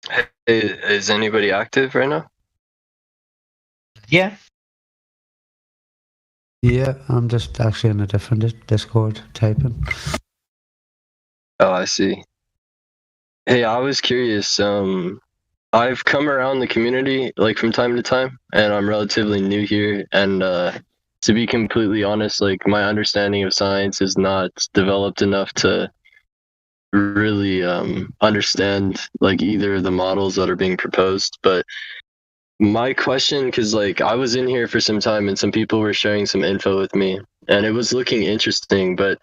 Hey, is anybody active right now? Yeah. Yeah, I'm just actually in a different Discord typing. Oh, I see. Hey, I was curious. I've come around the community like from time to time, and I'm relatively new here. And to be completely honest, like my understanding of science is not developed enough to really understand like either of the models that are being proposed. But my question, because like I was in here for some time, and some people were sharing some info with me, and it was looking interesting, but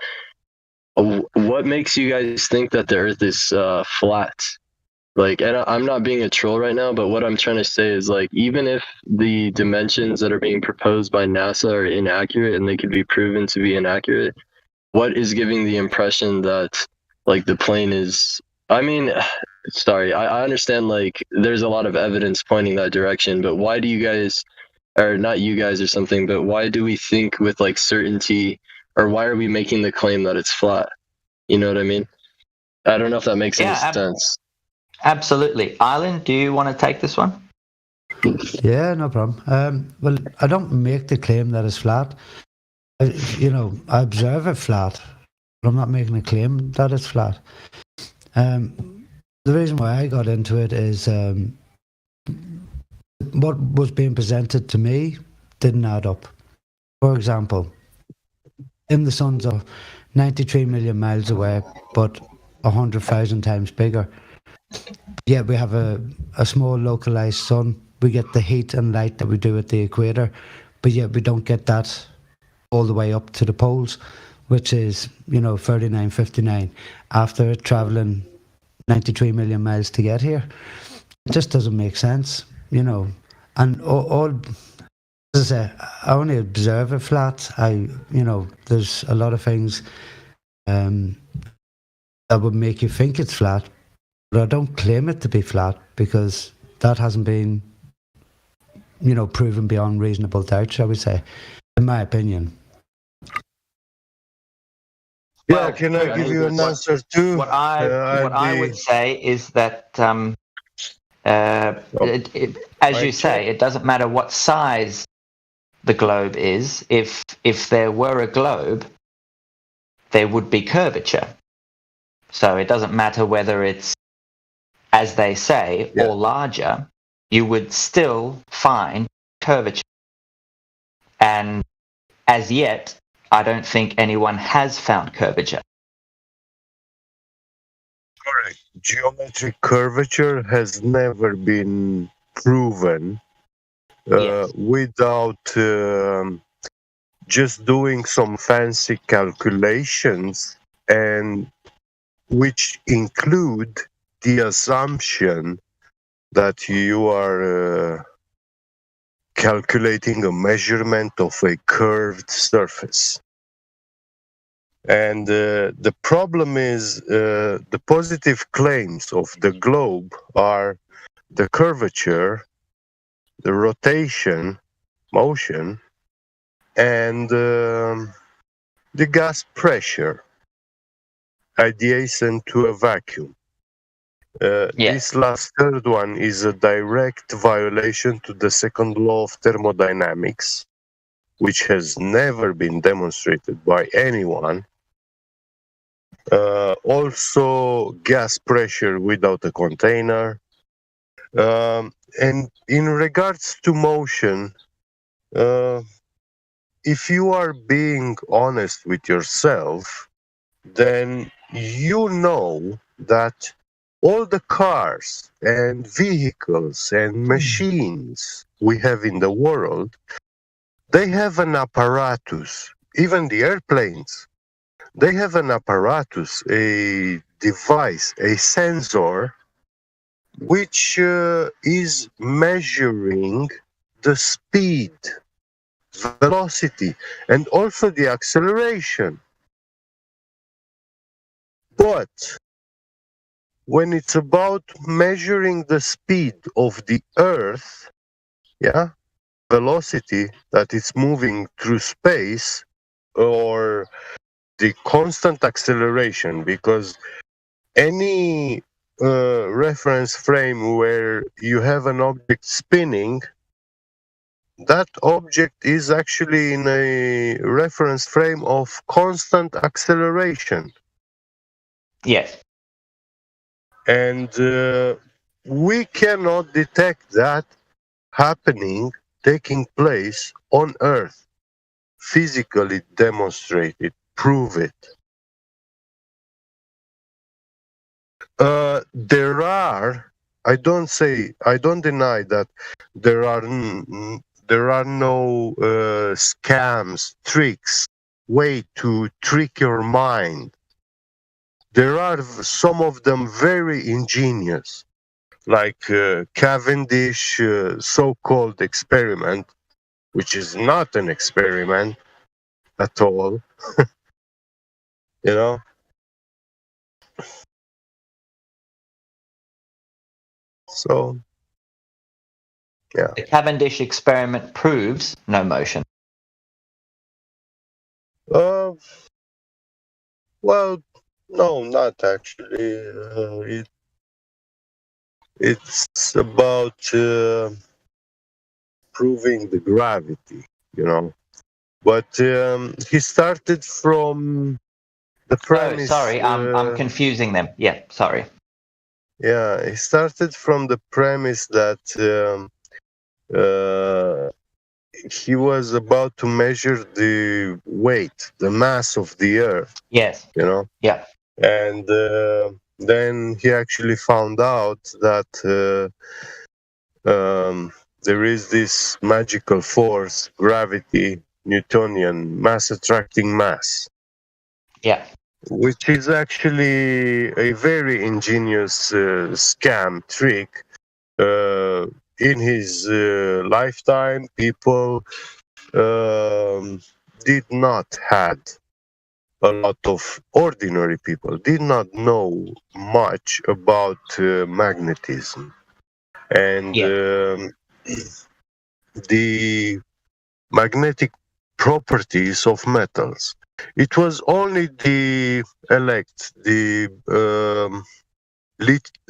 what makes you guys think that the Earth is flat? Like, and I'm not being a troll right now, but what I'm trying to say is like, even if the dimensions that are being proposed by NASA are inaccurate and they could be proven to be inaccurate, what is giving the impression that like the plane is? I mean, sorry, I understand like there's a lot of evidence pointing that direction, but why do you guys, or not you guys or something, but why do we think with like certainty, or why are we making the claim that it's flat? You know what I mean? I don't know if that makes any Yeah, sense. absolutely. Island, do you want to take this one? Yeah, no problem. Well, I don't make the claim that it's flat. I observe it flat, but I'm not making a claim that it's flat. The reason why I got into it is what was being presented to me didn't add up. For example, in the sun's are 93 million miles away, but 100,000 times bigger. Yeah, we have a small localized sun. We get the heat and light that we do at the equator, but yet we don't get that all the way up to the poles, which is 3959 after traveling 93 million miles to get here. It just doesn't make sense, And all as I say, I only observe it flat. There's a lot of things um, that would make you think it's flat, but I don't claim it to be flat because that hasn't been, proven beyond reasonable doubt, shall we say, in my opinion. Yeah, Well, can I give you an answer too? what I would say is that as you say, it doesn't matter what size the globe is. If there were a globe, there would be curvature. So it doesn't matter whether it's, as they say, or larger. You would still find curvature. And as yet, I don't think anyone has found curvature. Correct. Geometric curvature has never been proven Yes. without just doing some fancy calculations, and which include the assumption that you are calculating a measurement of a curved surface. And the problem is the positive claims of the globe are the curvature, the rotation, motion, and the gas pressure adjacent to a vacuum. This last third one is a direct violation to the second law of thermodynamics, which has never been demonstrated by anyone. Also, gas pressure without a container. And in regards to motion, if you are being honest with yourself, then you know that all the cars and vehicles and machines we have in the world, they have an apparatus, even the airplanes, they have an apparatus, a device, a sensor, which is measuring the speed, velocity, and also the acceleration. But when it's about measuring the speed of the Earth, velocity that it's moving through space, or the constant acceleration, because any reference frame where you have an object spinning, that object is actually in a reference frame of constant acceleration. Yes. And we cannot detect that happening, taking place on Earth. Physically demonstrate it, prove it. There are, I don't deny that there are no scams, tricks, way to trick your mind. There are some of them very ingenious, like Cavendish so-called experiment, which is not an experiment at all. You know? So, yeah. The Cavendish experiment proves no motion. Well, no, not actually. It's about proving the gravity, you know. But he started from the premise. Oh, sorry, I'm confusing them. Yeah, sorry. Yeah, he started from the premise that he was about to measure the weight, the mass of the Earth. Yes. You know? Yeah. And then he actually found out that there is this magical force, gravity, Newtonian, mass attracting mass. Yeah. Which is actually a very ingenious scam trick. In his lifetime, people did not had a lot of ordinary people did not know much about magnetism and the magnetic properties of metals. It was only the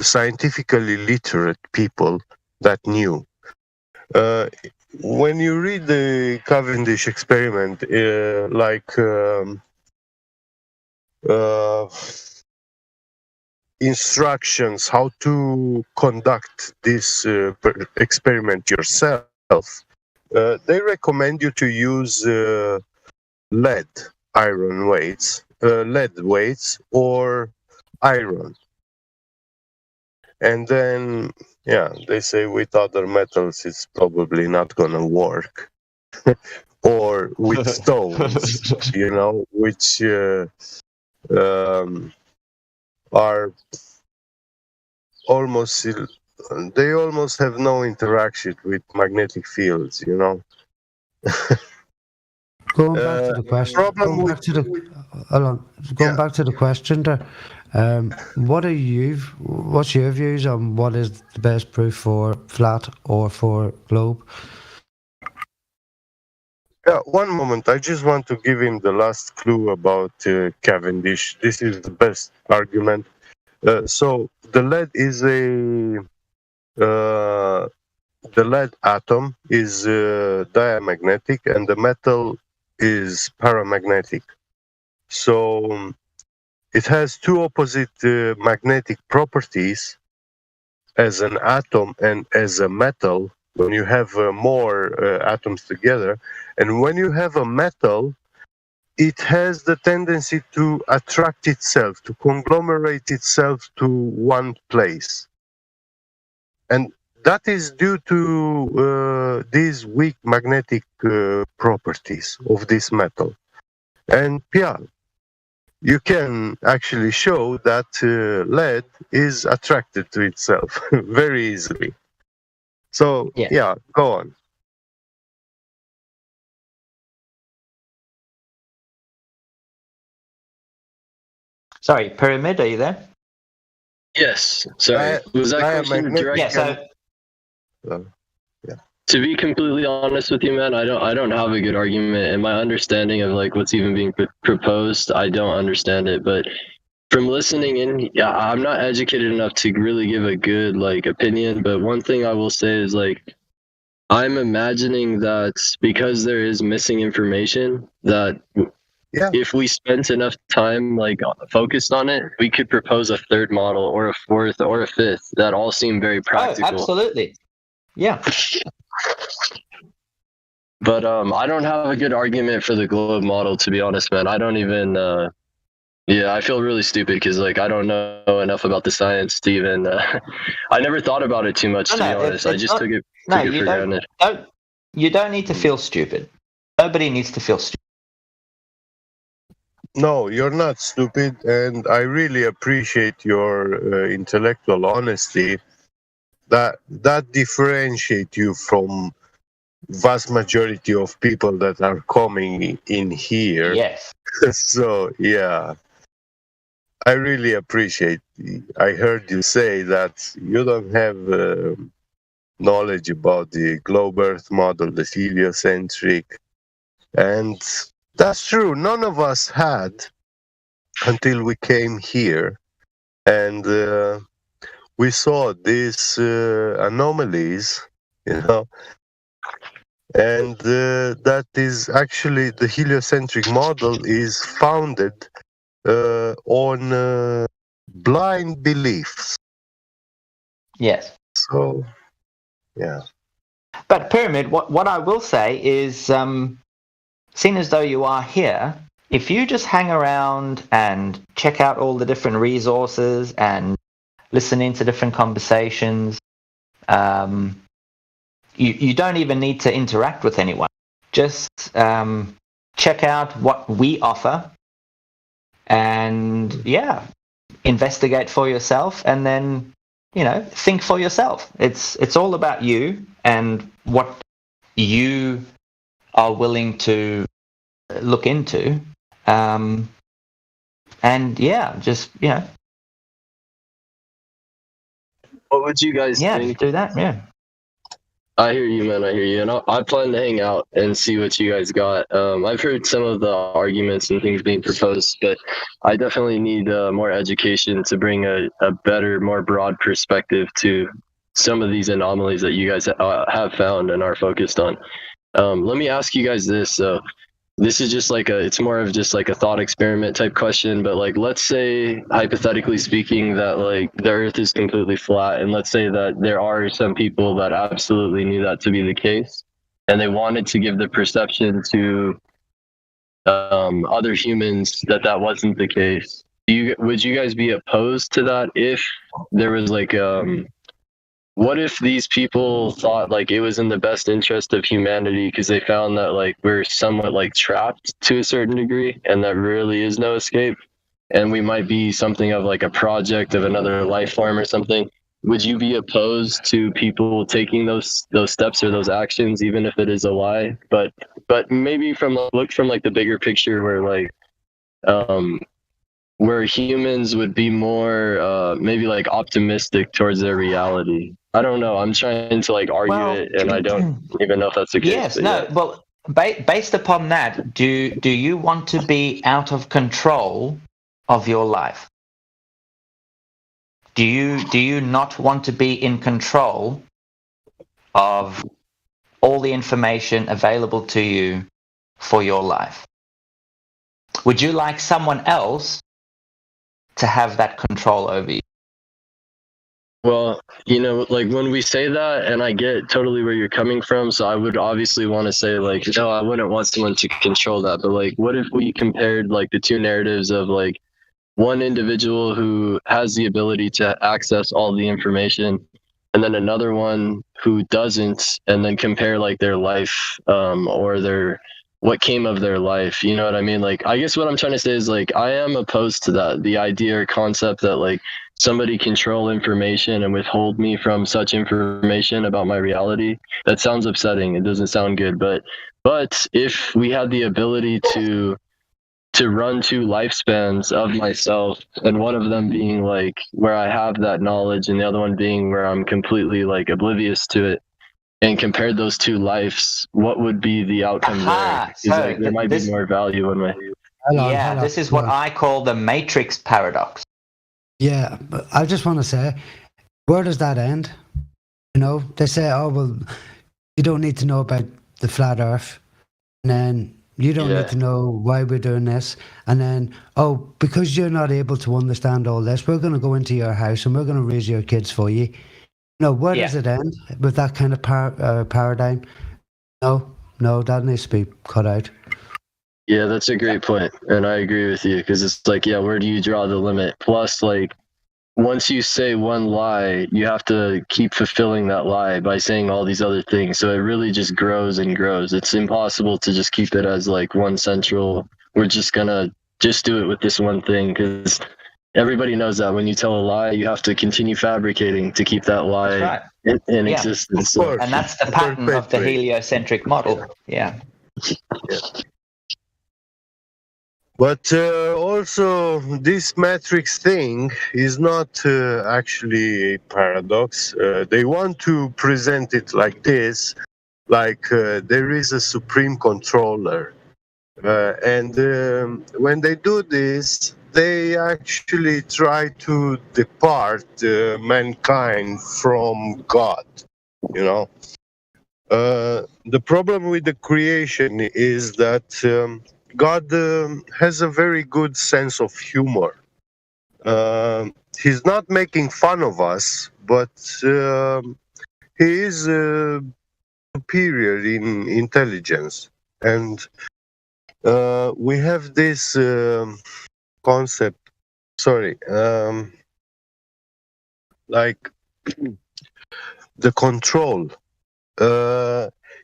scientifically literate people that knew. When you read the Cavendish experiment, instructions how to conduct this experiment yourself, they recommend you to use lead weights or iron. And then, they say with other metals it's probably not gonna work. Or with stones, which are almost have no interaction with magnetic fields, Going back to the question. Back to the question there. What's your views on what is the best proof for flat or for globe? Yeah, one moment. I just want to give him the last clue about Cavendish. This is the best argument. So the lead is the lead atom is diamagnetic and the metal is paramagnetic. So it has two opposite magnetic properties as an atom and as a metal. When you have more atoms together, and when you have a metal, it has the tendency to attract itself, to conglomerate itself to one place. And that is due to these weak magnetic properties of this metal. And you can actually show that lead is attracted to itself very easily. So, go on. Sorry, Pyramid, are you there? Yes. Sorry. Was that question direct? Yeah, To be completely honest with you, man, I don't have a good argument, and my understanding of like what's even being proposed, I don't understand it. But from listening in, yeah, I'm not educated enough to really give a good like opinion, but one thing I will say is like I'm imagining that because there is missing information that if we spent enough time like focused on it, we could propose a third model or a fourth or a fifth that all seem very practical. Oh, absolutely. Yeah. But I don't have a good argument for the globe model, to be honest, man. I don't even yeah, I feel really stupid because like I don't know enough about the science to even I never thought about it too much, to be honest. I just took it for granted. You don't need to feel stupid. Nobody needs to feel stupid. No, you're not stupid, and I really appreciate your intellectual honesty. That differentiate you from vast majority of people that are coming in here. Yes. So yeah, I really appreciate. I heard you say that you don't have knowledge about the globe Earth model, the heliocentric, and that's true. None of us had until we came here, and we saw these anomalies, you know. And that is actually the heliocentric model is founded on blind beliefs. Yes. So, yeah. But Pyramid, what I will say is, seeing as though you are here, if you just hang around and check out all the different resources and listen into different conversations, you don't even need to interact with anyone. Just check out what we offer and, yeah, investigate for yourself and then, think for yourself. It's all about you and what you are willing to look into. And, yeah, just, What would you guys think? Do that, yeah. I hear you, man. I hear you. And I plan to hang out and see what you guys got. I've heard some of the arguments and things being proposed, but I definitely need more education to bring a better, more broad perspective to some of these anomalies that you guys have found and are focused on. Let me ask you guys this. So this is just like it's more of just like a thought experiment type question, but like, let's say hypothetically speaking that like the earth is completely flat, and let's say that there are some people that absolutely knew that to be the case, and they wanted to give the perception to other humans that wasn't the case. Would you guys be opposed to that if there was like what if these people thought like it was in the best interest of humanity because they found that like we're somewhat like trapped to a certain degree and that really is no escape, and we might be something of like a project of another life form or something? Would you be opposed to people taking those steps or those actions even if it is a lie, but maybe look from like the bigger picture where like where humans would be more maybe like optimistic towards their reality? I don't know. I'm trying to like argue it, and I don't even know if that's the case. Yes, no. Yeah. Well, based upon that, do you want to be out of control of your life? Do you not want to be in control of all the information available to you for your life? Would you like someone else to have that control over you? Well, like when we say that, and I get totally where you're coming from, so I would obviously want to say like, no, I wouldn't want someone to control that. But like, what if we compared like the two narratives of like one individual who has the ability to access all the information, and then another one who doesn't, and then compare like their life or what came of their life? You know what I mean? Like, I guess what I'm trying to say is like, I am opposed to that, the idea or concept that like somebody control information and withhold me from such information about my reality. That sounds upsetting. It doesn't sound good. But if we had the ability to run two lifespans of myself, and one of them being like where I have that knowledge and the other one being where I'm completely like oblivious to it, and compared those two lives, what would be the outcome there? Because like, there might be more value in my. This is what I call the matrix paradox. Yeah, but I just want to say, where does that end? You know, they say, oh, well, you don't need to know about the flat earth. And then you don't need to know why we're doing this. And then, oh, because you're not able to understand all this, we're going to go into your house and we're going to raise your kids for you. No, where does it end with that kind of paradigm? No, that needs to be cut out. Yeah, that's a great point, and I agree with you, because it's like, where do you draw the limit? Plus, like, once you say one lie, you have to keep fulfilling that lie by saying all these other things. So it really just grows and grows. It's impossible to just keep it as like one central, we're just gonna just do it with this one thing, because everybody knows that when you tell a lie, you have to continue fabricating to keep that lie in existence. So. And that's the pattern of the heliocentric model. Yeah. But also, this matrix thing is not actually a paradox. They want to present it like this, like there is a supreme controller. And when they do this, they actually try to depart mankind from God, you know. The problem with the creation is that God has a very good sense of humor. He's not making fun of us, but he is superior in intelligence. And we have this concept, like the control.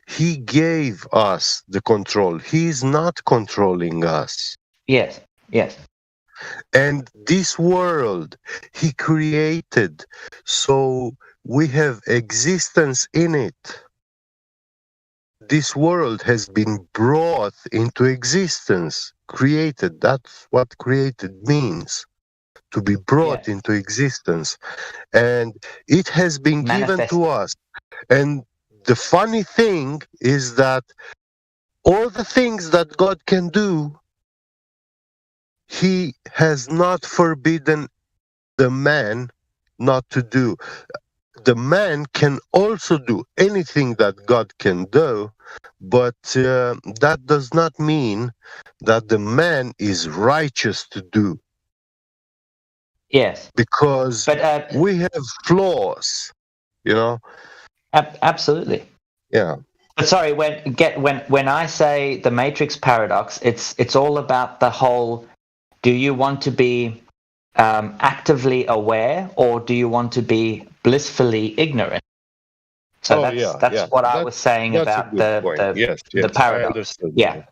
He gave us the control. He is not controlling us. Yes. And this world he created, so we have existence in it. This world has been brought into existence, created. That's what created means, to be brought into existence. And it has been given to us. And the funny thing is that all the things that God can do, he has not forbidden the man not to do. The man can also do anything that God can do, but that does not mean that the man is righteous to do. Yes. Because we have flaws, you know? Absolutely. Yeah. But sorry, when I say the matrix paradox, it's all about the whole, do you want to be actively aware, or do you want to be blissfully ignorant? So that's what I was saying about the paradox. Yeah.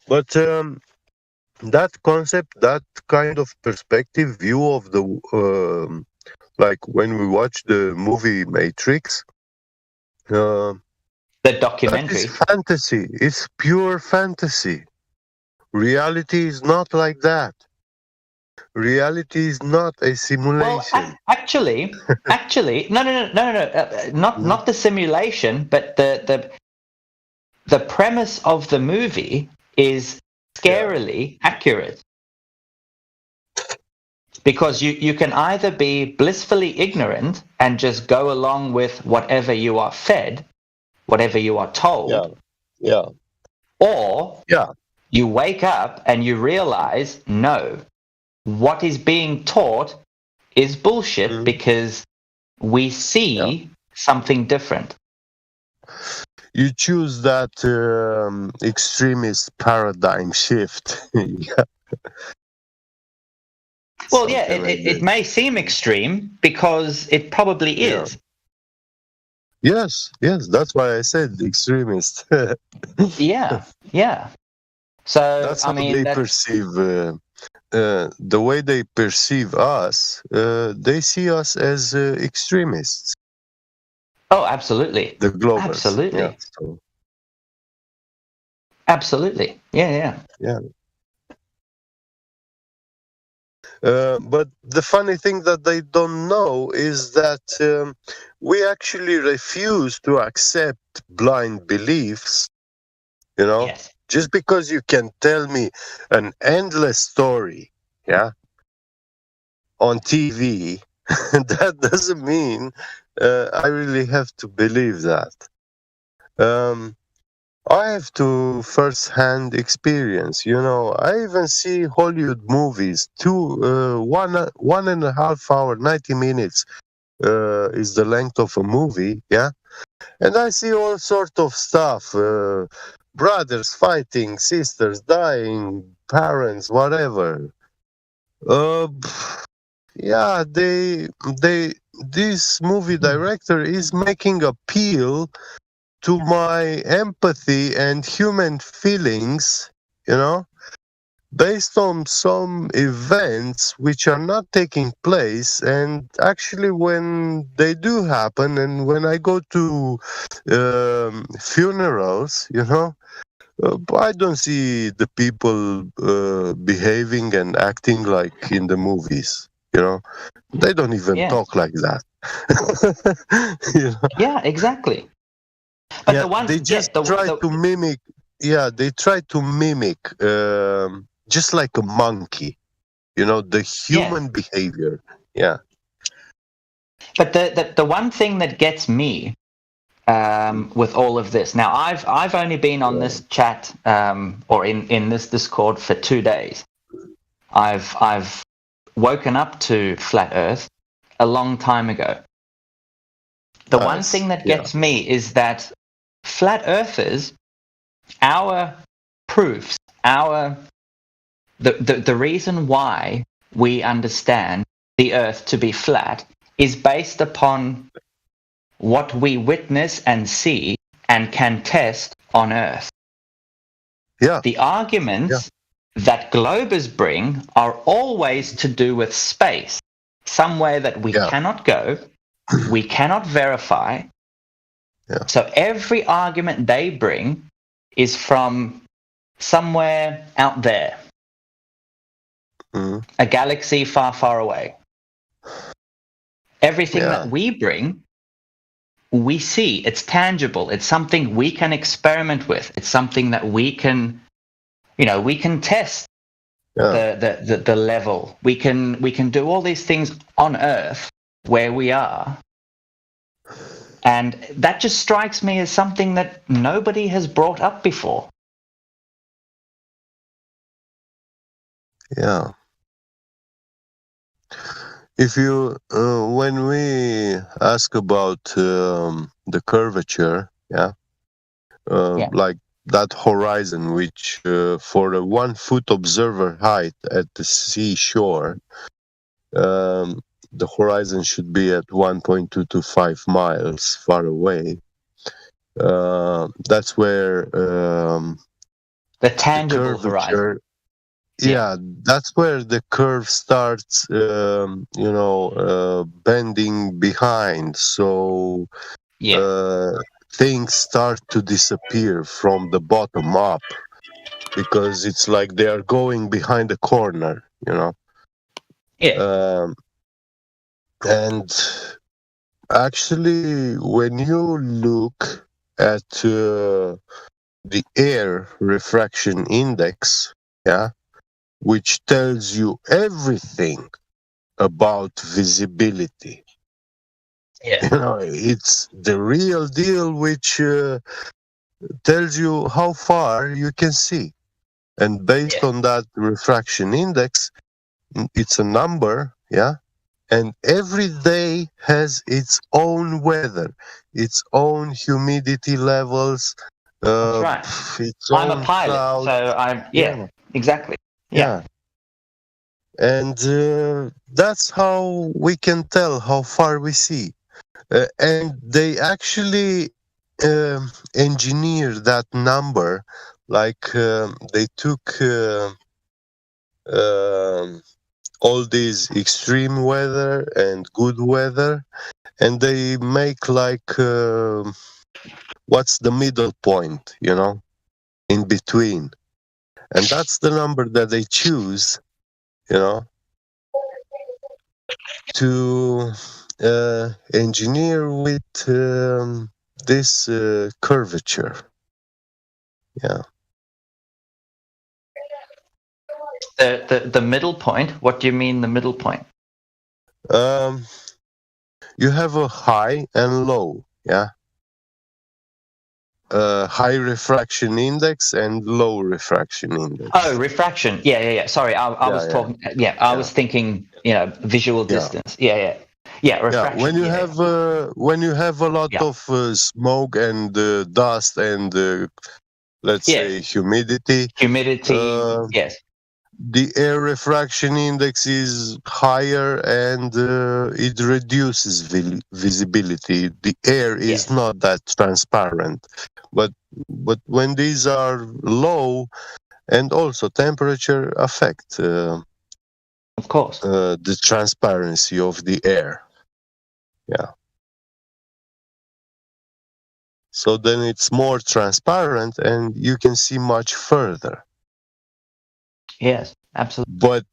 But that concept, that kind of perspective, view of the like when we watch the movie Matrix, the documentary, that is fantasy. It's pure fantasy. Reality is not like that. Reality is not a simulation. Well, actually, no. Not the simulation, but the premise of the movie is scarily accurate. Because you can either be blissfully ignorant and just go along with whatever you are fed, whatever you are told. Or you wake up and you realize, no, what is being taught is bullshit because we see something different. You choose that extremist paradigm shift. Well, it may seem extreme because it probably is. Yes, that's why I said extremist. Yeah. So that's how they perceive. The way they perceive us, they see us as extremists. Oh, absolutely. The globals. Absolutely. Yeah, so. Absolutely. Yeah. But the funny thing that they don't know is that we actually refuse to accept blind beliefs, Yes. just because you can tell me an endless story, on TV, that doesn't mean I really have to believe that. I have to first-hand experience. I even see Hollywood movies. 1.5 hour, 90 minutes is the length of a movie, and I see all sort of stuff. Brothers fighting, sisters dying, parents, whatever. Uh, yeah, this movie director is making appeal to my empathy and human feelings, based on some events which are not taking place. And actually, when they do happen, and when I go to funerals, I don't see the people behaving and acting like in the movies. They don't even Yeah. talk like that. Yeah, exactly. But the one they just try to mimic. Yeah, they try to mimic, just like a monkey. The human behavior. Yeah. But the one thing that gets me with all of this. Now, I've only been on this chat or in this Discord for 2 days. I've woken up to flat Earth a long time ago. The one thing that gets me is that flat Earthers, our proofs, the reason why we understand the Earth to be flat is based upon what we witness and see and can test on Earth. Yeah. The arguments that globers bring are always to do with space, somewhere that we cannot go, we cannot verify. Yeah. So every argument they bring is from somewhere out there, a galaxy far, far away. Everything that we bring, we see. It's tangible. It's something we can experiment with. It's something that we can, we can test the level. We can do all these things on Earth where we are. And that just strikes me as something that nobody has brought up before. Yeah. If you, when we ask about the curvature, like that horizon, which for a 1 foot observer height at the seashore, the horizon should be at 1.225 miles far away. That's where the tangible horizon. Yeah, that's where the curve starts, bending behind. So things start to disappear from the bottom up, because it's like they are going behind a corner, and actually, when you look at the air refraction index, which tells you everything about visibility. It's the real deal, which tells you how far you can see. And based on that refraction index, it's a number, and every day has its own weather, its own humidity levels. That's right. I'm a pilot, cloud. So I'm exactly. Yeah. And that's how we can tell how far we see. And they actually engineer that number, like they took all these extreme weather and good weather, and they make like what's the middle point, in between. And that's the number that they choose, to engineer with this curvature. Yeah. The middle point. What do you mean the middle point? You have a high and low. Yeah. High refraction index and low refraction index. Oh, refraction. Yeah. Sorry, I was talking. Yeah, I was thinking. Visual distance. Yeah. Refraction. When you have a lot of smoke and dust and let's say humidity. Yes. The air refraction index is higher and it reduces visibility. The air is not that transparent. But when these are low, and also temperature affect of course the transparency of the air. Yeah. So then it's more transparent and you can see much further. Yes, absolutely. But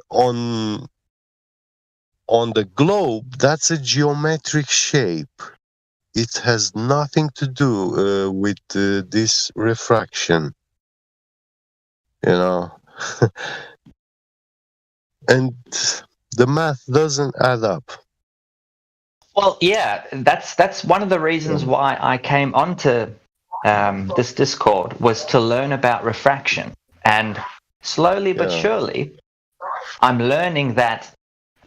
on the globe, that's a geometric shape. It has nothing to do with this refraction, and the math doesn't add up. Well, yeah, that's one of the reasons why I came onto this Discord, was to learn about refraction. And slowly but surely, I'm learning that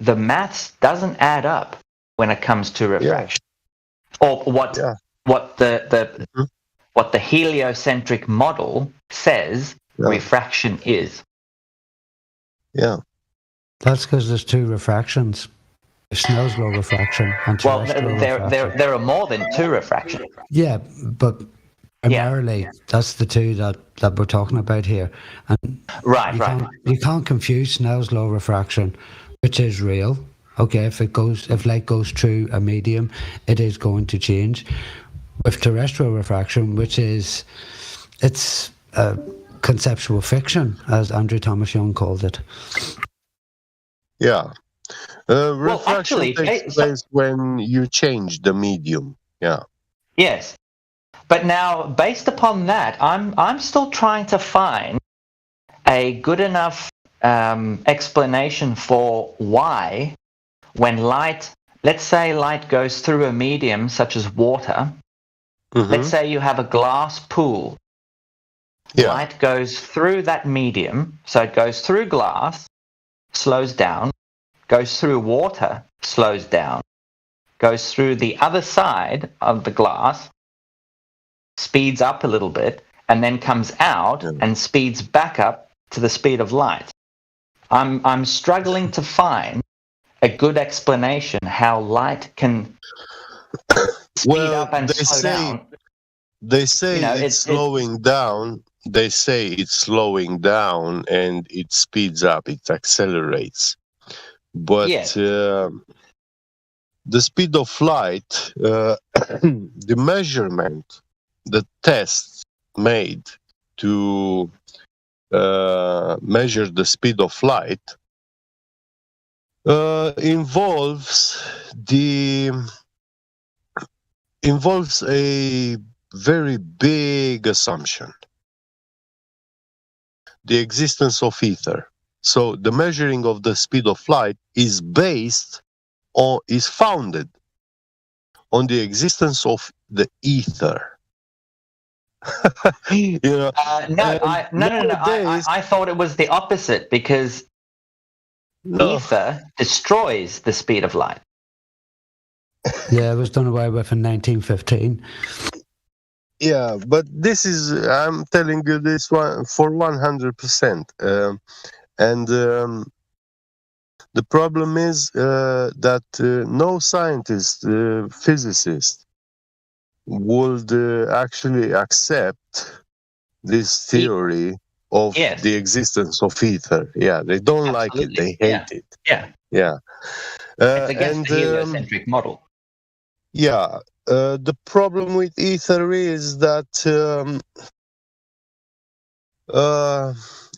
the maths doesn't add up when it comes to refraction, or what the heliocentric model says refraction is. Yeah, that's because there's two refractions: Snell's law refraction and terrestrial refraction. There are more than two refractions. Yeah, but primarily that's the two that we're talking about here. And you can't confuse Snell's law refraction, which is real. Okay, if light goes through a medium, it is going to change, with terrestrial refraction, which is conceptual fiction, as Andrew Thomas Young called it. Yeah. Refraction takes place when you change the medium. Yeah. Yes. But now, based upon that, I'm still trying to find a good enough explanation for why, when let's say light goes through a medium such as water, let's say you have a glass pool. Light goes through that medium, so it goes through glass, slows down, goes through water, slows down, goes through the other side of the glass, speeds up a little bit, and then comes out and speeds back up to the speed of light. I'm struggling to find a good explanation how light can speed up and slow down. They say it's slowing down. They say it's slowing down and it speeds up, it accelerates. But the speed of light, the measurement, the tests made to measure the speed of light involves a very big assumption: the existence of ether. So the measuring of the speed of light is founded on the existence of the ether. No. I thought it was the opposite, because ether destroys the speed of light. Yeah, it was done away with in 1915. Yeah, but I'm telling you this one for 100%. And the problem is that no scientist, physicist would actually accept this theory of the existence of ether. Yeah, they don't like it. They hate it. Yeah. It's against the heliocentric model. Yeah. The problem with ether is that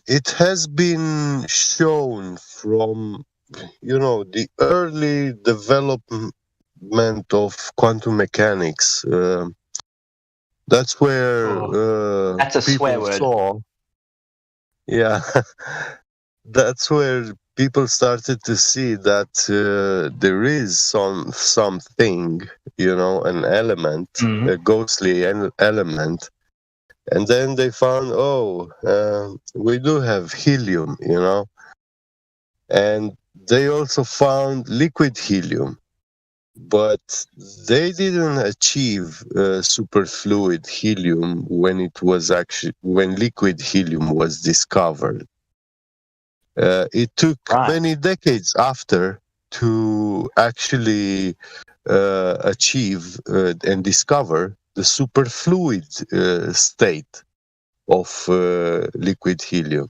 it has been shown from the early development of quantum mechanics. That's where That's a swear people word. saw. Yeah, that's where people started to see that there is something, an element, a ghostly element, and then they found, we do have helium, and they also found liquid helium, but they didn't achieve superfluid helium when liquid helium was discovered. It took many decades after to actually achieve and discover the superfluid state of liquid helium,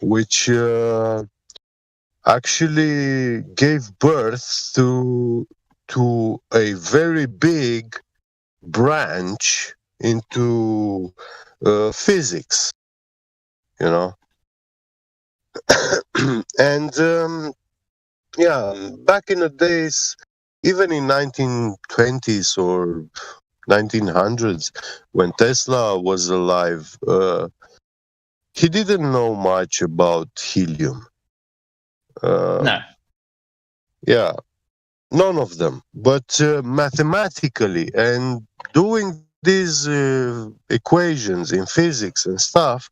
which actually gave birth to a very big branch into physics, and back in the days, even in 1920s or 1900s, when Tesla was alive, he didn't know much about helium. No. Yeah, none of them. But mathematically and doing these equations in physics and stuff,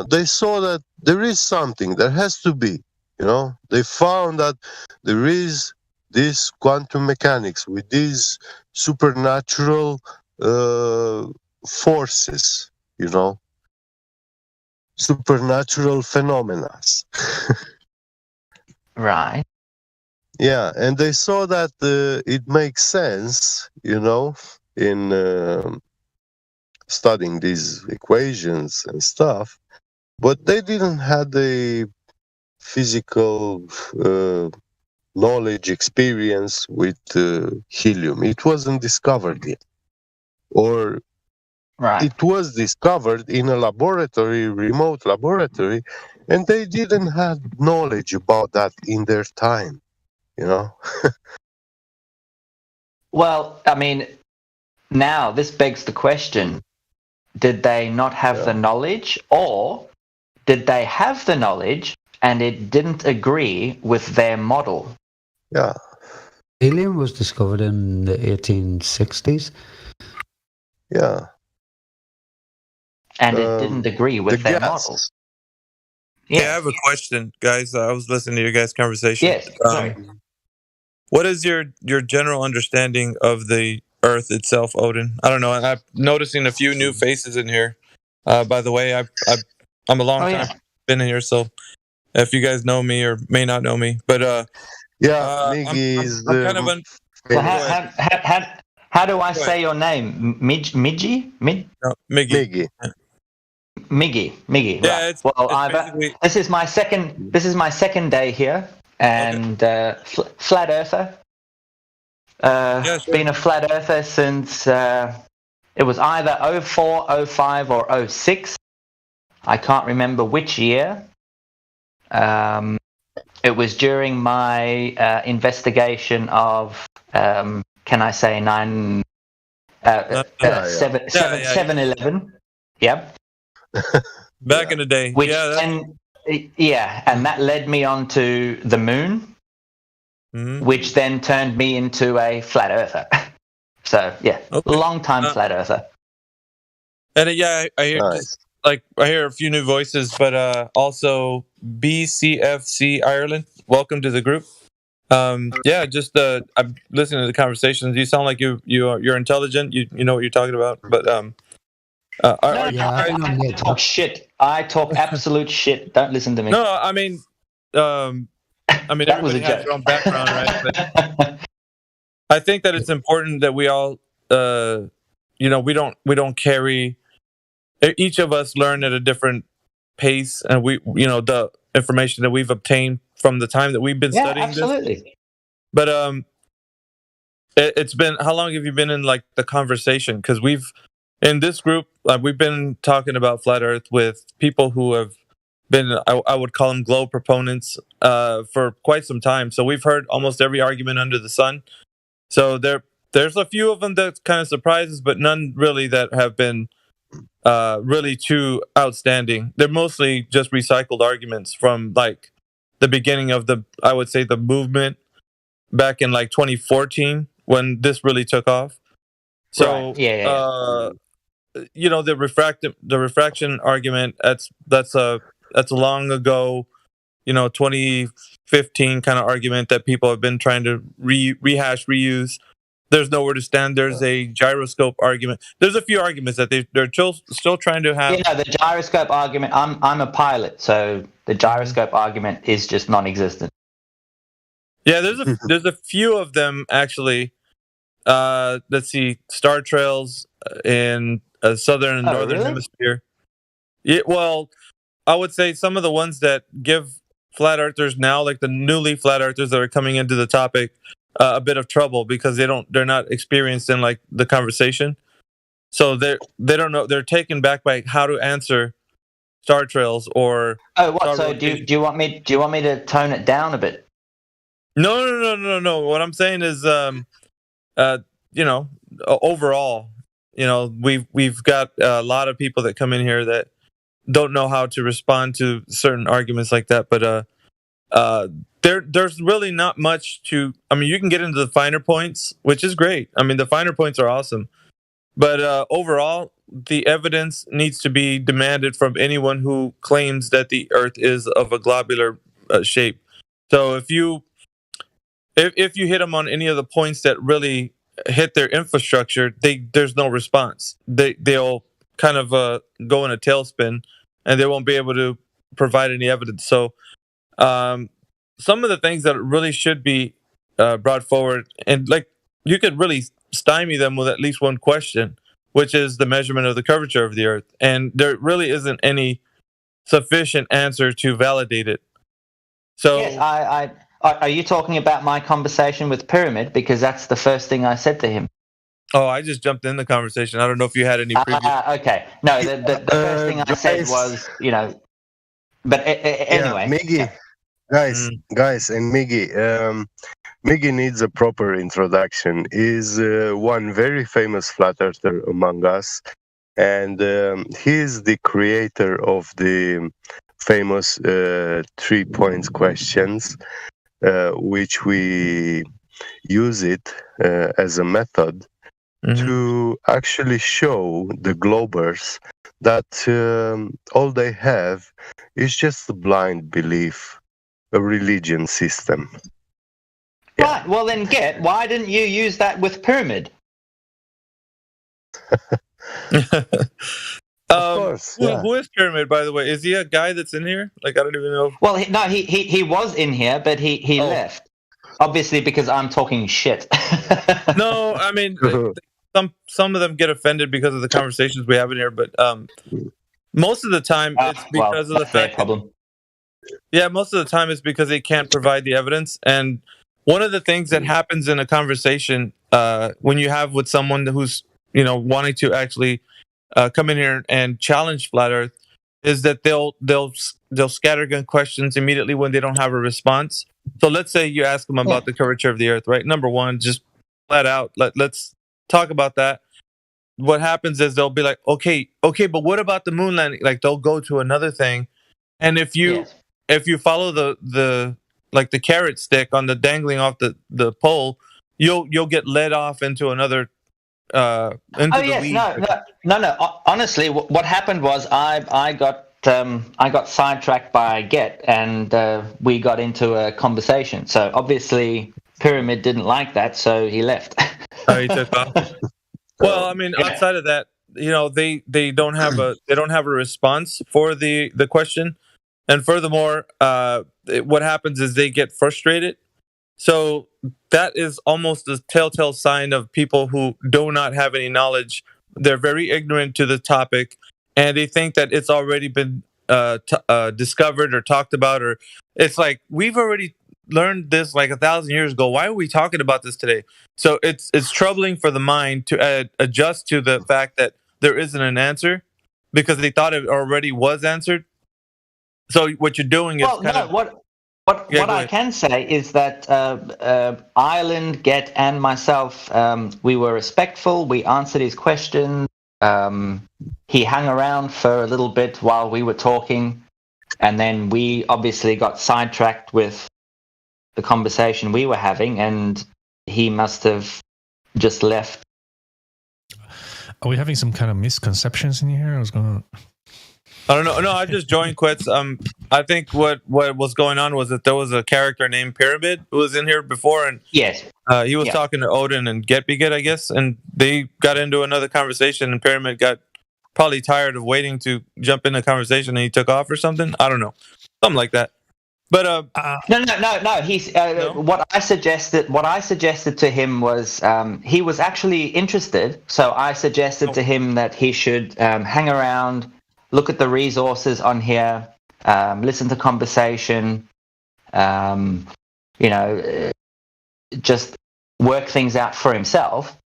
they saw that there is something, there has to be. They found that there is this quantum mechanics with these supernatural forces, supernatural phenomena. Right. Yeah, and they saw that it makes sense, in studying these equations and stuff, but they didn't have the physical knowledge, experience with helium. It wasn't discovered yet. Or it was discovered in a laboratory, remote laboratory, and they didn't have knowledge about that in their time, Well, I mean, now this begs the question, did they not have the knowledge, or did they have the knowledge and it didn't agree with their model? Yeah. Helium was discovered in the 1860s. Yeah. And it didn't agree with their model. Yeah. Hey, I have a question, guys. I was listening to your guys' conversation. Yes. What is your general understanding of the Earth itself, Odin? I don't know. I'm noticing a few new faces in here. By the way, I'm a long time been in here, so if you guys know me or may not know me, but Miggy is I'm kind of how do I say your name? Miggy? No, Miggy. Miggy. Yeah, right. Well, this is my second day here, and flat earther. Been a flat earther since it was either 04, 05, or 06. I can't remember which year. It was during my investigation of, can I say 7/11? Yep. Back in the day. And that led me onto the moon, which then turned me into a flat earther. So long time flat earther. And I hear I hear a few new voices, but also BCFC Ireland. Welcome to the group. I'm listening to the conversations. You sound like you're intelligent. You know what you're talking about. But I talk shit. I talk absolute shit. Don't listen to me. No, I mean everybody has their own background, right? But I think that it's important that we all, we don't carry. Each of us learn at a different pace, and the information that we've obtained from the time that we've been studying this. But it's been, how long have you been in like the conversation? Because in this group, we've been talking about flat Earth with people who have been, I would call them globe proponents for quite some time. So we've heard almost every argument under the sun. So there's a few of them that kind of surprises, but none really that have been really too outstanding. They're mostly just recycled arguments from like the beginning of I would say the movement back in like 2014 when this really took off. So right. Yeah. You know, the refraction argument, that's a long ago, you know, 2015 kind of argument that people have been trying to reuse. There's nowhere to stand. There's a gyroscope argument. There's a few arguments that they're still trying to have. The gyroscope argument. I'm a pilot, so the gyroscope argument is just non-existent. Yeah, there's a few of them actually. Let's see, star trails in southern and northern hemisphere. Yeah, well, I would say some of the ones that give flat earthers now, like the newly flat earthers that are coming into the topic, a bit of trouble because they're not experienced in like the conversation, so they don't know. They're taken back by how to answer star trails or. Oh, what? So do you want me to tone it down a bit? No. What I'm saying is, you know, overall, you know, we've got a lot of people that come in here that don't know how to respond to certain arguments like that. But there's really not much to. I mean, you can get into the finer points, which is great. I mean, the finer points are awesome. But overall, the evidence needs to be demanded from anyone who claims that the Earth is of a globular shape. So if you hit them on any of the points that really hit their infrastructure, there's no response. They'll kind of go in a tailspin, and they won't be able to provide any evidence. So some of the things that really should be brought forward, and like you could really stymie them with at least one question, which is the measurement of the curvature of the Earth, and there really isn't any sufficient answer to validate it. So yes, are you talking about my conversation with Pyramid? Because that's the first thing I said to him. Oh, I just jumped in the conversation. I don't know if you had any previous. Okay. No, the first thing I said was, you know, but anyway. Miggy, guys, and Miggy, Miggy needs a proper introduction. He's one very famous flat earther among us, and he is the creator of the famous 3 points questions, which we use it as a method to actually show the globers that all they have is just a blind belief, a religion system. Yeah. Right. Well, then, why didn't you use that with Pyramid? Of course. Who is Pyramid, by the way? Is he a guy that's in here? Like, I don't even know. Well, he was in here, but he left. Obviously, because I'm talking shit. No, I mean, some of them get offended because of the conversations we have in here, but most of the time it's because of the fact. Yeah, most of the time it's because they can't provide the evidence. And one of the things that happens in a conversation when you have with someone who's, you know, wanting to actually come in here and challenge flat Earth is that they'll scattergun questions immediately when they don't have a response. So let's say you ask them about the curvature of the Earth, right? Number one, just flat out, let's talk about that. What happens is they'll be like, okay, but what about the moon landing? Like they'll go to another thing, and if you follow the like the carrot stick on the dangling off the pole, you'll get led off into another. No. Honestly, what happened was I got sidetracked by Get, and we got into a conversation. So obviously, Pyramid didn't like that, so he left. Oh, he took off. Well, I mean, outside of that, you know, they don't have a response for the question, and furthermore, what happens is they get frustrated. So that is almost a telltale sign of people who do not have any knowledge. They're very ignorant to the topic, and they think that it's already been discovered or talked about, or it's like we've already learned this like 1,000 years ago. Why are we talking about this today? So it's troubling for the mind to adjust to the fact that there isn't an answer because they thought it already was answered. So what you're doing is what I can say is that Ireland, Get, and myself, we were respectful. We answered his questions. He hung around for a little bit while we were talking, and then we obviously got sidetracked with the conversation we were having, and he must have just left. Are we having some kind of misconceptions in here? What's going on? I don't know. No, I just joined Quits. I think what was going on was that there was a character named Pyramid who was in here before, and yes, he was talking to Odin and Get, I guess, and they got into another conversation, and Pyramid got probably tired of waiting to jump in the conversation, and he took off or something. I don't know, something like that. But no. He's No? What I suggested to him was he was actually interested. So I suggested to him that he should hang around, look at the resources on here, listen to conversation, just work things out for himself,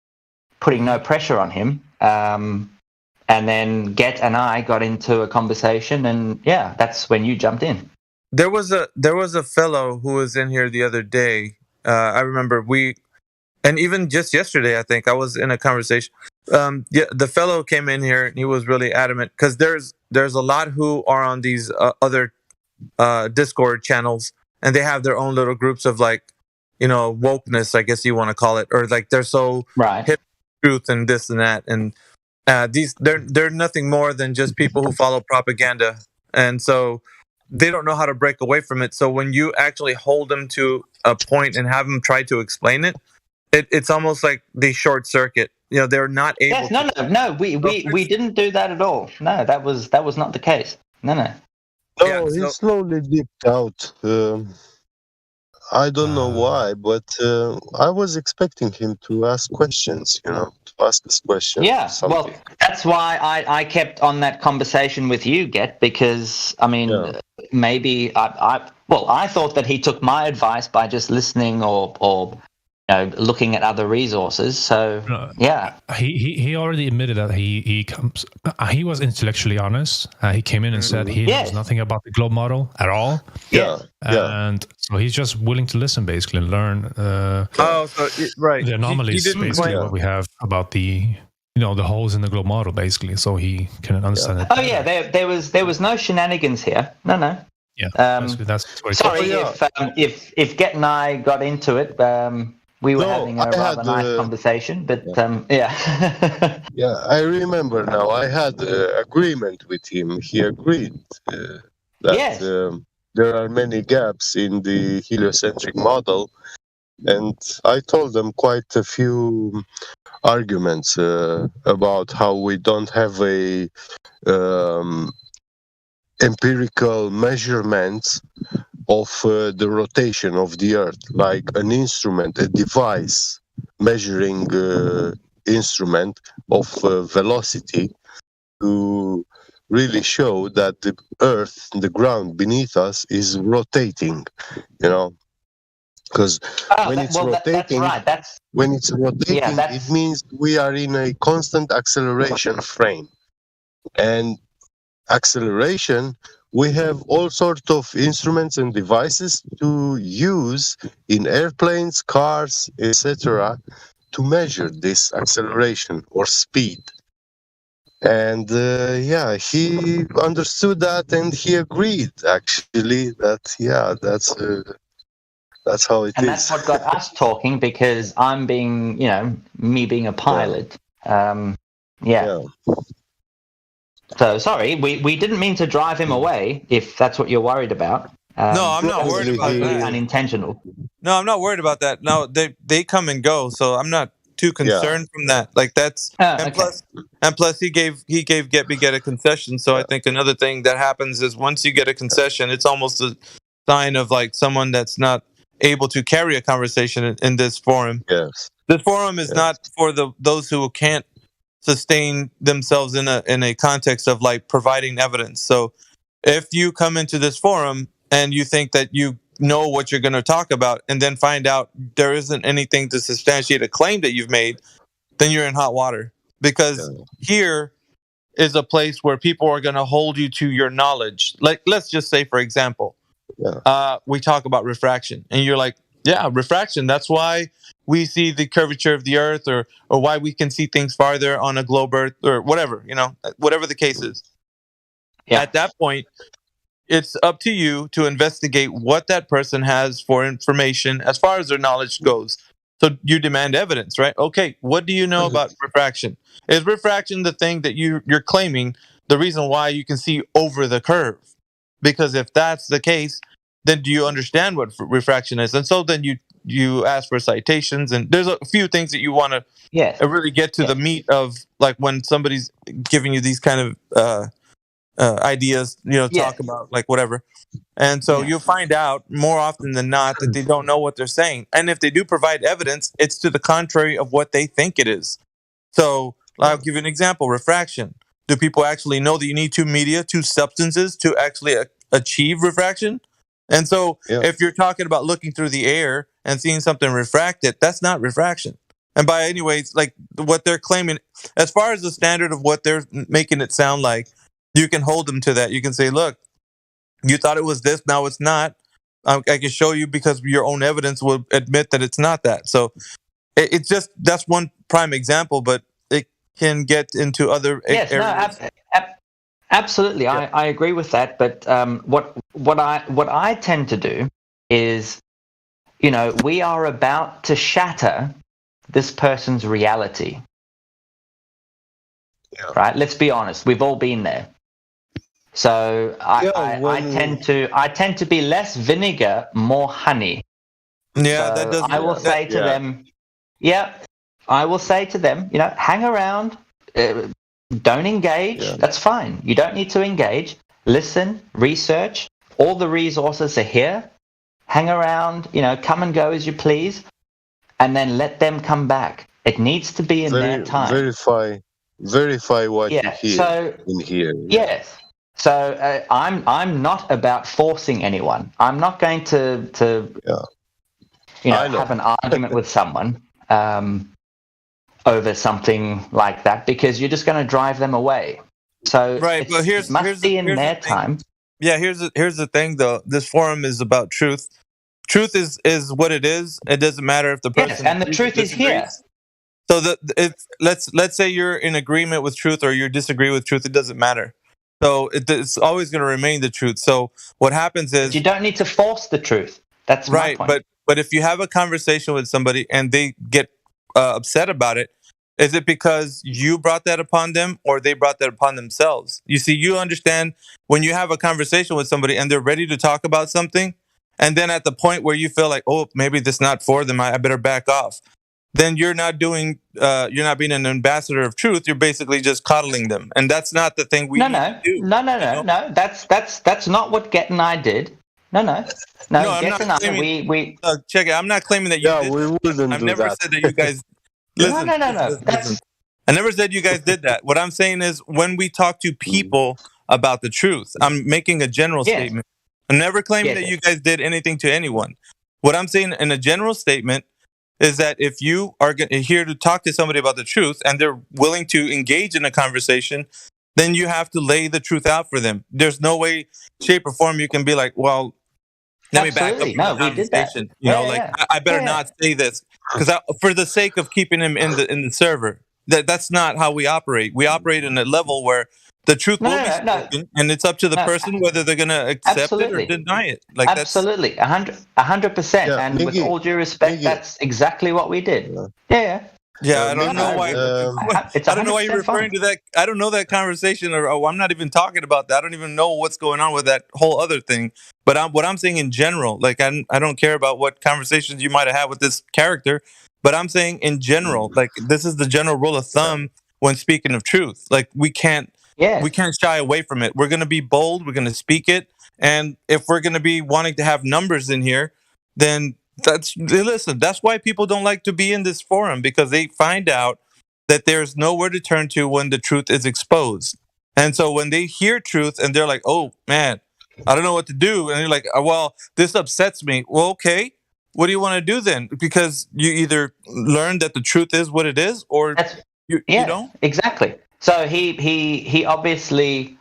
putting no pressure on him. And then Get and I got into a conversation, and yeah, that's when you jumped in. There was a fellow who was in here the other day. I remember and even just yesterday, I think I was in a conversation. The fellow came in here and he was really adamant because there's a lot who are on these other Discord channels, and they have their own little groups of wokeness, I guess you want to call it, or like they're so hip truth and this and that, and they're nothing more than just people who follow propaganda, and so they don't know how to break away from it. So when you actually hold them to a point and have them try to explain it, it's almost like they short circuit. They're not able. Yes, no. We didn't do that at all. No, that was not the case. No. No, he slowly dipped out. I don't know why, but I was expecting him to ask questions. To ask us questions. Yeah, well, that's why I kept on that conversation with you, Get, because I mean, maybe I thought that he took my advice by just listening or looking at other resources. So yeah, he already admitted that he was intellectually honest. He came in and said he knows nothing about the globe model at all. And so he's just willing to listen, basically, and learn. Right, the anomalies, basically, what we have about the the holes in the globe model, basically, so he can understand it. Oh yeah, there was no shenanigans here. No. Yeah, that's sorry if Get and I got into it. We were having a rather nice conversation, but yeah. Yeah, I remember now. I had agreement with him. He agreed that there are many gaps in the heliocentric model, and I told them quite a few arguments about how we don't have a empirical measurements of the rotation of the Earth, like an instrument, a device measuring instrument of velocity to really show that the Earth, the ground beneath us, is rotating. Because when it's rotating, it means we are in a constant acceleration frame, and acceleration. We have all sorts of instruments and devices to use in airplanes, cars, etc., to measure this acceleration or speed. And he understood that, and he agreed. Actually, that's how it is. And that's what got us talking, because I'm being, me being a pilot. So sorry, we didn't mean to drive him away, if that's what you're worried about. No, I'm not worried about that. Unintentional. No, I'm not worried about that. No, they come and go, so I'm not too concerned from that. Like that's plus he gave Get a concession. So I think another thing that happens is once you get a concession, it's almost a sign of like someone that's not able to carry a conversation in this forum. Yes, this forum is not for those who can't sustain themselves in a context of like providing evidence. So if you come into this forum and you think that you know what you're going to talk about and then find out there isn't anything to substantiate a claim that you've made, then you're in hot water. Because here is a place where people are going to hold you to your knowledge. Like, let's just say, for example, we talk about refraction, and you're like, yeah, refraction. That's why we see the curvature of the Earth, or why we can see things farther on a globe Earth, or whatever, whatever the case is. Yeah. At that point, it's up to you to investigate what that person has for information as far as their knowledge goes. So you demand evidence, right? Okay, what do you know about refraction? Is refraction the thing that you're claiming the reason why you can see over the curve? Because if that's the case, then do you understand what refraction is? And so then you ask for citations, and there's a few things that you want to really get to the meat of, like when somebody's giving you these kind of ideas, talk about like whatever. And so you'll find out more often than not that they don't know what they're saying. And if they do provide evidence, it's to the contrary of what they think it is. So I'll give you an example. Refraction. Do people actually know that you need two substances to actually achieve refraction? And so if you're talking about looking through the air and seeing something refracted, that's not refraction. And by anyways, like what they're claiming, as far as the standard of what they're making it sound like, you can hold them to that. You can say, look, you thought it was this, now it's not. I can show you because your own evidence will admit that it's not that. So it's just, that's one prime example, but it can get into other areas. No, absolutely. Yeah. I agree with that. But what I tend to do is, we are about to shatter this person's reality. Yeah. Right? Let's be honest. We've all been there. So I tend to be less vinegar, more honey. Yeah, so that doesn't. I will say to them, hang around, don't engage. Yeah. That's fine. You don't need to engage. Listen, research. All the resources are here. Hang around. Come and go as you please, and then let them come back. It needs to be in their time. Verify what you hear in here. Yes. So I'm not about forcing anyone. I'm not going to have an argument with someone over something like that, because you're just going to drive them away. So right, but it must be in their time. Yeah, here's the thing though. This forum is about truth. Truth is what it is. It doesn't matter if the person and the truth is here. So let's say you're in agreement with truth or you disagree with truth. It doesn't matter. So it's always going to remain the truth. So what happens is, but you don't need to force the truth. That's right. My point. But if you have a conversation with somebody and they get upset about it, is it because you brought that upon them or they brought that upon themselves? You see, you understand when you have a conversation with somebody and they're ready to talk about something, and then at the point where you feel like, oh, maybe this is not for them, I better back off. Then you're not being an ambassador of truth. You're basically just coddling them, and that's not the thing we need to do. No. That's not what Get and I did. No. Get and I, we check it. I'm not claiming that you did. We wouldn't I've never said that you guys. Listen, no. Listen. I never said you guys did that. What I'm saying is, when we talk to people about the truth, I'm making a general statement. I'm never claiming that you guys did anything to anyone. What I'm saying in a general statement is that if you are here to talk to somebody about the truth and they're willing to engage in a conversation, then you have to lay the truth out for them. There's no way, shape, or form you can be like, well, let me back up the conversation. I better not say this because for the sake of keeping him in the server. That's not how we operate. We operate in a level where the truth will be spoken, and it's up to the person whether they're going to accept it or deny it. Like absolutely, 100%. And with all due respect, that's exactly what we did. Yeah. I don't know why. I don't know why you're referring to that. I don't know that conversation, or I'm not even talking about that. I don't even know what's going on with that whole other thing. But what I'm saying in general, like I don't care about what conversations you might have had with this character. But I'm saying in general, like this is the general rule of thumb when speaking of truth. Like we can't shy away from it. We're going to be bold. We're going to speak it. And if we're going to be wanting to have numbers in here, then that's why people don't like to be in this forum, because they find out that there's nowhere to turn to when the truth is exposed. And so when they hear truth and they're like, oh man, I don't know what to do. And they're like, oh, well, this upsets me. Well, okay. What do you want to do then? Because you either learn that the truth is what it is, or you don't. Exactly. So he obviously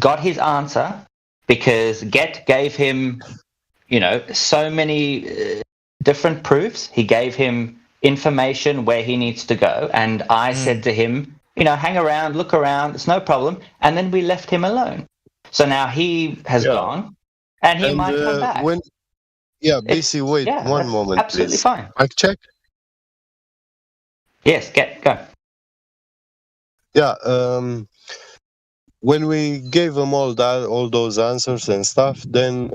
got his answer because Get gave him, so many different proofs. He gave him information where he needs to go, and I said to him, hang around, look around, it's no problem. And then we left him alone. So now he has gone, and he might come back. BC, wait one moment, absolutely please. Fine. Mic check. Yes, go. Yeah. When we gave him all those answers and stuff, then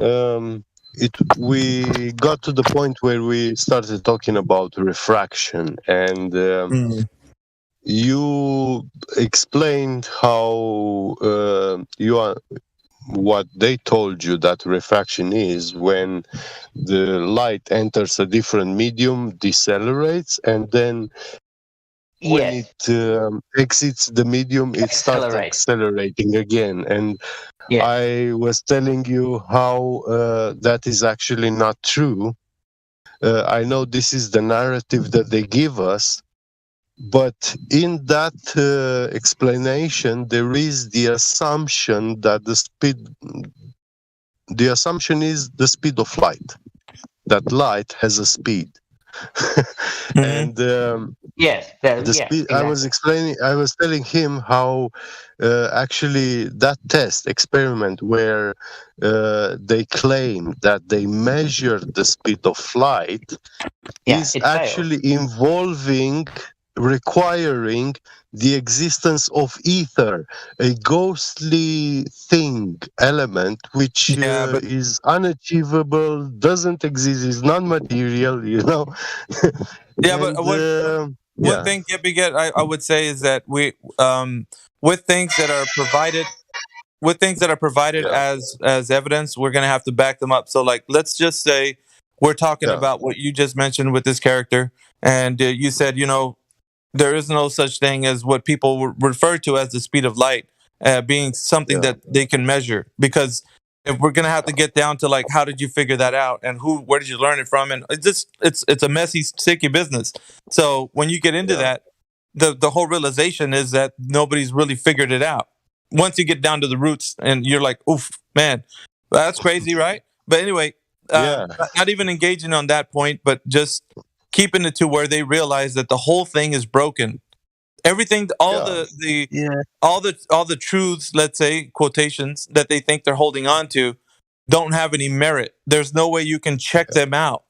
we got to the point where we started talking about refraction, and you explained how what they told you that refraction is when the light enters a different medium, decelerates, and then when it exits the medium, it starts accelerating again. And I was telling you how that is actually not true. I know this is the narrative that they give us, but in that explanation, there is the assumption that the assumption is the speed of light, that light has a speed. And exactly. I was telling him how actually that experiment where they claim that they measured the speed of light is actually requiring the existence of ether, a ghostly element which is unachievable, doesn't exist, is non-material, But one thing, Get, I would say is that we with things that are provided as evidence, we're going to have to back them up. So like, let's just say we're talking about what you just mentioned with this character, and you said, there is no such thing as what people refer to as the speed of light being something that they can measure. Because if we're going to have to get down to like, how did you figure that out, and where did you learn it from, and it's a messy, sticky business. So when you get into that, the whole realization is that nobody's really figured it out. Once you get down to the roots, and you're like, oof, man, that's crazy, right? But anyway, not even engaging on that point, but just keeping it to where they realize that the whole thing is broken. Everything, all the truths, let's say quotations, that they think they're holding on to, don't have any merit. There's no way you can check them out,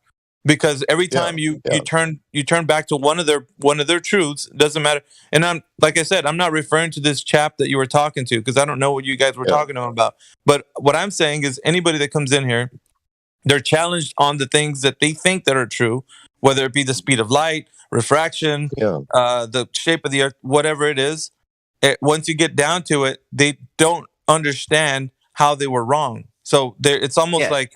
because every time you turn back to one of their truths, doesn't matter. And like I said, I'm not referring to this chap that you were talking to, because I don't know what you guys were talking to him about. But what I'm saying is, anybody that comes in here, they're challenged on the things that they think that are true, whether it be the speed of light, refraction, the shape of the earth, whatever it is. Once you get down to it, they don't understand how they were wrong. So it's almost like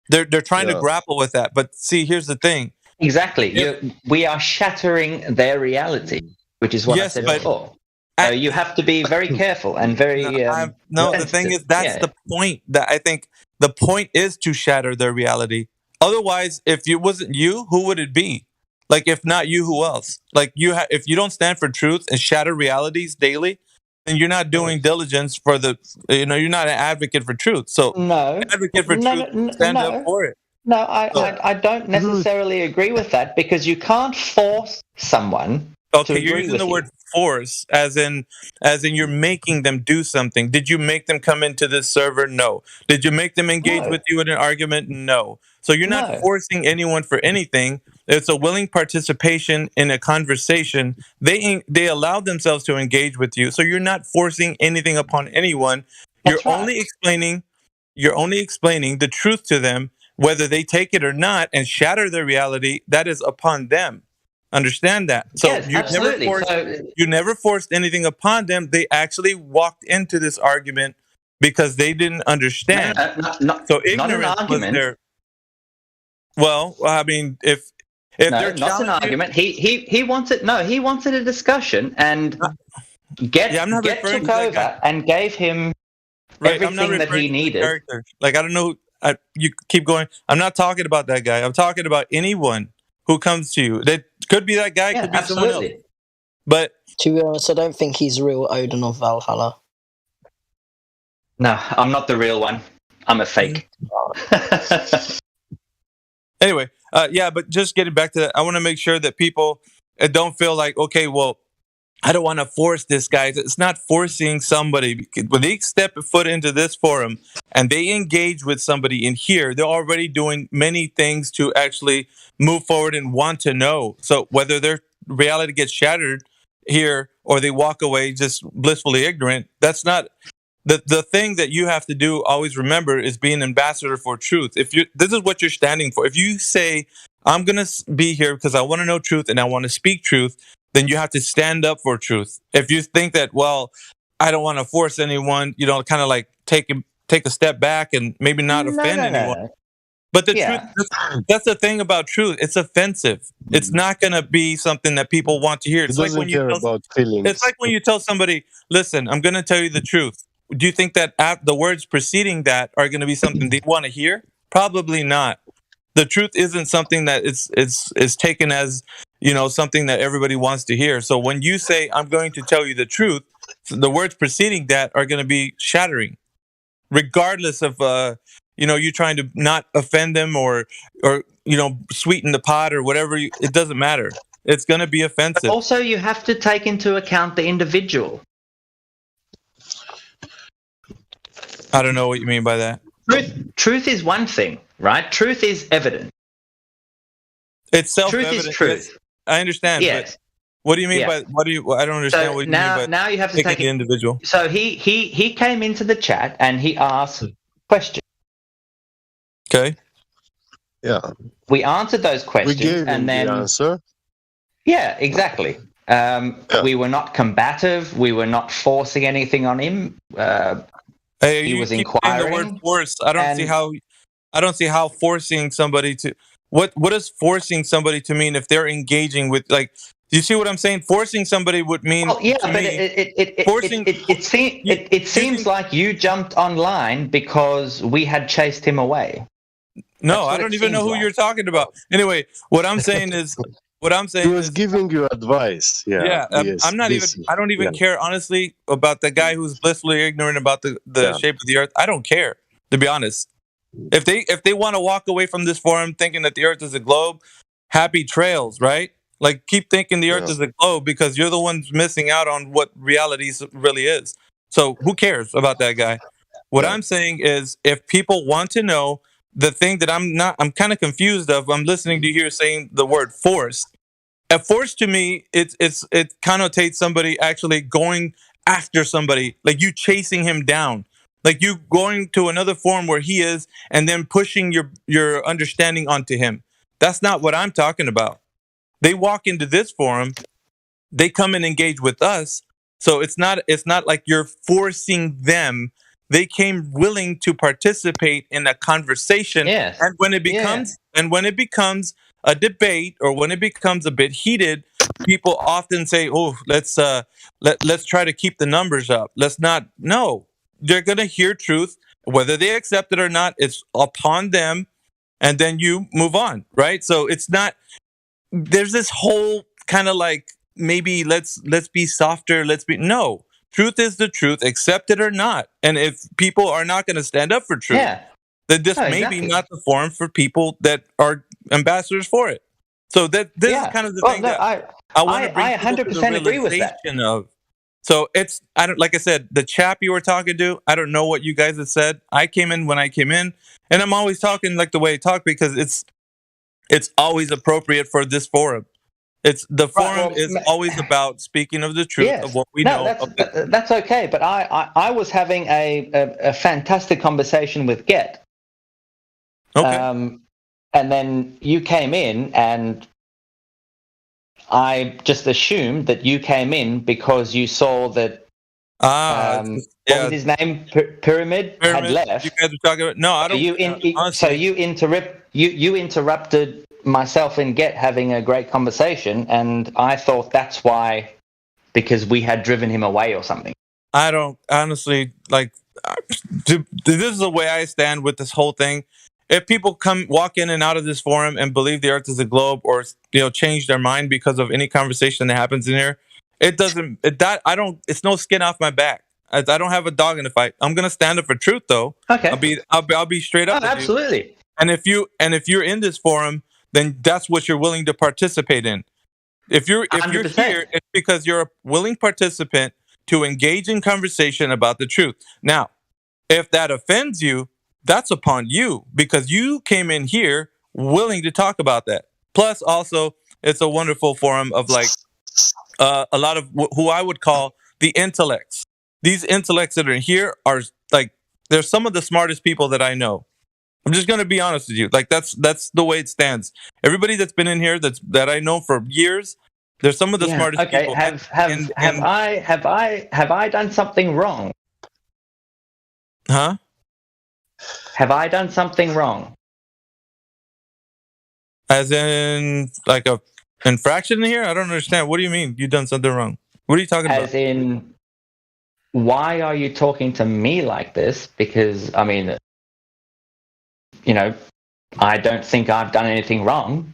they're trying to grapple with that. But see, here's the thing. Exactly. We are shattering their reality, which is what I said before. So you have to be very careful and very the thing is, that's the point. That I think the point is to shatter their reality. Otherwise, if it wasn't you, who would it be? Like, if not you, who else? Like, if you don't stand for truth and shatter realities daily, then you're not doing diligence for you're not an advocate for truth. So advocate for truth, stand up for it. No, I don't necessarily agree with that, because you can't force someone. Okay, you're using the word force as in you're making them do something. Did you make them come into this server? No. Did you make them engage with you in an argument? No. So you're not forcing anyone for anything. It's a willing participation in a conversation. They allowed themselves to engage with you. So you're not forcing anything upon anyone. You're only explaining the truth to them, whether they take it or not, and shatter their reality. That is upon them. Understand that. So you never forced anything upon them. They actually walked into this argument because they didn't understand. So ignorance was there. Well, I mean, if they're not an argument. He wanted a discussion, and Get took over and gave him everything that he needed. Like, I don't know. You keep going. I'm not talking about that guy. I'm talking about anyone who comes to you. That could be that guy, could be someone else. But to be honest, I don't think he's real Odin of Valhalla. No, I'm not the real one. I'm a fake. Anyway, yeah, but just getting back to that, I want to make sure that people don't feel like, okay, well, I don't want to force this guy. It's not forcing somebody. When they step a foot into this forum and they engage with somebody in here, they're already doing many things to actually move forward and want to know. So whether their reality gets shattered here or they walk away just blissfully ignorant, that's not the thing that you have to do. Always remember is be an ambassador for truth. If you, this is what you're standing for. If you say, I'm going to be here because I want to know truth and I want to speak truth, then you have to stand up for truth. If you think that, well, I don't want to force anyone, kind of like take a step back and maybe not offend anyone. No. But the truth, that's the thing about truth. It's offensive. It's not going to be something that people want to hear. It's like when you tell somebody, listen, I'm going to tell you the truth. Do you think that the words preceding that are going to be something they want to hear? Probably not. The truth isn't something that is taken as, something that everybody wants to hear. So when you say, I'm going to tell you the truth, the words preceding that are going to be shattering, regardless of, you trying to not offend them or sweeten the pot or whatever. It doesn't matter. It's going to be offensive. But also, you have to take into account the individual. I don't know what you mean by that. Truth is one thing, right? Truth is evident. It's self-evident. Truth is truth. I understand. Yes. But what do you mean by? I don't understand what you mean by. Now you have to take the individual. So he came into the chat and he asked questions. Okay. Yeah. We answered those questions, we gave him then the answer. Yeah, exactly. We were not combative. We were not forcing anything on him. He was inquiring. The word force. I don't see how forcing somebody to. What does forcing somebody to mean if they're engaging with, like? Do you see what I'm saying? Forcing somebody would mean. Well, yeah, but it seems like you jumped online because we had chased him away. No, I don't even know who you're talking about. Anyway, what I'm saying is. He was giving you advice. Yeah. I'm not even. I don't even care, honestly, about the guy who's blissfully ignorant about the shape of the earth. I don't care, to be honest. If they want to walk away from this forum thinking that the earth is a globe, happy trails, right? Like, keep thinking the earth is a globe, because you're the ones missing out on what reality really is. So who cares about that guy? What I'm saying is, if people want to know the thing that I'm kind of confused of. I'm listening to you here saying the word force. A force to me, it connotates somebody actually going after somebody, like you chasing him down, like you going to another form where he is and then pushing your understanding onto him. That's not what I'm talking about. They walk into this forum, they come and engage with us. So it's not like you're forcing them. They came willing to participate in a conversation. Yes. And when it becomes a debate, or when it becomes a bit heated, people often say, "Oh, let's try to keep the numbers up. Let's not." No, they're going to hear truth, whether they accept it or not. It's upon them, and then you move on, right? So it's not. There's this whole kind of like, maybe let's be softer. No. Truth is the truth, accept it or not. And if people are not going to stand up for truth, then this may be not the forum for people that are ambassadors for it. So this is kind of the thing that I want to bring people 100% to the agree with that. Of. So like I said, the chap you were talking to, I don't know what you guys have said. I came in when I came in, and I'm always talking like the way I talk, because it's always appropriate for this forum. The forum is always about speaking of the truth of what we know. That's okay, but I was having a fantastic conversation with Get. Okay. And then you came in, and I just assumed that you came in because you saw that. What was his name? Pyramid had left. You guys were talking about. No, I don't. So you interrupted myself and Get having a great conversation, and I thought that's why, because we had driven him away or something. I don't honestly like. This is the way I stand with this whole thing. If people walk in and out of this forum and believe the earth is a globe, or change their mind because of any conversation that happens in here, it doesn't. I don't. It's no skin off my back. I don't have a dog in the fight. I'm gonna stand up for truth, though. Okay. I'll be straight up. Oh, with absolutely. You. And if you're in this forum, then that's what you're willing to participate in. If you're 100%. here, it's because you're a willing participant to engage in conversation about the truth. Now, if that offends you, that's upon you, because you came in here willing to talk about that. Plus, also, it's a wonderful forum of like a lot of who I would call the intellects. These intellects that are here are like, they're some of the smartest people that I know. I'm just going to be honest with you. Like that's the way it stands. Everybody that's been in here that I know for years, they're some of the smartest people. Okay. Have I done something wrong? Huh? Have I done something wrong? As in like a infraction in here? I don't understand. What do you mean you've done something wrong? What are you talking about? As in, why are you talking to me like this? Because, I mean, you know, I don't think I've done anything wrong.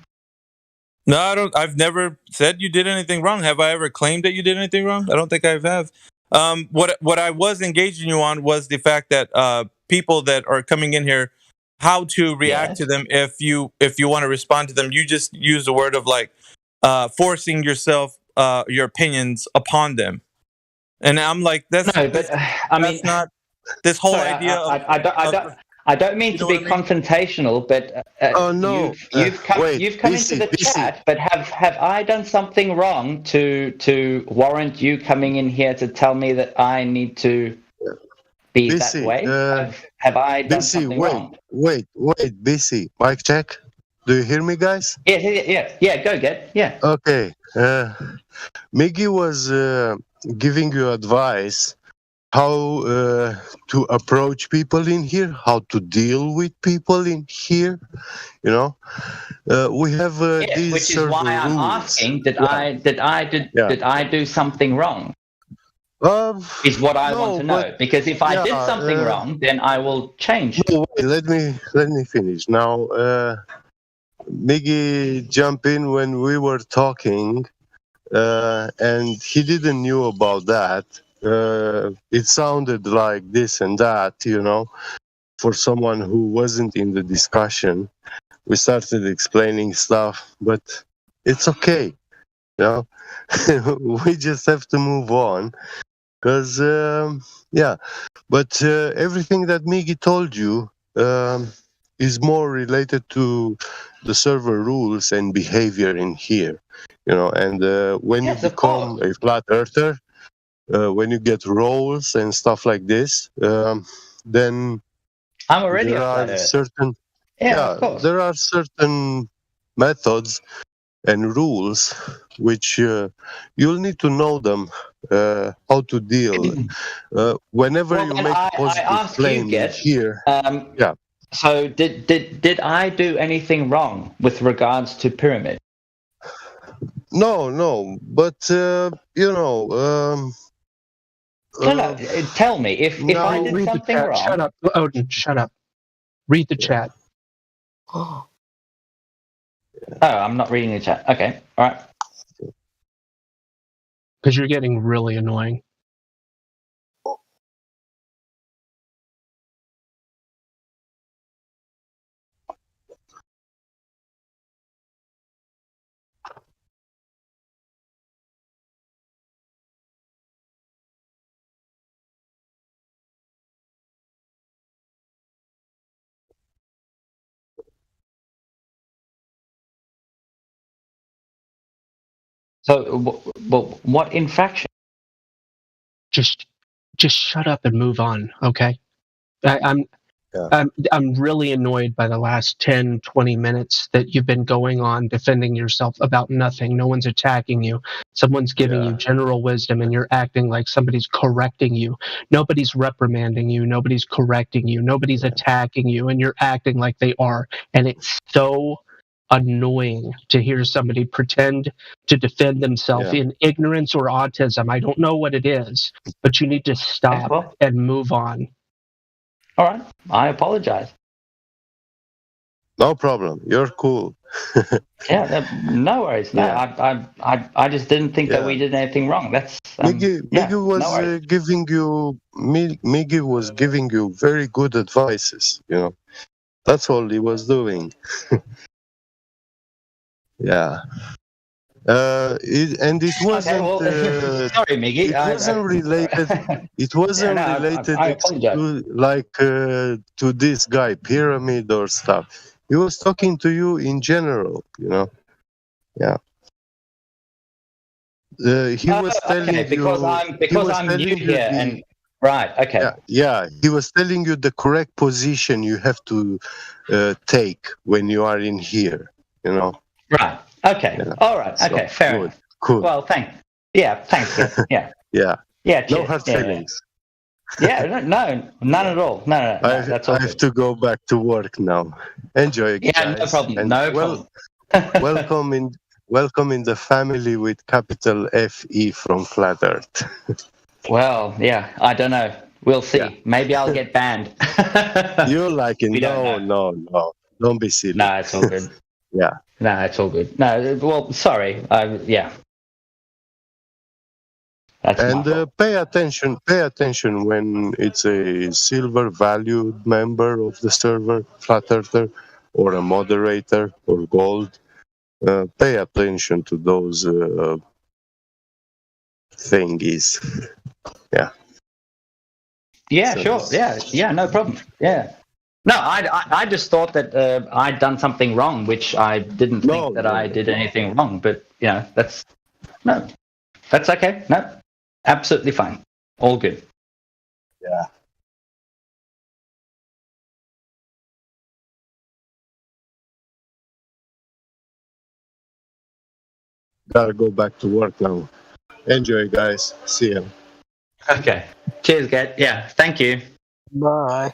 No, I don't. I've never said you did anything wrong. Have I ever claimed that you did anything wrong? I don't think I have. What I was engaging you on was the fact that people that are coming in here, how to react to them if you want to respond to them. You just use the word of like forcing yourself your opinions upon them, and I'm like, that's not this whole idea. I don't mean to be confrontational, but no, you've come into the chat. But have I done something wrong to warrant you coming in here to tell me that I need to be that way? Have I done something wrong? Wait, BC, mic check. Do you hear me, guys? Yeah. Go get. Yeah. Okay. Miggy was giving you advice how to approach people in here, how to deal with people in here. You know, we have these which is why I'm asking: Did I do something wrong? Is what I want to know. Because if I did something wrong, then I will change. No, wait, let me finish now. Miggy jumped in when we were talking, and he didn't knew about that. It sounded like this and that, you know, for someone who wasn't in the discussion. We started explaining stuff, but it's okay, you know. We just have to move on, because but everything that Miggy told you is more related to the server rules and behavior in here, you know. And when you become a flat earther, when you get roles and stuff like this, then I'm already there are certain there are certain methods and rules which you'll need to know them, how to deal. Whenever you make a positive claim here, So did I do anything wrong with regards to Pyramid? No, but you know. No, tell me if I did something wrong. Shut up, Odin. Shut up. Read the chat. Oh, I'm not reading the chat. Okay, all right. Because you're getting really annoying. So, what infraction? Just shut up and move on, okay? I'm really annoyed by the last 10, 20 minutes that you've been going on defending yourself about nothing. No one's attacking you. Someone's giving you general wisdom and you're acting like somebody's correcting you. Nobody's reprimanding you. Nobody's correcting you. Nobody's attacking you, and you're acting like they are. And it's so annoying to hear somebody pretend to defend themselves in ignorance or autism. I don't know what it is, but you need to stop and move on. All right, I apologize. No problem. You're cool. Yeah, no worries. No, Yeah. I just didn't think that we did anything wrong. That's Miggy was no giving you Miggy was giving you very good advices. You know, that's all he was doing. Yeah. It wasn't. Okay, sorry, Miggy. It wasn't related. It wasn't related to this guy, Pyramid or stuff. He was talking to you in general. You know. Yeah. He was telling you because I'm new here and right. Okay. Yeah. He was telling you the correct position you have to take when you are in here. You know. Right. Okay. Yeah. All right. Okay. So, fair enough. Cool. Well, thanks. Yeah. Yeah. Yeah. No hard feelings. Yeah. No. None at all. No. That's all. I have to go back to work now. Enjoy. Yeah. Guys. No problem. No problem. Welcome in the family with capital FE from Flat Earth. Well, yeah. I don't know. We'll see. Yeah. Maybe I'll get banned. You're like it. No. Don't be silly. No, it's all good. Yeah. No, it's all good. No, well, sorry. Yeah. And pay attention when it's a silver valued member of the server, Flat Earther, or a moderator, or gold. Pay attention to those thingies. Yeah. Yeah, so sure. Yeah, no problem. Yeah. No, I just thought that I'd done something wrong, which I didn't think I did anything wrong. But that's okay. No, absolutely fine. All good. Yeah. Gotta go back to work now. Enjoy, guys. See you. Okay. Cheers, Get. Yeah. Thank you. Bye.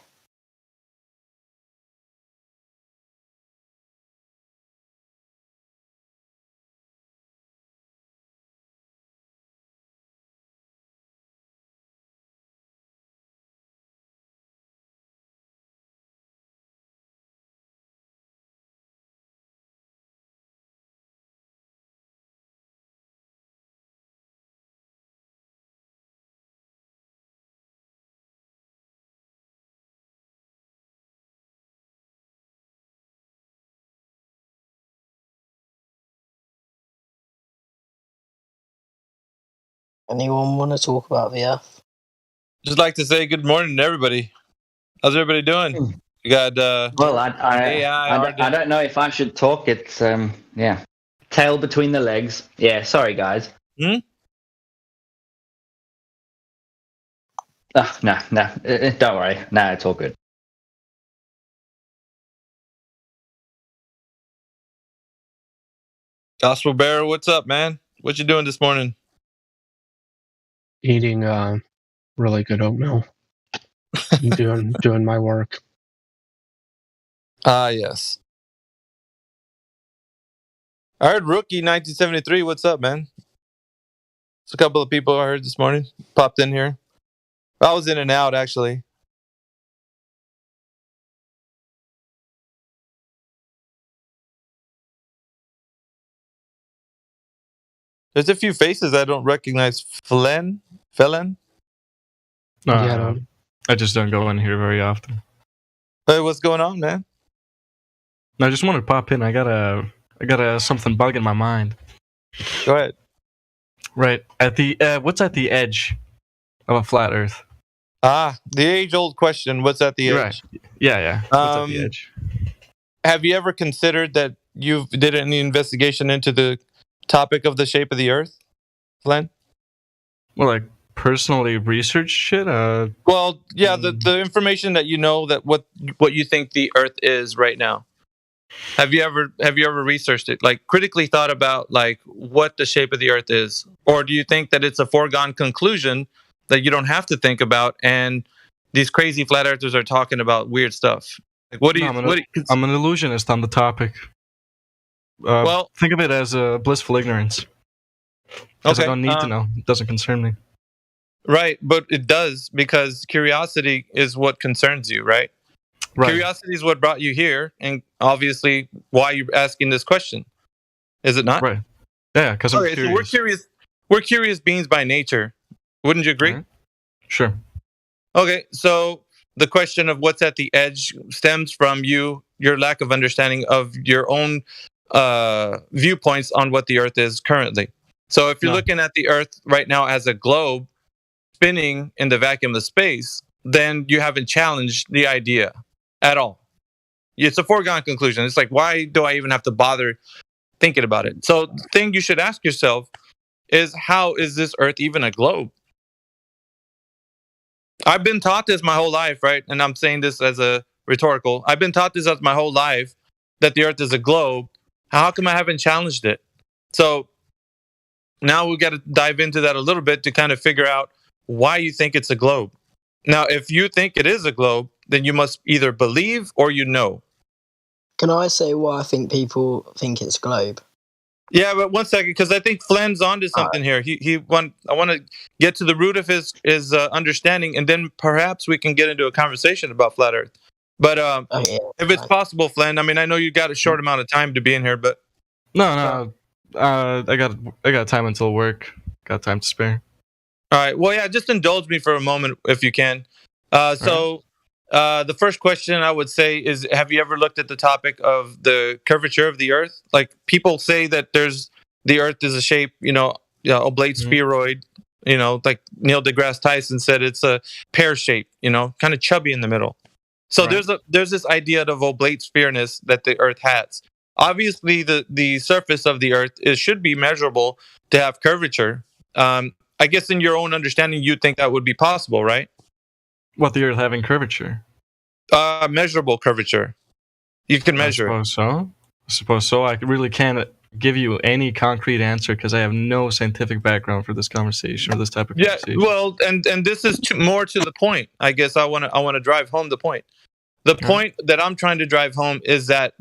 Anyone want to talk about the Earth? Just like to say good morning to everybody. How's everybody doing? You got well, I don't know if I should talk. It's tail between the legs. Yeah, sorry guys. Hmm? Oh, no, don't worry. No, it's all good. Gospel Bearer, what's up, man? What you doing this morning? Eating really good oatmeal. doing my work. Yes. I heard Rookie 1973. What's up, man? It's a couple of people I heard this morning popped in here. I was in and out actually. There's a few faces I don't recognize. Felon? I just don't go in here very often. Hey, what's going on, man? I just wanted to pop in. I got something bugging my mind. Go ahead. Right at the what's at the edge of a flat Earth? The age-old question. What's at the edge? Right. Yeah. What's at the edge? Have you ever considered that you did any investigation into the topic of the shape of the Earth, Glenn? Well, like personally research shit. Well, yeah, the information that you know that what you think the Earth is right now. Have you ever researched it? Like critically thought about like what the shape of the Earth is, or do you think that it's a foregone conclusion that you don't have to think about, and these crazy flat earthers are talking about weird stuff? Like, what do you? I'm an illusionist on the topic. Well, think of it as a blissful ignorance. Because I don't need to know. It doesn't concern me. Right, but it does because curiosity is what concerns you, right? Right. Curiosity is what brought you here, and obviously why you're asking this question. Is it not? Right. Yeah, because I'm curious. So we're curious. We're curious beings by nature. Wouldn't you agree? Right. Sure. Okay, so the question of what's at the edge stems from your lack of understanding of your own viewpoints on what the Earth is currently. So if you're looking at the Earth right now as a globe spinning in the vacuum of space, then you haven't challenged the idea at all. It's a foregone conclusion. It's like, why do I even have to bother thinking about it? So the thing you should ask yourself is, how is this Earth even a globe? I've been taught this my whole life, right? And I'm saying this as a rhetorical. I've been taught this as my whole life, that the Earth is a globe. How come I haven't challenged it? So now we've got to dive into that a little bit to kind of figure out why you think it's a globe. Now, if you think it is a globe, then you must either believe or you know. Can I say why I think people think it's a globe? Yeah, but 1 second, because I think Flynn's onto something here. I want to get to the root of his understanding, and then perhaps we can get into a conversation about flat Earth. But if it's possible, Flynn, I mean, I know you got a short amount of time to be in here, but no, I got time until work. Got time to spare. All right. Well, yeah, just indulge me for a moment if you can. The first question I would say is, have you ever looked at the topic of the curvature of the Earth? Like, people say that the Earth is a shape, oblate spheroid, like Neil deGrasse Tyson said, it's a pear shape, kind of chubby in the middle. So there's this idea of oblate sphereness that the Earth has. Obviously, the surface of the Earth should be measurable to have curvature. I guess in your own understanding, you'd think that would be possible, right? What, the Earth having curvature? Measurable curvature. You can measure. I suppose so. I really can't give you any concrete answer because I have no scientific background for this conversation or this type of conversation. Yeah, well, and this is more to the point. I guess I want to drive home the point. The point that I'm trying to drive home is that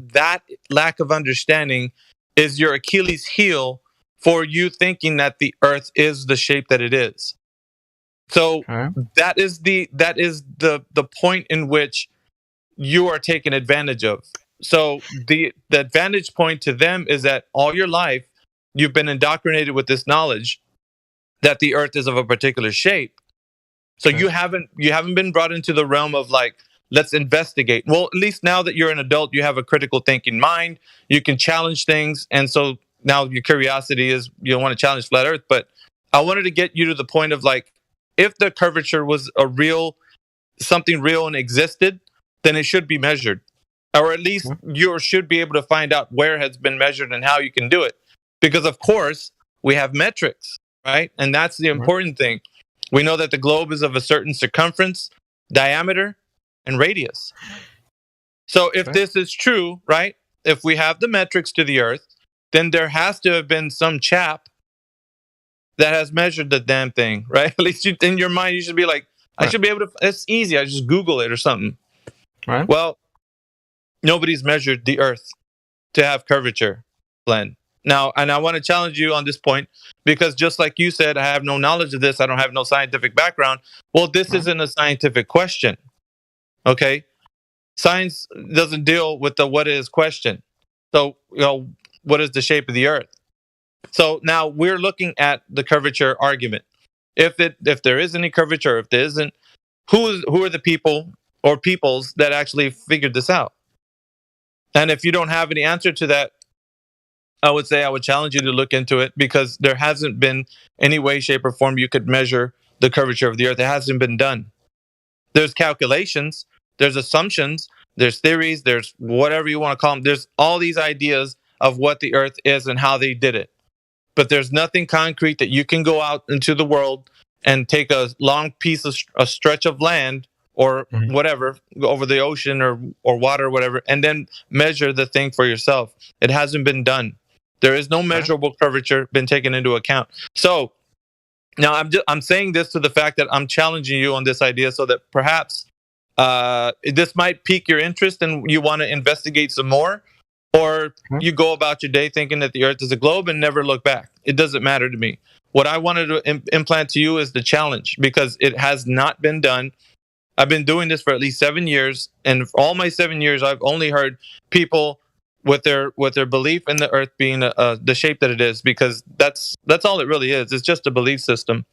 lack of understanding is your Achilles heel for you thinking that the Earth is the shape that it is. So that is the point in which you are taken advantage of. So the advantage point to them is that all your life you've been indoctrinated with this knowledge that the Earth is of a particular shape. So you haven't been brought into the realm of like, let's investigate. Well, at least now that you're an adult, you have a critical thinking mind. You can challenge things, and so now your curiosity is you want to challenge flat Earth. But I wanted to get you to the point of like, if the curvature was something real and existed, then it should be measured. Or at least you should be able to find out where it has been measured and how you can do it. Because of course, we have metrics, right? And that's the important thing. We know that the globe is of a certain circumference, diameter, and radius. So if this is true, right? If we have the metrics to the Earth, then there has to have been some chap that has measured the damn thing, right? At least in your mind, you should be like, I should be able to, it's easy. I just Google it or something. Right. Well, nobody's measured the Earth to have curvature, Glenn. Now, and I want to challenge you on this point, because just like you said, I have no knowledge of this. I don't have no scientific background. Well, this isn't a scientific question. Okay. Science doesn't deal with the what is question. So, what is the shape of the Earth? So now we're looking at the curvature argument. If there is any curvature, if there isn't, who are the people or peoples that actually figured this out? And if you don't have any answer to that, I would challenge you to look into it, because there hasn't been any way, shape, or form you could measure the curvature of the Earth. It hasn't been done. There's calculations, there's assumptions, there's theories, there's whatever you want to call them. There's all these ideas of what the Earth is and how they did it. But there's nothing concrete that you can go out into the world and take a long piece of a stretch of land or whatever over the ocean or water or whatever, and then measure the thing for yourself. It hasn't been done. There is no measurable curvature been taken into account. So now I'm saying this to the fact that I'm challenging you on this idea, so that perhaps this might pique your interest and you want to investigate some more. Or you go about your day thinking that the Earth is a globe and never look back. It doesn't matter to me. What I wanted to implant to you is the challenge, because it has not been done. I've been doing this for at least 7 years, and for all my 7 years, I've only heard people with their belief in the Earth being the shape that it is, because that's all it really is. It's just a belief system.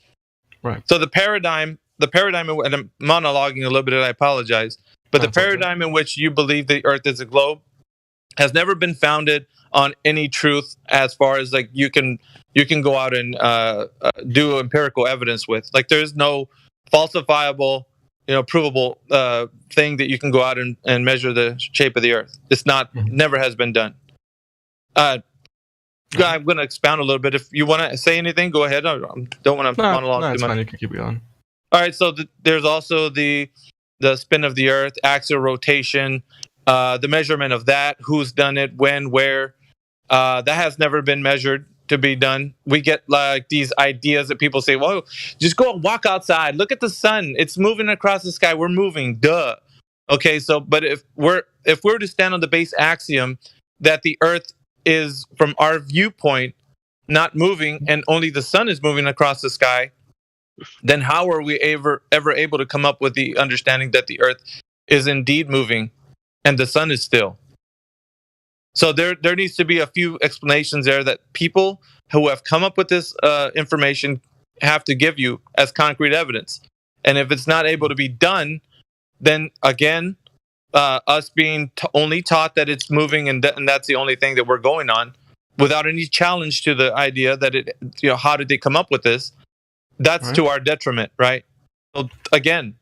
Right. So the paradigm, and I'm monologuing a little bit, and I apologize, but the paradigm in which you believe the Earth is a globe has never been founded on any truth, as far as like you can go out and do empirical evidence with. Like, there's no falsifiable, provable thing that you can go out and measure the shape of the Earth. It's not, never has been done. I'm going to expound a little bit. If you want to say anything, go ahead. I don't want to monologue too much. It's fine. You can keep going. All right. So there's also the spin of the Earth, axial rotation, the measurement of that, who's done it, when, where. That has never been measured to be done. We get like these ideas that people say, well, just go and walk outside. Look at the sun. It's moving across the sky. We're moving. Duh. Okay, so but if we're to stand on the base axiom that the Earth is, from our viewpoint, not moving and only the sun is moving across the sky, then how are we ever able to come up with the understanding that the Earth is indeed moving and the sun is still? So there needs to be a few explanations there that people who have come up with this information have to give you as concrete evidence. And if it's not able to be done, then again, us being only taught that it's moving and that's the only thing that we're going on, without any challenge to the idea that it, how did they come up with this? That's right. To our detriment, right? So again,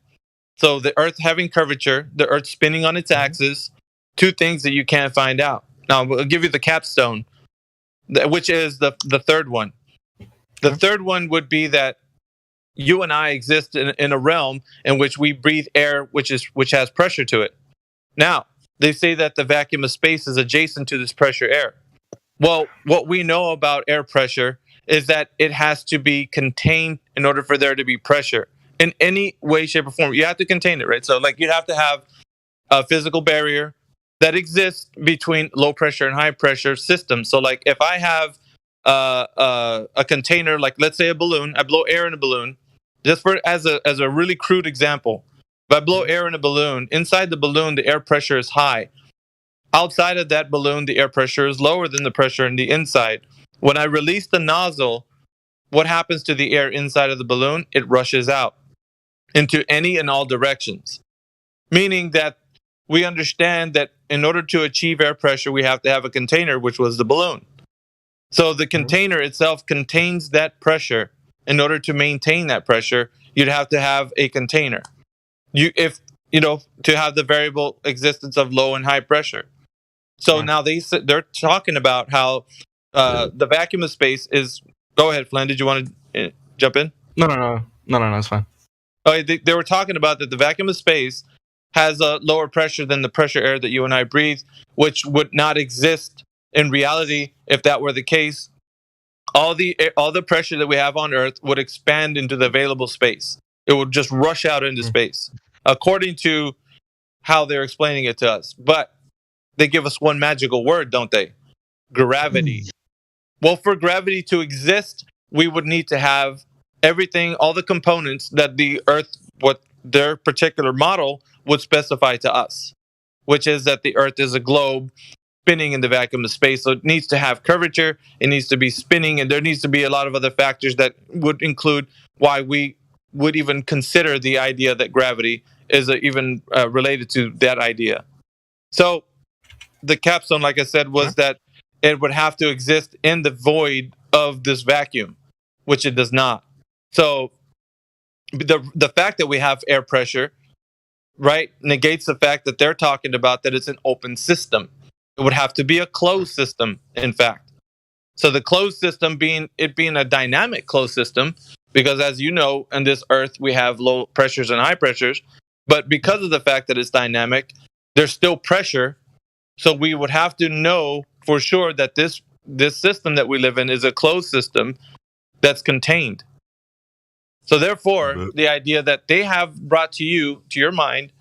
so the Earth having curvature, the Earth spinning on its axis, two things that you can't find out. Now, we'll give you the capstone, which is the third one. The third one would be that you and I exist in a realm in which we breathe air, which has pressure to it. Now, they say that the vacuum of space is adjacent to this pressure air. Well, what we know about air pressure is that it has to be contained in order for there to be pressure. In any way, shape, or form, you have to contain it, right? So, like, you'd have to have a physical barrier that exists between low pressure and high pressure systems. So like if I have a container, like let's say a balloon, I blow air in a balloon, just as a really crude example. If I blow air in a balloon, inside the balloon, the air pressure is high. Outside of that balloon, the air pressure is lower than the pressure in the inside. When I release the nozzle, what happens to the air inside of the balloon? It rushes out into any and all directions. Meaning that we understand that in order to achieve air pressure, we have to have a container, which was the balloon. So the container itself contains that pressure. In order to maintain that pressure, you'd have to have a container. To have the variable existence of low and high pressure. So now they're talking about how the vacuum of space is. Go ahead, Flynn. Did you want to jump in? No, it's fine. Okay, they were talking about that the vacuum of space has a lower pressure than the pressure air that you and I breathe, which would not exist in reality if that were the case. All the pressure that we have on Earth would expand into the available space. It would just rush out into space, according to how they're explaining it to us. But they give us one magical word, don't they? Gravity. Well, for gravity to exist, we would need to have everything, all the components that the Earth, what their particular model would specify to us, which is that the Earth is a globe spinning in the vacuum of space. So it needs to have curvature, it needs to be spinning, and there needs to be a lot of other factors that would include why we would even consider the idea that gravity is even related to that idea. So the capstone, like I said, was that it would have to exist in the void of this vacuum, which it does not. So the fact that we have air pressure, right, negates the fact that they're talking about that it's an open system. It would have to be a closed system, in fact. So the closed system being a dynamic closed system, because as you know, in this Earth, we have low pressures and high pressures. But because of the fact that it's dynamic, there's still pressure. So we would have to know for sure that this system that we live in is a closed system that's contained. So therefore, the idea that they have brought to your mind,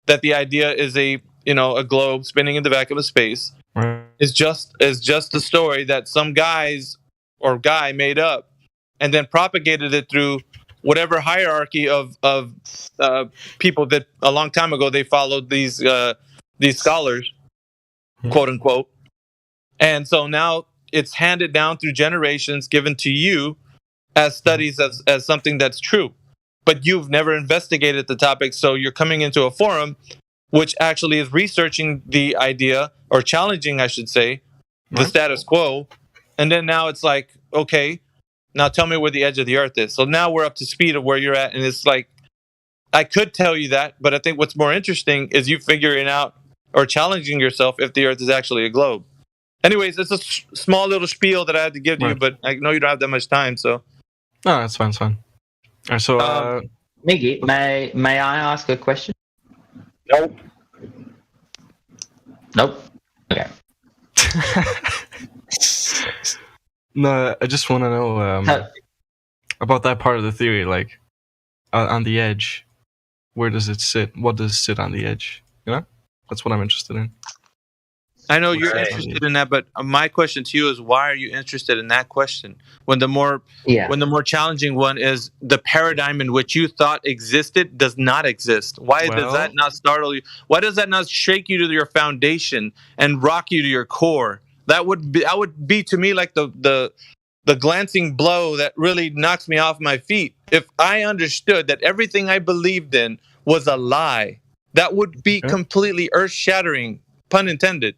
that the idea is a globe spinning in the vacuum of space, is just a story that some guy made up, and then propagated it through whatever hierarchy of people that a long time ago they followed these scholars, quote unquote, and so now it's handed down through generations, given to you as studies as something that's true, but you've never investigated the topic, so you're coming into a forum which actually is researching the idea, or challenging, I should say, the status quo, and then now it's like, okay, now tell me where the edge of the earth is. So now we're up to speed of where you're at, and it's like, I could tell you that, but I think what's more interesting is you figuring out or challenging yourself if the earth is actually a globe. Anyways, it's a small little spiel that I had to give to you, but I know you don't have that much time, so. No, that's fine, it's fine. All right, so, Miggy, may I ask a question? Nope. Okay. No, I just want to know about that part of the theory, like on the edge. Where does it sit? What does it sit on the edge? You know, that's what I'm interested in. I know you're interested in that, but my question to you is, why are you interested in that question when the more challenging one is the paradigm in which you thought existed does not exist? Why does that not startle you? Why does that not shake you to your foundation and rock you to your core? That would be to me like the glancing blow that really knocks me off my feet. If I understood that everything I believed in was a lie, that would be completely earth-shattering, pun intended.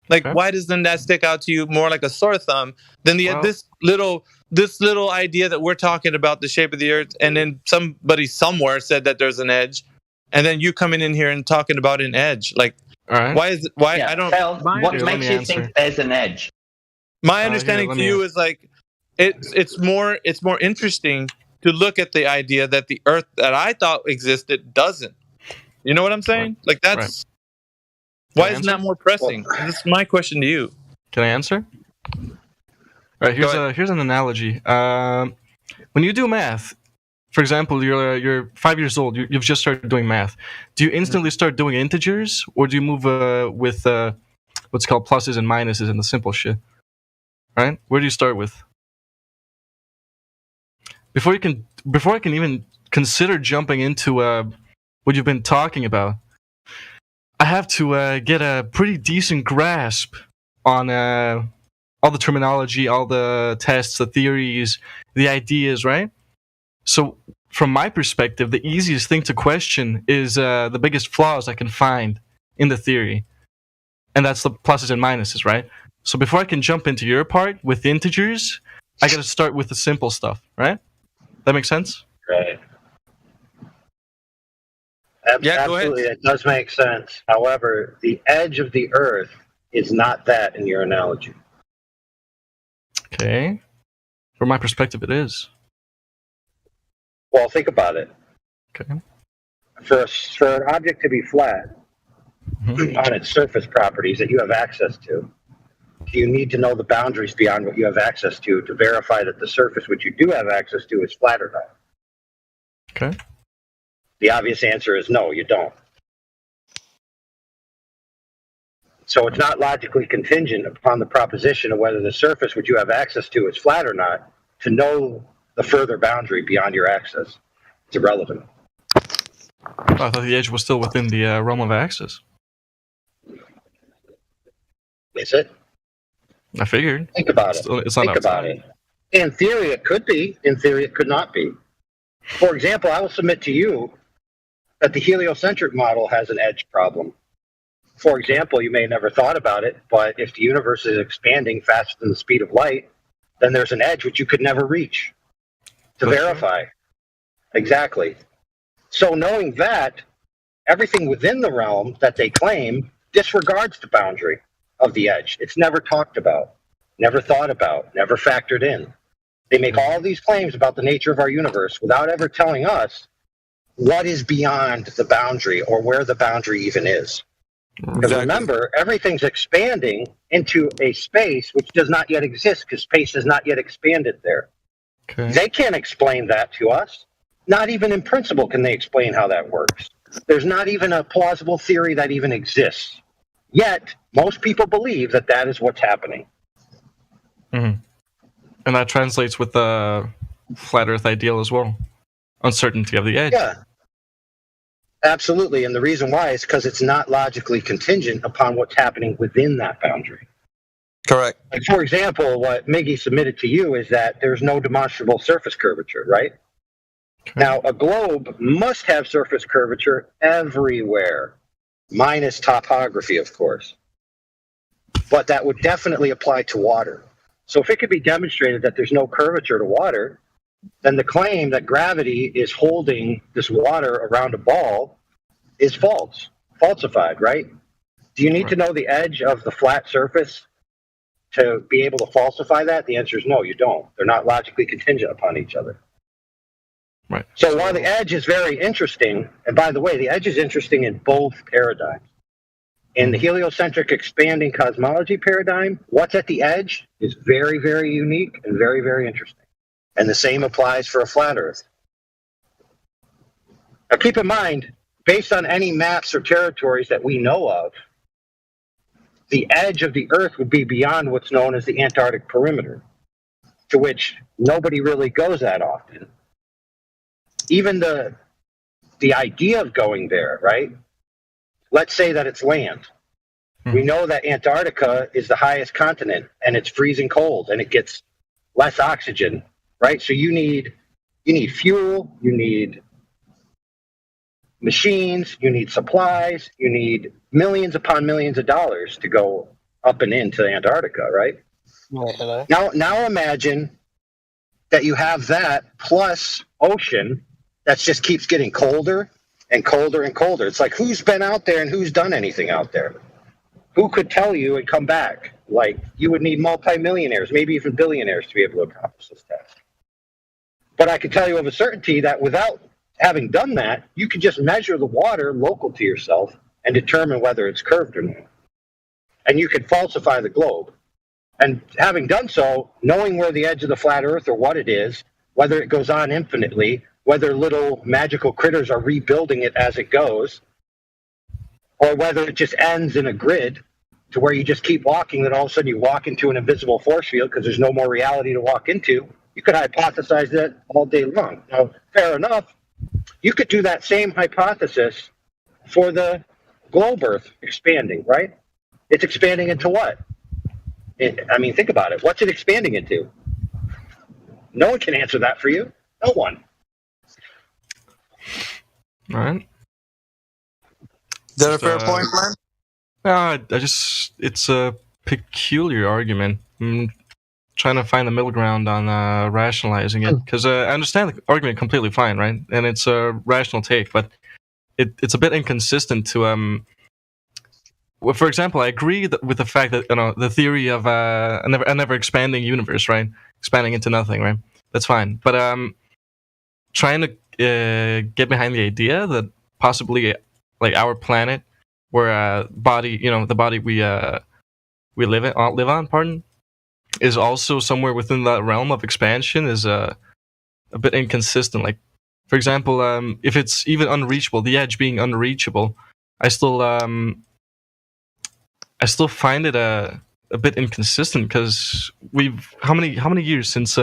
Like, why doesn't that stick out to you more like a sore thumb than this little idea that we're talking about the shape of the earth, and then somebody somewhere said that there's an edge, and then you coming in here and talking about an edge? Like, why is it? Why I don't? What makes you think there's an edge? My understanding to you is like, it's more interesting to look at the idea that the earth that I thought existed doesn't. You know what I'm saying? Like, that's. Why isn't that more pressing? This is my question to you. Can I answer? All right, here's an analogy. When you do math, for example, you're 5 years old. You've just started doing math. Do you instantly start doing integers, or do you move with what's called pluses and minuses and the simple shit? Right? Where do you start with? Before I can even consider jumping into what you've been talking about, I have to get a pretty decent grasp on all the terminology, all the tests, the theories, the ideas, right? So from my perspective, the easiest thing to question is the biggest flaws I can find in the theory. And that's the pluses and minuses, right? So before I can jump into your part with integers, I got to start with the simple stuff, right? That makes sense? Right. Yeah, absolutely, it does make sense. However, the edge of the earth is not that in your analogy. Okay. From my perspective, it is. Well, think about it. Okay. For an object to be flat on its surface properties that you have access to, you need to know the boundaries beyond what you have access to verify that the surface which you do have access to is flat or not. Okay. The obvious answer is no, you don't. So it's not logically contingent upon the proposition of whether the surface which you have access to is flat or not to know the further boundary beyond your access. It's irrelevant. I thought the edge was still within the realm of access. Is it? I figured. Think about it. It's not Think about it. In theory, it could be. In theory, it could not be. For example, I will submit to you that the heliocentric model has an edge problem. For example, you may have never thought about it, but if the universe is expanding faster than the speed of light, then there's an edge which you could never reach to verify. Exactly. So knowing that, everything within the realm that they claim disregards the boundary of the edge. It's never talked about, never thought about, never factored in. They make all these claims about the nature of our universe without ever telling us what is beyond the boundary or where the boundary even is. Because remember, everything's expanding into a space which does not yet exist because space has not yet expanded there. Okay. They can't explain that to us. Not even in principle can they explain how that works. There's not even a plausible theory that even exists. Yet, most people believe that that is what's happening. Mm-hmm. And that translates with the flat Earth ideal as well. uncertainty of the edge. Yeah. Absolutely. And the reason why is because it's not logically contingent upon what's happening within that boundary. Correct. Like, for example, what Miggy submitted to you is that there's no demonstrable surface curvature, right? Okay. Now, a globe must have surface curvature everywhere, minus topography, of course. But that would definitely apply to water. So if it could be demonstrated that there's no curvature to water, then the claim that gravity is holding this water around a ball is falsified, right? Do you need to know the edge of the flat surface to be able to falsify that? The answer is no, you don't. They're not logically contingent upon each other. Right. So while the edge is very interesting, and by the way, the edge is interesting in both paradigms. In the heliocentric expanding cosmology paradigm, what's at the edge is very, very unique and very, very interesting. And the same applies for a flat Earth. Now keep in mind, based on any maps or territories that we know of, the edge of the Earth would be beyond what's known as the Antarctic perimeter, to which nobody really goes that often. Even the idea of going there, right? Let's say that it's land. We know that Antarctica is the highest continent, and it's freezing cold, and it gets less oxygen, right? So you need fuel, you need machines, you need supplies, you need millions upon millions of dollars to go up and into Antarctica, right? Right, hello. Now imagine that you have that plus ocean that just keeps getting colder and colder and colder. It's like, who's been out there and who's done anything out there? Who could tell you and come back? Like, you would need multimillionaires, maybe even billionaires to be able to accomplish this task. But I can tell you of a certainty that without having done that, you could just measure the water local to yourself and determine whether it's curved or not. And you could falsify the globe. And having done so, knowing where the edge of the flat Earth or what it is, whether it goes on infinitely, whether little magical critters are rebuilding it as it goes, or whether it just ends in a grid to where you just keep walking, then all of a sudden you walk into an invisible force field because there's no more reality to walk into. You could hypothesize that all day long. Now, fair enough, you could do that same hypothesis for the globe Earth expanding, right? It's expanding into what? Think about it. What's it expanding into? No one can answer that for you. No one. All right. Is that a fair point, man? It's a peculiar argument. I'm trying to find the middle ground on rationalizing it, because I understand the argument completely fine, right? And it's a rational take, but it's a bit inconsistent to well, for example, I agree with the fact that the theory of a never expanding universe, right? Expanding into nothing, right? That's fine, but trying to get behind the idea that possibly, like, our planet, where body, the body we live on, is also somewhere within that realm of expansion is a bit inconsistent. Like, for example, if it's even unreachable, the edge being unreachable, I still find it a bit inconsistent, because how many years since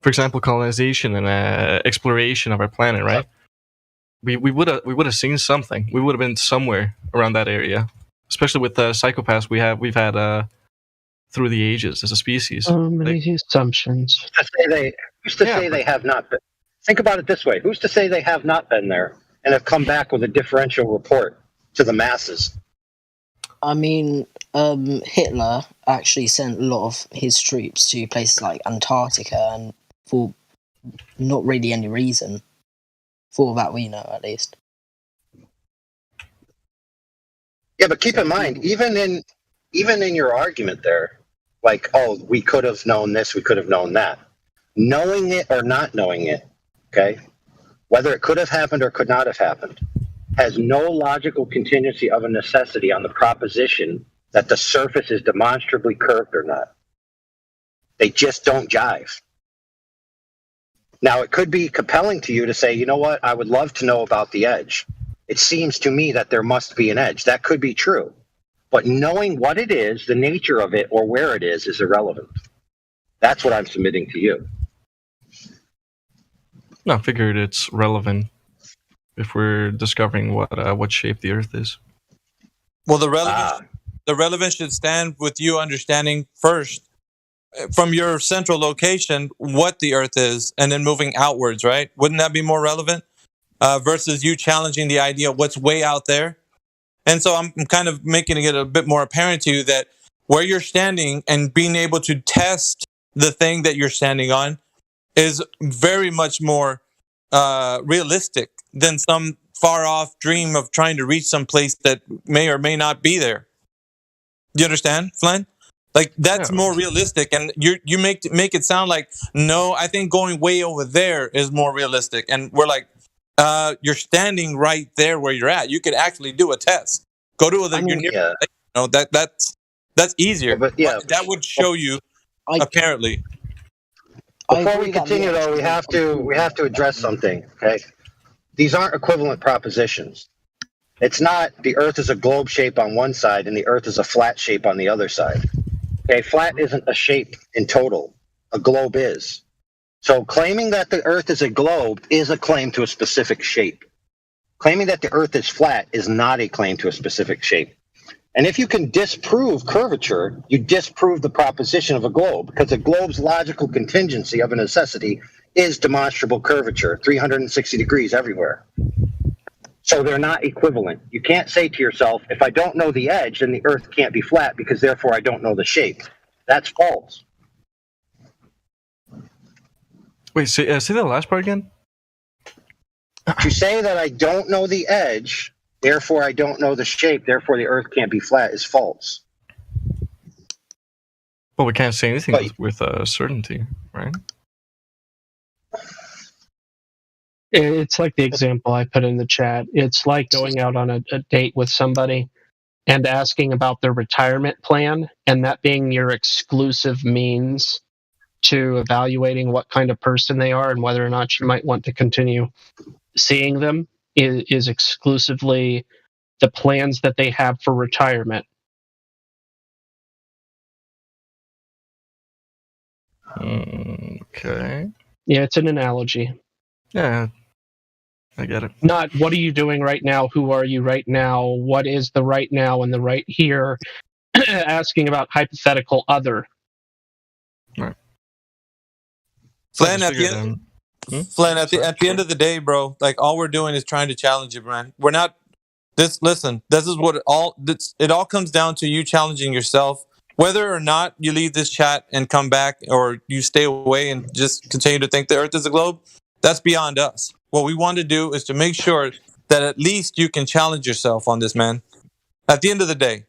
for example, colonization and exploration of our planet, right? We would have seen something. We would have been somewhere around that area, especially with the psychopaths we've had through the ages as a species. Many assumptions. Who's to say they have not been? Think about it this way: who's to say they have not been there and have come back with a differential report to the masses? Hitler actually sent a lot of his troops to places like Antarctica, and for not really any reason. For that we know, at least. Yeah, but keep in mind, even in your argument there, like, oh, we could have known this, we could have known that. Knowing it or not knowing it, okay, whether it could have happened or could not have happened, has no logical contingency of a necessity on the proposition that the surface is demonstrably curved or not. They just don't jive. Now, it could be compelling to you to say, you know what, I would love to know about the edge. It seems to me that there must be an edge. That could be true. But knowing what it is, the nature of it, or where it is irrelevant. That's what I'm submitting to you. No, I figured it's relevant if we're discovering what shape the Earth is. Well, the relevance should stand with you understanding first from your central location what the Earth is, and then moving outwards, right? Wouldn't that be more relevant versus you challenging the idea of what's way out there? And so I'm kind of making it a bit more apparent to you that where you're standing and being able to test the thing that you're standing on is very much more realistic than some far off dream of trying to reach some place that may or may not be there. You understand, Flynn? Like that's more realistic, and you make it sound like no. I think going way over there is more realistic, and we're like, you're standing right there where you're at. You could actually do a test. Go to that's easier. But that would show you apparently. Before we continue, though, we have to address something. Okay, these aren't equivalent propositions. It's not the Earth is a globe shape on one side and the Earth is a flat shape on the other side. Okay, flat isn't a shape in total. A globe is. So claiming that the Earth is a globe is a claim to a specific shape. Claiming that the Earth is flat is not a claim to a specific shape. And if you can disprove curvature, you disprove the proposition of a globe, because a globe's logical contingency of a necessity is demonstrable curvature, 360 degrees everywhere. So they're not equivalent. You can't say to yourself, if I don't know the edge, then the Earth can't be flat because therefore I don't know the shape. That's false. Wait, say that last part again? To say that I don't know the edge, therefore I don't know the shape, therefore the Earth can't be flat is false. Well, we can't say anything with certainty, right? It's like the example I put in the chat. It's like going out on a date with somebody and asking about their retirement plan, and that being your exclusive means to evaluating what kind of person they are and whether or not you might want to continue seeing them is exclusively the plans that they have for retirement. Okay. Yeah, it's an analogy. Yeah, I get it. Not what are you doing right now, who are you right now, what is the right now and the right here, asking about hypothetical other. Right. Flynn, at the end of the day, bro, like all we're doing is trying to challenge you, man. We're not this is what it all comes down to, you challenging yourself. Whether or not you leave this chat and come back, or you stay away and just continue to think the Earth is a globe, that's beyond us. What we want to do is to make sure that at least you can challenge yourself on this, man. At the end of the day,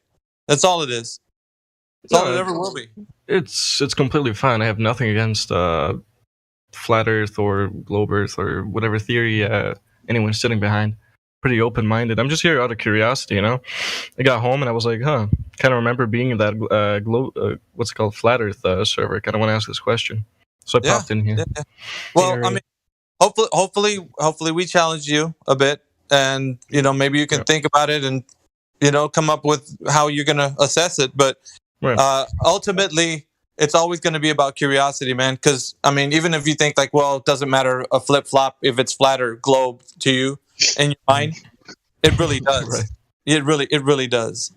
that's all it is. That's all it ever will be. It's completely fine. I have nothing against flat Earth or globe Earth or whatever theory anyone's sitting behind. Pretty open-minded. I'm just here out of curiosity, you know. I got home and I was like, kind of remember being in that what's it called, flat Earth server. Kind of want to ask this question, so I popped in here. Yeah. Well, I mean, hopefully we challenge you a bit, and maybe you can think about it and come up with how you're gonna assess it. But ultimately, it's always going to be about curiosity, man. Because I mean, even if you think like, well, it doesn't matter a flip flop if it's flat or globe to you in your mind, it really does. Right. It really does.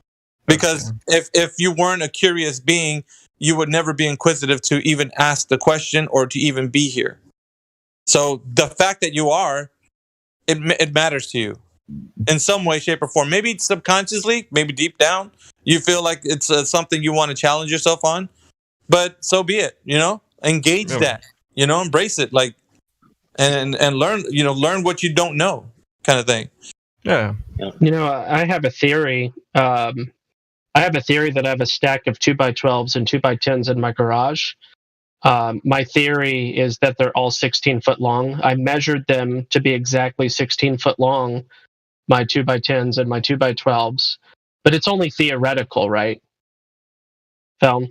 Because if you weren't a curious being, you would never be inquisitive to even ask the question or to even be here. So the fact that you are, it matters to you in some way, shape, or form. Maybe subconsciously, maybe deep down, you feel like it's something you want to challenge yourself on. But so be it. Engage that. Embrace it. Like, and learn. Learn what you don't know, kind of thing. Yeah. I have a theory. I have a theory that I have a stack of 2x12s and 2x10s in my garage. My theory is that they're all 16 foot long. I measured them to be exactly 16 foot long, my 2x10s and my 2x12s. But it's only theoretical, right? Fel?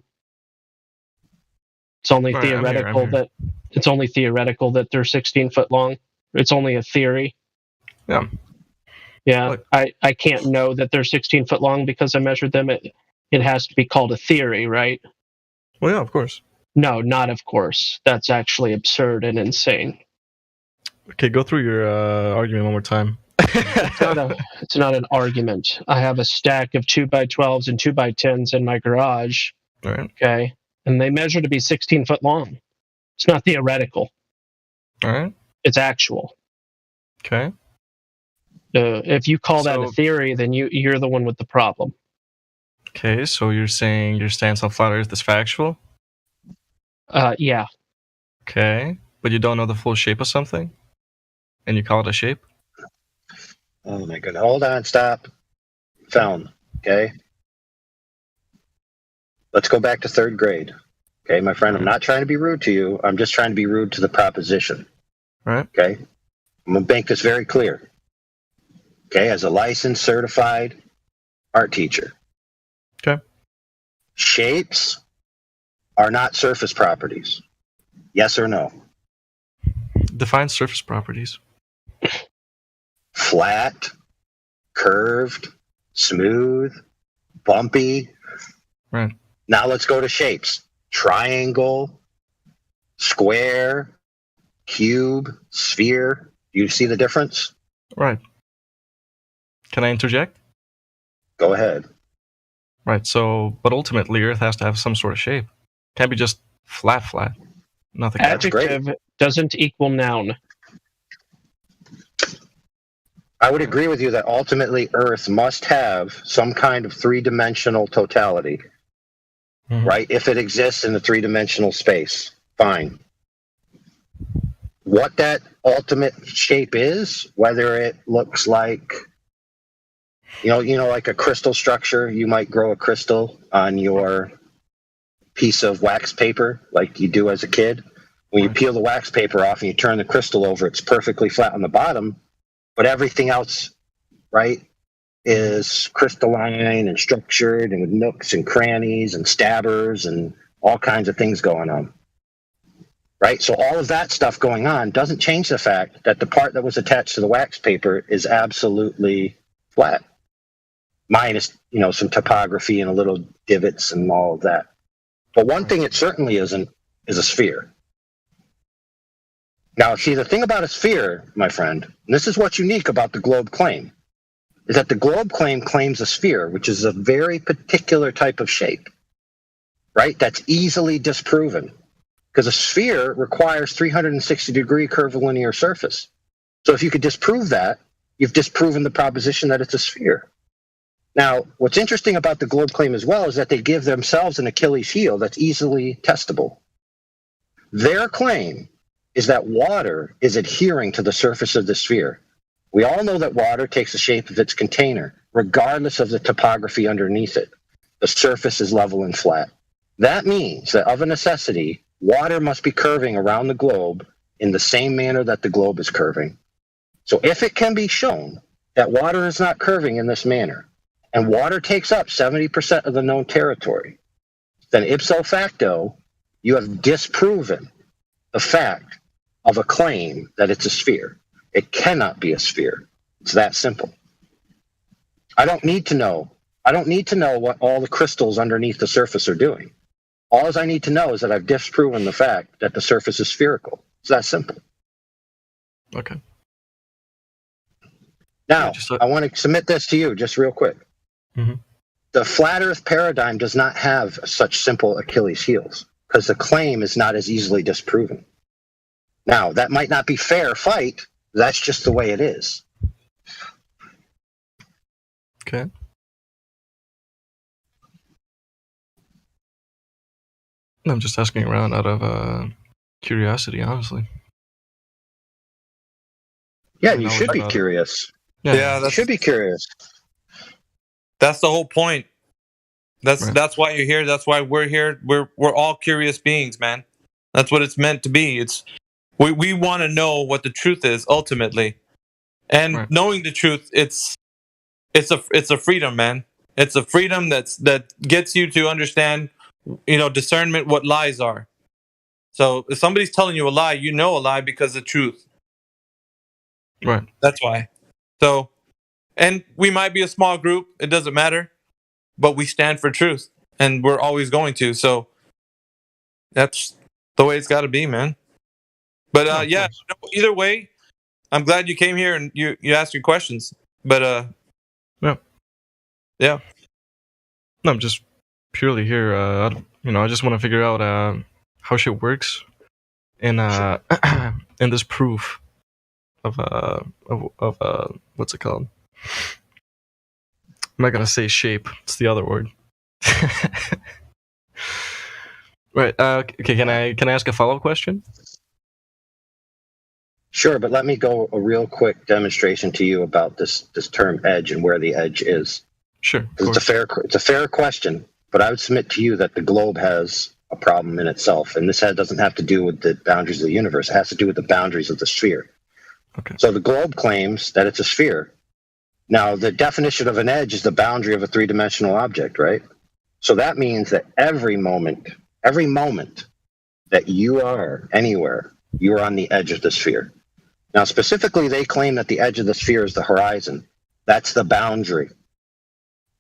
It's only theoretical that they're 16 foot long. It's only a theory. Yeah. Yeah. I can't know that they're 16 foot long because I measured them. It has to be called a theory, right? Well, yeah, of course. No, not of course. That's actually absurd and insane. Okay, go through your argument one more time. It's not an argument. I have a stack of 2x12s and 2x10s in my garage. All right. Okay, and they measure to be 16 foot long. It's not theoretical. All right. It's actual. Okay. If you call that a theory, then you're the one with the problem. Okay, so you're saying your stance on flat Earth is factual? Yeah. Okay, but you don't know the full shape of something, and you call it a shape? Oh my goodness! Hold on, stop. Found. Okay. Let's go back to third grade. Okay, my friend. I'm not trying to be rude to you. I'm just trying to be rude to the proposition. Right. Okay. I'm gonna make this very clear. Okay, as a licensed, certified art teacher. Okay. Shapes are not surface properties. Yes or no? Define surface properties. Flat, curved, smooth, bumpy. Right. Now let's go to shapes. Triangle, square, cube, sphere. Do you see the difference? Right. Can I interject? Go ahead. Right, so, but ultimately Earth has to have some sort of shape. Can't be just flat. Nothing. Adjective doesn't equal noun. I would agree with you that ultimately Earth must have some kind of three-dimensional totality, right? If it exists in a three-dimensional space, fine. What that ultimate shape is, whether it looks like, you know, like a crystal structure, you might grow a crystal on your piece of wax paper like you do as a kid. When you peel the wax paper off and you turn the crystal over, it's perfectly flat on the bottom, but everything else, right, is crystalline and structured and with nooks and crannies and stabbers and all kinds of things going on. Right? So all of that stuff going on doesn't change the fact that the part that was attached to the wax paper is absolutely flat. Minus, you know, some topography and a little divots and all of that. But one thing it certainly isn't is a sphere. Now, see, the thing about a sphere, my friend, and this is what's unique about the globe claim, is that the globe claim claims a sphere, which is a very particular type of shape, right? That's easily disproven because a sphere requires 360-degree curvilinear surface. So if you could disprove that, you've disproven the proposition that it's a sphere. Now, what's interesting about the globe claim as well is that they give themselves an Achilles heel that's easily testable. Their claim is that water is adhering to the surface of the sphere. We all know that water takes the shape of its container, regardless of the topography underneath it. The surface is level and flat. That means that of a necessity, water must be curving around the globe in the same manner that the globe is curving. So if it can be shown that water is not curving in this manner, and water takes up 70% of the known territory, then ipso facto, you have disproven the fact of a claim that it's a sphere. It cannot be a sphere. It's that simple. I don't need to know what all the crystals underneath the surface are doing. All I need to know is that I've disproven the fact that the surface is spherical. It's that simple. Okay. Now, I want to submit this to you just real quick. Mm-hmm. The flat Earth paradigm does not have such simple Achilles heels because the claim is not as easily disproven. Now, that might not be fair fight. That's just the way it is. Okay. I'm just asking around out of curiosity, honestly. Yeah, you should be curious. Yeah, you should be curious. That's the whole point. That's why you're here. That's why we're here. We're all curious beings, man. That's what it's meant to be. We want to know what the truth is ultimately, and knowing the truth, it's a freedom, man. It's a freedom that gets you to understand, discernment, what lies are. So if somebody's telling you a lie, you know a lie because of truth. Right. That's why. So, and we might be a small group. It doesn't matter, but we stand for truth, and we're always going to. So that's the way it's got to be, man. But either way, I'm glad you came here and you asked your questions. But yeah. No, I'm just purely here. I just want to figure out how shit works in in this proof of what's it called? I'm not gonna say shape. It's the other word. Right. Okay. Can I ask a follow-up question? Sure, but let me go a real quick demonstration to you about this term edge and where the edge is. Sure. It's a fair question, but I would submit to you that the globe has a problem in itself, and this doesn't have to do with the boundaries of the universe. It has to do with the boundaries of the sphere. Okay. So the globe claims that it's a sphere. Now, the definition of an edge is the boundary of a three-dimensional object, right? So that means that every moment that you are anywhere, you are on the edge of the sphere. Now, specifically, they claim that the edge of the sphere is the horizon. That's the boundary,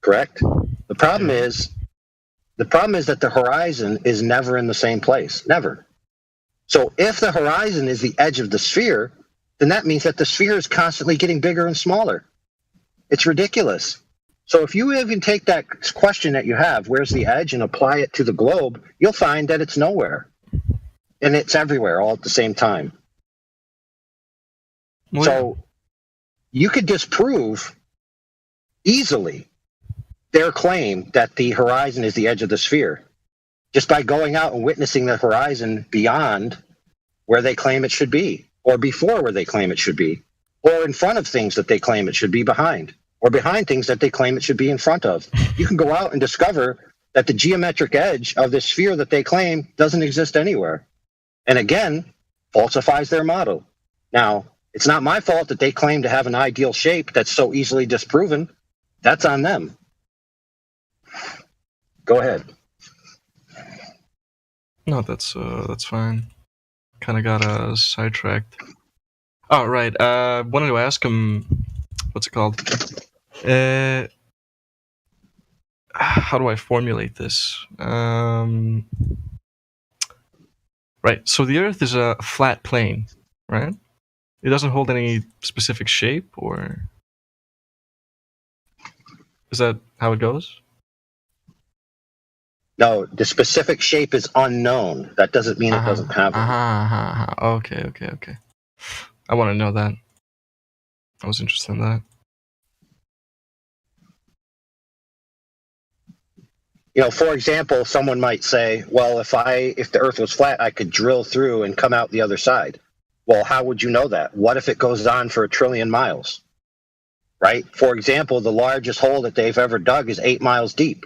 correct? The problem is that the horizon is never in the same place, never. So if the horizon is the edge of the sphere, then that means that the sphere is constantly getting bigger and smaller. It's ridiculous. So if you even take that question that you have, where's the edge, and apply it to the globe, you'll find that it's nowhere. And it's everywhere all at the same time. Well, so you could disprove easily their claim that the horizon is the edge of the sphere just by going out and witnessing the horizon beyond where they claim it should be, or before where they claim it should be, or in front of things that they claim it should be behind, or behind things that they claim it should be in front of. You can go out and discover that the geometric edge of the sphere that they claim doesn't exist anywhere. And again, falsifies their model. Now, it's not my fault that they claim to have an ideal shape that's so easily disproven. That's on them. Go ahead. No, that's fine. Kind of got sidetracked. Oh, right. Wanted to ask him, what's it called? How do I formulate this? Right. So the Earth is a flat plane, right? It doesn't hold any specific shape, or is that how it goes? No, the specific shape is unknown. That doesn't mean it doesn't have it. Okay. I want to know that. I was interested in that. For example, someone might say, well, if the Earth was flat, I could drill through and come out the other side. Well, how would you know that? What if it goes on for 1 trillion miles? Right? For example, the largest hole that they've ever dug is 8 miles deep.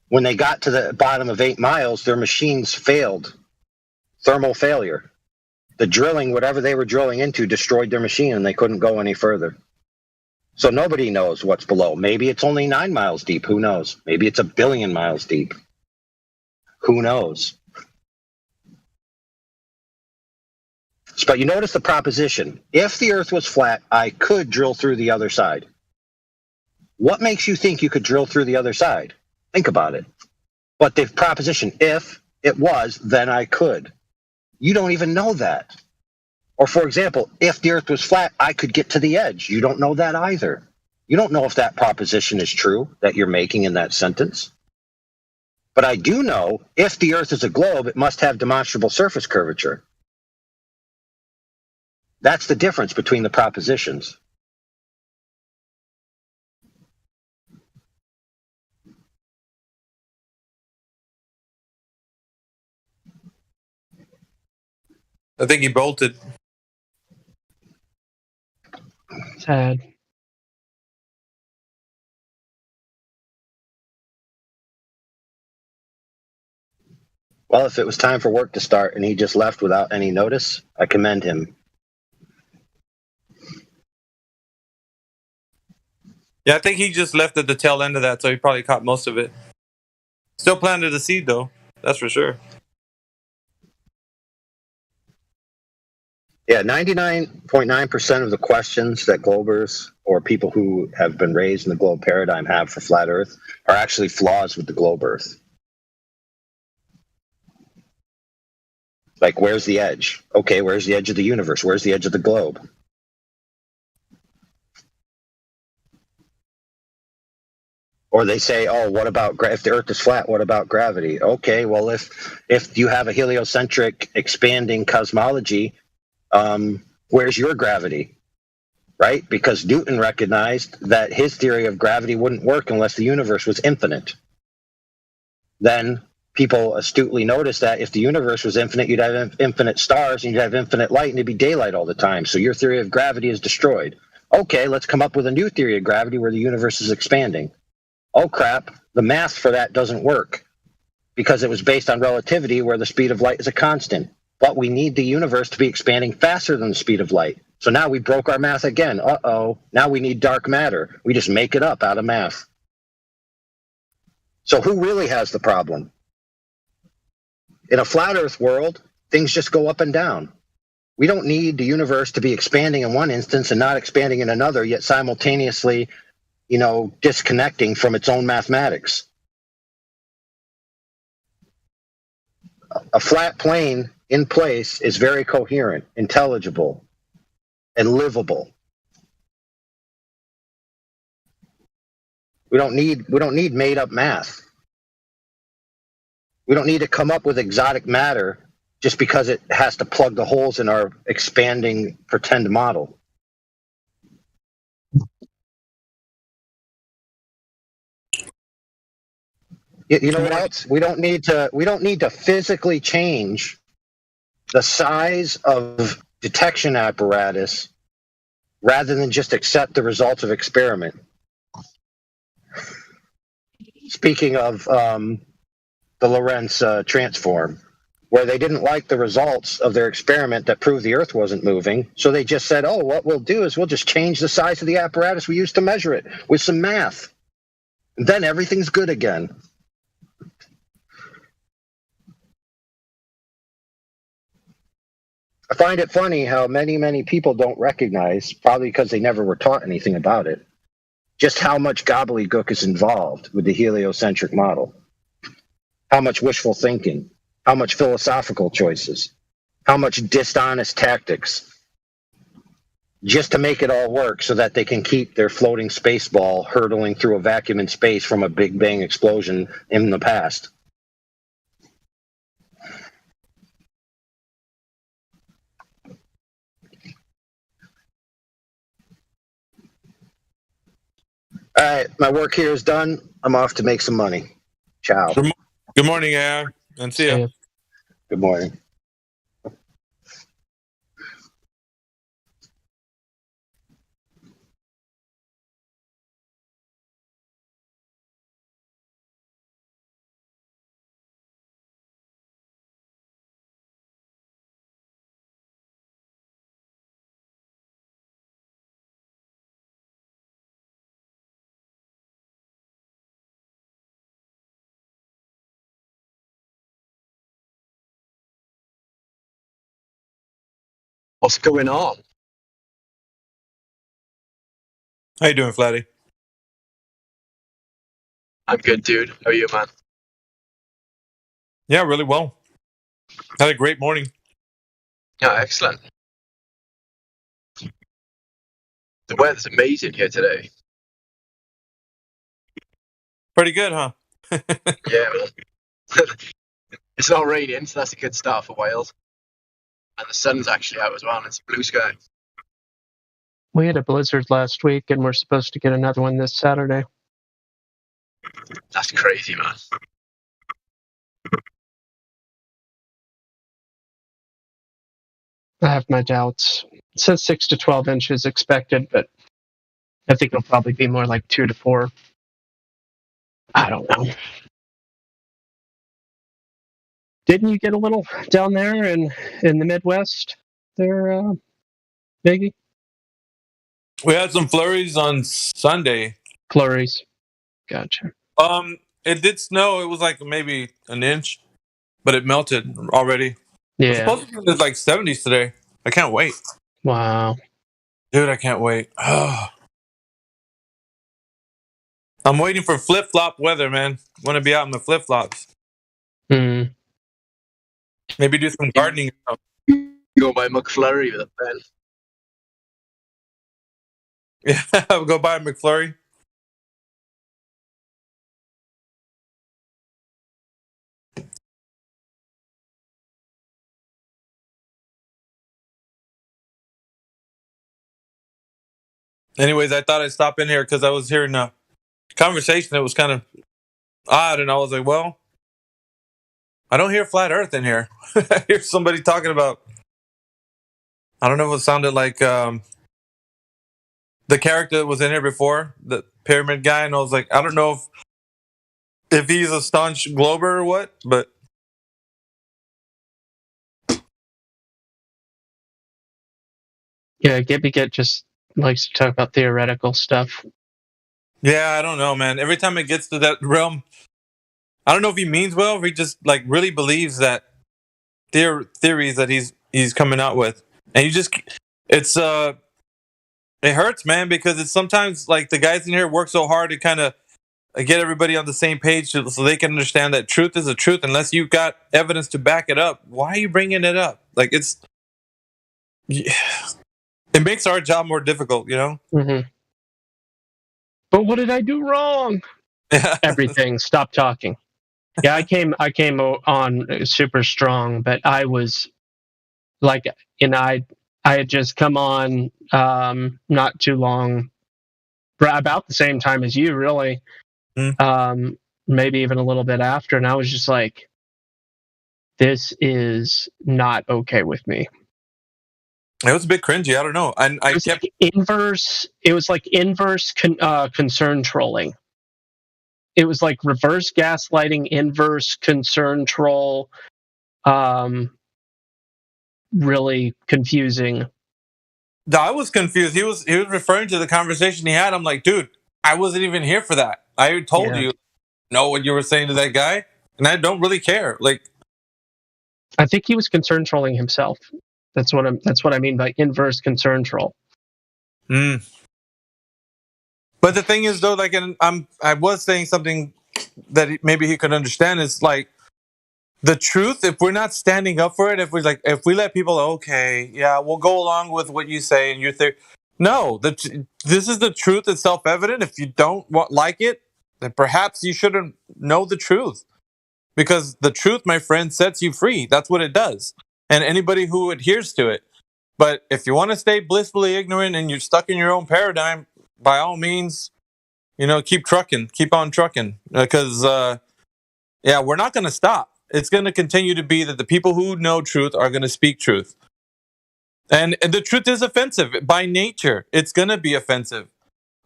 When they got to the bottom of 8 miles, their machines failed. Thermal failure. The drilling, whatever they were drilling into, destroyed their machine and they couldn't go any further. So nobody knows what's below. Maybe it's only 9 miles deep. Who knows? Maybe it's 1 billion miles deep. Who knows? But you notice the proposition. If the Earth was flat, I could drill through the other side. What makes you think you could drill through the other side? Think about it. But the proposition, if it was, then I could. You don't even know that. Or for example, if the Earth was flat, I could get to the edge. You don't know that either. You don't know if that proposition is true that you're making in that sentence. But I do know if the Earth is a globe, it must have demonstrable surface curvature. That's the difference between the propositions. I think he bolted. Sad. Well, if it was time for work to start and he just left without any notice, I commend him. Yeah, I think he just left at the tail end of that, so he probably caught most of it. Still planted a seed, though. That's for sure. Yeah, 99.9% of the questions that globers or people who have been raised in the globe paradigm have for flat Earth are actually flaws with the globe Earth. Like, where's the edge? Okay, where's the edge of the universe? Where's the edge of the globe? Or they say, oh, what about if the Earth is flat? What about gravity? Okay, well, if you have a heliocentric expanding cosmology, where's your gravity? Right? Because Newton recognized that his theory of gravity wouldn't work unless the universe was infinite. Then people astutely noticed that if the universe was infinite, you'd have infinite stars and you'd have infinite light and it'd be daylight all the time. So your theory of gravity is destroyed. Okay, let's come up with a new theory of gravity where the universe is expanding. Oh crap, the math for that doesn't work because it was based on relativity where the speed of light is a constant. But we need the universe to be expanding faster than the speed of light. So now we broke our math again. Uh-oh, now we need dark matter. We just make it up out of math. So who really has the problem? In a flat Earth world, things just go up and down. We don't need the universe to be expanding in one instance and not expanding in another, yet simultaneously, disconnecting from its own mathematics. A flat plane in place is very coherent, intelligible, and livable. We don't need made up math. We don't need to come up with exotic matter just because it has to plug the holes in our expanding pretend model. You know what else? We don't need to physically change the size of detection apparatus rather than just accept the results of experiment. Speaking of the Lorentz transform, where they didn't like the results of their experiment that proved the Earth wasn't moving, so they just said, oh, what we'll do is we'll just change the size of the apparatus we used to measure it with some math. And then everything's good again. I find it funny how many people don't recognize, probably because they never were taught anything about it, just how much gobbledygook is involved with the heliocentric model. How much wishful thinking, how much philosophical choices, how much dishonest tactics, just to make it all work so that they can keep their floating space ball hurtling through a vacuum in space from a Big Bang explosion in the past. All right, my work here is done. I'm off to make some money. Ciao. Good morning, AR, and see ya. Good morning. What's going on? How you doing, Flatty? I'm good, dude. How are you, man? Yeah, really well. Had a great morning. Yeah, excellent. The weather's amazing here today. Pretty good, huh? Yeah, man. It's not raining, so that's a good start for Wales. And the sun's actually out as well, and it's blue sky. We had a blizzard last week, and we're supposed to get another one this Saturday. That's crazy, man. I have my doubts. It says 6 to 12 inches expected, but I think it'll probably be more like 2 to 4. I don't know. Didn't you get a little down there in the Midwest there, Biggie? We had some flurries on Sunday. Flurries. Gotcha. It did snow. It was like maybe an inch, but it melted already. Yeah. It's supposed to be like 70s today. I can't wait. Wow. Dude, I can't wait. Oh. I'm waiting for flip-flop weather, man. Want to be out in the flip-flops. Mm. Maybe do some gardening. Go buy McFlurry with a pen. Yeah, go buy a McFlurry. Anyways, I thought I'd stop in here because I was hearing a conversation that was kind of odd, and I was like, well, I don't hear flat Earth in here. I hear somebody talking about, I don't know if it sounded like the character that was in here before, the pyramid guy, and I was like, I don't know if he's a staunch glober or what, but yeah, Gibby Get just likes to talk about theoretical stuff. Yeah, I don't know, man. Every time it gets to that realm, I don't know if he means well, or if he just like really believes that theories that he's coming out with, and you just it hurts, man, because it's sometimes like the guys in here work so hard to kind of get everybody on the same page so they can understand that truth is a truth. Unless you've got evidence to back it up, why are you bringing it up? Like it makes our job more difficult, you know. Mm-hmm. But what did I do wrong? Everything. Stop talking. Yeah, I came on super strong, but I was like, I had just come on not too long, about the same time as you, really. Maybe even a little bit after, and I was just like, this is not okay with me. It was a bit cringy. I don't know. And I kept inverse. It was like inverse concern trolling. It was like reverse gaslighting, inverse concern troll. Really confusing. I was confused. He was referring to the conversation he had. I'm like, dude, I wasn't even here for that. I told you know what you were saying to that guy, and I don't really care. Like, I think he was concern trolling himself. That's what I mean by inverse concern troll. But the thing is, though, like, I was saying something that maybe he could understand is like the truth. If we're not standing up for it, if we let people, okay, yeah, we'll go along with what you say and your theory. No, this is the truth. It's self-evident. If you don't like it, then perhaps you shouldn't know the truth, because the truth, my friend, sets you free. That's what it does. And anybody who adheres to it. But if you want to stay blissfully ignorant and you're stuck in your own paradigm, by all means, keep on trucking. Because, we're not going to stop. It's going to continue to be that the people who know truth are going to speak truth. And the truth is offensive. By nature, it's going to be offensive.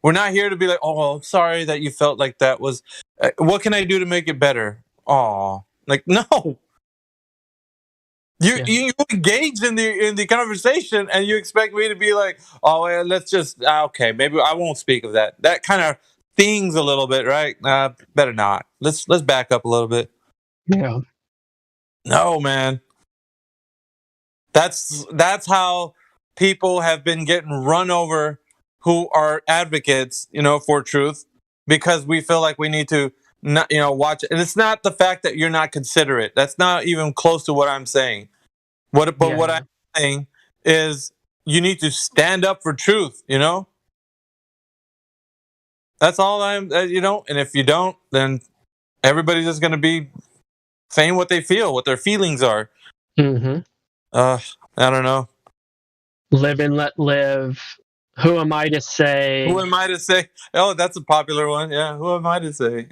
We're not here to be like, oh, sorry that you felt like that was... what can I do to make it better? Oh, like, no. You engaged in the conversation, and you expect me to be like, oh, well, let's just okay, maybe I won't speak of that. That kind of stings a little bit, right? Better not. Let's back up a little bit. Yeah. No, man. That's how people have been getting run over who are advocates, for truth, because we feel like we need to not, watch it. And it's not the fact that you're not considerate. That's not even close to what I'm saying. What I'm saying is you need to stand up for truth, That's all and if you don't, then everybody's just going to be saying what they feel, what their feelings are. Mm-hmm. I don't know. Live and let live. Who am I to say? Who am I to say? Oh, that's a popular one. Yeah. Who am I to say?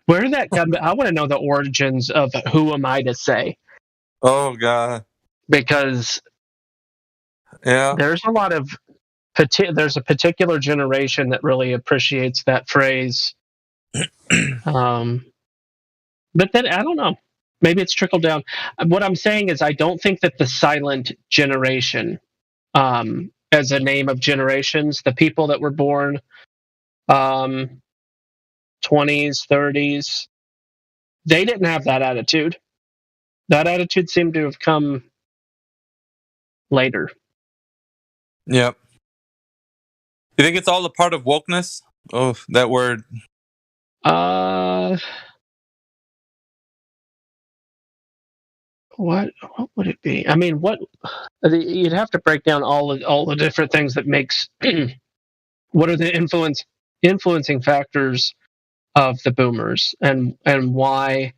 Where did that come? I want to know the origins of who am I to say? Oh God. Because there's a lot of there's a particular generation that really appreciates that phrase. But then I don't know. Maybe it's trickled down. What I'm saying is I don't think that the silent generation, as a name of generations, the people that were born 20s, 30s, they didn't have that attitude. That attitude seemed to have come later. Yep. You think it's all a part of wokeness? Oh, that word. What would it be? I mean, you'd have to break down all the different things that makes. What are the influencing factors of the boomers, and why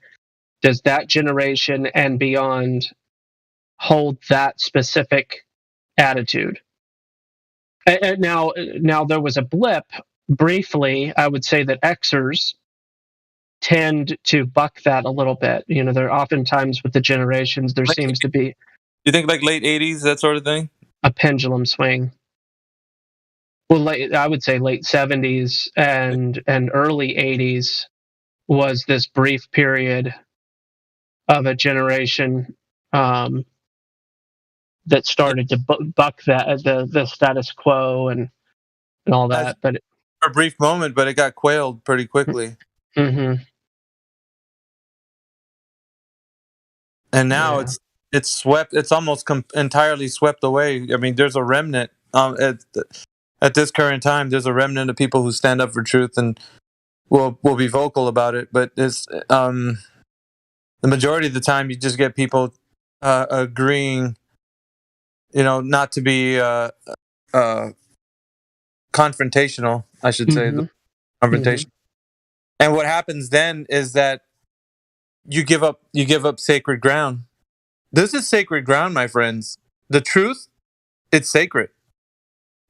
does that generation and beyond hold that specific attitude? Now there was a blip briefly. I would say that Xers tend to buck that a little bit. There oftentimes with the generations there seems to be. You think like late 80s, that sort of thing? A pendulum swing. Well, I would say late 70s and early 80s was this brief period of a generation that started to buck that the status quo and all that. But for a brief moment, but it got quailed pretty quickly. Mm-hmm. And now it's swept. It's almost entirely swept away. I mean, there's a remnant at this current time. There's a remnant of people who stand up for truth and will be vocal about it. But it's the majority of the time you just get people agreeing, not to be confrontational. I should say the confrontation. Mm-hmm. And what happens then is that you give up sacred ground. This is sacred ground, my friends. The truth, it's sacred.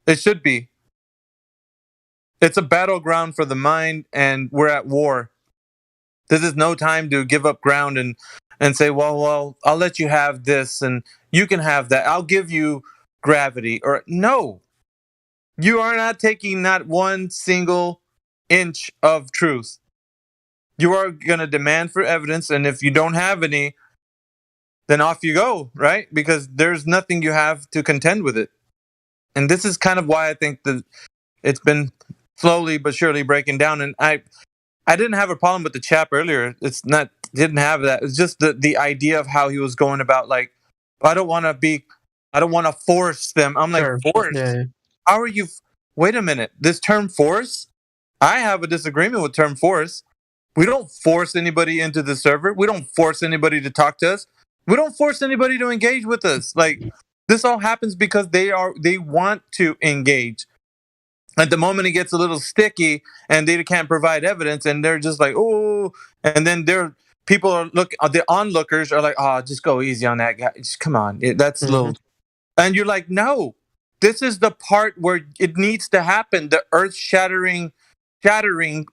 It should be. It's a battleground for the mind, and we're at war. This is no time to give up ground and say, well, I'll let you have this and you can have that. I'll give you gravity. Or no. You are not taking not one single inch of truth. You are going to demand for evidence, and if you don't have any, then off you go, right? Because there's nothing you have to contend with it. And this is kind of why I think that it's been slowly but surely breaking down. And I didn't have a problem with the chap earlier. Didn't have that. It's just the idea of how he was going about, like, I don't want to force them. I'm like, force? Yeah. How are you? Wait a minute. This term force? I have a disagreement with term force. We don't force anybody into the server. We don't force anybody to talk to us. We don't force anybody to engage with us. Like, this all happens because they want to engage. At the moment it gets a little sticky and they can't provide evidence and they're just like, oh, and then the onlookers are like, oh, just go easy on that guy. Just come on. That's little. And you're like, no, this is the part where it needs to happen. The earth shattering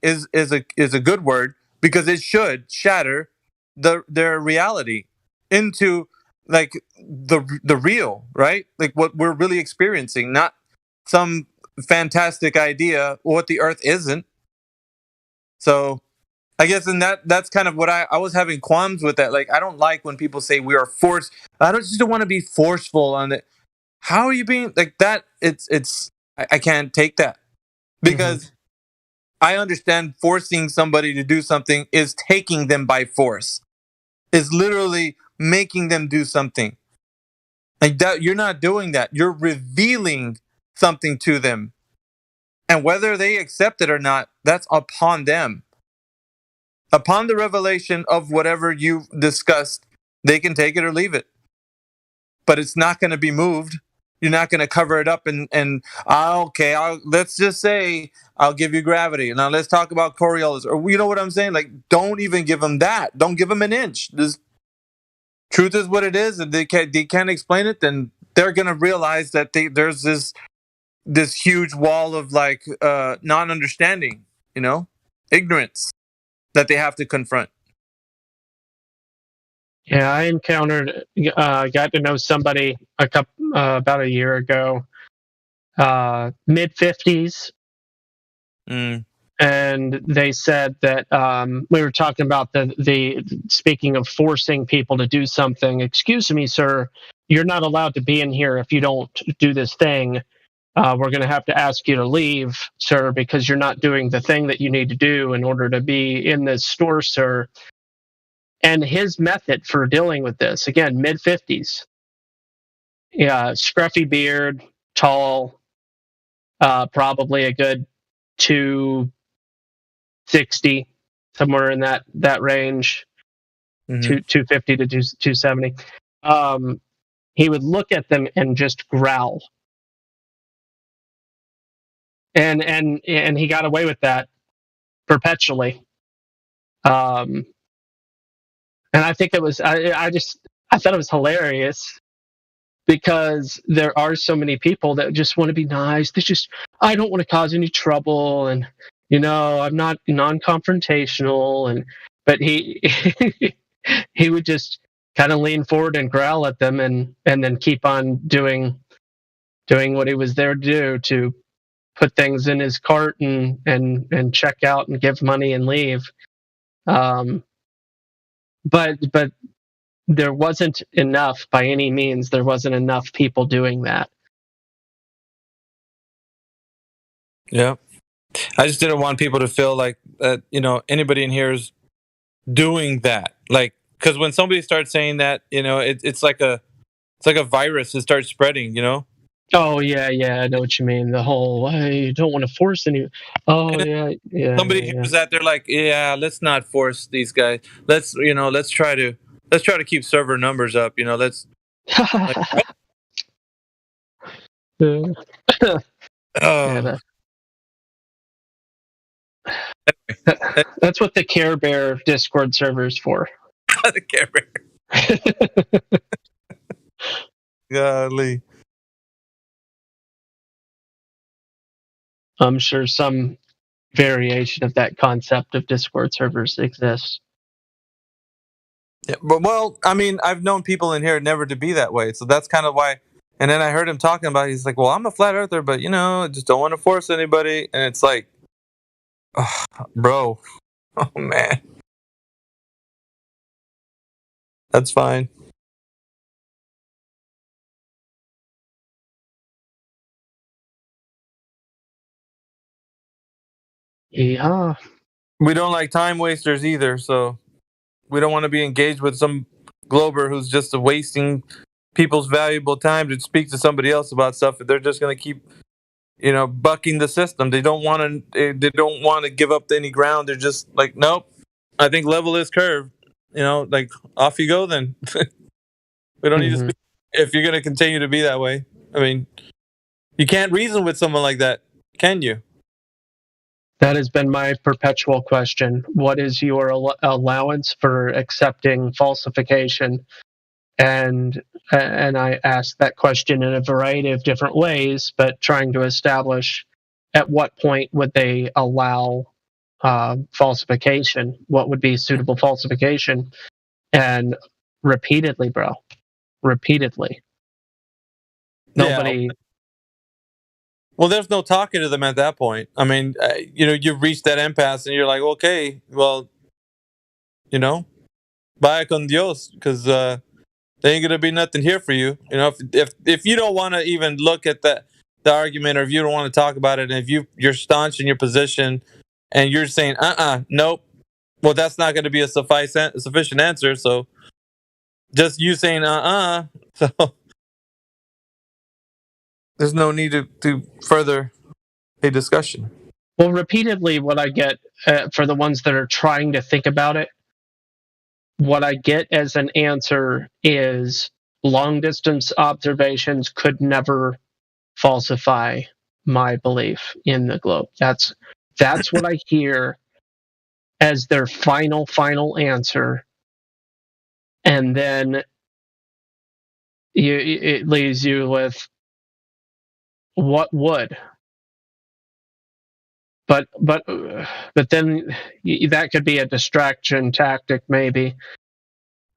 is a good word because it should shatter their reality into like the real, right? Like what we're really experiencing, not some fantastic idea what the earth isn't. So I guess that's kind of what I was having qualms with that. Like, I don't like when people say we are forced. I don't want to be forceful on it. How are you being like that? I can't take that because I understand forcing somebody to do something is taking them by force. Is literally making them do something. Like that, you're not doing that. You're revealing something to them. And whether they accept it or not, that's upon them. Upon the revelation of whatever you've discussed, they can take it or leave it. But it's not going to be moved. You're not going to cover it up let's just say I'll give you gravity. Now let's talk about Coriolis. Or you know what I'm saying? Like, don't even give them that. Don't give them an inch. Truth is what it is. If they can't explain it, then they're going to realize that there's this huge wall of like non-understanding, ignorance that they have to confront. Yeah, I encountered, got to know somebody about a year ago, mid-50s, and they said that we were talking about the speaking of forcing people to do something. Excuse me, sir, you're not allowed to be in here if you don't do this thing. We're going to have to ask you to leave, sir, because you're not doing the thing that you need to do in order to be in this store, sir. And his method for dealing with this, again, mid-50s, scruffy beard, tall, probably a good 260, somewhere in that range, 250 to 270. He would look at them and just growl. And he got away with that perpetually. And I think it was I thought it was hilarious because there are so many people that just want to be nice. They just, I don't want to cause any trouble, and I'm not non-confrontational, but he he would just kind of lean forward and growl at them, and then keep on doing what he was there to do, to put things in his cart and check out and give money and leave. But there wasn't enough, by any means. There wasn't enough people doing that. Yeah, I just didn't want people to feel like that. Anybody in here is doing that. Like, because when somebody starts saying that, it's like a virus that starts spreading. Oh yeah, I know what you mean. The whole, you don't want to force any. Oh yeah. Somebody hears that, they're like, yeah, let's not force these guys. Let's try to keep server numbers up. Let's. That's what the Care Bear Discord server is for. The Care Bear. Golly. I'm sure some variation of that concept of Discord servers exists. Yeah, but I've known people in here never to be that way, so that's kind of why. And then I heard him talking about, he's like, well, I'm a flat earther, but I just don't want to force anybody. And it's like, oh, bro, oh man, that's fine. Yeah. We don't like time wasters either, so we don't want to be engaged with some Glober who's just wasting people's valuable time to speak to somebody else about stuff. They're just going to keep, bucking the system. They don't want to give up any ground. They're just like, nope, I think level is curved. Like, off you go then. We don't need to speak if you're going to continue to be that way. I mean, you can't reason with someone like that, can you? That has been my perpetual question. What is your allowance for accepting falsification? And I asked that question in a variety of different ways, but trying to establish at what point would they allow falsification? What would be suitable falsification? And repeatedly, bro, repeatedly. Nobody. Yeah. Well, there's no talking to them at that point. I mean, you've reached that impasse, and you're like, okay, well, vaya con Dios, because there ain't gonna be nothing here for you. If you don't want to even look at the argument, or if you don't want to talk about it, and if you're staunch in your position, and you're saying, nope, well, that's not going to be a sufficient answer. So, just you saying, so. There's no need to further a discussion. Well, repeatedly, what I get for the ones that are trying to think about it, what I get as an answer is long-distance observations could never falsify my belief in the globe. That's what I hear as their final answer, and then it leaves you with, what would? But then that could be a distraction tactic, maybe.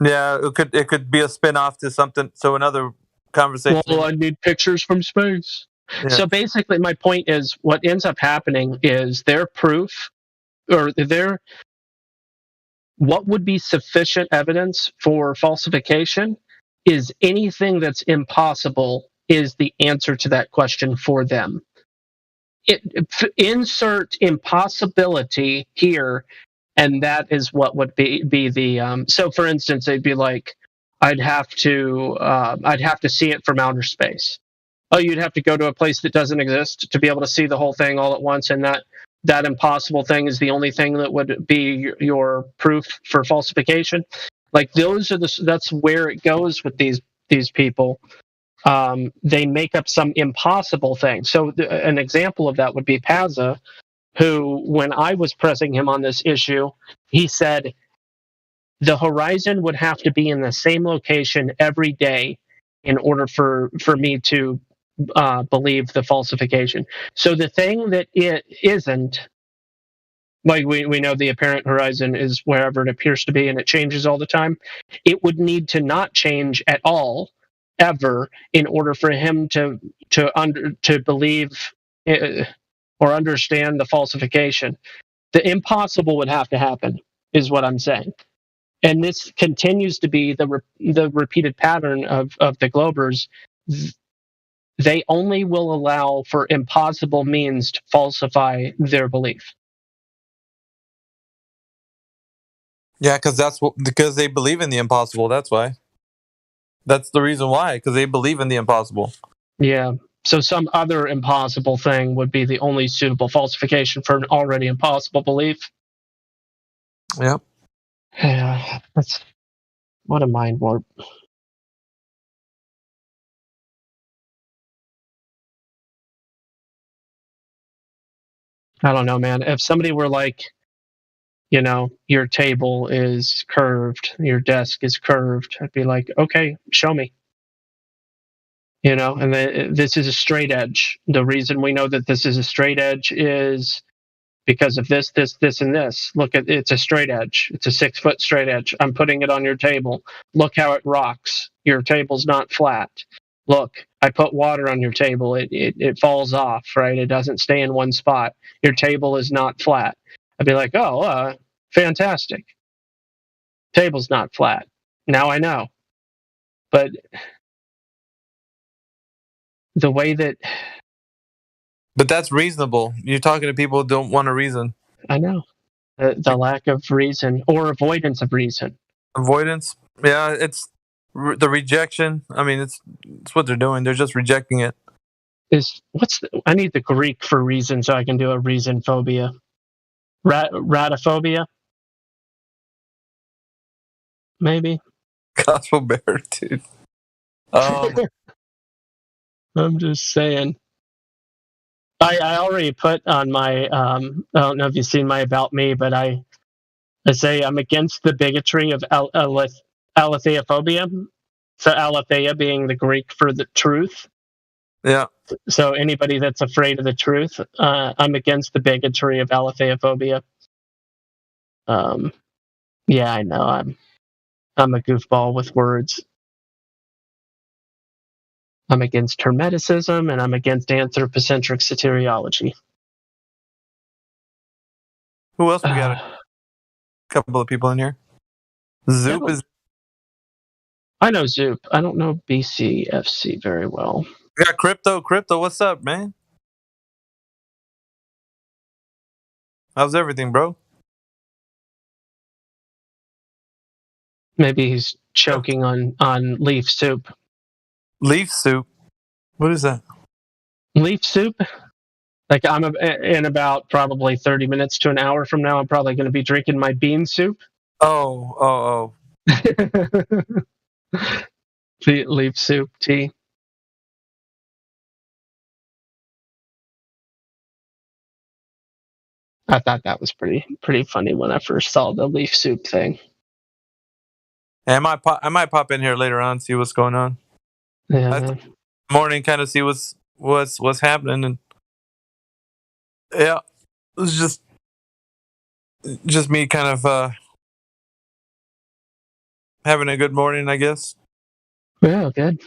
Yeah, it could be a spin-off to something, so another conversation. Well, I need pictures from space. Yeah. So basically, my point is, what ends up happening is their proof, or what would be sufficient evidence for falsification is anything that's impossible is the answer to that question for them. Insert impossibility here, and that is what would be the. So, for instance, they'd be like, I'd have to see it from outer space. Oh, you'd have to go to a place that doesn't exist to be able to see the whole thing all at once, and that impossible thing is the only thing that would be your proof for falsification. Like, that's where it goes with these people. They make up some impossible thing. So an example of that would be Pazza, who, when I was pressing him on this issue, he said the horizon would have to be in the same location every day in order for me to believe the falsification. So the thing that it isn't, like we know the apparent horizon is wherever it appears to be and it changes all the time, it would need to not change at all ever in order for him to believe or understand the falsification. The impossible would have to happen, is what I'm saying. And this continues to be the repeated pattern of the Globers. They only will allow for impossible means to falsify their belief. Yeah, because they believe in the impossible. That's why. That's the reason why. Because they believe in the impossible. Yeah. So some other impossible thing would be the only suitable falsification for an already impossible belief. Yep. Yeah. What a mind warp. I don't know, man. If somebody were like, your table is curved, your desk is curved, I'd be like, okay, show me. And this is a straight edge. The reason we know that this is a straight edge is because of this, and this. Look, it's a straight edge. It's a 6-foot straight edge. I'm putting it on your table. Look how it rocks. Your table's not flat. Look, I put water on your table. It falls off, right? It doesn't stay in one spot. Your table is not flat. I'd be like, oh, fantastic. Table's not flat. Now I know. But the way that... But that's reasonable. You're talking to people who don't want to reason. I know. The lack of reason or avoidance of reason. Avoidance? Yeah, it's the rejection. I mean, it's what they're doing. They're just rejecting it. I need the Greek for reason so I can do a reason phobia. Ratophobia? Maybe. Gospel bear, dude. I'm just saying. I already put on my I don't know if you've seen my About Me, but I say I'm against the bigotry of aletheophobia. So aletheia being the Greek for the truth. Yeah. So anybody that's afraid of the truth, I'm against the bigotry of aletheophobia. Yeah, I know. I'm a goofball with words. I'm against Hermeticism, and I'm against anthropocentric soteriology. Who else we got? A couple of people in here. Zoop is... I know Zoop. I don't know BCFC very well. We got Crypto. Crypto, what's up, man? How's everything, bro? Maybe he's choking on leaf soup. Leaf soup? What is that? Leaf soup? Like I'm in about probably 30 minutes to an hour from now, I'm probably going to be drinking my bean soup. Oh. Leaf soup tea. I thought that was pretty funny when I first saw the leaf soup thing. I might pop in here later on, see what's going on. Yeah. Morning, kind of see what's happening, and yeah, it was just me kind of having a good morning, I guess. Yeah, good.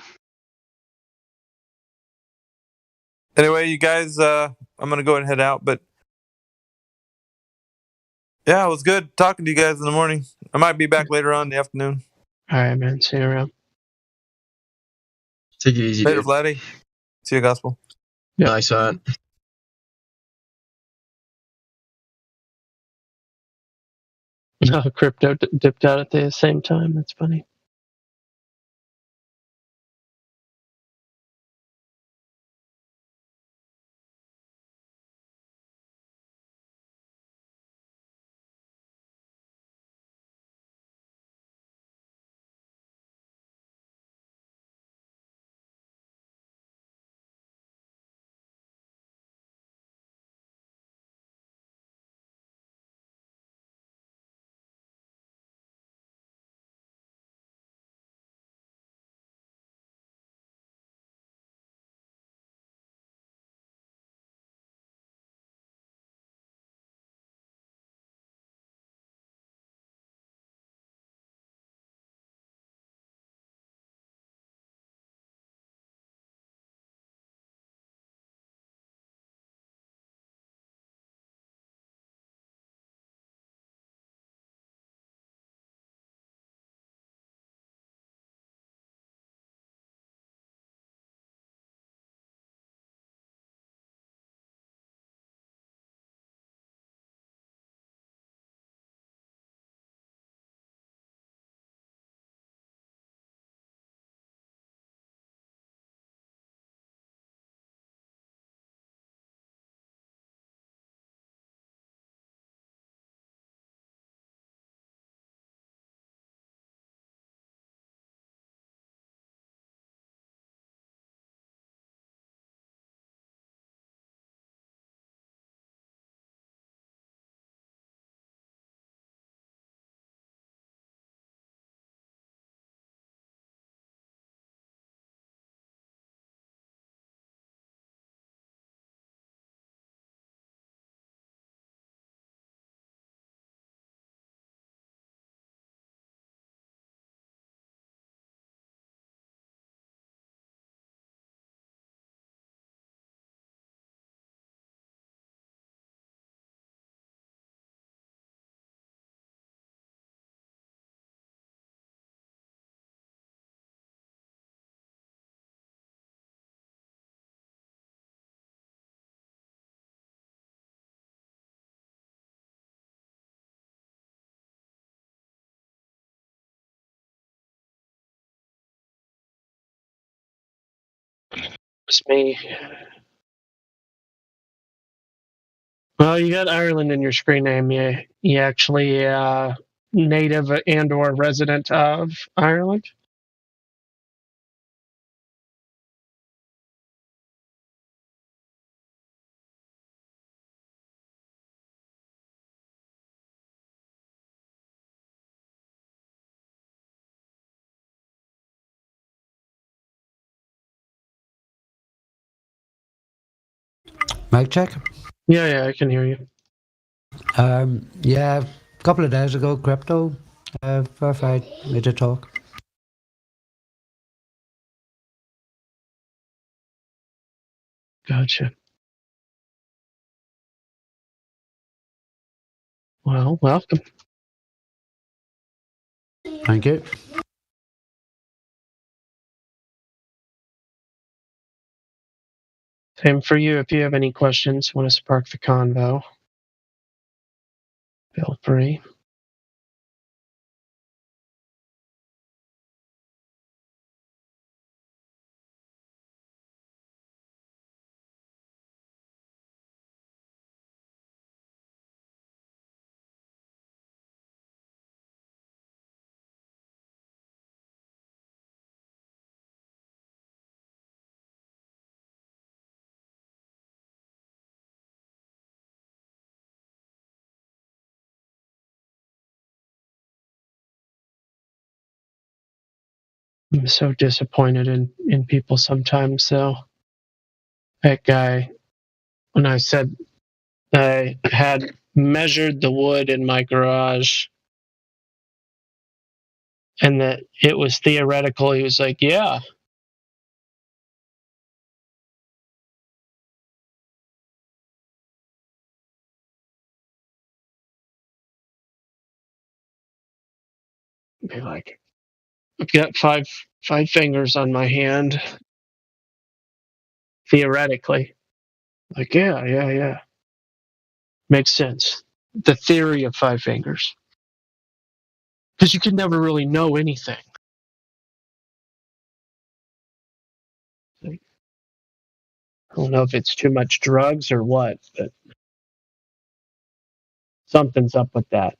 Anyway, you guys, I'm gonna go and head out, but yeah, it was good talking to you guys in the morning. I might be back later on in the afternoon. All right, man. See you around. Take it easy, Later, dude. Vladdy. See you, Gospel. Yeah. Nice on. Crypto dipped out at the same time. That's funny. It's me. Well, you got Ireland in your screen name. You actually native and or resident of Ireland? Mic check. Yeah, I can hear you. Yeah, a couple of days ago, crypto verified me to talk. Gotcha. Well, welcome. Thank you. Same for you. If you have any questions, want to spark the convo, feel free. I'm so disappointed in people sometimes, though. That guy, when I said I had measured the wood in my garage and that it was theoretical, he was like, yeah. Be like, I've got five fingers on my hand, theoretically. Like, yeah. Makes sense. The theory of five fingers. Because you can never really know anything. I don't know if it's too much drugs or what, but something's up with that.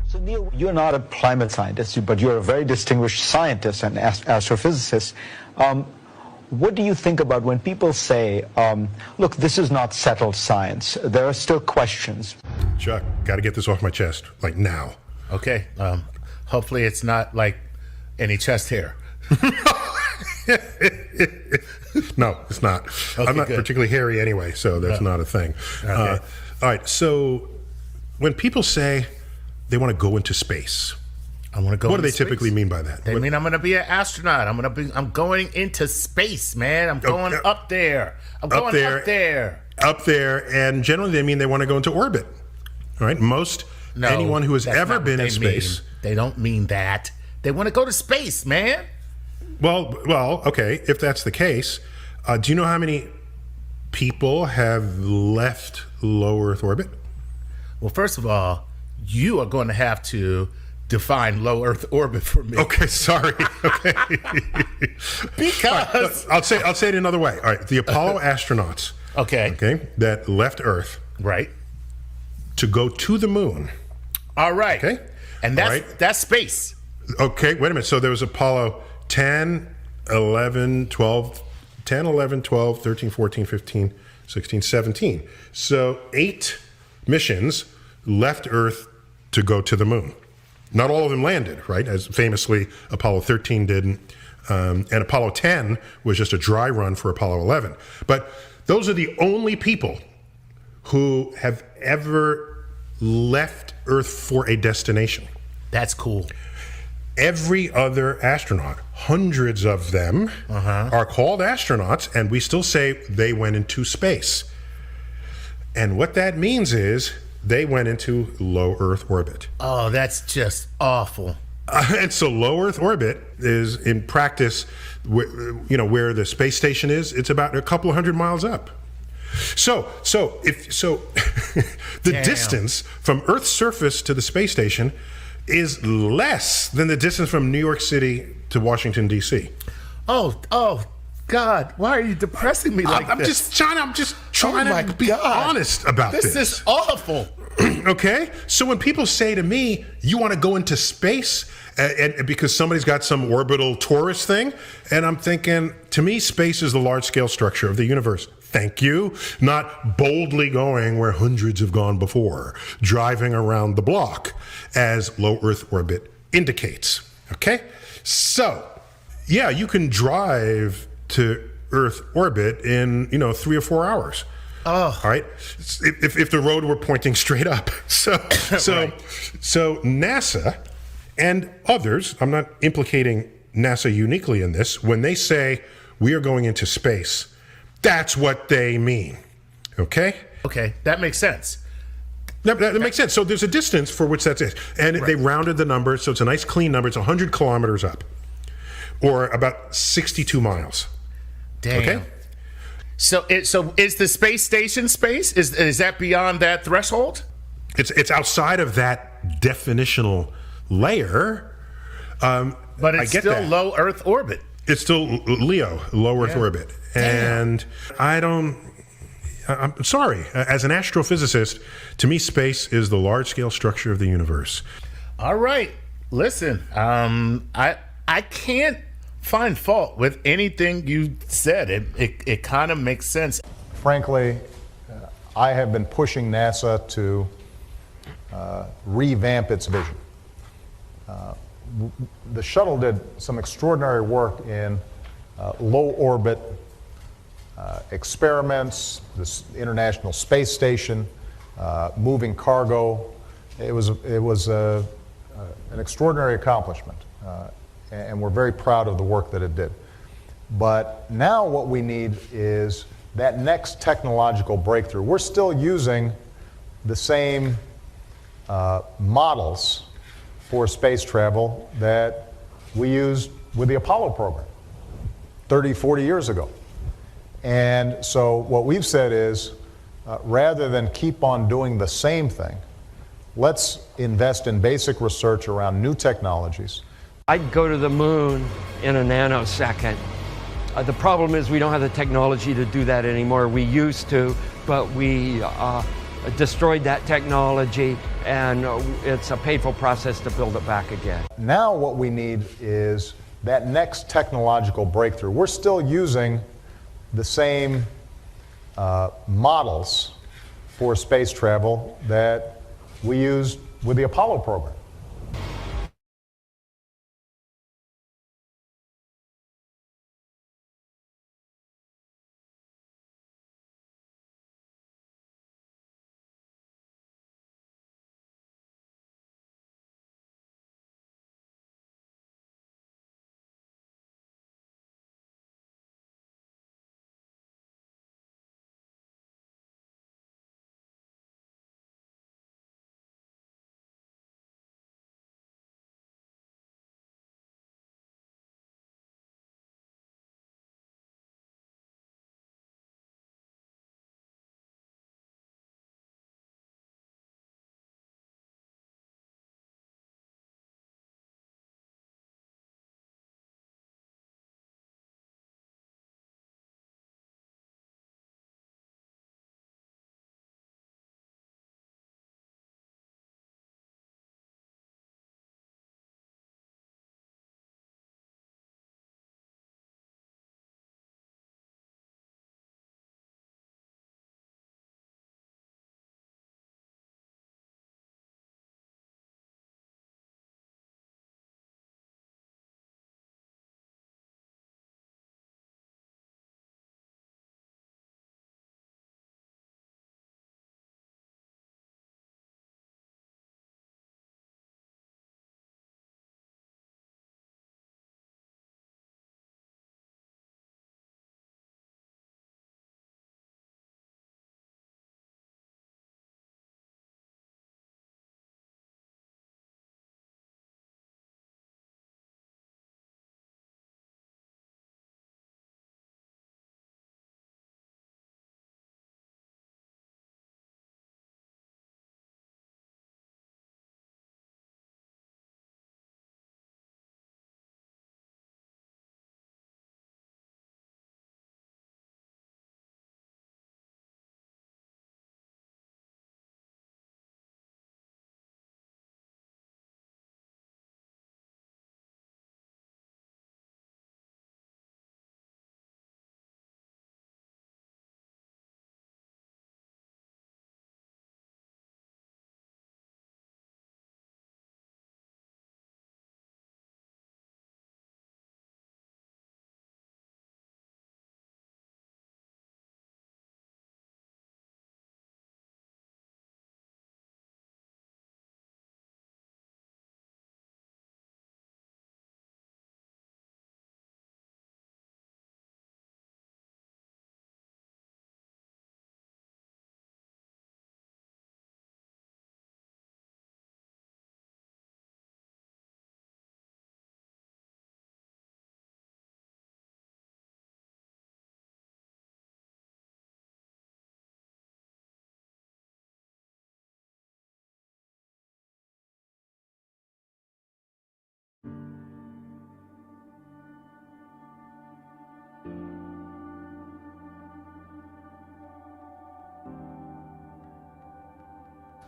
So Neil, you're not a climate scientist, but you're a very distinguished scientist and astrophysicist. What do you think about when people say, look, this is not settled science. There are still questions. Chuck, got to get this off my chest, like now. Okay. Hopefully it's not like any chest hair. No, it's not. Okay, I'm not particularly hairy anyway, so that's not a thing. Okay. All right, so when people say they want to go into space, I want to go. What do they typically mean by that? They mean I'm going to be an astronaut. I'm going into space, man. I'm going up there. I'm going up there. Up there, and generally they mean they want to go into orbit. All right, anyone who has ever been in space. They don't mean that. They want to go to space, man. Well, okay. If that's the case, do you know how many people have left low Earth orbit? Well, first of all, you are going to have to define low Earth orbit for me. Okay, sorry. Okay. Because I'll say it another way. All right, the Apollo astronauts. Okay, that left Earth. Right. To go to the moon. All right. Okay. And that's space. Okay, wait a minute. So there was Apollo 10, 11, 12, 13, 14, 15, 16, 17. So 8 missions left Earth to go to the moon. Not all of them landed, right? As famously Apollo 13 didn't. And Apollo 10 was just a dry run for Apollo 11. But those are the only people who have ever left Earth for a destination. That's cool. Every other astronaut, hundreds of them, are called astronauts, and we still say they went into space. And what that means is they went into low Earth orbit. Oh, that's just awful. And so low Earth orbit is, in practice, where the space station is. It's about a couple of 100 miles up. So the distance from Earth's surface to the space station is less than the distance from New York City to Washington, D.C. Oh, God, why are you depressing me like this? I'm just trying to be honest about this. This is awful. Okay? So when people say to me, you want to go into space, and because somebody's got some orbital tourist thing, and I'm thinking, to me, space is the large-scale structure of the universe. Thank you. Not boldly going where hundreds have gone before, driving around the block, as low Earth orbit indicates. Okay? So, yeah, you can drive to Earth orbit in, 3 or 4 hours. Oh. All right? If the road were pointing straight up. So NASA and others, I'm not implicating NASA uniquely in this, when they say we are going into space, that's what they mean. Okay? Okay, that makes sense. That makes sense. So there's a distance for which that's it. And they rounded the number, so it's a nice clean number. It's 100 kilometers up, or about 62 miles. Damn. Okay? So is the space station space? Is that beyond that threshold? It's outside of that definitional layer. But it's still low Earth orbit. It's still LEO, low Earth orbit. And I'm sorry, as an astrophysicist, to me, space is the large-scale structure of the universe. All right. Listen, I can't find fault with anything you said. It kind of makes sense. Frankly, I have been pushing NASA to revamp its vision. The shuttle did some extraordinary work in low orbit experiments, this International Space Station, moving cargo. It was an extraordinary accomplishment, and we're very proud of the work that it did. But now what we need is that next technological breakthrough. We're still using the same models for space travel that we used with the Apollo program 30, 40 years ago. And so what we've said is, rather than keep on doing the same thing, let's invest in basic research around new technologies. I'd go to the moon in a nanosecond. The problem is we don't have the technology to do that anymore. We used to, but we destroyed that technology, and it's a painful process to build it back again. Now what we need is that next technological breakthrough. We're still using the same models for space travel that we used with the Apollo program.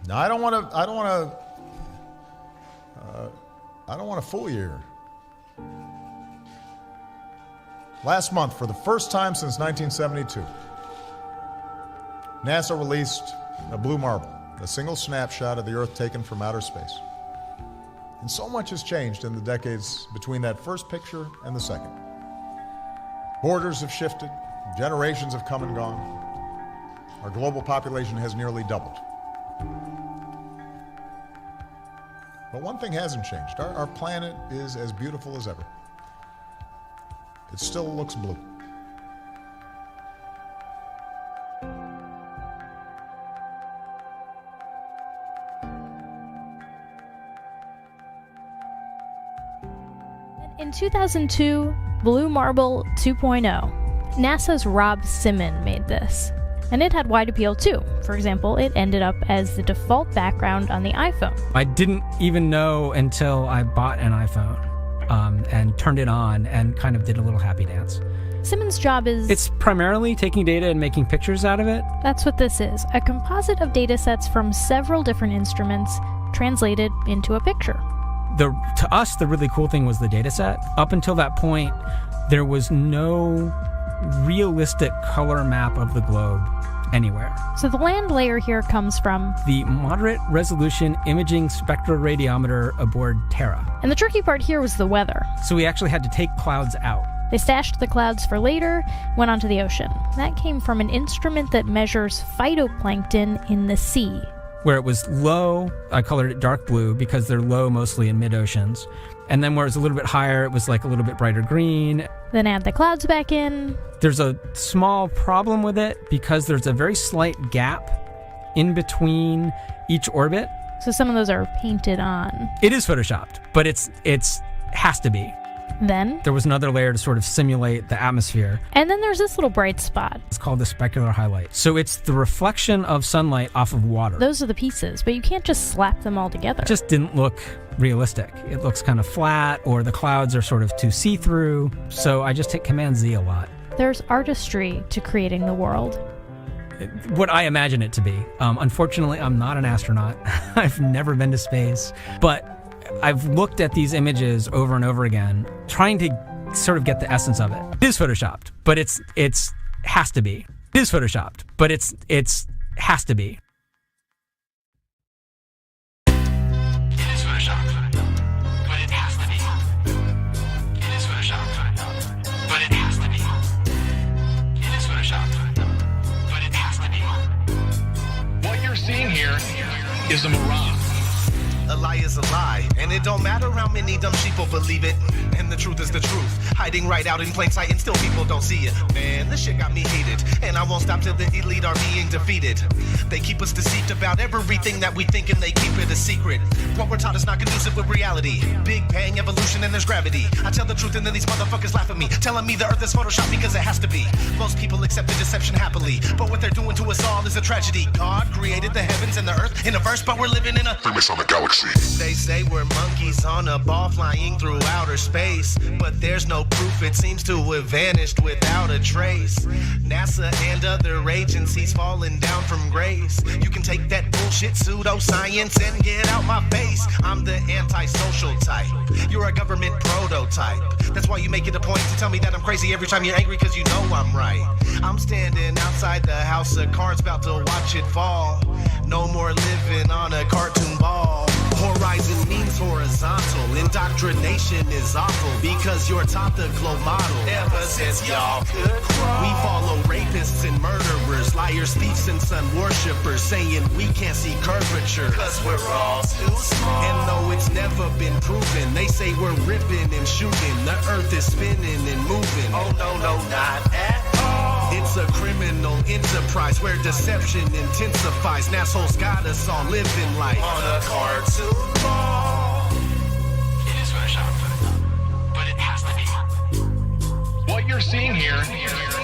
Now, I don't want to fool you here. Last month, for the first time since 1972, NASA released a blue marble, a single snapshot of the Earth taken from outer space. And so much has changed in the decades between that first picture and the second. Borders have shifted, generations have come and gone. Our global population has nearly doubled. But one thing hasn't changed. Our planet is as beautiful as ever. It still looks blue. In 2002, Blue Marble 2.0, NASA's Rob Simon made this. And it had wide appeal too. For example, it ended up as the default background on the iPhone. I didn't even know until I bought an iPhone and turned it on and kind of did a little happy dance. Simmons' job is... It's primarily taking data and making pictures out of it. That's what this is, a composite of data sets from several different instruments translated into a picture. To us, the really cool thing was the data set. Up until that point, there was no realistic color map of the globe anywhere. So the land layer here comes from the Moderate Resolution Imaging Spectroradiometer aboard Terra. And the tricky part here was the weather. So we actually had to take clouds out. They stashed the clouds for later, went onto the ocean. That came from an instrument that measures phytoplankton in the sea. Where it was low, I colored it dark blue because they're low mostly in mid-oceans. And then where it was a little bit higher, it was like a little bit brighter green. Then add the clouds back in. There's a small problem with it because there's a very slight gap in between each orbit. So some of those are painted on. It is photoshopped, but it's has to be. Then there was another layer to sort of simulate the atmosphere. And then there's this little bright spot. It's called the specular highlight. So it's the reflection of sunlight off of water. Those are the pieces, but you can't just slap them all together. It just didn't look realistic. It looks kind of flat, or the clouds are sort of too see-through. So I just hit Command-Z a lot. There's artistry to creating the world. What I imagine it to be. Unfortunately, I'm not an astronaut. I've never been to space. But I've looked at these images over and over again, trying to sort of get the essence of it. It is photoshopped, but it's has to be. It is photoshopped, but it's has to be. It is photoshopped, but it has to be. It is photoshopped, but it has to be. It is photoshopped, but it has to be. What you're seeing here is a mirage. A lie is a lie, and it don't matter how many dumb sheeple believe it. And the truth is the truth, hiding right out in plain sight, and still people don't see it. Man, this shit got me heated, and I won't stop till the elite are being defeated. They keep us deceived about everything that we think, and they keep it a secret. What we're taught is not conducive with reality. Big bang, evolution, and there's gravity. I tell the truth, and then these motherfuckers laugh at me, telling me the earth is photoshopped because it has to be. Most people accept the deception happily, but what they're doing to us all is a tragedy. God created the heavens and the earth in a verse, but we're living in a famous on the galaxy. They say we're monkeys on a ball flying through outer space, but there's no proof, it seems to have vanished without a trace. NASA and other agencies falling down from grace. You can take that bullshit pseudoscience and get out my face. I'm the antisocial type, you're a government prototype. That's why you make it a point to tell me that I'm crazy every time you're angry, cause you know I'm right. I'm standing outside the house of cards about to watch it fall. No more living on a cartoon ball. Horizon means horizontal. Indoctrination is awful because you're taught the globe model. Ever since y'all could crawl, we follow rapists and murderers, liars, thieves, and sun worshippers, saying we can't see curvature cause we're all too small. And though it's never been proven, they say we're ripping and shooting. The earth is spinning and moving. Oh no, not at all. It's a criminal enterprise where deception intensifies. Nassholes got us all living life on a cartoon ball. It is photoshopped, but it has to be. What you're seeing here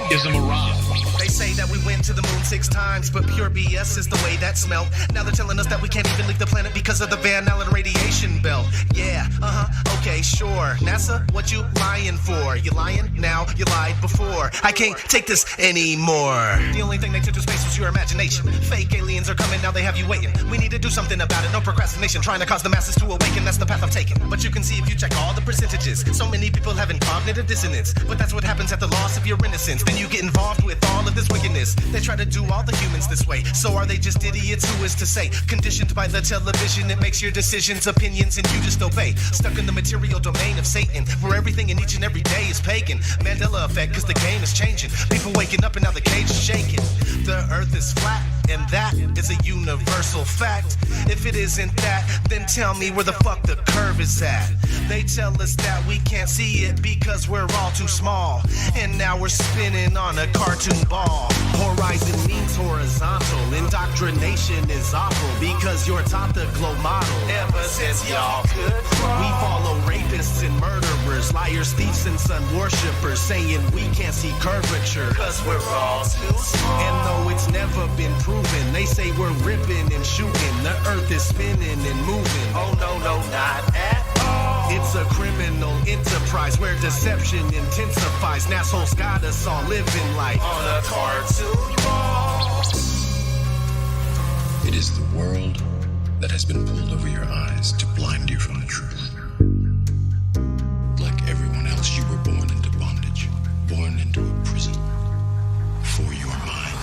is a mirage. They say that we went to the moon 6 times, but pure BS is the way that smelled. Now they're telling us that we can't even leave the planet because of the Van Allen radiation belt. Yeah, okay, sure. NASA, what you lying for? You lying now, you lied before. I can't take this anymore. The only thing they took to space was your imagination. Fake aliens are coming, now they have you waiting. We need to do something about it, no procrastination. Trying to cause the masses to awaken, that's the path I've taken. But you can see if you check all the percentages, so many people having cognitive dissonance. But that's what happens at the loss of your innocence. Then you get involved with all of this wickedness. They try to do all the humans this way. So are they just idiots? Who is to say? Conditioned by the television, it makes your decisions, opinions, and you just obey. Stuck in the material domain of Satan, where everything in each and every day is pagan. Mandela effect, cause the game is changing. People waking up and now the cage is shaking. The earth is flat, and that is a universal fact. If it isn't that, then tell me where the fuck the curve is at. They tell us that we can't see it because we're all too small. And now we're spinning on a cartoon ball. Horizon means horizontal. Indoctrination is awful because you're taught the globe model. Ever since y'all could crawl, we follow rapists and murderers, liars, thieves, and sun worshippers, saying we can't see curvature cause we're all too small. And though it's never been proven, they say we're ripping and shooting. The earth is spinning and moving. Oh no, not at all. It's a criminal enterprise where deception intensifies. Assholes got us all living life on a cartoon ball. It is the world that has been pulled over your eyes to blind you from the truth. Like everyone else, you were born into bondage, born into a prison for your mind.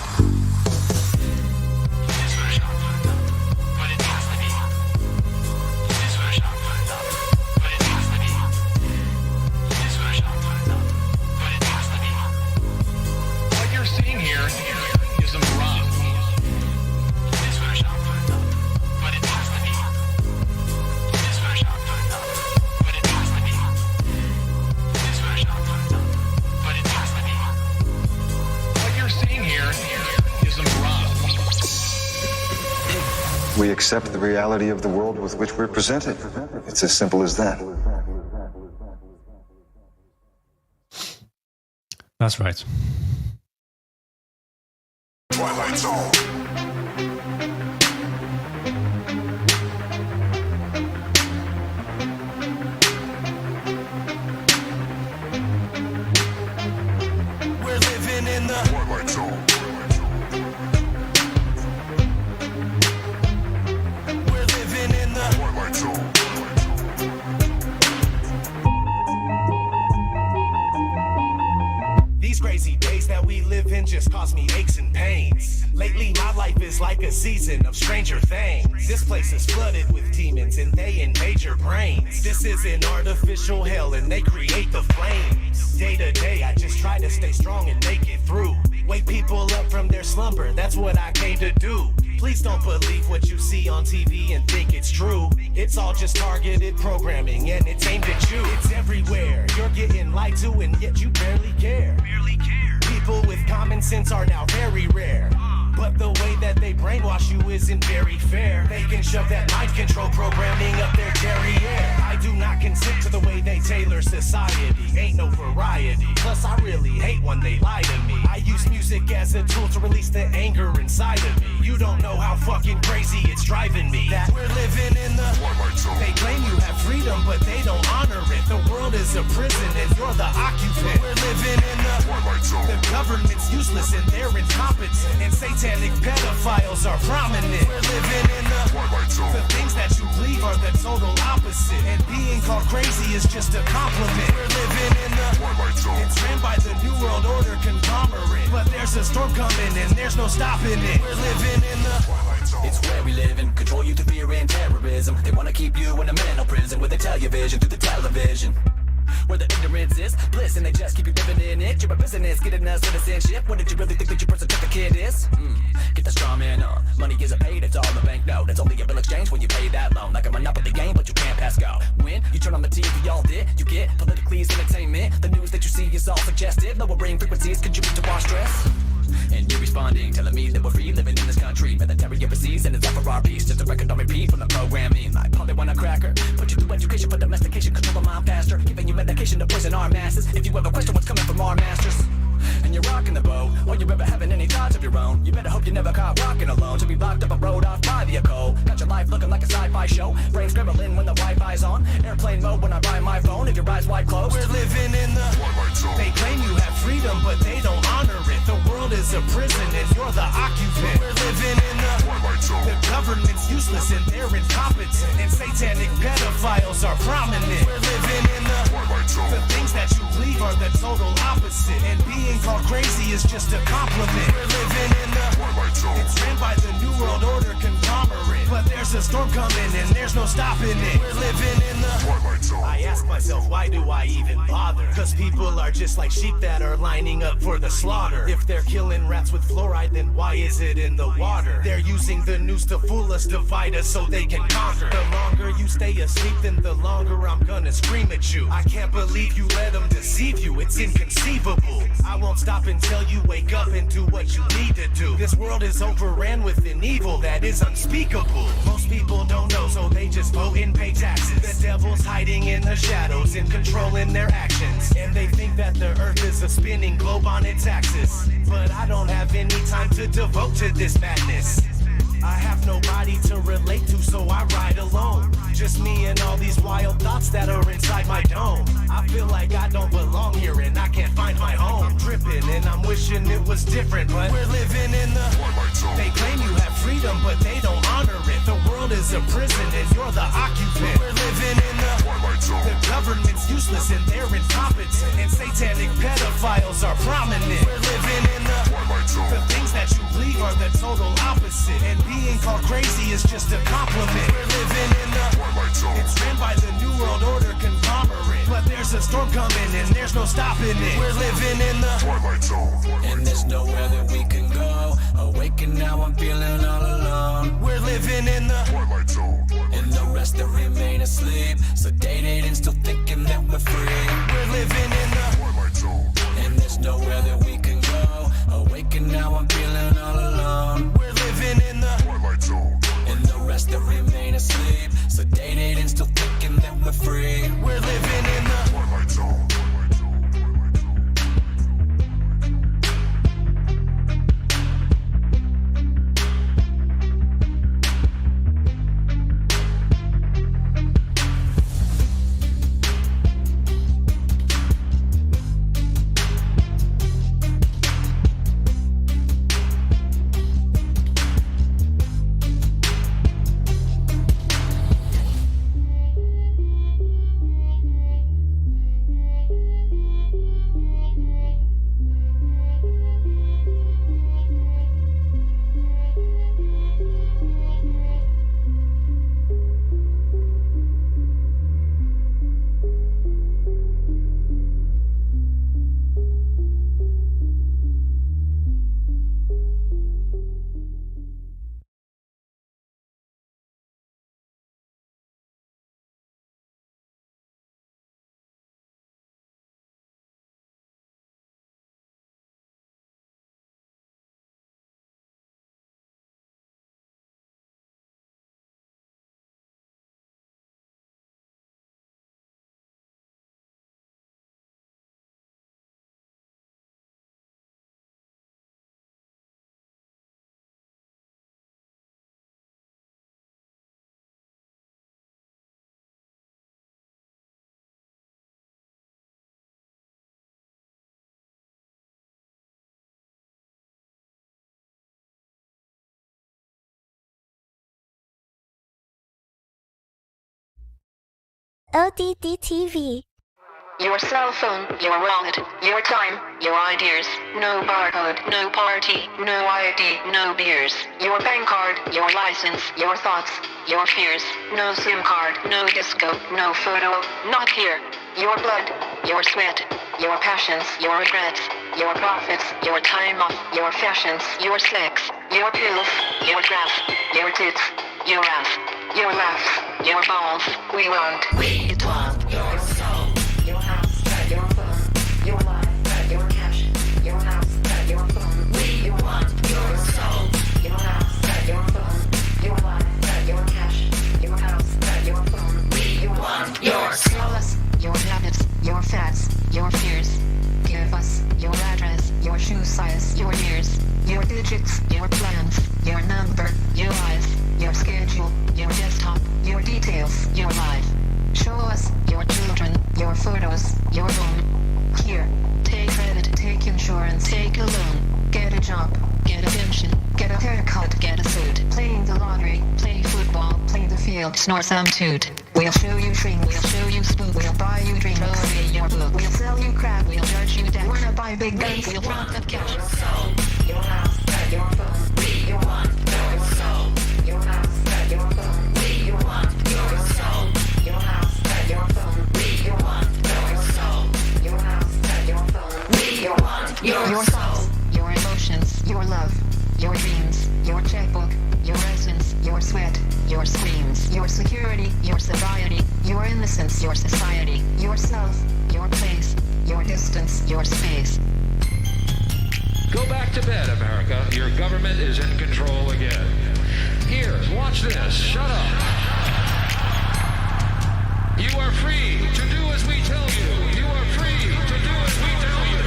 What you're seeing here is a mirage. We accept the reality of the world with which we're presented. It's as simple as that. That's right. Twilight Zone. We're living in the Twilight Zone. We're living in the Twilight Zone. These crazy days that we live in just cause me aches and pains. Lately my life is like a season of Stranger Things. This place is flooded with demons and they invade your brains. This is an artificial hell and they create the flames. Day to day I just try to stay strong and make it through. Wake people up from their slumber, that's what I came to do. Please don't believe what you see on TV and think it's true. It's all just targeted programming and it's aimed at you. It's everywhere, you're getting lied to and yet you barely care. People with common sense are now very rare. But the way that they brainwash you isn't very fair. They can shove that mind control programming up their derriere. I do not consent to the way they tailor society. Ain't no variety. Plus I really hate when they lie to me. I use music as a tool to release the anger inside of me. You don't know how fucking crazy it's driving me. That we're living in the Twilight Zone. They claim you have freedom but they don't honor it. The world is a prison and you're the occupant. We're living in the Twilight Zone. The government's useless and they're incompetent. And satanic pedophiles are prominent. We're living in the Twilight Zone. The things that you believe are the total opposite. And being called crazy is just a compliment. We're living in the Twilight Zone. It's ran by the New World Order conglomerate. But there's a storm coming and there's no stopping it. We're living in the Twilight Zone. It's where we live and control you through fear and terrorism. They wanna keep you in a mental prison where they tell you vision through the television. Where the ignorance is bliss and they just keep you living in it. You're a business, getting us citizenship. What did you really think that your birth certificate is? Get the straw man on. Money isn't paid, it's all a banknote. It's only a bill exchange when you pay that loan. Like a monopoly game, but you can't pass go. When you turn on the TV, all did you get politically as entertainment? The news that you see is all suggested. Lowering frequencies contribute to our stress. And you're responding, telling me that we're free living in this country. Military overseas and it's all for our peace. Just a record on repeat from the programming. Like probably want a cracker. Put you through education for domestication, control the mind faster. Giving you medication to poison our masses. If you ever question what's coming from our masters, and you're rocking the boat, or you're ever having any thoughts of your own, you better hope you never caught rocking alone. To be locked up a road off by the Echo. Got your life looking like a sci-fi show. Brain scrambling when the Wi-Fi's on. Airplane mode when I buy my phone. If your eyes wide closed, we're living in the Twilight Zone. They claim you have freedom, but they don't honor it. The world is a prison and you're the occupant. We're living in the Twilight Zone. The government's useless and they're incompetent. And satanic pedophiles are prominent. We're living in the Twilight Zone. The things that you believe are the total opposite. And being called crazy is just a compliment. We're living in the Twilight Zone. It's ran by the New World Order conglomerate. But there's a storm coming and there's no stopping it. We're living in the Twilight Zone. I ask myself, why do I even bother? Cause people are just like sheep that are lining up for the slaughter. If they're killing rats with fluoride, then why is it in the water? They're using the news to fool us, divide us so they can conquer. The longer you stay asleep, then the longer I'm gonna scream at you. I can't believe you let them deceive you, it's inconceivable. I won't stop until you wake up and do what you need to do. This world is overran with an evil that is unspeakable. Most people don't know, so they just vote and pay taxes. The devil's hiding in the shadows and controlling their actions. And they think that the earth is a spinning globe on its axis. But I don't have any time to devote to this madness. I have nobody to relate to, so I ride alone. Just me and all these wild thoughts that are inside my dome. I feel like I don't belong here and I can't find my home. I'm dripping and I'm wishing it was different, but we're living in the Twilight Zone. They claim you have freedom, but they don't honor it. The world is a prison and you're the occupant. We're living in the Twilight Zone. The government's useless and they're incompetent, and satanic pedophiles are prominent. We're living in the Twilight Zone. The things that you believe are the total opposite, and being called crazy is just a compliment. We're living in the Twilight Zone. It's ran by the New World Order conglomerate, but there's a storm coming and there's no stopping it. We're living in the Twilight Zone. And there's nowhere that we can go. Awake and now I'm feeling all alone. We're living in the Twilight Zone. And the rest that remain asleep, sedated and still thinking that we're free. We're living in the Twilight Zone. And there's nowhere that we can go. Awake and now I'm feeling all alone. We're living in the Twilight Zone. And the rest that remain asleep, sedated and still thinking that we're free. We're living in the Twilight Zone. ODD TV. Your cell phone, your wallet, your time, your ideas. No barcode, no party, no ID, no beers. Your bank card, your license, your thoughts, your fears. No SIM card, no disco, no photo, not here. Your blood, your sweat, your passions, your regrets, your profits, your time off, your fashions, your sex, your pills, your dress, your tits, your ass, your laughs, your balls. We want your soul, your house, your phone, your life, your cash, your house, your phone. We want your soul, your house, your phone, your life, your cash, your house, your phone. We want your soul. Tell us your habits, your fads, your fears. Give us your address, your shoe size, your years, your digits, your plans, your number, your eyes, your schedule, your desktop, your details, your life. Show us your children, your photos, your home. Here, take credit, take insurance, take a loan, get a job, get a pension, get a haircut, get a suit. Playing the lottery, play football, play the field, snore some toot. We'll show you drinks, we'll show you spook, we'll buy you drinks, throw away your book. We'll sell you crap, we'll judge you down. Wanna buy big guns, we'll want that cash. Your soul, your house, your phone. We want your soul, your house, your phone. We want your soul, your house, your phone. We want your soul, your house, your phone. We want your soul, your emotions, your love, your dreams, your checkbook, your essence, your sweat, your screams, your security, your sobriety, your innocence, your society, yourself, your place, your distance, your space. Go back to bed, America. Your government is in control again. Here, watch this. Shut up. You are free to do as we tell you. You are free to do as we tell you.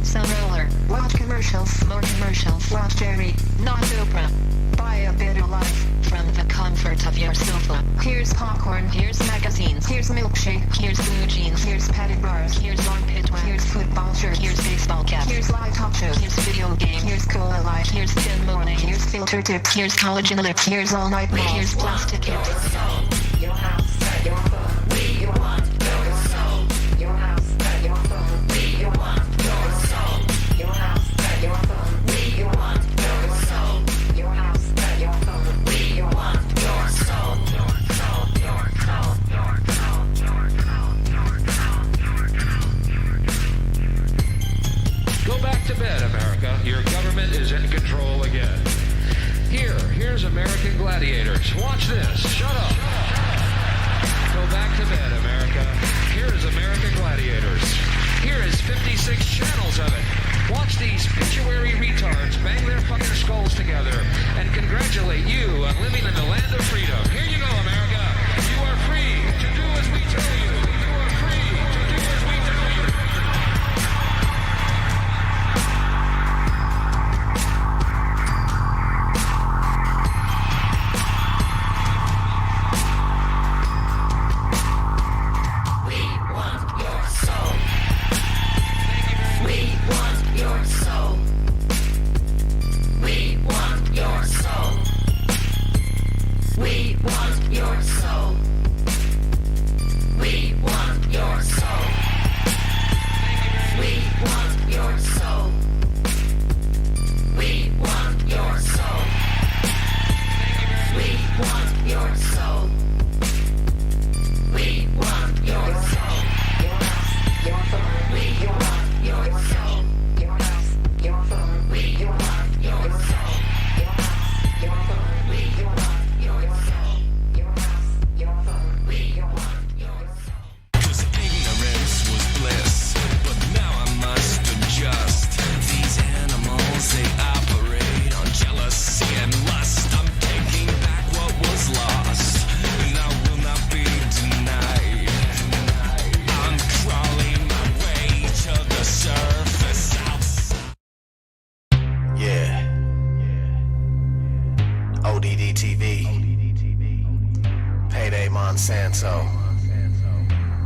some roller. Watch commercials, more commercials. Watch Jerry, not Oprah. Buy a bit of life from the comfort of your sofa. Here's popcorn, here's magazines, here's milkshake, here's blue jeans, here's padded bars, here's armpit wax, here's football shirt, here's baseball cap, here's live talk shows, here's video game, here's cola light, here's thin morning, here's filter tips, here's collagen lips, here's all night ball, here's plastic hips. Your house at your phone, we want your soul. Your house at your phone, we want your soul. Your house at your phone, we want your soul. Your house at your phone, we want your soul. Your soul, your soul, your soul, your soul, your soul. Go back to bed, America. Your government is in control again. Here's American Gladiators. Watch this. Shut up. Go back to bed, America. Here is American Gladiators. Here is 56 channels of it. Watch these pituitary retards bang their fucking skulls together and congratulate you on living in the land of freedom. Here you go, America. You are free to do as we tell you. You are free to do as we tell you.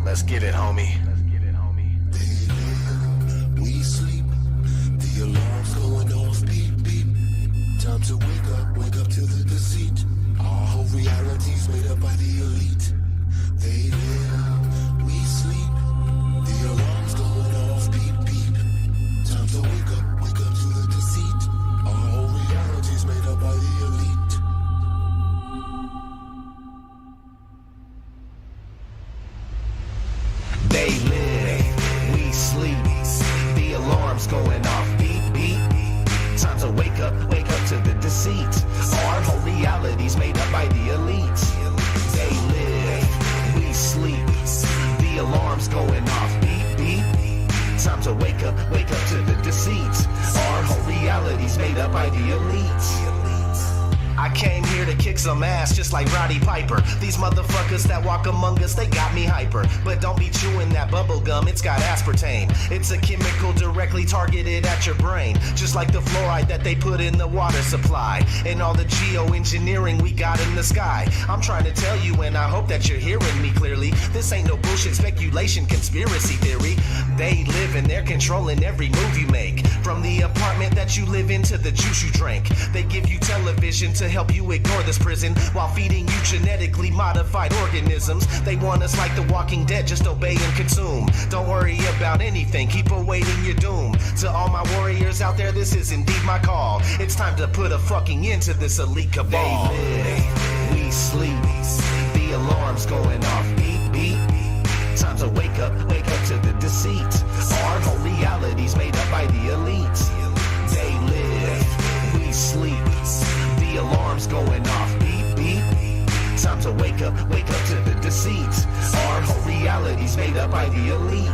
Let's get it, homie. We sleep, the alarm's going off, beep, beep. Time to wake up to the deceit. Our whole reality's made up by the elite. They live, we sleep, the alarm's going off, beep, beep. Time to wake up to the deceit. Our whole reality's made up by the elite. They live, we sleep, the alarm's going off, beep, beep. Time to wake up to the deceit. Our whole reality's made up by the elite. They live, we sleep, the alarm's going off, beep, beep. Time to wake up to the deceit. Our whole reality's made up by the elite. I came here to kick some ass just like Roddy Piper. These motherfuckers that walk among us, they got me hyper. But don't be chewing that bubble gum, it's got aspartame. It's a chemical directly targeted at your brain, just like the fluoride that they put in the water supply and all the geoengineering we got in the sky. I'm trying to tell you, and I hope that you're hearing me clearly. This ain't no bullshit speculation, conspiracy theory. They live and they're controlling every move you make, from the apartment that you live in to the juice you drink. They give you television to help you ignore this prison while feeding you genetically modified organisms. They want us like the Walking Dead, just obey and consume. Don't worry about anything, keep awaiting your doom. To all my warriors out there, this is indeed my call. It's time to put a fucking end to this elite cabal. They live, we sleep, the alarm's going off, beep, beep. Time to wake up to the deceit. Our whole reality's made up by the elite. They live, we sleep, the alarm's going off, beep, beep. Time to wake up to the deceit. Our whole reality's made up by the elite.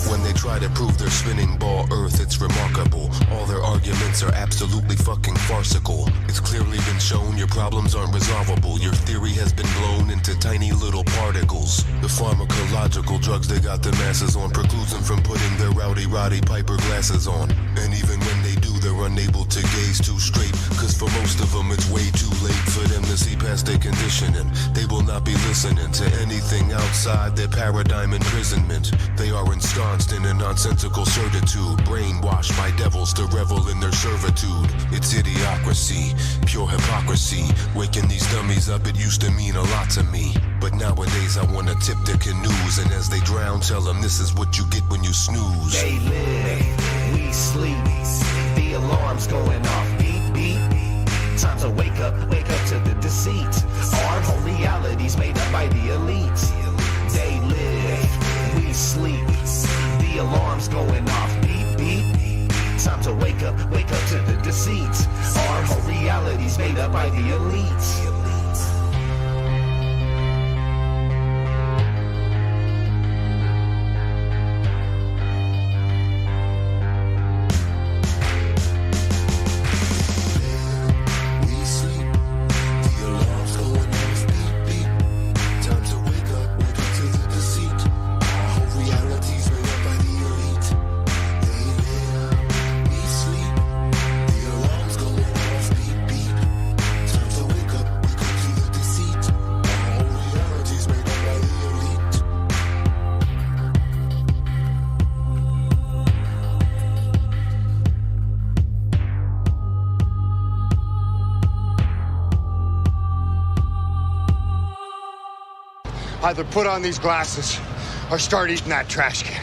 When they try to prove their spinning ball Earth, it's remarkable. All their arguments science are absolutely fucking farcical. It's clearly been shown your problems aren't resolvable. Your theory has been blown into tiny little particles. The pharmacological drugs they got the masses on precludes them from putting their rowdy Roddy Piper glasses on. And even when they do, they're unable to gaze too straight, cause for most of them it's way too late for them to see past their conditioning. They will not be listening to anything outside their paradigm imprisonment. They are ensconced in a nonsensical certitude, brainwashed by devils to revel in their servitude. It's idiocracy, pure hypocrisy. Waking these dummies up, it used to mean a lot to me. But nowadays I wanna tip their canoes, and as they drown, tell them this is what you get when you snooze. They live, we sleep, the alarm's going off, beep, beep. Time to wake up to the deceit. Our whole reality's made up by the elite. They live, we sleep, the alarm's going off, beep, beep. Time to wake up to the deceit. Our whole reality's made up by the elite. Either put on these glasses or start eating that trash can.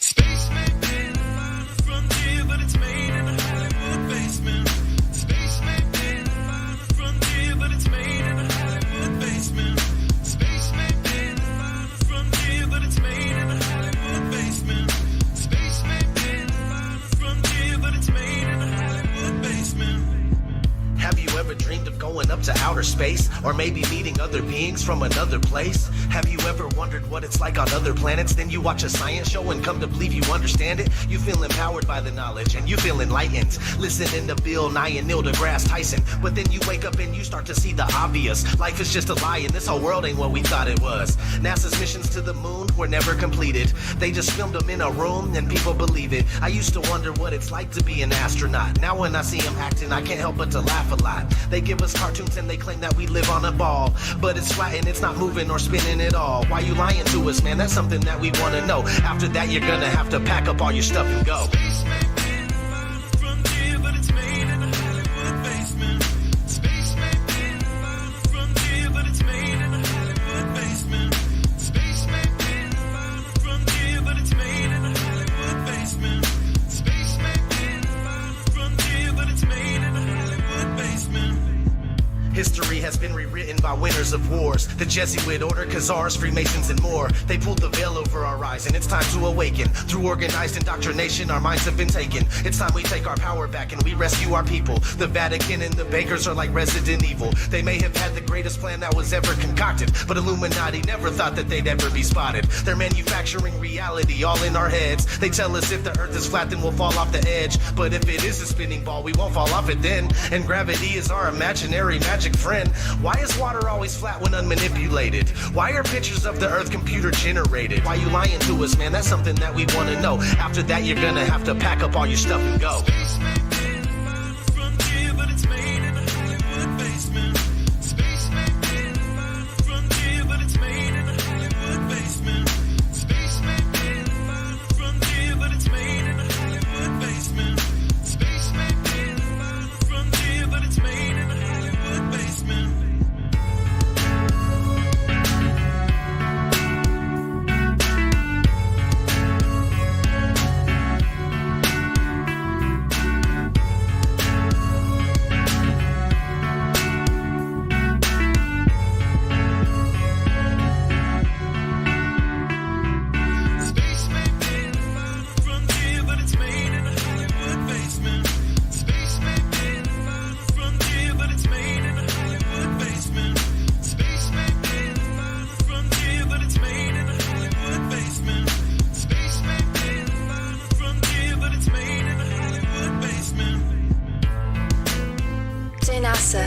Space may be the final frontier, but it's made in a Hollywood basement. Space may be the final frontier, but it's made in a Hollywood basement. Space may be the final frontier, but it's made in a Hollywood basement. Space may be the final frontier, but it's made in a Hollywood basement. Have you ever dreamed of going up to outer space? Or maybe meeting other beings from another place? Have you ever wondered what it's like on other planets? Then you watch a science show and come to believe you understand it? You feel empowered by the knowledge and you feel enlightened. Listening to Bill Nye and Neil deGrasse Tyson. But then you wake up and you start to see the obvious. Life is just a lie and this whole world ain't what we thought it was. NASA's missions to the moon were never completed. They just filmed them in a room and people believe it. I used to wonder what it's like to be an astronaut. Now when I see them acting, I can't help but to laugh a lot. They give us cartoons and they claim that we live on a ball. But it's flat and it's not moving or spinning at all. Why you lying to us, man? That's something that we want to know. After that, you're gonna have to pack up all your stuff and go. Space may be the final frontier, but it's made in a Hollywood basement. Space may be the final frontier, but it's made in a Hollywood basement. Space may be the final frontier, but it's made in a Hollywood basement. Space may be the final frontier, but it's made in a Hollywood basement. History has been rewritten by winners of wars. The Jesuit order, Khazars, Freemasons, and more. They pulled the veil over our eyes, and it's time to awaken. Through organized indoctrination, our minds have been taken. It's time we take our power back and we rescue our people. The Vatican and the bankers are like Resident Evil. They may have had the greatest plan that was ever concocted, but Illuminati never thought that they'd ever be spotted. They're manufacturing reality all in our heads. They tell us if the earth is flat, then we'll fall off the edge. But if it is a spinning ball, we won't fall off it then. And gravity is our imaginary magic friend. Why is water always flat when unmanipulated? Why are pictures of the earth computer generated? Why you lying to us, man? That's something that we want to know. After that, you're gonna have to pack up all your stuff and go. Space may be the final frontier, but it's made in a Hollywood basement. Space may be the final frontier, but it's made in a Hollywood basement. Space may be the final frontier, but it's made in a Hollywood basement. Space may be the final frontier, but it's made in a Hollywood basement. Space may be the final frontier, but it's made in a Hollywood basement. Space may be the final frontier, but it's made in a Hollywood basement. Space may be the final frontier, but it's made in a Hollywood basement. Space may be the final frontier, but it's made in a Hollywood basement. Dear NASA,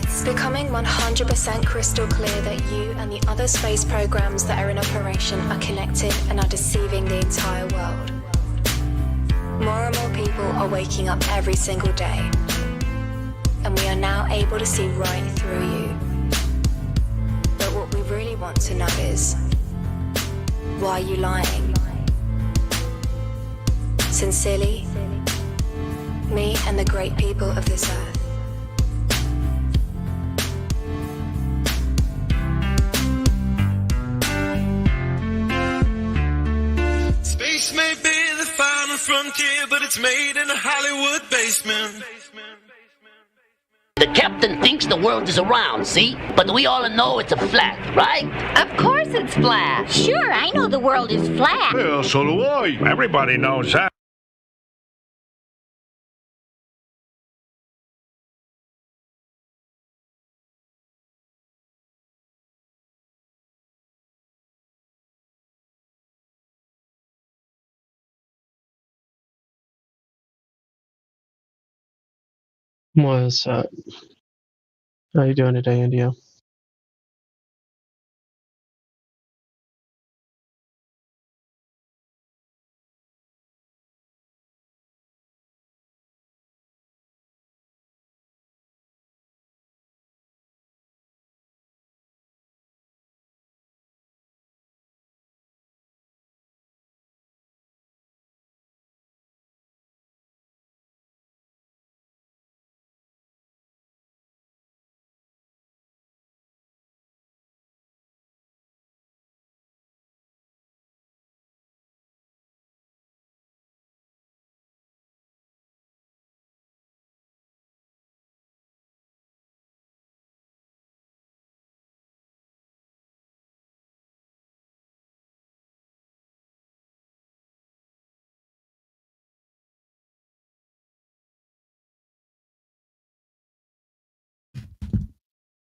it's becoming 100% crystal clear that you and the other space programs that are in operation are connected and are deceiving the entire world. More and more people are waking up every single day, and we are now able to see right through you. But what we really want to know is, why are you lying? Sincerely, me and the great people of this earth. Space may be the final frontier, but it's made in a Hollywood basement. The captain thinks the world is round, see? But we all know it's a flat, right? Of course it's flat. Sure, I know the world is flat. Well, so do I. Everybody knows that. What's up? How you doing today, India?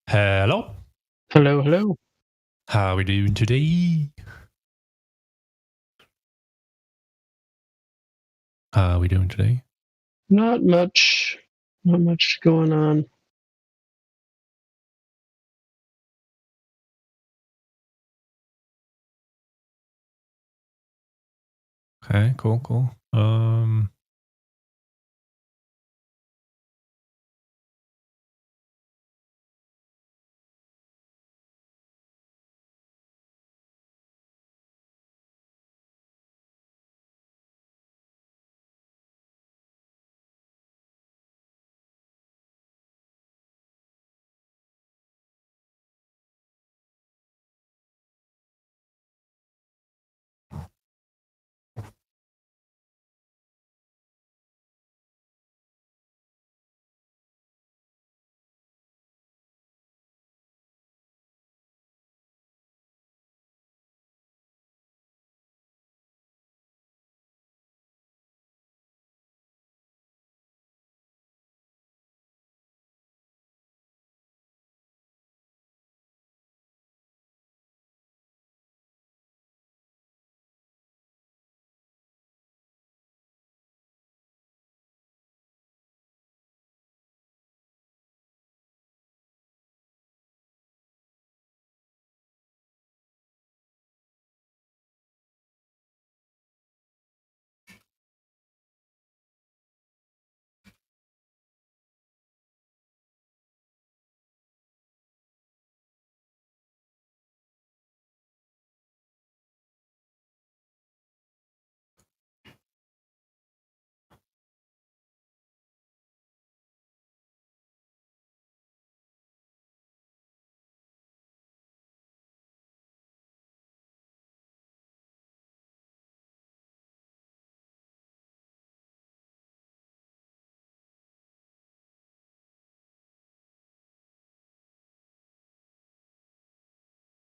Hello. Hello, hello. How are we doing today? How are we doing today? Not much. Not much going on. Okay, cool.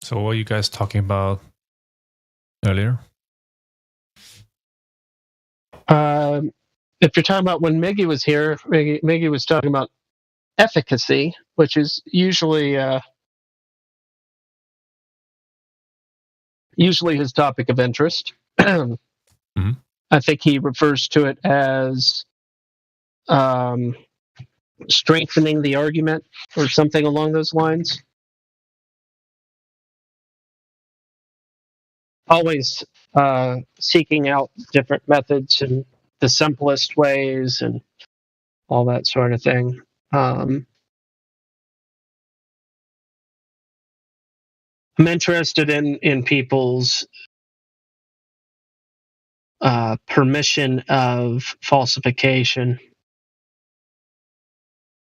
So what were you guys talking about earlier? If you're talking about when Miggy was here, Miggy was talking about efficacy, which is usually his topic of interest. Mm-hmm. I think he refers to it as strengthening the argument or something along those lines. Always seeking out different methods and the simplest ways and all that sort of thing. I'm interested in people's permission of falsification,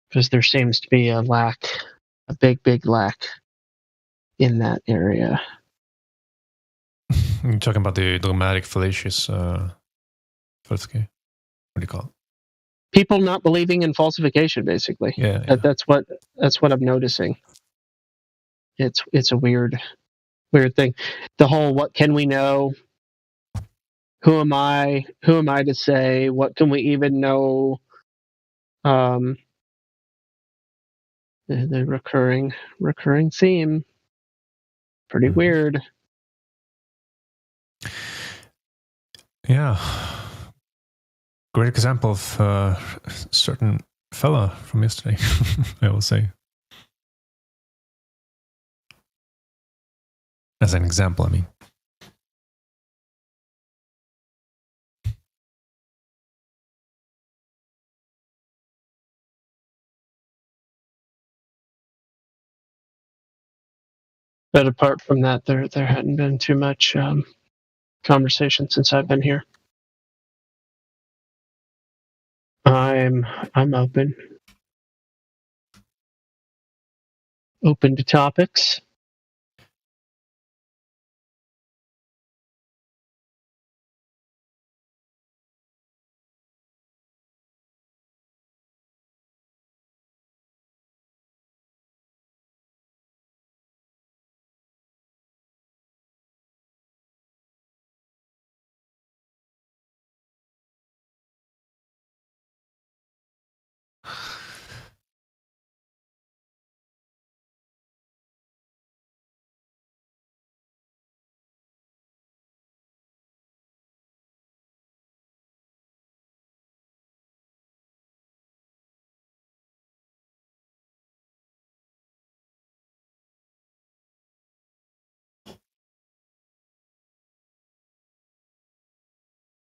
because there seems to be a big lack in that area. You're talking about the dramatic, fallacious falsification. What do you call it? People not believing in falsification, basically. Yeah. That's what I'm noticing. It's a weird thing. The whole "what can we know? Who am I to say? What can we even know?" The recurring theme. Pretty weird. Yeah. Great example of a certain fella from yesterday, I will say. As an example, I mean. But apart from that, there hadn't been too much conversation since I've been here. I'm open to topics.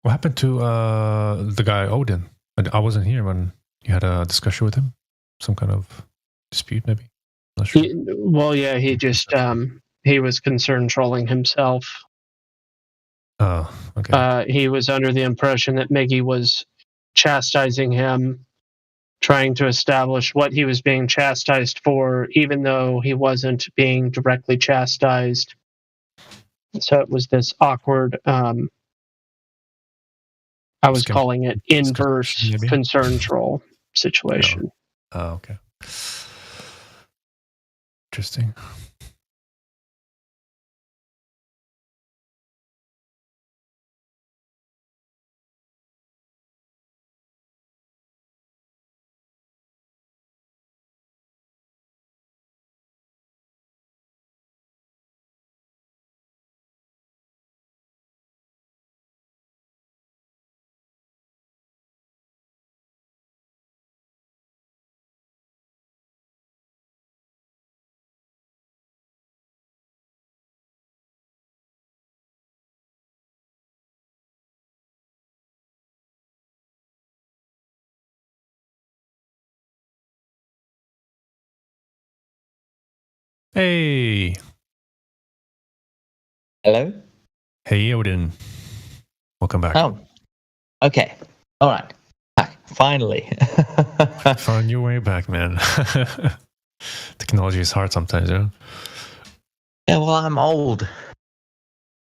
What happened to the guy Odin? I wasn't here when you had a discussion with him. Some kind of dispute, maybe. Not sure. He just he was concerned trolling himself. Oh, okay. He was under the impression that Miggy was chastising him, trying to establish what he was being chastised for, even though he wasn't being directly chastised. So it was this awkward, I was calling it inverse concern troll situation. Oh, okay. Interesting. Hey. Hello? Hey, Odin. Welcome back. Oh, okay. All right. Back. Finally. Found your way back, man. Technology is hard sometimes, yeah? Yeah, well, I'm old.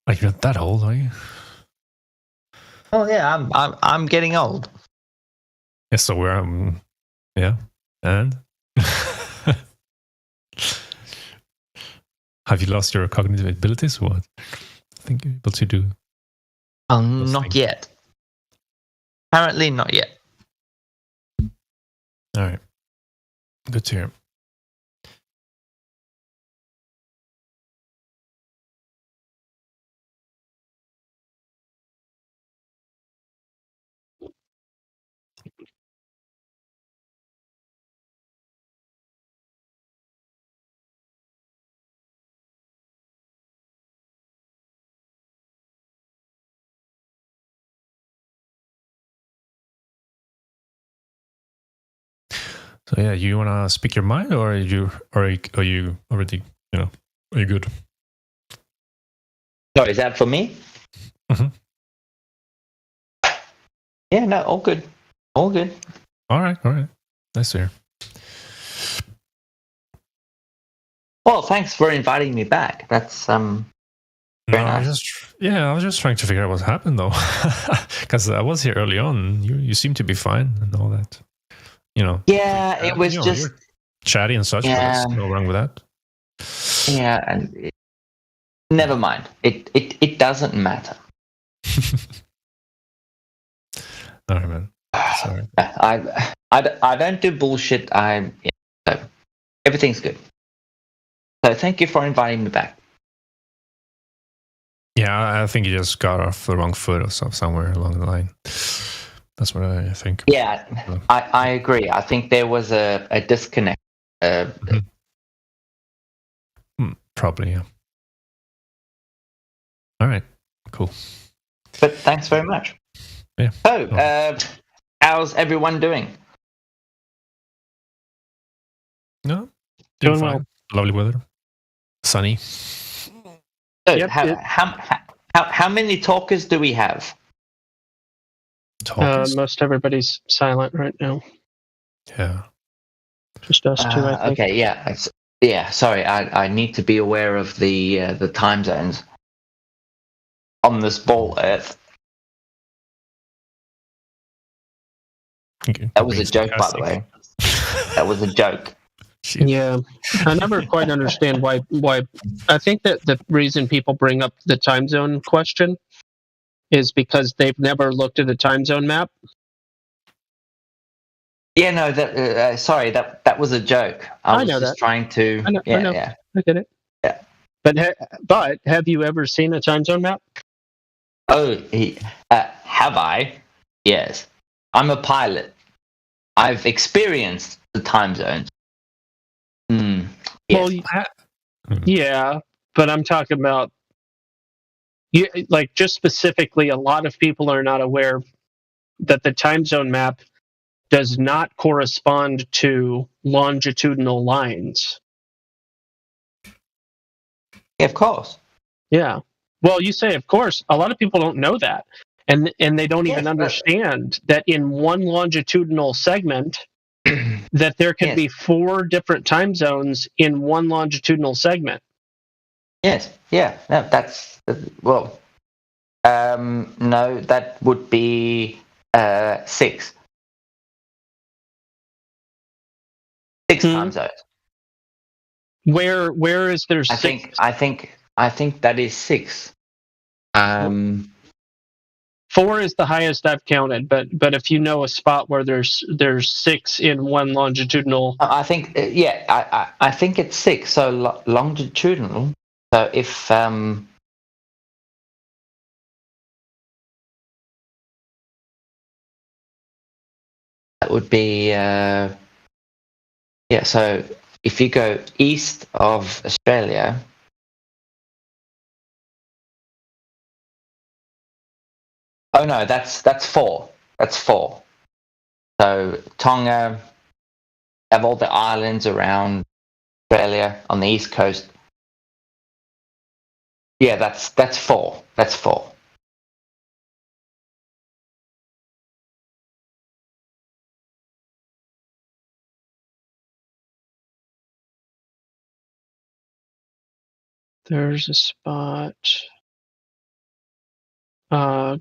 Like, you're not that old, are you? Oh, yeah, I'm getting old. Yeah, so we're, yeah, and? Have you lost your cognitive abilities or what? I think you're able to do. Not yet. Apparently not yet. All right. Good to hear. So yeah, you wanna speak your mind, or are you already, are you good? Sorry, is that for me? Mm-hmm. Yeah, no, all good. All good. All right. Nice to hear. Well, thanks for inviting me back. That's very nice. I was just trying to figure out what happened though, because I was here early on. You seem to be fine and all that. Yeah, it was just chatty and such. Yeah. But there's no wrong with that. Yeah, and never mind. It doesn't matter. All right, man. Sorry. I don't do bullshit. So everything's good. So thank you for inviting me back. Yeah, I think you just got off the wrong foot or somewhere along the line. That's what I think. Yeah, I agree. I think there was a disconnect. Probably, yeah. All right, cool. But thanks very much. Yeah. So, how's everyone doing? No, doing fine. well. Lovely weather, sunny. So, how many talkers do we have? Most everybody's silent right now. Yeah. Just us two, I think. Okay, yeah. Yeah, sorry, I need to be aware of the time zones on this ball Earth. Okay. That was a joke, by the way. That was a joke. Yeah, I never quite understand why. I think that the reason people bring up the time zone question is because they've never looked at a time zone map. Yeah, no, sorry, that was a joke. I was know just that. trying to. I know. Yeah. I get it. Yeah. But have you ever seen a time zone map? Oh, have I? Yes. I'm a pilot. I've experienced the time zones. Yes. Well, yeah, but I'm talking about, like just specifically, a lot of people are not aware that the time zone map does not correspond to longitudinal lines. Yeah, of course. Yeah. Well, you say, of course. A lot of people don't know that. And they don't even understand that in one longitudinal segment, that there can be 4 different time zones in one longitudinal segment. Yes. Yeah. No, that's well. No, that would be 6. 6 time zones. Where is there 6? I think that is 6. 4 is the highest I've counted, but if you know a spot where there's 6 in one longitudinal, I think I think it's 6. So longitudinal. So if that would be So if you go east of Australia. Oh no, that's 4. That's 4. So Tonga, have all the islands around Australia on the east coast. Yeah, that's 4. That's 4. there's a spot.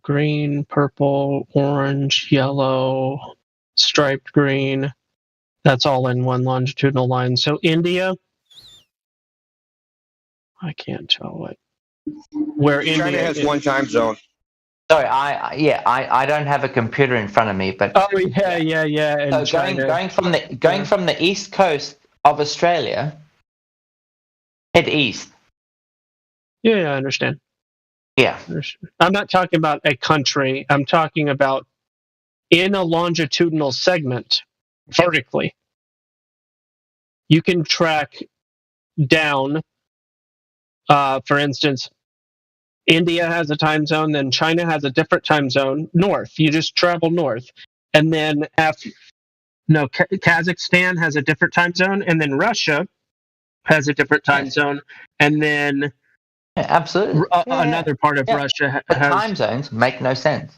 Green, purple, orange, yellow, striped green. That's all in one longitudinal line. So India, I can't tell what. Where China India has one time zone. Sorry, I don't have a computer in front of me, but yeah. And so going from the east coast of Australia, head east. Yeah, I understand. Yeah. I'm not talking about a country. I'm talking about in a longitudinal segment, vertically. You can track down, for instance, India has a time zone, then China has a different time zone, north. You just travel north. And then Kazakhstan has a different time zone, and then Russia has a different time zone, and then absolutely another part of Russia has time zones make no sense.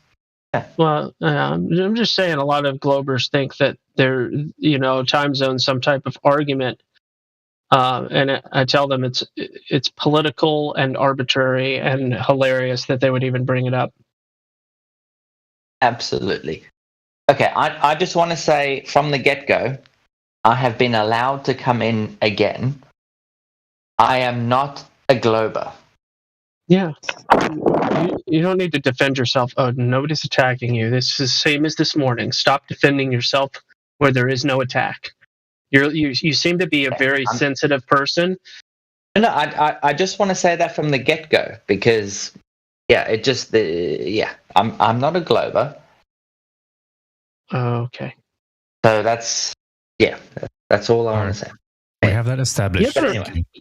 Yeah. Well, I'm just saying a lot of Globers think that they're, time zones some type of argument, and I tell them it's political and arbitrary and hilarious that they would even bring it up. Absolutely. Okay, I just want to say from the get-go, I have been allowed to come in again. I am not a Glober. Yeah. You don't need to defend yourself. Oh, nobody's attacking you. This is the same as this morning. Stop defending yourself where there is no attack. You seem to be a very sensitive person. No, I just want to say that from the get-go because, I'm not a Glober. Okay. So that's all I want to say. We have that established.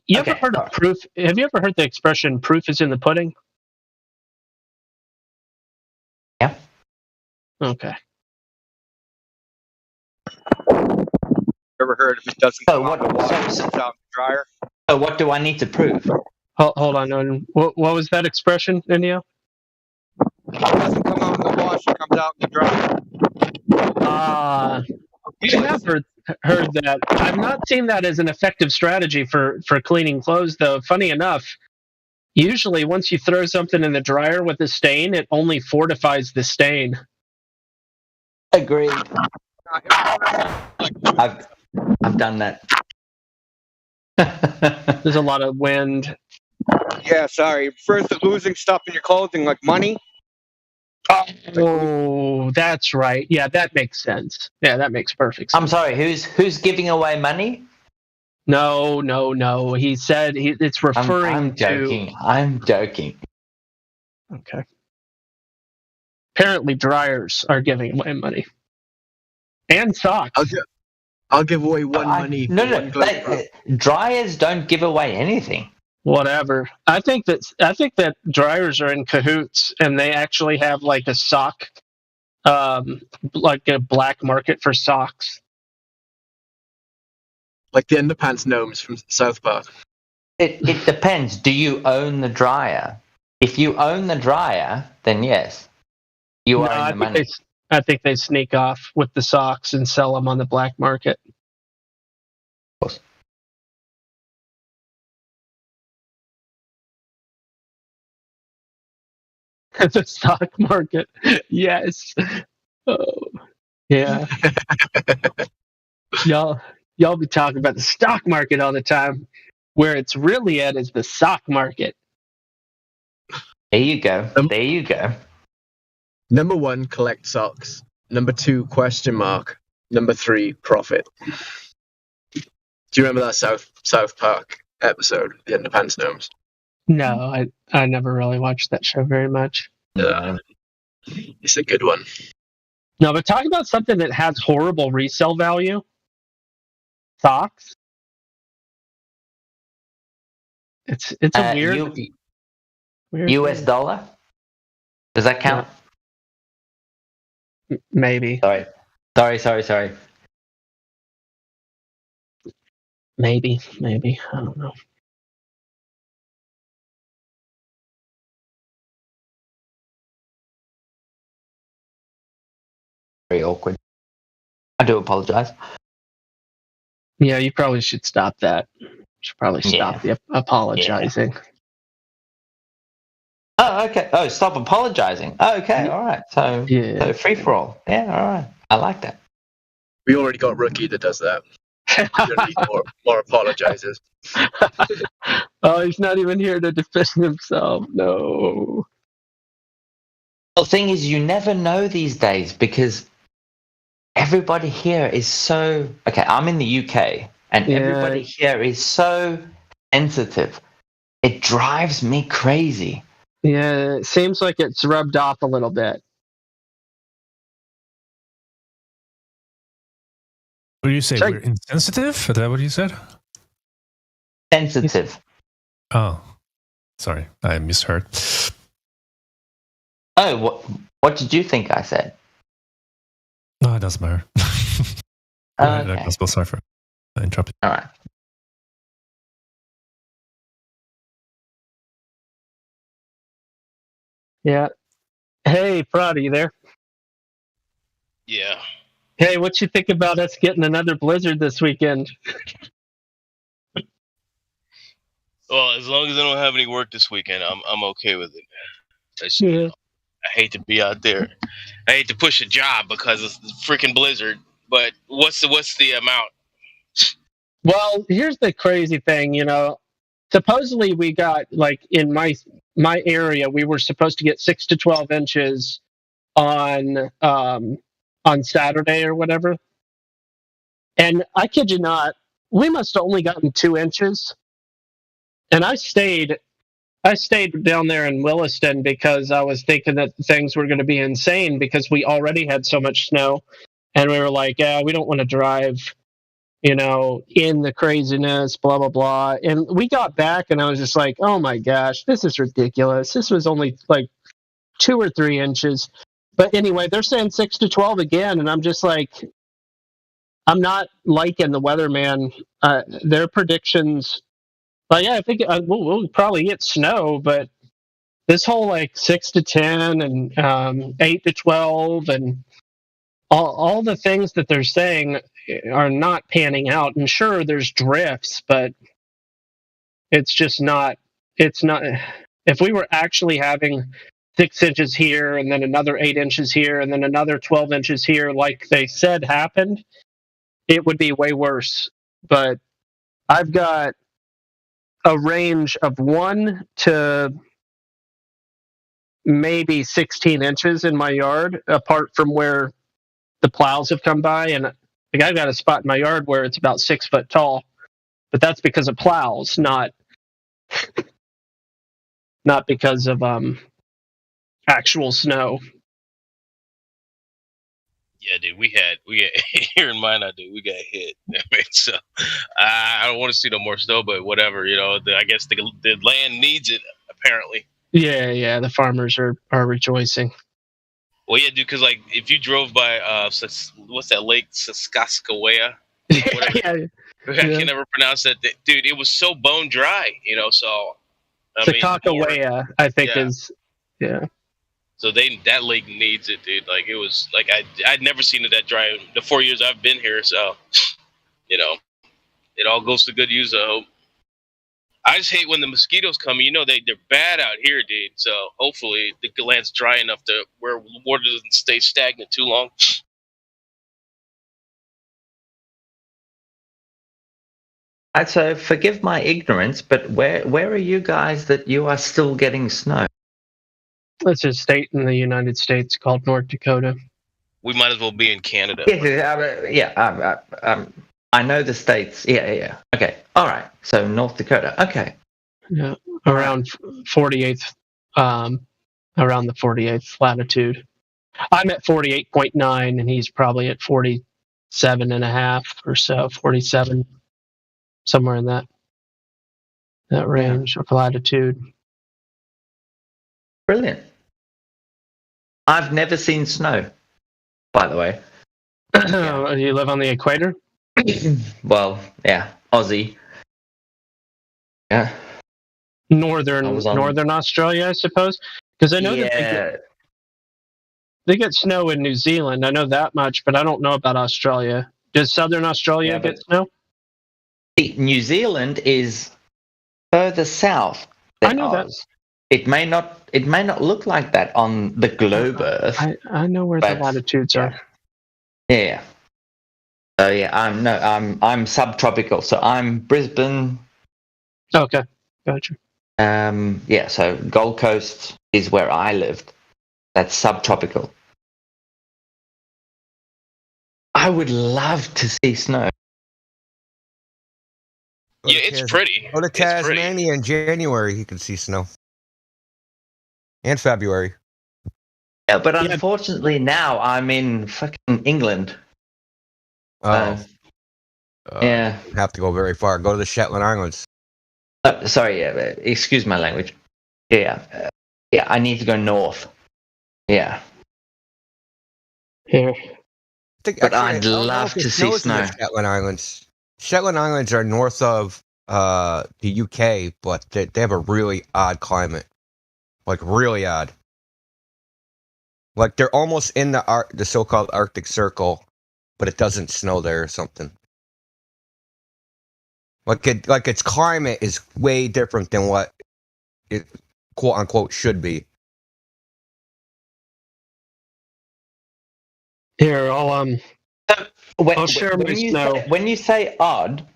You ever heard of proof? Have you ever heard the expression "proof is in the pudding"? Yeah. You Okay. ever heard if it doesn't come out of the water, it comes out in the dryer? So what do I need to prove? Hold on. What was that expression, India? If it doesn't come out in the wash, it comes out in the dryer. I have heard that. I've not seen that as an effective strategy for cleaning clothes, though. Funny enough, usually once you throw something in the dryer with a stain, it only fortifies the stain. Agreed. I've done that. There's a lot of wind. Yeah, sorry. First, losing stuff in your clothing like money. Oh, that's right. Yeah, that makes sense. Yeah, that makes perfect sense. I'm sorry. Who's giving away money? No. He said it's referring I'm joking. to. I'm joking. Okay. Apparently, dryers are giving away money. And socks. I'll give away one money. No. Dryers don't give away anything. whatever. I think that dryers are in cahoots, and they actually have like a sock, like a black market for socks. Like the underpants gnomes from South Park. It depends. Do you own the dryer? If you own the dryer, then yes, you are in the money. I think they sneak off with the socks and sell them on the black market. Of course. The stock market, yes. Oh, yeah. Y'all be talking about the stock market all the time. Where it's really at is the sock market. There you go. There you go. Number 1, collect socks. Number 2, question mark. Number 3, profit. Do you remember that South Park episode, The Underpants Gnomes? No, I never really watched that show very much. It's a good one. No, but talk about something that has horrible resale value. Socks. It's a weird US thing. dollar? Does that count? Maybe. Sorry. Maybe. I don't know. Very awkward. I do apologize. Yeah, you probably should stop that. You should probably stop the apologizing. Yeah. Oh, okay. Oh, stop apologizing. Oh, okay, all right. So free for all. Yeah, all right. I like that. We already got Rookie that does that. We don't need more apologizers. Oh, he's not even here to defend himself. No. The thing is, you never know these days because everybody here is so... Okay, I'm in the UK, and everybody here is so sensitive. It drives me crazy. Yeah, it seems like it's rubbed off a little bit. What do you say? We're insensitive? Is that what you said? Sensitive. Oh, sorry, I misheard. Oh, what did you think I said? No, it doesn't matter. Okay. I'm so sorry for interrupting. All right. Yeah. Hey, Prod, are you there? Yeah. Hey, what you think about us getting another blizzard this weekend? Well, as long as I don't have any work this weekend, I'm okay with it. I hate to be out there. I hate to push a job because it's the freaking blizzard. But what's the amount? Well, here's the crazy thing. Supposedly we got, like, in my area, we were supposed to get 6 to 12 inches on Saturday or whatever. And I kid you not, we must have only gotten 2 inches. And I stayed down there in Williston because I was thinking that things were going to be insane because we already had so much snow. And we were like, yeah, we don't want to drive, in the craziness, blah, blah, blah. And we got back and I was just like, oh my gosh, this is ridiculous. This was only like 2 or 3 inches. But anyway, they're saying 6 to 12 again. And I'm just like, I'm not liking the weatherman. Their predictions, I think we'll probably get snow, but this whole like 6 to 10 and 8 to 12 and all the things that they're saying are not panning out. And sure, there's drifts, but it's just not. It's not. If we were actually having 6 inches here and then another 8 inches here and then another 12 inches here, like they said happened, it would be way worse. But I've got a range of 1 to maybe 16 inches in my yard, apart from where the plows have come by. And I've got a spot in my yard where it's about 6 foot tall, but that's because of plows, not because of actual snow. Yeah, dude, we had here in Minot, dude, we got hit. So I don't want to see no more snow, but whatever, I guess the land needs it apparently. Yeah, the farmers are rejoicing. Well, yeah, dude, because like if you drove by what's that lake, Saskatchewan? I can never pronounce that, dude. It was so bone dry, so Saskatchewan, I think is So that lake needs it, dude. Like it was like I'd never seen it that dry in the 4 years I've been here. So, it all goes to good use. I hope. I just hate when the mosquitoes come. They're bad out here, dude. So hopefully the land's dry enough to where water doesn't stay stagnant too long. So forgive my ignorance, but where are you guys that you are still getting snow? It's a state in the United States called North Dakota. We might as well be in Canada. I know the states. Yeah. Okay. All right. So North Dakota. Okay. Yeah, around 48th, around the 48th latitude. I'm at 48.9, and he's probably at 47.5 or so, 47, somewhere in that range of latitude. Brilliant. I've never seen snow, by the way. Do you live on the equator? Well, yeah, Aussie. Yeah. Northern Australia, I suppose, because I know that they get snow in New Zealand. I know that much, but I don't know about Australia. Does Southern Australia get snow? New Zealand is further south than Oz. It may not look like that on the globe Earth. I know where the latitudes are. Yeah. So I'm subtropical. So I'm Brisbane. Okay, gotcha. So Gold Coast is where I lived. That's subtropical. I would love to see snow. Yeah, it's pretty. Go to Tasmania in January, you can see snow. And February. Yeah, but unfortunately now I'm in fucking England. Yeah. Have to go very far. Go to the Shetland Islands. Sorry, excuse my language. Yeah, I need to go north. Yeah. Here. But I'd love to see snow. Shetland Islands. Shetland Islands are north of the UK, but they have a really odd climate. Like, really odd. Like, they're almost in the so-called Arctic Circle, but it doesn't snow there or something. Like its climate is way different than what it quote unquote should be. Here, I'll share my snow. When you say odd,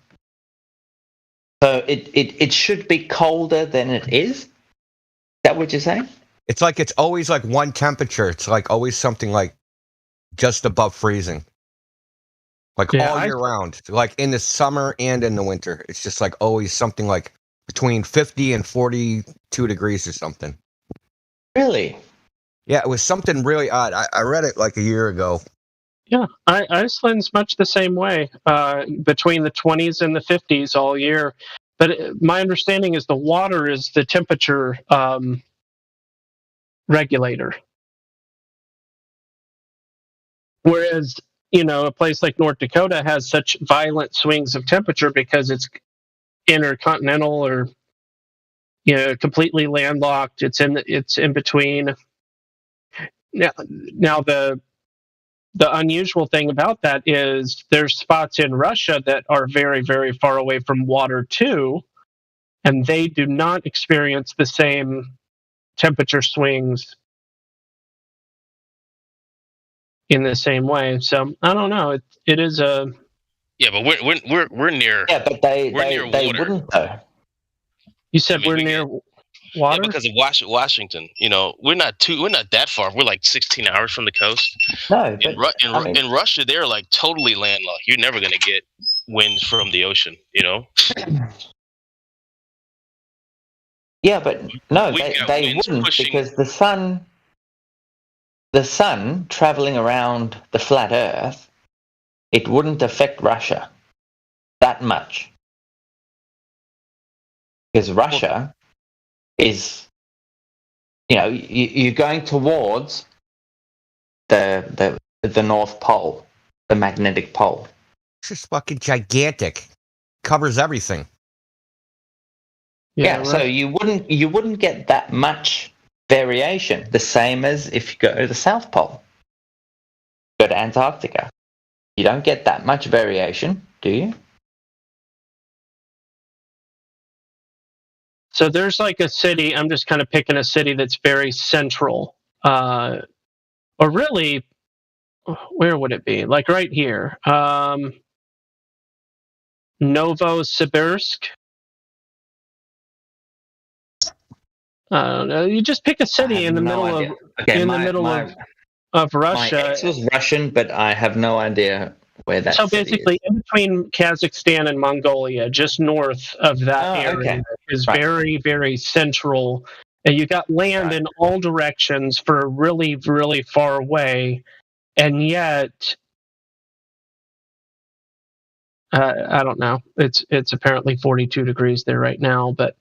so it should be colder than it is? Is that what you're saying? It's like it's always like one temperature. It's like always something like just above freezing. Like all year round. Like in the summer and in the winter. It's just like always something like between 50 and 42 degrees or something. Really? Yeah, it was something really odd. I read it like a year ago. Yeah, Iceland's much the same way, between the 20s and the 50s all year. But my understanding is the water is the temperature regulator. Whereas, a place like North Dakota has such violent swings of temperature because it's intercontinental or, completely landlocked. It's in between. Now the unusual thing about that is there's spots in Russia that are very, very far away from water too, and they do not experience the same temperature swings in the same way. So I don't know. It is a but we're near. Yeah, but they water. Wouldn't though. You said we're near water? Yeah, because of Washington. We're not that far. We're like 16 hours from the coast. No, in Russia, they're like totally landlocked. You're never gonna get winds from the ocean. Yeah, but no, they wouldn't because the sun. the sun traveling around the flat Earth, it wouldn't affect Russia that much. Because Russia is, you're going towards the North Pole, the magnetic pole. It's just fucking gigantic. Covers everything. Yeah, so you wouldn't get that much variation. The same as if you go to the South Pole. Go to Antarctica. You don't get that much variation, do you? So there's like a city, I'm just kind of picking a city that's very central. Or really, where would it be? Like right here. Novosibirsk. I don't know. You just pick a city in the middle of Russia. My ex was Russian, but I have no idea where that. So basically, in between Kazakhstan and Mongolia, just north of that area, is very, very central. And you got land in all directions for really, really far away, and yet, I don't know. It's apparently 42 degrees there right now, but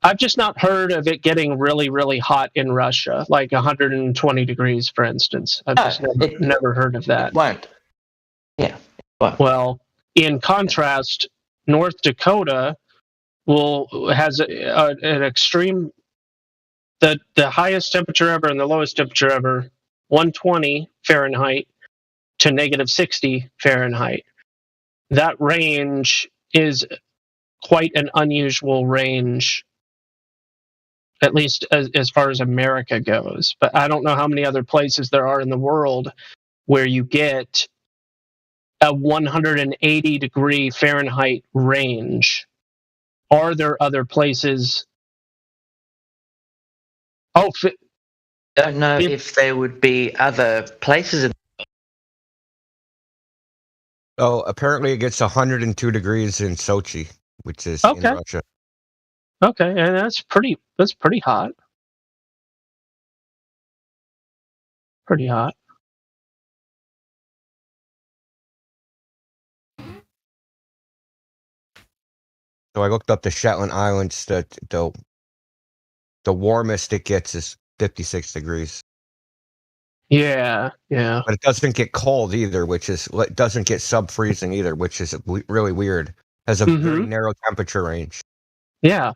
I've just not heard of it getting really, really hot in Russia, like 120 degrees, for instance. I've just never heard of that. It won't. Yeah. Well, in contrast, North Dakota has an extreme, the highest temperature ever and the lowest temperature ever, 120 Fahrenheit to negative 60 Fahrenheit. That range is quite an unusual range, at least as far as America goes. But I don't know how many other places there are in the world where you get a 180 degree Fahrenheit range. Are there other places? Don't know if there would be other places. Oh, apparently it gets 102 degrees in Sochi, which is in Russia. Okay, and that's pretty hot. Pretty hot. So I looked up the Shetland Islands. The warmest it gets is 56 degrees. Yeah. But it doesn't get cold either, it doesn't get sub-freezing either, which is really weird. Has a very narrow temperature range. Yeah.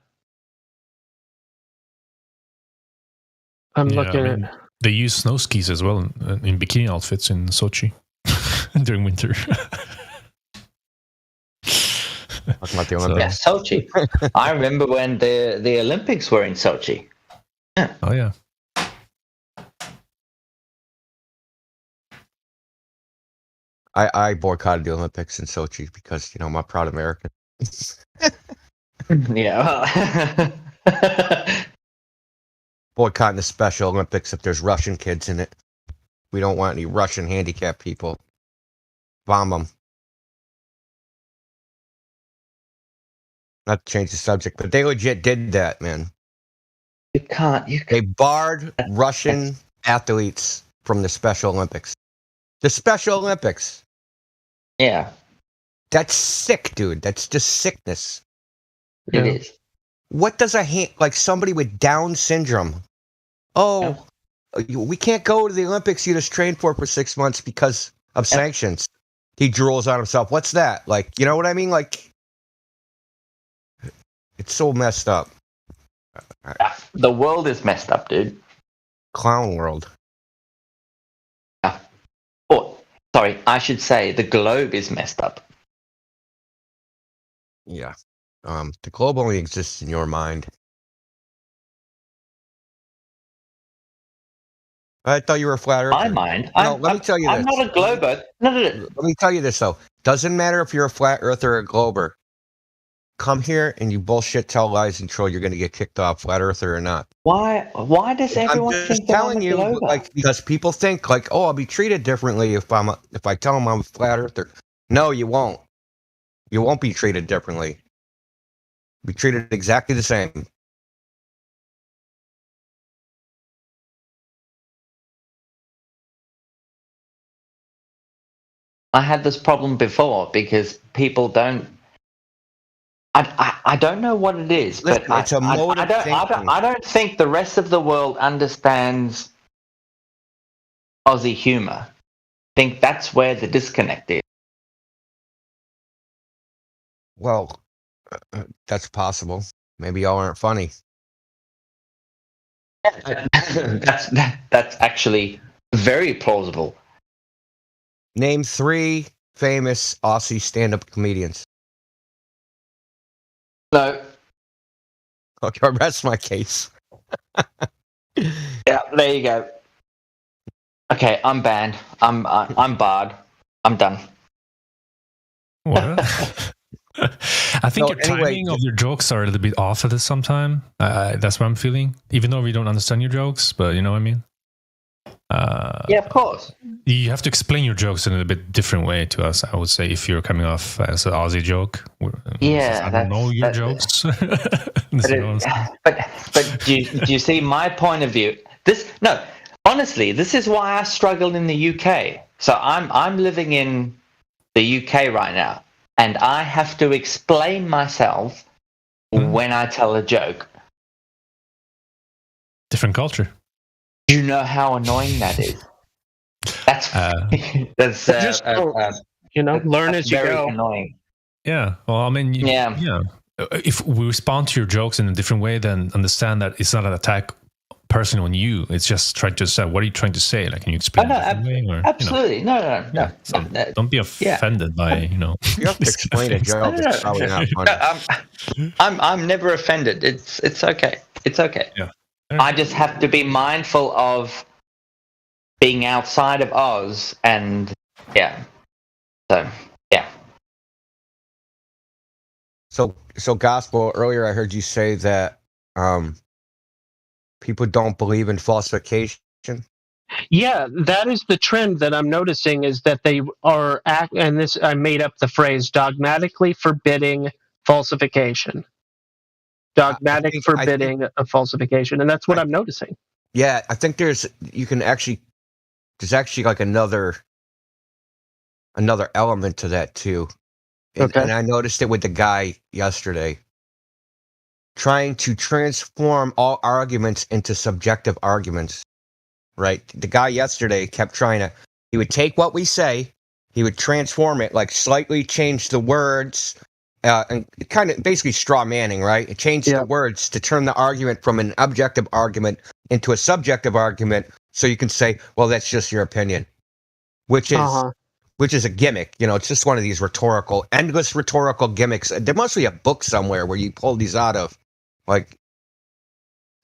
I'm looking at. They use snow skis as well in bikini outfits in Sochi during winter. About the Olympics. Yeah, Sochi. I remember when the Olympics were in Sochi. Yeah. Oh yeah. I boycotted the Olympics in Sochi because I'm a proud American. Yeah. Boycotting the Special Olympics if there's Russian kids in it. We don't want any Russian handicapped people. Bomb them. Not to change the subject, but they legit did that, man. They barred Russian athletes from the Special Olympics. The Special Olympics. Yeah. That's sick, dude. That's just sickness. It is. What does somebody with Down syndrome? Oh, we can't go to the Olympics you just trained for 6 months because of sanctions. He drools on himself. What's that? You know what I mean? It's so messed up. The world is messed up, dude. Clown world. Yeah. Oh, sorry. I should say the globe is messed up. Yeah. The globe only exists in your mind. I thought you were a flat earther. My mind. Let me tell you this. I'm not a glober. No. Let me tell you this, though. Doesn't matter if you're a flat earther or a glober. Come here and you bullshit, tell lies, and troll. You're going to get kicked off, flat earther or not. Why does everyone I'm think just telling you, because people think I'll be treated differently if I tell them I'm a flat earther. No, you won't. You won't be treated differently. Be treated exactly the same. I had this problem before because people don't. I don't know what it is, but Listen, it's a mode of thinking. I don't think the rest of the world understands Aussie humor. I think that's where the disconnect is. Well, that's possible. Maybe y'all aren't funny. That's actually very plausible. Name 3 famous Aussie stand-up comedians. No. Okay, rest my case. Yeah, there you go. Okay, I'm banned. I'm barred. I'm done. What? I think your timing of your jokes are a little bit off at this sometime. That's what I'm feeling. Even though we don't understand your jokes, but you know what I mean? Yeah, of course. You have to explain your jokes in a bit different way to us, I would say, if you're coming off as an Aussie joke. Yeah. I don't know your jokes. But do you see my point of view? Honestly, this is why I struggled in the UK. So I'm living in the UK right now, and I have to explain myself when I tell a joke. Different culture. Do you know how annoying that is? That's learn as you very go. Annoying. Yeah. Well, I mean, yeah. If we respond to your jokes in a different way, then understand that it's not an attack personally on you. It's just trying to say, what are you trying to say? Like, can you explain it a different way? Or, absolutely. No. So don't be offended by, You have to explain a joke. It's probably not funny. I'm never offended. It's okay. It's okay. Yeah. I just have to be mindful of being outside of Oz, and So Gospel, earlier I heard you say that people don't believe in falsification. Yeah, that is the trend that I'm noticing, is that they are and this, I made up the phrase, dogmatically forbidding falsification. Dogmatic forbidding of falsification, and that's what I'm noticing. Yeah, I think there's actually like another element to that too. And I noticed it with the guy yesterday, trying to transform all arguments into subjective arguments. Right? The guy yesterday kept he would take what we say, he would transform it, like slightly change the words, and kind of basically straw manning, right? It changed the words to turn the argument from an objective argument into a subjective argument, so you can say, well, that's just your opinion, which is a gimmick. It's just one of these endless rhetorical gimmicks. There must be a book somewhere where you pull these out of. Like,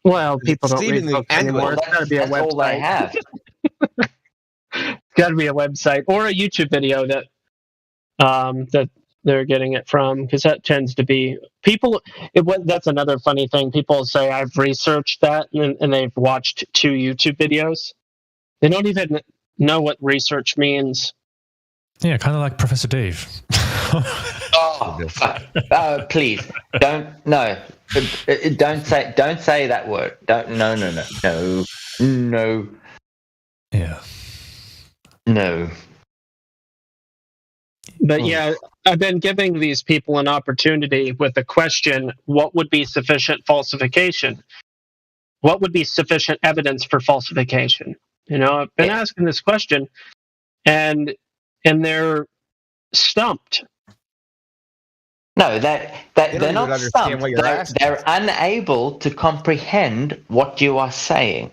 well, people don't read books anymore. It's got to be a website. All they have. It's got to be a website or a YouTube video that they're getting it from, because that tends to be people. That's another funny thing. People say, I've researched that, and they've watched 2 YouTube videos. They don't even know what research means. Yeah, kind of like Professor Dave. Please don't say that word. No. Yeah. No. But yeah, I've been giving these people an opportunity with the question, what would be sufficient falsification? What would be sufficient evidence for falsification? I've been asking this question, and they're stumped. No, they're not stumped. They're unable to comprehend what you are saying.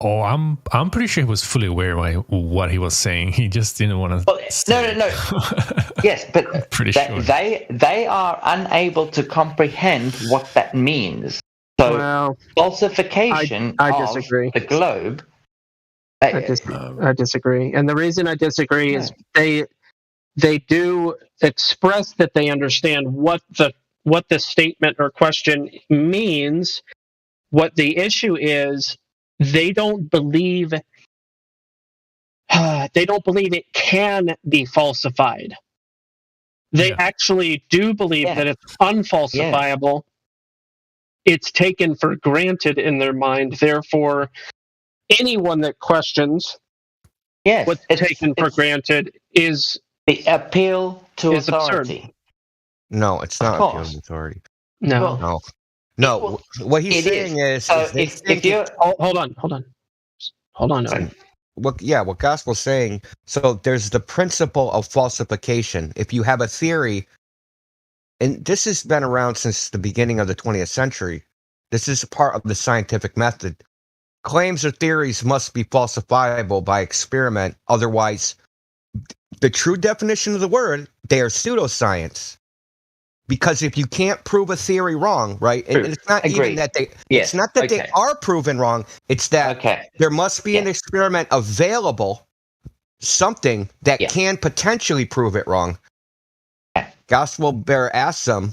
Oh, I'm pretty sure he was fully aware of what he was saying. He just didn't want to. Well, no. Yes, but I'm pretty sure they are unable to comprehend what that means. So falsification I of disagree. The globe. I disagree, and the reason I disagree is they do express that they understand what the statement or question means. What the issue is, they don't believe it can be falsified. They actually do believe that it's unfalsifiable. It's taken for granted in their mind. Therefore, anyone that questions Yes, what's taken for granted is the appeal to is authority. absurd. No, it's not Of appeal course. to authority. No. No. What he's saying is they think hold on. Odin. What Gospel's saying. So there's the principle of falsification. If you have a theory, and this has been around since the beginning of the 20th century, this is part of the scientific method. Claims or theories must be falsifiable by experiment. Otherwise, the true definition of the word, they are pseudoscience. Because if you can't prove a theory wrong, right? And it's not even that it's not that they are proven wrong. It's that there must be an experiment available, something that can potentially prove it wrong. Gospel Bearer asks them,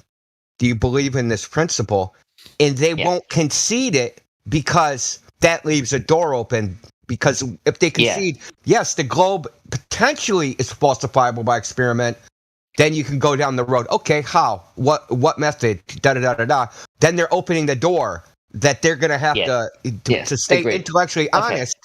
do you believe in this principle? And they won't concede it because that leaves a door open. Because if they concede, yes, the globe potentially is falsifiable by experiment, then you can go down the road. Okay, how? What method? Da-da-da-da-da. Then they're opening the door that they're going to have to stay intellectually honest.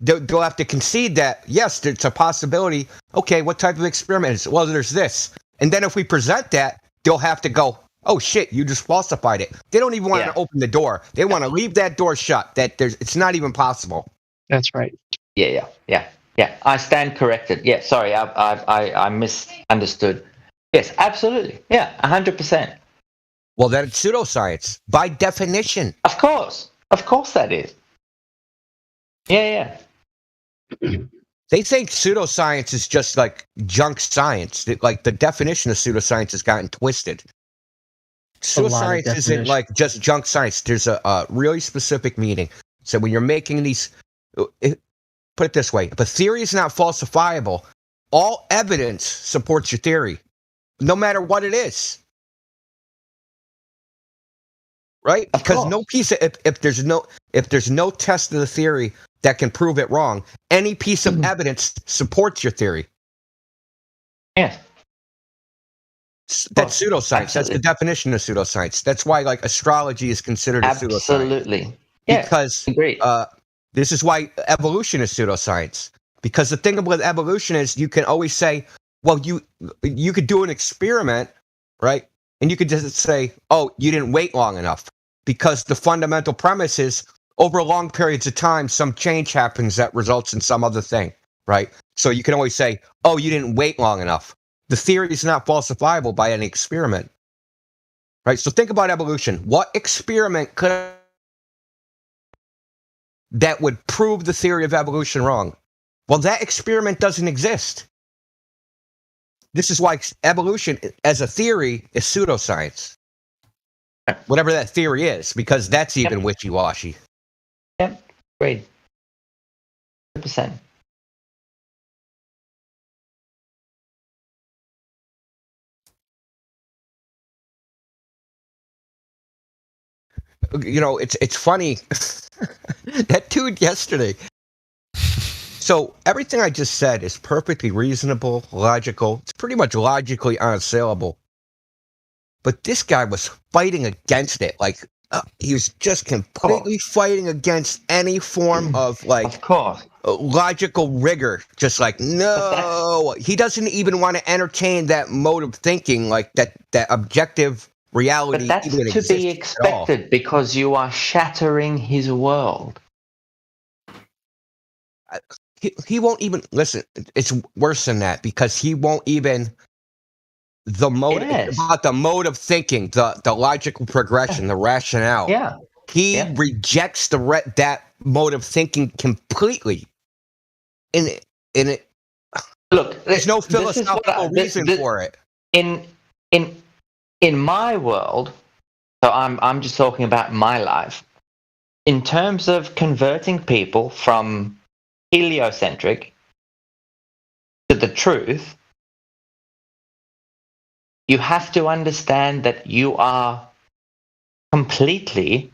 They'll have to concede that, yes, there's a possibility. Okay, what type of experiment is it? Well, there's this. And then if we present that, they'll have to go, oh, shit, you just falsified it. They don't even want to open the door. They want to leave that door shut, that it's not even possible. That's right. Yeah. I stand corrected. Yeah, sorry, I misunderstood. Yes, absolutely. Yeah, 100%. Well, then it's pseudoscience by definition. Of course that is. Yeah. They think pseudoscience is just like junk science. Like the definition of pseudoscience has gotten twisted. Pseudoscience isn't like just junk science. There's a really specific meaning. So when you're making these, put it this way: if a theory is not falsifiable, all evidence supports your theory, no matter what it is. Right? Because no piece of, if there's no test of the theory that can prove it wrong, any piece of evidence supports your theory. Yes. That's pseudoscience. Absolutely. That's the definition of pseudoscience. That's why like astrology is considered a pseudoscience. Absolutely. Yeah, because this is why evolution is pseudoscience. Because the thing with evolution is you can always say, well, you could do an experiment, right? And you could just say, oh, you didn't wait long enough. Because the fundamental premise is over long periods of time, some change happens that results in some other thing, right? So you can always say, oh, you didn't wait long enough. The theory is not falsifiable by any experiment, right? So think about evolution. What experiment that would prove the theory of evolution wrong? Well, that experiment doesn't exist. This is why evolution as a theory is pseudoscience. Whatever that theory is, because that's even wishy-washy. Yep, great. 100%. You know, it's funny. That dude yesterday. So everything I just said is perfectly reasonable, logical. It's pretty much logically unassailable. But this guy was fighting against it. Like, he was just completely fighting against any form of, like, logical rigor. Just like, no. He doesn't even want to entertain that mode of thinking, like that objective reality. But that's to be expected because you are shattering his world. He won't even listen. It's worse than that because he won't even about the mode of thinking, the logical progression, the rationale. Yeah, he rejects that mode of thinking completely. In it, look, there's no philosophical reason for it. In my world, so I'm just talking about my life. In terms of converting people from heliocentric to the truth, you have to understand that you are completely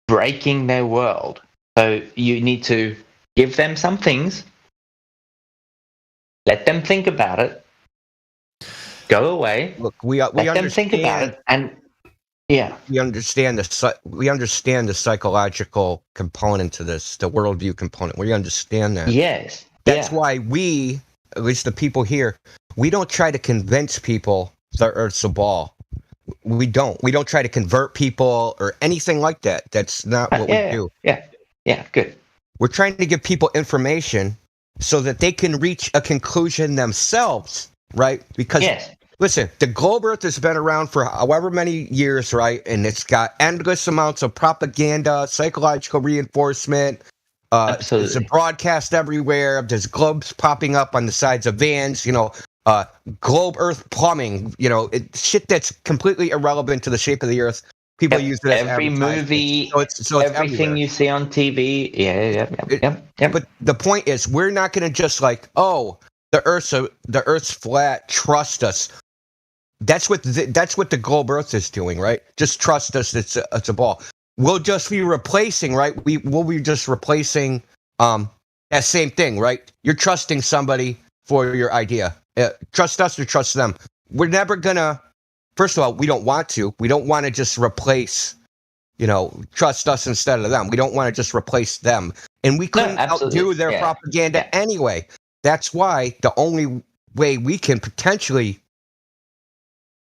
breaking their world. So you need to give them some things, let them think about it, go away. Look, we let them think about it, and we understand the psychological component to this, the worldview component. We understand that. Yes, That's why we, at least the people here, we don't try to convince people the Earth's a ball. We don't try to convert people or anything like that. That's not what we do. Yeah, good. We're trying to give people information so that they can reach a conclusion themselves, right? Because, listen, the globe Earth has been around for however many years, right? And it's got endless amounts of propaganda, psychological reinforcement. There's a broadcast everywhere. There's globes popping up on the sides of vans, globe Earth plumbing, shit that's completely irrelevant to the shape of the Earth. People use it as every movie, so it's everything everywhere. you see on TV. Yeah. But the point is, we're not going to just the Earth's flat. Trust us. That's what the globe Earth is doing, right? Just trust us. It's a ball. We'll just be replacing, right? We'll be just replacing that same thing, right? You're trusting somebody for your idea. Trust us or trust them. We're never gonna. First of all, we don't want to. We don't want to just replace, trust us instead of them. We don't want to just replace them. And we couldn't outdo their propaganda anyway. That's why the only way we can potentially,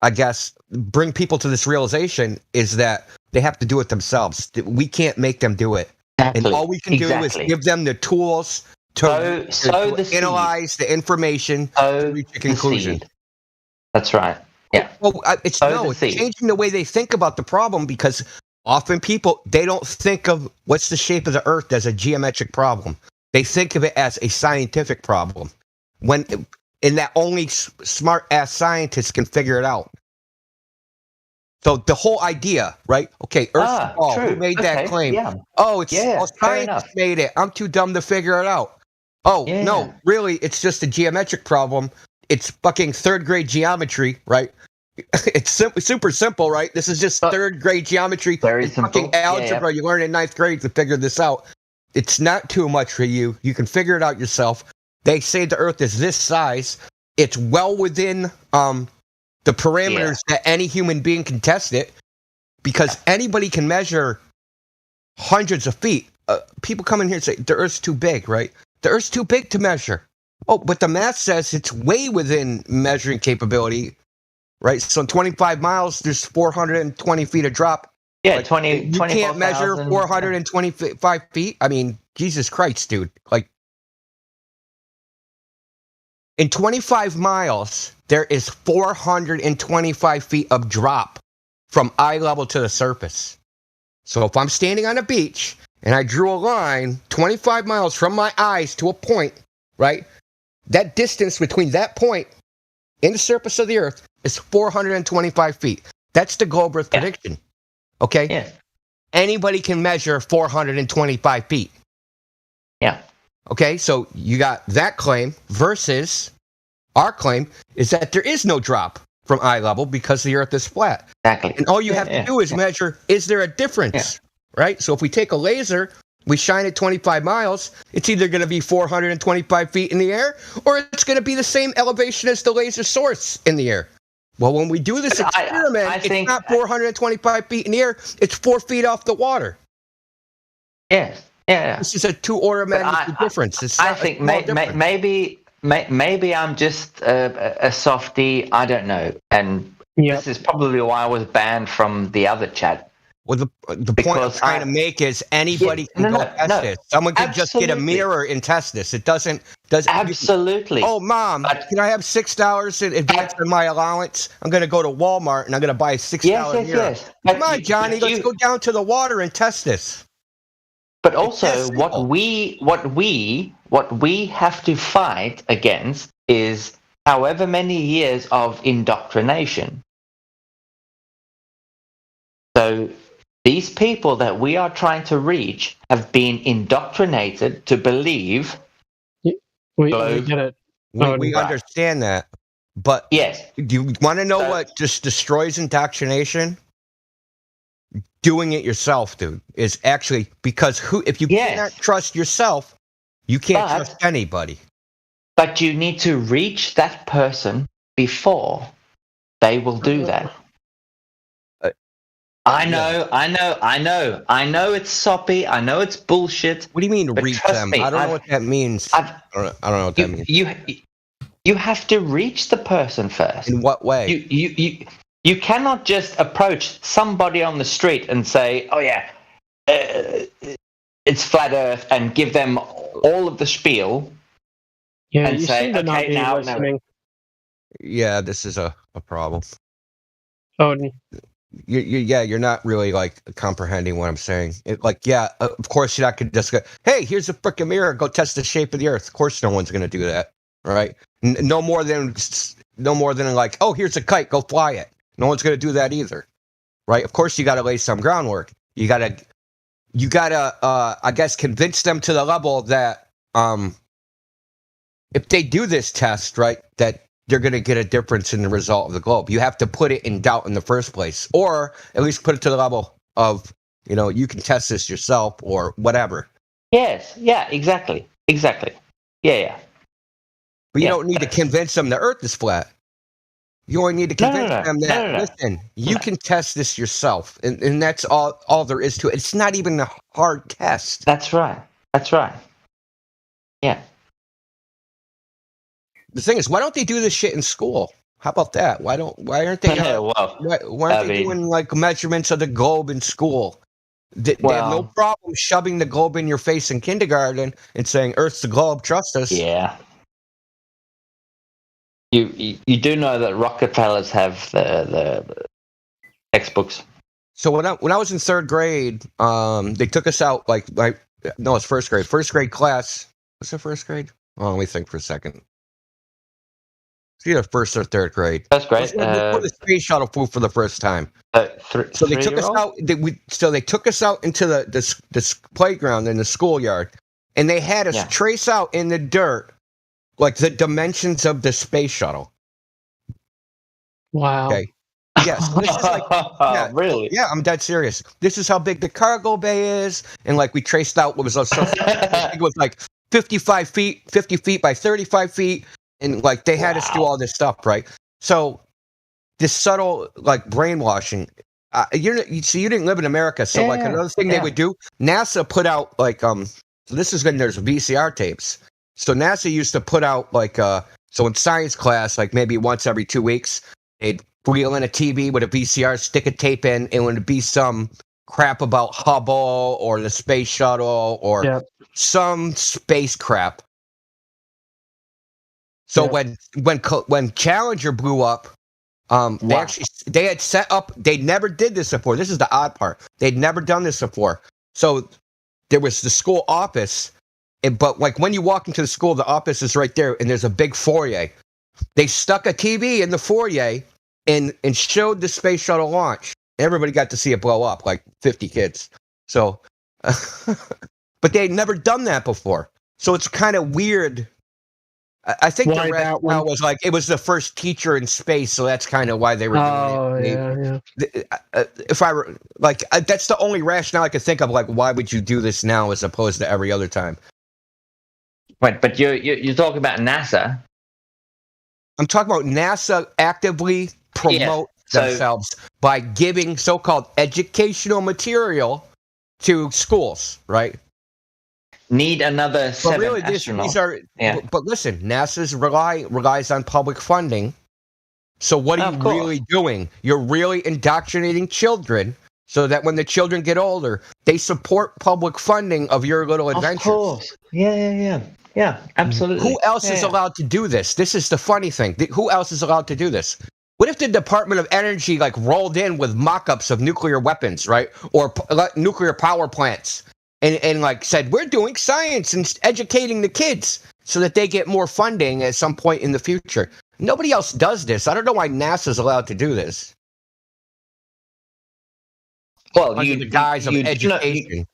I guess, bring people to this realization is that they have to do it themselves. We can't make them do it. And all we can do is give them the tools to analyze the information to reach a conclusion. That's right. Yeah. Well, it's changing the way they think about the problem, because often people, they don't think of what's the shape of the Earth as a geometric problem. They think of it as a scientific problem, and that only smart-ass scientists can figure it out. So the whole idea, right? Okay, Earth's a ball. Who made that claim? Yeah. Oh, scientists made it. I'm too dumb to figure it out. Oh, no, really, it's just a geometric problem. It's fucking third grade geometry, right? It's super simple, right? This is just third grade geometry. Very simple. Fucking algebra you learn in 9th grade to figure this out. It's not too much for you. You can figure it out yourself. They say the Earth is this size. It's well within the parameters that any human being can test it, because anybody can measure hundreds of feet. People come in here and say the Earth's too big, right? The Earth's too big to measure. Oh, but the math says it's way within measuring capability, right? So in 25 miles, there's 420 feet of drop. Yeah, 20. You can't measure 425 feet. I mean, Jesus Christ, dude! In 25 miles, there is 425 feet of drop from eye level to the surface. So if I'm standing on a beach and I drew a line 25 miles from my eyes to a point, right? That distance between that point and the surface of the Earth is 425 feet. That's the globe Earth prediction. Okay? Yeah. Anybody can measure 425 feet. Yeah. Okay, so you got that claim versus our claim is that there is no drop from eye level because the Earth is flat. Exactly. And all you have to do is measure, is there a difference? Right? So if we take a laser, we shine it 25 miles, it's either going to be 425 feet in the air, or it's going to be the same elevation as the laser source in the air. Well, when we do this experiment, it's not 425 feet in the air, it's 4 feet off the water. Yes. Yeah. This is a 2-order of magnitude difference. It's I think maybe I'm just a softie. I don't know. And this is probably why I was banned from the other chat. Well, the point I'm trying to make is anybody can test this. Someone can just get a mirror and test this. It doesn't absolutely. Oh, Mom, can I have $6 in advance on my allowance? I'm going to go to Walmart and I'm going to buy a $6 mirror. Yes. Come on, Johnny, let's go down to the water and test this. But also, what we have to fight against is however many years of indoctrination. So these people that we are trying to reach have been indoctrinated to believe. We get it. We understand that. But yes, do you want to know what just destroys indoctrination? Doing it yourself, dude, is actually because if you cannot trust yourself, you can't trust anybody. But you need to reach that person before they will do that. I know it's soppy. I know it's bullshit. What do you mean reach them? I don't know what that means. I don't know what that means. You have to reach the person first. In what way? You cannot just approach somebody on the street and say, "Oh yeah, it's flat Earth," and give them all of the spiel. Yeah, and you say, seem to not "Okay, be now." listening. Yeah, this is a problem. Oh, you're not really like comprehending what I'm saying. Of course you're not gonna just go, "Hey, here's a freaking mirror. Go test the shape of the Earth." Of course, no one's gonna do that, right? No more than like, "Oh, here's a kite. Go fly it." No one's gonna do that either, right? Of course, you got to lay some groundwork. You gotta, I guess, convince them to the level that if they do this test, right, that they're going to get a difference in the result of the globe. You have to put it in doubt in the first place, or at least put it to the level of, you can test this yourself or whatever. Yes. Yeah. Exactly. Yeah. But you don't need to convince them the Earth is flat. You only need to convince them that, listen, you can test this yourself. And that's all there is to it. It's not even a hard test. That's right. Yeah. The thing is, why don't they do this shit in school? How about that? Why aren't they why aren't they doing like measurements of the globe in school? They have no problem shoving the globe in your face in kindergarten and saying, "Earth's the globe, trust us." Yeah. You do know that Rockefellers have the textbooks. So when I was in third grade, they took us out it's first grade. First grade class. What's the first grade? Oh, let me think for a second. It's either first or third grade. First grade. Before the space shuttle flew for the first time. So they took us out. They took us out into the playground in the schoolyard, and they had us trace out in the dirt, like the dimensions of the space shuttle. Wow. Okay. Yes. This is really? Yeah, I'm dead serious. This is how big the cargo bay is, and we traced out what was I think it was 55 feet, 50 feet by 35 feet. And they had us do all this stuff, right? So this subtle brainwashing. You didn't live in America, so another thing they would do. NASA put out so this is when there's VCR tapes. So NASA used to put out so in science class maybe once every 2 weeks they'd wheel in a TV with a VCR, stick a tape in, and it would be some crap about Hubble or the space shuttle or some space crap. So when Challenger blew up, they had set up. They never did this before. This is the odd part. They'd never done this before. So there was the school office, but when you walk into the school, the office is right there, and there's a big foyer. They stuck a TV in the foyer and showed the space shuttle launch. Everybody got to see it blow up, 50 kids. So, but they had never done that before. So it's kind of weird. I think the rationale was it was the first teacher in space, so that's kind of why they were doing it. If I were that's the only rationale I could think of. Why would you do this now as opposed to every other time? Right, but you're talking about NASA. I'm talking about NASA actively promote themselves by giving so-called educational material to schools, right? Need another 7 astronauts. These are, but listen, NASA's relies on public funding. So what are you really doing? You're really indoctrinating children so that when the children get older, they support public funding of your little adventures. Of course. Yeah, absolutely. Who else is allowed to do this? This is the funny thing. Who else is allowed to do this? What if the Department of Energy rolled in with mock-ups of nuclear weapons, right? Or nuclear power plants? And said, we're doing science and educating the kids so that they get more funding at some point in the future. Nobody else does this. I don't know why NASA's allowed to do this. Well, the guise of education.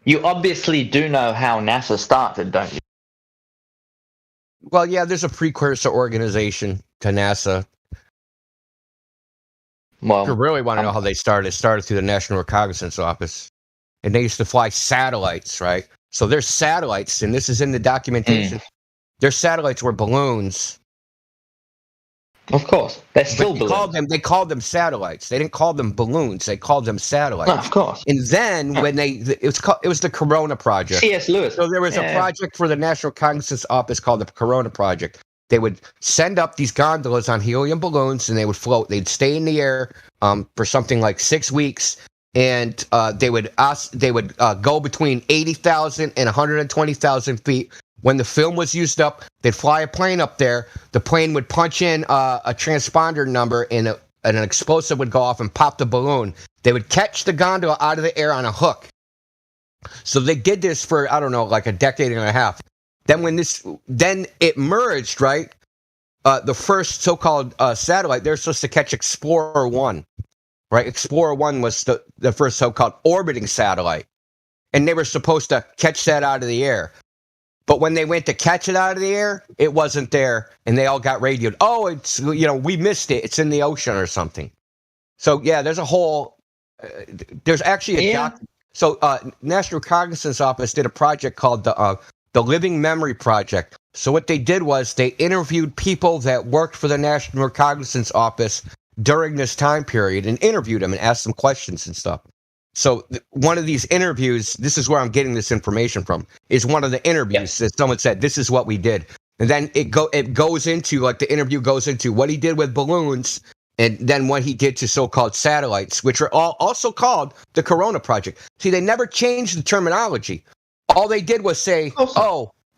You obviously do know how NASA started, don't you? Well, yeah, there's a precursor organization to NASA. Well, if you really want to know how they started, it started through the National Reconnaissance Office. And they used to fly satellites, right? So there's satellites, and this is in the documentation. Their satellites were balloons Of course, they're still balloons. They called them satellites. They didn't call them balloons. They called them satellites. No, of course. And then when it was the Corona Project. C.S. Lewis. So there was a project for the National Cognizance Office called the Corona Project. They would send up these gondolas on helium balloons, and they would float. They'd stay in the air for something like 6 weeks, and they would go between 80,000 and 120,000 feet. When the film was used up, they'd fly a plane up there. The plane would punch in a transponder number, and an explosive would go off and pop the balloon. They would catch the gondola out of the air on a hook. So they did this for, I don't know, like a decade and a half. Then it merged, right? The first so-called satellite, they're supposed to catch Explorer 1, right? Explorer 1 was the first so-called orbiting satellite. And they were supposed to catch that out of the air. But when they went to catch it out of the air, it wasn't there, and they all got radioed. Oh, it's, we missed it. It's in the ocean or something. So yeah, there's a whole. There's actually a So National Cognizance Office did a project called the Living Memory Project. So what they did was they interviewed people that worked for the National Cognizance Office during this time period and interviewed them and asked them questions and stuff. So one of these interviews, this is where I'm getting this information from, is one of the interviews that someone said, this is what we did. And then it goes into, like, the interview goes into what he did with balloons and then what he did to so-called satellites, which are also called the Corona Project. See, they never changed the terminology. All they did was say,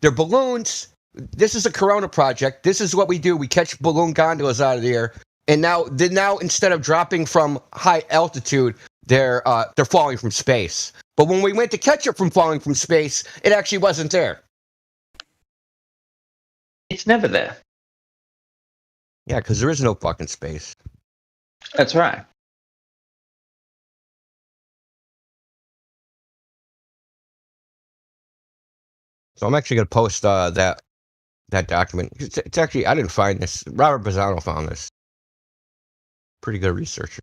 they're balloons. This is a Corona Project. This is what we do. We catch balloon gondolas out of the air. And now instead of dropping from high altitude, they're falling from space. But when we went to catch it from falling from space, it actually wasn't there. It's never there. Yeah, because there is no fucking space. That's right. So I'm actually going to post that document. It's actually, I didn't find this. Robert Bazzano found this. Pretty good researcher.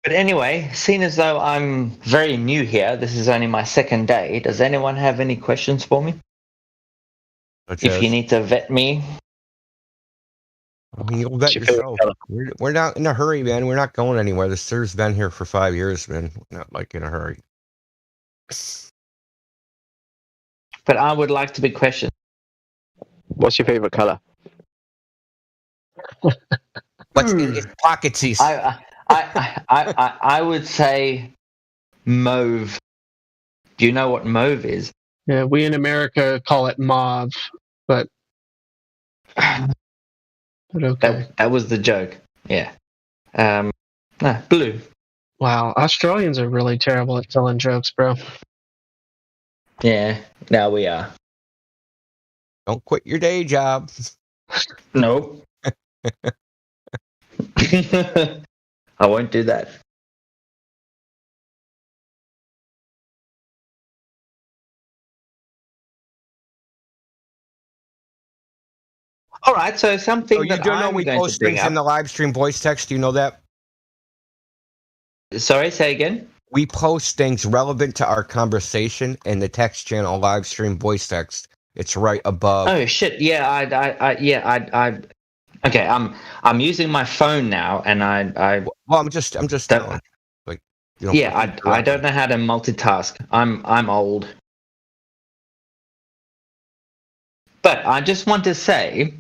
But anyway, seeing as though I'm very new here, this is only my second day, does anyone have any questions for me? If you need to vet me. I mean, you'll vet yourself. We're not in a hurry, man. We're not going anywhere. The sir's been here for 5 years, man. We're not, like, in a hurry. But I would like to be questioned. What's your favorite color? What's in its pockets? I would say mauve. Do you know what mauve is? Yeah, we in America call it mauve, but okay. That was the joke. Yeah. Blue. Wow, Australians are really terrible at telling jokes, bro. Yeah, now we are. Don't quit your day job. Nope. I won't do that. All right, so something you do know we post things in the live stream voice text. Do you know that? Sorry, say again. We post things relevant to our conversation in the text channel, live stream voice text. It's right above. Oh shit! Yeah, okay, I'm using my phone now, and Well, I'm just telling. Like, you know, I don't know how to multitask. I'm old. But I just want to say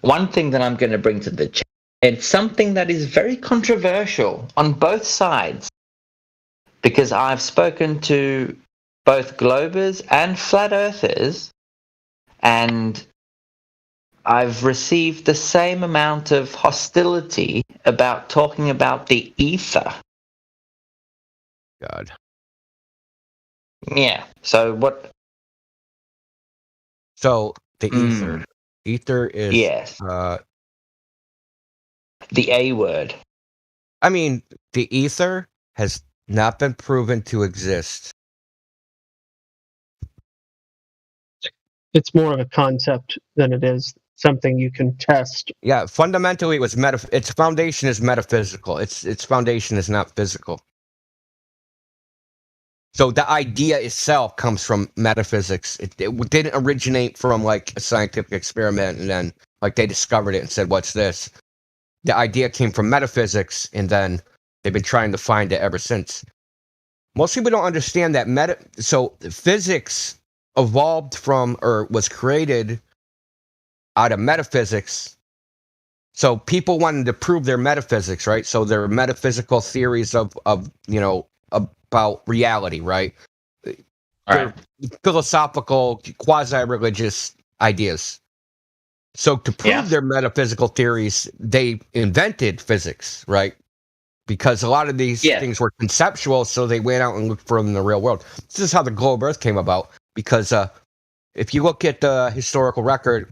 one thing that I'm going to bring to the chat. It's something that is very controversial on both sides, because I've spoken to both Globers and Flat Earthers, and I've received the same amount of hostility about talking about the ether. God. Yeah. So what? So the ether. Ether is the A word. I mean, the ether has not been proven to exist. It's more of a concept than it is something you can test. Yeah, fundamentally, its foundation is metaphysical. Its foundation is not physical. So the idea itself comes from metaphysics. It didn't originate from like a scientific experiment and then like they discovered it and said, "What's this?" The idea came from metaphysics, and then they've been trying to find it ever since. Most people don't understand that so physics evolved from or was created out of metaphysics. So people wanted to prove their metaphysics, right? So their metaphysical theories of about reality, right? Right. Philosophical, quasi-religious ideas. So to prove their metaphysical theories, they invented physics, right? Because a lot of these things were conceptual, so they went out and looked for them in the real world. This is how the globe Earth came about. Because if you look at the historical record,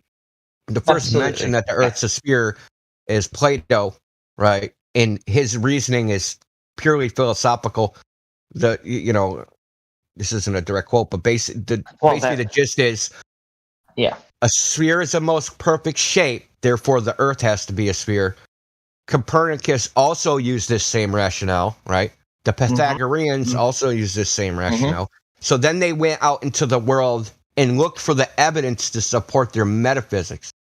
the first mention that the Earth's a sphere is Plato, right? And his reasoning is purely philosophical. This isn't a direct quote, but basically the gist is, a sphere is the most perfect shape, therefore the Earth has to be a sphere. Copernicus also used this same rationale, right? The Pythagoreans also used this same rationale. So then they went out into the world and looked for the evidence to support their metaphysics,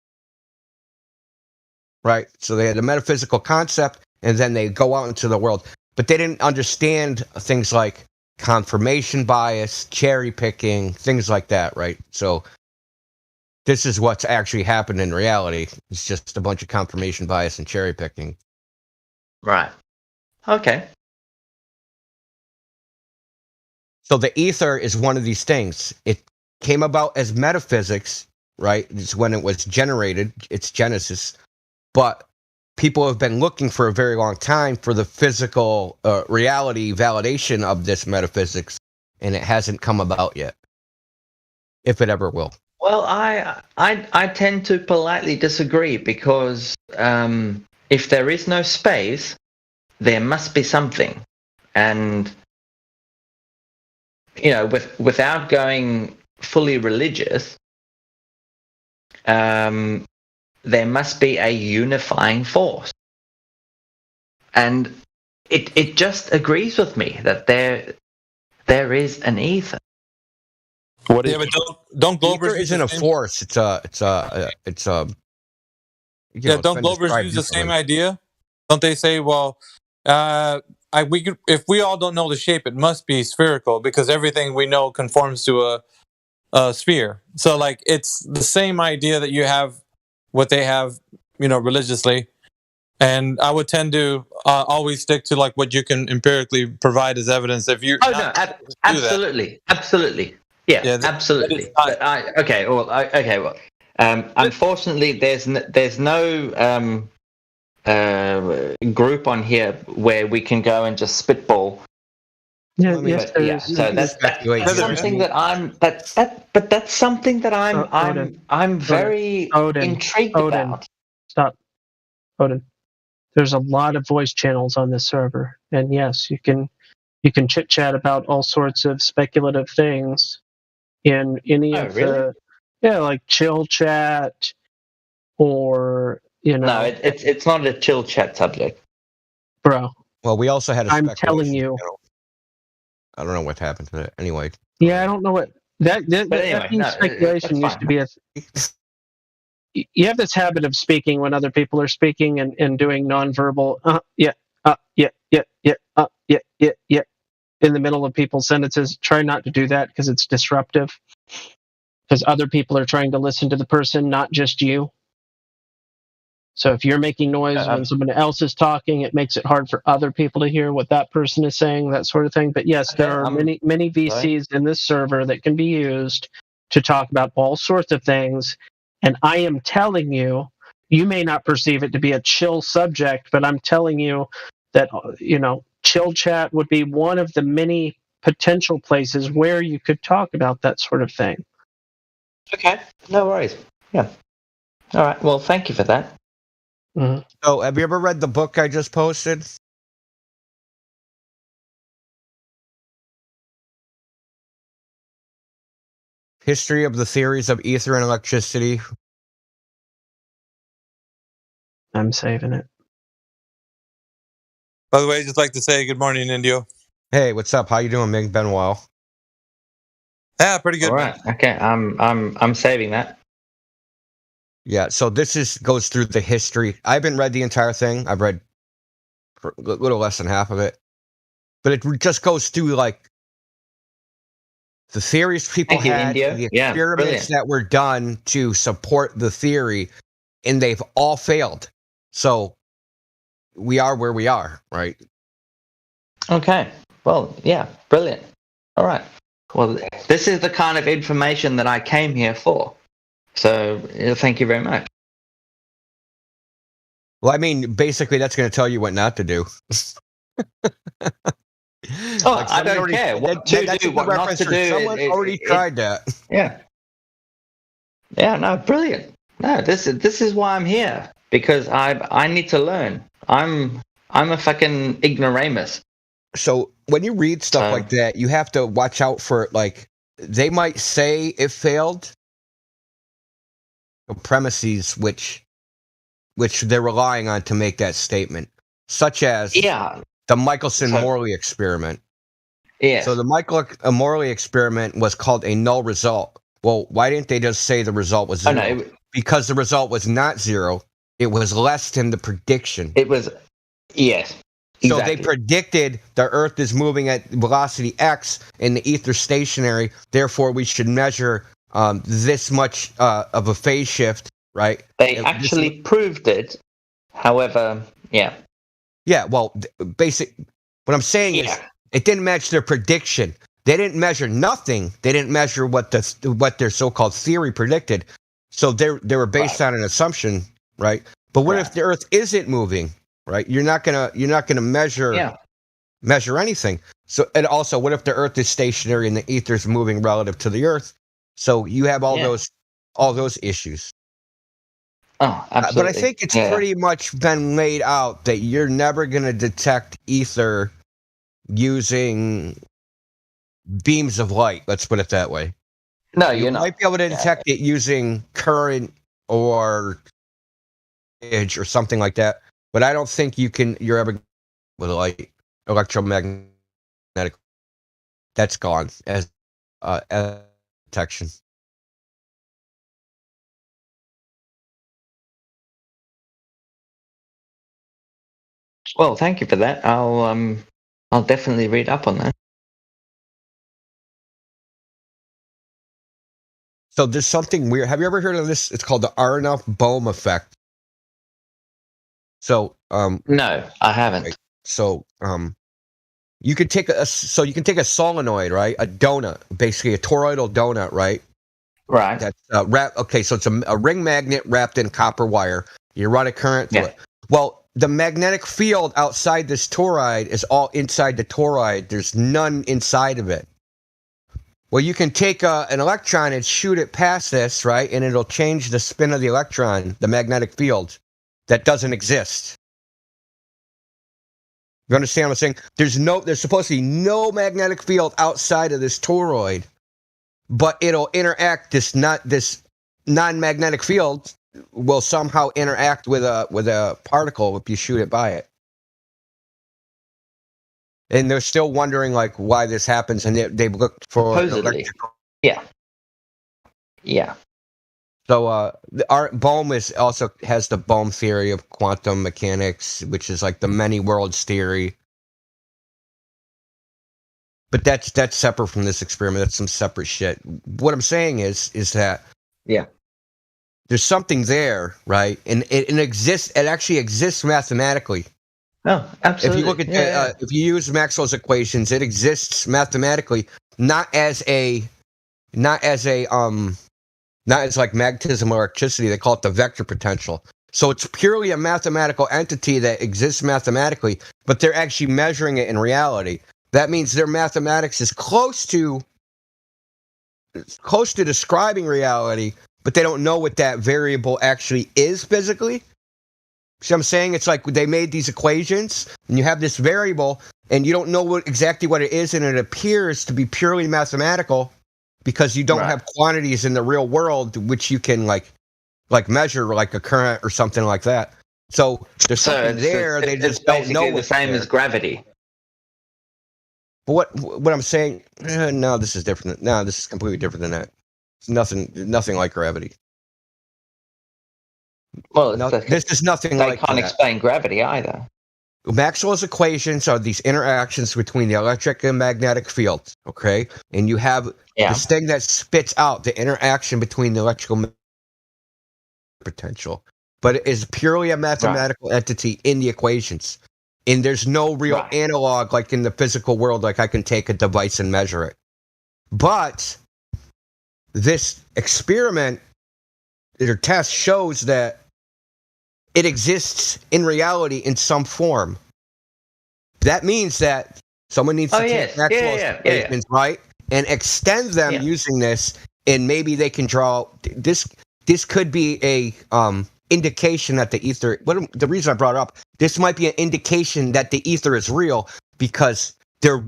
right? So they had a metaphysical concept, and then they go out into the world. But they didn't understand things like confirmation bias, cherry picking, things like that, right? So this is what's actually happened in reality. It's just a bunch of confirmation bias and cherry picking. Right. Okay. So the ether is one of these things. It came about as metaphysics, right? It's when it was generated, its genesis. But people have been looking for a very long time for the physical reality validation of this metaphysics, and it hasn't come about yet, if it ever will. Well, I tend to politely disagree because if there is no space, there must be something, and without going fully religious, there must be a unifying force. And it just agrees with me that there is an ether. What is don't Globers ether isn't a force, it's a don't Globers use the same idea? Don't they say, well, if we all don't know the shape, it must be spherical because everything we know conforms to a sphere. So like it's the same idea that you have what they have, religiously. And I would tend to always stick to like what you can empirically provide as evidence. If you absolutely. Yeah, absolutely. Unfortunately, there's no group on here where we can go and just spitball. So that's something that that's something that I'm very intrigued about. Stop, Odin. There's a lot of voice channels on this server, and yes, you can chit chat about all sorts of speculative things in any of the like chill chat or No, it's not a chill chat subject, bro. Well, we also had. I'm telling you. I don't know what happened to it. Anyway. Yeah, I don't know what that speculation used to be. You have this habit of speaking when other people are speaking and doing nonverbal in the middle of people's sentences. Try not to do that because it's disruptive. Because other people are trying to listen to the person, not just you. So if you're making noise when someone else is talking, it makes it hard for other people to hear what that person is saying, that sort of thing. But yes, there are many VCs in this server that can be used to talk about all sorts of things. And I am telling you, you may not perceive it to be a chill subject, but I'm telling you that, chill chat would be one of the many potential places where you could talk about that sort of thing. Okay, no worries. Yeah. All right. Well, thank you for that. Mm-hmm. So, have you ever read the book I just posted? History of the Theories of Ether and Electricity I'm saving it. By the way, I'd just like to say good morning, Indio. Hey, what's up? How you doing, Ming? Been a while. Yeah, pretty good. All right. Okay. I'm saving that. Yeah. So this goes through the history. I haven't read the entire thing. I've read a little less than half of it, but it just goes through like the theories people had, the experiments that were done to support the theory, and they've all failed. So we are where we are, right? Okay. Well, yeah, brilliant. All right. Well, this is the kind of information that I came here for. So thank you very much. Well, I mean, basically, that's going to tell you what not to do. I don't care what to do, what not to do. Someone already tried that. Yeah. Yeah. No, brilliant. No, this is why I'm here, because I need to learn. I'm a fucking ignoramus. So when you read stuff like that, you have to watch out for, like, they might say it failed. Premises which they're relying on to make that statement, such as the Michelson-Morley experiment. Yeah. So the Morley experiment was called a null result. Well, why didn't they just say the result was zero? Oh, no, because the result was not zero. It was less than the prediction. It was, yes. Exactly. So they predicted the Earth is moving at velocity x and the ether stationary. Therefore, we should measure this much of a phase shift, right? They actually proved it. However, yeah. Yeah, well, what I'm saying is it didn't match their prediction. They didn't measure nothing. They didn't measure what their so-called theory predicted. So they were based on an assumption, right? But what if the Earth isn't moving, right? You're not gonna measure anything. So, and also, what if the Earth is stationary and the ether is moving relative to the Earth? So you have all those issues. Oh, absolutely. But I think it's pretty much been laid out that you're never going to detect ether using beams of light. Let's put it that way. No, you might be able to detect it using current or edge or something like that. But I don't think you're ever with light, electromagnetic. That's gone as detection. Well, thank you for that. I'll definitely read up on that. So there's something weird. Have you ever heard of this? It's called the Aharonov-Bohm effect. So no, I haven't. So you could take a solenoid, right? A donut, basically a toroidal donut, right? Right. That's wrapped. Okay, so it's a ring magnet wrapped in copper wire. You run a current through it. Well, the magnetic field outside this toroid is all inside the toroid. There's none inside of it. Well, you can take an electron and shoot it past this, right? And it'll change the spin of the electron, the magnetic field. That doesn't exist. You understand what I'm saying? There's supposed to be no magnetic field outside of this toroid, but it'll interact. This non-magnetic field will somehow interact with a particle if you shoot it by it. And they're still wondering like why this happens, and they've looked for electrical. Yeah. So Bohm also has the Bohm theory of quantum mechanics, which is like the many worlds theory. But that's separate from this experiment. That's some separate shit. What I'm saying is that there's something there, right? And it exists. It actually exists mathematically. Oh, absolutely. If you look at if you use Maxwell's equations, it exists mathematically, not as like magnetism or electricity. They call it the vector potential. So it's purely a mathematical entity that exists mathematically, but they're actually measuring it in reality. That means their mathematics is close to describing reality, but they don't know what that variable actually is physically. See what I'm saying? It's like they made these equations, and you have this variable, and you don't know exactly what it is, and it appears to be purely mathematical because you don't have quantities in the real world which you can like measure, like a current or something like that. So there's something there. They just don't know the same as gravity. But what I'm saying? No, this is different. No, this is completely different than that. It's nothing like gravity. Well, this is nothing like that. They can't explain gravity either. Maxwell's equations are these interactions between the electric and magnetic fields, okay? And you have this thing that spits out the interaction between the electrical potential. But it is purely a mathematical entity in the equations. And there's no real analog like in the physical world, like I can take a device and measure it. But this experiment or test shows that it exists in reality in some form. That means that someone needs to take Maxwell's equations, right, and extend them using this, and maybe they can draw this. This could be a indication that the ether. The reason I brought it up, this might be an indication that the ether is real because they're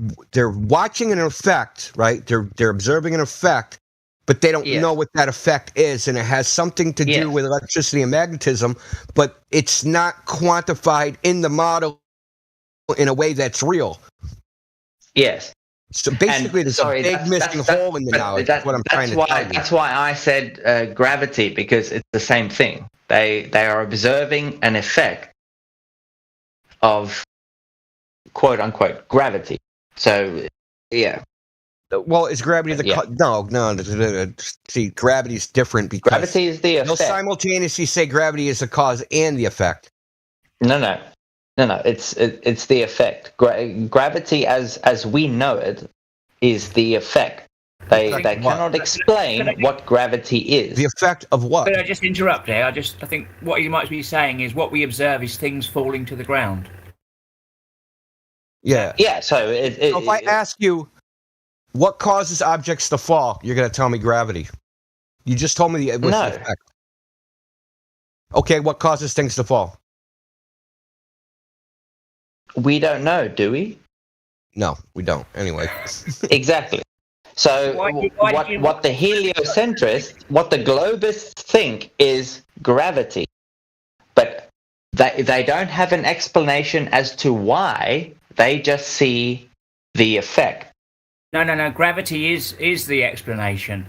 watching an effect, right? They're observing an effect. But they don't know what that effect is, and it has something to do with electricity and magnetism, but it's not quantified in the model in a way that's real. Yes. So basically, there's a big missing hole in the knowledge. That's what I'm trying to tell you. That's why I said gravity, because it's the same thing. They are observing an effect of quote-unquote gravity. So, yeah. Well, is gravity no. See, gravity is different because gravity is the effect. They'll simultaneously say gravity is the cause and the effect. No. It's the effect. Gravity, as we know it, is the effect. They cannot explain what gravity is. The effect of what? But I just interrupt there. I think what you might be saying is what we observe is things falling to the ground. Yeah. Yeah. So if I ask you, what causes objects to fall? You're going to tell me gravity. You just told me the effect. Okay, what causes things to fall? We don't know, do we? No, we don't. Anyway. Exactly. So what the heliocentrists, what the globists think is gravity. But they don't have an explanation as to why. They just see the effect. No. Gravity is the explanation.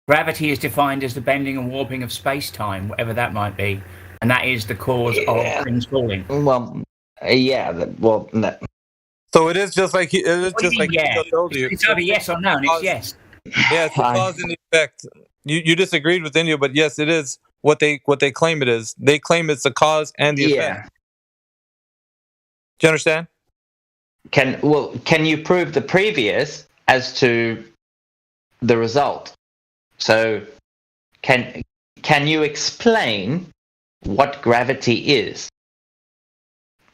Gravity is defined as the bending and warping of space-time, whatever that might be, and that is the cause of things falling. Well, no. So it is just like he told you. It's either yes or no, and it's yes. Yeah, it's the cause and the effect. You disagreed with India, but yes, it is what they claim it is. They claim it's the cause and the effect. Do you understand? Can you prove the previous as to the result? So can you explain what gravity is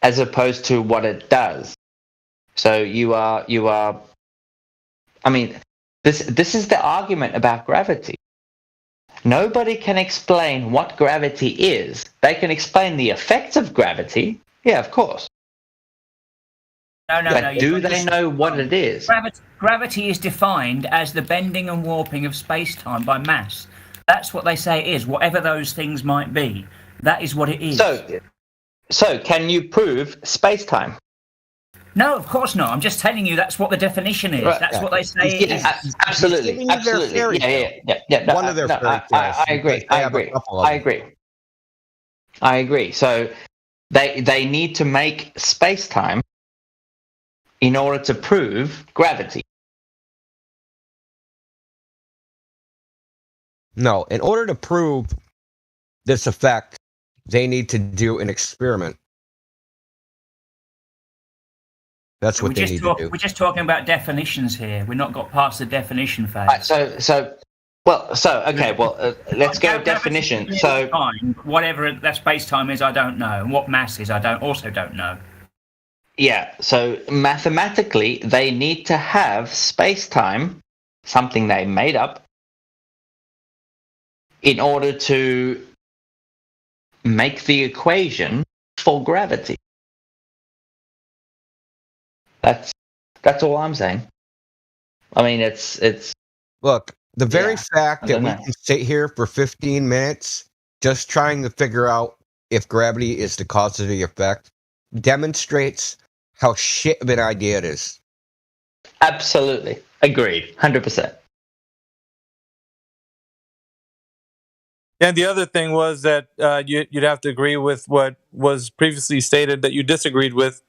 as opposed to what it does? So you are I mean, this is the argument about gravity. Nobody can explain what gravity is. They can explain the effects of gravity. Yeah, of course. No. Do they know what it is? Gravity is defined as the bending and warping of space-time by mass. That's what they say it is, whatever those things might be. That is what it is. So can you prove space-time? No, of course not. I'm just telling you that's what the definition is. Right. That's what they say it is. Absolutely. Yeah. One of their fairy tales. I agree. So they need to make space-time in order to prove gravity. No, in order to prove this effect, they need to do an experiment. That's what they need to do. We're just talking about definitions here. We've not got past the definition phase. Let's go definition. So whatever that space-time is, I don't know, and what mass is, I also don't know. Yeah, so mathematically, they need to have space-time, something they made up, in order to make the equation for gravity. That's all I'm saying. I mean, it's. Look, the very fact that we can sit here for 15 minutes just trying to figure out if gravity is the cause of the effect demonstrates how shit of an idea it is. Absolutely. Agreed. 100%. And the other thing was that you'd have to agree with what was previously stated that you disagreed with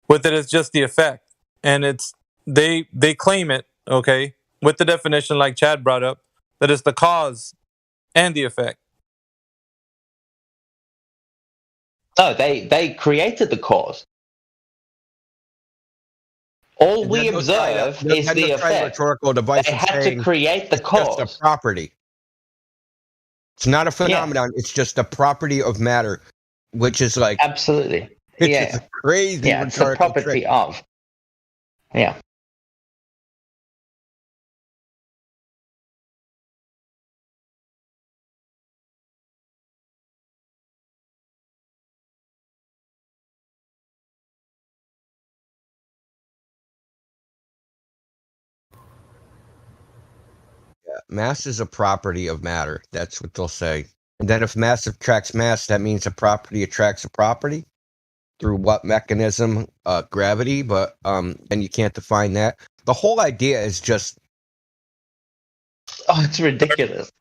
it as just the effect. And it's they claim it, okay, with the definition like Chad brought up, that it's the cause and the effect. No, they created the cause. All we observe is the effect. Rhetorical device they had to create the cause. Just a property. It's not a phenomenon. Yeah. It's just a property of matter, which is like absolutely. It's a crazy. Yeah, it's the property trick. Of. Yeah. Mass is a property of matter. That's what they'll say. And then if mass attracts mass, that means a property attracts a property. Through what mechanism? Gravity. But and you can't define that. The whole idea is just... Oh, it's ridiculous.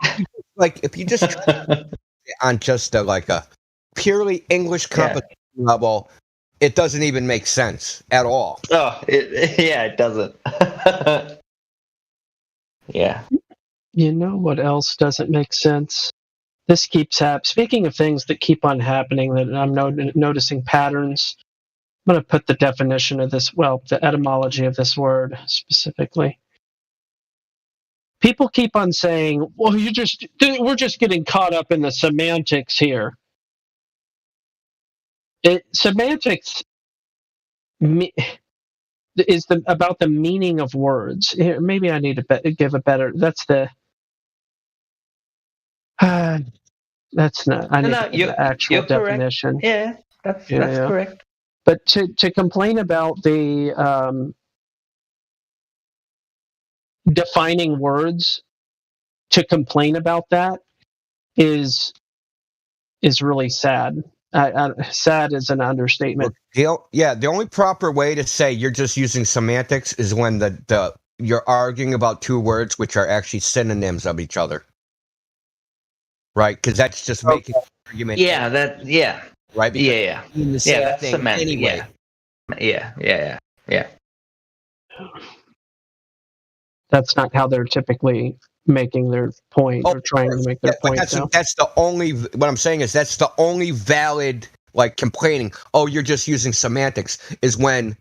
Like, if you just... on just a purely English comprehension level, it doesn't even make sense at all. Oh, it doesn't. Yeah. You know what else doesn't make sense? This keeps happening. Speaking of things that keep on happening, that I'm noticing patterns, I'm going to put the definition of this, the etymology of this word specifically. People keep on saying, well, we're just getting caught up in the semantics here. Semantics is about the meaning of words. Here, maybe I need to give a better. That's the. That's not. I need to give the actual definition. Yeah, that's correct. But to complain about the defining words, to complain about that is really sad. Sad is an understatement. The only proper way to say you're just using semantics is when you're arguing about two words which are actually synonyms of each other, right? Because that's just making an argument. Yeah, right. Yeah. That's semantic. Anyway. Yeah. That's not how they're typically making their point or trying to make their point. That's the only. What I'm saying is that's the only valid complaining. Oh, you're just using semantics. Is when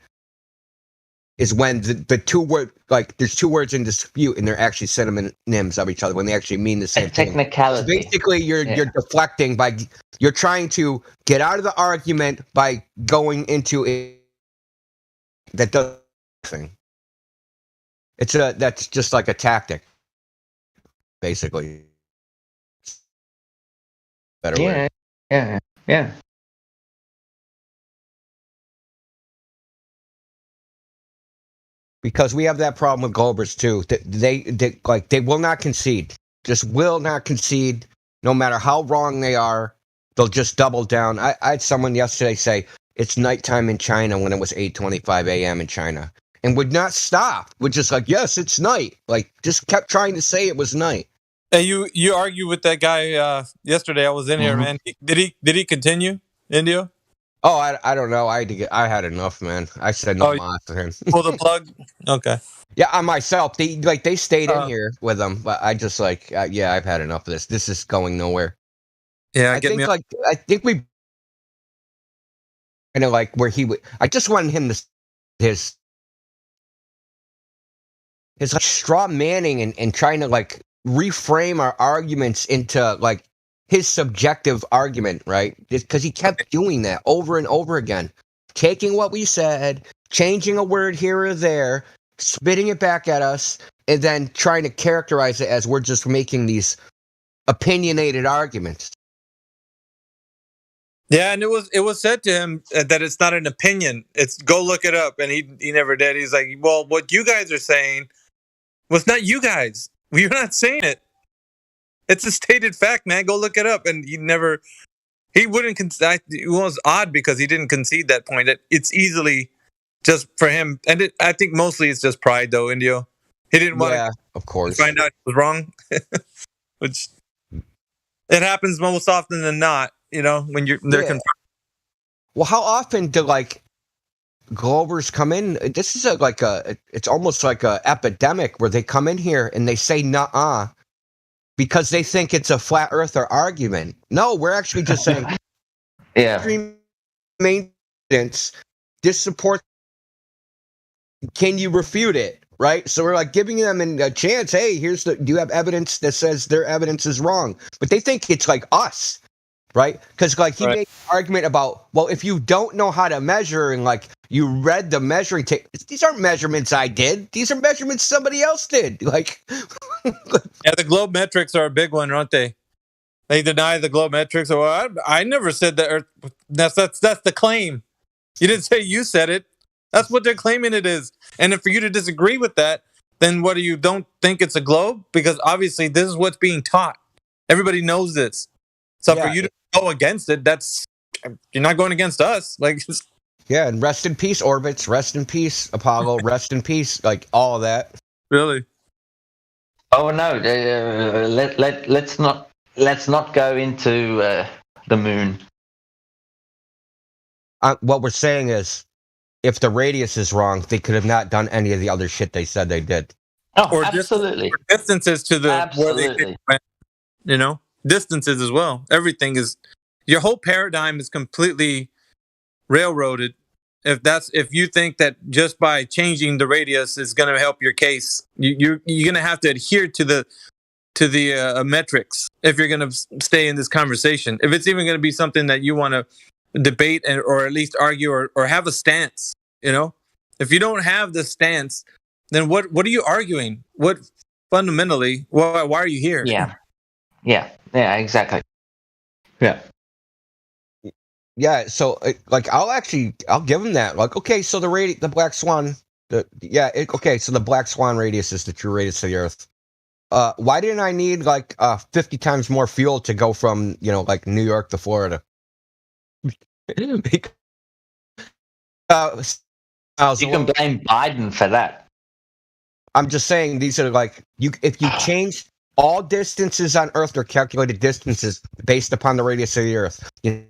the two word there's two words in dispute and they're actually synonyms of each other when they actually mean the same thing. Technicality. So basically, you're deflecting you're trying to get out of the argument by going into it that does nothing. That's just like a tactic. Basically, better way. Yeah. Because we have that problem with Goldbergs too. They will not concede. Just will not concede, no matter how wrong they are. They'll just double down. I had someone yesterday say it's nighttime in China when it was 8:25 a.m. in China, and would not stop. Would just yes, it's night. Just kept trying to say it was night. And you argued with that guy yesterday. I was in here, man. Did he continue, Indio? Oh, I don't know. I had enough, man. I said no more to him. Pull the plug. Okay. Yeah, on myself. They stayed in here with him, but I just I've had enough of this. This is going nowhere. Yeah, I think we where he would. I just wanted him to his straw manning and trying to reframe our arguments into his subjective argument, right? Because he kept doing that over and over again, taking what we said, changing a word here or there, spitting it back at us, and then trying to characterize it as we're just making these opinionated arguments. Yeah, and it was said to him that it's not an opinion. It's go look it up, and he never did. He's like, well, what you guys are saying was not you guys. You're not saying it. It's a stated fact, man. Go look it up. And he never He wouldn't. It was odd because he didn't concede that point. It's easily just for him, and I think mostly it's just pride, though. Indio, he didn't want to, of course, find out he was wrong, which it happens most often than not. When they're confronted. Well, how often do Globers come in? This is it's almost like a epidemic where they come in here and they say "nuh-uh" because they think it's a flat earther argument. No, we're actually just saying, extreme maintenance. This support. Can you refute it? Right. So we're giving them a chance. Hey, do you have evidence that says their evidence is wrong? But they think it's like us. Right? Because he made an argument about, well, if you don't know how to measure and you read the measuring tape, these aren't measurements I did. These are measurements somebody else did. Yeah, the globe metrics are a big one, aren't they? They deny the globe metrics. Well, I never said that. That's the claim. You didn't say you said it. That's what they're claiming it is. And if for you to disagree with that, then what do you don't think it's a globe? Because obviously this is what's being taught. Everybody knows this. So for you to go against it, you're not going against us. And rest in peace, Orbits. Rest in peace, Apollo. Rest in peace, all of that. Really? Oh no! Let's not go into the moon. What we're saying is, if the radius is wrong, they could have not done any of the other shit they said they did. Oh, or absolutely. Distances to the absolutely. Where they, distances as well. Everything is, your whole paradigm is completely railroaded. If you think that just by changing the radius is going to help your case, you're going to have to adhere to the metrics if you're going to stay in this conversation. If it's even going to be something that you want to debate or at least argue or have a stance, if you don't have the stance, then what are you arguing? What fundamentally? Why are you here? Yeah, exactly. Yeah, so I'll give them that. Okay, so the Black Swan, so the Black Swan radius is the true radius of the Earth. Why didn't I need 50 times more fuel to go from New York to Florida? You can blame Biden for that. I'm just saying these are if you change. All distances on Earth are calculated distances based upon the radius of the Earth. The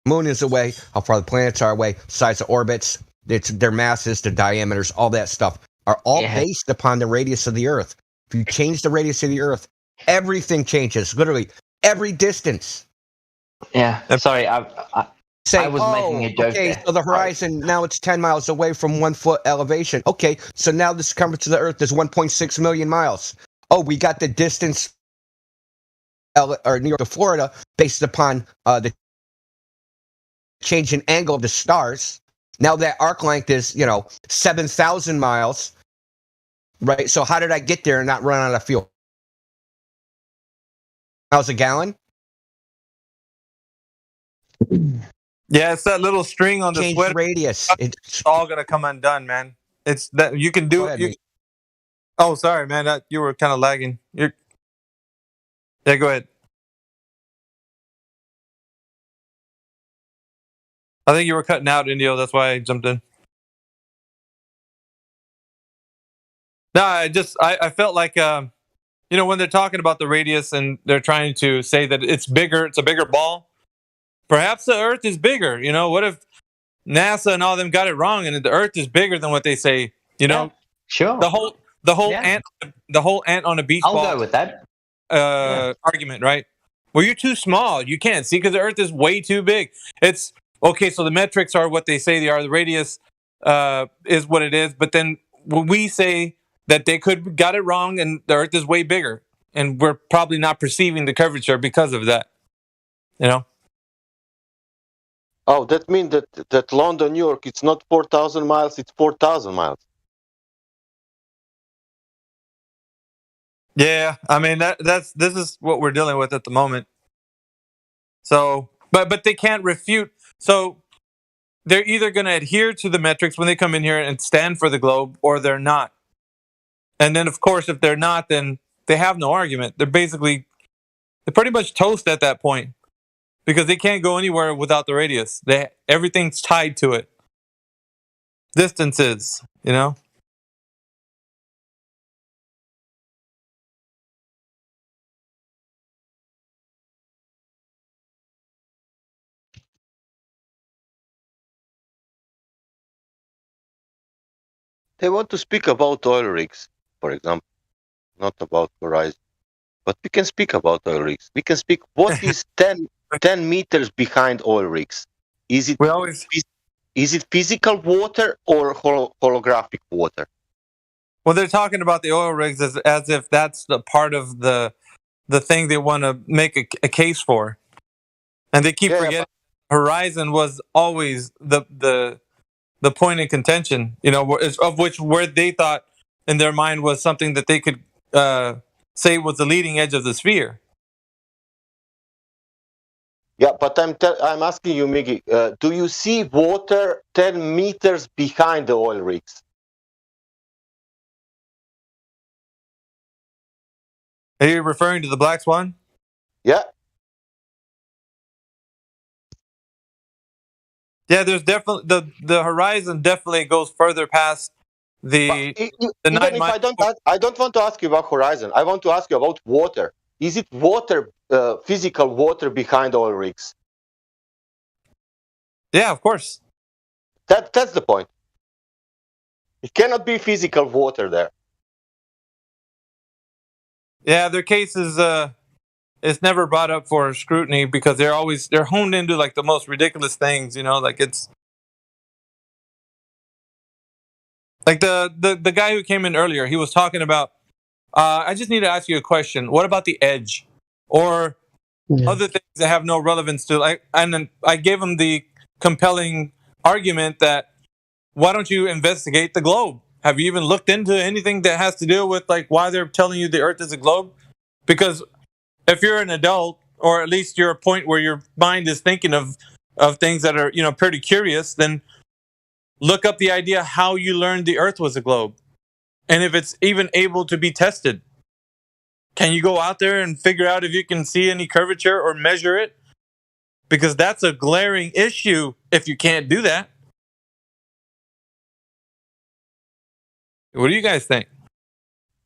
moon is away, how far the planets are away, size of orbits, their masses, their diameters, all that stuff are all based upon the radius of the Earth. If you change the radius of the Earth, everything changes. Literally, every distance. Yeah, sorry, I was making a joke. Okay, so the horizon, now it's 10 miles away from 1 foot elevation. Okay, so now the circumference of the Earth is 1.6 million miles. Oh, we got the distance New York to Florida based upon the change in angle of the stars. Now that arc length is, 7,000 miles. Right, so how did I get there and not run out of fuel? Miles a gallon? Yeah, it's that little string on the Change sweater. Radius. It's all gonna come undone, man. It's that you can do it. Oh, sorry, man. You were kind of lagging. Yeah, go ahead. I think you were cutting out, Indio. That's why I jumped in. No, I felt like when they're talking about the radius and they're trying to say that it's bigger, it's a bigger ball. Perhaps the Earth is bigger. What if NASA and all them got it wrong and the Earth is bigger than what they say? Sure. The whole ant on a beach I'll ball. go with that. Argument, right? Well, you're too small. You can't see because the Earth is way too big. It's okay. So the metrics are what they say they are. The radius is what it is. But then when we say that they could got it wrong and the Earth is way bigger, and we're probably not perceiving the curvature because of that. Oh, that means that London, New York, it's not 4,000 miles, it's 4,000 miles. Yeah, I mean this is what we're dealing with at the moment. So, but they can't refute. So they're either going to adhere to the metrics when they come in here and stand for the globe, or they're not. And then, of course, if they're not, then they have no argument. They're pretty much toast at that point. because they can't go anywhere without the radius. Everything's tied to it. Distances, you know. They want to speak about oil rigs, for example, not about Horizon. But we can speak about oil rigs. We can speak what is 10 meters behind oil rigs. Is it physical water or holographic water? Well, they're talking about the oil rigs as if that's the part of the thing they want to make a case for, and they keep forgetting Horizon was always the point in contention. You know, of which where they thought in their mind was something that they could say was the leading edge of the sphere. Yeah, but I'm asking you, Miggy, do you see water 10 meters behind the oil rigs? Are you referring to the Black Swan? Yeah. Yeah, there's definitely the Horizon definitely goes further past the 9 miles. I don't want to ask you about Horizon. I want to ask you about water. Is it water, physical water behind oil rigs? Yeah, of course. That's the point. It cannot be physical water there. Yeah, their case is never brought up for scrutiny because they're honed into like the most ridiculous things, you know, like it's like the guy who came in earlier, he was talking about I just need to ask you a question. What about the edge or other things that have no relevance to and then I gave him the compelling argument that why don't you investigate the globe? Have you even looked into anything that has to do with like why they're telling you the Earth is a globe? Because if you're an adult, or at least you're a point where your mind is thinking of things that are, you know, pretty curious, then look up the idea how you learned the Earth was a globe. And if it's even able to be tested. Can you go out there and figure out if you can see any curvature or measure it? Because that's a glaring issue if you can't do that. What do you guys think?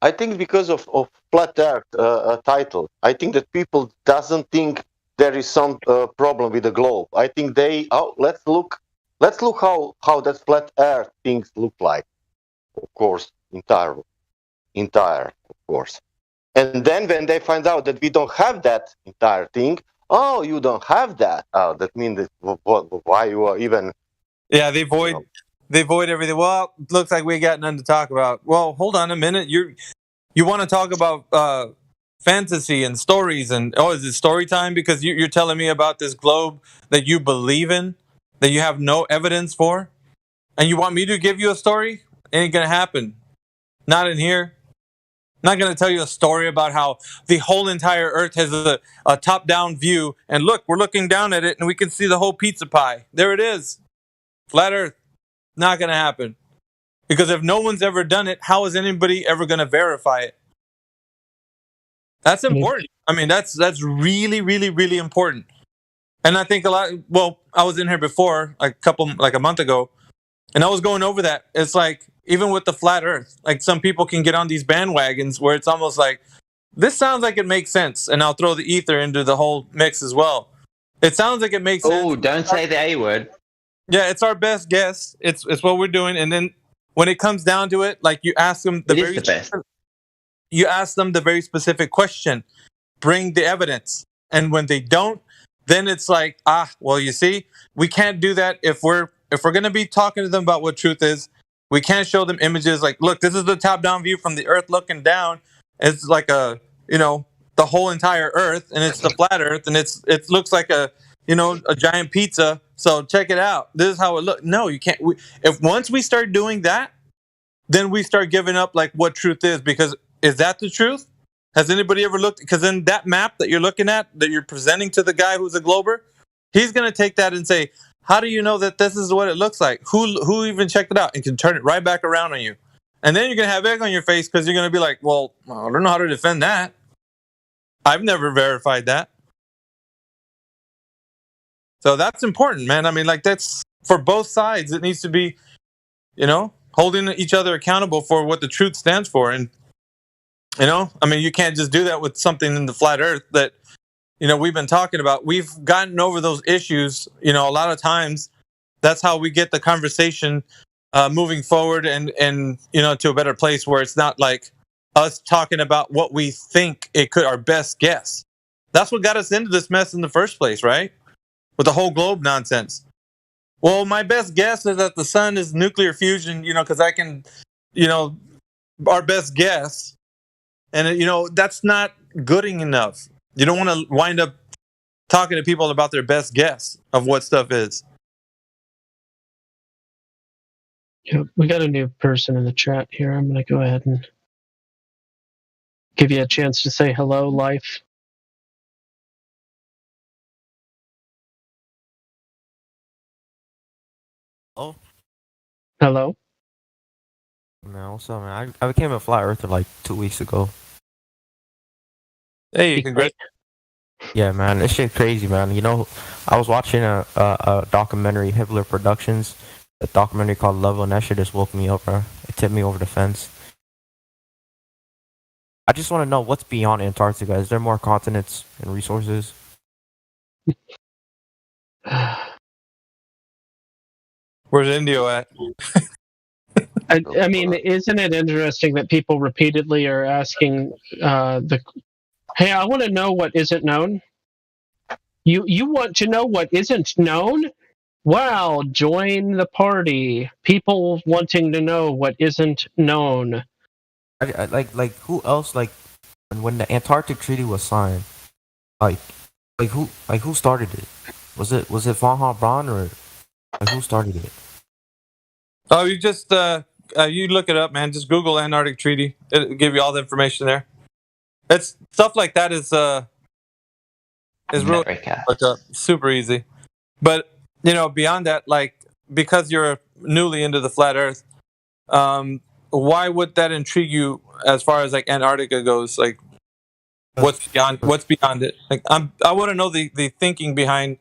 I think because of Flat Earth title, I think that people doesn't think there is some problem with the globe. I think let's look how that Flat Earth things look like. Of course, entire, of course. And then when they find out that we don't have that entire thing, oh, you don't have that. Oh, that means that why you are even. Yeah, they void everything. Well, looks like we got nothing to talk about. Well, hold on a minute. You want to talk about fantasy and stories and is it story time? Because you're telling me about this globe that you believe in, that you have no evidence for, and you want me to give you a story? Ain't gonna happen. Not in here. Not going to tell you a story about how the whole entire Earth has a top-down view. And look, we're looking down at it and we can see the whole pizza pie. There it is. Flat Earth. Not going to happen. Because if no one's ever done it, how is anybody ever going to verify it? That's important. I mean, that's really, really, really important. And I think I was in here before, like a month ago, and I was going over that. It's like, even with the flat Earth, like some people can get on these bandwagons where it's almost like, this sounds like it makes sense. And I'll throw the ether into the whole mix as well. It sounds like it makes sense. Oh, don't say the A word. Yeah, it's our best guess. It's what we're doing. And then when it comes down to it, like you ask them you ask them the very specific question, bring the evidence. And when they don't, then it's like, well, you see, we can't do that if we're going to be talking to them about what truth is. We can't show them images like, look, this is the top-down view from the Earth looking down. It's like the whole entire Earth, and it's the flat Earth, and it looks like a giant pizza. So check it out. This is how it looks. No, you can't. If once we start doing that, then we start giving up like what truth is. Because is that the truth? Has anybody ever looked? Because in that map that you're looking at, that you're presenting to the guy who's a glober, he's going to take that and say, how do you know that this is what it looks like? Who even checked it out and can turn it right back around on you? And then you're going to have egg on your face because you're going to be like, well, I don't know how to defend that. I've never verified that. So that's important, man. I mean, like, that's for both sides. It needs to be, holding each other accountable for what the truth stands for. And, I mean, you can't just do that with something in the flat earth that, we've been talking about. We've gotten over those issues, a lot of times. That's how we get the conversation moving forward and to a better place where it's not like us talking about what we think it could, our best guess. That's what got us into this mess in the first place, right? With the whole globe nonsense. Well, my best guess is that the sun is nuclear fusion, because I can, our best guess. And, that's not gooding enough. You don't want to wind up talking to people about their best guess of what stuff is. Yeah, we got a new person in the chat here. I'm going to go ahead and give you a chance to say hello, Life. Oh. Hello. Man, what's up, man? I became a flat earther like 2 weeks ago. Hey, congrats. Yeah, man, this shit crazy, man. I was watching a documentary, Hibbler Productions, a documentary called Level, and that shit just woke me up, bro. It tipped me over the fence. I just want to know what's beyond Antarctica. Is there more continents and resources? Where's Indio at? I mean, isn't it interesting that people repeatedly are asking hey, I want to know what isn't known? You want to know what isn't known? Wow, join the party. People wanting to know what isn't known. Like who else, like when the Antarctic Treaty was signed, who started it? Was it von Braun or who started it? Oh, you just you look it up, man. Just Google Antarctic Treaty. It'll give you all the information there. It's stuff like that is really super easy. But beyond that, like, because you're newly into the flat Earth, why would that intrigue you as far as like Antarctica goes? Like, what's beyond it? Like, I want to know the thinking behind.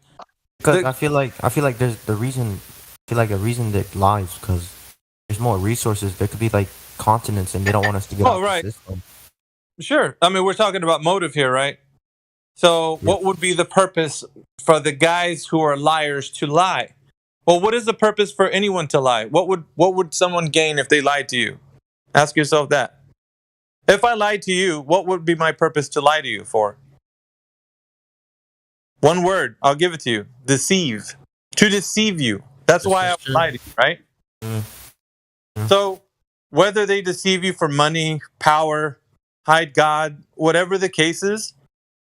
Because I feel like there's the reason. I feel like a reason that lies because there's more resources. There could be like continents, and they don't want us to get out right. the system. Sure. I mean, we're talking about motive here, right? So, what would be the purpose for the guys who are liars to lie? Well, what is the purpose for anyone to lie? What would someone gain if they lied to you? Ask yourself that. If I lied to you, what would be my purpose to lie to you for? One word, I'll give it to you. Deceive. To deceive you. That's why I would lie to you, right? Mm-hmm. So, whether they deceive you for money, power, hide God, whatever the case is,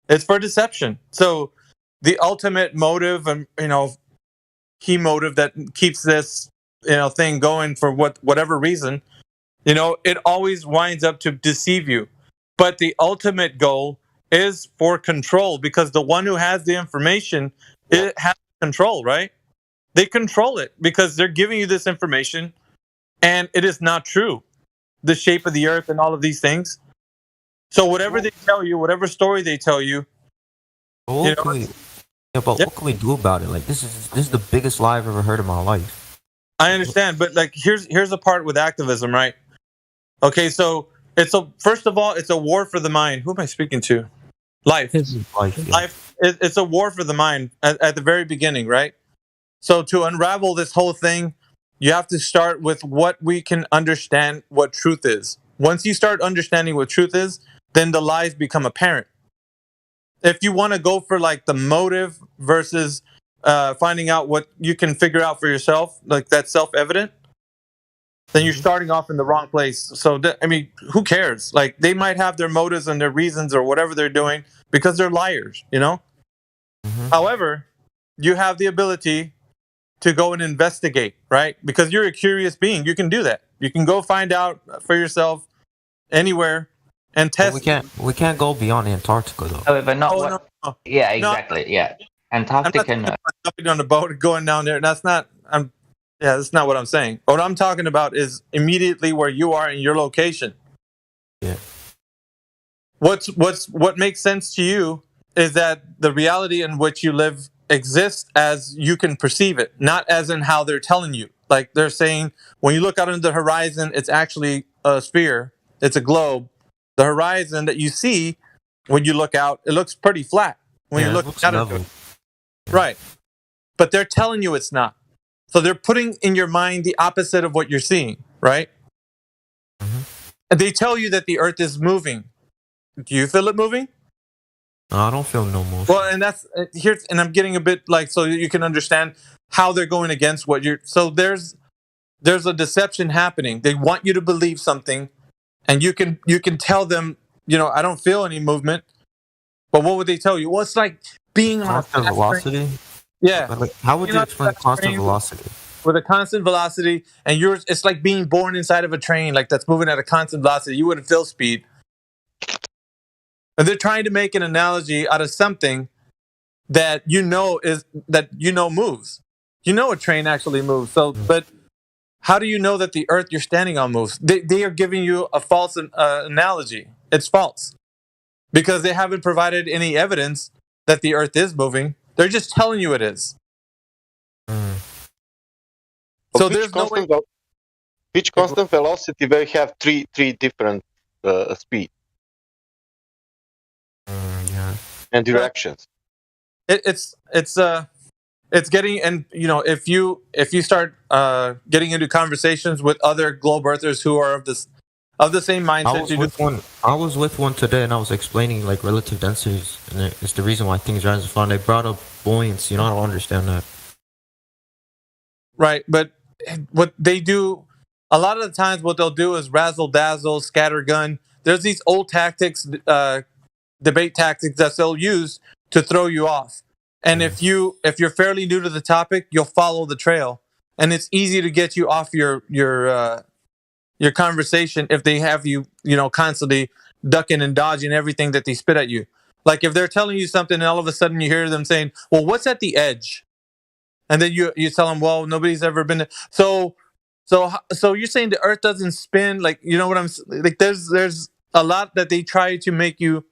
it's for deception. So, the ultimate motive and, key motive that keeps this, thing going for whatever reason, it always winds up to deceive you. But the ultimate goal is for control, because the one who has the information, it has control, right? They control it because they're giving you this information and it is not true. The shape of the earth and all of these things. So whatever they tell you, whatever story they tell you, what can we do about it? Like, this is the biggest lie I've ever heard in my life. I understand, but like here's the part with activism, right? Okay, so first of all, it's a war for the mind. Who am I speaking to? Life. Life. It's a war for the mind at the very beginning, right? So to unravel this whole thing, you have to start with what we can understand what truth is. Once you start understanding what truth is, then the lies become apparent. If you want to go for like the motive versus finding out what you can figure out for yourself, like that's self-evident, then you're starting off in the wrong place. So, who cares? Like, they might have their motives and their reasons or whatever they're doing because they're liars, Mm-hmm. However, you have the ability to go and investigate, right? Because you're a curious being. You can do that. You can go find out for yourself anywhere and test. We can't go beyond Antarctica, though. However, not No. Yeah, exactly. No. Yeah, Antarctica. I'm not jumping on the boat and going down there. That's not. That's not what I'm saying. What I'm talking about is immediately where you are in your location. Yeah. What makes sense to you is that the reality in which you live exists as you can perceive it, not as in how they're telling you. Like they're saying, when you look out into the horizon, it's actually a sphere. It's a globe. The horizon that you see when you look out, it looks pretty flat when you look out at it. Right. But they're telling you it's not. So they're putting in your mind the opposite of what you're seeing, right? And they tell you that the earth is moving. Do you feel it moving? No, I don't feel no motion. Well, and that's here, and I'm getting a bit like, so you can understand how they're going against what you're. So there's a deception happening. They want you to believe something, and you can tell them, I don't feel any movement. But what would they tell you? Well, it's like being on constant velocity. Yeah. Like, how would you explain constant velocity? With a constant velocity, and it's like being born inside of a train, like that's moving at a constant velocity. You wouldn't feel speed. And they're trying to make an analogy out of something that moves. A train actually moves. So, but how do you know that the earth you're standing on moves? They are giving you a false analogy. It's false because they haven't provided any evidence that the earth is moving. They're just telling you it is. So there's each constant velocity will have three different speed and directions. It's getting, and if you start getting into conversations with other globe earthers who are of the same mindset. I was with one today, and I was explaining like relative densities, and it's the reason why things rise and fall. They brought up buoyancy. I don't understand that. Right, but what they do, a lot of the times, what they'll do is razzle dazzle, scattergun. There's these old tactics, debate tactics that they'll use to throw you off. And if you're fairly new to the topic, you'll follow the trail, and it's easy to get you off your conversation if they have you, constantly ducking and dodging everything that they spit at you. Like if they're telling you something, and all of a sudden you hear them saying, "Well, what's at the edge?" And then you tell them, "Well, nobody's ever been there." So you're saying the earth doesn't spin? Like, what I'm like? There's a lot that they try to make you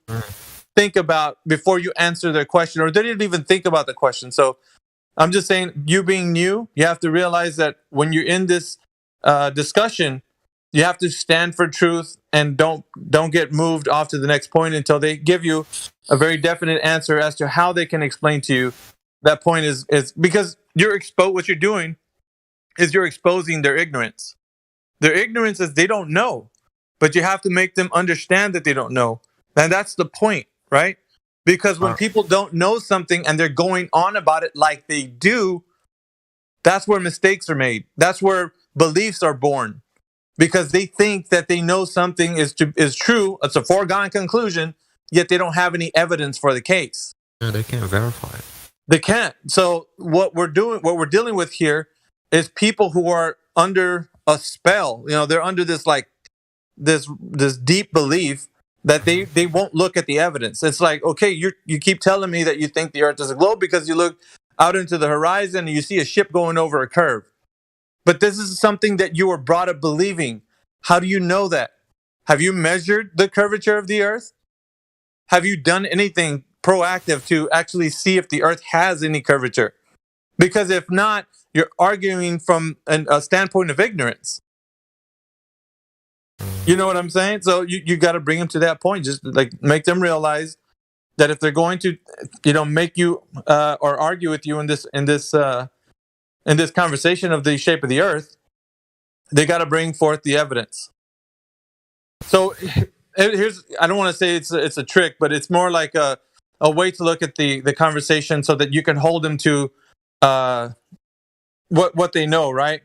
think about before you answer their question, or they didn't even think about the question. So I'm just saying, you being new, you have to realize that when you're in this discussion, you have to stand for truth and don't get moved off to the next point until they give you a very definite answer as to how they can explain to you that point is because what you're doing is you're exposing their ignorance. Their ignorance is they don't know, but you have to make them understand that they don't know. And that's the point, right? Because when people don't know something and they're going on about it like they do, that's where mistakes are made. That's where beliefs are born. Because they think that they know something is true. It's a foregone conclusion, yet they don't have any evidence for the case. Yeah, they can't verify it. They can't. So what we're dealing with here is people who are under a spell. They're under this this deep belief that they won't look at the evidence. It's like, okay, you keep telling me that you think the earth is a globe because you look out into the horizon and you see a ship going over a curve. But this is something that you were brought up believing. How do you know that? Have you measured the curvature of the earth? Have you done anything proactive to actually see if the earth has any curvature? Because if not, you're arguing from a standpoint of ignorance. You know what I'm saying? So you got to bring them to that point. Just like make them realize that if they're going to, make you or argue with you in this conversation of the shape of the earth, they got to bring forth the evidence. So I don't want to say it's a trick, but it's more like a way to look at the conversation so that you can hold them to what they know, right?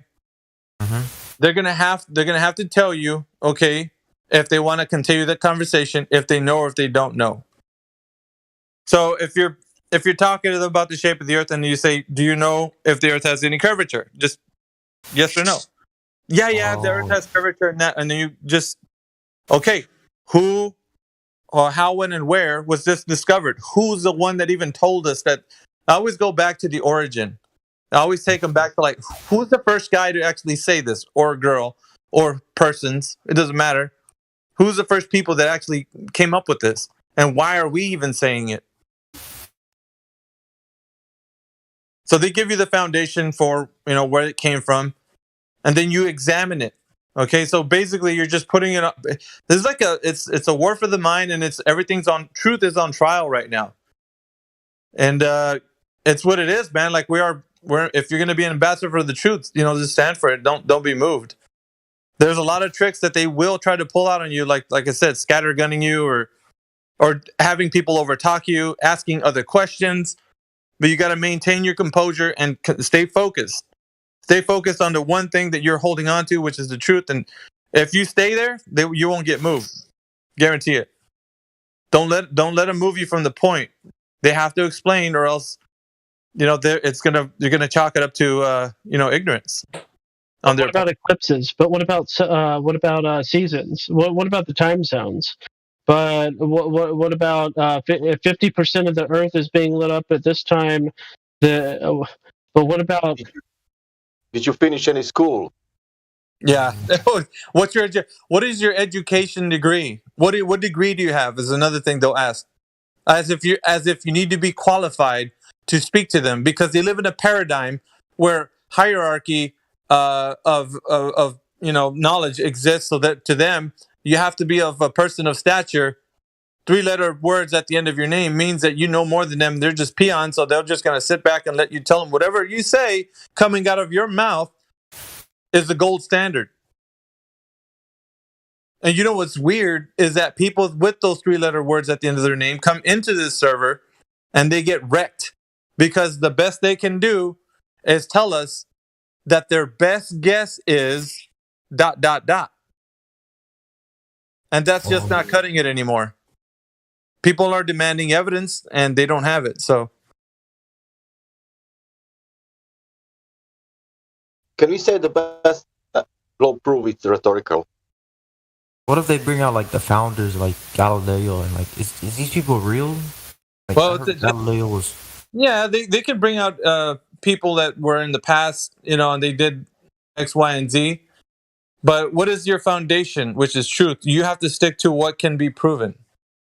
Mm-hmm. They're gonna have to tell you, okay, if they want to continue the conversation, if they know or if they don't know. So if you're talking to them about the shape of the earth and you say, "Do you know if the earth has any curvature?" Just yes or no. Yeah, the earth has curvature, and then you just, okay, who or how, when, and where was this discovered? Who's the one that even told us that? I always go back to the origin. I always take them back to like, who's the first guy to actually say this, or girl, or persons? It doesn't matter. Who's the first people that actually came up with this, and why are we even saying it? So they give you the foundation for, where it came from, and then you examine it. Okay, so basically you're just putting it up. This is like it's a war for the mind, and truth is on trial right now. And it's what it is, man. Like we're if you're going to be an ambassador for the truth, just stand for it. Don't be moved. There's a lot of tricks that they will try to pull out on you, like I said, scattergunning you or having people overtalk you, asking other questions. But you got to maintain your composure and stay focused. Stay focused on the one thing that you're holding on to, which is the truth. And if you stay there, you won't get moved. Guarantee it. Don't let them move you from the point. They have to explain, or else, you're gonna chalk it up to ignorance. What about eclipses? But what about seasons? What about the time zones? But what about 50% of the Earth is being lit up at this time? But what about? Did you finish any school? Yeah. What is your education degree? What degree do you have? Is another thing they'll ask. As if you need to be qualified to speak to them, because they live in a paradigm where hierarchy of knowledge exists, so that to them you have to be of a person of stature. 3-letter words at the end of your name means that you know more than them. They're just peons, so they're just going to sit back and let you tell them whatever you say coming out of your mouth is the gold standard. And you know what's weird is that people with those 3-letter words at the end of their name come into this server and they get wrecked, because the best they can do is tell us that their best guess is ... And that's just not cutting it anymore. People are demanding evidence and they don't have it. So can we say the best globe proof? It's rhetorical. What if they bring out like the founders, like Galileo, and like is these people real? Like, Galileo was. Yeah, they can bring out people that were in the past, and they did X, Y, and Z. But what is your foundation, which is truth? You have to stick to what can be proven.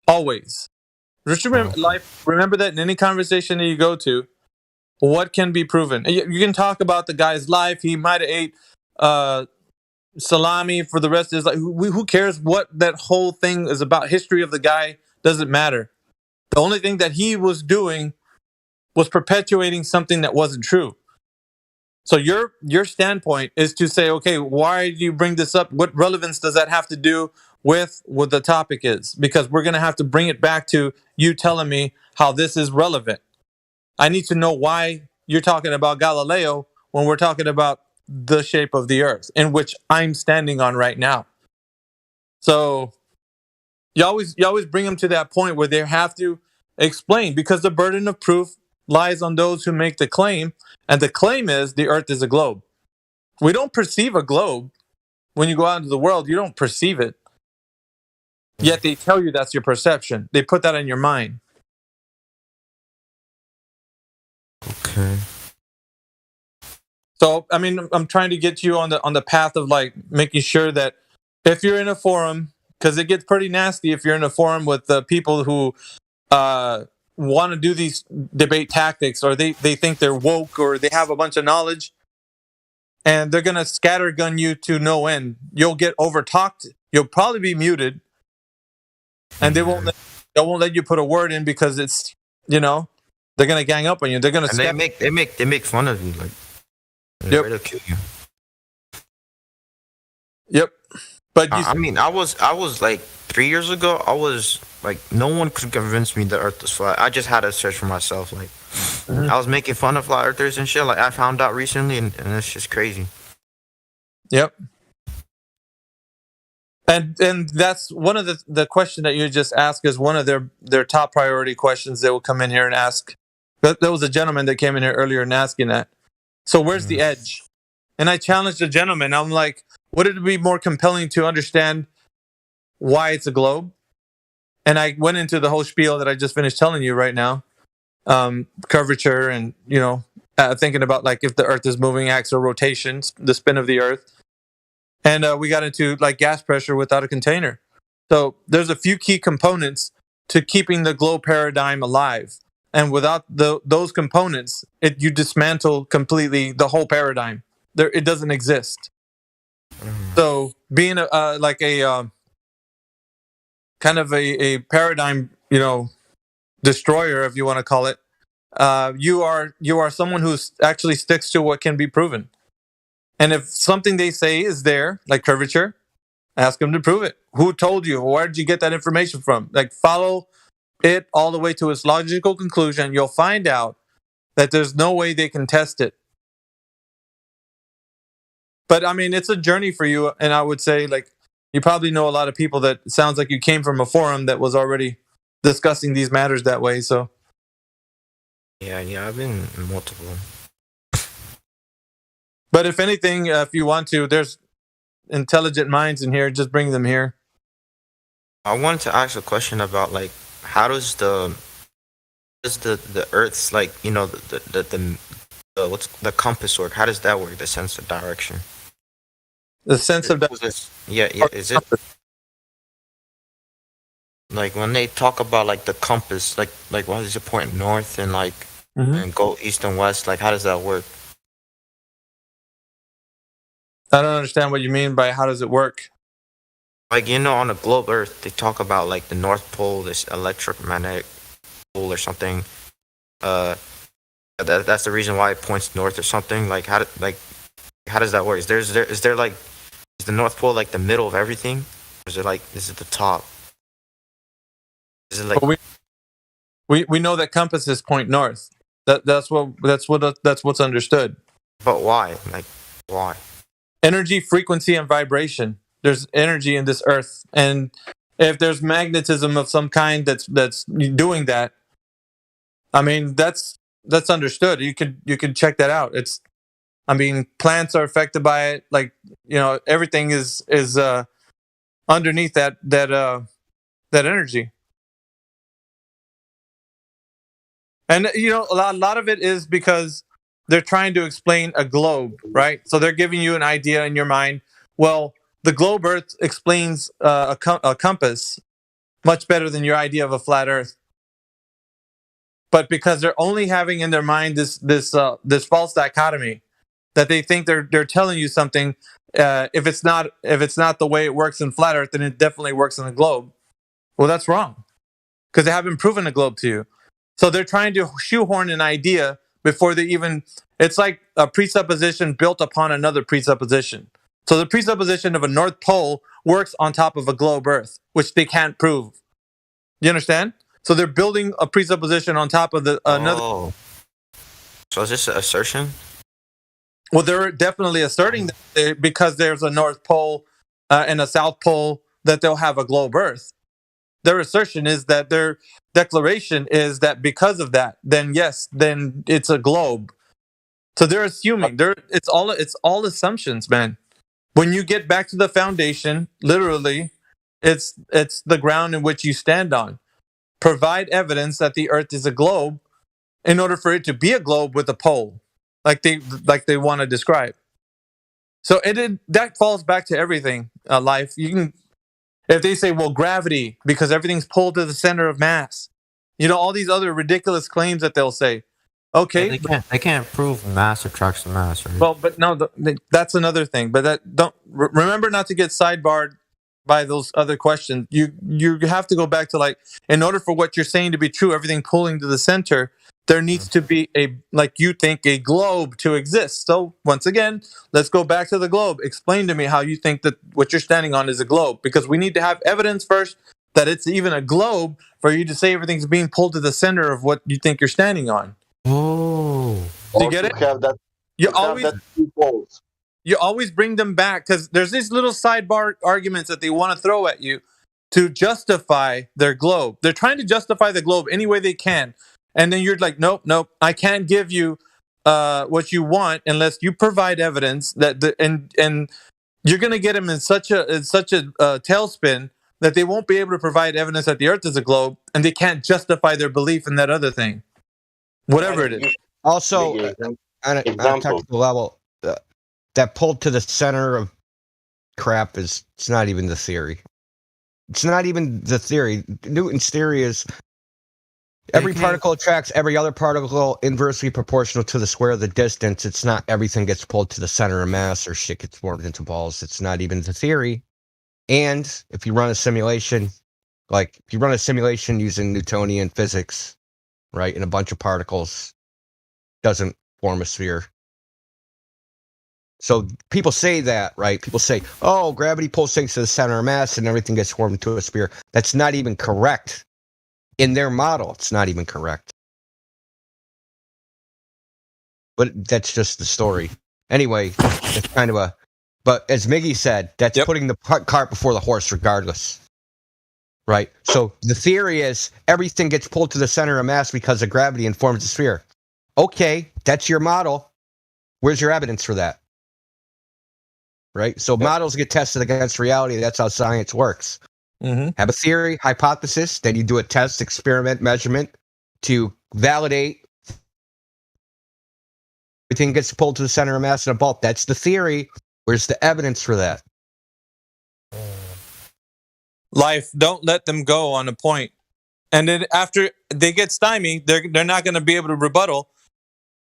Always. Just remember that in any conversation that you go to, what can be proven? You can talk about the guy's life. He might have ate salami for the rest of his life. Who cares what that whole thing is about? History of the guy doesn't matter. The only thing that he was doing was perpetuating something that wasn't true. So your standpoint is to say, okay, why do you bring this up? What relevance does that have to do with what the topic is? Because we're going to have to bring it back to you telling me how this is relevant. I need to know why you're talking about Galileo when we're talking about the shape of the Earth, in which I'm standing on right now. So you always bring them to that point where they have to explain, because the burden of proof lies on those who make the claim, and the claim is the Earth is a globe. We don't perceive a globe. When you go out into the world, you don't perceive it. Yet they tell you that's your perception. They put that in your mind. Okay. So, I mean, I'm trying to get you on the path of like making sure that if you're in a forum, because it gets pretty nasty if you're in a forum with people who want to do these debate tactics, or they think they're woke, or they have a bunch of knowledge, and they're going to scattergun you to no end. You'll get overtalked. You'll probably be muted, and they won't let you put a word in, because it's, they're going to gang up on you. They're going to they make fun of you, like yep. They'll kill you. Yep. But I was like 3 years ago, I was like, no one could convince me the Earth was flat. I just had to search for myself. Like, I was making fun of flat earthers and shit. Like, I found out recently, and it's just crazy. Yep. And that's one of the question that you just asked is one of their top priority questions. They will come in here and ask. There was a gentleman that came in here earlier and asking that. So where's the edge? And I challenged the gentleman. I'm like, would it be more compelling to understand why it's a globe? And I went into the whole spiel that I just finished telling you right now. Curvature and, thinking about like if the Earth is moving, axial rotation, the spin of the Earth. And we got into like gas pressure without a container. So there's a few key components to keeping the globe paradigm alive. and without those components, you dismantle completely the whole paradigm. It doesn't exist. So being a kind of a paradigm, destroyer, if you want to call it, you are someone who actually sticks to what can be proven. And if something they say is there, like curvature, ask them to prove it. Who told you? Where did you get that information from? Like, follow it all the way to its logical conclusion. You'll find out that there's no way they can test it. But I mean, it's a journey for you. And I would say, like, you probably know a lot of people that sounds like you came from a forum that was already discussing these matters that way. So yeah, I've been in multiple. But if anything, if you want to, there's intelligent minds in here. Just bring them here. I wanted to ask a question about, like, how does the Earth's, like, what's the compass work? How does that work? The sense of direction. The sense of direction. Yeah. Is it like when they talk about, like, the compass, like why does it point north and and go east and west? Like, how does that work? I don't understand what you mean by how does it work. Like, on the globe Earth, they talk about, like, the North Pole, this electromagnetic pole or something. That's the reason why it points north or something. Like, how does that work? Is the North Pole like the middle of everything, or is it the top? Is it like? Well, we know that compasses point north. That's what's understood. But why? Like, why? Energy, frequency, and vibration. There's energy in this earth, and if there's magnetism of some kind that's doing that, I mean, that's understood. You can check that out. Plants are affected by it. Like, everything is underneath that energy. And a lot of it is because they're trying to explain a globe, right? So they're giving you an idea in your mind. Well, the globe Earth explains a compass much better than your idea of a flat Earth. But because they're only having in their mind this false dichotomy, that they think they're telling you something. If it's not the way it works in flat Earth, then it definitely works in the globe. Well, that's wrong, because they haven't proven the globe to you. So they're trying to shoehorn an idea before they even. It's like a presupposition built upon another presupposition. So the presupposition of a North Pole works on top of a globe Earth, which they can't prove. You understand? So they're building a presupposition on top of another. Oh. So is this an assertion? Well, they're definitely asserting that because there's a North Pole and a South Pole, that they'll have a globe Earth. Their assertion is that their declaration is that because of that, then yes, then it's a globe. So they're assuming it's all assumptions, man. When you get back to the foundation, literally, it's the ground in which you stand on. Provide evidence that the Earth is a globe in order for it to be a globe with a pole, like they want to describe. So that falls back to everything, life. You can, if they say, well, gravity, because everything's pulled to the center of mass, all these other ridiculous claims that they'll say. Okay, they can't prove mass attracts mass, right? Well, but no, that's another thing. But remember not to get sidebarred by those other questions. You have to go back to, like, in order for what you're saying to be true, everything pulling to the center, there needs to be a globe to exist. So once again, let's go back to the globe. Explain to me how you think that what you're standing on is a globe, because we need to have evidence first that it's even a globe for you to say everything's being pulled to the center of what you think you're standing on. Oh, do you get it? You always bring them back, because there's these little sidebar arguments that they want to throw at you to justify their globe. They're trying to justify the globe any way they can, and then you're like, nope, I can't give you what you want unless you provide evidence that and you're gonna get them in such a tailspin that they won't be able to provide evidence that the Earth is a globe, and they can't justify their belief in that other thing. Whatever it is. Also, on a technical level, that pulled to the center of crap it's not even the theory. It's not even the theory. Newton's theory is Every particle attracts every other particle inversely proportional to the square of the distance. It's not everything gets pulled to the center of mass or shit gets formed into balls. It's not even the theory. And if you run a simulation, like if you run a simulation using Newtonian physics, right, and a bunch of particles, doesn't form a sphere. So people say that, right? People say, oh, gravity pulls things to the center of mass and everything gets formed into a sphere. That's not even correct. In their model, it's not even correct. But that's just the story. Anyway, it's kind of a... But as Miggy said, that's putting the cart before the horse regardless. Right? So the theory is everything gets pulled to the center of mass because of gravity and forms a sphere. Okay, that's your model. Where's your evidence for that? Right? So models get tested against reality. That's how science works. Have a theory, hypothesis, then you do a test, experiment, measurement to validate. Everything gets pulled to the center of mass in a bulk. That's the theory. Where's the evidence for that? Life, don't let them go on a point. And then after they get stymied, they're not going to be able to rebuttal.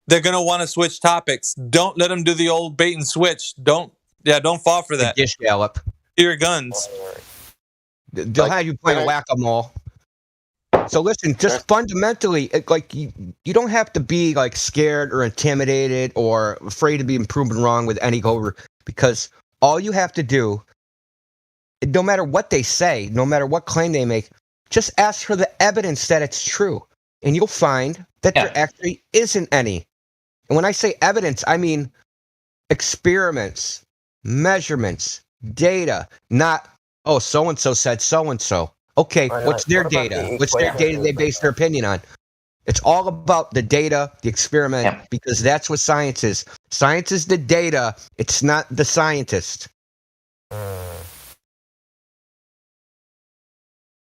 They're going to want to switch topics. Don't let them do the old bait and switch. Don't fall for that. Dish gallop. Your guns. They'll have you playing whack-a-mole. So listen, just fundamentally, like you don't have to be like scared or intimidated or afraid to be proven wrong with any cover, because all you have to do, no matter what they say, no matter what claim they make, just ask for the evidence that it's true, and you'll find that there actually isn't any. And when I say evidence, I mean experiments, measurements, data, not, oh, so-and-so said so-and-so. Okay, what's their data? What's their data they base their opinion on? It's all about the data, the experiment, because that's what science is. Science is the data. It's not the scientist.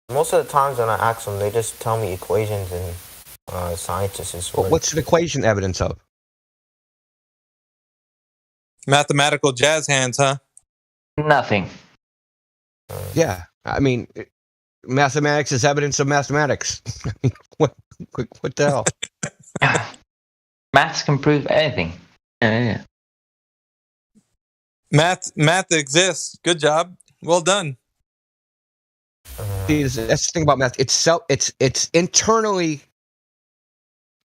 Most of the times when I ask them, they just tell me equations and scientists is. What's the equation evidence of? Mathematical jazz hands, huh? Nothing. Yeah, I mean, mathematics is evidence of mathematics. what the hell? Maths can prove anything. Yeah. Math exists. Good job. Well done. See, that's the thing about math. It's internally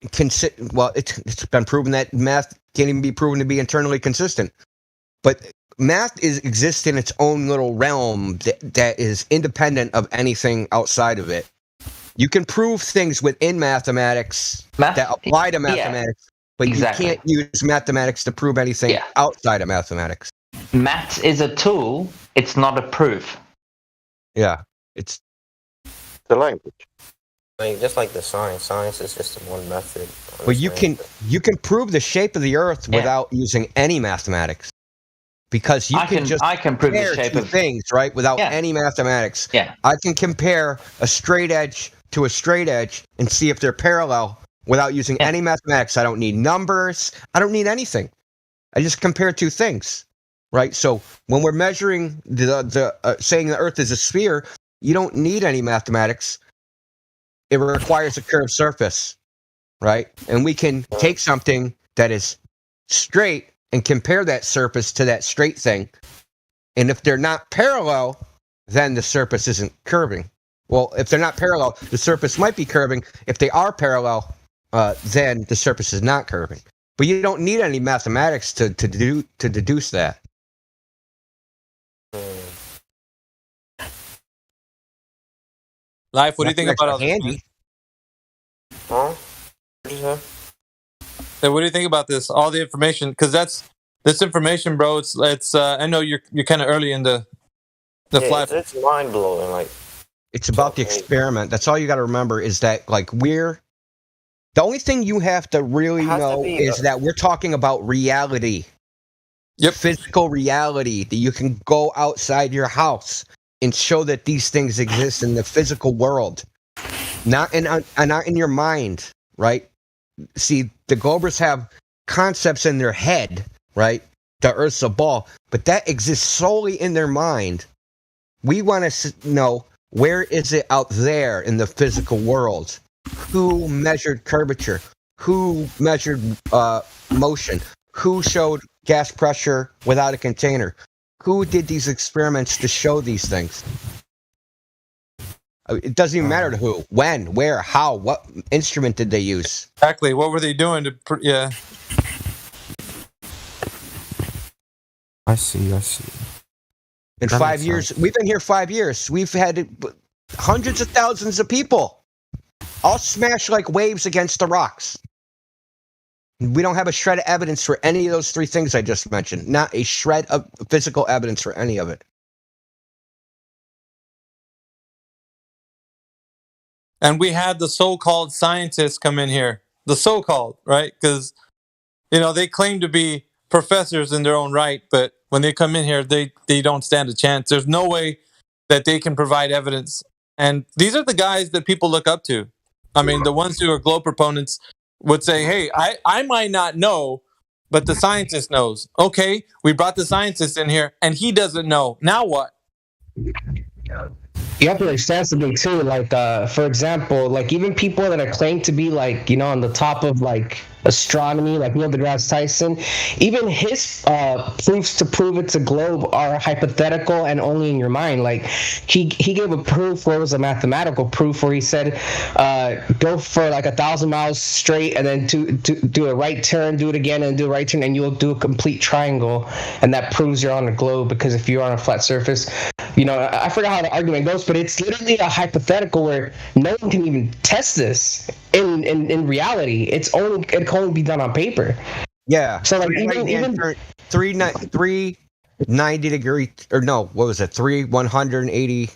it's been proven that math can't even be proven to be internally consistent. But math exists in its own little realm that is independent of anything outside of it. You can prove things within mathematics that apply to mathematics, but you can't use mathematics to prove anything outside of mathematics. Maths is a tool. It's not a proof. Yeah, it's the language. Like, just like the science is just one method. But you can prove the shape of the Earth without using any mathematics. Because I can prove the shape of things, right, without any mathematics. Yeah. I can compare a straight edge to a straight edge and see if they're parallel without using any mathematics. I don't need numbers. I don't need anything. I just compare two things, right? So when we're measuring saying the Earth is a sphere, you don't need any mathematics. It requires a curved surface, right? And we can take something that is straight and compare that surface to that straight thing. And if they're not parallel, then the surface isn't curving. Well, if they're not parallel, the surface might be curving. If they are parallel, then the surface is not curving. But you don't need any mathematics to deduce that. Life, what do you think about all this? Handy. Huh? What did you say? Hey, what do you think about this? All the information, because this information, bro. It's. I know you're kind of early in the flat. It's mind blowing. Like, it's about the experiment. That's all you got to remember is that the only thing you have to really know is that we're talking about reality. Yep. Physical reality, that you can go outside your house and show that these things exist in the physical world, not in your mind, right? See, the Globers have concepts in their head, right? The Earth's a ball, but that exists solely in their mind. We want to know, where is it out there in the physical world? Who measured curvature? Who measured motion? Who showed gas pressure without a container? Who did these experiments to show these things? It doesn't even matter to who, when, where, how, what instrument did they use? Exactly. What were they doing to? Yeah. I see. In That 5 makes years, sense. we've been here 5 years. We've had hundreds of thousands of people all smashed like waves against the rocks. We don't have a shred of evidence for any of those three things I just mentioned. Not a shred of physical evidence for any of it. And we had the so-called scientists come in here. The so-called, right? Because, they claim to be professors in their own right, but when they come in here, they don't stand a chance. There's no way that they can provide evidence. And these are the guys that people look up to. I mean, the ones who are globe proponents would say, hey, I might not know, but the scientist knows. Okay, we brought the scientist in here, and he doesn't know. Now what? You have to understand something too. Like, for example, like even people that claim to be like, on the top of like astronomy, like Neil deGrasse Tyson, even his proofs to prove it's a globe are hypothetical and only in your mind. Like he gave a proof where it was a mathematical proof where he said, go for like 1,000 miles straight and then do a right turn, do it again and do a right turn, and you'll do a complete triangle, and that proves you're on a globe, because if you're on a flat surface, I forgot how the argument goes, but it's literally a hypothetical where no one can even test this in reality. It can only be done on paper. Yeah. So like even 390 degree, or no, what was it? 390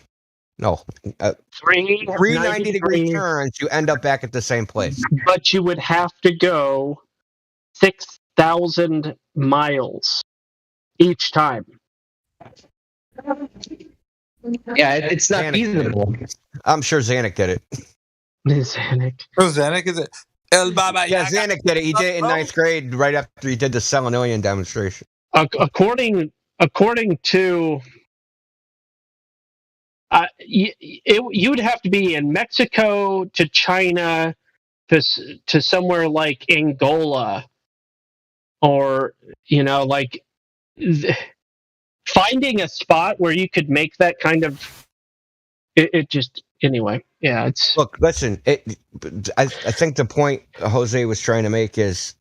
degree turns, you end up back at the same place. But you would have to go 6,000 miles each time. Yeah, it's not feasible. I'm sure Zanuck did it. Zanuck. Oh, Zanuck is it? El Baba. Yeah, Zanuck did it. He did it in ninth grade, right after he did the Selenium demonstration. According to, you'd have to be in Mexico to China to somewhere like Angola, or finding a spot where you could make that kind of anyway. Yeah, look. Listen, I think the point Jose was trying to make is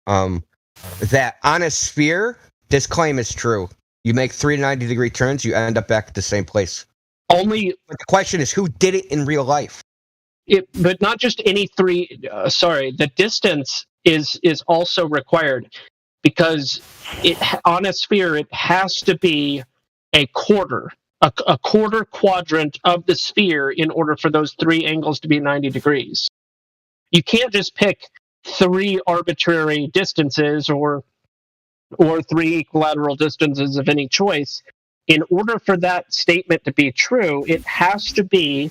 that on a sphere, this claim is true. You make 390 degree turns, you end up back at the same place. But the question is, who did it in real life? But not just any three. The distance is also required, because on a sphere it has to be a quarter quadrant of the sphere in order for those three angles to be 90 degrees. You can't just pick three arbitrary distances or three equilateral distances of any choice. In order for that statement to be true, it has to be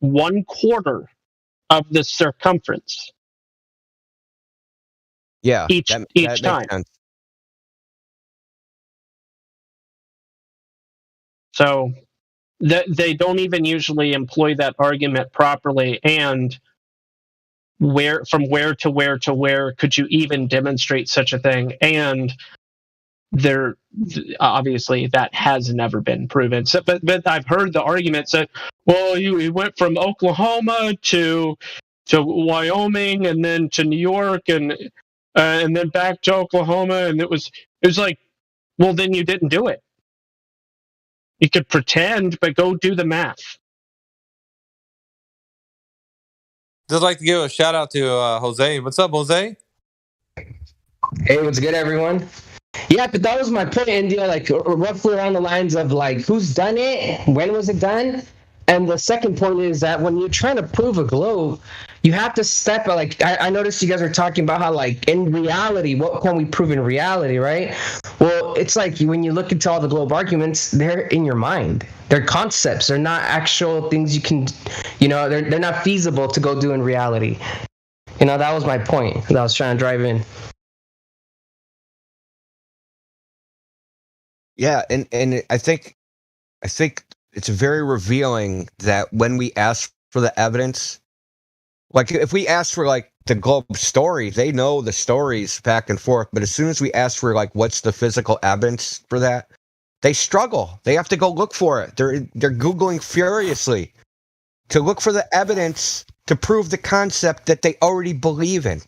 1/4 of the circumference. Yeah, each that time. Makes sense. So they don't even usually employ that argument properly. And from where to where to where could you even demonstrate such a thing? And there, obviously, that has never been proven. So, but I've heard the arguments that, well, he went from Oklahoma to Wyoming and then to New York and then back to Oklahoma, and it was like, well, then you didn't do it. You could pretend, but go do the math. Just like to give a shout out to Jose. What's up, Jose? Hey, what's good, everyone? Yeah, but that was my point, India. Like roughly around the lines of like, who's done it? When was it done? And the second point is that when you're trying to prove a globe, you have to step like I noticed you guys are talking about how like in reality, what can we prove in reality, right? Well, it's like when you look into all the globe arguments, they're in your mind. They're concepts. They're not actual things you can, they're not feasible to go do in reality. That was my point that I was trying to drive in. Yeah, and I think it's very revealing that when we ask for the evidence, Like if we ask for like the globe story, they know the stories back and forth. But as soon as we ask for like what's the physical evidence for that, they struggle. They have to go look for it. They're Googling furiously to look for the evidence to prove the concept that they already believe in.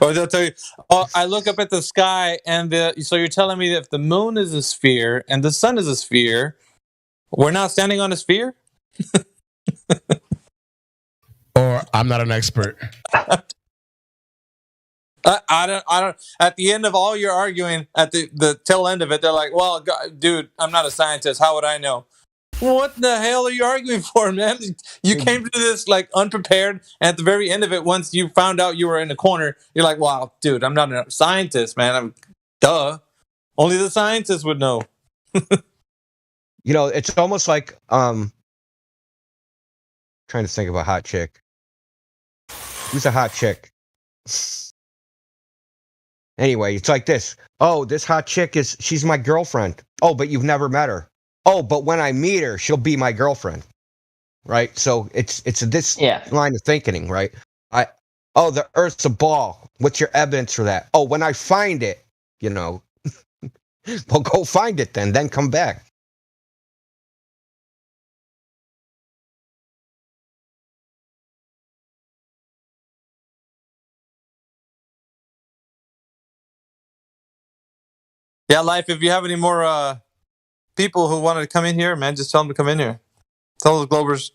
Or they'll tell you, "Oh, I look up at the sky, and so you're telling me that if the moon is a sphere and the sun is a sphere, we're not standing on a sphere?" Or I'm not an expert. I don't. At the end of all your arguing, at the tail end of it, they're like, "Well, dude, I'm not a scientist. How would I know?" What the hell are you arguing for, man? You came to this like unprepared, and at the very end of it, once you found out you were in a corner, you're like, "Wow, dude, I'm not a scientist, man. Duh. Only the scientists would know." You know, it's almost like trying to think of a hot chick. Who's a hot chick? Anyway, it's like this. Oh, this hot chick she's my girlfriend. Oh, but you've never met her. Oh, but when I meet her, she'll be my girlfriend. Right? So it's this line of thinking, right? The Earth's a ball. What's your evidence for that? Oh, when I find it, you know. Well, go find it then come back. Yeah, Life, if you have any more people who wanted to come in here, man, just tell them to come in here. Tell those Globers,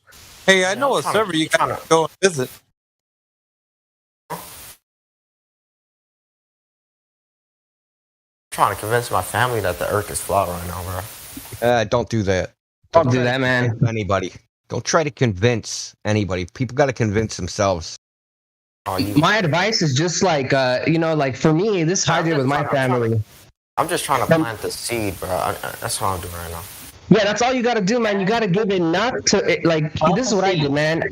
hey, I know a server you gotta go and visit. Trying to convince my family that the Earth is flat right now, bro. Don't do that. Don't do that, man. Anybody. Don't try to convince anybody. People got to convince themselves. My advice is just like, like for me, this is how I did with my family. I'm just trying to plant the seed, bro. That's what I'm doing right now. Yeah, that's all you got to do, man. You got to give it not to like. This is what I did, man.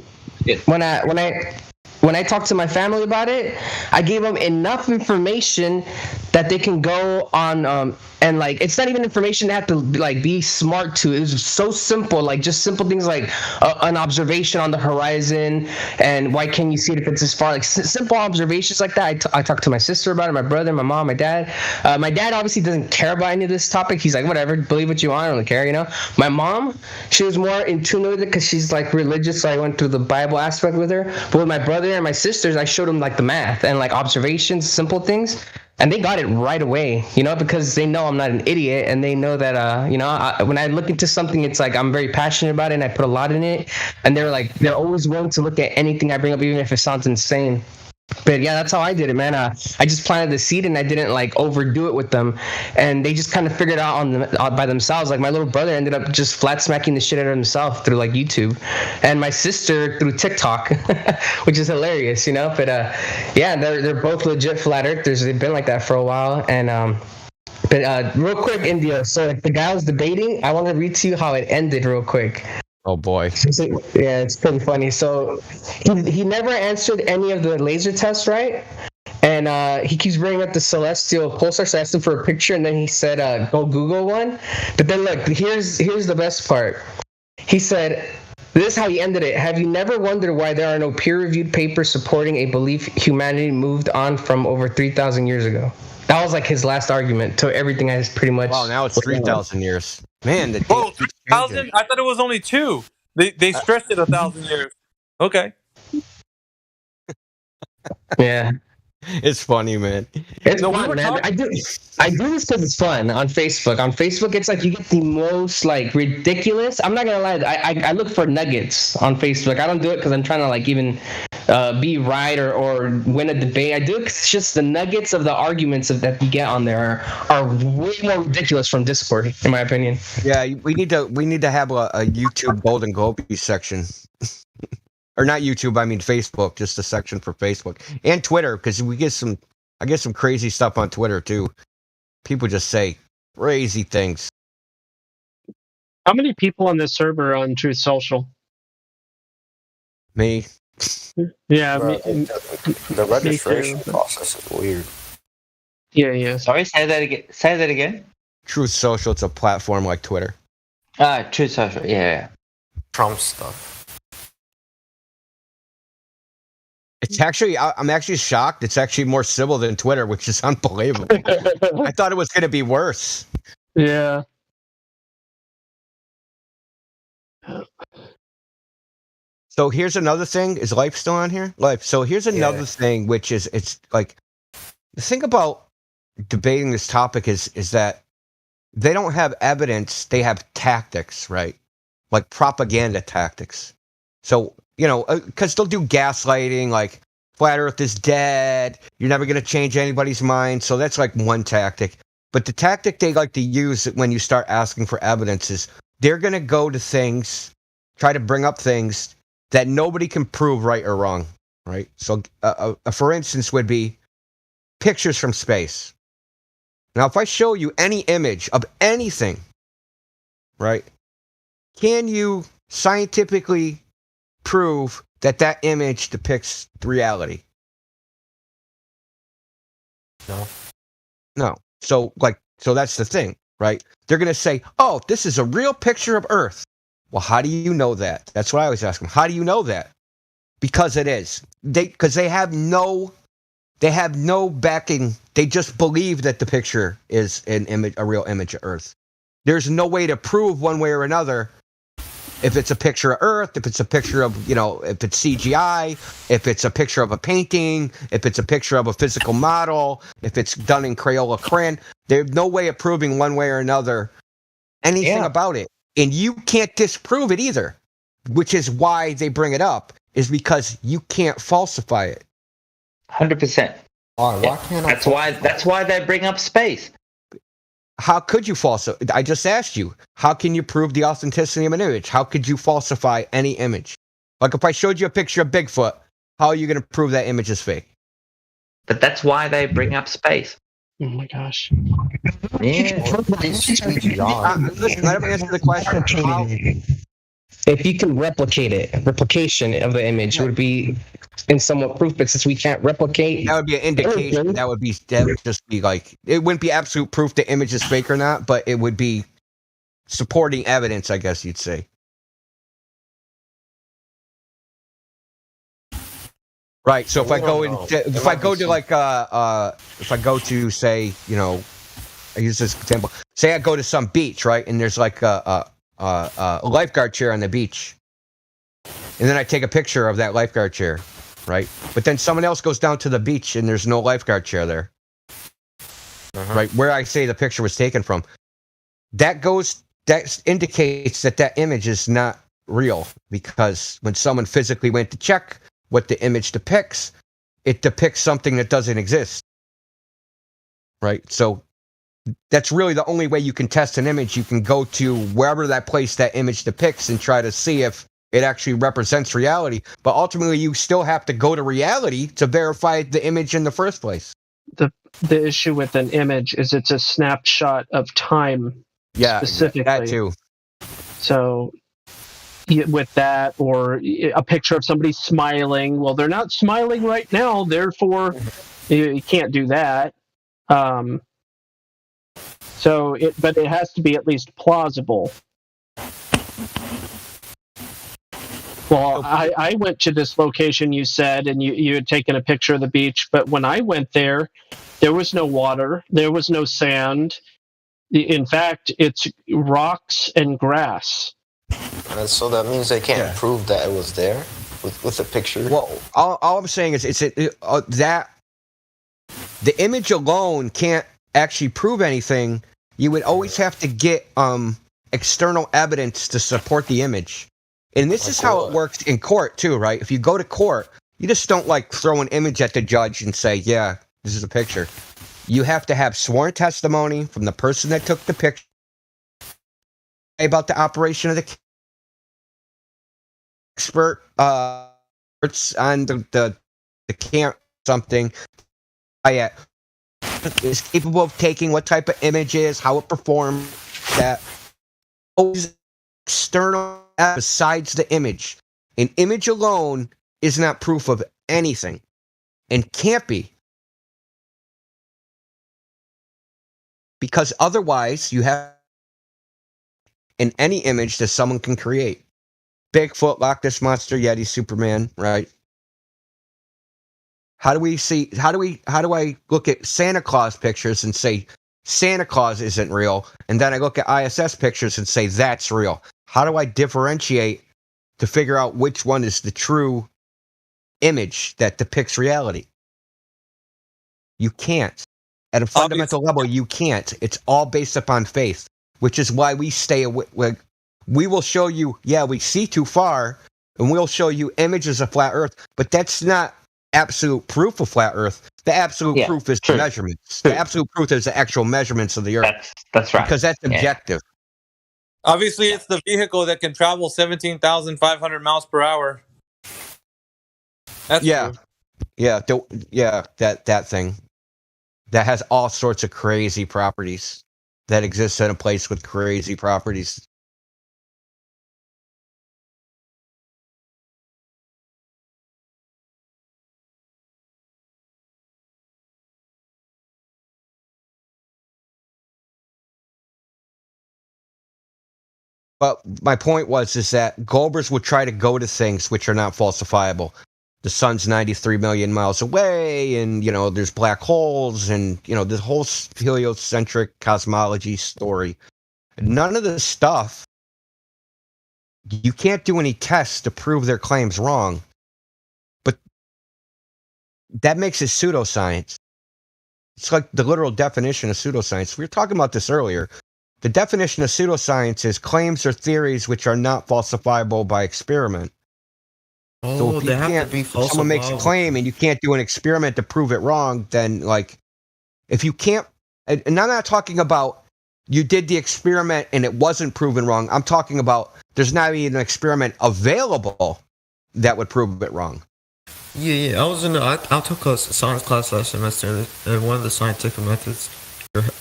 When I talked to my family about it, I gave them enough information that they can go on and like it's not even information they have to like be smart to. It was so simple, like just simple things like an observation on the horizon and why can't you see it if it's this far, like simple observations like that. I talked to my sister about it, my brother, my mom, my dad. My dad obviously doesn't care about any of this topic. He's like, whatever, believe what you want, I don't really care, you know. My mom, she was more in tune with it because she's like religious, so I went through the Bible aspect with her. But with my brother and my sisters, I showed them like the math and like observations, simple things. And they got it right away, you know, because they know I'm not an idiot, and they know that, when I look into something, it's like I'm very passionate about it, and I put a lot in it. And they're always willing to look at anything I bring up, even if it sounds insane. But yeah, that's how I did it, man. I just planted the seed, and I didn't like overdo it with them, and they just kind of figured it out by themselves. Like my little brother ended up just flat smacking the shit out of himself through like YouTube, and my sister through TikTok, which is hilarious, you know. But yeah, they're both legit flat earthers. They've been like that for a while, and but real quick, India. So like, the guy was debating. I want to read to you how it ended, real quick. Oh boy. Yeah, it's pretty funny. So he never answered any of the laser tests, right? And he keeps bringing up the celestial pulsar. So I asked him for a picture, and then he said, go Google one. But then look, here's the best part. He said, this is how he ended it. Have you never wondered why there are no peer-reviewed papers supporting a belief humanity moved on from over 3,000 years ago? That was like his last argument to everything I pretty much... Wow, now it's 3,000 years. Man, the 3,000? I thought it was only 2. They stressed it 1,000 years. Okay. Yeah. It's funny, man. It's fun, man. I do this because it's fun on Facebook. On Facebook, it's like you get the most like ridiculous. I'm not gonna lie. I look for nuggets on Facebook. I don't do it because I'm trying to like even be right or win a debate. I do it because it's just the nuggets of the arguments that you get on there are way more ridiculous from Discord, in my opinion. Yeah, we need to have a YouTube Golden Globe section. Or not YouTube, I mean Facebook, just a section for Facebook and Twitter, because I get some crazy stuff on Twitter too. People just say crazy things. How many people on this server are on Truth Social? Me. Yeah, the registration process is weird. Yeah. Sorry, say that again. Truth Social, it's a platform like Twitter. Truth Social, yeah. Trump stuff. It's actually, I'm actually shocked. It's actually more civil than Twitter, which is unbelievable. I thought it was going to be worse. Yeah. So here's another thing. Is Life still on here? Life. So here's another thing, which is, it's like, the thing about debating this topic is that they don't have evidence. They have tactics, right? Like propaganda tactics. So, because they'll do gaslighting, like flat earth is dead. You're never going to change anybody's mind. So that's like one tactic. But the tactic they like to use when you start asking for evidence is they're going to go to things, try to bring up things that nobody can prove right or wrong, right? So, for instance, would be pictures from space. Now, if I show you any image of anything, right, can you scientifically prove that image depicts reality? No. So that's the thing, right? They're going to say, oh, this is a real picture of Earth. Well, how do you know that? That's what I always ask them. How do you know that? Because it is. Because they have no backing. They just believe that the picture is a real image of Earth. There's no way to prove one way or another if it's a picture of Earth, if it's a picture of, if it's CGI, if it's a picture of a painting, if it's a picture of a physical model, if it's done in Crayola crayon. There's no way of proving one way or another anything about it. And you can't disprove it either, which is why they bring it up, is because you can't falsify it. 100%. Why can't That's why they bring up space. How could you falsify? I just asked you. How can you prove the authenticity of an image? How could you falsify any image? Like if I showed you a picture of Bigfoot, how are you going to prove that image is fake? But that's why they bring up space. Oh my gosh. Yeah. Listen, let me answer the question. If you can replicate it, replication of the image would be in somewhat proof, but since we can't replicate, that would be an indication. That would just be like, it wouldn't be absolute proof the image is fake or not, but it would be supporting evidence, I guess you'd say. Right. So if I go to say, I use this example. Say I go to some beach, right, and there's like a lifeguard chair on the beach, and then I take a picture of that lifeguard chair, right? But then someone else goes down to the beach and there's no lifeguard chair there, right? Where I say the picture was taken from. That indicates that image is not real, because when someone physically went to check what the image depicts, it depicts something that doesn't exist, right? So that's really the only way you can test an image. You can go to wherever that place that image depicts and try to see if it actually represents reality. But ultimately, you still have to go to reality to verify the image in the first place. The issue with an image is it's a snapshot of time. Yeah, specifically. that too. So with that, or a picture of somebody smiling, well, they're not smiling right now, therefore you can't do that. But it has to be at least plausible. Well, I went to this location you said, and you had taken a picture of the beach, but when I went there was no water, there was no sand. In fact, it's rocks and grass. And so that means they can't prove that it was there with the picture. Well, all I'm saying is that the image alone can't actually prove anything. You would always have to get external evidence to support the image. And this is how it works in court too, right? If you go to court, you just don't throw an image at the judge and say, yeah, this is a picture. You have to have sworn testimony from the person that took the picture about the operation of the expert on the camera, something is capable of taking what type of images, how it performs, that always external besides the image. An image alone is not proof of anything and can't be, because otherwise you have in any image that someone can create. Bigfoot, Loch Ness Monster, Yeti, Superman, right? How do I look at Santa Claus pictures and say Santa Claus isn't real, and then I look at ISS pictures and say that's real? How do I differentiate to figure out which one is the true image that depicts reality? You can't. At a fundamental level, you can't. It's all based upon faith, which is why we stay away. We will show you, we see too far, and we'll show you images of flat Earth, but that's not absolute proof of flat Earth. The absolute proof is the measurements. The absolute proof is the actual measurements of the Earth. That's right. Because that's objective. Obviously, it's the vehicle that can travel 17,500 miles per hour. That's true. That thing. That has all sorts of crazy properties. That exists in a place with crazy properties. But my point is that Golbers would try to go to things which are not falsifiable. The sun's 93 million miles away, and, there's black holes, and, this whole heliocentric cosmology story. None of this stuff, you can't do any tests to prove their claims wrong. But that makes it pseudoscience. It's like the literal definition of pseudoscience. We were talking about this earlier. The definition of pseudoscience is claims or theories which are not falsifiable by experiment. So if they have to be falsifiable. If someone makes a claim and you can't do an experiment to prove it wrong, then if you can't, and I'm not talking about you did the experiment and it wasn't proven wrong. I'm talking about there's not even an experiment available that would prove it wrong. Yeah. I took a science class last semester, and one of the scientific methods,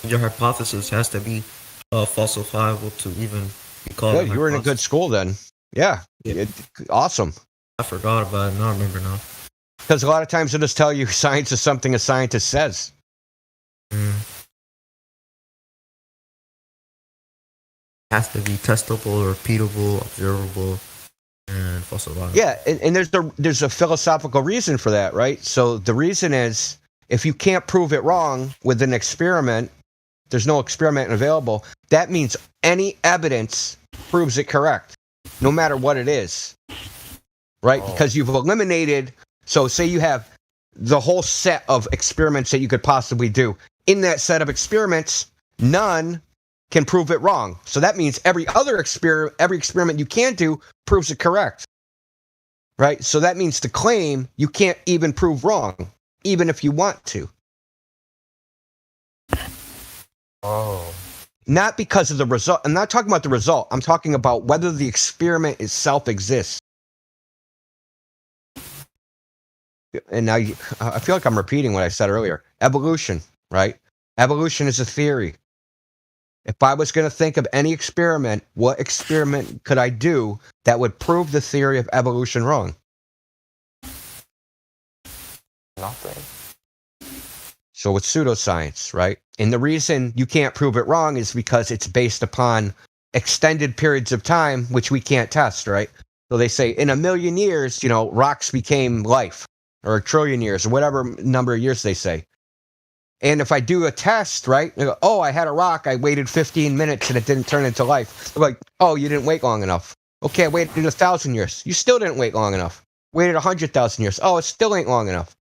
your hypothesis has to be falsifiable to even be called. Good, you were in a good school then. Yeah. Awesome. I forgot about it. I remember now. Because a lot of times they'll just tell you science is something a scientist says. Has to be testable, repeatable, observable, and falsifiable. Yeah, and there's a philosophical reason for that, right? So the reason is if you can't prove it wrong with an experiment, there's no experiment available. That means any evidence proves it correct, no matter what it is. Right? Because you've eliminated, so say you have the whole set of experiments that you could possibly do. In that set of experiments, none can prove it wrong. So that means every experiment you can do proves it correct. Right? So that means the claim you can't even prove wrong, even if you want to. Not because of the result. I'm not talking about the result. I'm talking about whether the experiment itself exists. And now I feel like I'm repeating what I said earlier. Evolution, right? Evolution is a theory. If I was going to think of any experiment, what experiment could I do that would prove the theory of evolution wrong? Nothing. So it's pseudoscience, right? And the reason you can't prove it wrong is because it's based upon extended periods of time, which we can't test, right? So they say in 1 million years, rocks became life. Or 1 trillion years, or whatever number of years they say. And if I do a test, right? I had a rock, I waited 15 minutes and it didn't turn into life. They're like, you didn't wait long enough. Okay, I waited 1,000 years. You still didn't wait long enough. Waited 100,000 years. It still ain't long enough.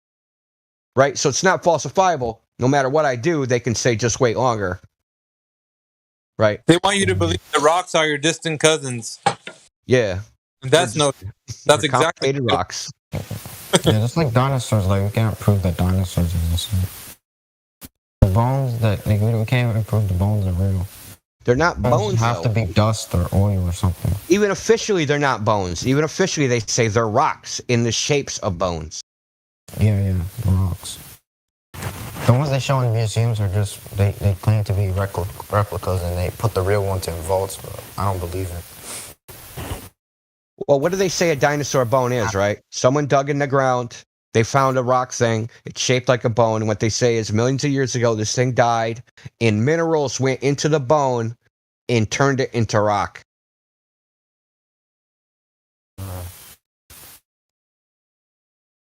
Right? So it's not falsifiable. No matter what I do, they can say just wait longer. Right? They want you to believe the rocks are your distant cousins. Yeah. That's exactly complicated rocks. Yeah, just like dinosaurs, we can't prove that dinosaurs exist. The bones we can't even prove the bones are real. They're not bones. Have to be dust or oil or something. Even officially, they're not bones. Even officially, they say they're rocks in the shapes of bones. Yeah, rocks. The ones they show in museums are just they claim to be replicas, and they put the real ones in vaults, but I don't believe it. Well, what do they say a dinosaur bone is, right? Someone dug in the ground, they found a rock thing, it's shaped like a bone, and what they say is millions of years ago, this thing died, and minerals went into the bone and turned it into rock.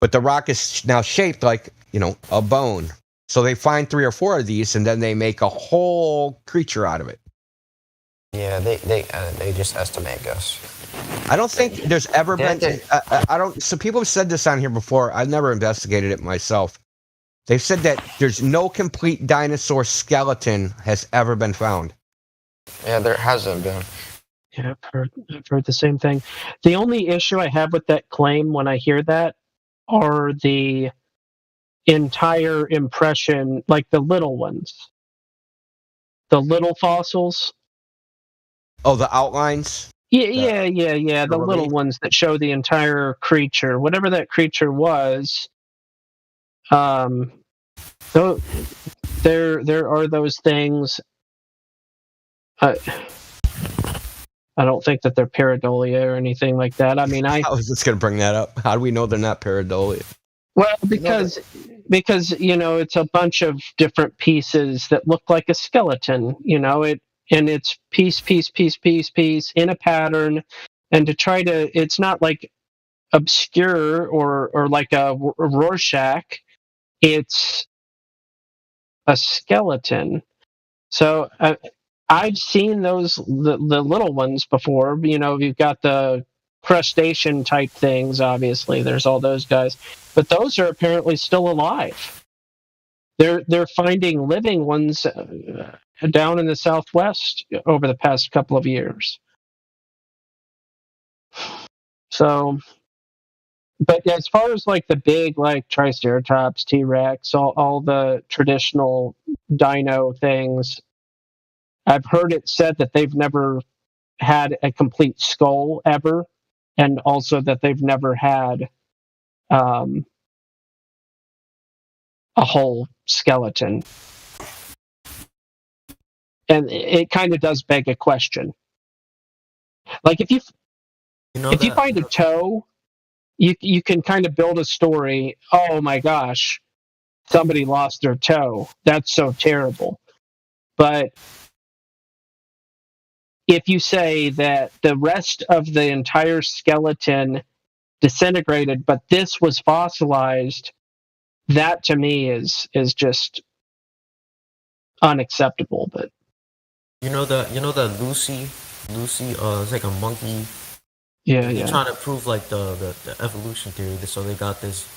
but the rock is now shaped like, a bone. So they find 3 or 4 of these, and then they make a whole creature out of it. Yeah, they just estimate, Gus. I don't think there's ever been. I don't. So people have said this on here before. I've never investigated it myself. They've said that there's no complete dinosaur skeleton has ever been found. Yeah, there hasn't been. Yeah, I've heard the same thing. The only issue I have with that claim when I hear that are the entire impression, like the little ones, the little fossils. Oh, the outlines? Yeah. The little ones that show the entire creature, whatever that creature was. So there are those things. I don't think that they're pareidolia or anything like that. I mean, I was just going to bring that up. How do we know they're not pareidolia? Well, because it's a bunch of different pieces that look like a skeleton. And it's piece in a pattern, and to try to, it's not like obscure or like a Rorschach. It's a skeleton. So I've seen those the little ones before. You've got the crustacean type things. Obviously, there's all those guys, but those are apparently still alive. They're finding living ones down in the Southwest over the past couple of years. So, but as far as like the big, like Triceratops, T-Rex, all the traditional dino things, I've heard it said that they've never had a complete skull ever, and also that they've never had a whole skeleton. And it kind of does beg a question. Like if you find a toe, you can kind of build a story. Oh my gosh, somebody lost their toe. That's so terrible. But if you say that the rest of the entire skeleton disintegrated, but this was fossilized, that to me is just unacceptable. But you know the Lucy, it's like a monkey. Yeah. They're trying to prove like the evolution theory. So they got this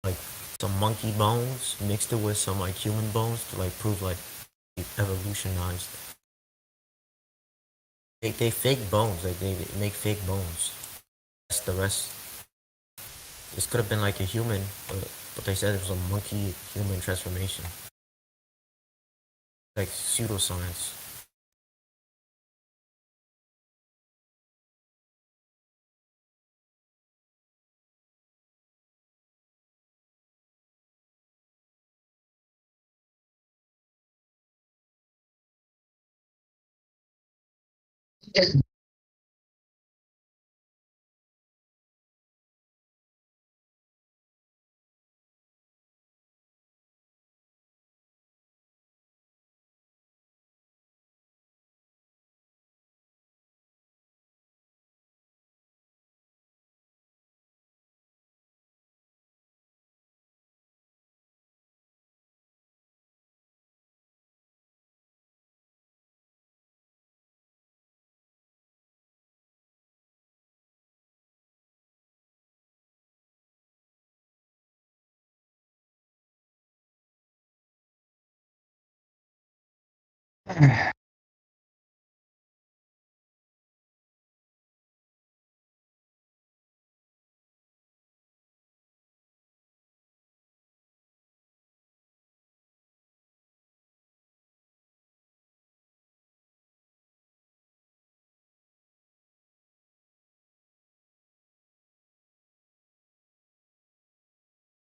like some monkey bones mixed it with some like human bones to like prove like it evolutionized. They fake bones, like they make fake bones. That's the rest. This could have been like a human, but they said it was a monkey human transformation. Like pseudoscience.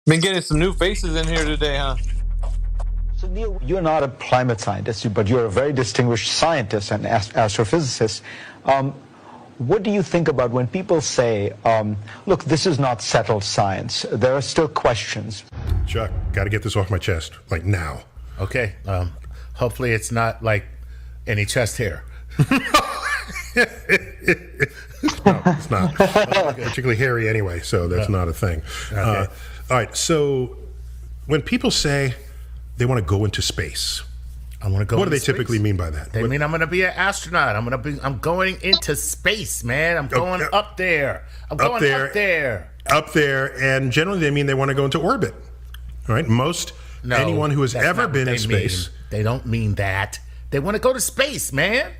Been getting some new faces in here today, huh? So Neil, you're not a climate scientist, but you're a very distinguished scientist and astrophysicist. What do you think about when people say, look, this is not settled science. There are still questions. Chuck, got to get this off my chest, like now. Okay. Hopefully it's not like any chest hair. No, it's not. Particularly hairy anyway, so that's not a thing. Okay. All right. So when people say they want to go into space, I want to go. What do they space. typically mean by that? They mean I'm going to be an astronaut. I'm going into space, man. I'm going up there. I'm going up there. Up there, and generally they mean they want to go into orbit. All right. Anyone who has ever been in space. They don't mean that. They want to go to space, man.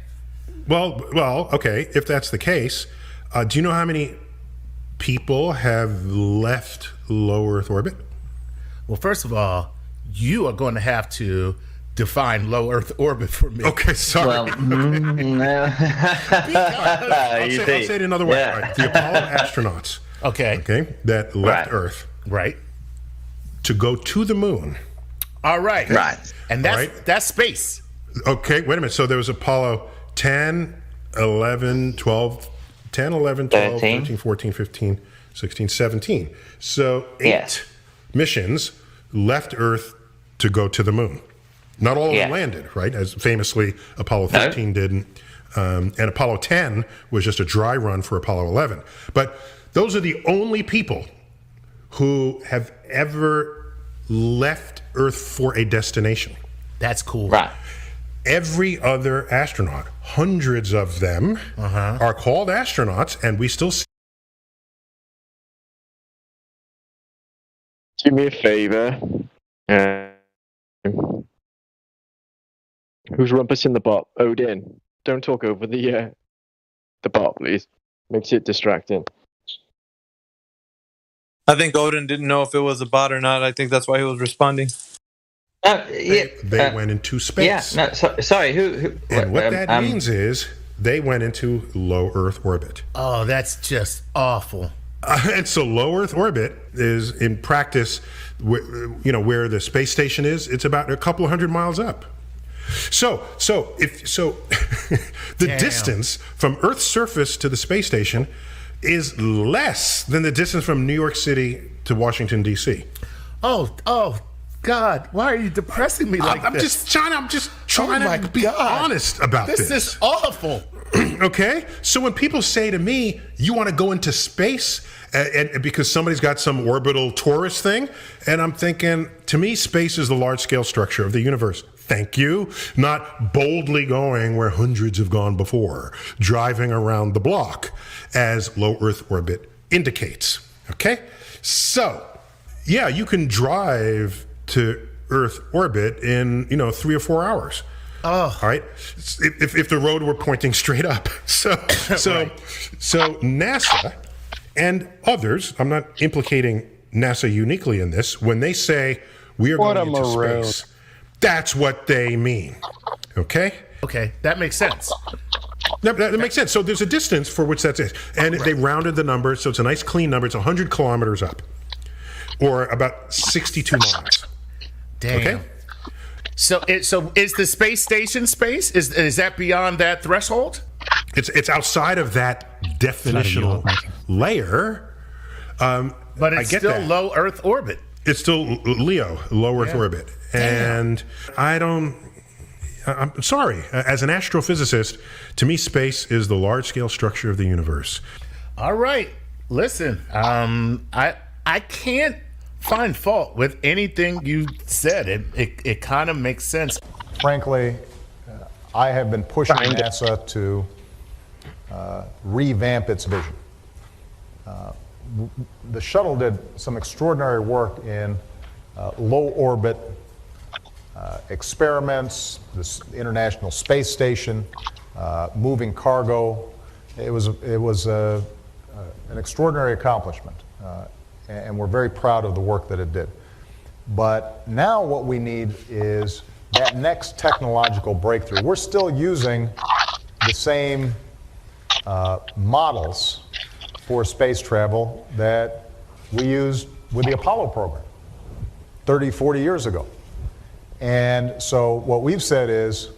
Well, okay. If that's the case, do you know how many people have left low Earth orbit? Well, first of all, you are going to have to define low Earth orbit for me. Okay, sorry. Well, no. I'll say it another way. Yeah. Right. The Apollo astronauts. Okay, that left Right. Earth. Right. To go to the moon. All right. Right. And that's space. Okay, wait a minute. So there was Apollo 10, 11, 12, 10, 11, 12, 13, 14, 15, 16, 17. So 8 missions left Earth to go to the moon. Not all of them landed, right? As famously Apollo 13 didn't. And Apollo 10 was just a dry run for Apollo 11. But those are the only people who have ever left Earth for a destination. That's cool. Right. Every other astronaut, hundreds of them, are called astronauts, and we still see. Do me a favor. Who's rumpus in the bot? Odin. Don't talk over the bot, please. Makes it distracting. I think Odin didn't know if it was a bot or not. I think that's why he was responding. They went into space. Yeah, no, sorry. Who and what that means is they went into low Earth orbit. Oh, that's just awful. And so low Earth orbit is, in practice, where the space station is. It's about a couple of 100 miles up. So the distance from Earth's surface to the space station is less than the distance from New York City to Washington, D.C. Oh, God, why are you depressing me like I'm this? just trying to be honest about this. This is awful. Okay? So when people say to me, you want to go into space, and because somebody's got some orbital tourist thing, and I'm thinking, to me, space is the large-scale structure of the universe. Thank you. Not boldly going where hundreds have gone before, driving around the block, as low Earth orbit indicates. Okay? So, yeah, you can drive to Earth orbit in, 3 or 4 hours. Oh. All right. If the road were pointing straight up. So NASA and others, I'm not implicating NASA uniquely in this, when they say we are going into space, that's what they mean. Okay? Okay, that makes sense. That makes sense. So there's a distance for which that's it. And they rounded the number, so it's a nice clean number. It's 100 kilometers up, or about 62 miles. Damn. Okay? So is the space station space? Is that beyond that threshold? It's outside of that definitional layer. But it's still low Earth orbit. It's still low Earth orbit. And I'm sorry, as an astrophysicist, to me, space is the large-scale structure of the universe. All right. Listen, I can't find fault with anything you said. It kind of makes sense. Frankly, I have been pushing NASA to revamp its vision. The shuttle did some extraordinary work in low orbit experiments, this International Space Station, moving cargo. It was an extraordinary accomplishment, and we're very proud of the work that it did. But now what we need is that next technological breakthrough. We're still using the same models for space travel that we used with the Apollo program 30, 40 years ago. And so what we've said is,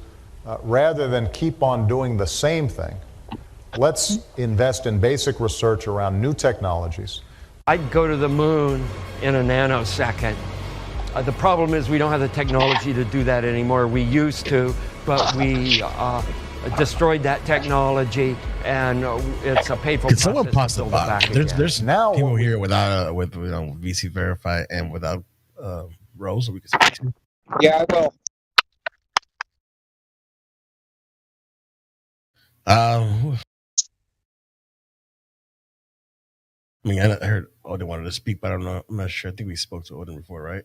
rather than keep on doing the same thing, let's invest in basic research around new technologies. I'd go to the moon in a nanosecond. The problem is we don't have the technology to do that anymore. We used to, but we destroyed that technology, and it's a painful Can process someone pause to the build it bot? back There's again. Now people here without with VC Verify and without roles that we can speak to. Yeah, I will. I mean, I heard Odin wanted to speak, but I don't know. I'm not sure. I think we spoke to Odin before, right?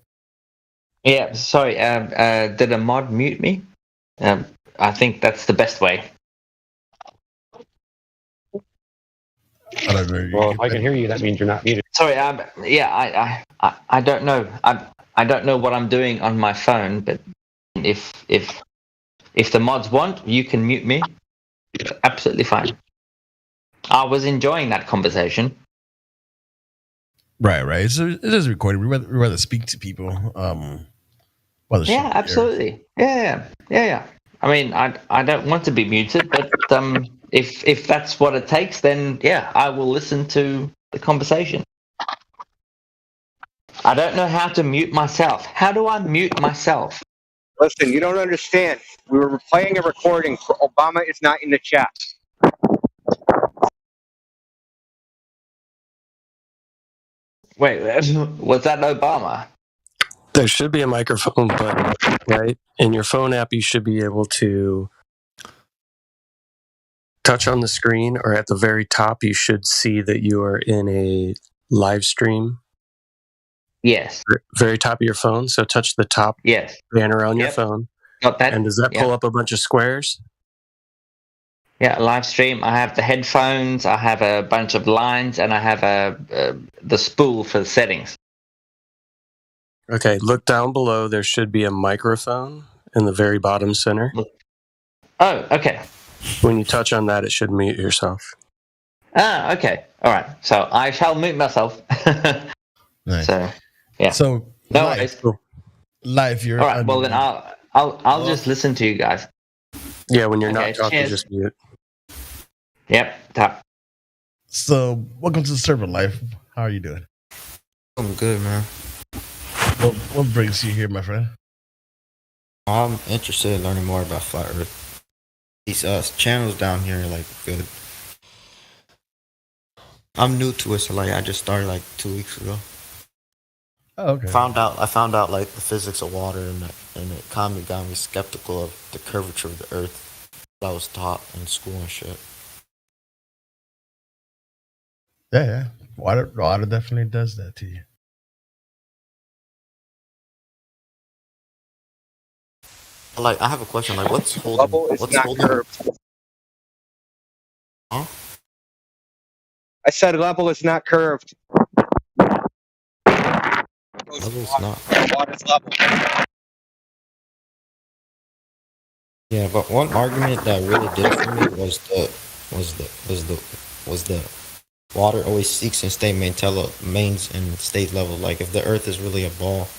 Yeah, sorry. Did a mod mute me? I think that's the best way. I don't know. Well, if I can hear you, that means you're not muted. Sorry. Yeah, I don't know. I don't know what I'm doing on my phone, but if the mods want, you can mute me. Absolutely fine. I was enjoying that conversation. Right. It is recorded. We rather speak to people. Yeah, absolutely. Yeah. I mean, I don't want to be muted, but if that's what it takes, then yeah, I will listen to the conversation. I don't know how to mute myself. How do I mute myself? Listen, you don't understand. We were playing a recording. Obama is not in the chat. Wait, was that Obama? There should be a microphone button, right? In your phone app, you should be able to touch on the screen, or at the very top, you should see that you are in a live stream. Yes. Very top of your phone. So touch the top banner on your phone. Got that. And does that pull up a bunch of squares? Yeah, live stream. I have the headphones. I have a bunch of lines, and I have the spool for the settings. Okay, look down below. There should be a microphone in the very bottom center. Oh, okay. When you touch on that, it should mute yourself. Ah, okay. All right. So I shall mute myself. Nice. So, yeah. So no live, worries. Live. You're all right. Well, then I'll just listen to you guys. Yeah, when you're Okay, not talking, cheers. just mute. Yep. Tap. So, welcome to the server life. How are you doing? I'm good, man. What brings you here, my friend? I'm interested in learning more about Flat Earth. These channels down here are like good. I'm new to it, so like I just started like 2 weeks ago. Oh, okay. I found out like the physics of water, and it kind of got me skeptical of the curvature of the Earth that I was taught in school and shit. Yeah. Water definitely does that to you. Like, I have a question. Like, what's holding? Curved. Huh? I said level is not curved. Level's not. Water's level. Yeah, but one argument that really did it for me was the water always seeks and maintains and stays level. Like, if the Earth is really a ball,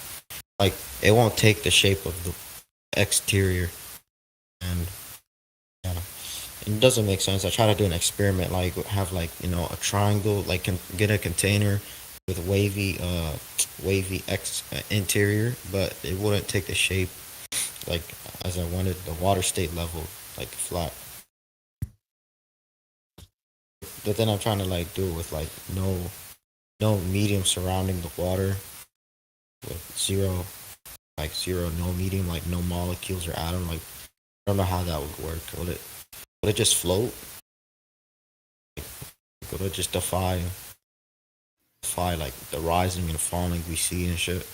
like it won't take the shape of the exterior, and yeah, it doesn't make sense. I try to do an experiment, like have like a triangle, like get a container with wavy interior, but it wouldn't take the shape like as I wanted. The water stayed level, like flat. But then I'm trying to like do it with like no medium surrounding the water, with zero, no medium, like no molecules or atom. Like I don't know how that would work. Would it just float? Would it just defy like the rising and falling we see and shit?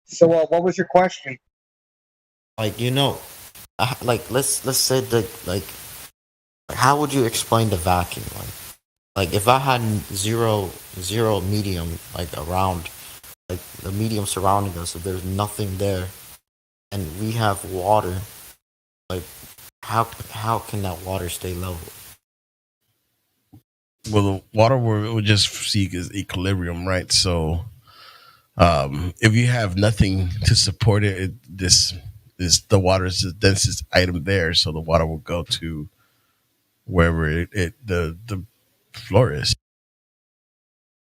So, what was your question? Like like let's say that like how would you explain the vacuum? Like if I had zero medium like around, like the medium surrounding us, if there's nothing there, and we have water, like how can that water stay level? Well, the water would just seek is equilibrium, right? So, if you have nothing to support it, the water is the densest item there, so the water will go to wherever the floor is.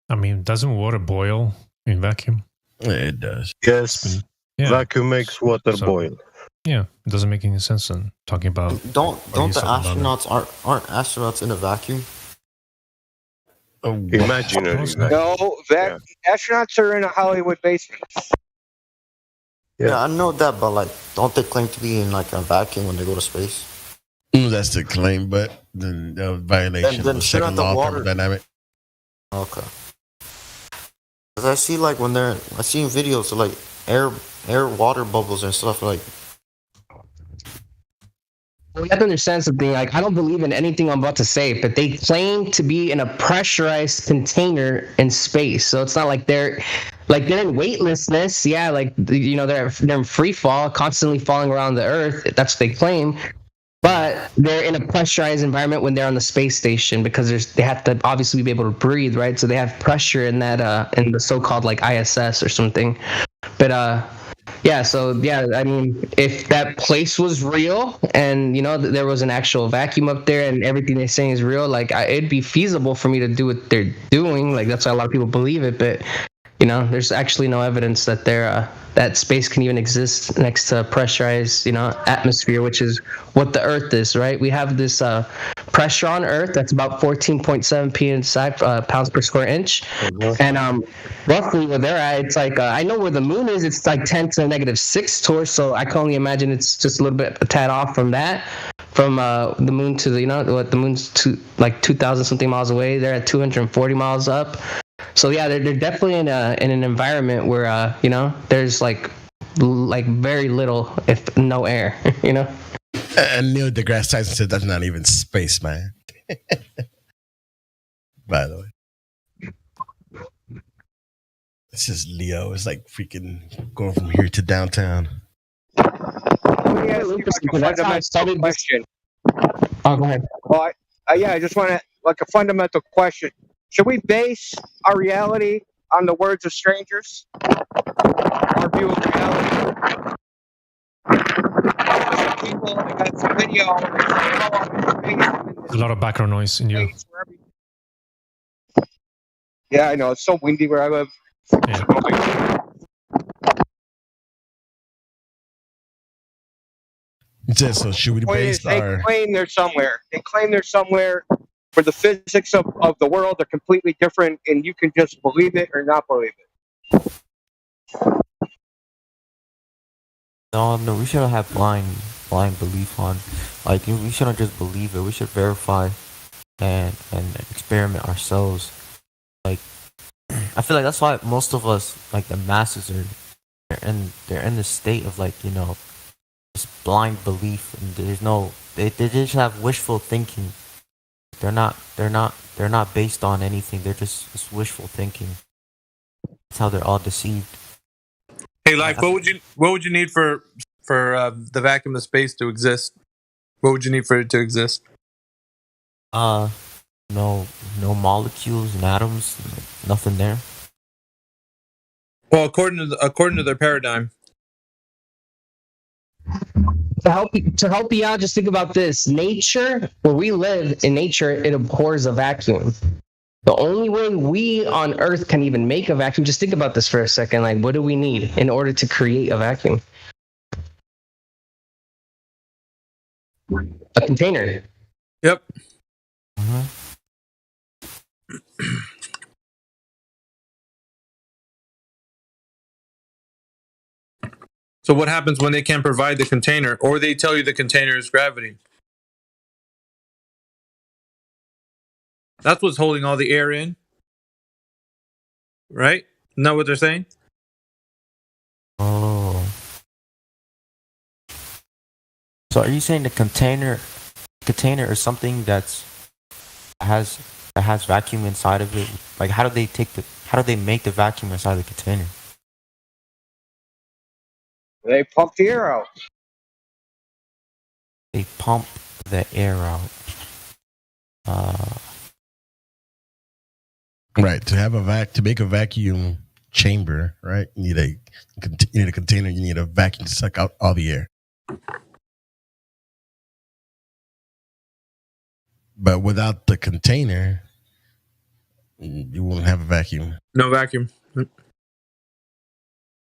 I mean, doesn't water boil in vacuum? It does. Yes. Yeah. Vacuum makes water So- boil. Yeah, it doesn't make any sense then talking about. Don't the astronauts aren't astronauts in a vacuum? Imaginary. No, astronauts are in a Hollywood basement. Yeah, I know that, but like, don't they claim to be in like a vacuum when they go to space? That's the claim, but then violation of the second law of thermodynamics. Okay. Cause I see like I see in videos of like air water bubbles and stuff like. We have to understand something. Like, I don't believe in anything I'm about to say, but they claim to be in a pressurized container in space. So it's not like they're in weightlessness. Yeah, like they're in free fall, constantly falling around the Earth. That's what they claim. But they're in a pressurized environment when they're on the space station because they have to obviously be able to breathe, right? So they have pressure in that in the so-called like ISS or something. But I mean, if that place was real and there was an actual vacuum up there and everything they're saying is real, like it'd be feasible for me to do what they're doing. Like that's why a lot of people believe it, but there's actually no evidence that that space can even exist next to pressurized, atmosphere, which is what the Earth is, right? We have this pressure on Earth that's about 14.7 psi pounds per square inch, and roughly where they're at, it's like I know where the moon is. It's like 10 to the negative 6 torr, so I can only imagine it's just a little bit a tad off from that. From the moon to the moon's like 2,000 something miles away. They're at 240 miles up. So yeah, they're definitely in an environment where there's like very little, if no air, And Neil deGrasse Tyson said that's not even space, man. By the way, this is Leo. It's like freaking going from here to downtown. Let me ask you like a fundamental question. Oh, go ahead. Well, I just want to like a fundamental question. Should we base our reality on the words of strangers? Our view of reality? People, I got some video. There's a lot of background noise in you. Yeah, I know. It's so windy where I live. Yeah. So should we base our... They claim they're somewhere. Where the physics of the world are completely different, and you can just believe it or not believe it. No, we shouldn't have blind belief on. Like, we shouldn't just believe it. We should verify and experiment ourselves. Like, I feel like that's why most of us, like the masses, they're in this state of like just blind belief, and they just have wishful thinking. They're not based on anything. They're just wishful thinking. That's how they're all deceived. Hey, Life, what would you need for the vacuum of space to exist? What would you need for it to exist? No molecules and atoms, nothing there. Well, according to their paradigm. To help you out, just think about this. Nature, where we live in nature, it abhors a vacuum. The only way we on Earth can even make a vacuum, just think about this for a second. Like, what do we need in order to create a vacuum? A container. Yep. So what happens when they can't provide the container, or they tell you the container is gravity? That's what's holding all the air in, right? Isn't that what they're saying? Oh. So are you saying the container is something that has vacuum inside of it? Like, how do they make the vacuum inside the container? They pump the air out. They pump the air out. Right, to make a vacuum chamber, right? You need a container. You need a vacuum to suck out all the air. But without the container, you won't have a vacuum. No vacuum.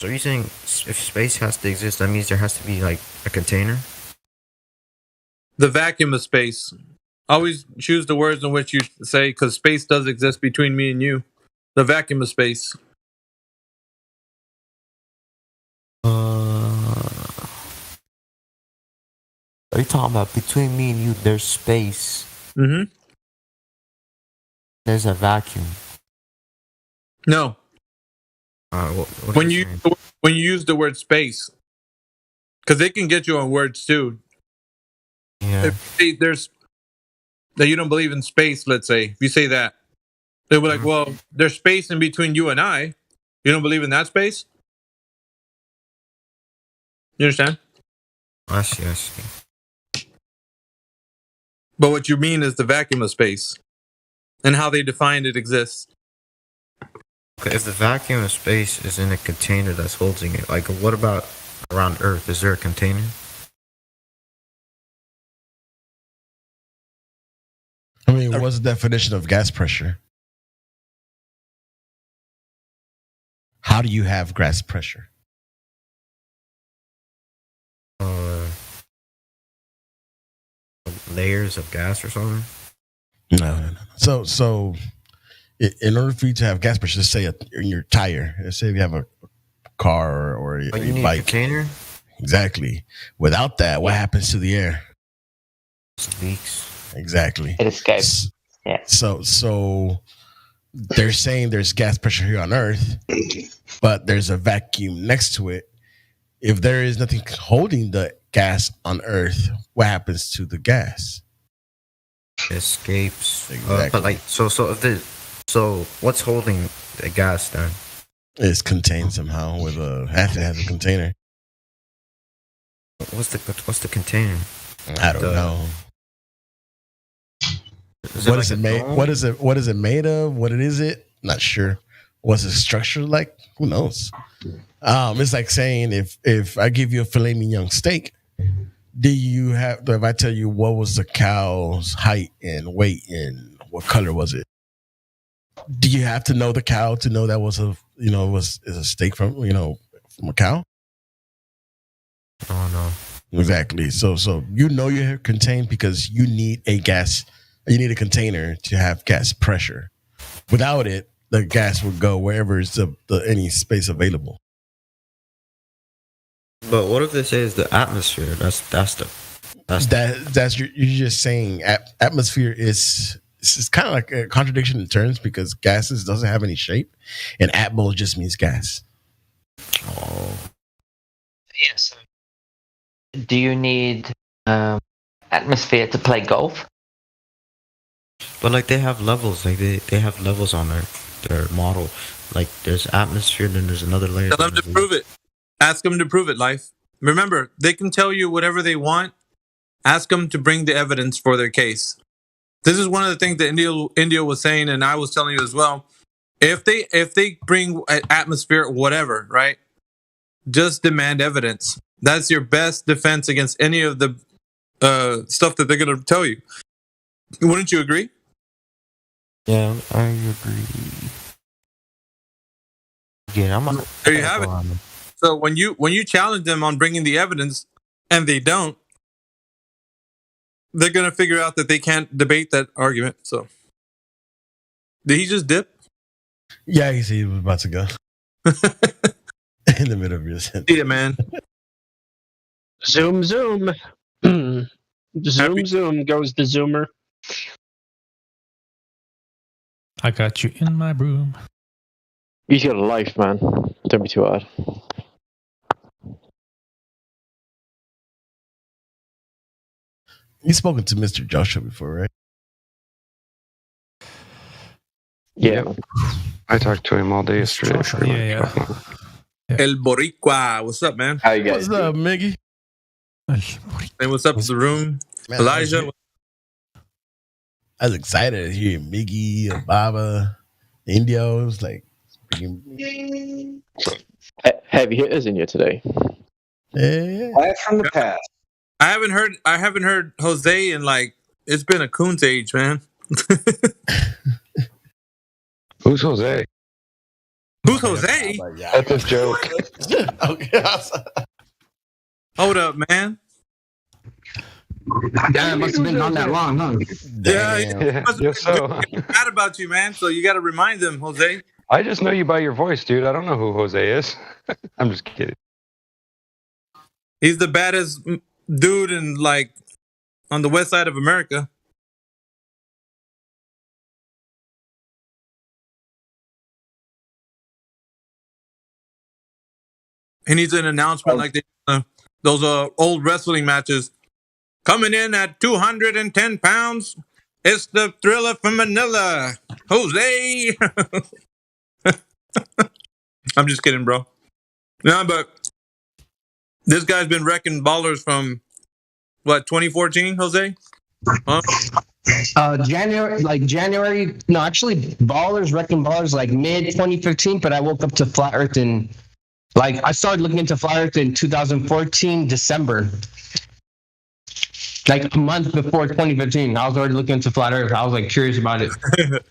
So are you saying if space has to exist, that means there has to be like a container? The vacuum of space. Always choose the words in which you say, because space does exist between me and you. The vacuum of space. Are you talking about between me and you, there's space? Mm-hmm. There's a vacuum. No. What When you use the word space, because they can get you on words too. Yeah. If you say there's that you don't believe in space, let's say, if you say that, they'll be like, well, there's space in between you and I. You don't believe in that space? You understand? I see. But what you mean is the vacuum of space and how they define it exists. Okay, if the vacuum of space is in a container that's holding it, like what about around Earth? Is there a container? I mean, what's the definition of gas pressure? How do you have gas pressure? Layers of gas or something? No. So in order for you to have gas pressure, let's say in your tire, let's say if you have a car or a you need bike. a container? Exactly. Without that, what happens to the air? It leaks. Exactly. It escapes. Yeah. So they're saying there's gas pressure here on Earth, but there's a vacuum next to it. If there is nothing holding the gas on Earth, what happens to the gas? It escapes. Exactly. But like, so what's holding the gas then? It's contained somehow with it has a container. What's the container? I don't know. What is it made? What is it made of? What is it? Not sure. What's the structure like? Who knows? It's like saying if I give you a filet mignon steak, if I tell you what was the cow's height and weight and what color was it? Do you have to know the cow to know that was is a steak from a cow? Oh no. Exactly. So you're contained because you need you need a container to have gas pressure. Without it, the gas would go wherever is any space available. But what if they say it's the atmosphere? You're just saying atmosphere is. It's kind of like a contradiction in terms because gases doesn't have any shape, and atmo just means gas. Oh. Yes. Do you need atmosphere to play golf? But like they have levels, like they have levels on their model. Like there's atmosphere, then there's another layer. Tell them to prove it. Ask them to prove it, Life. Remember, they can tell you whatever they want. Ask them to bring the evidence for their case. This is one of the things that India was saying, and I was telling you as well. If they bring atmosphere, whatever, right? Just demand evidence. That's your best defense against any of the stuff that they're going to tell you. Wouldn't you agree? Yeah, I agree. Yeah, there you have it. So when you challenge them on bringing the evidence, and they don't, they're going to figure out that they can't debate that argument. So, did he just dip? Yeah, he was about to go in the middle of your sentence. Yeah, man. Zoom. Zoom goes the zoomer. I got you in my broom. He's got a life, man. Don't be too hard. You've spoken to Mr. Joshua before, right? Yeah. I talked to him all day yesterday. Yeah. El Boricua. What's up, man? How you guys What's up, Miggy? Hey, what's up to the room? Man, Elijah. I was excited to hear Miggy, Baba, Indio. It was like heavy hitters in here today. Yeah. Blast from the past. I haven't heard Jose in like it's been a coon's age, man. Who's Jose? Who's Jose? That's a joke. Okay. Hold up, man. Damn, it must have been on that long, huh? Yeah, Yes, so. mad about you, man. So you got to remind them, Jose. I just know you by your voice, dude. I don't know who Jose is. I'm just kidding. He's the baddest dude in like on the west side of America. He needs an announcement like those old wrestling matches. Coming in at 210 pounds, it's the Thriller from Manila, Jose. I'm just kidding, bro. No, but this guy's been wrecking ballers from what 2014, Jose? Huh? January. No, actually, wrecking ballers like mid 2015. But I woke up to Flat Earth in, like, I started looking into Flat Earth in 2014 December. Like a month before 2015, I was already looking into Flat Earth. I was like curious about it,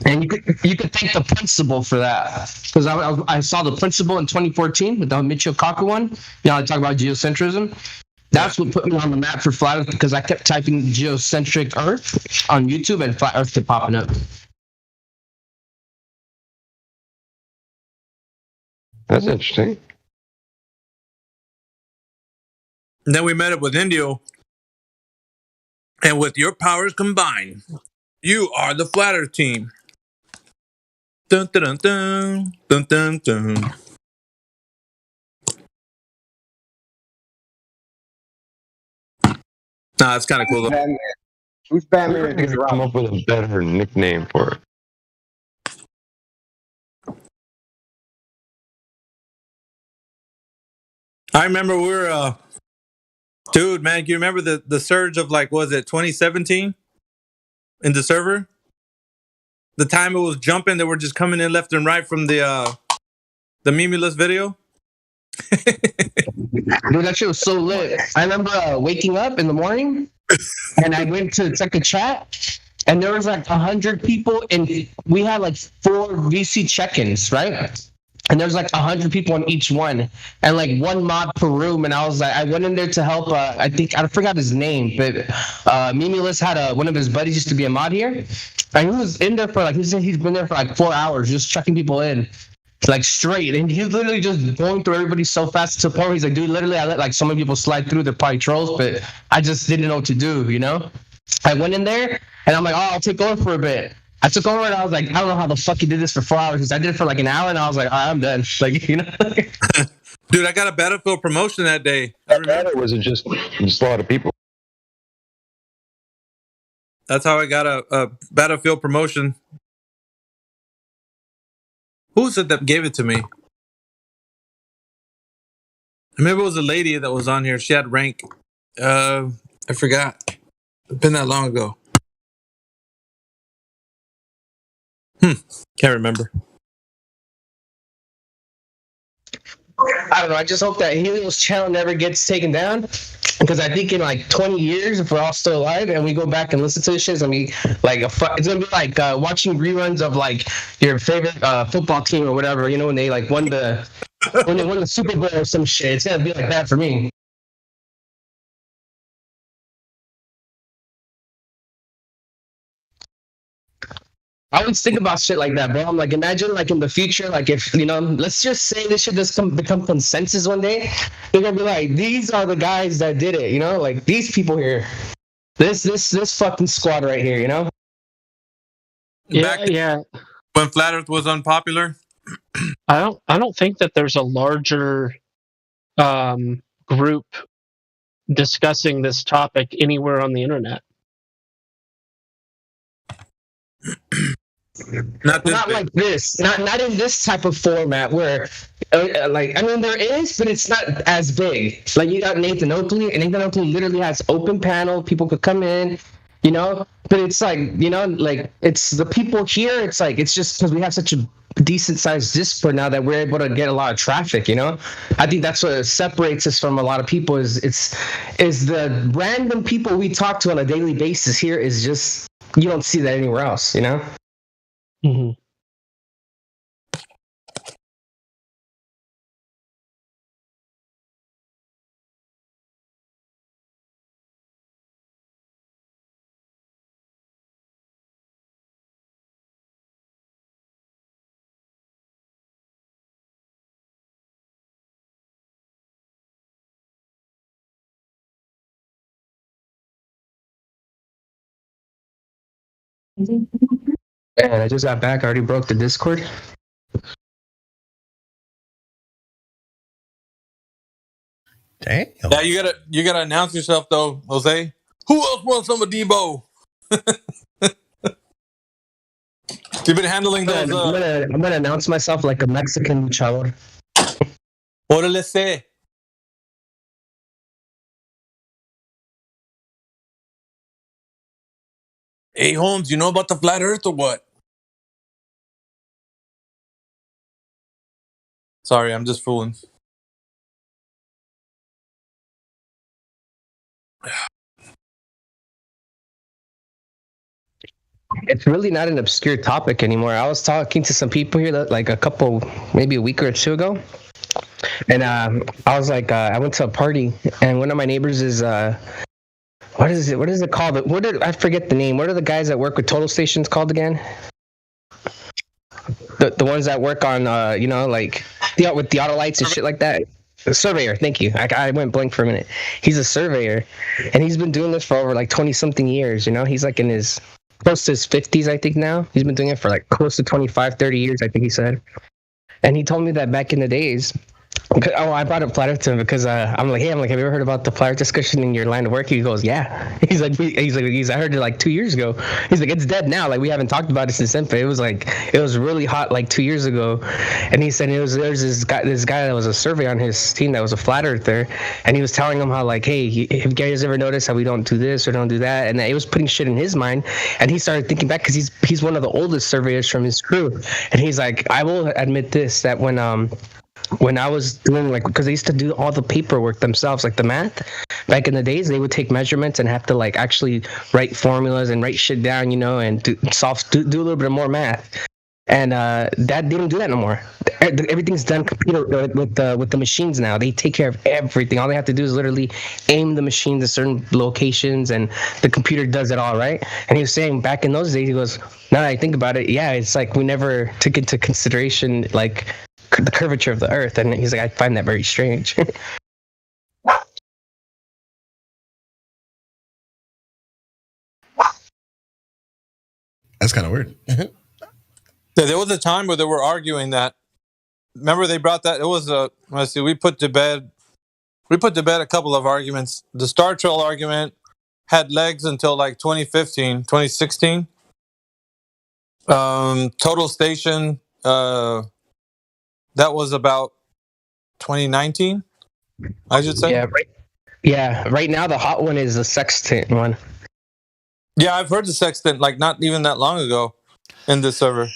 and you could thank the principal for that, because I saw the principal in 2014 with the Michio Kaku one. You know, I talk about geocentrism. That's what put me on the map for Flat Earth, because I kept typing geocentric Earth on YouTube and Flat Earth kept popping up. That's interesting. And then we met up with Indio. And with your powers combined, you are the Flat Earth team. Dun dun dun dun dun dun. Nah, that's kind of cool though. Batman. Who's Batman? We're going to come up with a better nickname for it. I remember we were, dude, man, do you remember the surge of like, was it 2017 in the server? The time it was jumping, they were just coming in left and right from the Mimulus video. Dude, that shit was so lit. I remember waking up in the morning, and I went to check a chat, and there was like 100 people, and we had like 4 VC check-ins, right? And there was like 100 people on each one, and like 1 mod per room. And I was like, I went in there to help. I think I forgot his name, but Mimulus had one of his buddies used to be a mod here, and he was in there for like, he's been there for like 4 hours just checking people in, like straight. And he's literally just going through everybody so fast to the point where he's like, dude, literally I let like so many people slide through. They're probably trolls, but I just didn't know what to do, you know? I went in there and I'm like, oh, I'll take over for a bit. I took over and I was like, I don't know how the fuck you did this for 4 hours, because I did it for like an hour and I was like, all right, I'm done. Like, you know? Dude, I got a Battlefield promotion that day. That wasn't just a lot of people. That's how I got a Battlefield promotion. Who was it that gave it to me? Maybe it was a lady that was on here. She had rank. I forgot. It's been that long ago. Can't remember. I don't know. I just hope that Helios channel never gets taken down, because I think in like 20 years, if we're all still alive and we go back and listen to this shit, it's gonna be like it's gonna be like watching reruns of like your favorite football team or whatever. You know, when they like won the when they won the Super Bowl or some shit. It's gonna be like that for me. I always think about shit like that, bro. I'm like, imagine like in the future, like if, you know, let's just say this should just become consensus one day. They're gonna be like, these are the guys that did it, you know, like these people here, this fucking squad right here, you know. Yeah. When Flat Earth was unpopular, I don't think that there's a larger group discussing this topic anywhere on the internet. Not like this, not in this type of format where like, I mean, there is, but it's not as big. Like, you got Nathan Oakley, and Nathan Oakley literally has open panel, people could come in, you know, but it's like, you know, like, it's the people here, it's like, it's just because we have such a decent sized Discord now that we're able to get a lot of traffic, you know. I think that's what separates us from a lot of people is the random people we talk to on a daily basis here is just, you don't see that anywhere else, you know. Mm-hmm. Man, I just got back. I already broke the Discord. Damn. Yeah, you gotta announce yourself though, Jose. Who else wants some of Debo? You've been handling those. I'm gonna announce myself like a Mexican luchador. Órale se. Hey Holmes, you know about the flat Earth or what? Sorry, I'm just fooling. It's really not an obscure topic anymore. I was talking to some people here that like maybe a week or two ago, and I was like, I went to a party, and one of my neighbors is what is it called? I forget the name. What are the guys that work with total stations called again? The ones that work on like with the auto lights and shit like that. A surveyor, thank you. I went blank for a minute. He's a surveyor, and he's been doing this for over like 20 something years. He's like in his close to his 50s, I think now. He's been doing it for like close to 25, 30 years, I think he said. And he told me that back in the days, I brought up flat Earth to him because I'm like, hey, have you ever heard about the flat Earth discussion in your line of work? He goes, yeah. He's like, I heard it like 2 years ago. He's like, it's dead now. Like we haven't talked about it since then. It was really hot like 2 years ago. And he said there's this guy that was a survey on his team that was a flat earther, and he was telling him how like, hey, have you guys ever noticed how we don't do this or don't do that? And it was putting shit in his mind. And he started thinking back because he's one of the oldest surveyors from his crew. And he's like, I will admit this, that when I was doing because they used to do all the paperwork themselves, like the math back in the days, they would take measurements and have to like actually write formulas and write shit down, and do a little bit more math. And that they don't do that no more. Everything's done computer with the machines now. They take care of everything. All they have to do is literally aim the machines at certain locations, and the computer does it all, right? And he was saying back in those days, he goes, now that I think about it, yeah, it's like we never took into consideration like the curvature of the Earth, and he's like, I find that very strange. That's kind of weird. Yeah, there was a time where they were arguing that. Remember, they brought that. It was let's see. We put to bed a couple of arguments. The Star Trail argument had legs until like 2015, 2016. Total Station. That was about 2019, I should say. Yeah, right now the hot one is the sextant one. Yeah, I've heard the sextant like not even that long ago in this server.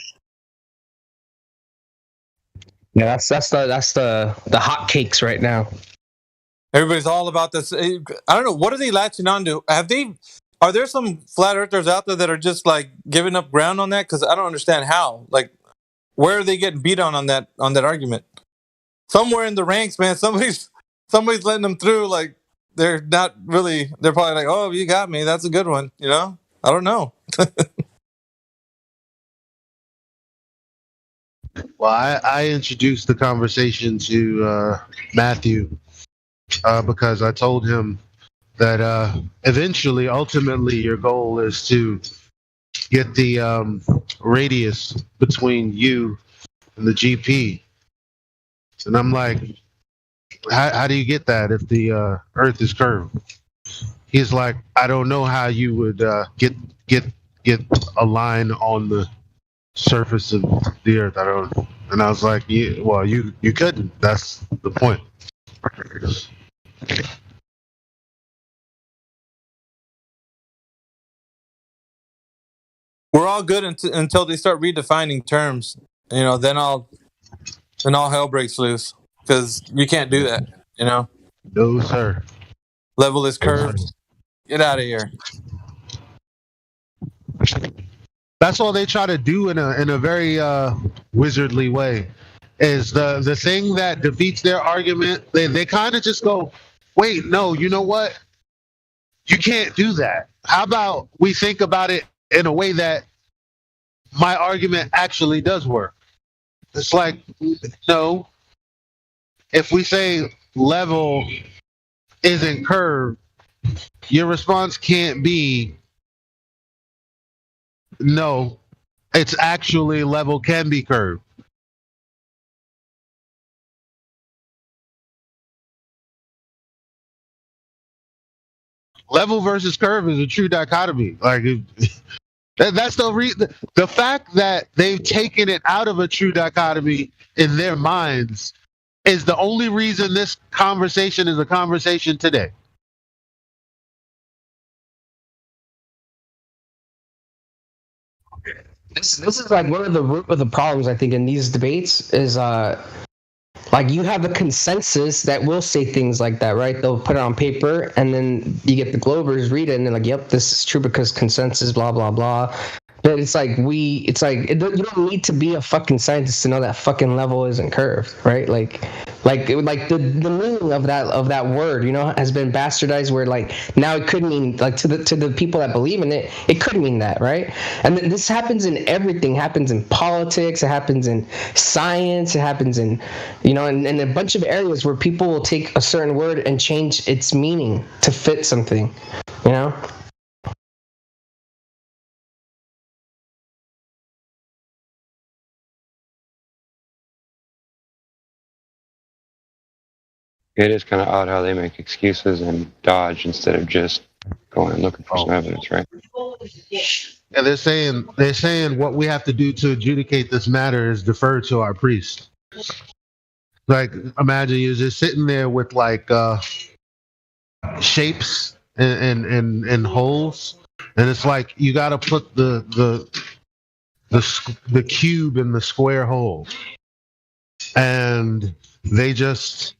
Yeah, that's the hot cakes right now. Everybody's all about this. I don't know, what are they latching on to? Are there some flat earthers out there that are just like giving up ground on that? Because I don't understand how. Like, where are they getting beat on that argument? Somewhere in the ranks, man. Somebody's letting them through. Like they're not really. They're probably like, "Oh, you got me. That's a good one." I don't know. Well, I introduced the conversation to Matthew because I told him that ultimately, your goal is to get the radius between you and the GP. And I'm like, how do you get that if the Earth is curved? He's like, I don't know how you would get a line on the surface of the Earth. I don't. And I was like, yeah, well, you couldn't. That's the point. We're all good until they start redefining terms. Then all hell breaks loose because you can't do that. No, sir. Level is curved. Get out of here. That's all they try to do in a very wizardly way. Is the thing that defeats their argument? They kind of just go, wait, no, you know what? You can't do that. How about we think about it in a way that my argument actually does work? It's like, no. If we say level isn't curved, your response can't be no, it's actually level can be curved. Level versus curve is a true dichotomy. Like that's the fact that they've taken it out of a true dichotomy in their minds is the only reason this conversation is a conversation today. This is like one of the root of the problems I think in these debates is like you have a consensus that will say things like that, right? They'll put it on paper, and then you get the Globers read it, and they're like, "Yep, this is true because consensus, blah blah blah." But it's like you don't need to be a fucking scientist to know that fucking level isn't curved, right? Like the meaning of that word, has been bastardized. Where like now it could mean like to the people that believe in it, it could mean that, right? And this happens in everything. It happens in politics. It happens in science. It happens in in a bunch of areas where people will take a certain word and change its meaning to fit something, It is kind of odd how they make excuses and dodge instead of just going and looking for some evidence, right? And they're saying what we have to do to adjudicate this matter is defer to our priest. Like, imagine you're just sitting there with like shapes and holes, and it's like you got to put the cube in the square hole, and they just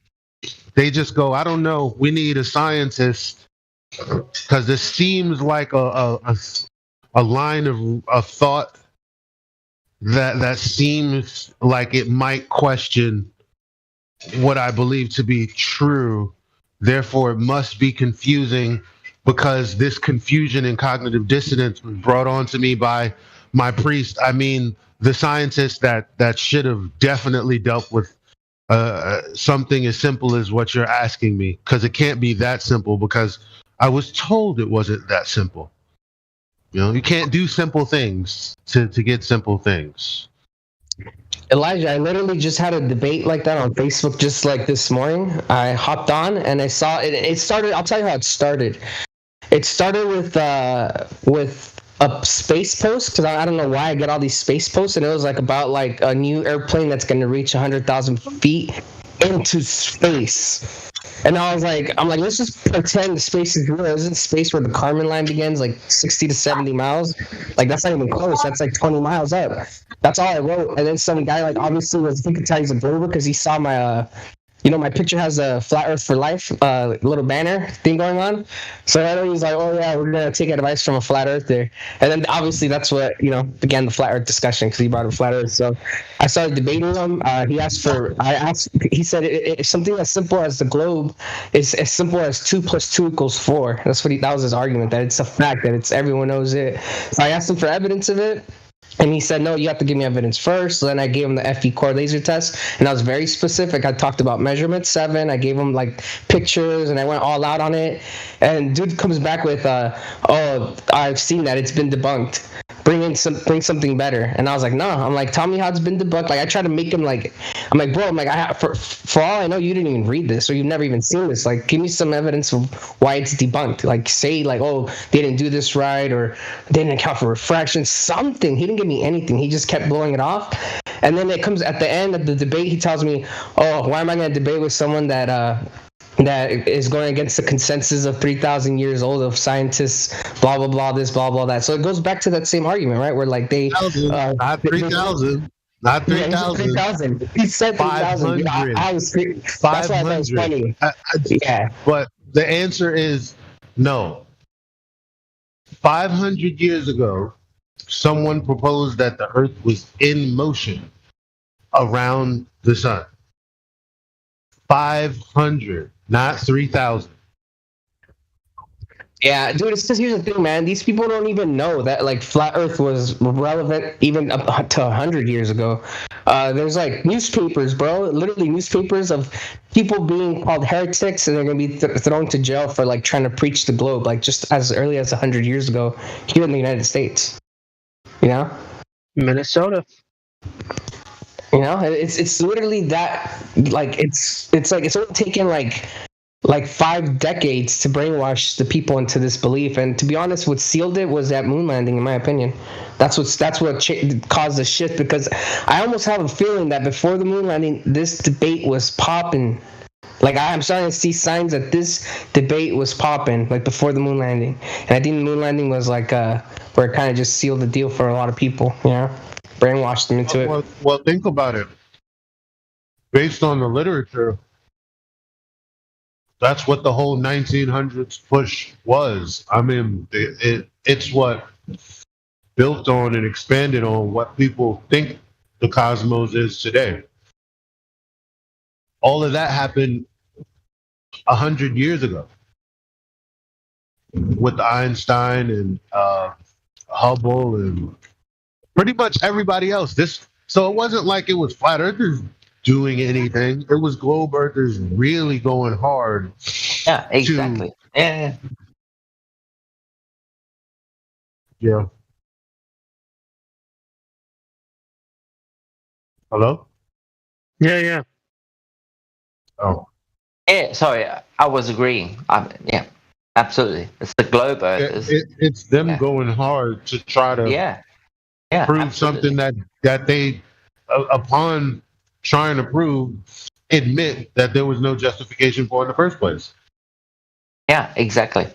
go, I don't know, we need a scientist, because this seems like a line of thought that seems like it might question what I believe to be true. Therefore, it must be confusing, because this confusion and cognitive dissonance was brought on to me by my priest. I mean, the scientist that should have definitely dealt with something as simple as what you're asking me, because it can't be that simple, because I was told it wasn't that simple. You can't do simple things to get simple things. Elijah, I literally just had a debate like that on Facebook just like this morning. I hopped on and I saw it. It started. I'll tell you how it started. It started with a space post, because I don't know why I get all these space posts, and it was like about like a new airplane that's going to reach 100,000 feet into space. And I'm like, let's just pretend space is real. Isn't space where the Kármán line begins, like 60 to 70 miles? Like, that's not even close. That's like 20 miles up. That's all I wrote. And then some guy, like, obviously was he's a Glober, because he saw my my picture has a Flat Earth for Life little banner thing going on. So I know he's like, oh yeah, we're gonna take advice from a flat earther. And then obviously that's what began the flat Earth discussion, because he brought up flat Earth. So I started debating him. He said it's something as simple as the globe is as simple as 2 + 2 = 4. That was his argument, that it's a fact, that everyone knows it. So I asked him for evidence of it. And he said, no, you have to give me evidence first. So then I gave him the FE core laser test, and I was very specific. I talked about measurement 7. I gave him like pictures, and I went all out on it. And dude comes back with, oh, I've seen that. It's been debunked. Bring something better. And I was like, no. I'm like, tell me how it's been debunked. Like, I try to make him like, I'm like, bro, for all I know, you didn't even read this, or you've never even seen this. Like, give me some evidence of why it's debunked. Like, say like, oh, they didn't do this right, or they didn't account for refraction, something. He didn't give me anything. He just kept blowing it off. And then it comes at the end of the debate, he tells me, oh, why am I going to debate with someone that is going against the consensus of 3,000 years old of scientists, blah, blah, blah, this, blah, blah, that. So it goes back to that same argument, right? Where like they... not 3,000. Not 3,000. Yeah, 3,000. He said 3,000. That's why I thought it was funny. Yeah. But the answer is no. 500 years ago, someone proposed that the Earth was in motion around the sun. 500, not 3,000. Yeah, dude, it's just, here's the thing, man. These people don't even know that, like, flat Earth was relevant even up to 100 years ago. There's, like, newspapers, bro, literally newspapers of people being called heretics, and they're going to be thrown to jail for, like, trying to preach the globe, like, just as early as 100 years ago here in the United States. You know, Minnesota. You know, it's literally that. Like it's only taken like 5 decades to brainwash the people into this belief. And to be honest, what sealed it was that moon landing, in my opinion. That's what caused the shift, because I almost have a feeling that before the moon landing, this debate was popping. Like, I'm starting to see signs that this debate was popping, like before the moon landing. And I think the moon landing was like where it kind of just sealed the deal for a lot of people. You know, brainwashed them into it. Well, think about it. Based on the literature, that's what the whole 1900s push was. I mean, it's what built on and expanded on what people think the cosmos is today. All of that happened 100 years ago with Einstein and Hubble and pretty much everybody else. So it wasn't like it was flat earthers doing anything. It was globe earthers really going hard. Yeah, exactly. Yeah. Hello? Yeah. Oh. Yeah, sorry, I was agreeing. Yeah, absolutely. It's the globe earthers. It's them going hard to try to prove absolutely. something that they, upon trying to prove, admit that there was no justification for in the first place. Yeah, exactly.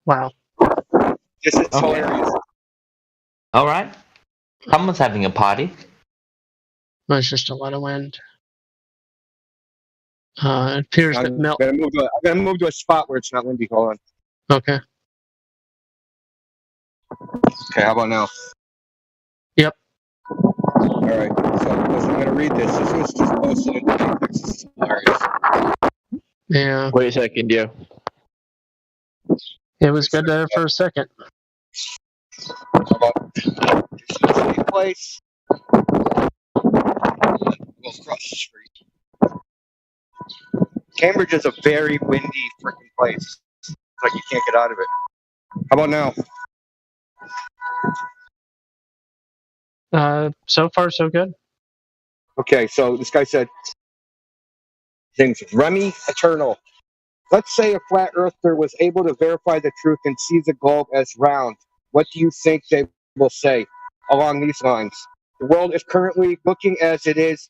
Wow. This is hilarious. All right. Someone's having a party. There's just a lot of wind. It appears that I'm gonna move to a spot where it's not windy. Hold on. Okay. Okay, how about now? Yep. All right. So listen, I'm gonna read this. This was just posted in This is hilarious. Yeah. Wait a second, yeah. It was good there for a second. How about same place? We'll cross the street. Cambridge is a very windy freaking place. It's like you can't get out of it. How about now? So far, so good. Okay, so this guy said, his name's Remy Eternal. Let's say a flat earther was able to verify the truth and sees the globe as round. What do you think they will say along these lines? The world is currently looking as it is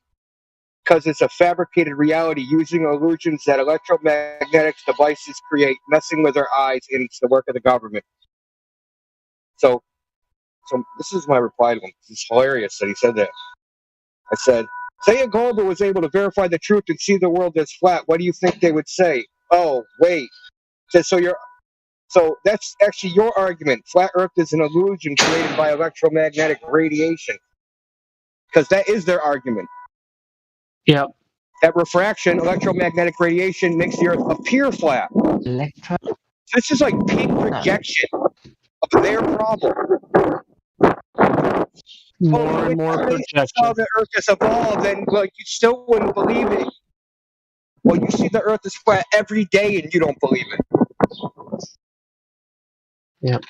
because it's a fabricated reality using illusions that electromagnetic devices create, messing with our eyes, and it's the work of the government. So this is my reply to him. It's hilarious that he said that. I said, say a glober was able to verify the truth and see the world as flat. What do you think they would say? Oh, wait. So that's actually your argument. Flat Earth is an illusion created by electromagnetic radiation. Because that is their argument. Yep. That refraction, electromagnetic radiation, makes the Earth appear flat. This is like peak projection of their problem. More and more projection. How the Earth has evolved, and like you still wouldn't believe it. Well, you see the Earth is flat every day, and you don't believe it. Yep.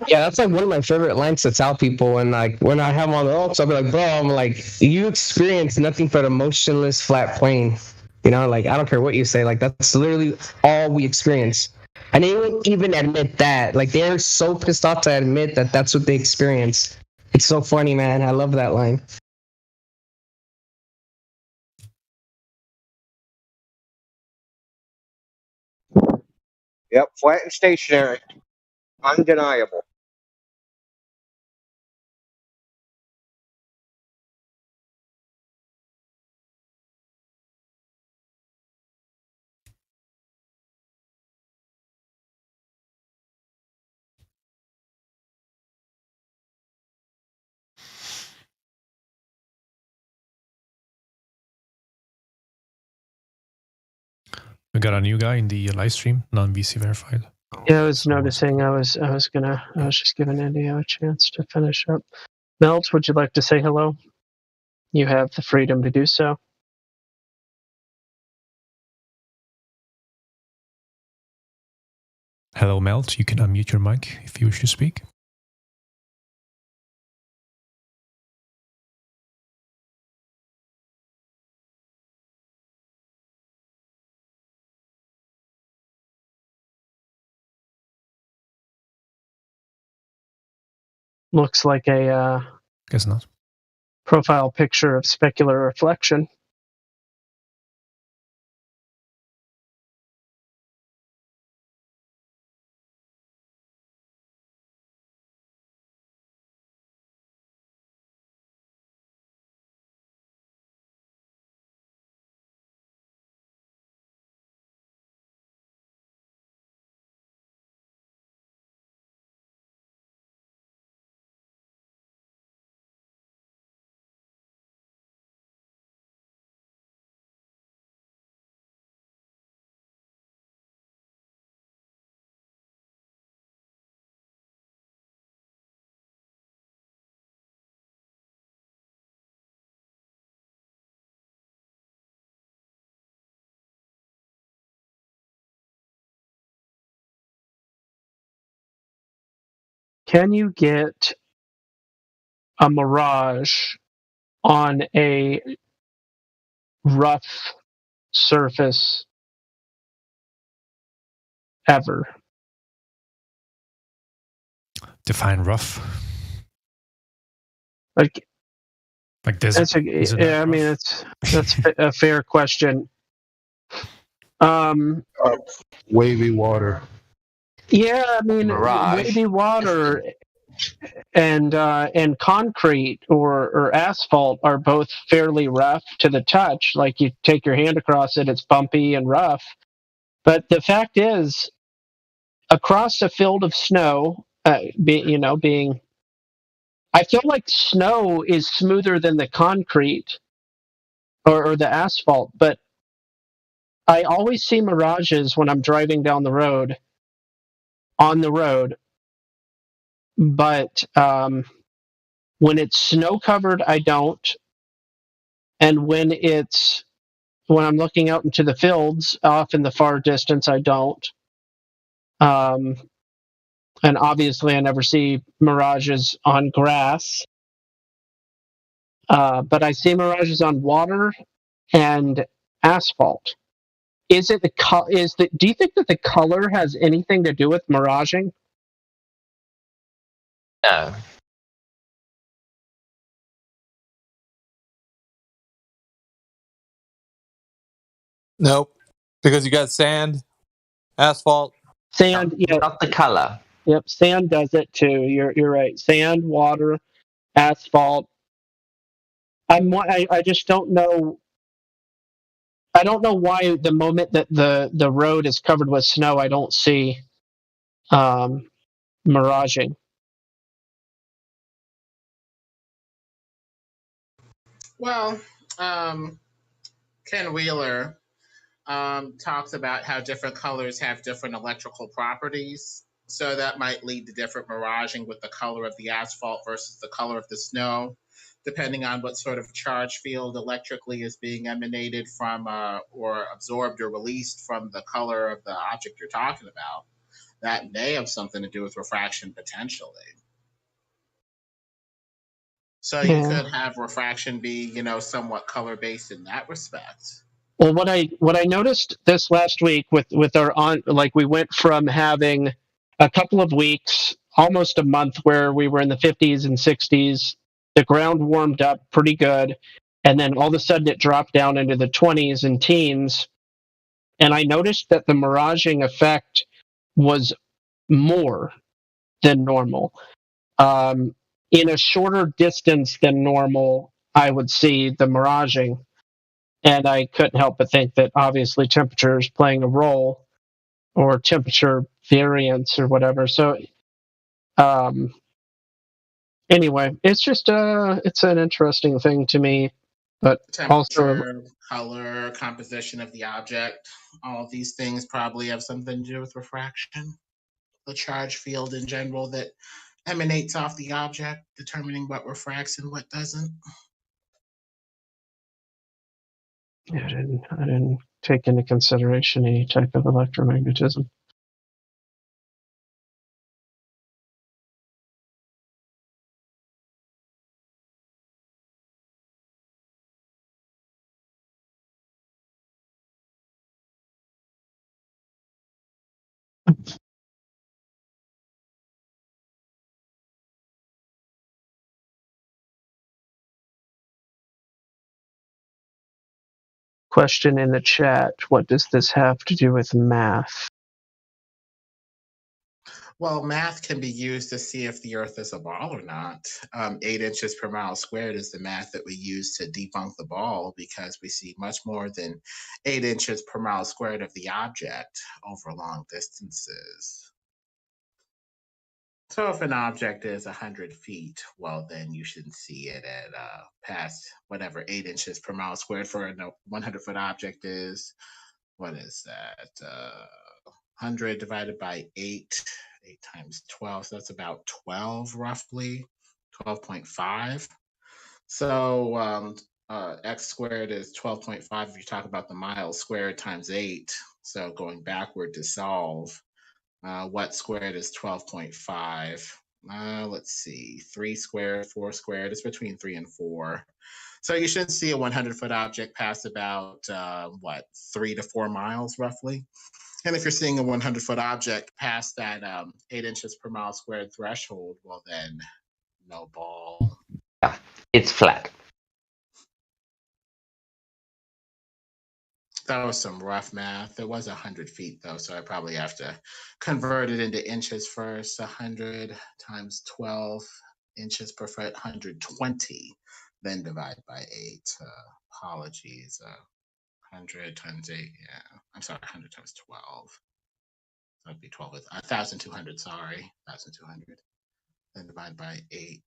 Yeah, that's like one of my favorite lines to tell people. And like when I have them on the ropes, I'll be like, bro, I'm like, you experience nothing but a motionless flat plane. You know, like I don't care what you say, like that's literally all we experience. And they won't even admit that. Like they're so pissed off to admit that that's what they experience. It's so funny, man. I love that line. Yep, flat and stationary. Undeniable. We got a new guy in the live stream, non-VC verified. Yeah, I was noticing. I was just giving Andy a chance to finish up. Melt, would you like to say hello? You have the freedom to do so. Hello, Melt. You can unmute your mic if you wish to speak. Looks like a Guess not. profile picture of specular reflection. Can you get a mirage on a rough surface ever? Define rough. Like desert. I mean, that's a fair question. Wavy water. Yeah, I mean, Mirage. wavy water and concrete or asphalt are both fairly rough to the touch. Like you take your hand across it, it's bumpy and rough. But the fact is, across a field of snow, being, I feel like snow is smoother than the concrete or the asphalt. But I always see mirages when I'm driving down the road. On the road, but when it's snow covered, I don't, and when I'm looking out into the fields off in the far distance, I don't. And obviously, I never see mirages on grass, but I see mirages on water and asphalt. Do you think that the color has anything to do with miraging? No. Nope. Because you got sand, asphalt. Sand, yeah. Not the color. Yep, sand does it too. You're right. Sand, water, asphalt. I just don't know. I don't know why the moment that the road is covered with snow, I don't see miraging. Well, Ken Wheeler talks about how different colors have different electrical properties. So that might lead to different miraging with the color of the asphalt versus the color of the snow, depending on what sort of charge field electrically is being emanated from or absorbed or released from the color of the object you're talking about. That may have something to do with refraction potentially. So you could have refraction be, somewhat color-based in that respect. Well, what I noticed this last week with our we went from having a couple of weeks, almost a month, where we were in the 50s and 60s. The ground warmed up pretty good, and then all of a sudden it dropped down into the 20s and teens. And I noticed that the miraging effect was more than normal. In a shorter distance than normal, I would see the miraging, and I couldn't help but think that obviously temperature is playing a role, or temperature variance or whatever. So anyway, it's just it's an interesting thing to me, but also Temperature, color, composition of the object, all of these things probably have something to do with refraction. The charge field in general that emanates off the object, determining what refracts and what doesn't. yeah, I didn't take into consideration any type of electromagnetism. Question in the chat, what does this have to do with math? Well, math can be used to see if the Earth is a ball or not. 8 inches per mile squared is the math that we use to debunk the ball, because we see much more than 8 inches per mile squared of the object over long distances. So if an object is 100 feet, well, then you should see it at past whatever 8 inches per mile squared for a 100-foot object is. What is that? 100 divided by 8. 8 times 12, so that's about 12 roughly, 12.5. So x squared is 12.5 if you talk about the miles squared times 8. So going backward to solve, what squared is 12.5? Let's see, 3 squared, 4 squared, it's between 3 and 4. So you should see a 100-foot object pass about, 3 to 4 miles roughly. And if you're seeing a 100-foot object past that 8 inches per mile squared threshold, well then, no ball. Yeah, it's flat. That was some rough math. It was 100 feet though, so I probably have to convert it into inches first. 100 times 12 inches per foot, 120, then divide by 8. Apologies. 100 times 8, yeah. I'm sorry, 100 times 12. That'd be 12. 1,200, sorry. 1,200. Then divide by 8.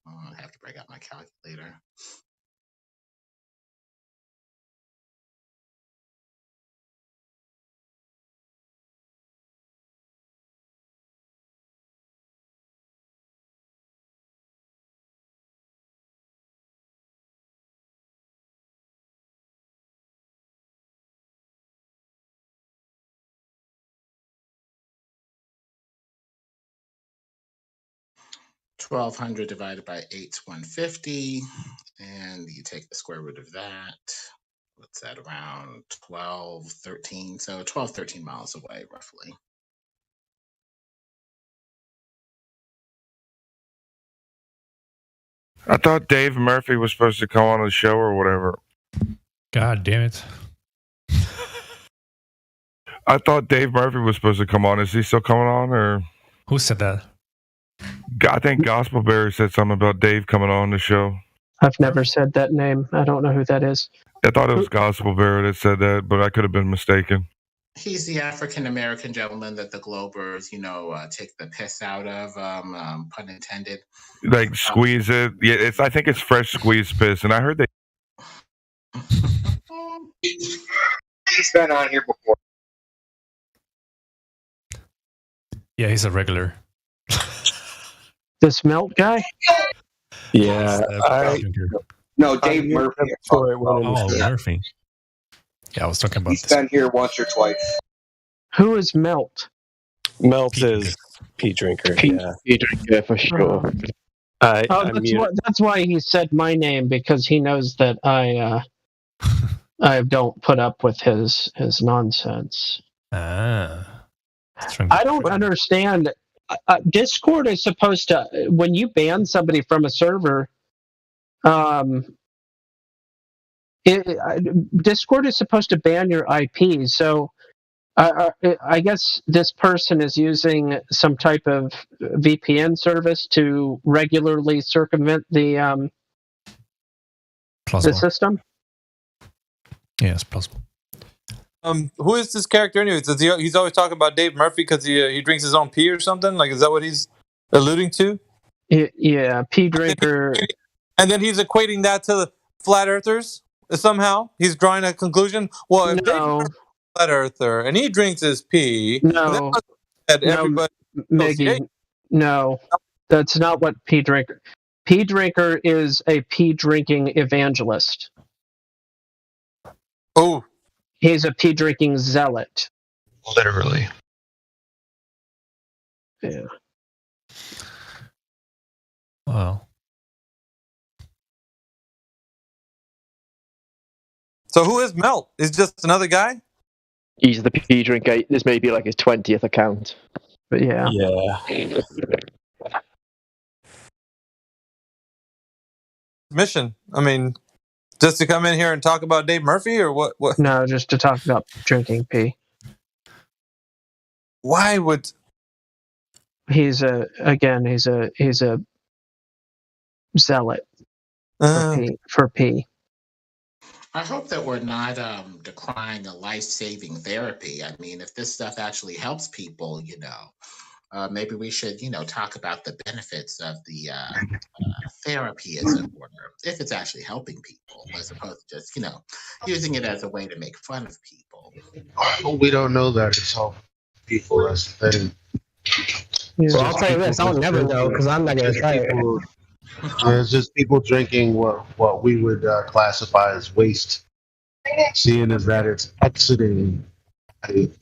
I have to break out my calculator. $1,200 divided by 8 is 150, and you take the square root of that. What's that, around 12, 13? So 12, 13 miles away, roughly. I thought Dave Murphy was supposed to come on the show or whatever. God damn it. I thought Dave Murphy was supposed to come on. Is he still coming on, or who said that? I think Gospelberry said something about Dave coming on the show. I've never said that name. I don't know who that is. I thought it was Gospelberry that said that, but I could have been mistaken. He's the African-American gentleman that the Globers, take the piss out of, pun intended. Like squeeze it. Yeah, I think it's fresh squeezed piss, and I heard they. He's been on here before. Yeah, he's a regular. This Melt guy? Yeah. No, Dave Murphy. Murphy. Yeah, I was talking about He's been here once or twice. Who is Melt? Melt is Pea Drinker. Pea Drinker for sure. That's why he said my name, because he knows that I don't put up with his nonsense. I don't understand. Discord is supposed to, when you ban somebody from a server, Discord is supposed to ban your IP. So I guess this person is using some type of VPN service to regularly circumvent the system. Yes, plausible. Who is this character anyway? He's always talking about Dave Murphy because he drinks his own pee or something? Like, is that what he's alluding to? Yeah, pee drinker. And then he's equating that to the flat earthers somehow. He's drawing a conclusion. Well, if Dave Murphy's a flat earther and he drinks his pee, No, everybody Miggy, no, that's not what pee drinker. Pee drinker is a pee drinking evangelist. Oh, he's a pee drinking zealot. Literally. Yeah. Wow. So who is Melt? Is just another guy? He's the pee drinker. This may be like his 20th account. But yeah. Mission. I mean, just to come in here and talk about Dave Murphy or what? No, just to talk about drinking pee. Why would he's a zealot for pee. I hope that we're not decrying a life-saving therapy. I mean, if this stuff actually helps people, maybe we should, talk about the benefits of the therapy as it were, if it's actually helping people, as opposed to just, using it as a way to make fun of people. We don't know that it's helping people. That's the thing. Well, I'll tell you this: I'll never know because I'm not going to try it. It's just people drinking what we would classify as waste, seeing as that it's exiting. People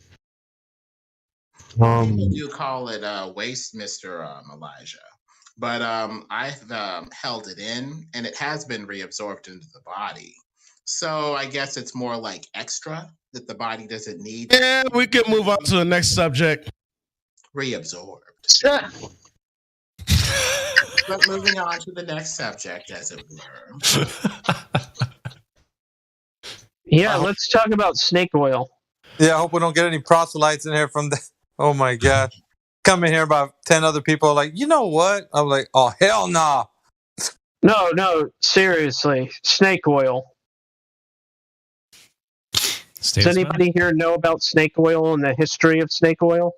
do call it waste, Mr. Elijah, but I've held it in, and it has been reabsorbed into the body. So I guess it's more like extra that the body doesn't need. Yeah, we can move on to the next subject. Reabsorbed. But moving on to the next subject, as it were. Yeah, let's talk about snake oil. Yeah, I hope we don't get any proselytes in here from the. Oh my God. Come in here about 10 other people like, you know what? I'm like, oh, hell nah. No, seriously. Snake oil. Does anybody here know about snake oil and the history of snake oil?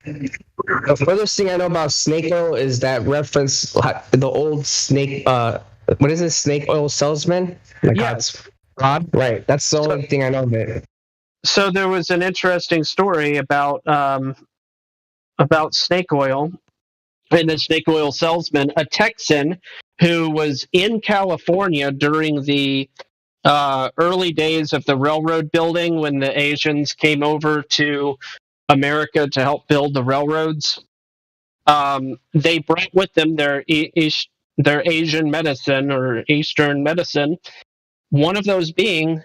The furthest thing I know about snake oil is that reference the old snake. What is it? Snake oil salesman. Yes. Rod. Right. That's the only thing I know of it. So there was an interesting story about snake oil, and the snake oil salesman, a Texan who was in California during the early days of the railroad building when the Asians came over to America to help build the railroads. They brought with them their Asian medicine or Eastern medicine. One of those being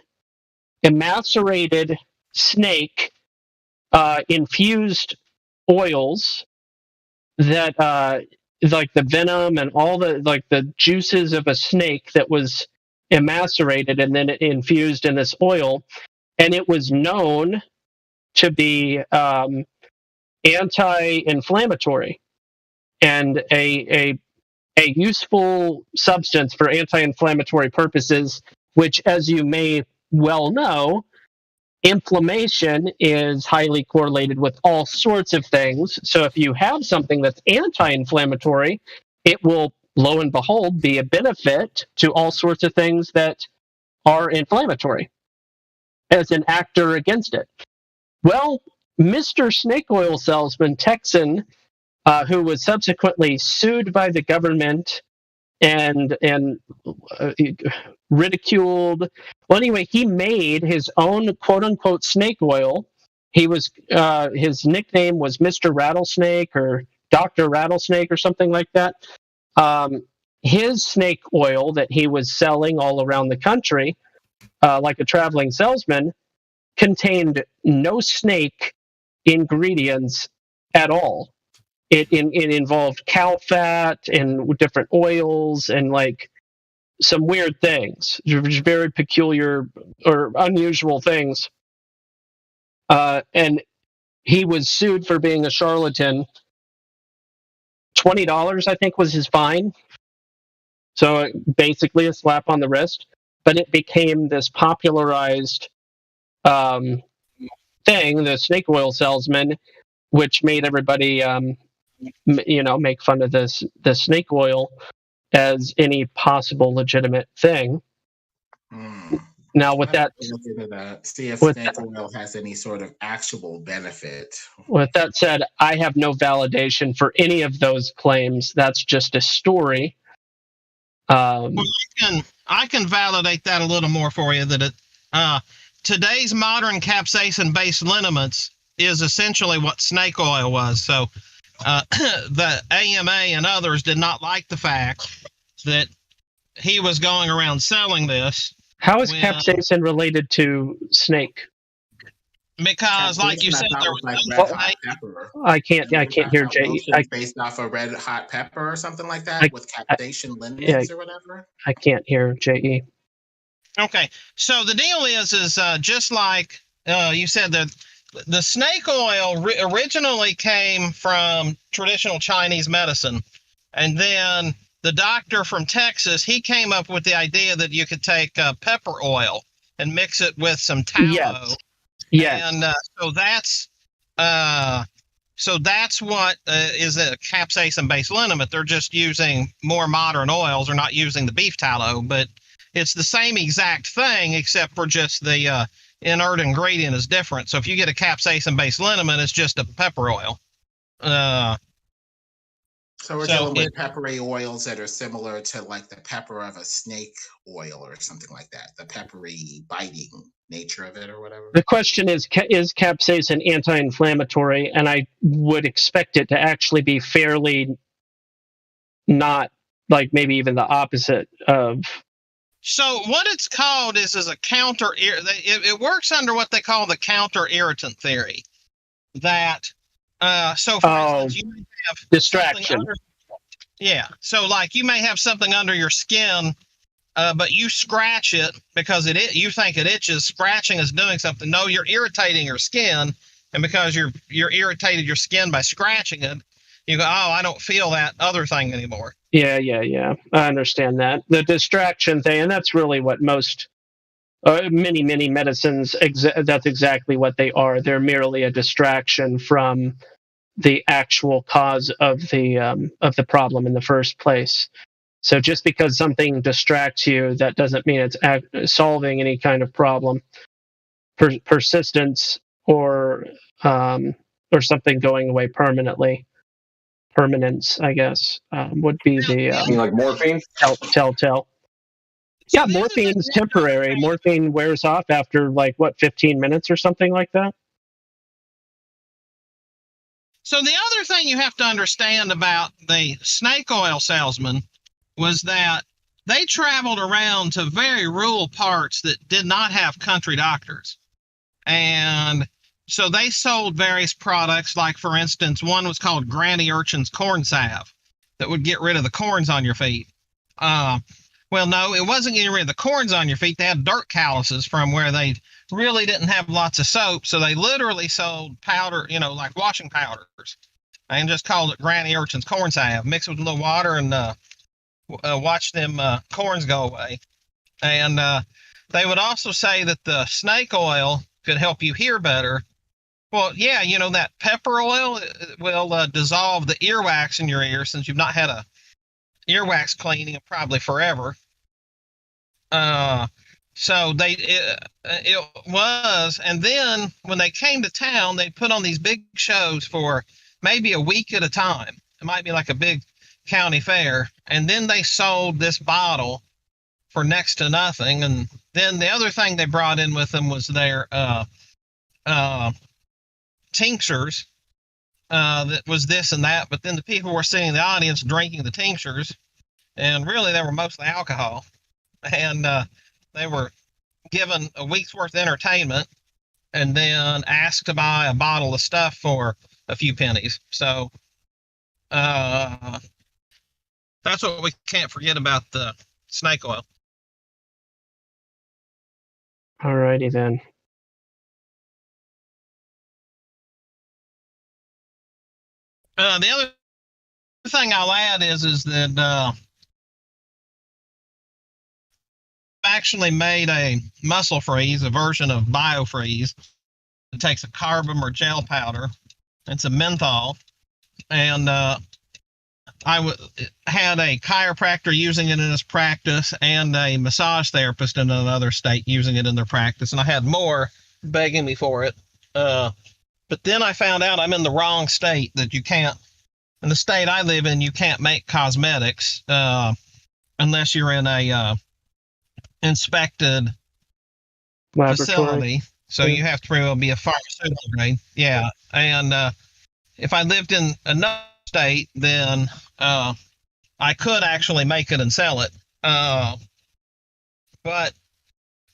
emascerated snake infused oils that like the venom and all the juices of a snake that was emascerated and then infused in this oil, and it was known to be anti-inflammatory and a useful substance for anti-inflammatory purposes, which, as you may well know, inflammation is highly correlated with all sorts of things. So if you have something that's anti-inflammatory, it will, lo and behold, be a benefit to all sorts of things that are inflammatory as an actor against it. Well, Mr. Snake Oil Salesman, Texan, who was subsequently sued by the government and ridiculed. Well, anyway, he made his own quote-unquote snake oil. He was his nickname was Mr. Rattlesnake or Dr. Rattlesnake or something like that. His snake oil that he was selling all around the country, like a traveling salesman, contained no snake ingredients at all. It involved cow fat and different oils and like some weird things, very peculiar or unusual things. and he was sued for being a charlatan. $20, I think, was his fine. So basically a slap on the wrist. But it became this popularized thing, the snake oil salesman, which made everybody, make fun of the snake oil as any possible legitimate thing. Now, with that, look into that, see if with snake oil has any sort of actual benefit. With that said, I have no validation for any of those claims. That's just a story. Well, I can validate that a little more for you. That today's modern capsaicin-based liniments is essentially what snake oil was. So the AMA and others did not like the fact that he was going around selling this. How is capsaicin related to snake? Because, like you said, there was like red hot pepper. I can't hear Jay. Based off of red hot pepper or something like that, with capsaicin lineage or whatever. I can't hear JE. Okay, so the deal is just like you said, that the snake oil originally came from traditional Chinese medicine, and then the doctor from Texas, he came up with the idea that you could take pepper oil and mix it with some tallow. Yes. Yes. And so that's what is a capsaicin-based liniment. They're just using more modern oils. They're not using the beef tallow, but it's the same exact thing, except for just the inert ingredient is different. So if you get a capsaicin-based liniment, it's just a pepper oil. So we're dealing with peppery oils that are similar to like the pepper of a snake oil or something like that. The peppery biting nature of it or whatever. The question is capsaicin anti-inflammatory? And I would expect it to actually be fairly not, like maybe even the opposite of. So what it's called is a counter. It works under what they call the counter irritant theory. That so for instance, you may have distraction. Yeah. So like you may have something under your skin, but you scratch it because you think it itches. Scratching is doing something. No, you're irritating your skin, and because you're irritated your skin by scratching it, you go, oh, I don't feel that other thing anymore. Yeah. I understand that. The distraction thing, and that's really what most many medicines. That's exactly what they are. They're merely a distraction from the actual cause of the problem in the first place. So just because something distracts you, that doesn't mean it's solving any kind of problem. Persistence or something going away permanently. Permanence, I guess, would be the like morphine. Telltale. Yeah, morphine's temporary. Morphine wears off after 15 minutes or something like that. So the other thing you have to understand about the snake oil salesman was that they traveled around to very rural parts that did not have country doctors. And so they sold various products, like, for instance, one was called Granny Urchin's Corn Salve that would get rid of the corns on your feet. Well, no, it wasn't getting rid of the corns on your feet. They had dirt calluses from where they really didn't have lots of soap. So they literally sold powder, like washing powders, and just called it Granny Urchin's Corn Salve. Mix it with a little water and watch them corns go away. And they would also say that the snake oil could help you hear better. Well, yeah, that pepper oil will dissolve the earwax in your ear, since you've not had a earwax cleaning probably forever. So it was, and then when they came to town, they put on these big shows for maybe a week at a time. It might be like a big county fair, and then they sold this bottle for next to nothing. And then the other thing they brought in with them was their tinctures. That was this and that, but then the people were sitting in the audience drinking the tinctures, and really they were mostly alcohol, and they were given a week's worth of entertainment and then asked to buy a bottle of stuff for a few pennies. So that's what we can't forget about the snake oil. Alrighty then. The other thing I'll add is that actually made a muscle freeze, a version of BioFreeze. It takes a carbon or gel powder. It's a menthol, and had a chiropractor using it in his practice, and a massage therapist in another state using it in their practice, and I had more begging me for it. But then I found out I'm in the wrong state. That you can't, in the state I live in, you can't make cosmetics unless you're in a inspected facility. So you have to be a pharmaceutical grade. Yeah. And if I lived in another state, then I could actually make it and sell it. But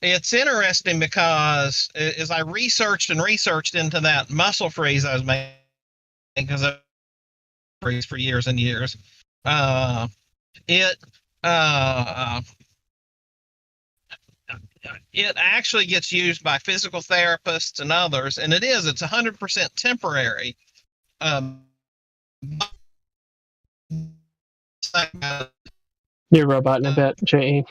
it's interesting because as I researched into that muscle freeze I was making, because I freeze for years and years, it actually gets used by physical therapists and others, and it's 100% temporary. You're roboting a bit, J.E.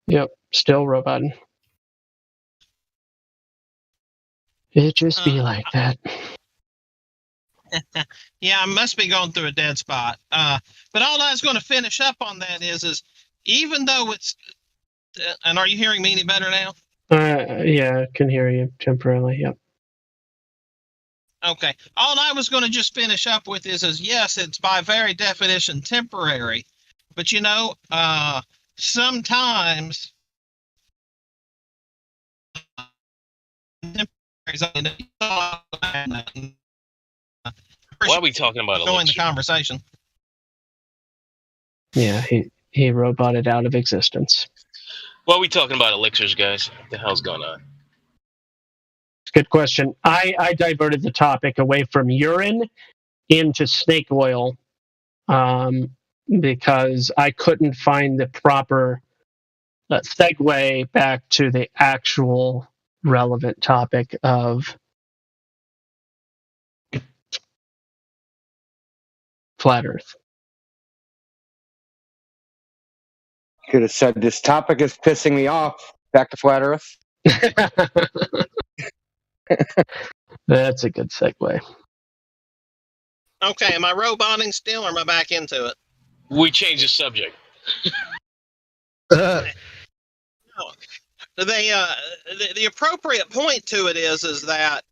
Yep, still roboting. It just be like that. Yeah, I must be going through a dead spot. But all I was going to finish up on that is even though it's, and are you hearing me any better now? Yeah, I can hear you temporarily. Yep. Okay. All I was going to just finish up with is yes, it's by very definition temporary, but sometimes why are we talking about join the conversation? Yeah, he roboted out of existence. Why are we talking about elixirs, guys? What the hell's going on? Good question. I diverted the topic away from urine into snake oil because I couldn't find the proper segue back to the actual relevant topic of flat Earth. Could have said this topic is pissing me off. Back to flat Earth. That's a good segue. Okay, am I roboting still, or am I back into it? We changed the subject. The appropriate point to it is that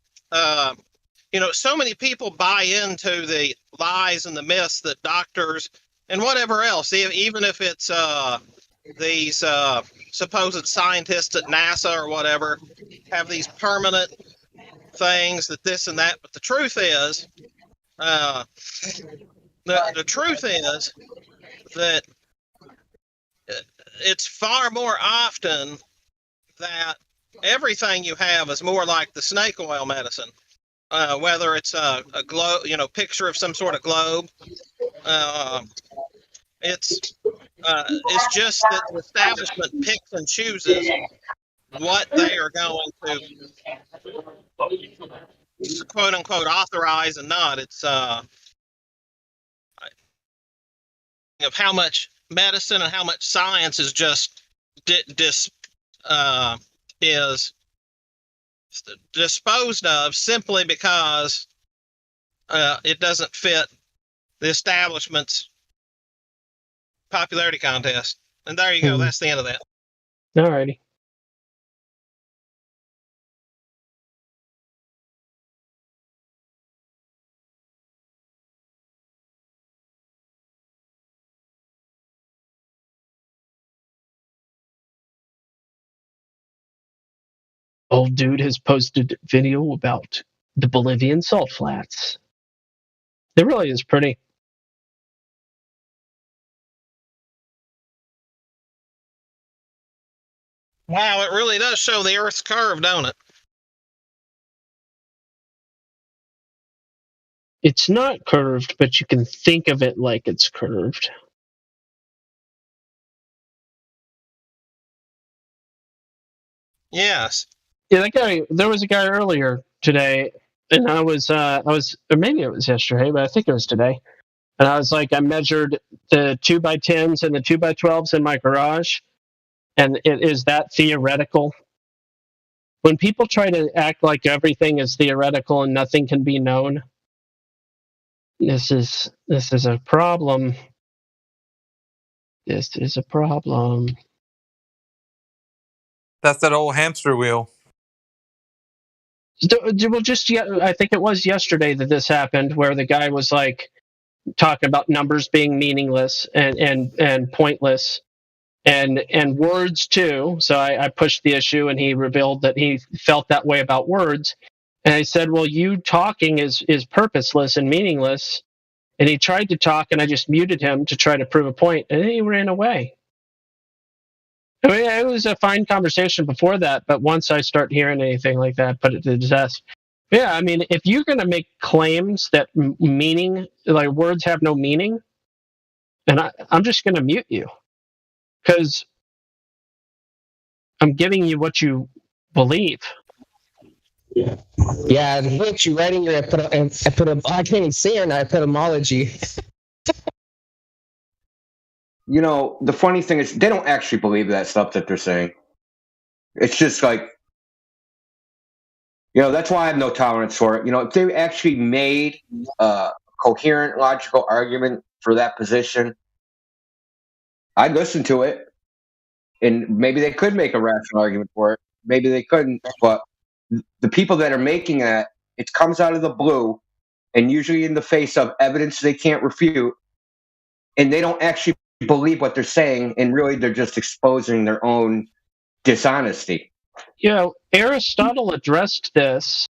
so many people buy into the lies and the myths that doctors and whatever else, even if it's these supposed scientists at NASA or whatever, have these permanent things that this and that. But the truth is, the truth is that it's far more often that everything you have is more like the snake oil medicine, whether it's a globe, picture of some sort of globe. It's just that the establishment picks and chooses what they are going to quote unquote authorize and not. It's of how much medicine and how much science is just is disposed of simply because it doesn't fit the establishment's popularity contest. And there you go. That's the end of that. Alrighty. Old dude has posted video about the Bolivian salt flats. It really is pretty. Wow, it really does show the Earth's curve, don't it? It's not curved, but you can think of it like it's curved. Yes. Yeah, that guy. There was a guy earlier today, and I was, or maybe it was yesterday, but I think it was today. And I was like, I measured the 2x10s and the 2x12s in my garage, and it is that theoretical. When people try to act like everything is theoretical and nothing can be known, this is a problem. This is a problem. That's that old hamster wheel. Well, I think it was yesterday that this happened, where the guy was like talking about numbers being meaningless and pointless, and words too. So I pushed the issue, and he revealed that he felt that way about words. And I said, well, you talking is purposeless and meaningless. And he tried to talk, and I just muted him to try to prove a point, and then he ran away. I mean, it was a fine conversation before that, but once I start hearing anything like that, put it to the test. Yeah, I mean, if you're going to make claims that meaning, like words have no meaning, and I'm just going to mute you, because I'm giving you what you believe. Yeah, and look, you writing your I can't even say it now, etymology. You know, the funny thing is they don't actually believe that stuff that they're saying. It's just like, you know, that's why I have no tolerance for it. You know, if they actually made a coherent, logical argument for that position, I'd listen to it. And maybe they could make a rational argument for it. Maybe they couldn't. But the people that are making that, it comes out of the blue, and usually in the face of evidence they can't refute, and they don't actually believe what they're saying, and really they're just exposing their own dishonesty. You know, Aristotle addressed this.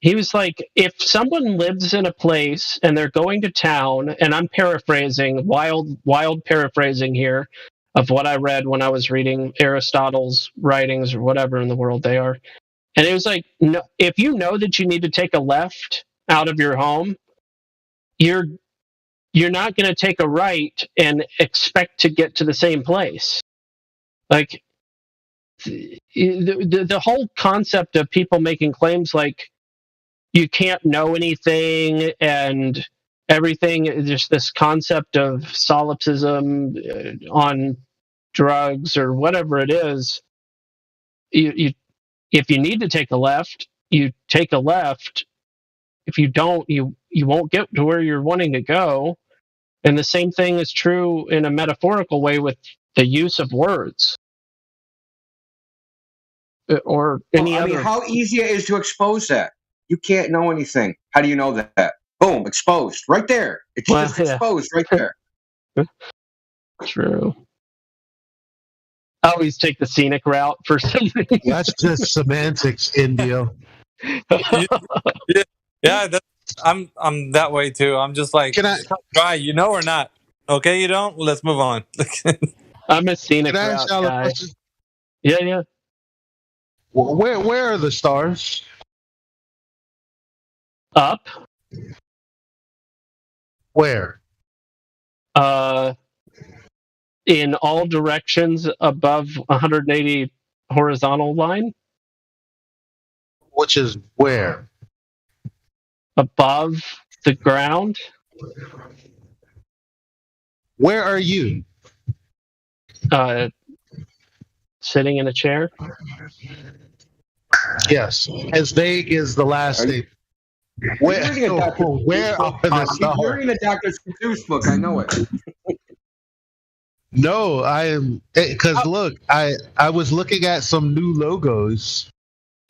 He was like, if someone lives in a place and they're going to town, and I'm paraphrasing, wild paraphrasing here of what I read when I was reading Aristotle's writings or whatever in the world they are. And it was like, no, if you know that you need to take a left out of your home, you're not going to take a right and expect to get to the same place. Like, the whole concept of people making claims like you can't know anything and everything, just this concept of solipsism on drugs or whatever it is, you if you need to take a left, you take a left. If you don't, you won't get to where you're wanting to go. And the same thing is true in a metaphorical way with the use of words. Or any other. I mean, how easy it is to expose that? You can't know anything. How do you know that? Boom, exposed. Right there. It's just exposed right there. True. I always take the scenic route for some reason. That's just semantics, Indio. Yeah, I'm that way too. I'm just like, try, you know or not? Okay, you don't? Let's move on. I'm a scenic route guy. Yeah. Well, where are the stars? Up. Where? In all directions above 180 horizontal line. Which is where? Above the ground. Where are you? Sitting in a chair. Yes, as vague as the last name. Where are the stars? You're reading a Dr. Seuss book. I know it. No, I am, because look, I was looking at some new logos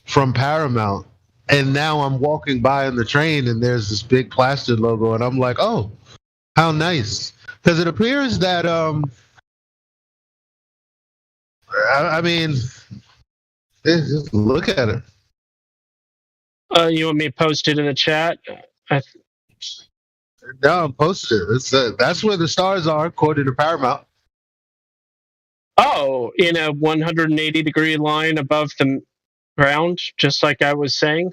from Paramount, and now I'm walking by on the train, and there's this big plastered logo, and I'm like, oh, how nice. Because it appears that, I mean, just look at it. You want me to post it in the chat? No, I'm posting it. That's where the stars are, according to Paramount. Oh, in a 180-degree line above the ground, just like I was saying?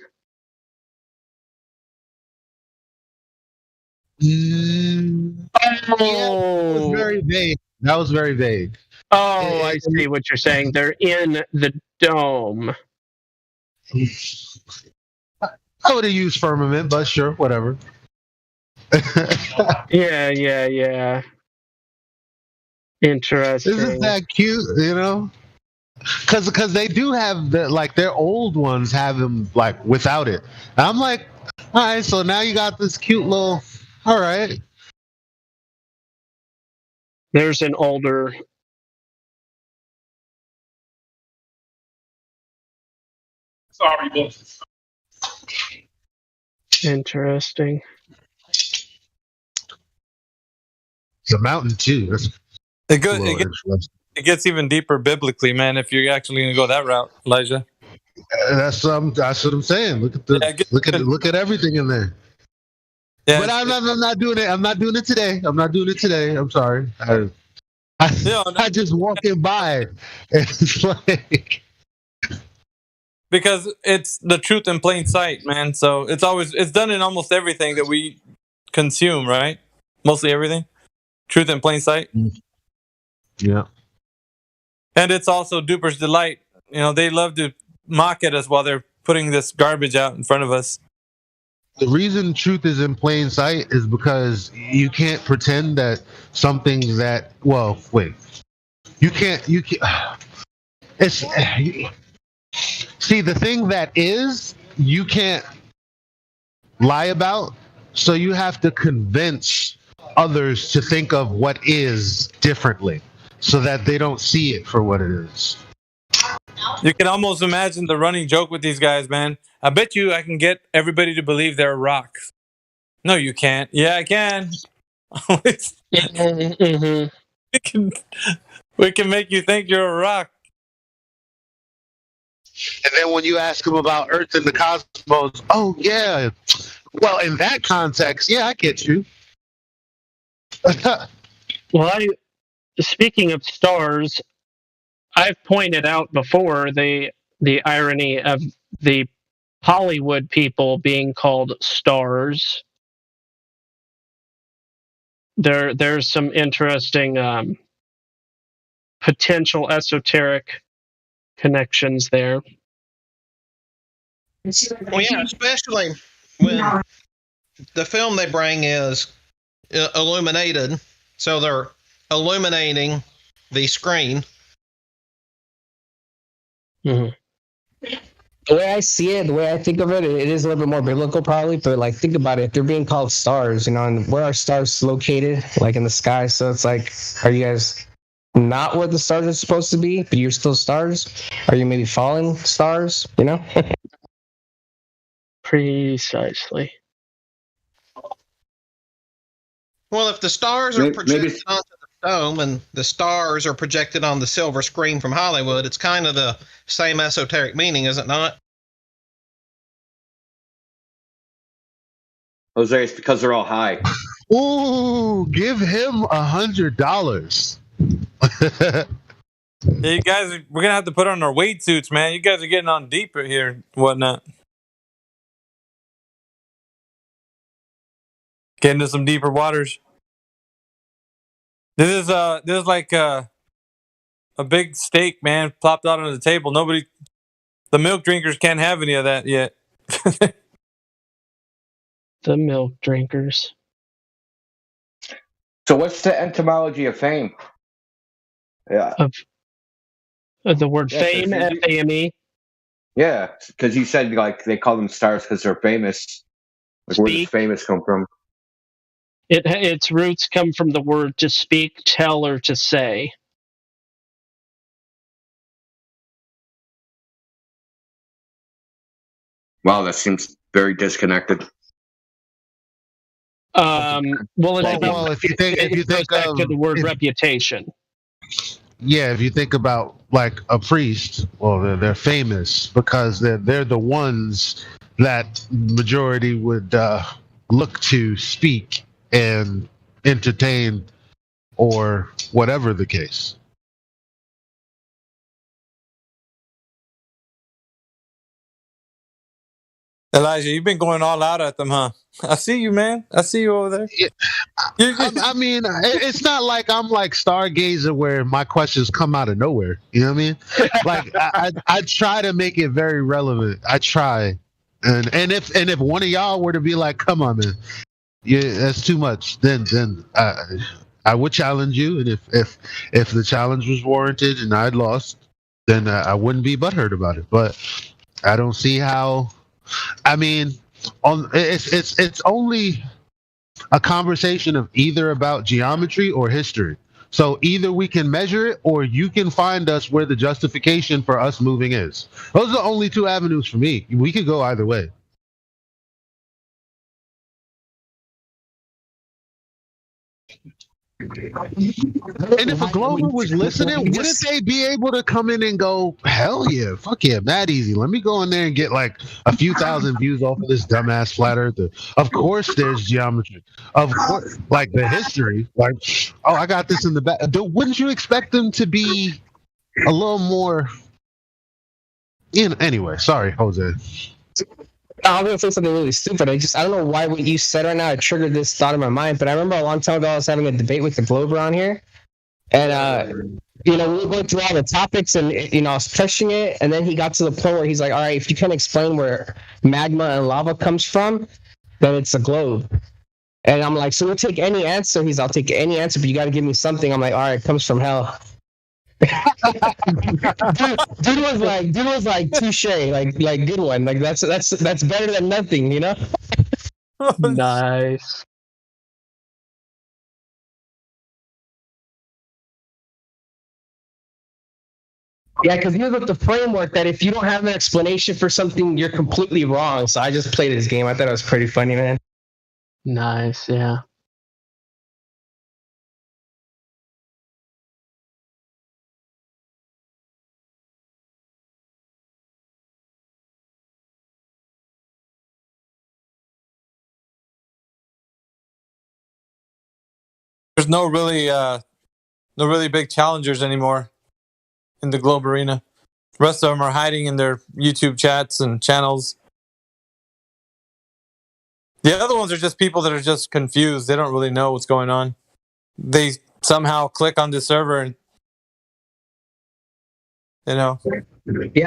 Yeah, that was very vague. Oh, I see what you're saying. They're in the dome. I would have used firmament, but sure, whatever. Yeah. Interesting. Isn't that cute? You know, because they do have their old ones have them like without it. And I'm like, all right, so now you got this cute little. All right. There's an older. Sorry, boss. Interesting. It's a mountain too. That's It gets even deeper biblically, man. If you're actually going to go that route, Elijah. That's what I'm saying. Look at look at everything in there. Yeah, but I'm not doing it. I'm not doing it today. I'm sorry. I just walking by. It's like because it's the truth in plain sight, man. So it's done in almost everything that we consume, right? Mostly everything. Truth in plain sight. Yeah. And it's also Duper's delight. You know, they love to mock at us while they're putting this garbage out in front of us. The reason truth is in plain sight is because you can't pretend that something that you can't it's see the thing that is you can't lie about, so you have to convince others to think of what is differently so that they don't see it for what it is. You can almost imagine the running joke with these guys, man. I bet you I can get everybody to believe they're rocks. No, you can't. Yeah, I can. We can make you think you're a rock. And then when you ask them about Earth and the cosmos, oh yeah, well in that context, yeah, I get you. Well, speaking of stars, I've pointed out before the irony of the Hollywood people being called stars. There's some interesting potential esoteric connections there. Well, yeah, especially when the film they bring is illuminated, so they're illuminating the screen. Mm-hmm. The way I see it, the way I think of it, it is a little bit more biblical probably, but like think about it, if they're being called stars, you know, and where are stars located? Like in the sky. So it's like, are you guys not where the stars are supposed to be, but you're still stars? Are you maybe falling stars, you know? Precisely. Well, if the stars are projected onto the dome and the stars are projected on the silver screen from Hollywood, it's kind of the same esoteric meaning, is it not? Jose, it's because they're all high. Ooh, give him $100. Yeah, you guys, we're gonna have to put on our weight suits, man. You guys are getting on deeper here and whatnot. Getting into some deeper waters. This is like a big steak, man, plopped out on the table. The milk drinkers can't have any of that yet. The milk drinkers. So what's the etymology of fame? Yeah. Of the word fame, F-A-M-E? Yeah, because you said like they call them stars because they're famous. Like where does famous come from? Its roots come from the word to speak, tell, or to say. Wow, that seems very disconnected. If you think back to the word reputation. Yeah, if you think about like a priest, well, they're famous because they're the ones that majority would look to speak and entertain, or whatever the case. Elijah, you've been going all out at them, huh? I see you, man. I see you over there. I mean, it's not like I'm like Stargazer where my questions come out of nowhere. You know what I mean? Like I try to make it very relevant. I try, and if one of y'all were to be like, "Come on, man, yeah, that's too much," then I would challenge you, and if the challenge was warranted and I'd lost, then I wouldn't be butthurt about it. But I don't see how. I mean, it's only a conversation of either about geometry or history. So either we can measure it or you can find us where the justification for us moving is. Those are the only two avenues for me. We could go either way. And if a Glover was listening, wouldn't they be able to come in and go, hell yeah, fuck yeah, mad easy. Let me go in there and get like a few thousand views off of this dumbass flat earther. Of course there's geometry. Of course, like the history. Like, oh, I got this in the back. Wouldn't you expect them to be a little more anyway, sorry, Jose. I'm gonna say something really stupid. I don't know why what you said right now it triggered this thought in my mind. But I remember a long time ago I was having a debate with the Glover on here, and we were going through all the topics, and I was pushing it, and then he got to the point where he's like, "All right, if you can explain where magma and lava comes from, then it's a globe." And I'm like, "So we'll take any answer." I'll take any answer, but you got to give me something. I'm like, "All right, it comes from hell." dude was like touche, like good one, like that's better than nothing, you know. Nice. Yeah, because he was with the framework that if you don't have an explanation for something, you're completely wrong. So I just played his game. I thought it was pretty funny, man. Nice, yeah. There's no really big challengers anymore in the Globe Arena. The rest of them are hiding in their YouTube chats and channels. The other ones are just people that are just confused. They don't really know what's going on. They somehow click on the server and, Yeah,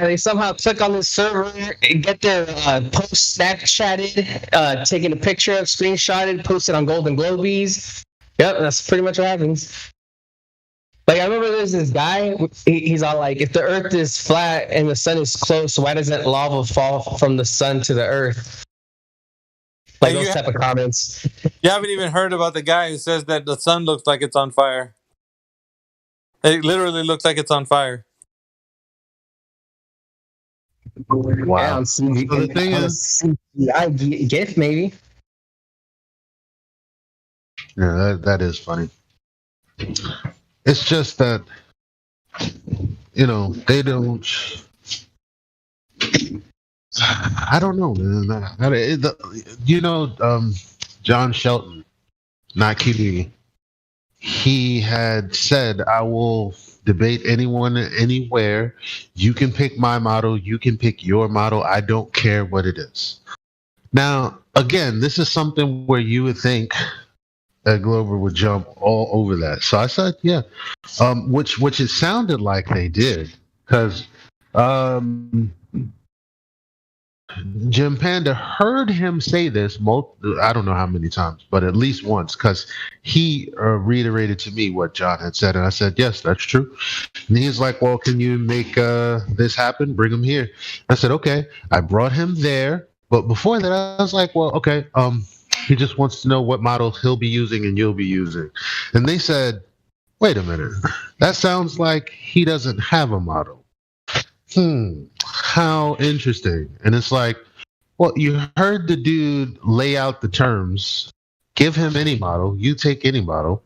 they somehow click on this server and get their post Snapchatted, taking a picture of, screenshotted, posted on Golden Globies. Yep, that's pretty much what happens. Like, I remember there's this guy, he's all like, if the earth is flat and the sun is close, why doesn't lava fall from the sun to the earth? Like those type of comments. You haven't even heard about the guy who says that the sun looks like it's on fire. It literally looks like it's on fire. Wow. So the thing is, CGI GIF maybe. Yeah, that is funny. It's just that, they don't. I don't know, man. John Shelton, not Kiwi, he had said, I will debate anyone anywhere. You can pick my model. You can pick your model. I don't care what it is. Now, again, this is something where you would think that Glover would jump all over that. So I said, yeah, which it sounded like they did, because Jim Panda heard him say this, I don't know how many times, but at least once, because he reiterated to me what John had said, and I said, yes, that's true. And he's like, well, can you make this happen? Bring him here. I said, okay. I brought him there, but before that, I was like, well, okay, he just wants to know what models he'll be using and you'll be using. And they said, wait a minute, that sounds like he doesn't have a model. How interesting. And it's like, well, you heard the dude lay out the terms. Give him any model, you take any model,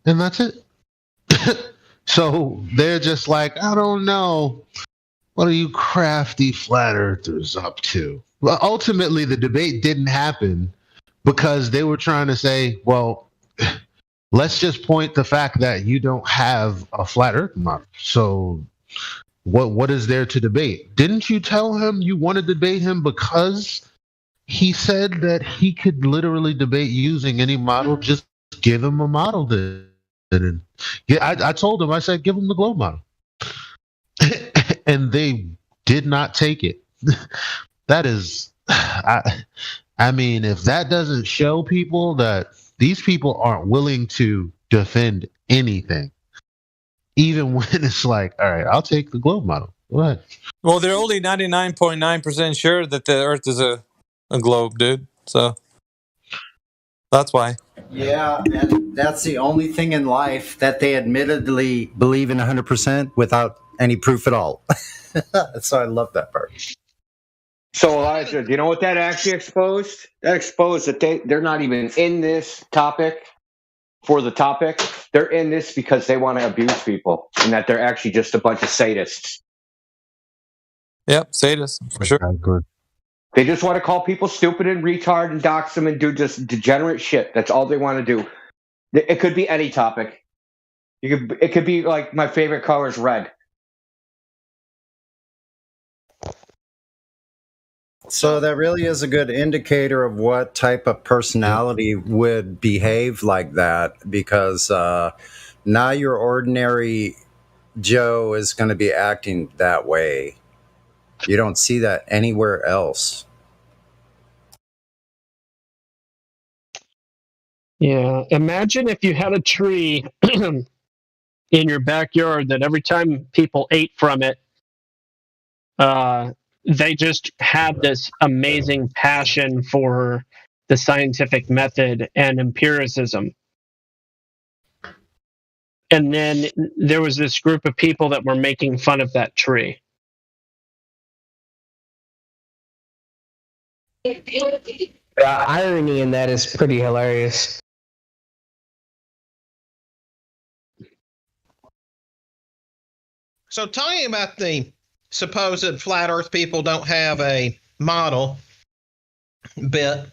and that's it. So they're just like, I don't know. What are you crafty flat earthers up to? Well, ultimately, the debate didn't happen because they were trying to say, well, let's just point the fact that you don't have a flat earth model. So What is there to debate? Didn't you tell him you wanted to debate him because he said that he could literally debate using any model? Just give him a model then. Yeah, I told him, I said, give him the globe model. And they did not take it. That is, I mean, if that doesn't show people that these people aren't willing to defend anything, even when it's like, all right, I'll take the globe model. Go ahead. Well, they're only 99.9% sure that the Earth is a globe, dude. So that's why. Yeah, and that's the only thing in life that they admittedly believe in 100% without any proof at all. So I love that part. So Elijah, do you know what that actually exposed? That exposed that they're not even in this topic for the topic. They're in this because they want to abuse people, and that they're actually just a bunch of sadists. Yep, sadists, for sure. They just want to call people stupid and retard and dox them and do just degenerate shit. That's all they want to do. It could be any topic. It could be like my favorite color is red. So that really is a good indicator of what type of personality would behave like that, because now your ordinary Joe is going to be acting that way. You don't see that anywhere else. Yeah, imagine if you had a tree in your backyard that every time people ate from it, they just had this amazing passion for the scientific method and empiricism. And then there was this group of people that were making fun of that tree. The irony in that is pretty hilarious. So talking about the supposed flat earth people don't have a model bit,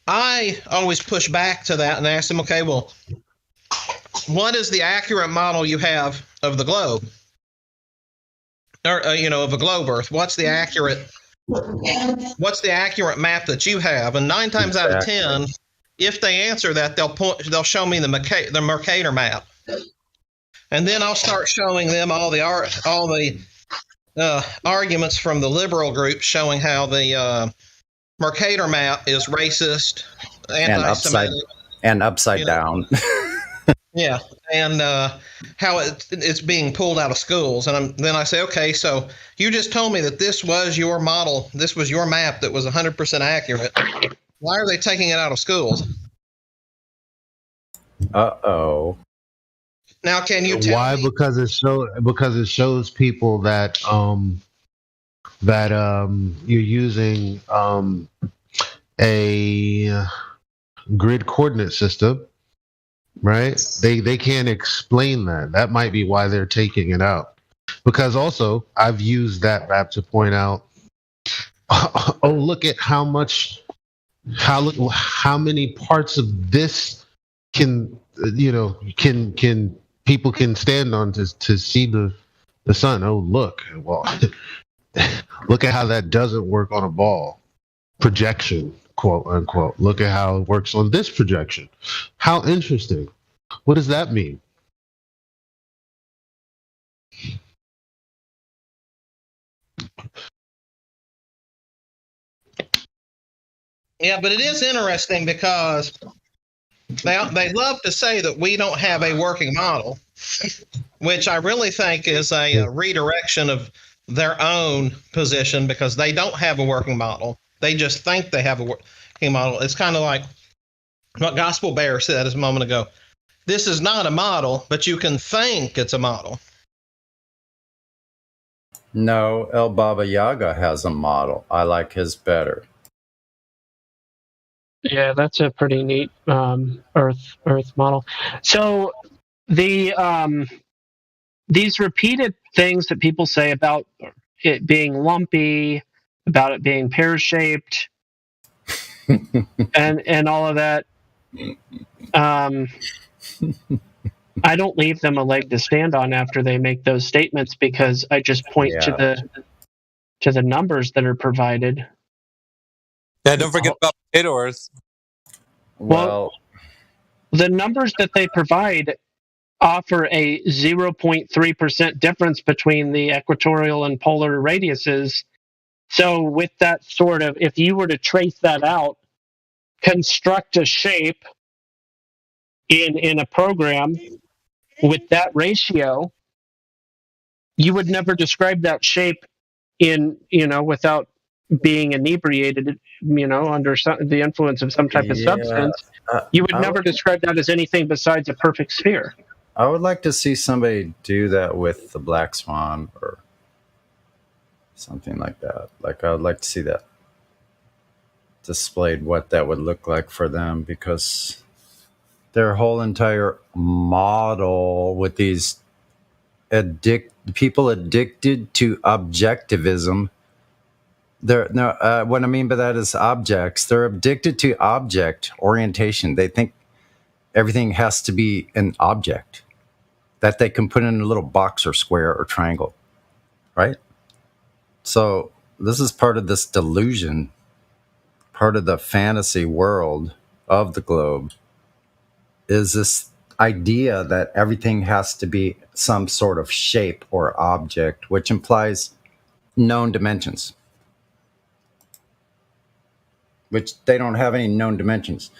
I always push back to that and ask them, okay, well, what is the accurate model you have of the globe? Or, of a globe Earth? What's the accurate map that you have? And 9 times out of 10, if they answer that, they'll show me the Mercator map. And then I'll start showing them all the arguments from the liberal group showing how the Mercator map is racist, anti-Semitic, and upside down. Yeah, and how it's being pulled out of schools. And then I say, okay, so you just told me that this was your model, this was your map that was 100% accurate. Why are they taking it out of schools? Uh-oh. Now, can you tell why? me? Because it shows people that you're using a grid coordinate system, right? They can't explain that. That might be why they're taking it out. Because also, I've used that map to point out, oh, look at how many parts of this can people can stand on to see the sun. Oh, look. Well, look at how that doesn't work on a ball. Projection, quote unquote. Look at how it works on this projection. How interesting. What does that mean? Yeah, but it is interesting because they love to say that we don't have a working model, which I really think is a redirection of their own position, because they don't have a working model. They just think they have a working model. It's kind of like what Gospel Bear said a moment ago. This is not a model, but you can think it's a model. No, El Baba Yaga has a model. I like his better. Yeah, that's a pretty neat Earth model. So the these repeated things that people say about it being lumpy, about it being pear-shaped, and all of that, I don't leave them a leg to stand on after they make those statements, because I just point to the numbers that are provided. Yeah, don't forget about potato Earth. Well, the numbers that they provide offer a 0.3% difference between the equatorial and polar radiuses. So with that sort of, if you were to trace that out, construct a shape in a program with that ratio, you would never describe that shape without being inebriated, under the influence of some type of substance. You would never describe that as anything besides a perfect sphere. I would like to see somebody do that with the Black Swan or something like that. Like, I would like to see that displayed, what that would look like for them, because their whole entire model with these people addicted to objectivism. What I mean by that is objects. They're addicted to object orientation. They think everything has to be an object that they can put in a little box or square or triangle, right? So this is part of this delusion, part of the fantasy world of the globe, is this idea that everything has to be some sort of shape or object, which implies known dimensions, which they don't have any known dimensions.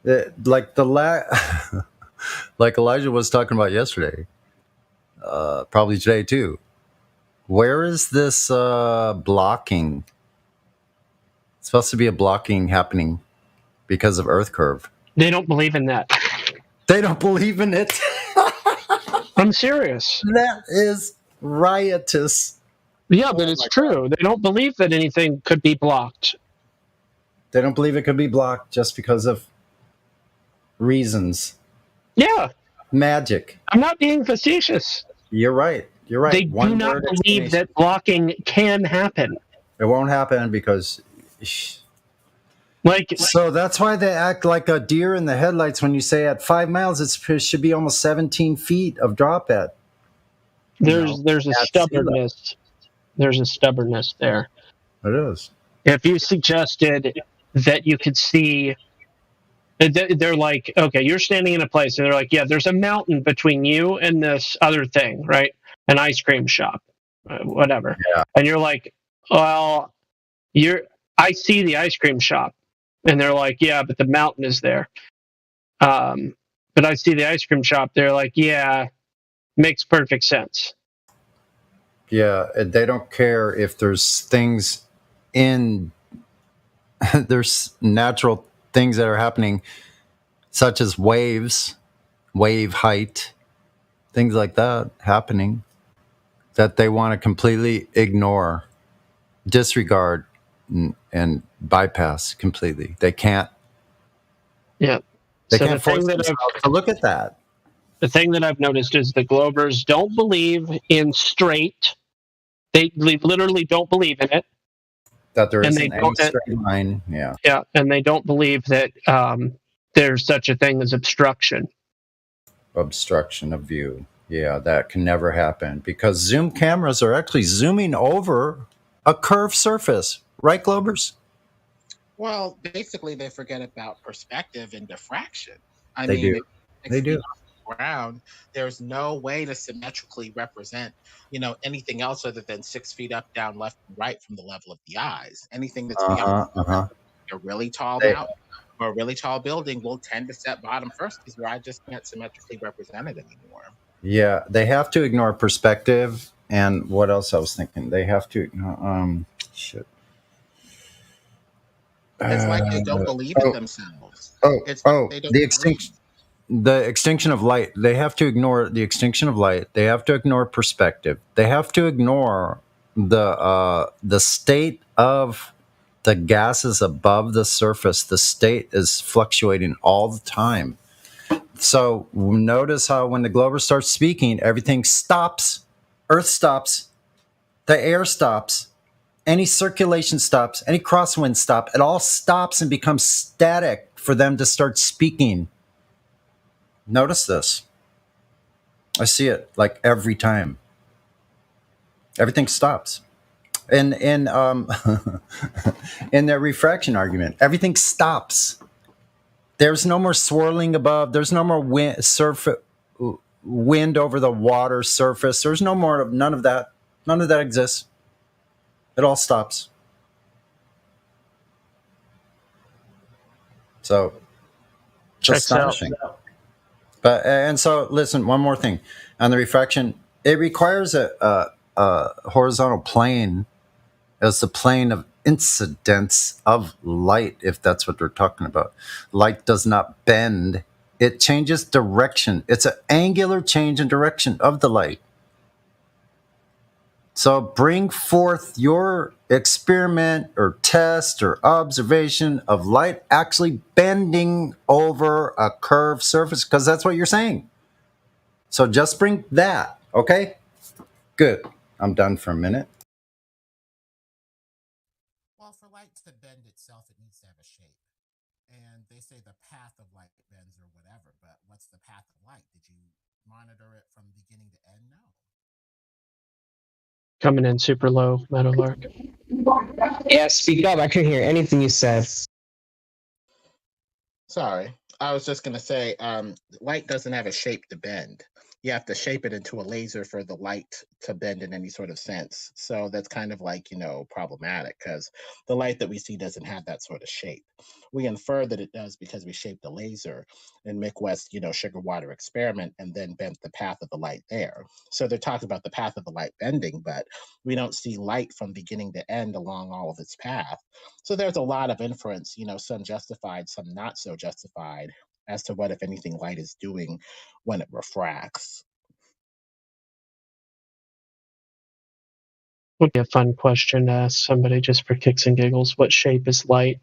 Like Elijah was talking about yesterday, probably today too. Where is this blocking? It's supposed to be a blocking happening because of Earth curve. They don't believe in that. They don't believe in it. I'm serious. That is riotous. Yeah, but it's true. They don't believe that anything could be blocked. They don't believe it could be blocked just because of reasons. Yeah. Magic. I'm not being facetious. You're right. You're right. They do not believe that blocking can happen. It won't happen because... So that's why they act like a deer in the headlights when you say at 5 miles it should be almost 17 feet of drop at. There's a stubbornness. There's a stubbornness there. It is. If you suggested that you could see, they're like, okay, you're standing in a place, and they're like, yeah, there's a mountain between you and this other thing, right? An ice cream shop, whatever. Yeah. And you're like, well, I see the ice cream shop. And they're like, yeah, but the mountain is there. But I see the ice cream shop. They're like, yeah, makes perfect sense. Yeah, they don't care if there's things there's natural things that are happening, such as waves, wave height, things like that happening, that they want to completely ignore, disregard, and bypass completely. They can't. Yeah. They can't force themselves to look at that. The thing that I've noticed is the Globers don't believe in straight. They literally don't believe in it. That there isn't any straight line. Yeah. Yeah, and they don't believe that there's such a thing as obstruction. Obstruction of view. Yeah, that can never happen because zoom cameras are actually zooming over a curved surface. Right, Globers? Well, basically, they forget about perspective and diffraction. They do. Ground, there's no way to symmetrically represent, anything else other than 6 feet up, down, left, and right from the level of the eyes. Anything that's beyond a really tall mountain or a really tall building will tend to set bottom first because your eye just can't symmetrically represent it anymore. Yeah, they have to ignore perspective. And what else I was thinking? They have to shit. It's like they don't believe in themselves. The extinction of light. They have to ignore the extinction of light. They have to ignore perspective. They have to ignore the state of the gases above the surface. The state is fluctuating all the time. So notice how when the Glober starts speaking, everything stops. Earth stops. The air stops. Any circulation stops, any crosswind stop, it all stops and becomes static for them to start speaking. Notice this. I see it like every time. Everything stops. And in in their refraction argument, everything stops. There's no more swirling above. There's no more wind over the water surface. There's no more of none of that. None of that exists. It all stops. So, just astonishing. But and so listen, one more thing on the refraction. It requires a horizontal plane as the plane of incidence of light, if that's what they're talking about. Light does not bend; it changes direction. It's an angular change in direction of the light. So bring forth your experiment or test or observation of light actually bending over a curved surface, because that's what you're saying. So just bring that, okay? Good. I'm done for a minute. Well, for light to bend itself, it needs to have a shape. And they say the path of light bends or whatever, but what's the path of light? Did you monitor it from beginning to end? No. Coming in super low, Meadowlark. Yeah, speak up. I couldn't hear anything you said. Sorry. I was just going to say, light doesn't have a shape to bend. You have to shape it into a laser for the light to bend in any sort of sense. So that's kind of like, problematic, because the light that we see doesn't have that sort of shape. We infer that it does because we shaped a laser in McWest, sugar water experiment, and then bent the path of the light there. So they're talking about the path of the light bending, but we don't see light from beginning to end along all of its path. So there's a lot of inference, some justified, some not so justified, as to what, if anything, light is doing when it refracts. Would be a fun question to ask somebody just for kicks and giggles. What shape is light?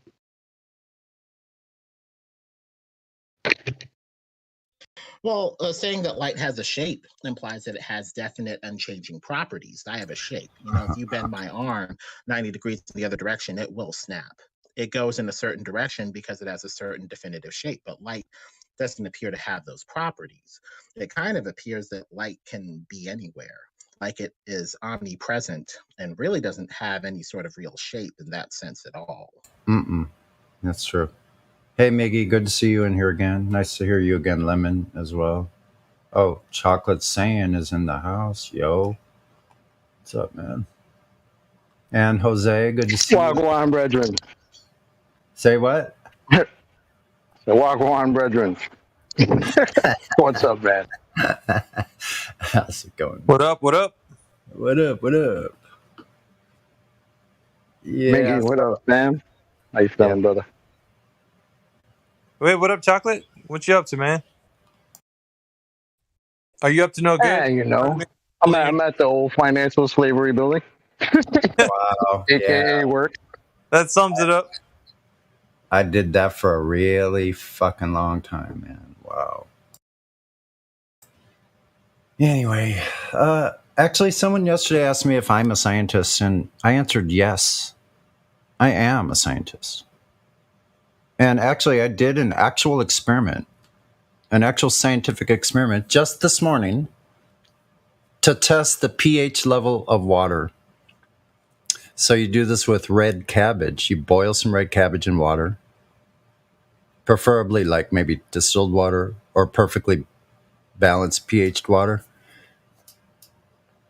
Well, saying that light has a shape implies that it has definite unchanging properties. I have a shape. If you bend my arm 90 degrees in the other direction, it will snap. It goes in a certain direction because it has a certain definitive shape, but light doesn't appear to have those properties. It kind of appears that light can be anywhere, like it is omnipresent and really doesn't have any sort of real shape in that sense at all. That's true. Hey, Miggy, good to see you in here again. Nice to hear you again, Lemon, as well. Oh, Chocolate Saiyan is in the house. Yo. What's up, man? And Jose, good to see you. Wagwan, brethren. Say what? The Wagwan, brethren. What's up, man? How's it going? What up? What up? What up? What up? Yeah. Miggy, what up, man? How you feeling, brother? Wait, what up, Chocolate? What you up to, man? Are you up to no good? I'm at the old financial slavery building. Wow. AKA work. That sums it up. I did that for a really fucking long time, man. Wow. Anyway, actually, someone yesterday asked me if I'm a scientist, and I answered yes. I am a scientist. And actually, I did an actual experiment, an actual scientific experiment just this morning to test the pH level of water. So you do this with red cabbage. You boil some red cabbage in water, preferably like maybe distilled water or perfectly balanced pH water.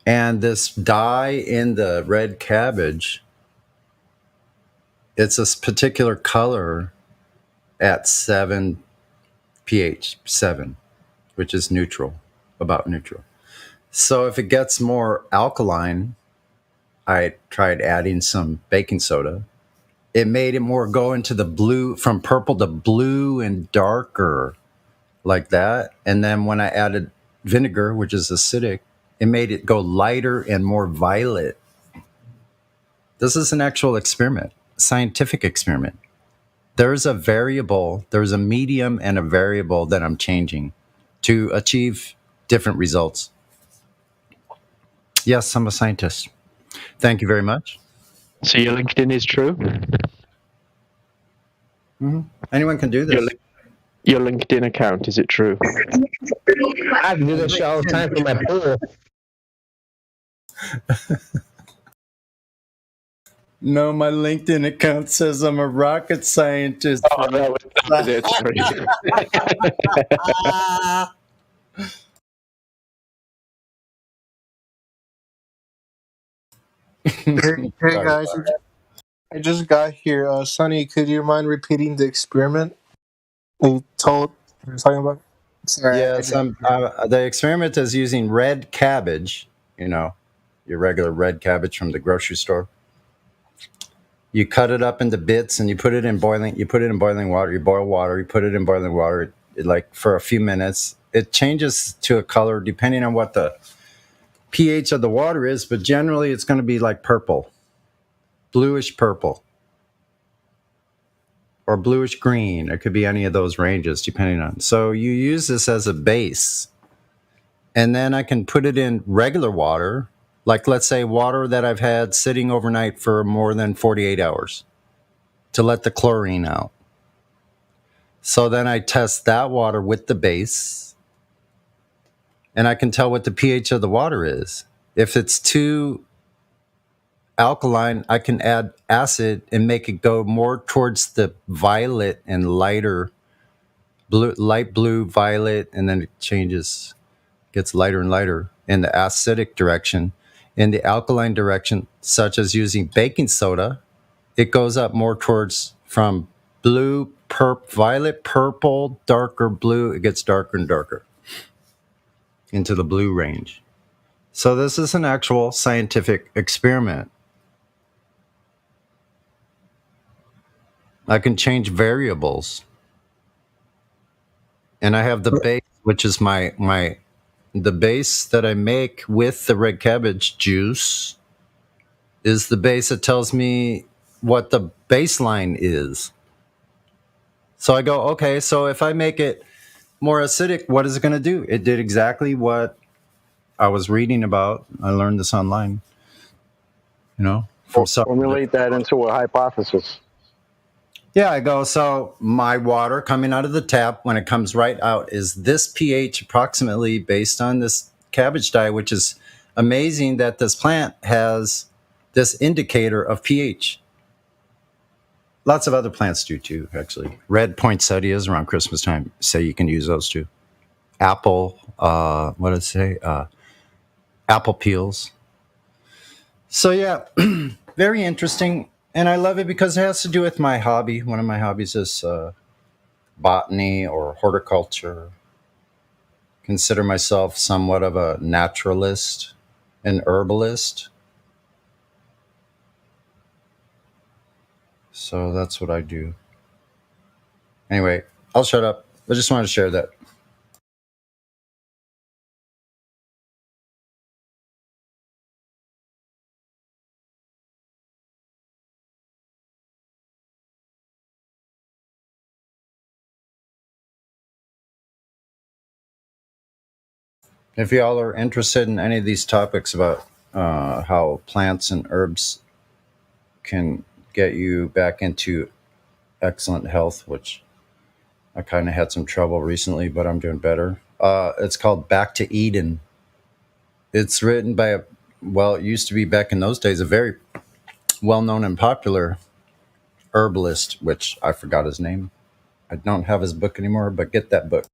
And this dye in the red cabbage, it's a particular color at 7 pH, 7, which is neutral, about neutral. So if it gets more alkaline, I tried adding some baking soda. It made it more go into the blue, from purple to blue and darker, like that. And then when I added vinegar, which is acidic, it made it go lighter and more violet. This is an actual experiment, scientific experiment. There's a variable, there's a medium and a variable that I'm changing to achieve different results. Yes, I'm a scientist. Thank you very much. So your LinkedIn is true? Anyone can do this. Your LinkedIn account, is it true? I do that shit all the time for my pool. No, my LinkedIn account says I'm a rocket scientist. Oh, that was it. Sorry. Hey guys, I just got here. Sonny, could you mind repeating the experiment you told you were talking about? Sorry, Yes, the experiment is using red cabbage, your regular red cabbage from the grocery store. You cut it up into bits and you put it in boiling water. You boil water, you put it in boiling water, like for a few minutes. It changes to a color depending on what the pH of the water is, but generally it's going to be like purple, bluish purple, or bluish green. It could be any of those ranges depending on. So you use this as a base. And then I can put it in regular water, like let's say water that I've had sitting overnight for more than 48 hours to let the chlorine out. So then I test that water with the base and I can tell what the pH of the water is. If it's too alkaline, I can add acid and make it go more towards the violet and lighter blue, light blue, violet, and then it changes, gets lighter and lighter in the acidic direction. In the alkaline direction, such as using baking soda, it goes up more towards from blue, violet, purple, darker blue. It gets darker and darker into the blue range. So this is an actual scientific experiment. I can change variables. And I have the base, which is the base that I make with the red cabbage juice is the base that tells me what the baseline is. So I go, okay, so if I make it more acidic, what is it going to do? It did exactly what I was reading about. I learned this online, Formulate that into a hypothesis. Yeah, I go, so my water coming out of the tap when it comes right out is this pH approximately based on this cabbage dye, which is amazing that this plant has this indicator of pH. Lots of other plants do too, actually. Red poinsettias around Christmas time say you can use those too. Apple, what did it say? Apple peels. So yeah, very interesting. And I love it because it has to do with my hobby. One of my hobbies is botany or horticulture. Consider myself somewhat of a naturalist, an herbalist. So that's what I do. Anyway, I'll shut up. I just wanted to share that. If y'all are interested in any of these topics about how plants and herbs can get you back into excellent health, which I kind of had some trouble recently, but I'm doing better. It's called Back to Eden. It's written by it used to be back in those days, a very well-known and popular herbalist, which I forgot his name. I don't have his book anymore, but get that book.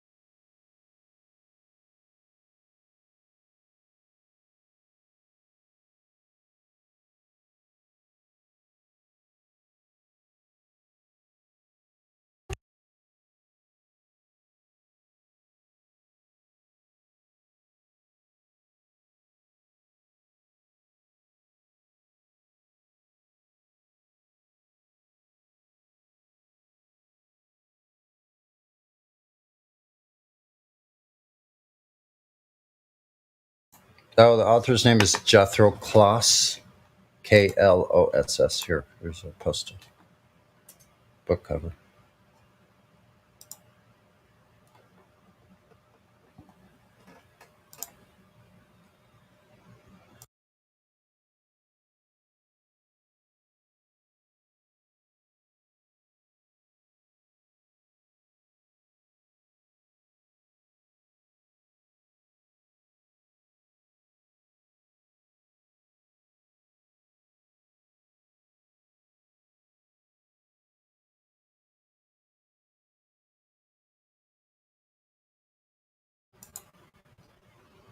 Oh, the author's name is Jethro Kloss, Kloss. Here's a poster book cover.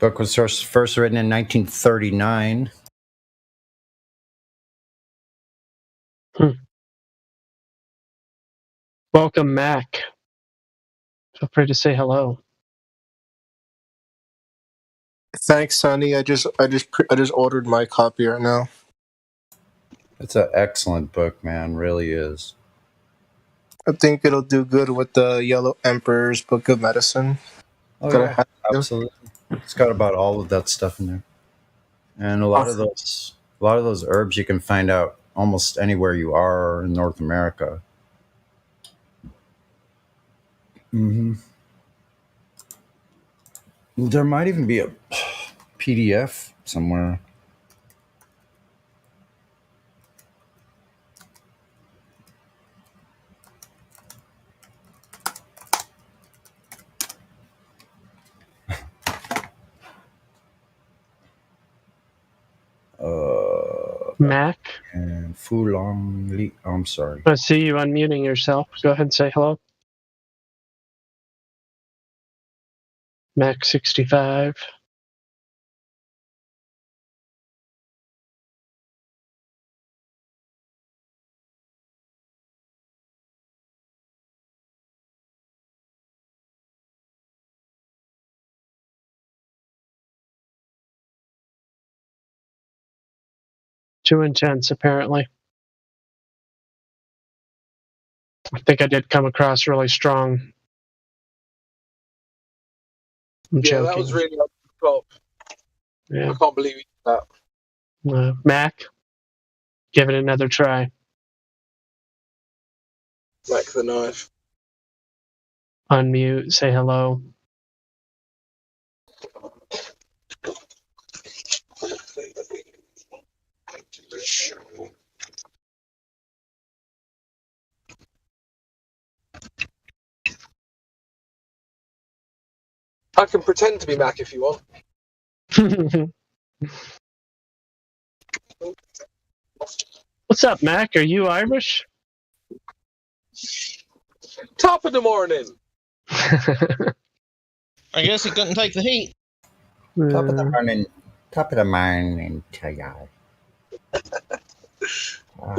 Book was first written in 1939. Welcome, Mac. Feel free to say hello. Thanks, Sonny. I just ordered my copy right now. It's an excellent book, man. Really is. I think it'll do good with the Yellow Emperor's Book of Medicine. Oh, yeah, absolutely. It's got about all of that stuff in there, and a lot of those herbs you can find out almost anywhere you are in North America. Mm-hmm. There might even be a PDF somewhere. Mac? And Fulong Li. I'm sorry. I see you unmuting yourself. Go ahead and say hello. Mac 65. Too intense, apparently. I think I did come across really strong. I'm joking. That was really up the top. Yeah. I can't believe you did that. Mac, give it another try. Mac the knife. Unmute, say hello. I can pretend to be Mac if you want. What's up, Mac? Are you Irish? Top of the morning. I guess he couldn't take the heat. Top of the morning. Top of the morning to y'all. Actually, I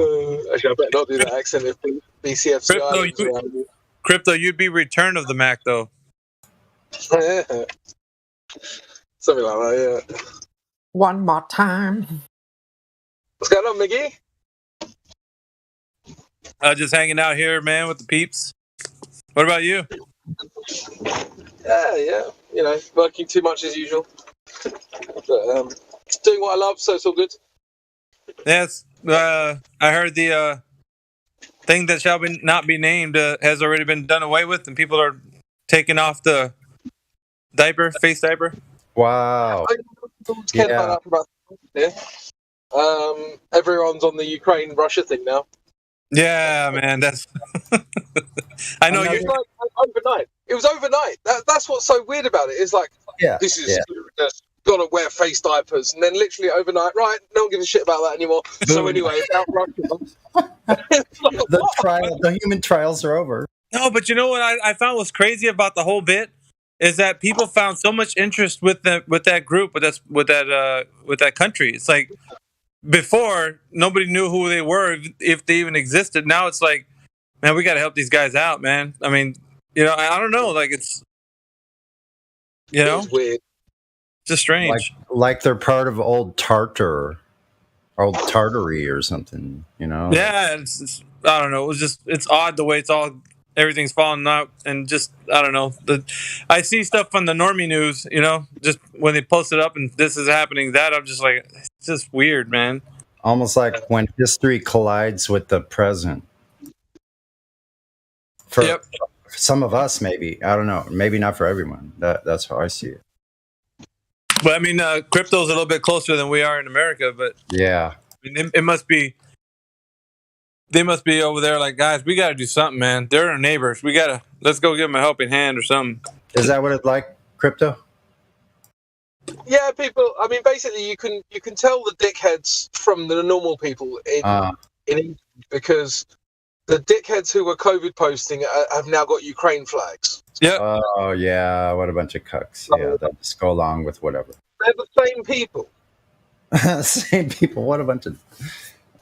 better not do that accent if BCFC Islands around me. Crypto, you'd be Return of the Mac, though. Something like that, yeah. One more time. What's going on, Miggy? Just hanging out here, man, with the peeps. What about you? Yeah. You know, working too much as usual. But, doing what I love, so it's all good. Yes. I heard the thing that shall not be named has already been done away with, and people are taking off the face diaper. Wow. Yeah. Everyone's on the Ukraine-Russia thing now. Yeah, man, that's. I know you're like overnight. It was overnight. That's what's so weird about it. It's like, this is gotta wear face diapers, and then literally overnight, right? No one gives a shit about that anymore. So anyway, about Russia. The human trials are over. No, but you know what I found was crazy about the whole bit is that people found so much interest with that group, with that country. It's like before nobody knew who they were if they even existed. Now it's like, man, we got to help these guys out, man. I mean, you know, I don't know, like it's weird, just strange. Like they're part of old Tartary or something, you know? Yeah, it's I don't know. It's odd the way everything's falling out, and just I don't know. I see stuff from the normie news, you know, just when they post it up and this is happening, that I'm just like, it's just weird, man. Almost like when history collides with the present. For some of us, maybe. I don't know. Maybe not for everyone. That's how I see it. But I mean, crypto's a little bit closer than we are in America, but yeah, I mean, it must be. They must be over there like, guys, we got to do something, man. They're our neighbors. Let's go give them a helping hand or something. Is that what it's like, Crypto? Yeah, people. I mean, basically, you can tell the dickheads from the normal people in England because The dickheads who were COVID posting have now got Ukraine flags. Yeah. Oh yeah, what a bunch of cucks. Yeah, that just go along with whatever. They're the same people. Same people. What a bunch of.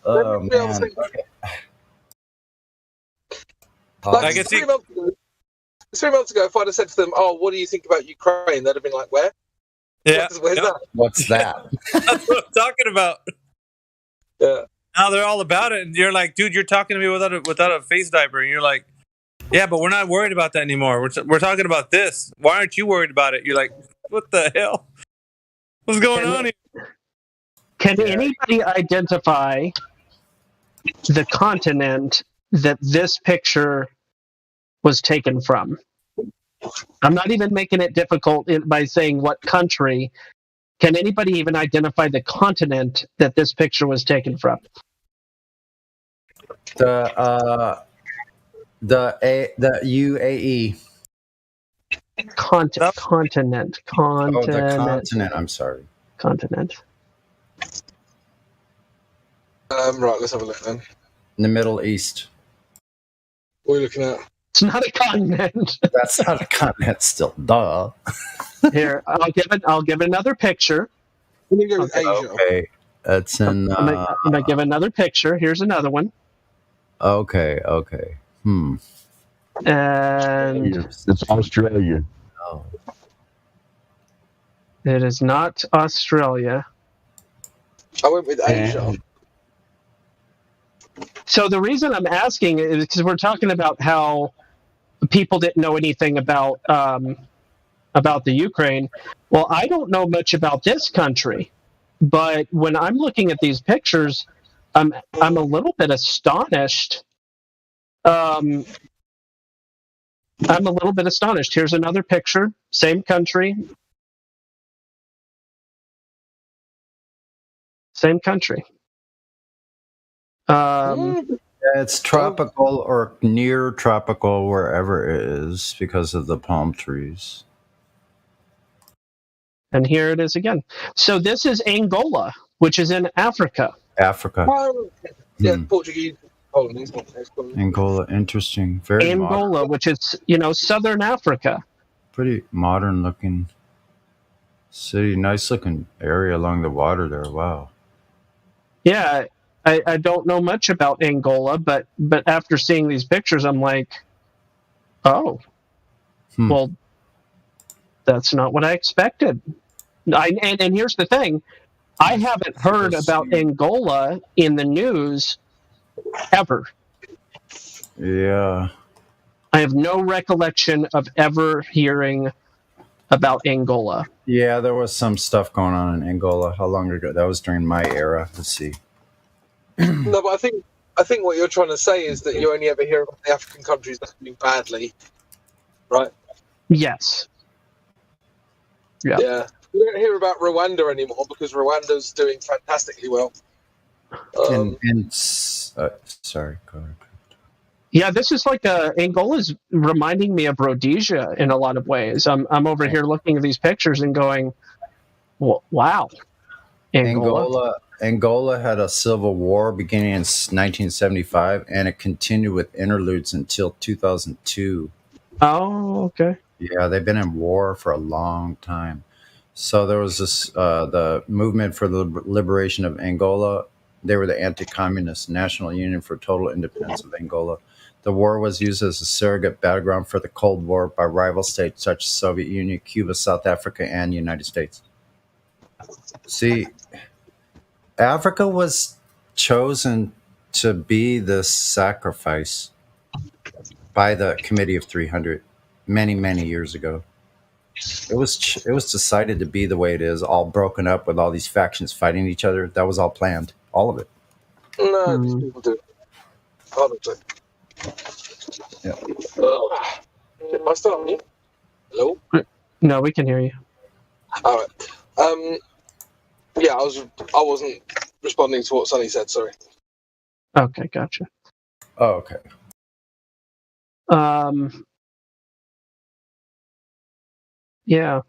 Oh man. Okay. Like 3 months ago, 3 months ago, if I'd have said to them, "Oh, what do you think about Ukraine?" They'd have been like, "Where? Yeah. Where's that?" What's that? That's what I'm talking about. Yeah. Now they're all about it, and you're like, dude, you're talking to me without a face diaper, and you're like, yeah, but we're not worried about that anymore. We're talking about this. Why aren't you worried about it? You're like, what the hell? What's going on here? Can anybody identify the continent that this picture was taken from? I'm not even making it difficult by saying what country. Can anybody even identify the continent that this picture was taken from? The UAE. Continent. Oh, the continent. I'm sorry. Continent. Right, let's have a look then. In the Middle East. What are you looking at? It's not a continent. That's not a continent still. Duh. Here, I'll give it another picture. Let me go with Asia. Okay. It's in. I'm gonna give another picture. Here's another one. Okay. And it's Australia. Oh. It is not Australia. I went with Asia. So the reason I'm asking is because we're talking about how people didn't know anything about the Ukraine. Well, I don't know much about this country, but when I'm looking at these pictures, I'm a little bit astonished. I'm a little bit astonished. Here's another picture, same country. Same country. It's tropical or near tropical wherever it is because of the palm trees. And here it is again. So this is Angola, which is in Africa. Africa. Yeah, Portuguese. Angola, interesting. Very Angola, modern. which is, southern Africa. Pretty modern looking city. Nice looking area along the water there. Wow. Yeah, I don't know much about Angola, but after seeing these pictures, I'm like, oh, well, that's not what I expected. And here's the thing. I haven't heard about Angola in the news ever. Yeah. I have no recollection of ever hearing about Angola. Yeah, there was some stuff going on in Angola. How long ago? That was during my era. Let's see. No, but I think what you're trying to say is that you only ever hear about the African countries that are doing badly, right? Yes. Yeah. We don't hear about Rwanda anymore because Rwanda's doing fantastically well. Sorry, go ahead. Yeah, this is like Angola's reminding me of Rhodesia in a lot of ways. I'm over here looking at these pictures and going, wow. Angola had a civil war beginning in 1975, and it continued with interludes until 2002. Oh, okay. Yeah, they've been in war for a long time. So there was this the movement for the liberation of Angola. They were the Anti-Communist National Union for Total Independence of Angola. The war was used as a surrogate battleground for the Cold War by rival states such as Soviet Union, Cuba, South Africa, and the United States. See, Africa was chosen to be the sacrifice by the Committee of 300 many, many years ago. It was decided to be the way it is, all broken up with all these factions fighting each other. That was all planned, all of it. No, these people do. Honestly. Yeah. Am I still on mute? Hello? No, we can hear you. All right. Yeah, I wasn't responding to what Sonny said. Sorry. Okay, gotcha. Oh, okay. Yeah,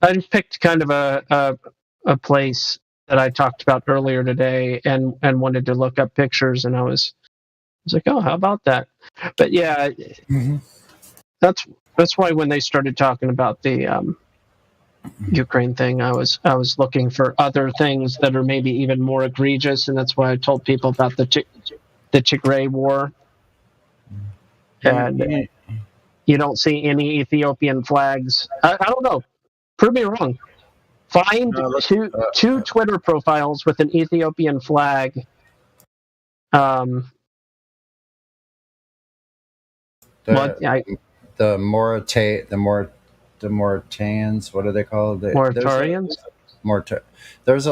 I just picked kind of a place that I talked about earlier today, and wanted to look up pictures, and I was was like, oh, how about that? But yeah, that's why when they started talking about the Ukraine thing, I was looking for other things that are maybe even more egregious, and that's why I told people about the Tigray war. And you don't see any Ethiopian flags. I don't know. Prove me wrong. Find two Twitter profiles with an Ethiopian flag. The Mauritanians, what are they called? Mauritanians? There's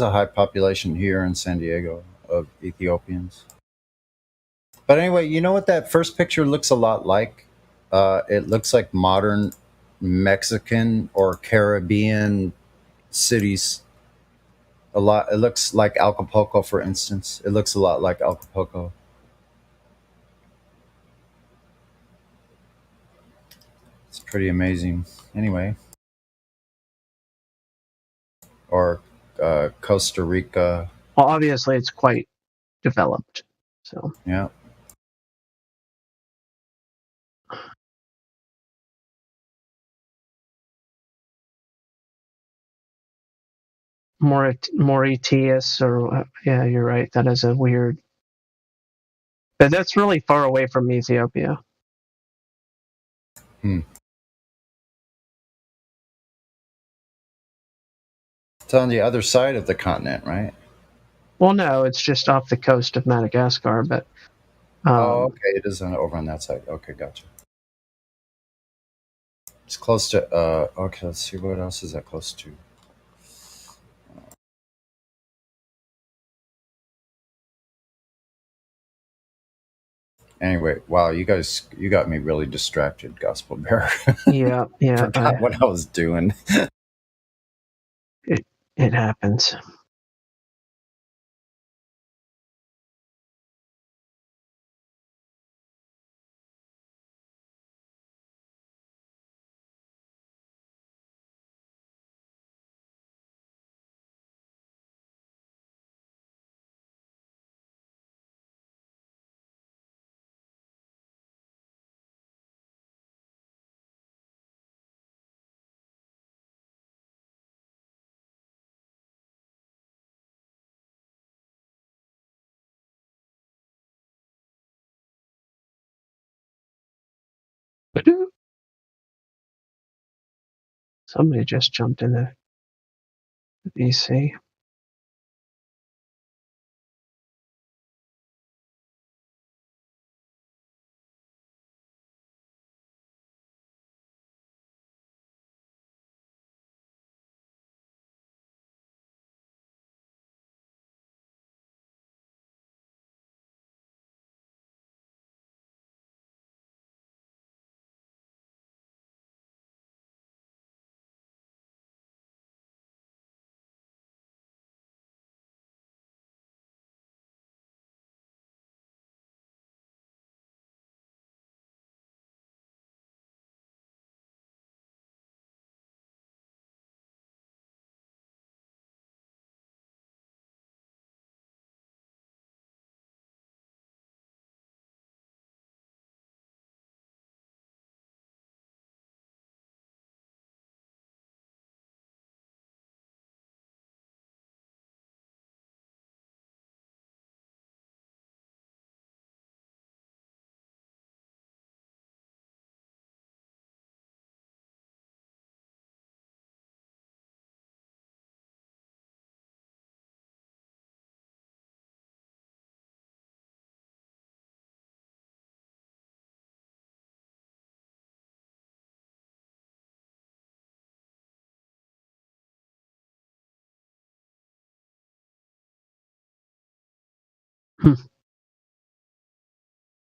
a high population here in San Diego of Ethiopians. But anyway, you know what that first picture looks a lot like? It looks like modern Mexican or Caribbean cities. A lot. It looks like Acapulco, for instance. It looks a lot like Acapulco. It's pretty amazing. Anyway. Or Costa Rica. Well, obviously, it's quite developed. So yeah. Mauritius, or yeah, you're right. That is a weird. But that's really far away from Ethiopia. It's on the other side of the continent, right? Well, no, it's just off the coast of Madagascar, but. Okay, it is over on that side. Okay, gotcha. It's close to. Okay, let's see, what else is that close to? Anyway, wow, you got me really distracted, Gospel Bear. Yeah. Forgot what I was doing. It happens. Somebody just jumped in the VC.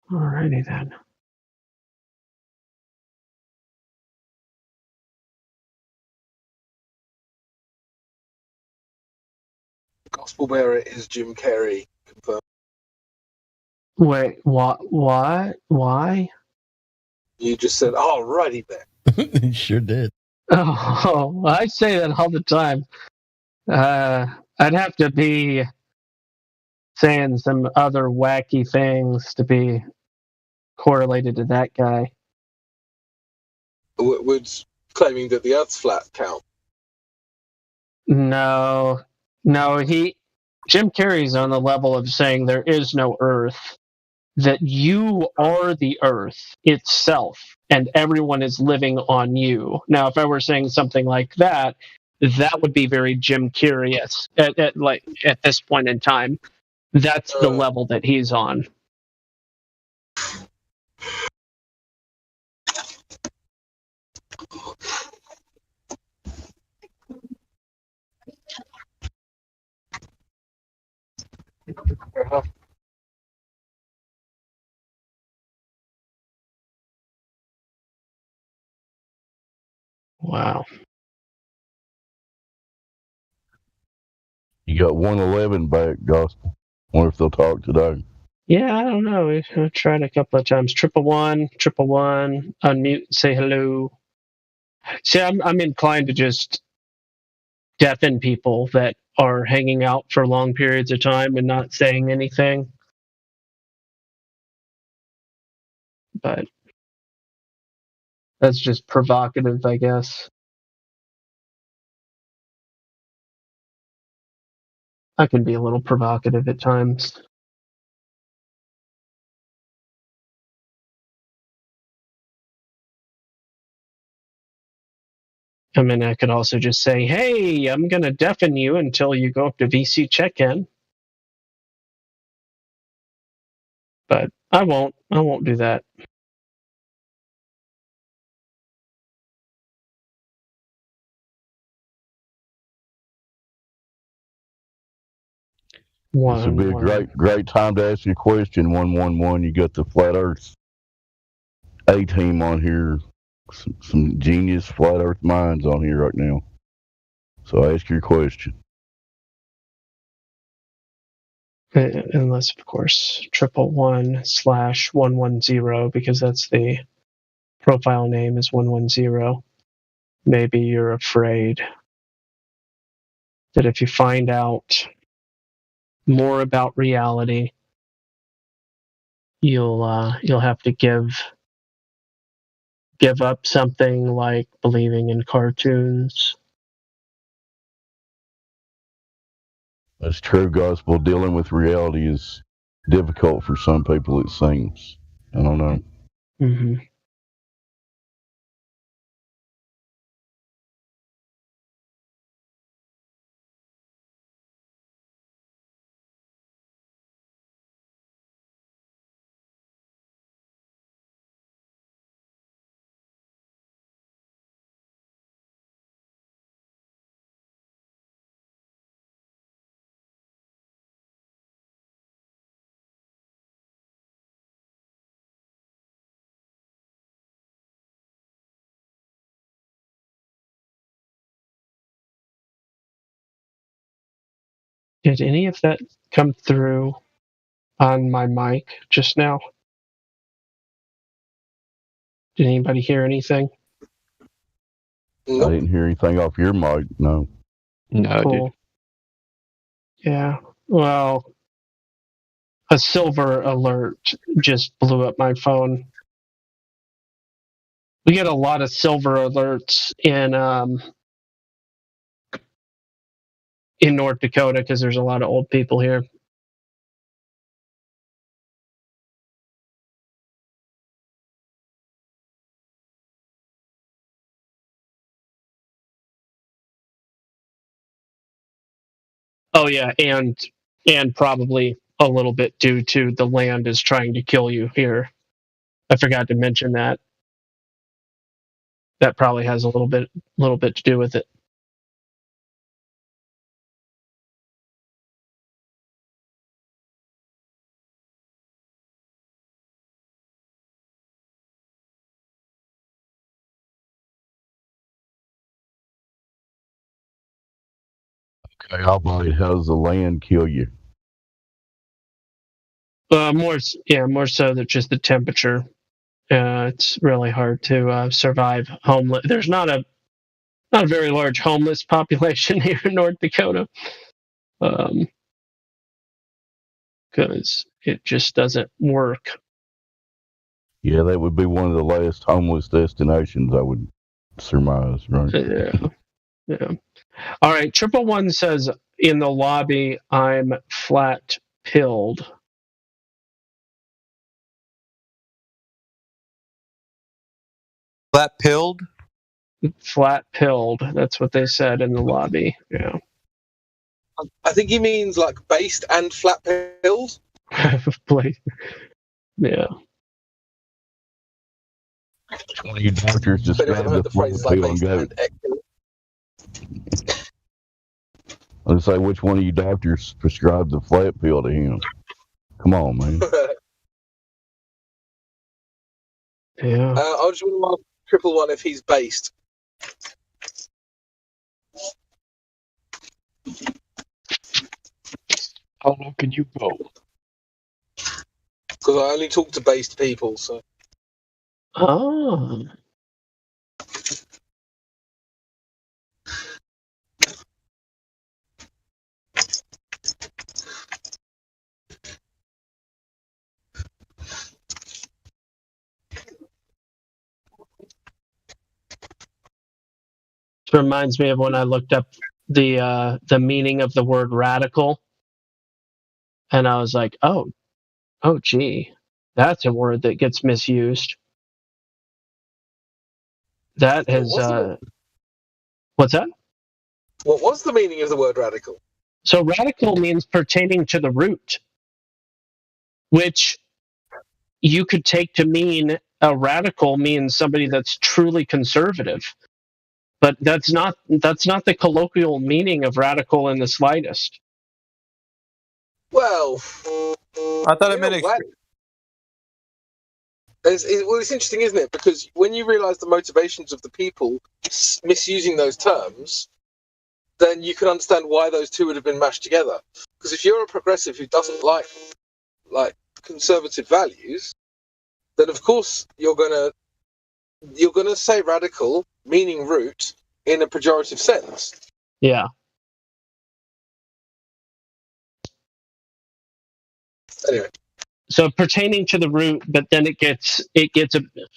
Alrighty then. Gospel bearer is Jim Carrey. Confirmed. Wait, what? Why? You just said, "Alrighty then." You sure did. Oh, I say that all the time. I'd have to be saying some other wacky things to be correlated to that guy. Would claiming that the Earth's flat count? No, Jim Carrey's on the level of saying there is no Earth, that you are the Earth itself, and everyone is living on you. Now, if I were saying something like that, that would be very Jim Carrey-esque at this point in time. That's the level that he's on. Wow. You got 111 back, Gospel. Wonder if they'll talk today. Yeah, I don't know. We've tried a couple of times. 111, unmute, say hello. See, I'm inclined to just deafen people that are hanging out for long periods of time and not saying anything. But that's just provocative, I guess. I can be a little provocative at times. I mean, I could also just say, hey, I'm going to deafen you until you go up to VC check-in. But I won't do that. This would be a great time to ask you a question. 111. You got the Flat Earth A team on here. Some genius Flat Earth minds on here right now. So ask your question. Unless, of course, 111/110, because that's the profile name is 110. Maybe you're afraid that if you find out more about reality, you'll have to give up something like believing in cartoons. That's true, Gospel. Dealing with reality is difficult for some people, it seems. I don't know. Mm-hmm. Did any of that come through on my mic just now? Did anybody hear anything? Nope. I didn't hear anything off your mic, no. No, cool. Yeah. Well, a silver alert just blew up my phone. We get a lot of silver alerts in North Dakota because there's a lot of old people here. Oh yeah, and probably a little bit due to the land is trying to kill you here. I forgot to mention that. That probably has a little bit to do with it. Okay, how does the land kill you? More so than just the temperature. It's really hard to survive homeless. There's not a very large homeless population here in North Dakota. because it just doesn't work. Yeah, that would be one of the last homeless destinations, I would surmise, right? Yeah. All right. 111 says in the lobby, I'm flat pilled. Flat pilled? Flat pilled. That's what they said in the lobby. Yeah. I think he means like based and flat pilled. Yeah. One of you doctors But if I've described heard the the flat phrase like pill and based go. and egg pill. Let's say which one of you doctors prescribed the flat pill to him. Come on, man. Yeah. I just want to ask 111 if he's based. How low can you go? Because I only talk to based people, so. Oh. It reminds me of when I looked up the meaning of the word radical, and I was like, oh, gee, that's a word that gets misused. That has what's that? What was the meaning of the word radical? So radical means pertaining to the root, which you could take to mean a radical means somebody that's truly conservative. But that's not the colloquial meaning of radical in the slightest. Well, I thought it meant it's interesting, isn't it? Because when you realise the motivations of the people misusing those terms, then you can understand why those two would have been mashed together. Because if you're a progressive who doesn't like conservative values, then of course you're gonna say radical, meaning root, in a pejorative sense. Yeah. Anyway. So pertaining to the root, but then it gets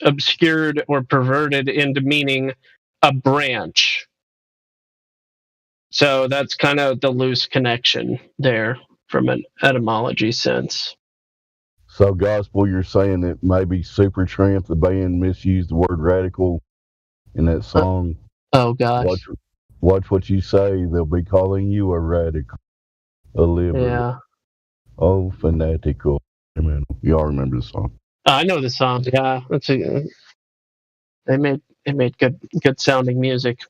obscured or perverted into meaning a branch. So that's kind of the loose connection there from an etymology sense. So, Gospel, you're saying that maybe Supertramp, the band, misused the word radical in that song? Oh, gosh. Watch what you say. They'll be calling you a radical, a liberal, Yeah. oh, fanatical. Amen. Y'all remember the song? I know the song. Yeah, they made good sounding music.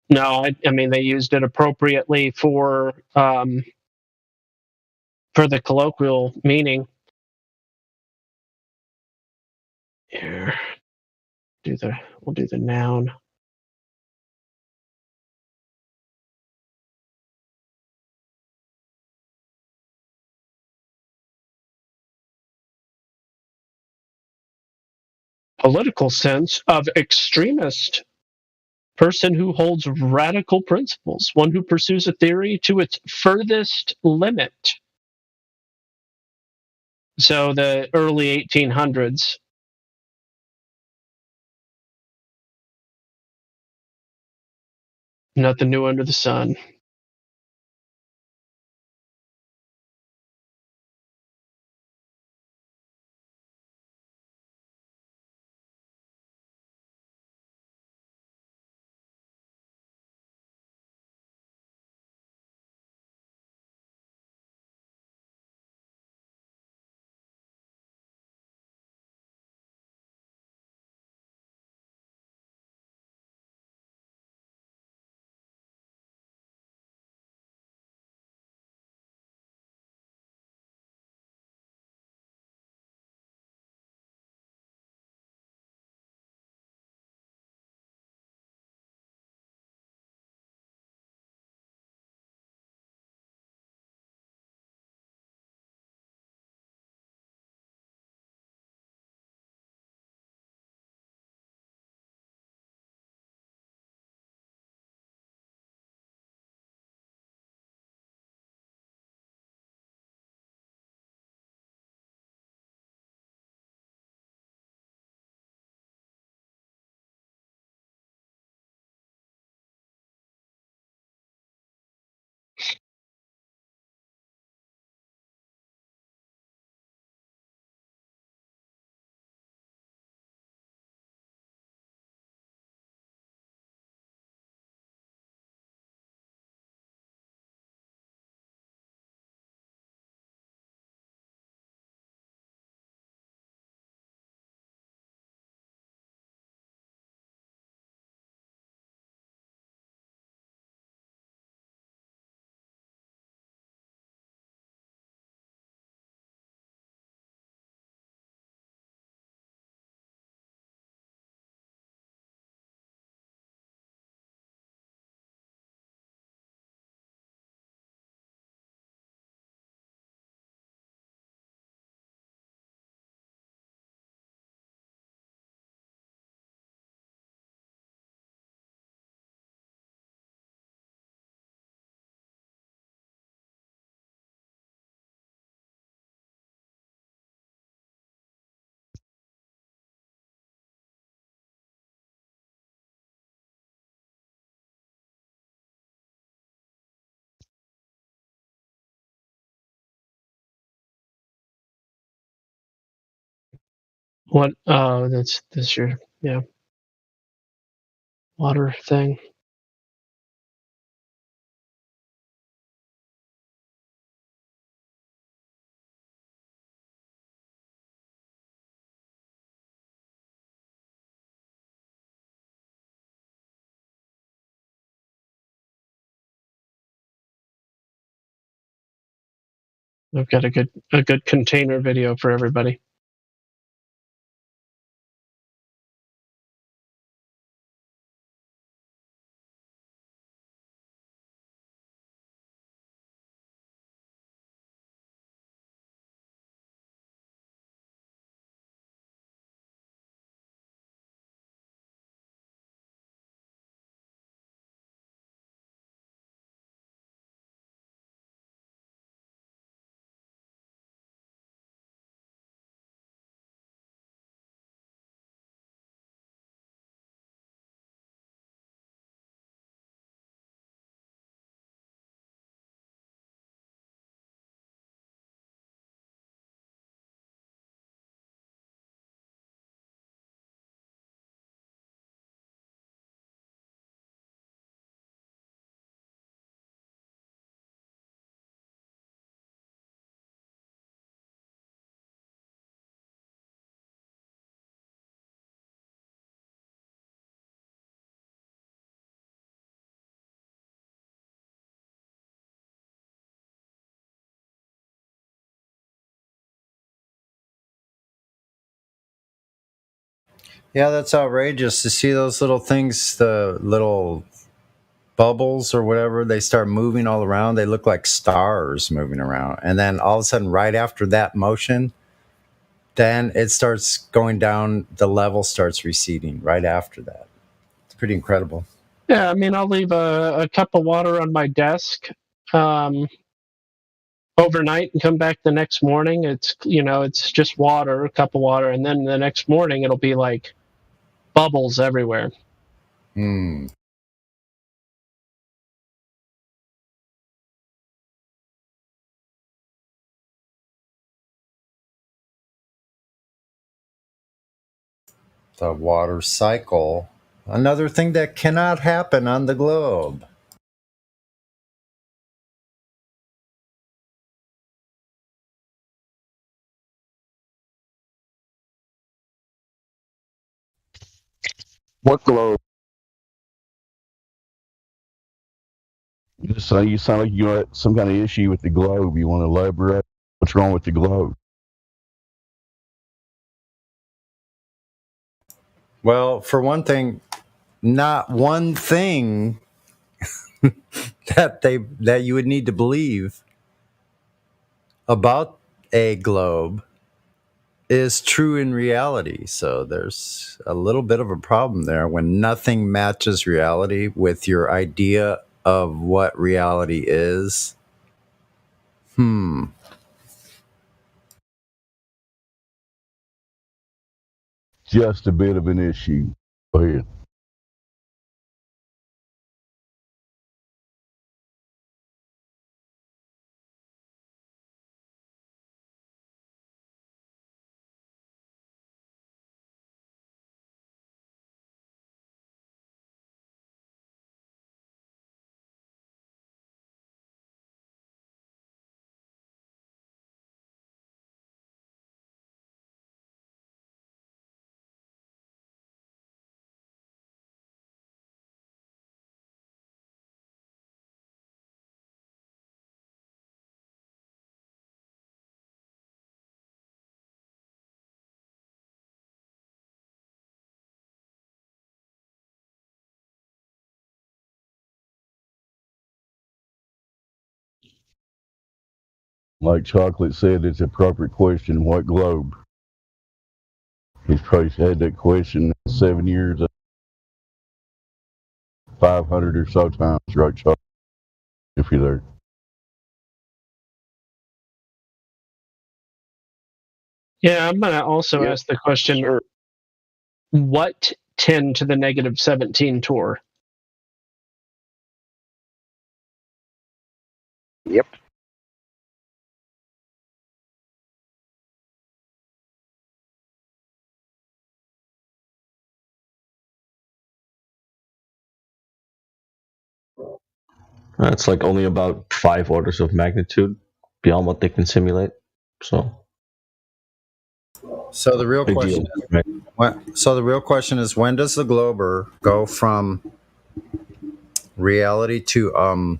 No, I mean they used it appropriately for the colloquial meaning. Here, we'll do the noun. Political sense of extremist, person who holds radical principles, one who pursues a theory to its furthest limit. So the early 1800s. Nothing new under the sun. What? Oh, that's this year. Yeah. Water thing. I've got a good container video for everybody. Yeah, that's outrageous to see those little things, the little bubbles or whatever, they start moving all around. They look like stars moving around. And then all of a sudden, right after that motion, then it starts going down, the level starts receding right after that. It's pretty incredible. Yeah, I mean, I'll leave a cup of water on my desk overnight and come back the next morning. It's just water, a cup of water, and then the next morning it'll be like bubbles everywhere. Hmm. The water cycle. Another thing that cannot happen on the globe. What globe? You sound like you got some kind of issue with the globe. You want to elaborate? What's wrong with the globe? Well, for one thing, not one thing that you would need to believe about a globe is true in reality. So there's a little bit of a problem there when nothing matches reality with your idea of what reality is. Just a bit of an issue. Go ahead. Like Chocolate said, it's a proper question. What globe? He's probably had that question 7 years, 500 or so times, right, Chocolate? If you're there. Yeah, I'm gonna also ask the question: what 10 to the negative 17 tour? Yep. It's like only about 5 orders of magnitude beyond what they can simulate. So the real big question deal. so the real question is, when does the Glober go from reality to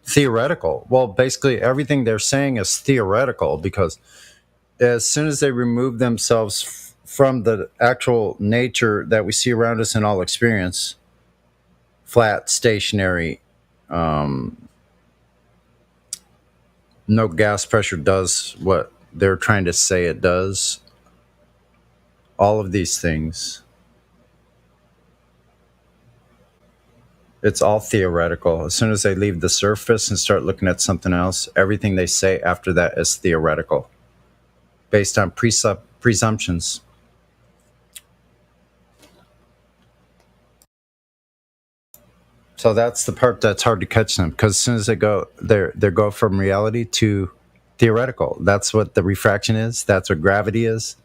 theoretical? Well, basically everything they're saying is theoretical, because as soon as they remove themselves from the actual nature that we see around us in all experience, flat, stationary, no gas pressure does what they're trying to say it does. All of these things, it's all theoretical. As soon as they leave the surface and start looking at something else, everything they say after that is theoretical, based on presumptions. So that's the part that's hard to catch them, because as soon as they go from reality to theoretical. That's what the refraction is. That's what gravity is.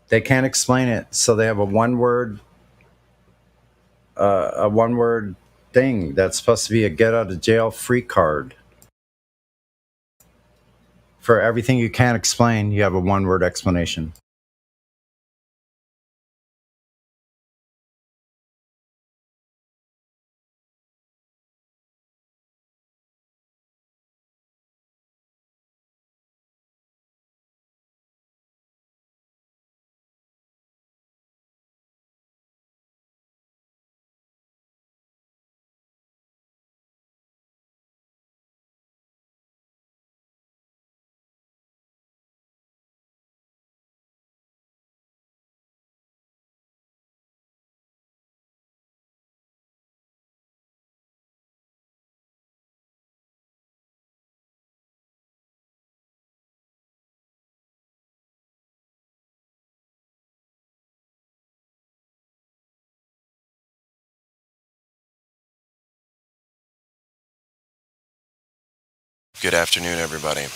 They can't explain it, so they have a one word thing that's supposed to be a get out of jail free card. For everything you can't explain, you have a one word explanation. Good afternoon, everybody.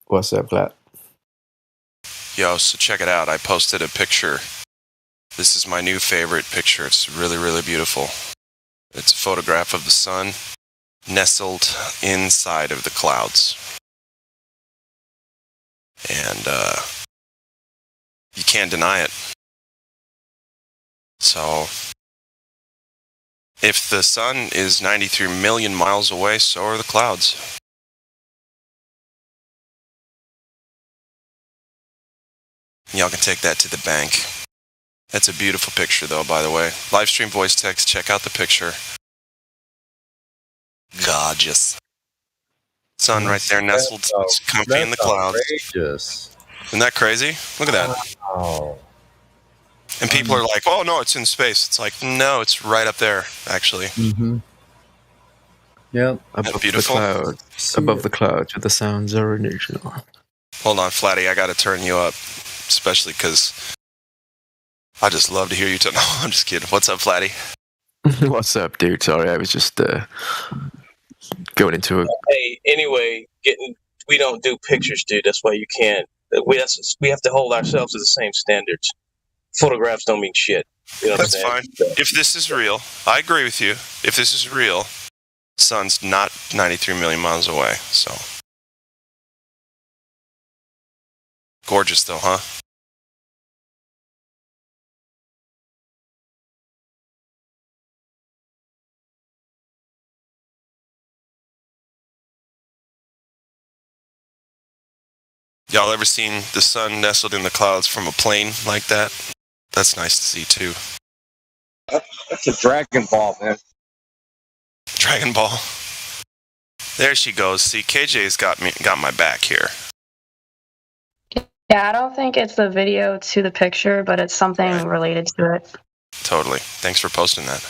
What's up, Vlad? Yo, so check it out. I posted a picture. This is my new favorite picture. It's really, really beautiful. It's a photograph of the sun nestled inside of the clouds. And you can't deny it. So, if the sun is 93 million miles away, so are the clouds. Y'all can take that to the bank. That's a beautiful picture, though, by the way. Livestream voice text, check out the picture. Gorgeous. Sun right there nestled comfy in the clouds. Outrageous. Isn't that crazy? Look at that. Wow. And people are like, oh, no, it's in space. It's like, no, it's right up there, actually. Mm-hmm. Yep. Above beautiful? Above the clouds where the sounds are original. Hold on, Flatty, I got to turn you up, especially because I just love to hear you talk. No, I'm just kidding. What's up, Flatty? What's up, dude? Sorry, I was just going into it. Hey, anyway, we don't do pictures, dude. That's why you can't. We have to hold ourselves to the same standards. Photographs don't mean shit. You know That's what I'm fine. saying? If this is real, I agree with you. If this is real, the sun's not 93 million miles away. So gorgeous, though, huh? Y'all ever seen the sun nestled in the clouds from a plane like that? That's nice to see, too. That's a Dragon Ball, man. Dragon Ball. There she goes. See, KJ's got my back here. Yeah, I don't think it's the video to the picture, but it's something related to it. Totally. Thanks for posting that.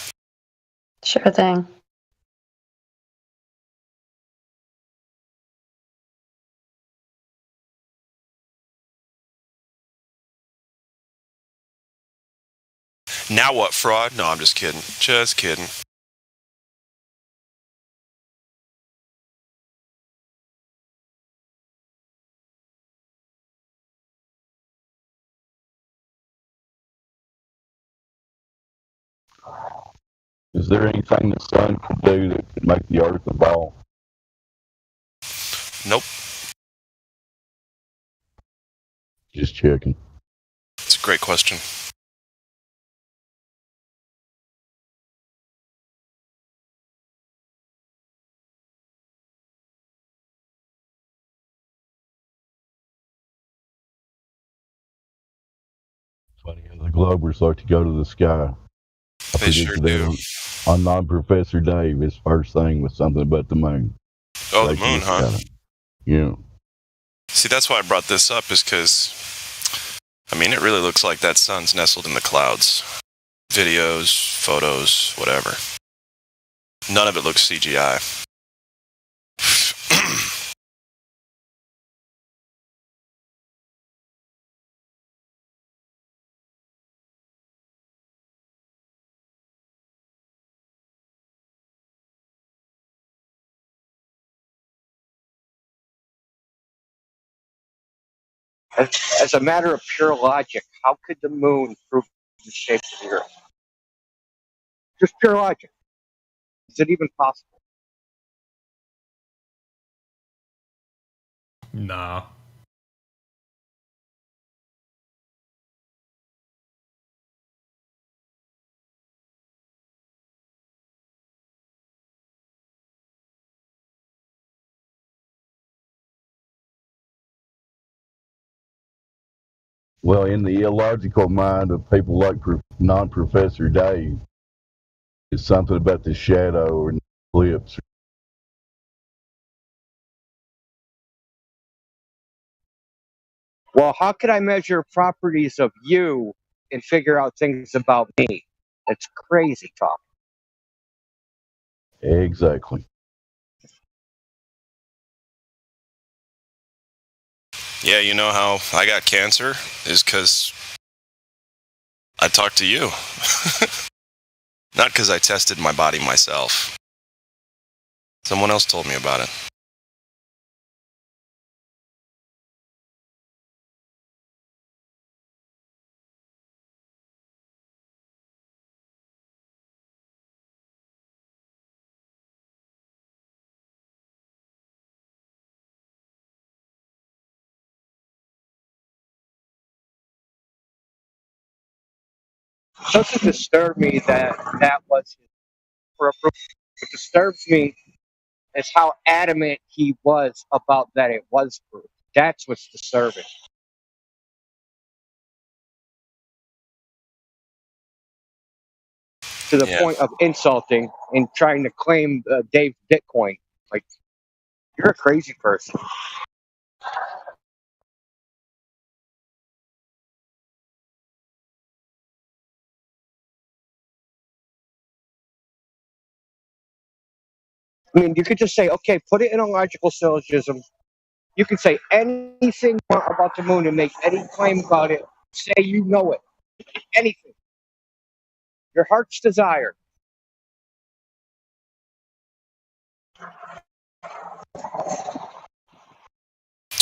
Sure thing. Now what, fraud? No, I'm just kidding. Just kidding. there anything the sun could do that could make the Earth a ball? Nope. Just checking. It's a great question. Funny how the Globers like to go to the sky. They sure do. On Non-Professor Dave, his first thing was something about the moon. Oh, the moon, huh? Yeah. See, that's why I brought this up, is because, I mean, it really looks like that sun's nestled in the clouds. Videos, photos, whatever. None of it looks CGI. As a matter of pure logic, how could the moon prove the shape of the Earth? Just pure logic. Is it even possible? Nah. Well, in the illogical mind of people like Non-Professor Dave, it's something about the shadow or the eclipse. Well, how could I measure properties of you and figure out things about me? It's crazy talk. Exactly. Yeah, you know how I got cancer? Is because I talked to you. Not because I tested my body myself. Someone else told me about it. It doesn't disturb me that that was for a proof. What disturbs me is how adamant he was about that it was proof. That's what's disturbing. To the point of insulting and trying to claim Dave Bitcoin. Like, you're a crazy person. I mean, you could just say, okay, put it in a logical syllogism. You can say anything you want about the moon and make any claim about it. Say you know it. Anything. Your heart's desire.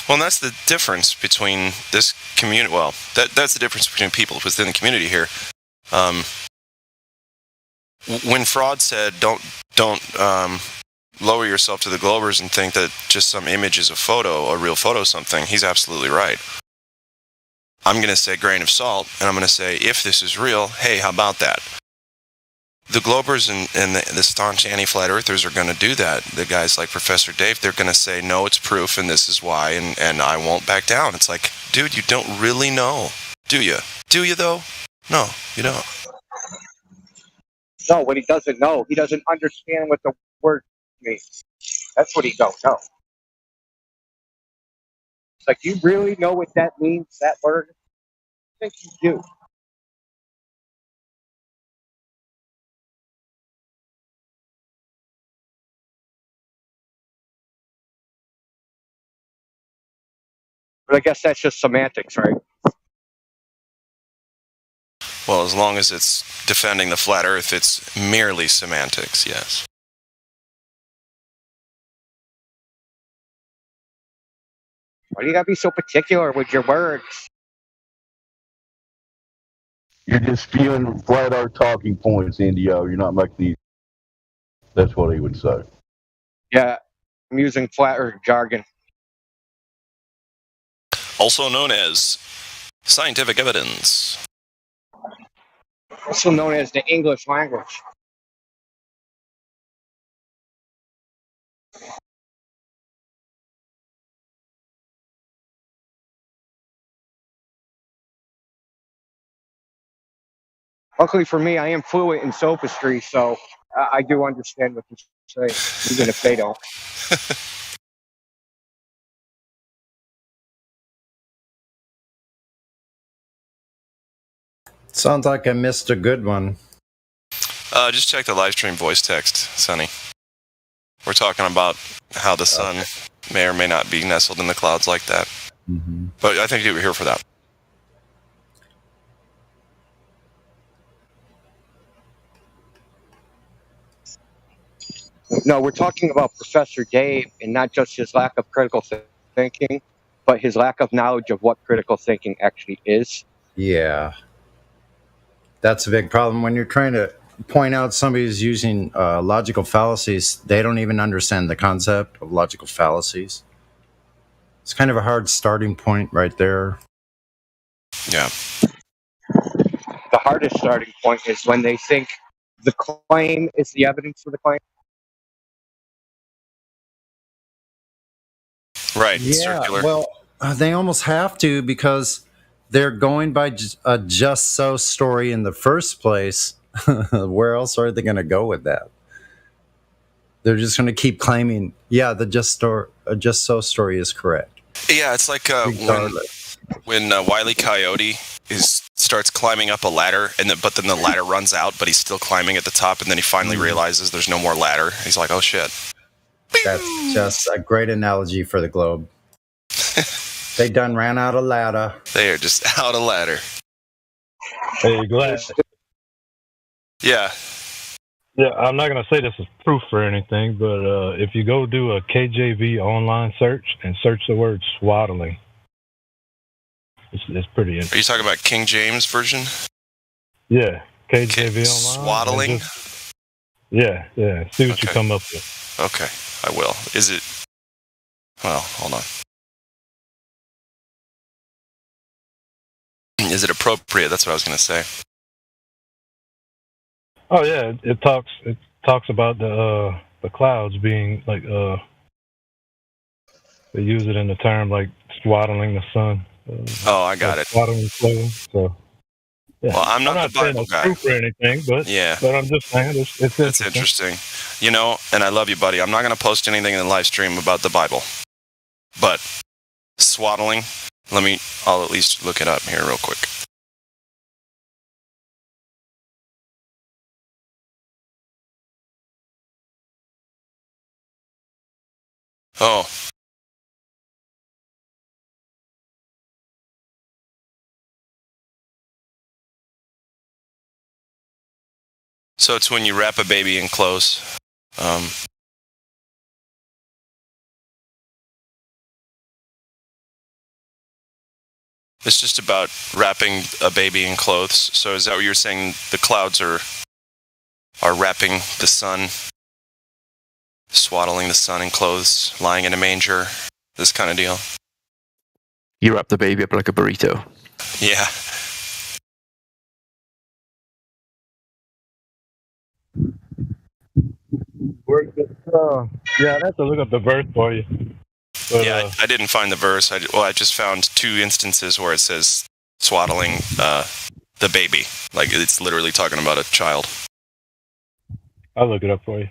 Well, and that's the difference between this community. Well, that's the difference between people within the community here. When Fraud said, "Don't lower yourself to the Globers and think that just some image is a photo, a real photo, something," he's absolutely right. I'm going to say grain of salt, and I'm going to say, if this is real, hey, how about that? The Globers and the staunch anti-flat earthers are going to do that. The guys like Professor Dave, they're going to say, no, it's proof, and this is why, and I won't back down. It's like, dude, you don't really know, do you? Do you, though? No, you don't. No, what he doesn't know, he doesn't understand what the word means. That's what he don't know. It's like, you really know what that means, that word? I think you do. But I guess that's just semantics, right? Well, as long as it's defending the flat earth, it's merely semantics, yes. Why do you gotta be so particular with your words? You're just spewing flat earth talking points, Indio. You're not making these That's what he would say. Yeah, I'm using flat earth jargon. Also known as scientific evidence. Also known as the English language. Luckily for me, I am fluent in sophistry, so I do understand what you say, even if they don't. Sounds like I missed a good one. Just check the live stream voice text, Sonny. We're talking about how the sun may or may not be nestled in the clouds like that. Mm-hmm. But I think you were here for that. No, we're talking about Professor Dave and not just his lack of critical thinking, but his lack of knowledge of what critical thinking actually is. Yeah. That's a big problem. When you're trying to point out somebody who's using logical fallacies, they don't even understand the concept of logical fallacies. It's kind of a hard starting point right there. Yeah. The hardest starting point is when they think the claim is the evidence for the claim. Right. Yeah, Circular. well, they almost have to because they're going by a just so story in the first place. Where else are they going to go with that? They're just going to keep claiming, yeah, the just so story is correct. Yeah, it's like when Wile E. Coyote starts climbing up a ladder, but then the ladder runs out, but he's still climbing at the top, and then he finally realizes there's no more ladder. He's like, oh shit. That's just a great analogy for the globe. They done ran out of ladder. They are just out of ladder. Hey, glad. Yeah. Yeah, I'm not going to say this is proof or anything, but if you go do a KJV online search and search the word swaddling, it's pretty interesting. Are you talking about King James Version? Yeah, KJV online. Swaddling? Yeah. See what you come up with. Okay, I will. Is it... Well, hold on. Is it appropriate? That's what I was going to say. Oh yeah, it talks about the clouds being like they use it in the term like swaddling the sun. Oh, I got it. Swaddling clothing. So yeah. Well, I'm not the Bible guy. Proof or anything, but I'm just saying it's interesting. You know, and I love you, buddy. I'm not going to post anything in the live stream about the Bible, but swaddling. I'll at least look it up here real quick. Oh. So it's when you wrap a baby in clothes. It's just about wrapping a baby in clothes. So is that what you're saying? The clouds are wrapping the sun, swaddling the sun in clothes, lying in a manger, this kind of deal? You wrap the baby up like a burrito. Yeah. Yeah, I'd have to look up the verse for you. But, yeah, I didn't find the verse. I just found 2 instances where it says swaddling the baby. Like, it's literally talking about a child. I'll look it up for you.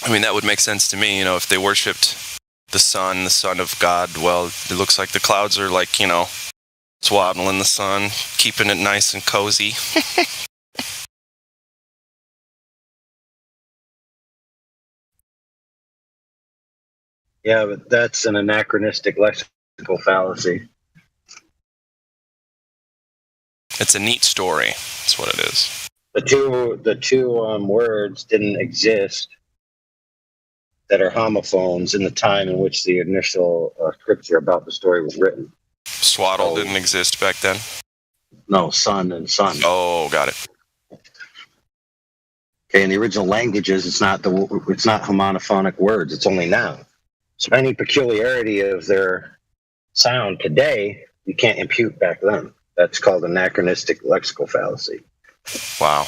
I mean, that would make sense to me, if they worshipped the Son of God. Well, it looks like the clouds are like, swaddling the sun, keeping it nice and cozy. Yeah, but that's an anachronistic lexical fallacy. It's a neat story. That's what it is. The two words didn't exist that are homophones in the time in which the initial scripture about the story was written. Swaddle didn't exist back then? No, son and son. Oh, got it. Okay, in the original languages, it's not homophonic words. It's only noun. So any peculiarity of their sound today, you can't impute back then. That's called anachronistic lexical fallacy. Wow.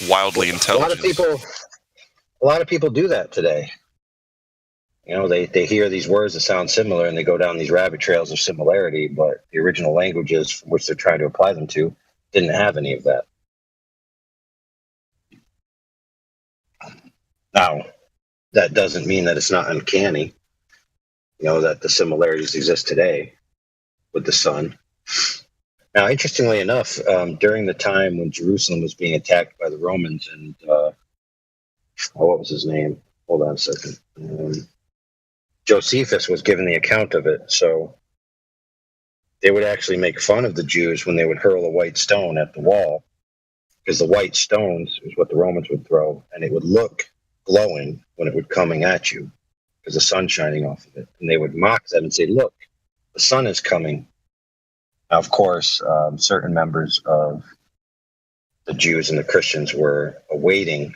Wildly intelligent. A lot of people do that today. You know, they hear these words that sound similar and they go down these rabbit trails of similarity, but the original languages from which they're trying to apply them to didn't have any of that. Now, that doesn't mean that it's not uncanny, you know, that the similarities exist today with the sun. Now, interestingly enough, during the time when Jerusalem was being attacked by the Romans and, what was his name? Hold on a second. Josephus was given the account of it, so they would actually make fun of the Jews when they would hurl a white stone at the wall, because the white stones is what the Romans would throw, and it would look glowing when it would coming at you, because the sun's shining off of it. And they would mock them and say, look, the sun is coming. Now, of course, certain members of the Jews and the Christians were awaiting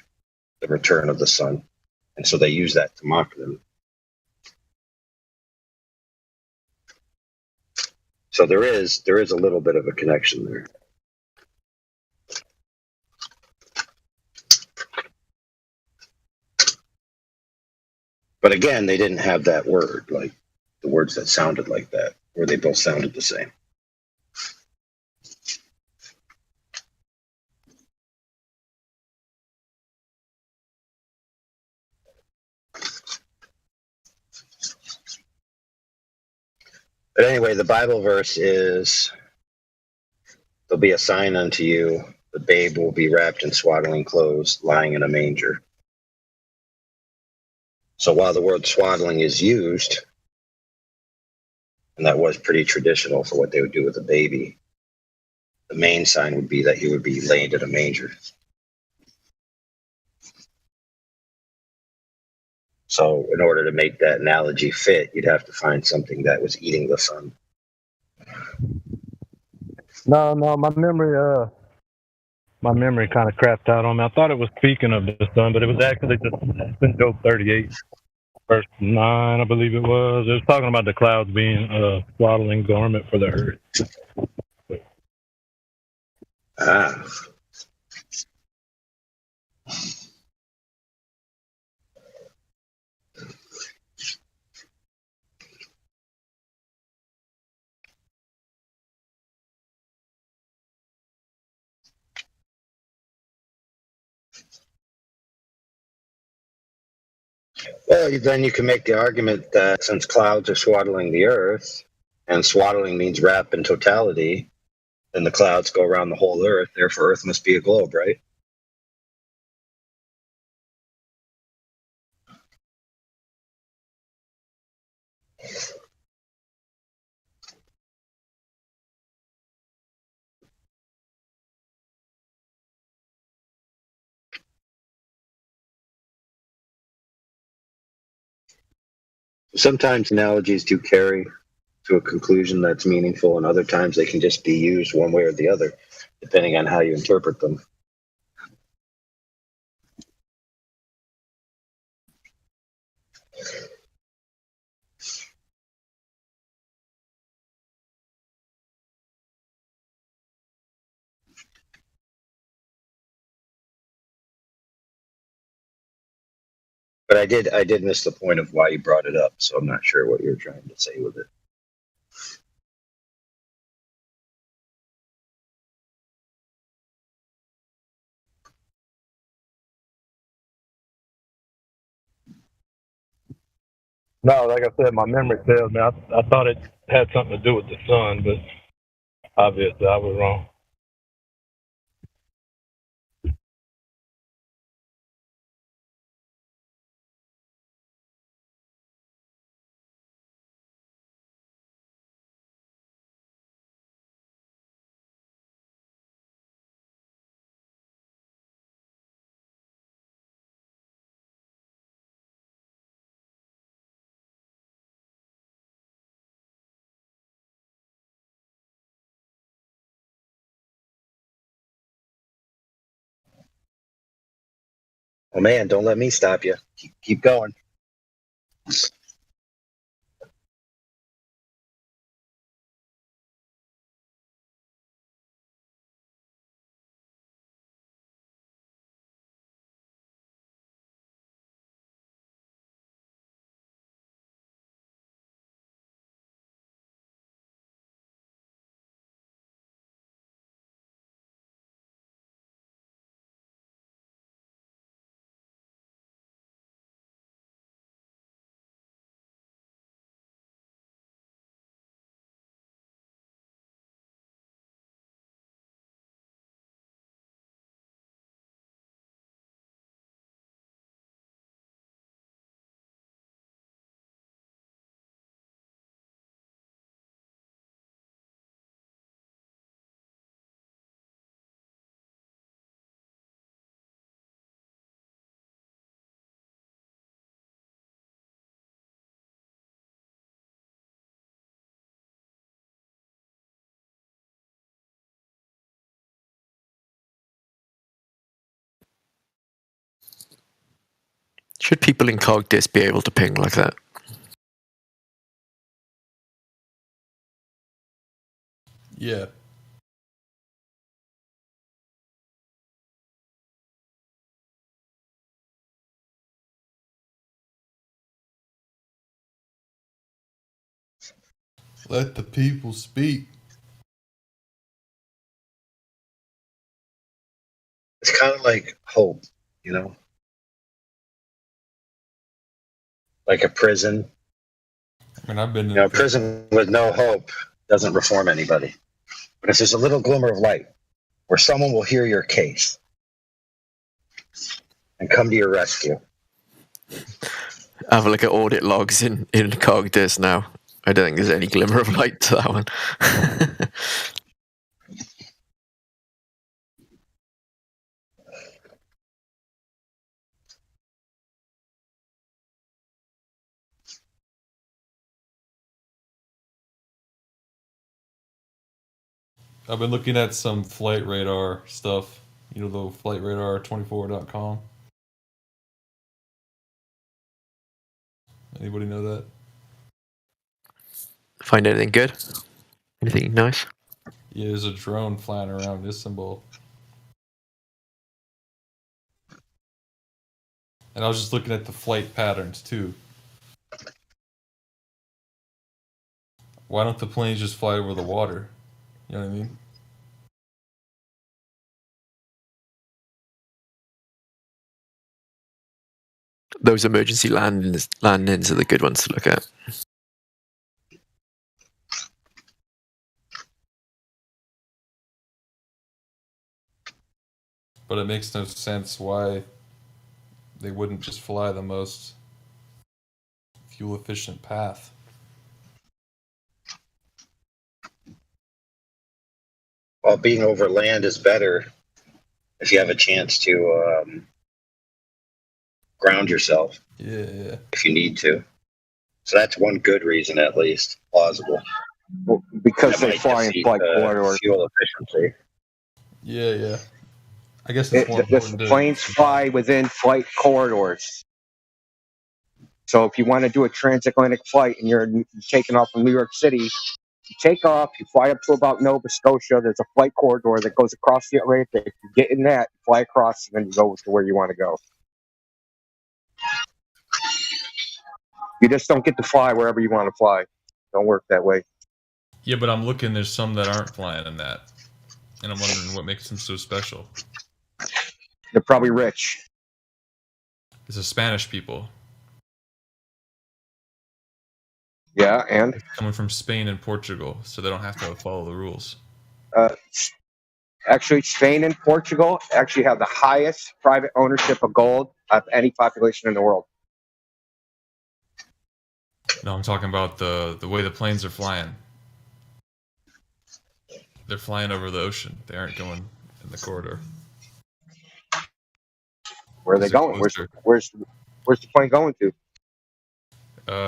the return of the sun, and so they used that to mock them. So there is a little bit of a connection there. But again, they didn't have that word, like the words that sounded like that, or they both sounded the same. But anyway, the Bible verse is, there'll be a sign unto you, the babe will be wrapped in swaddling clothes, lying in a manger. So while the word swaddling is used, and that was pretty traditional for what they would do with a baby, the main sign would be that he would be laid in a manger. So in order to make that analogy fit, you'd have to find something that was eating the sun. No, my memory kind of crapped out on me. I thought it was speaking of the sun, but it was actually just in Job 38, verse 9, I believe it was. It was talking about the clouds being a swaddling garment for the earth. Ah. Well, then you can make the argument that since clouds are swaddling the earth, and swaddling means wrap in totality, then the clouds go around the whole earth, therefore earth must be a globe, right? Sometimes analogies do carry to a conclusion that's meaningful, and other times they can just be used one way or the other, depending on how you interpret them. But I did miss the point of why you brought it up, so I'm not sure what you're trying to say with it. No, like I said, my memory failed me. I thought it had something to do with the sun, but obviously I was wrong. Oh man, don't let me stop you. Keep going. Should people in CogDis be able to ping like that? Yeah. Let the people speak. It's kind of like hope, you know, like a prison. I mean, I've been You know, a prison with no hope doesn't reform anybody. But if there's a little glimmer of light where someone will hear your case and come to your rescue. Have a look at audit logs in CogDis now. I don't think there's any glimmer of light to that one. I've been looking at some flight radar stuff. You know, the flightradar24.com. Anybody know that? Find anything good? Anything nice? Yeah, there's a drone flying around Istanbul. And I was just looking at the flight patterns too. Why don't the planes just fly over the water? You know what I mean? Those emergency landings are the good ones to look at. But it makes no sense why they wouldn't just fly the most fuel efficient path. Well, being over land is better if you have a chance to ground yourself. Yeah. If you need to. So that's one good reason, at least, plausible. Well, because That they might fly in defeat flight the corridors. fuel efficiency. Yeah. I guess it's more The important to... planes fly within flight corridors. So if you want to do a transatlantic flight and you're taking off from New York City, you take off, you fly up to about Nova Scotia. There's a flight corridor that goes across the Atlantic. You get in that, you fly across, and then you go to where you want to go. You just don't get to fly wherever you want to fly. Don't work that way. Yeah, but I'm looking, there's some that aren't flying in that. And I'm wondering what makes them so special. They're probably rich. It's the Spanish people. Yeah, and? Coming from Spain and Portugal, so they don't have to follow the rules. Actually, Spain and Portugal actually have the highest private ownership of gold of any population in the world. No, I'm talking about the way the planes are flying. They're flying over the ocean. They aren't going in the corridor. Where are they going? Where's the plane going to?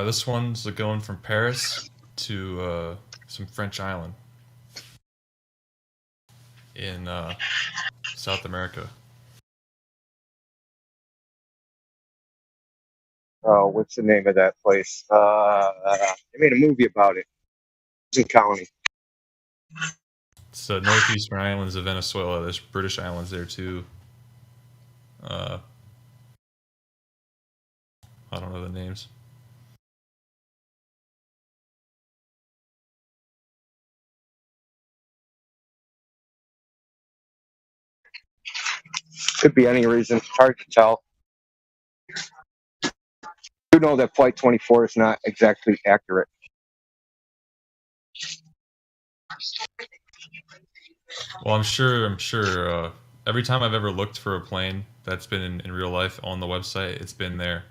This one's going from Paris to some French island in South America. Oh, what's the name of that place? They made a movie about it. It's in County. It's northeastern islands of Venezuela. There's British islands there too. I don't know the names. Could be any reason. It's hard to tell. You know that Flight 24 is not exactly accurate. Well, I'm sure. Every time I've ever looked for a plane that's been in real life on the website, it's been there.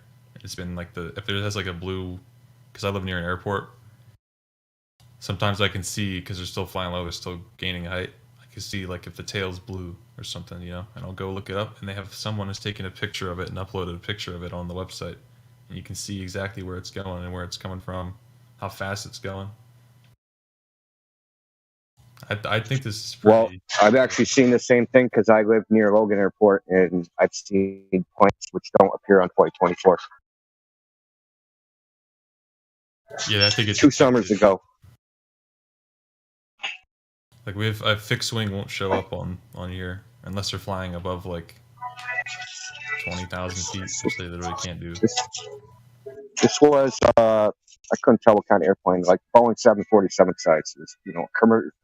It's been like if there has like a blue, because I live near an airport. Sometimes I can see because they're still flying low, they're still gaining height. I can see like if the tail's blue or something, and I'll go look it up, and they have someone has taken a picture of it and uploaded a picture of it on the website, and you can see exactly where it's going and where it's coming from, how fast it's going. I think this is pretty... Well, I've actually seen the same thing because I live near Logan Airport, and I've seen planes which don't appear on Flight 24. Yeah, I think it's 2 summers ago. Like we have fixed wing won't show up on here unless they're flying above like 20,000 feet, which they literally can't do. This was I couldn't tell what kind of airplane, like Boeing 747 size. It was,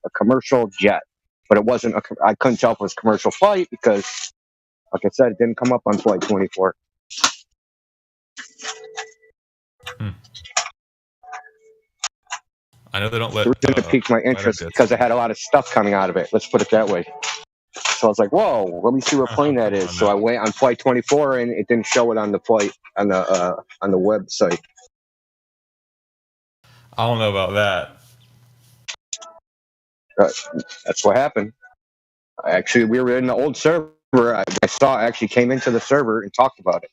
a commercial jet, but it wasn't. I couldn't tell if it was commercial flight because, like I said, it didn't come up on Flight 24. I know they don't let. It didn't pique my interest because it had a lot of stuff coming out of it. Let's put it that way. So I was like, "Whoa, let me see what plane that is." So I went on Flight 24, and it didn't show it on the flight on the website. I don't know about that. That's what happened. Actually, we were in the old server. I saw it actually came into the server and talked about it.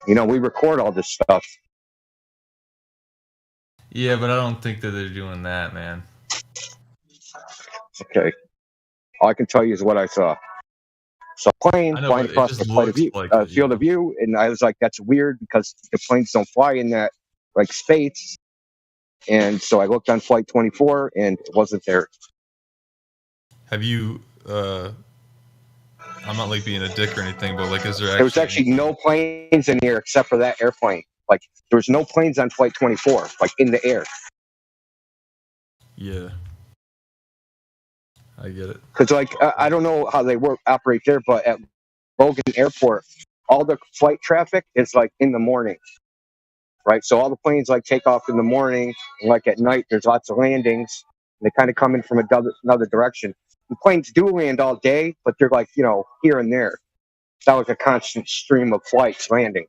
We record all this stuff. Yeah, but I don't think that they're doing that, man. Okay. All I can tell you is what I saw. So plane flying across the field of view, and I was like, that's weird because the planes don't fly in that like space. And so I looked on Flight 24, and it wasn't there. Have you? I'm not like being a dick or anything, but like, is there? There was actually no planes in the air except for that airplane. Like, there was no planes on Flight 24, like in the air. Yeah. I get it. Because, like, I don't know how they operate there, but at Logan Airport, all the flight traffic is, like, in the morning, right? So all the planes, like, take off in the morning, and, like, at night, there's lots of landings, and they kind of come in from another direction. The planes do land all day, but they're, like, here and there. It's not like a constant stream of flights landing.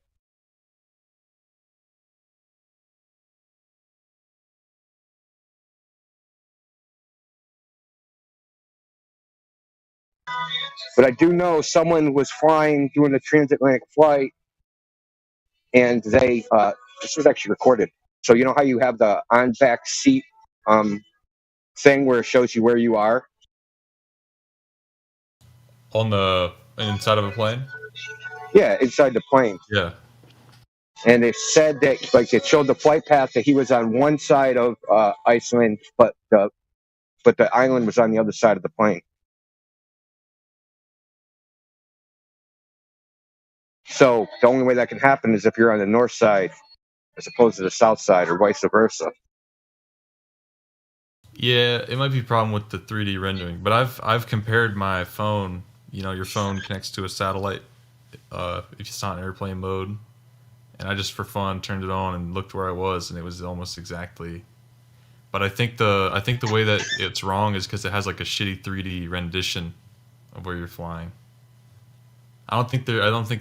But I do know someone was doing a transatlantic flight, and they, this was actually recorded. So you know how you have the on-back seat thing where it shows you where you are? On the inside of a plane? Yeah, inside the plane. Yeah. And it said that, like, it showed the flight path that he was on one side of Iceland, but the island was on the other side of the plane. So the only way that can happen is if you're on the north side as opposed to the south side, or vice versa. Yeah, it might be a problem with the 3D rendering, but I've compared my phone. Your phone connects to a satellite if it's not in airplane mode, and I just for fun turned it on and looked where I was, and it was almost exactly. But I think the way that it's wrong is because it has like a shitty 3D rendition of where you're flying. I don't think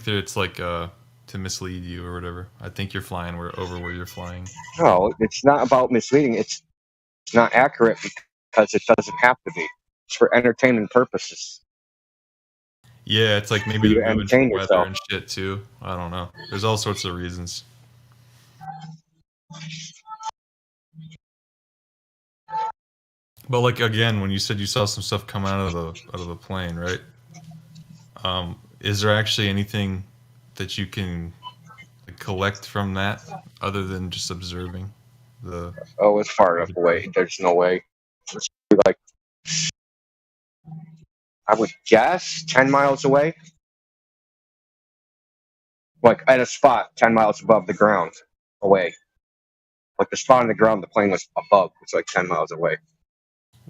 it's like to mislead you or whatever. I think you're flying over where you're flying. No, it's not about misleading. It's not accurate because it doesn't have to be. It's for entertainment purposes. Yeah, it's like maybe they're moving for weather yourself. and shit too. I don't know. There's all sorts of reasons. But like again, when you said you saw some stuff come out of the plane, right? is there actually anything that you can collect from that other than just observing the? Oh, it's far enough away. There's no way. It's like, I would guess 10 miles away. Like at a spot 10 miles above the ground away. Like the spot on the ground the plane was above. It's like 10 miles away.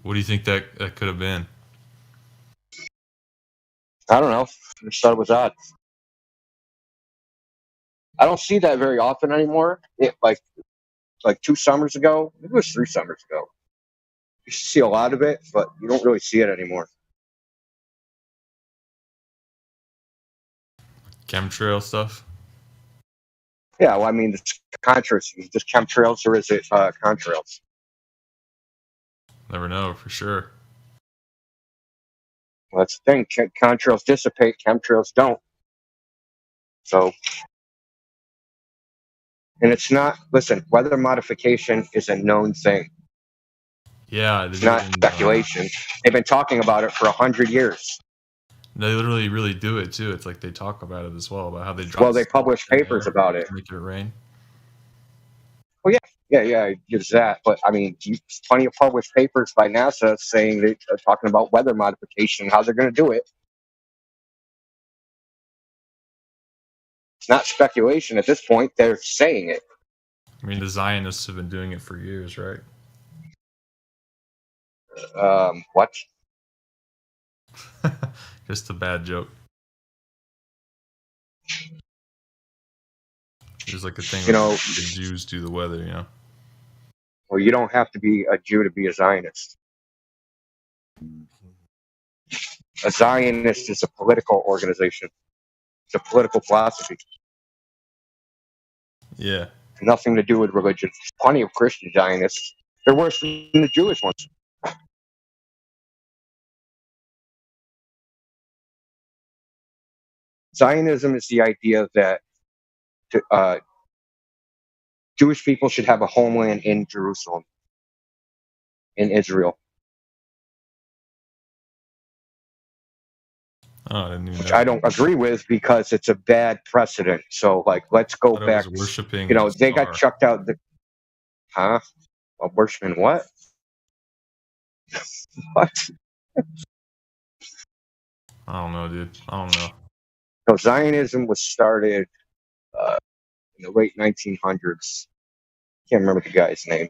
What do you think that could have been? I don't know. I just thought it was odd. I don't see that very often anymore. Like 2 summers ago, maybe it was 3 summers ago. You see a lot of it, but you don't really see it anymore. Chemtrail stuff? Yeah, well, I mean, it's contrails. Is it just chemtrails or is it contrails? Never know for sure. Well, that's the thing. Contrails dissipate, chemtrails don't. So, and it's not, listen, weather modification is a known thing. Yeah, It's not speculation. They've been talking about it for 100 years. They literally really do it too. It's like they talk about it as well, about how they drop. Well, they publish papers about it. To make it rain. Well, yeah, it gives that. But I mean, plenty of published papers by NASA saying they're talking about weather modification, how they're going to do it. It's not speculation at this point. They're saying it. I mean, the Zionists have been doing it for years, right? What? Just a bad joke. There's like a thing the Jews do the weather, you know? Well, you don't have to be a Jew to be a Zionist. A Zionist is a political organization. It's a political philosophy. Yeah. Nothing to do with religion. There's plenty of Christian Zionists. They're worse than the Jewish ones. Zionism is the idea that Jewish people should have a homeland in Jerusalem, in Israel. Oh, I didn't even Which know. I don't agree with because it's a bad precedent. So, like, let's go back. Worshiping They got chucked out. Worshiping what? What? I don't know, dude. I don't know. So Zionism was started in the late 1900s. Can't remember the guy's name.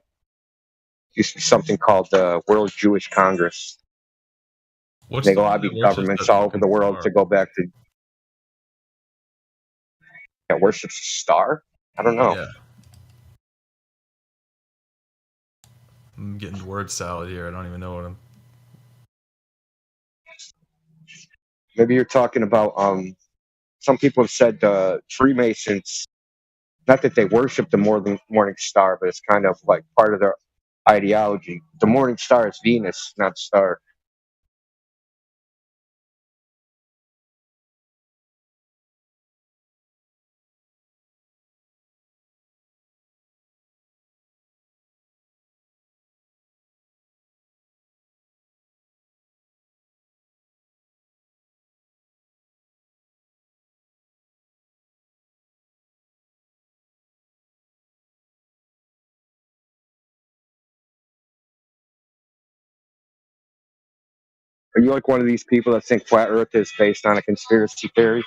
Used to be something called the World Jewish Congress. They lobbied governments all over the world to go back to. That worships a star? I don't know. Yeah. I'm getting word salad here. I don't even know what I'm. Maybe you're talking about. Some people have said Freemasons. Not that they worship the morning star, but it's kind of like part of their ideology. The morning star is Venus, not star. Are you like one of these people that think flat Earth is based on a conspiracy theory?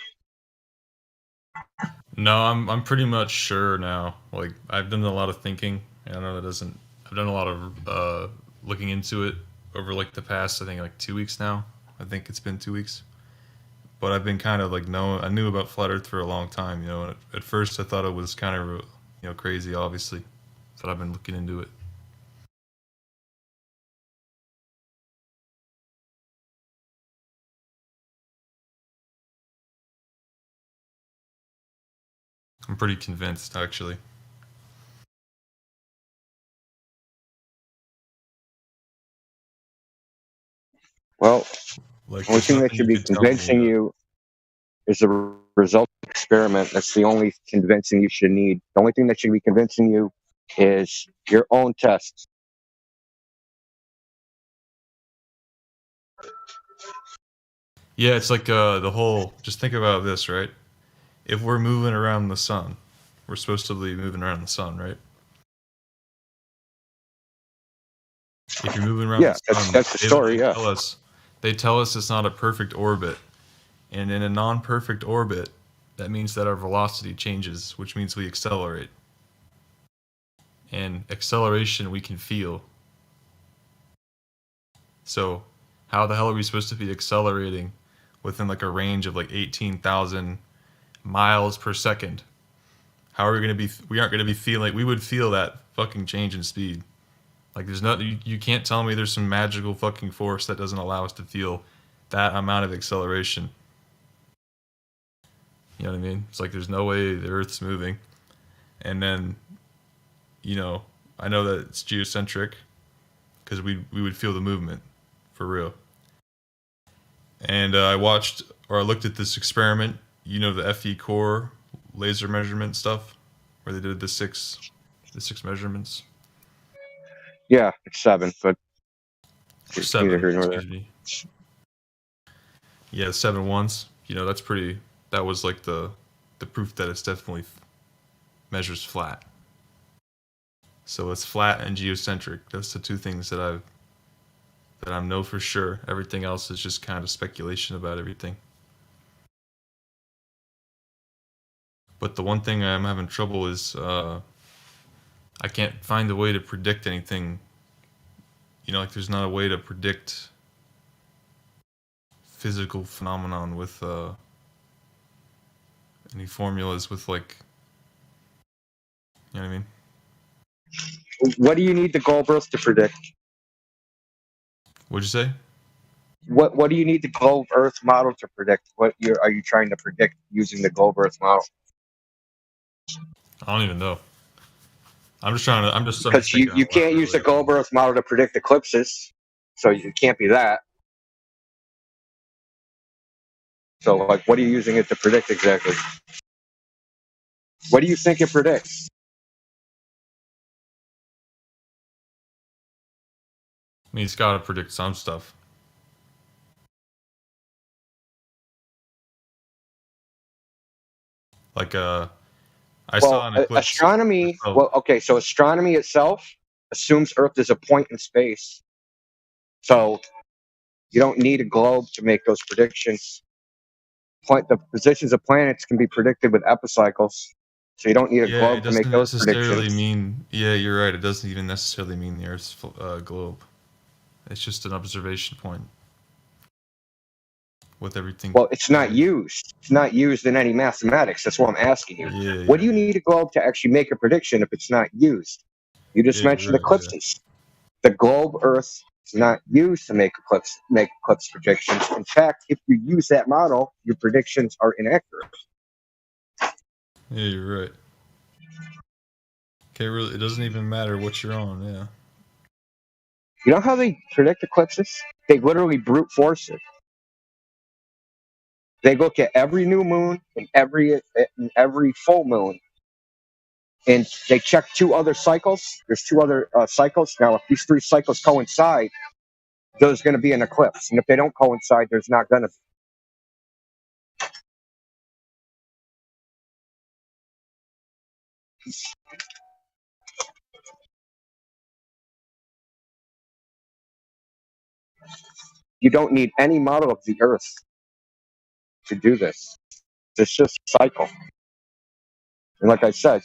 No, I'm pretty much sure now. Like I've done a lot of thinking. And I know that doesn't. I've done a lot of looking into it over like the past. I think like 2 weeks now. I think it's been 2 weeks. But I've been kind of like I knew about flat Earth for a long time. You know, and at first I thought it was kind of crazy, obviously. But I've been looking into it. I'm pretty convinced, actually. Well, like, the only thing that should be convincing you is the result of the experiment. That's the only convincing you should need. The only thing that should be convincing you is your own tests. Yeah, it's like the whole. Just think about this, right? If we're moving around the sun, we're supposed to be moving around the sun, right? If you're moving around Yeah, the sun, that's the story. Yeah. they tell us it's not a perfect orbit, and in a non-perfect orbit, that means that our velocity changes, which means we accelerate. And acceleration we can feel. So, how the hell are we supposed to be accelerating within like a range of like 18,000 miles per second? How are we going to be? We aren't going to be feeling. We would feel that fucking change in speed. Like there's not. You can't tell me there's some magical fucking force that doesn't allow us to feel that amount of acceleration. You know what I mean? It's like there's no way the Earth's moving, and then, I know that it's geocentric, because we would feel the movement, for real. And I looked at this experiment. The FE core laser measurement stuff, where they did the six measurements. Yeah, it's 7, but it's 7. neither here nor there. Excuse me. Yeah, 7 ones. That's pretty. That was like the proof that it's definitely measures flat. So it's flat and geocentric. That's the two things that I know for sure. Everything else is just kind of speculation about everything. But the one thing I'm having trouble is I can't find a way to predict anything. Like there's not a way to predict physical phenomenon with any formulas with like, you know what I mean? What do you need the globe Earth to predict? What'd you say? What do you need the globe Earth model to predict? What are you trying to predict using the globe Earth model? I don't even know. I'm just because you can't use the globe Earth model to predict eclipses, so it can't be that. So, like, what are you using it to predict exactly? What do you think it predicts? I mean, it's got to predict some stuff. Like, I saw an eclipse. Astronomy. Well, okay, so astronomy itself assumes Earth is a point in space. So you don't need a globe to make those predictions. The positions of planets can be predicted with epicycles, so you don't need a globe to make those predictions. Yeah, you're right. It doesn't even necessarily mean the Earth's globe. It's just an observation point with everything. Well, it's not used. It's not used in any mathematics. That's what I'm asking you. Yeah, what do you need a globe to actually make a prediction if it's not used? You just mentioned eclipses. Yeah. The globe Earth is not used to make eclipse predictions. In fact, if you use that model, your predictions are inaccurate. Yeah, you're right. Okay, really, it doesn't even matter what you're on. Yeah. You know how they predict eclipses? They literally brute force it. They look at every new moon and every full moon, and they check 2 other cycles. There's 2 other cycles. Now, if these 3 cycles coincide, there's going to be an eclipse. And if they don't coincide, there's not going to be. You don't need any model of the Earth to do this. It's just a cycle. And like I said,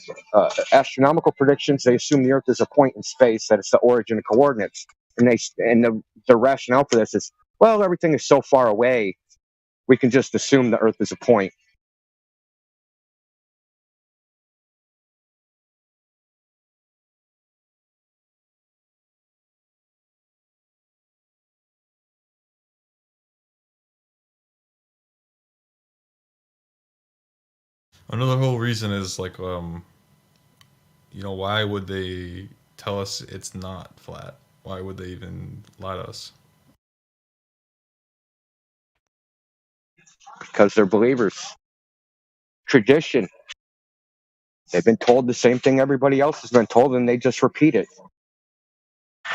astronomical predictions, they assume the Earth is a point in space, that it's the origin of coordinates. And the rationale for this is, well, everything is so far away, we can just assume the Earth is a point. Another whole reason is like, why would they tell us it's not flat? Why would they even lie to us? Because they're believers. Tradition. They've been told the same thing everybody else has been told, and they just repeat it.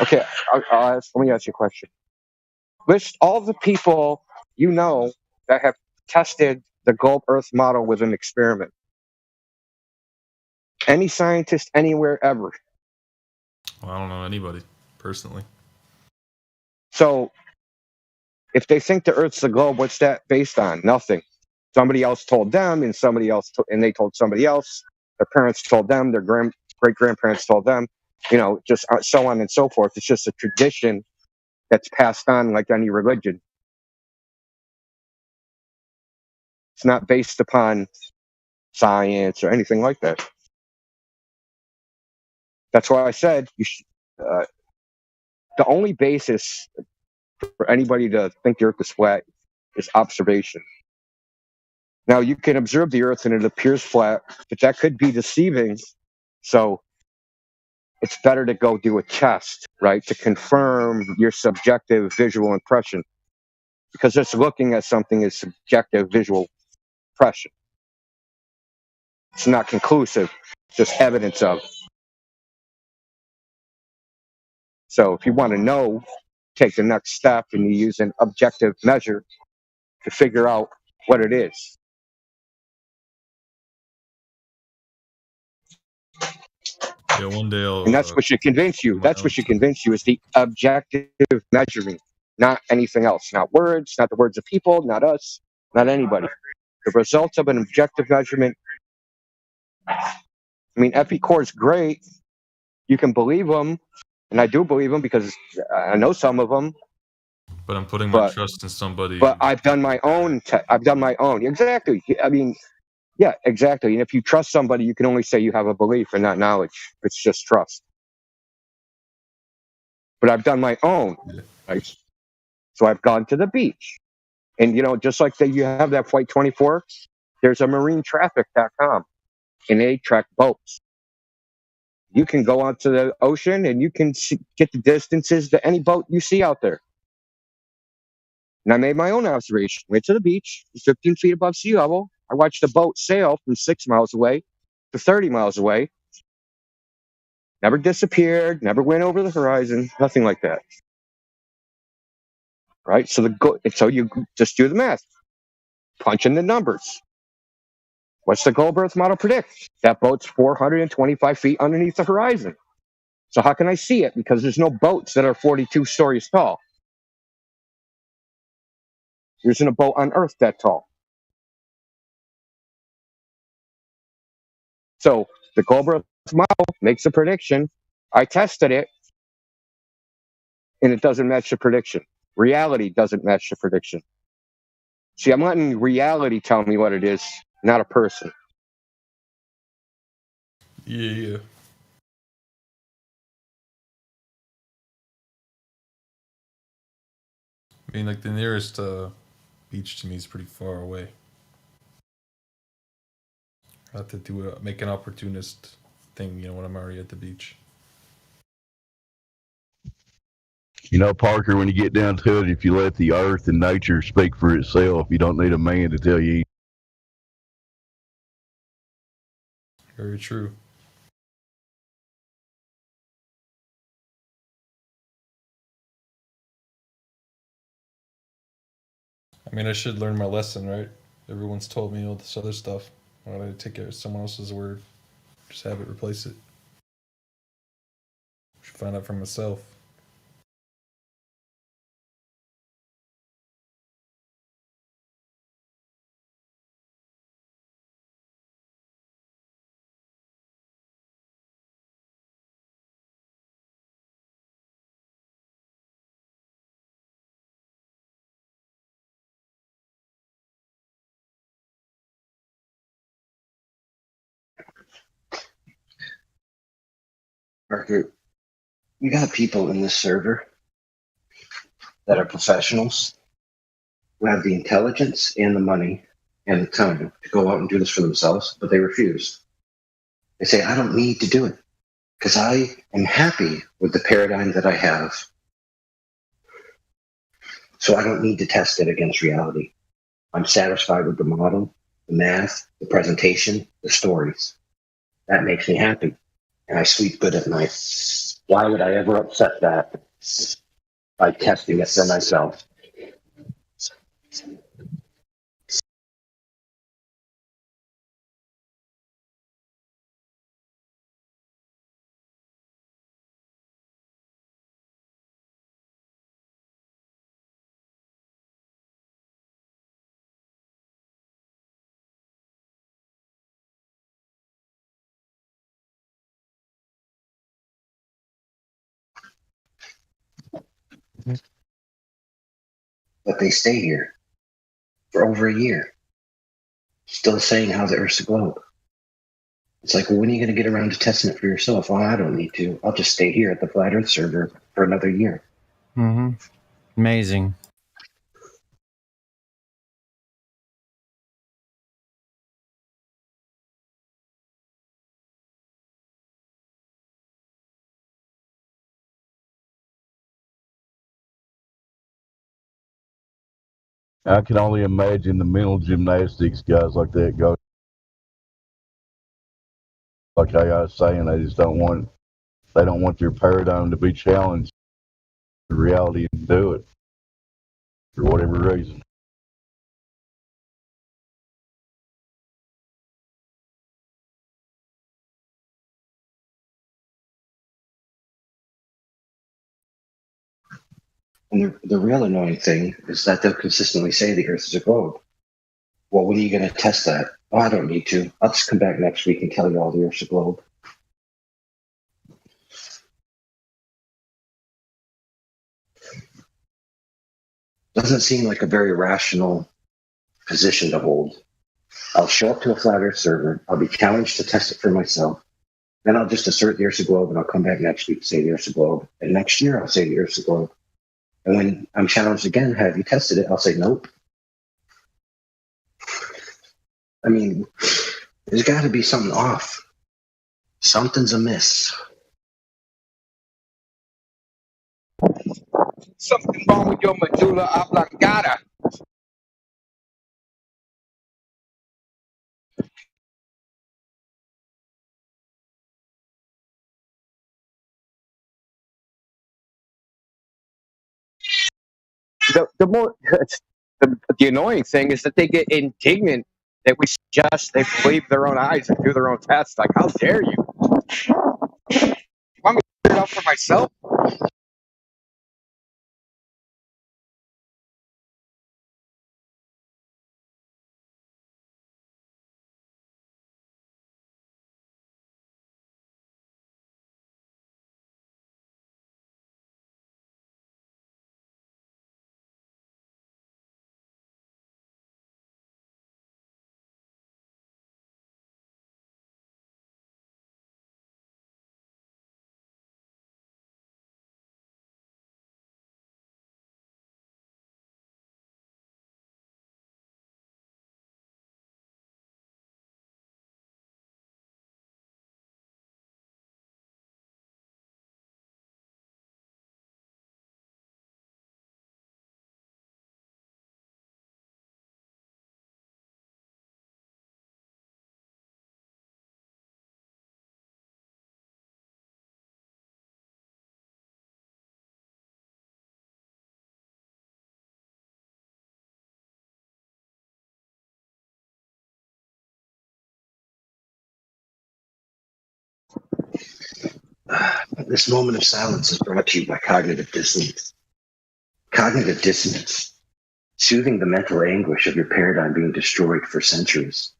Okay, let me ask you a question. List all the people you know that have tested the globe Earth model with an experiment? Any scientist anywhere ever. Well, I don't know anybody personally. So if they think the Earth's the globe, what's that based on? Nothing. Somebody else told them, and and they told somebody else. Their parents told them. Their great grandparents told them. Just so on and so forth. It's just a tradition that's passed on like any religion. It's not based upon science or anything like that. That's why I said the only basis for anybody to think the Earth is flat is observation. Now, you can observe the Earth and it appears flat, but that could be deceiving. So it's better to go do a test, right, to confirm your subjective visual impression. Because just looking at something is subjective visual impression. It's not conclusive, it's just evidence of. So if you want to know, take the next step and you use an objective measure to figure out what it is. Yeah, one day I'll. And that's what should convince you. That's what should convince you is the objective measuring, not anything else. Not words, not the words of people, not us, not anybody. The results of an objective measurement. I mean, FE-Core is great. You can believe them, and I do believe them because I know some of them. But I'm putting my trust in somebody. But I've done my own. I've done my own. Exactly. I mean, yeah, exactly. And if you trust somebody, you can only say you have a belief and not knowledge. It's just trust. But I've done my own, right? So I've gone to the beach. And, just like you have that Flight 24, there's a marinetraffic.com, and they track boats. You can go onto the ocean, and you can get the distances to any boat you see out there. And I made my own observation. Went to the beach, 15 feet above sea level. I watched a boat sail from 6 miles away to 30 miles away. Never disappeared, never went over the horizon, nothing like that. Right? So you just do the math. Punch in the numbers. What's the globe Earth model predict? That boat's 425 feet underneath the horizon. So how can I see it? Because there's no boats that are 42 stories tall. There isn't a boat on Earth that tall. So the globe Earth model makes a prediction. I tested it, and it doesn't match the prediction. Reality doesn't match the prediction. See, I'm letting reality tell me what it is, not a person. Yeah. I mean, the nearest beach to me is pretty far away. I have to make an opportunist thing, when I'm already at the beach. Parker, when you get down to it, if you let the earth and nature speak for itself, you don't need a man to tell you. Very true. I mean, I should learn my lesson, right? Everyone's told me all this other stuff. Why don't I take it as someone else's word? Just have it replace it. I should find out for myself. Parker, you got people in this server that are professionals who have the intelligence and the money and the time to go out and do this for themselves, but they refuse. They say, I don't need to do it because I am happy with the paradigm that I have. So I don't need to test it against reality. I'm satisfied with the model, the math, the presentation, the stories. That makes me happy. And I sleep good at night. Why would I ever upset that by testing it for myself? But they stay here for over a year, still saying how the Earth's a globe. It's like, well, when are you going to get around to testing it for yourself? Well, I don't need to. I'll just stay here at the Flat Earth server for another year. Mm-hmm. Amazing. I can only imagine the mental gymnastics guys like that go. Like I was saying, they don't want their paradigm to be challenged to reality and do it for whatever reason. And the real annoying thing is that they'll consistently say the Earth is a globe. Well, when are you going to test that? Oh, I don't need to. I'll just come back next week and tell you all the Earth's a globe. Doesn't seem like a very rational position to hold. I'll show up to a Flat Earth server. I'll be challenged to test it for myself. Then I'll just assert the Earth's a globe, and I'll come back next week and say the Earth's a globe. And next year, I'll say the Earth's a globe. And when I'm challenged again, have you tested it? I'll say nope. I mean, there's got to be something off. Something's amiss. Something wrong with your medulla oblongata. The annoying thing is that they get indignant that we suggest they believe their own eyes and do their own tests. Like, how dare you? You want me to figure it out for myself? This moment of silence is brought to you by cognitive dissonance. Cognitive dissonance, soothing the mental anguish of your paradigm being destroyed for centuries.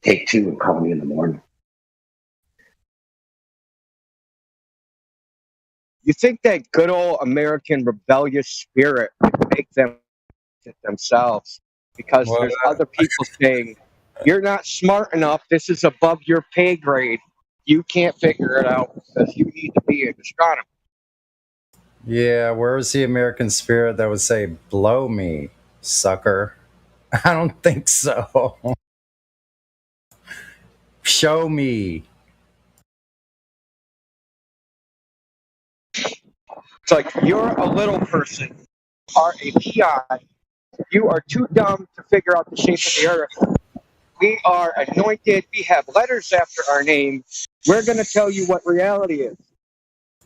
Take two and call me in the morning. You think that good old American rebellious spirit would make them themselves because there's other people saying, you're not smart enough, this is above your pay grade, you can't figure it out because you need to be an astronomer. Yeah, where's the American spirit that would say, blow me, sucker? I don't think so. Show me. It's like, you're a little person, you are a peon, you are too dumb to figure out the shape of the earth. We are anointed, we have letters after our name, we're going to tell you what reality is.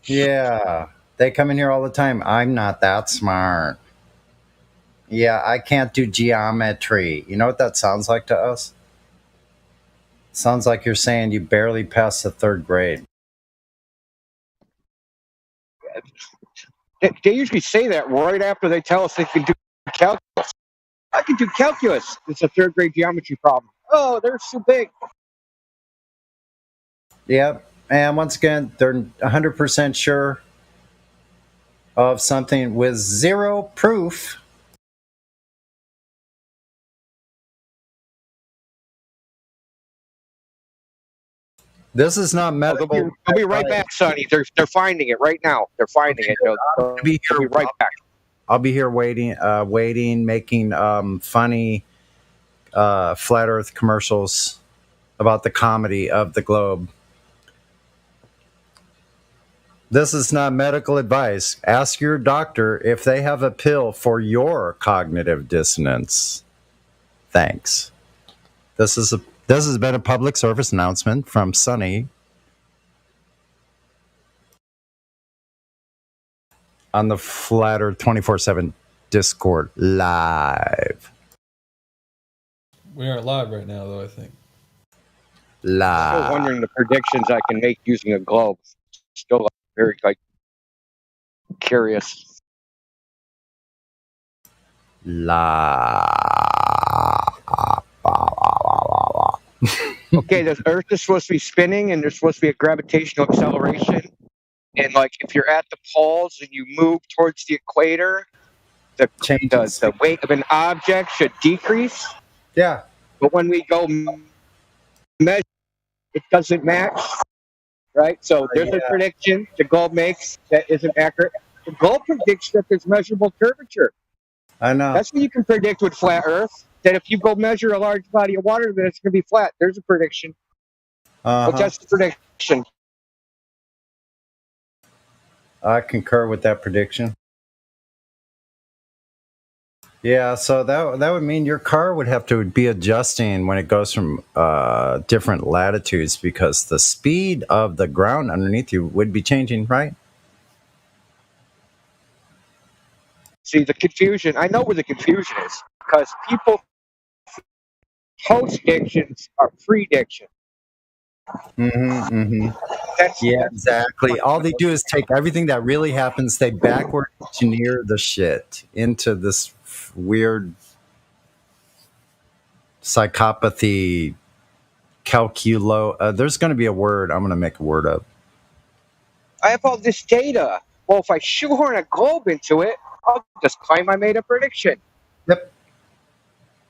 Yeah, they come in here all the time. I'm not that smart. Yeah, I can't do geometry. You know what that sounds like to us? Sounds like you're saying you barely passed the third grade. They usually say that right after they tell us they can do calculus. I can do calculus. It's a third grade geometry problem. Oh, they're so big. Yep, and once again, they're 100% sure of something with zero proof. This is not medical. They'll be right back, Sonny. They're finding it right now. They're finding it. They'll be right back. I'll be here waiting, making funny flat Earth commercials about the comedy of the globe. This is not medical advice. Ask your doctor if they have a pill for your cognitive dissonance. Thanks. This has been a public service announcement from Sonny on the Flat Earth 24/7 Discord live. We aren't live right now, though, I think. I'm still wondering the predictions I can make using a globe. Still very curious. Okay, the Earth is supposed to be spinning, and there's supposed to be a gravitational acceleration. And if you're at the poles and you move towards the equator, the weight of an object should decrease. Yeah. But when we go measure, it doesn't match. Right? So there's a prediction the globe makes that isn't accurate. The globe predicts that there's measurable curvature. I know. That's what you can predict with flat Earth. That if you go measure a large body of water, then it's going to be flat. There's a prediction. But that's the prediction. I concur with that prediction. Yeah, so that would mean your car would have to be adjusting when it goes from different latitudes because the speed of the ground underneath you would be changing, right? See, the confusion, I know where the confusion is because people post-dictions are prediction. Yeah, exactly. All they do is take everything that really happens, they backward engineer the shit into this weird psychopathy there's going to be a word. I'm going to make a word up. I have all this data. Well, if I shoehorn a globe into it, I'll just claim I made a prediction. Yep.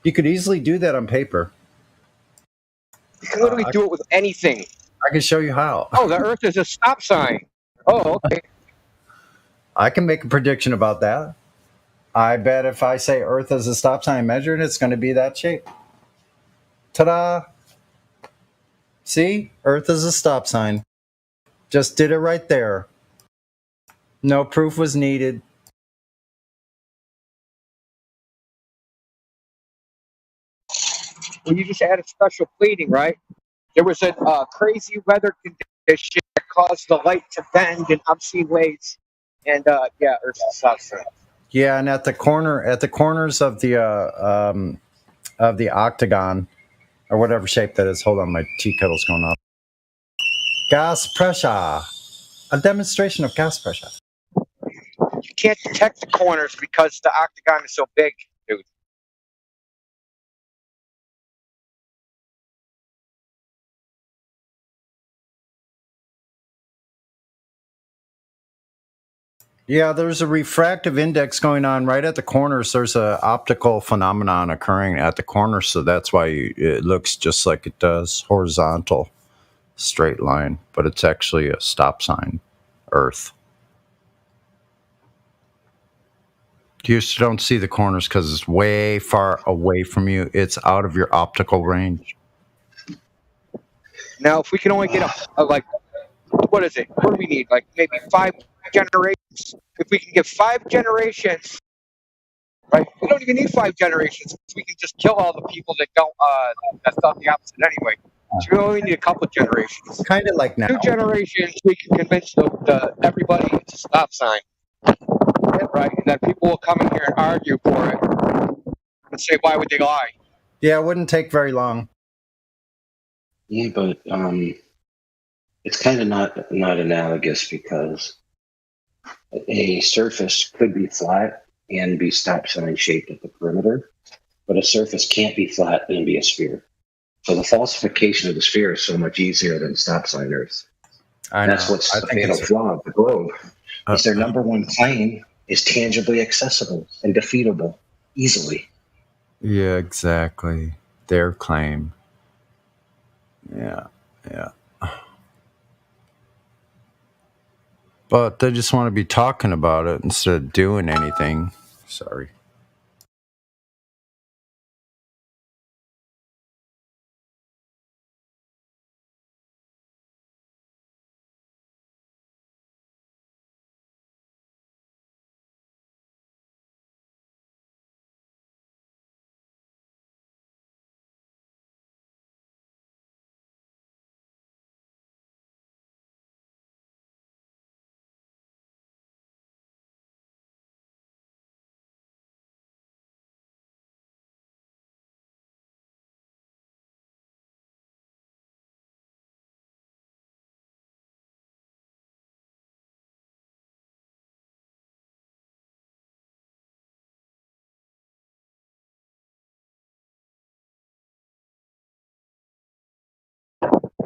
You could easily do that on paper. You can literally do it with anything. I can show you how. Oh, the Earth is a stop sign. Oh, okay. I can make a prediction about that. I bet if I say Earth is a stop sign measured, it's going to be that shape. Ta-da! See? Earth is a stop sign. Just did it right there. No proof was needed. Well, you just added special pleading, right? There was a crazy weather condition that caused the light to bend in obscene ways, and Earth's a stop sign. Yeah, and at the corners of the octagon, or whatever shape that is. Hold on, my tea kettle's going off. Gas pressure. A demonstration of gas pressure. You can't detect the corners because the octagon is so big, dude. Yeah, there's a refractive index going on right at the corners. There's an optical phenomenon occurring at the corners, so that's why it looks just like it does, horizontal, straight line, but it's actually a stop sign, Earth. You just don't see the corners because it's way far away from you. It's out of your optical range. Now, if we can only get what is it? What do we need? Maybe 5 generations? If we can get 5 generations, right? We don't even need 5 generations. We can just kill all the people that don't, that thought the opposite anyway. So we only need a couple of generations. Kind of like now. 2 generations, we can convince everybody it's a stop sign. Right? And then people will come in here and argue for it and say, why would they lie? Yeah, it wouldn't take very long. Yeah, but it's kind of not analogous because a surface could be flat and be stop sign shaped at the perimeter, but a surface can't be flat and be a sphere. So the falsification of the sphere is so much easier than stop sign Earth. I know. That's what's the fatal flaw of the globe. is their number one claim is tangibly accessible and defeatable easily. Yeah, exactly. Their claim. Yeah, yeah. But they just want to be talking about it instead of doing anything. Sorry.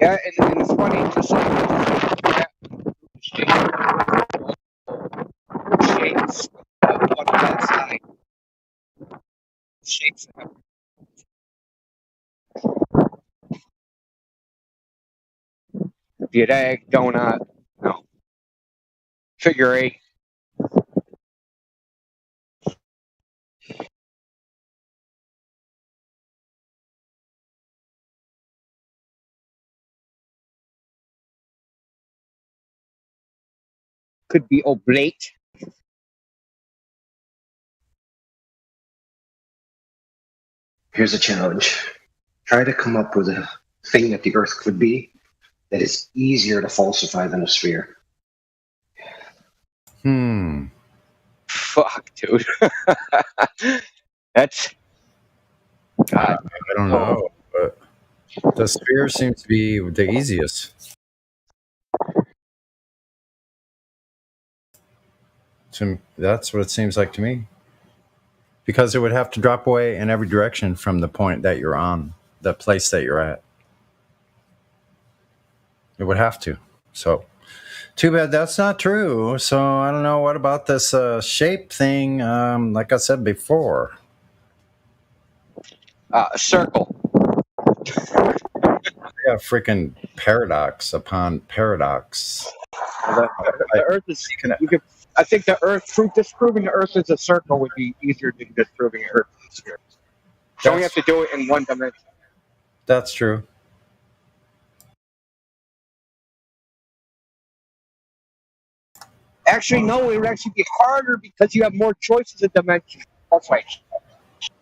Yeah, and it's funny, just like shapes on that side. Shapes. Be it egg, donut, no. Figure eight. Could be oblate. Here's a challenge. Try to come up with a thing that the Earth could be that is easier to falsify than a sphere. Fuck, dude. That's. God. I don't know, but the sphere seems to be the easiest. That's what it seems like to me. Because it would have to drop away in every direction from the point that you're on, the place that you're at. It would have to. So, too bad that's not true. So, I don't know. What about this shape thing? Like I said before. Circle. Yeah, freaking paradox upon paradox. The Earth is. I think the Earth, disproving the Earth is a circle would be easier than disproving the Earth is a sphere. So we have to do it in one dimension. That's true. Actually, no, it would actually be harder because you have more choices of dimensions. That's right.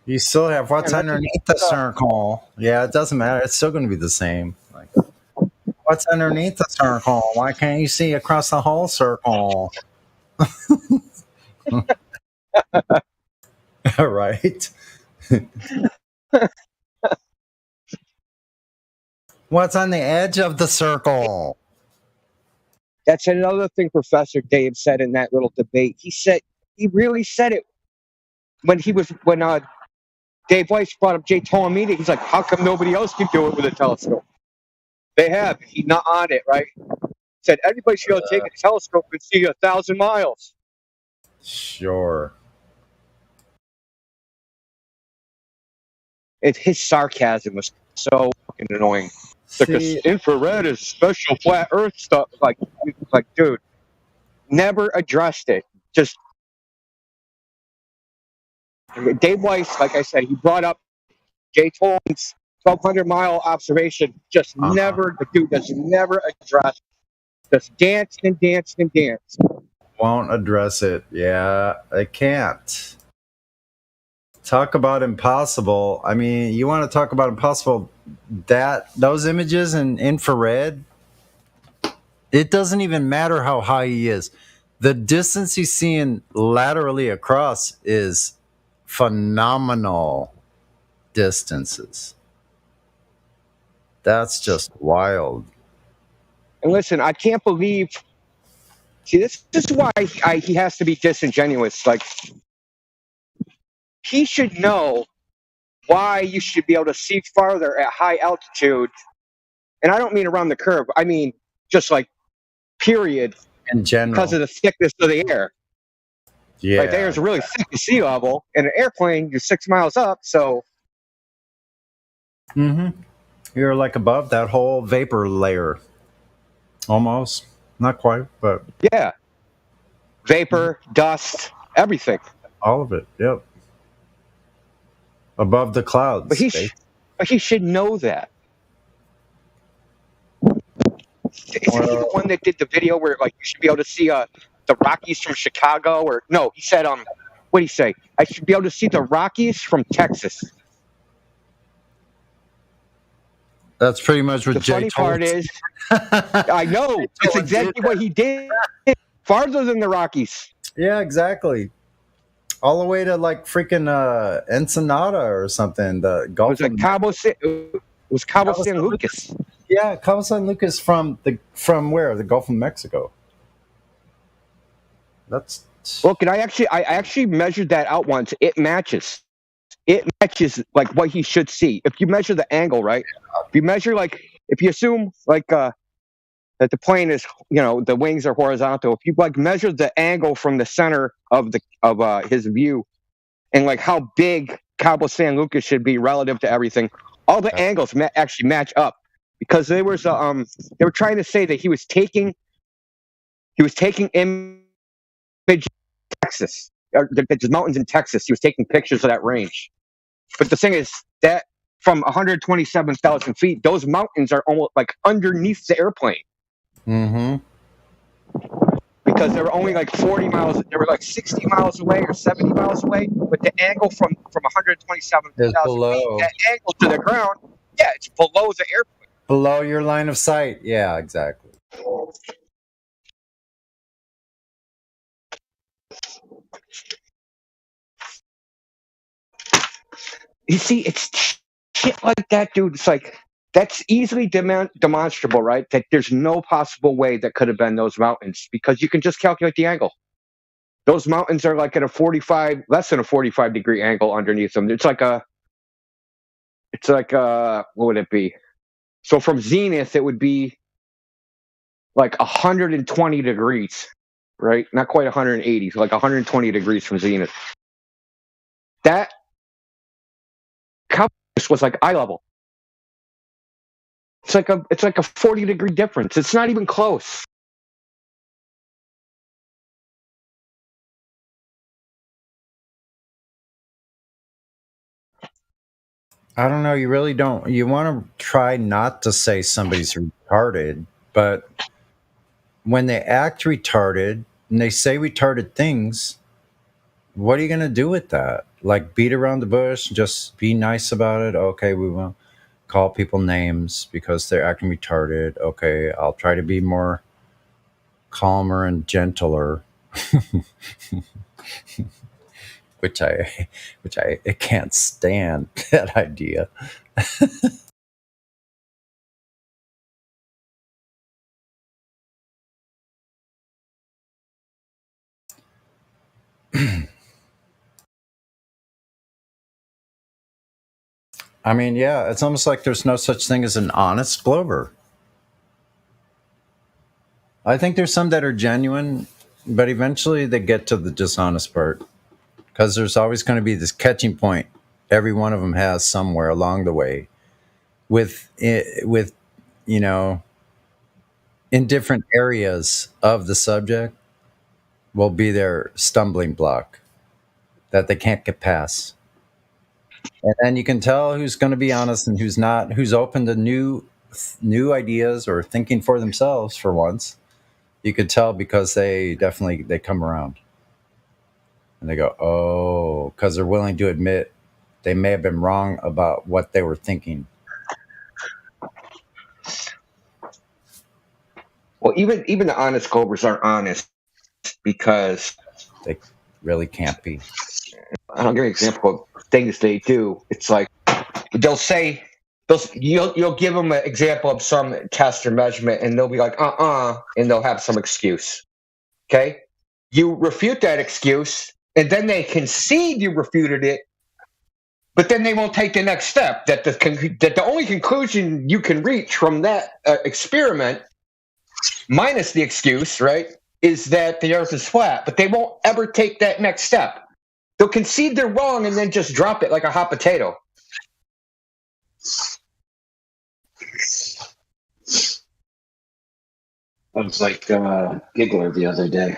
You still have what's underneath the circle. Yeah, it doesn't matter. It's still going to be the same. Like, what's underneath the circle? Why can't you see across the whole circle? Right. What's on the edge of the circle? That's another thing Professor Dave said in that little debate. He really said it when Dave Weiss brought up Jay Ptolemy. He's like, how come nobody else can do it with a telescope? They have. He's not on it, right? He said everybody should go take a telescope and see 1,000 miles. Sure. His sarcasm was so fucking annoying. Because infrared is special flat Earth stuff. Like, dude, never addressed it. Just Dave Weiss, like I said, he brought up Jay Ptolemy's 1,200-mile observation. Just never, the dude does never address. Just dance and dance and dance. Won't address it. Yeah, I can't. Talk about impossible. I mean, you want to talk about impossible? Those images in infrared, it doesn't even matter how high he is. The distance he's seeing laterally across is phenomenal distances. That's just wild. And listen, I can't believe. See, this is why he has to be disingenuous. Like, he should know why you should be able to see farther at high altitude. And I don't mean around the curve. I mean just like period. in general, because of the thickness of the air. yeah, Like the air's really thick to sea level. In an airplane, you're 6 miles up, so you're like above that whole vapor layer, almost, not quite, but yeah, vapor, dust, everything. all of it. Yep, above the clouds. But he should know that. Isn't he the one that did the video where like you should be able to see the Rockies from Chicago? Or no, he said what did he say? I should be able to see the Rockies from Texas. That's pretty much what The Jay funny told part us. is, I know it's exactly what he did. Farther than the Rockies. Yeah, exactly. All the way to like freaking Ensenada or something. The Gulf. It was Cabo San Lucas. Yeah, Cabo San Lucas from where? The Gulf of Mexico. That's well. I actually measured that out once. It matches. It matches like what he should see. If you measure the angle, right? If you measure if you assume that the plane is, the wings are horizontal. If you measure the angle from the center of his view, and like how big Cabo San Lucas should be relative to everything, all the angles actually match up, because they were trying to say that he was taking images of Texas, there's mountains in Texas. He was taking pictures of that range. But the thing is that from 127,000 feet, those mountains are almost like underneath the airplane. Mm-hmm. Because they were only like 40 miles, they were like 60 miles away or 70 miles away, but the angle from 127,000 feet, that angle to the ground, yeah, it's below the airplane. Below your line of sight. Yeah, exactly. You see, it's shit like that, dude. It's like, that's easily demonstrable, right? That there's no possible way that could have been those mountains, because you can just calculate the angle. Those mountains are like at less than a 45 degree angle underneath them. It's like what would it be? So from zenith, it would be like 120 degrees, right? Not quite 180, so like 120 degrees from zenith. That was like eye level. It's like a 40 degree difference. It's not even close. I don't know. You really don't. You want to try not to say somebody's retarded, but when they act retarded and they say retarded things, what are you going to do with that? Like beat around the bush, just be nice about it. Okay, we won't call people names because they're acting retarded. Okay, I'll try to be more calmer and gentler. which I can't stand that idea. I mean, yeah, it's almost like there's no such thing as an honest Glover. I think there's some that are genuine, but eventually they get to the dishonest part, because there's always going to be this catching point every one of them has somewhere along the way with in different areas of the subject will be their stumbling block that they can't get past. And then you can tell who's going to be honest and who's not, who's open to new ideas or thinking for themselves for once. You could tell because they come around. And they go, oh, because they're willing to admit they may have been wrong about what they were thinking. Well, even the honest Glovers aren't honest because they really can't be. I'll give you an example of things they do. It's like they'll say, you'll give them an example of some test or measurement, and they'll be like, and they'll have some excuse. Okay? You refute that excuse, and then they concede you refuted it, but then they won't take the next step, that the only conclusion you can reach from that experiment, minus the excuse, right, is that the Earth is flat, but they won't ever take that next step. They'll concede they're wrong and then just drop it like a hot potato. I was like Giggler the other day.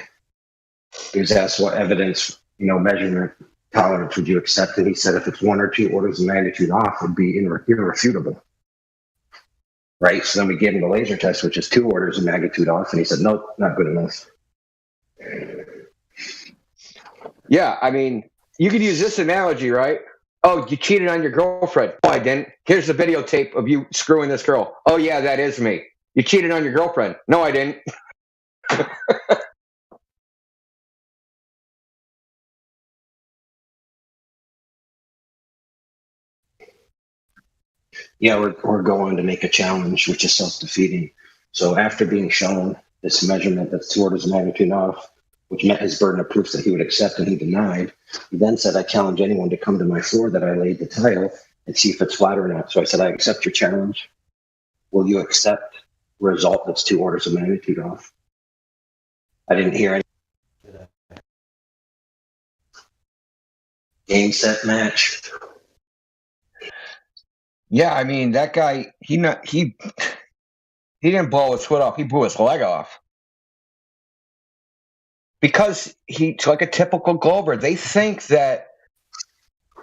He was asked what evidence, measurement tolerance would you accept, and he said if it's 1 or 2 orders of magnitude off, it would be irrefutable. Right? So then we gave him the laser test, which is 2 orders of magnitude off, and he said, nope, not good enough. Yeah, I mean, you could use this analogy, right? Oh, you cheated on your girlfriend. Oh, I didn't. Here's the videotape of you screwing this girl. Oh, yeah, that is me. You cheated on your girlfriend. No, I didn't. Yeah, we're going to make a challenge, which is self-defeating. So after being shown this measurement that's 2 orders of magnitude off, which met his burden of proof that he would accept, and he denied, he then said, I challenge anyone to come to my floor that I laid the tile and see if it's flat or not. So I said, I accept your challenge. Will you accept a result that's 2 orders of magnitude off? I didn't hear any. Game, set, match. Yeah, I mean, that guy, he didn't blow his foot off. He blew his leg off. Because he's like a typical Glober. They think that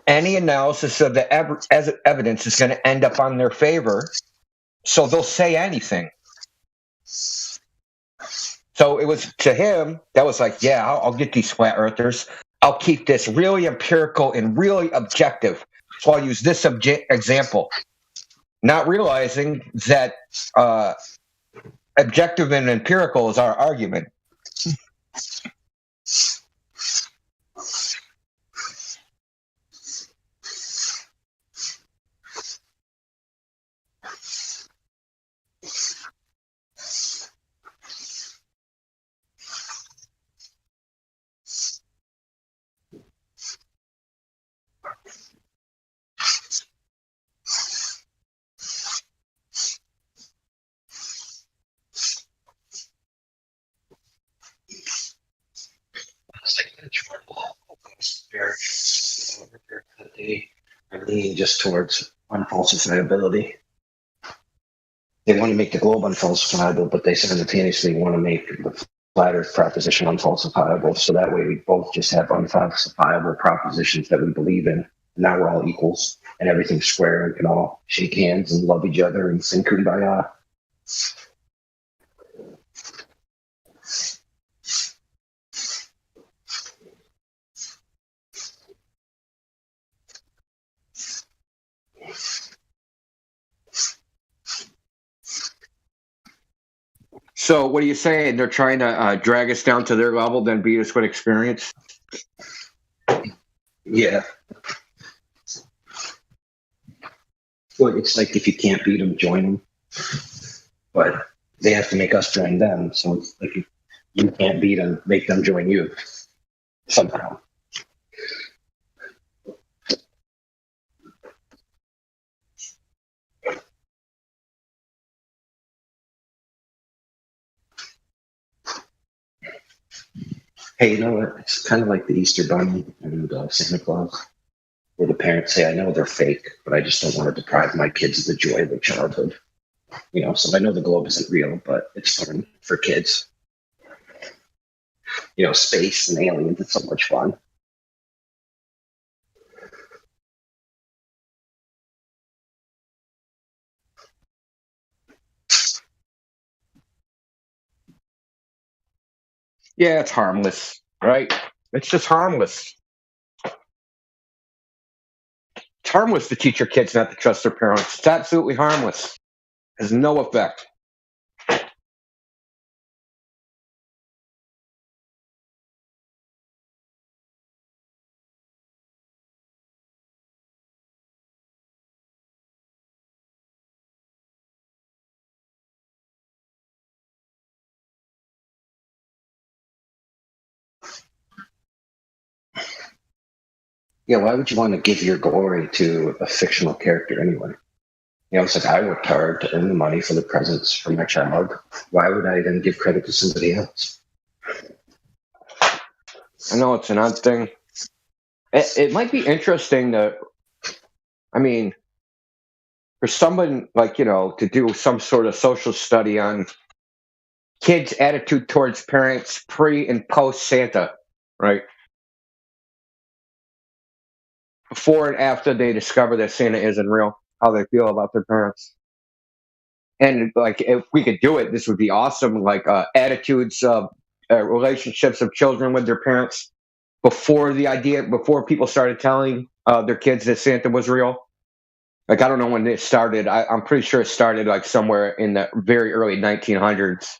any analysis of the evidence is going to end up on their favor, so they'll say anything. So it was, to him, that was like, yeah, I'll get these flat earthers. I'll keep this really empirical and really objective. So I'll use this example, not realizing that objective and empirical is our argument. They lean just towards unfalsifiability. They want to make the globe unfalsifiable, but they simultaneously want to make the flat Earth proposition unfalsifiable. So that way we both just have unfalsifiable propositions that we believe in. And now we're all equals and everything's square and can all shake hands and love each other and sing kumbaya. So what are you saying? They're trying to drag us down to their level, then beat us with experience? Yeah. Well, it's like if you can't beat them, join them. But they have to make us join them. So it's like if you can't beat them, make them join you somehow. Hey, you know what? It's kind of like the Easter Bunny and Santa Claus, where the parents say, I know they're fake, but I just don't want to deprive my kids of the joy of their childhood. So I know the globe isn't real, but it's fun for kids. Space and aliens, it's so much fun. Yeah, it's harmless, right? It's just harmless. It's harmless to teach your kids not to trust their parents. It's absolutely harmless. It has no effect. Yeah, why would you want to give your glory to a fictional character anyway? It's like I worked hard to earn the money for the presents for my child. Why would I then give credit to somebody else? I know it's an odd thing. It might be interesting to, I mean, for someone like, to do some sort of social study on kids' attitude towards parents pre and post Santa, right? Before and after they discover that Santa isn't real, how they feel about their parents. And like, if we could do it, this would be awesome. Like attitudes of relationships of children with their parents before people started telling their kids that Santa was real. Like, I don't know when it started. I'm pretty sure it started like somewhere in the very early 1900s.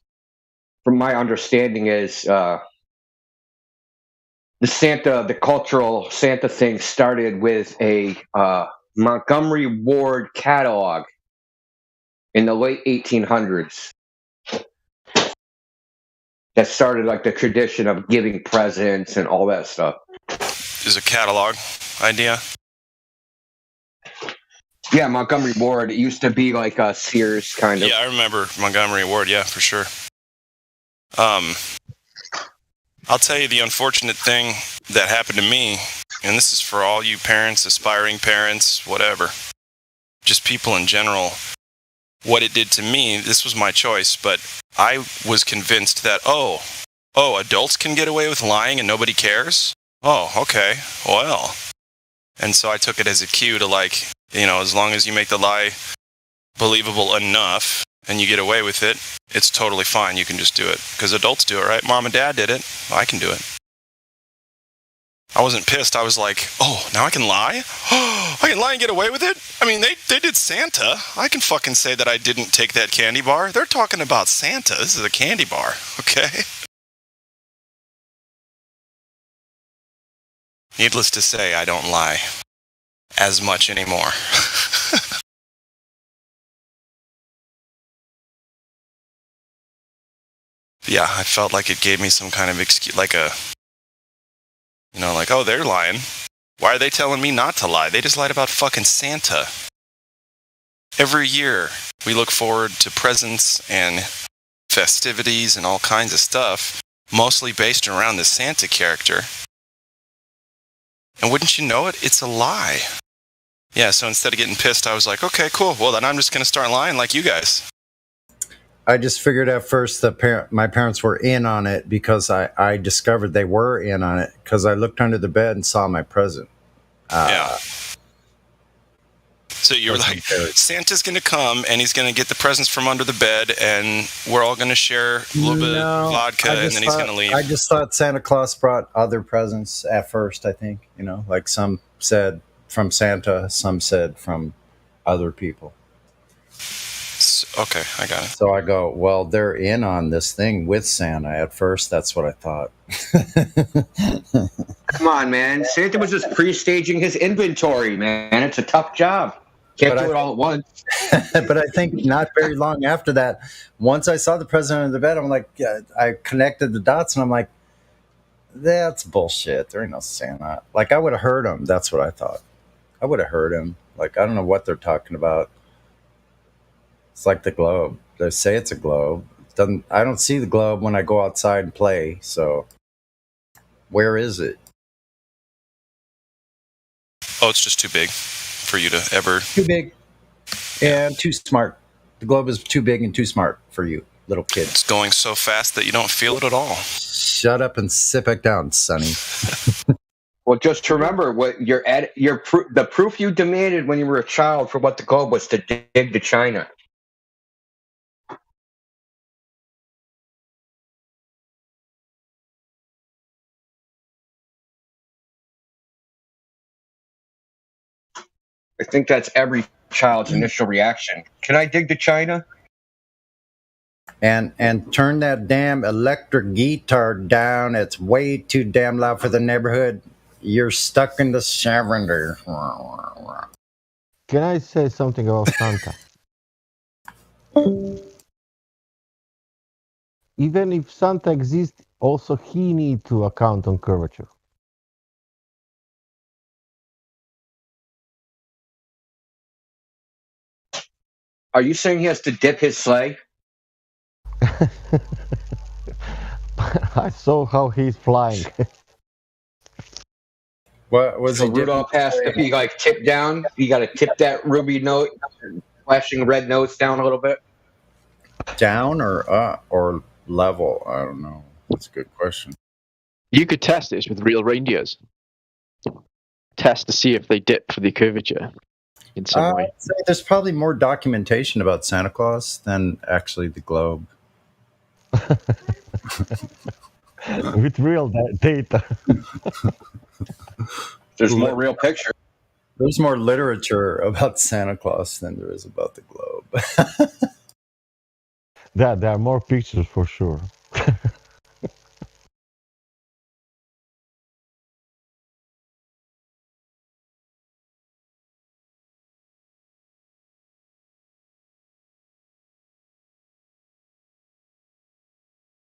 From my understanding is the cultural Santa thing started with a Montgomery Ward catalog in the late 1800s. That started like the tradition of giving presents and all that stuff. Is a catalog idea? Yeah, Montgomery Ward. It used to be like a Sears kind of. Yeah, I remember Montgomery Ward. Yeah, for sure. I'll tell you the unfortunate thing that happened to me, and this is for all you parents, aspiring parents, whatever, just people in general. What it did to me, this was my choice, but I was convinced that, adults can get away with lying and nobody cares? Oh, okay, well. And so I took it as a cue to like, as long as you make the lie believable enough and you get away with it, it's totally fine. You can just do it. Because adults do it, right? Mom and dad did it. I can do it. I wasn't pissed. I was like, oh, now I can lie? I can lie and get away with it? I mean, they did Santa. I can fucking say that I didn't take that candy bar. They're talking about Santa. This is a candy bar, okay? Needless to say, I don't lie as much anymore. Yeah, I felt like it gave me some kind of excuse, like oh, they're lying. Why are they telling me not to lie? They just lied about fucking Santa. Every year, we look forward to presents and festivities and all kinds of stuff, mostly based around the Santa character. And wouldn't you know it, it's a lie. Yeah, so instead of getting pissed, I was like, okay, cool. Well, then I'm just going to start lying like you guys. I just figured at first that my parents were in on it because I discovered they were in on it because I looked under the bed and saw my present. Yeah. So you were like, Santa's going to come and he's going to get the presents from under the bed and we're all going to share a little bit of vodka and then he's going to leave. I just thought Santa Claus brought other presents at first, I think. Like some said from Santa, some said from other people. Okay, I got it. So I go, well, they're in on this thing with Santa. At first, that's what I thought. Come on, man. Santa was just pre-staging his inventory, man. It's a tough job. Can't do it all at once. But I think not very long after that, once I saw the present under the bed, I'm like, I connected the dots, and I'm like, that's bullshit. There ain't no Santa. Like, I would have heard him. That's what I thought. I would have heard him. Like, I don't know what they're talking about. It's like the globe. They say it's a globe. I don't see the globe when I go outside and play. So, where is it? Oh, it's just too big for you to ever. Too big and too smart. The globe is too big and too smart for you, little kid. It's going so fast that you don't feel it at all. Shut up and sit back down, Sonny. Well, just remember what the proof you demanded when you were a child for what the globe was to dig to China. I think that's every child's initial reaction. Can I dig to China? And turn that damn electric guitar down. It's way too damn loud for the neighborhood. You're stuck in the surrender. Can I say something about Santa? Even if Santa exists, also he needs to account on curvature. Are you saying he has to dip his sleigh? I saw how he's flying. What was So he Rudolph has to be like tipped down. You got to tip that ruby note, flashing red notes down a little bit. down or level? I don't know. That's a good question. You could test this with real reindeers. Test to see if they dip for the curvature in some way. I'd say there's probably more documentation about Santa Claus than actually the globe. With real data. There's more real pictures. There's more literature about Santa Claus than there is about the globe. There are more pictures for sure.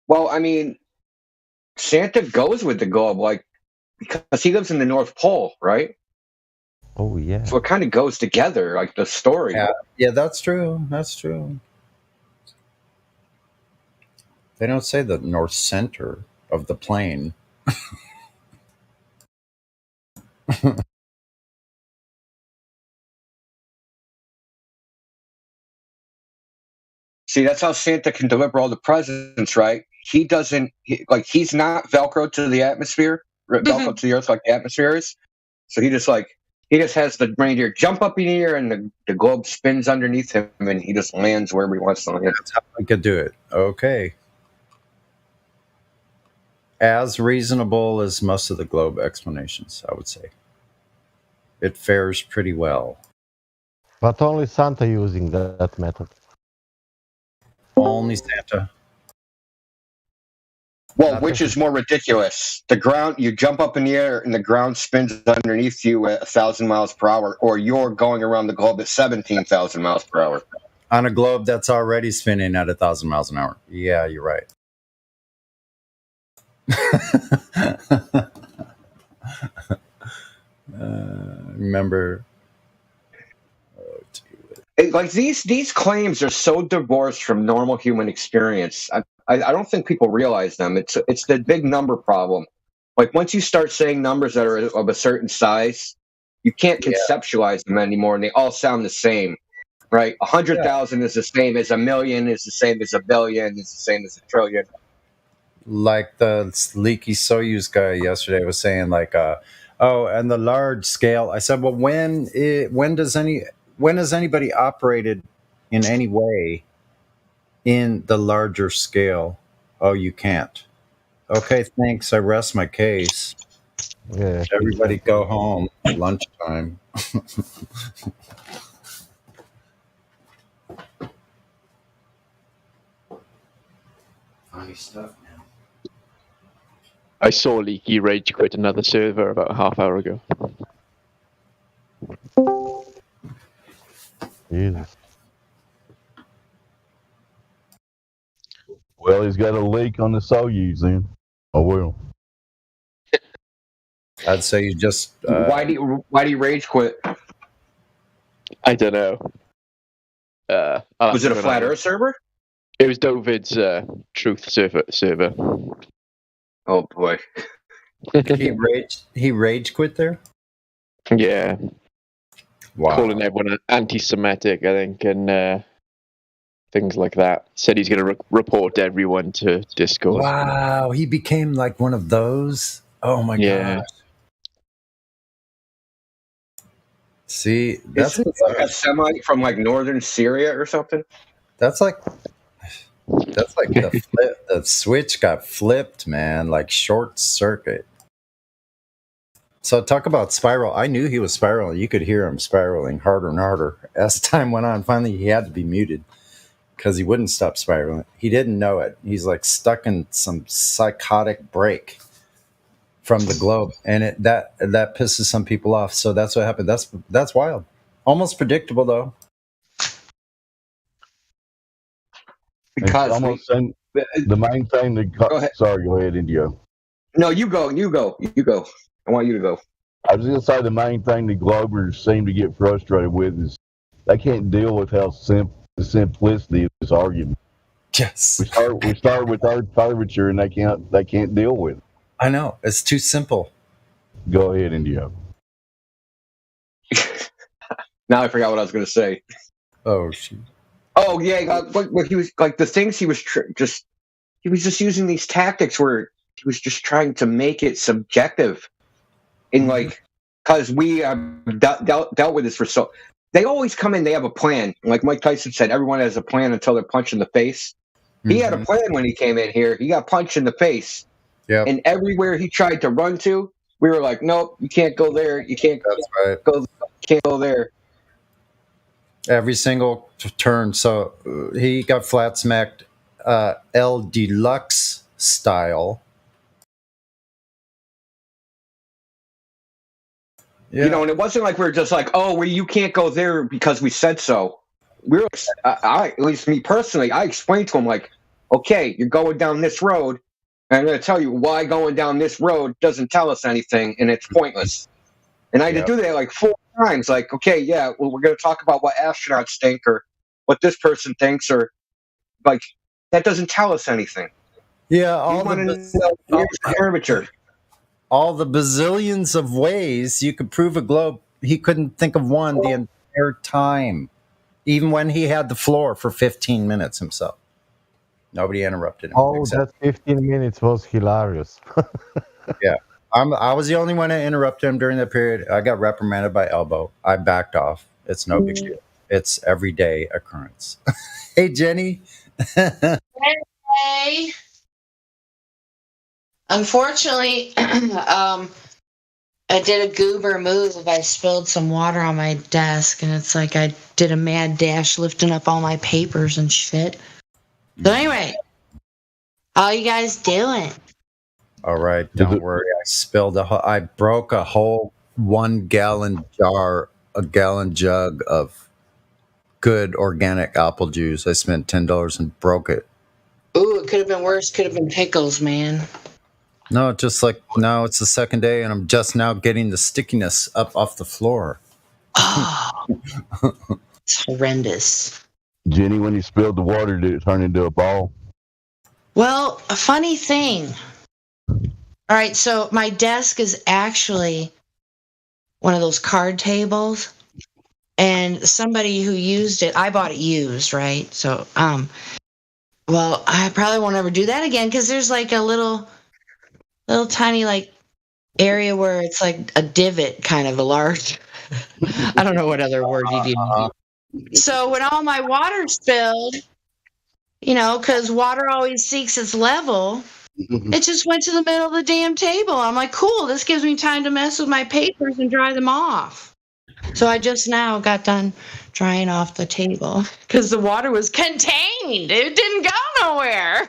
Well, I mean, Santa goes with the globe, like, because he lives in the North Pole, right? Oh yeah. So it kind of goes together, like the story. Yeah, that's true. That's true. They don't say the north center of the plane. See, that's how Santa can deliver all the presents, right? He doesn't, he's not Velcro to the atmosphere, Velcro to the earth like the atmosphere is. So he just has the reindeer jump up in the air and the globe spins underneath him and he just lands wherever he wants to land. That's how I could do it. Okay. As reasonable as most of the globe explanations, I would say. It fares pretty well. But only Santa using that method. Only Santa. Well, which is more ridiculous? The ground, you jump up in the air and the ground spins underneath you at 1,000 miles per hour, or you're going around the globe at 17,000 miles per hour. On a globe that's already spinning at 1,000 miles an hour. Yeah, you're right. Remember, like these claims are so divorced from normal human experience. I don't think people realize them. It's the big number problem. Like once you start saying numbers that are of a certain size, you can't conceptualize them anymore, and they all sound the same, right? 100,000 is the same as a million, is the same as a billion, is the same as a trillion. Like the Leaky Soyuz guy yesterday was saying, like, oh, and the large scale. I said, well, when has anybody operated in any way in the larger scale? Oh, you can't. Okay, thanks. I rest my case. Yeah. Everybody go home. Lunchtime. Funny stuff, man. I saw Leaky rage quit another server about a half hour ago. Jesus. Well, he's got a leak on the Soyuz then. Oh well. I'd say you just. Why do you rage quit? I don't know. Was it a flat Earth server? It was David's truth server. Oh boy. He rage quit there? Yeah. Wow. Calling everyone anti-Semitic, I think, and things like that. Said he's going to report everyone to Discord. Wow, he became like one of those? Oh my gosh. See, that's like a Semite from like northern Syria or something. That's like the switch got flipped, man, like short circuit. So talk about spiral. I knew he was spiraling. You could hear him spiraling harder and harder as time went on. Finally, he had to be muted because he wouldn't stop spiraling. He didn't know it. He's like stuck in some psychotic break from the globe, and that pisses some people off. So that's what happened. That's wild. Almost predictable though. Because the main thing go ahead. Sorry, go ahead, Indio. No, you go. I want you to go. I was going to say the main thing the Globers seem to get frustrated with is they can't deal with how the simplicity of this argument. Yes. We start with Earth curvature and they can't deal with it. I know. It's too simple. Go ahead, Indio. Now I forgot what I was going to say. Oh shoot. Oh yeah, what he was like the things he was he was just using these tactics where he was just trying to make it subjective, in like because we dealt with this for so. They always come in. They have a plan. Like Mike Tyson said, everyone has a plan until they're punched in the face. He had a plan when he came in here. He got punched in the face. Yeah. And everywhere he tried to run to, we were like, nope, you can't go there. You can't go. You can't go there. Every single turn. So he got flat smacked El Deluxe style. Yeah. You know, and it wasn't like we were just like, oh, well, you can't go there because we said so. We were, at least me personally, I explained to him, like, okay, you're going down this road, and I'm going to tell you why going down this road doesn't tell us anything, and it's pointless. And I had to do that like 4 times. Like, okay, yeah, well, we're going to talk about what astronauts think or what this person thinks, or like that doesn't tell us anything. Yeah, all the bazillions of ways you could prove a globe. He couldn't think of one the entire time, even when he had the floor for 15 minutes himself. Nobody interrupted him. Oh, that 15 minutes was hilarious. Yeah. I was the only one that interrupted him during that period. I got reprimanded by Elbow. I backed off. It's no big deal. It's everyday occurrence. Hey, Jenny. Hey. Unfortunately, I did a goober move. I spilled some water on my desk, and it's like I did a mad dash lifting up all my papers and shit. So anyway, how you guys doing? All right, don't worry. I broke a whole 1 gallon jar, a gallon jug of good organic apple juice. I spent $10 and broke it. Ooh, it could have been worse. Could have been pickles, man. No, just like now it's the second day, and I'm just now getting the stickiness up off the floor. Oh, it's horrendous. Jenny, when you spilled the water, did it turn into a ball? Well, a funny thing. All right, so my desk is actually one of those card tables, and somebody who used it, I bought it used, right? So, well, I probably won't ever do that again because there's like a little tiny like area where it's like a divot, kind of a large. I don't know what other word you'd use. So when all my water spilled, you know, because water always seeks its level. It just went to the middle of the damn table. I'm like, cool, this gives me time to mess with my papers and dry them off. So I just now got done drying off the table because the water was contained. It didn't go nowhere.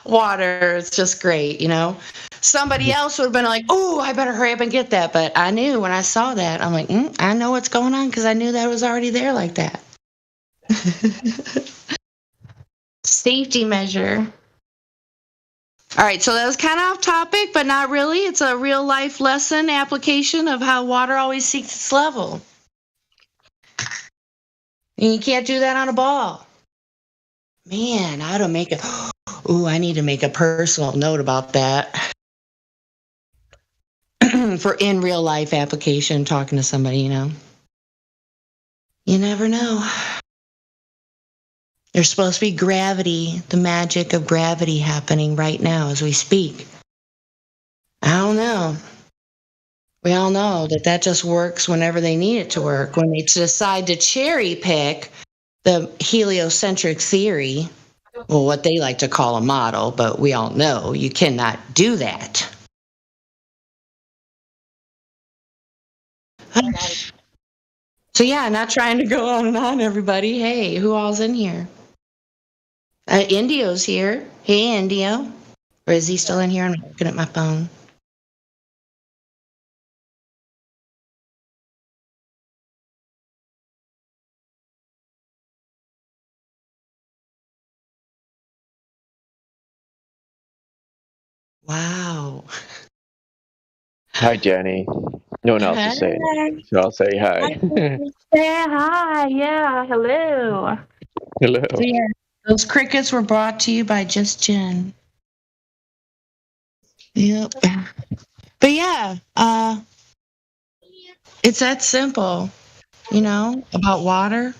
Water is just great, you know. Somebody else would have been like, oh, I better hurry up and get that. But I knew when I saw that, I'm like, I know what's going on because I knew that was already there like that. Safety measure. All right, so that was kind of off topic, but not really. It's a real life lesson application of how water always seeks its level. And you can't do that on a ball. Man, I ought to make a... Ooh, I need to make a personal note about that. For in real life application, talking to somebody, you know. You never know. There's supposed to be gravity, the magic of gravity happening right now as we speak. I don't know. We all know that just works whenever they need it to work. When they decide to cherry pick the heliocentric theory, well, what they like to call a model, but we all know you cannot do that. So yeah, not trying to go on and on, everybody. Hey, who all's in here? Indio's here. Hey, Indio. Or is he still in here? I'm looking at my phone. Wow. Hi, Jenny. No one else is saying it, so I'll say hi. Say hi. Yeah. Hello. Hello. So yeah, those crickets were brought to you by Just Jen. Yep. But yeah, it's that simple, about water.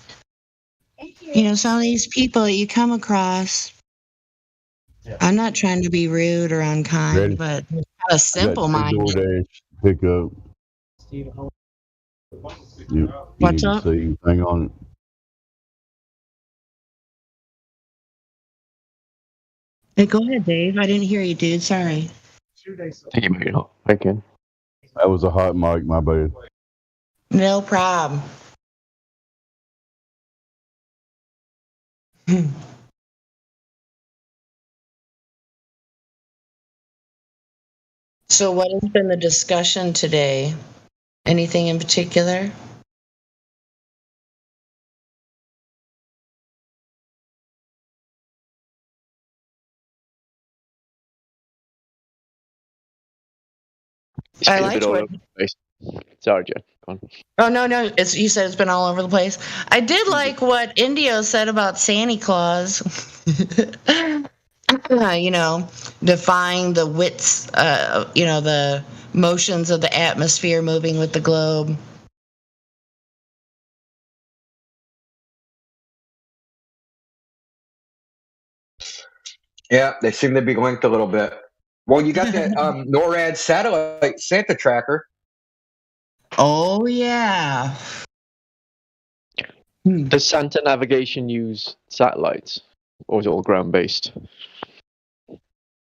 Some of these people that you come across, I'm not trying to be rude or unkind, Ready? but a simple I got two minded. DoorDash pick up. You What's need up? to see. Hang on. Hey, go ahead, Dave. I didn't hear you, dude. Sorry. Thank you, mate. Again. That was a hot mic. My bad. No problem. So, what has been the discussion today? Anything in particular? It's I been a bit liked all what. over the place. Sorry, Jen. Go on. Oh no, you said it's been all over the place. I did like what Indio said about Santa Claus. Defying the widths, the motions of the atmosphere moving with the globe. Yeah, they seem to be linked a little bit. Well, you got that NORAD satellite Santa tracker. Oh yeah. Does Santa navigation use satellites, or is it all ground based?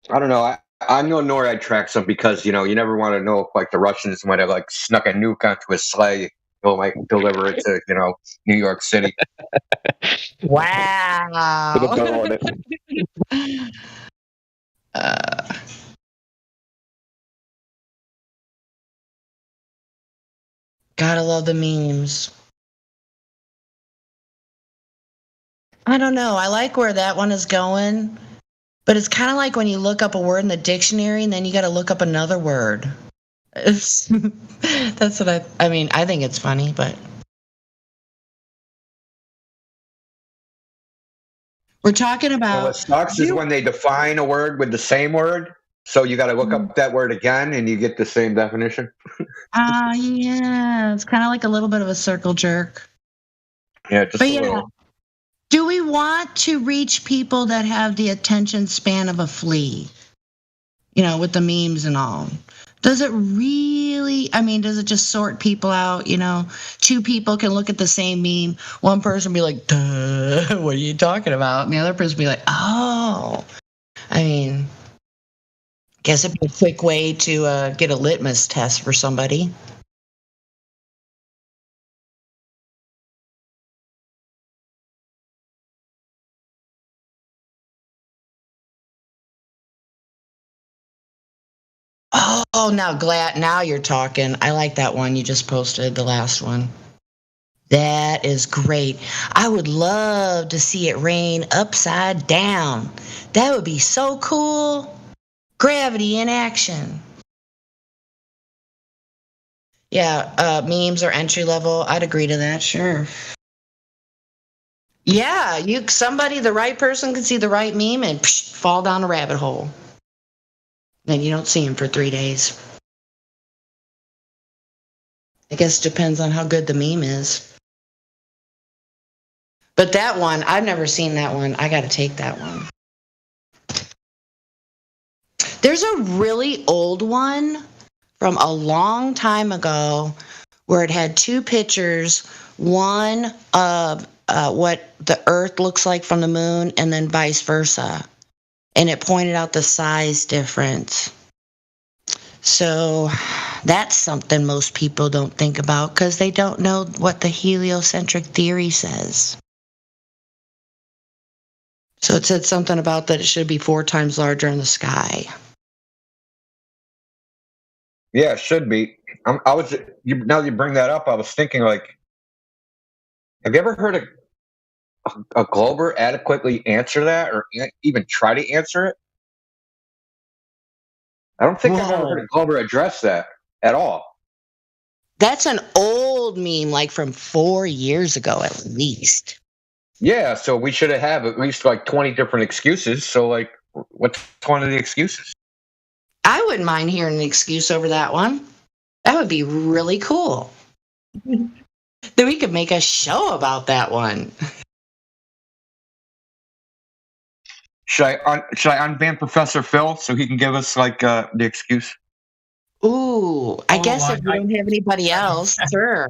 I don't know. I know NORAD tracks them because you never want to know if like the Russians might have like snuck a nuke onto a sleigh. They'll like deliver it to New York City. Wow. With a bow on it. Gotta love the memes. I don't know. I like where that one is going, but it's kind of like when you look up a word in the dictionary and then you got to look up another word. That's what I mean. I think it's funny, but we're talking about. What sucks is when they define a word with the same word. So you got to look up that word again, and you get the same definition. Yeah, it's kind of like a little bit of a circle jerk. Yeah, just But a yeah, little. do we want to reach people that have the attention span of a flea? With the memes and all. Does it really, does it just sort people out? Two people can look at the same meme. One person be like, duh, what are you talking about? And the other person be like, oh. Guess it'd be a quick way to get a litmus test for somebody. Oh, now you're talking. I like that one you just posted, the last one. That is great. I would love to see it rain upside down. That would be so cool. Gravity in action. Yeah, memes are entry level. I'd agree to that, sure. Yeah, the right person can see the right meme and fall down a rabbit hole. Then you don't see him for 3 days. I guess it depends on how good the meme is. But that one, I've never seen that one. I got to take that one. There's a really old one from a long time ago where it had two pictures, one of what the Earth looks like from the moon and then vice versa. And it pointed out the size difference. So that's something most people don't think about because they don't know what the heliocentric theory says. So it said something about that it should be 4 times larger in the sky. Yeah, it should be. Now you bring that up, I was thinking have you ever heard a Glober adequately answer that or even try to answer it? I don't think I've ever heard a Glober address that at all. That's an old meme, like from 4 years ago at least. Yeah, so we should have at least 20 different excuses. So what's one of the excuses? I wouldn't mind hearing an excuse over that one. That would be really cool. Then we could make a show about that one. Should I unban Professor Phil so he can give us like the excuse? Ooh, I guess if we don't have anybody else, sure.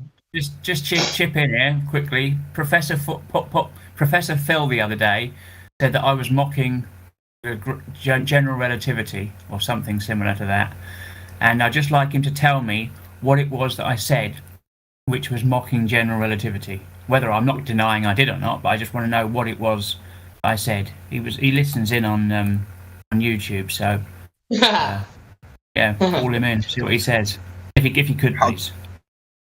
Just chip in here quickly. Professor Phil the other day said that I was mocking general relativity or something similar to that, and I'd just like him to tell me what it was that I said, which was mocking general relativity. Whether I'm not denying I did or not, but I just want to know what it was I said. He listens in on YouTube, so yeah, call him in, see what he says. If you could, please.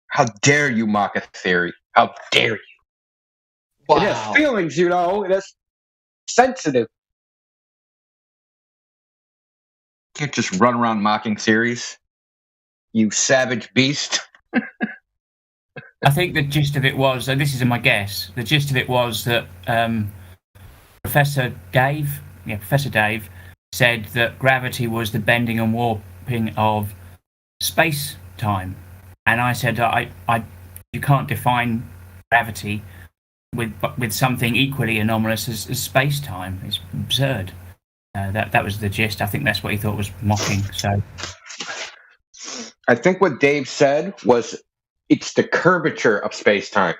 How dare you mock a theory? How dare you? Wow. It has feelings, you know. It is sensitive. You can't just run around mocking theories. You savage beast. I think the gist of it was, and this is my guess, the gist of it was that Professor Dave said that gravity was the bending and warping of space-time. And I said, you can't define gravity with something equally anomalous as space-time. It's absurd. That was the gist. I think that's what he thought was mocking. So, I think what Dave said was it's the curvature of space-time.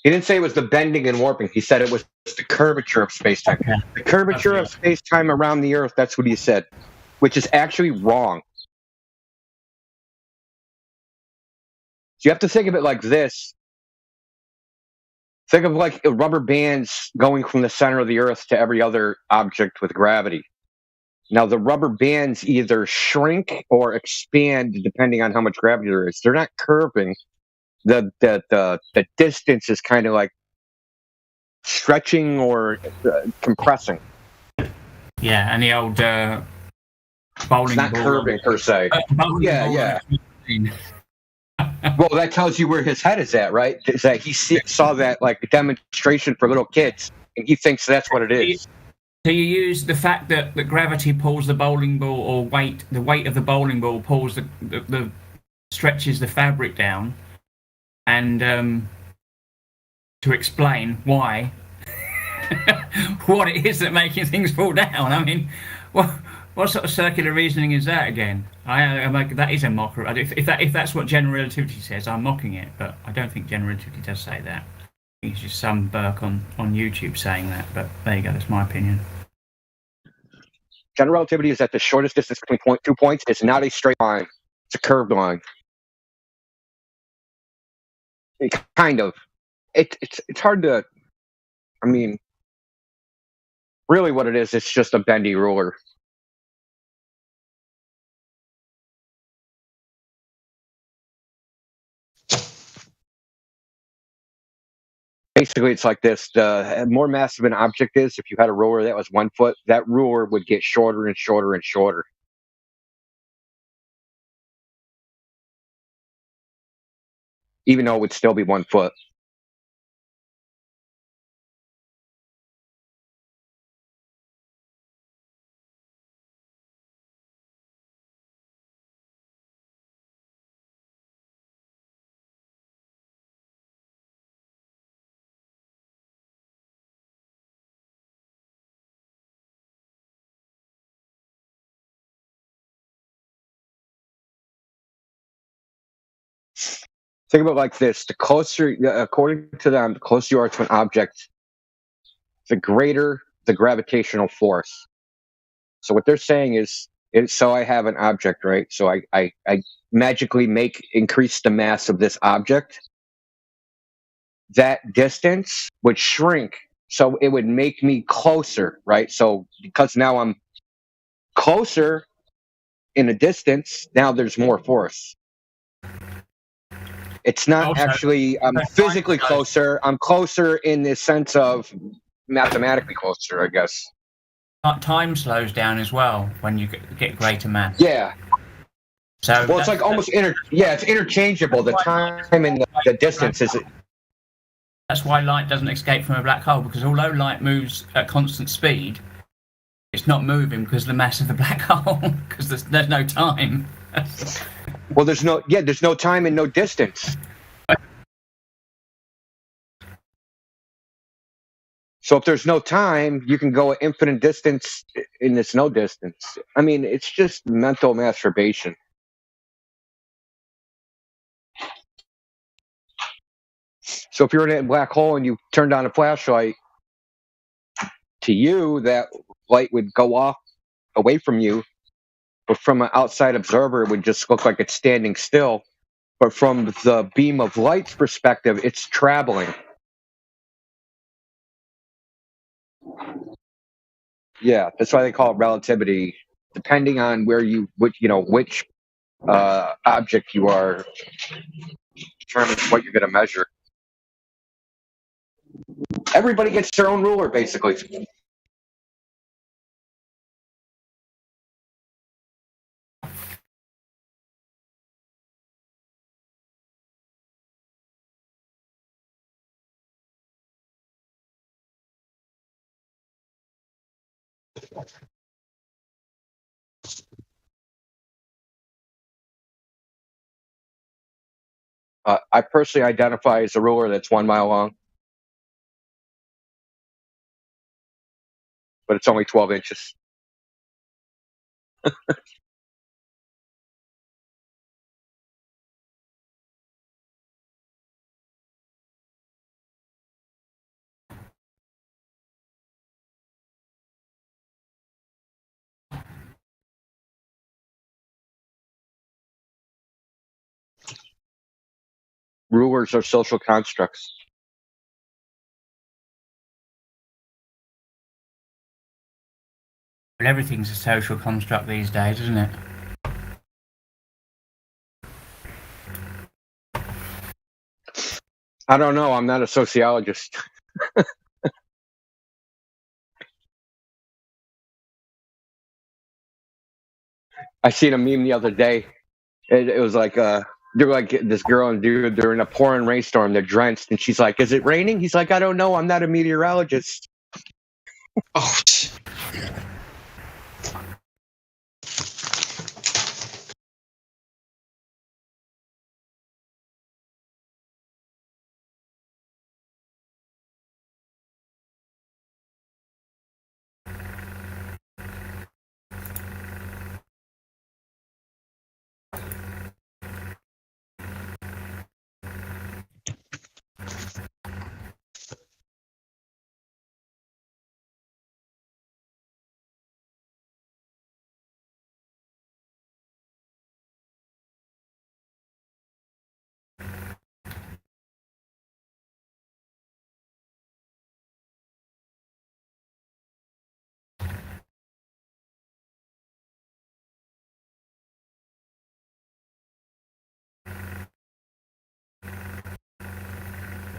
He didn't say it was the bending and warping. He said it was the curvature of space-time. Okay. The curvature of space-time around the Earth, that's what he said, which is actually wrong. So you have to think of it like this. Think of like rubber bands going from the center of the Earth to every other object with gravity. Now, the rubber bands either shrink or expand depending on how much gravity there is. They're not curving. The distance is kind of like stretching or compressing. Yeah, and the old bowling it's not ball. Curving per se. Yeah. Well, that tells you where his head is at, right? Is that he saw that like a demonstration for little kids, and he thinks that's what it is. So you use the fact that gravity pulls the bowling ball, or the weight of the bowling ball pulls the stretches the fabric down, and to explain why what it is that making things fall down. I mean, what sort of circular reasoning is that again? That is a mockery. If that's what general relativity says, I'm mocking it, but I don't think general relativity does say that. I think it's just some Burke on YouTube saying that, but there you go, that's my opinion. General relativity is that the shortest distance between 2 points is not a straight line. It's a curved line. Kind of. It's hard to... I mean, really what it is, it's just a bendy ruler. Basically, it's like this. The more massive an object is, if you had a ruler that was 1 foot, that ruler would get shorter and shorter and shorter. Even though it would still be 1 foot. Think about it like this: the closer, according to them, the closer you are to an object, the greater the gravitational force. So what they're saying is, so I have an object, right? So I magically increase the mass of this object. That distance would shrink, so it would make me closer, right? So because now I'm closer in a distance, now there's more force. It's not actually, I'm physically closer. I'm closer in the sense of mathematically closer, I guess. Time slows down as well when you get greater mass. Yeah. So well, it's like almost it's interchangeable. The time and the distance is. That's why light doesn't escape from a black hole, because although light moves at constant speed, it's not moving because of the mass of the black hole, because there's no time. Well, there's no time and no distance. So if there's no time, you can go an infinite distance and it's no distance. I mean, it's just mental masturbation. So if you're in a black hole and you turned on a flashlight, to you, that light would go off away from you. But from an outside observer, it would just look like it's standing still. But from the beam of light's perspective, it's traveling. Yeah, that's why they call it relativity. Depending on which object you are, determines what you're going to measure. Everybody gets their own ruler, basically. I personally identify as a ruler that's 1 mile long, but it's only 12 inches. Rulers are social constructs. But everything's a social construct these days, isn't it? I don't know. I'm not a sociologist. I seen a meme the other day. It was like they're like this girl and dude. They're in a pouring rainstorm. They're drenched, and she's like, "Is it raining?" He's like, "I don't know. I'm not a meteorologist." Oh.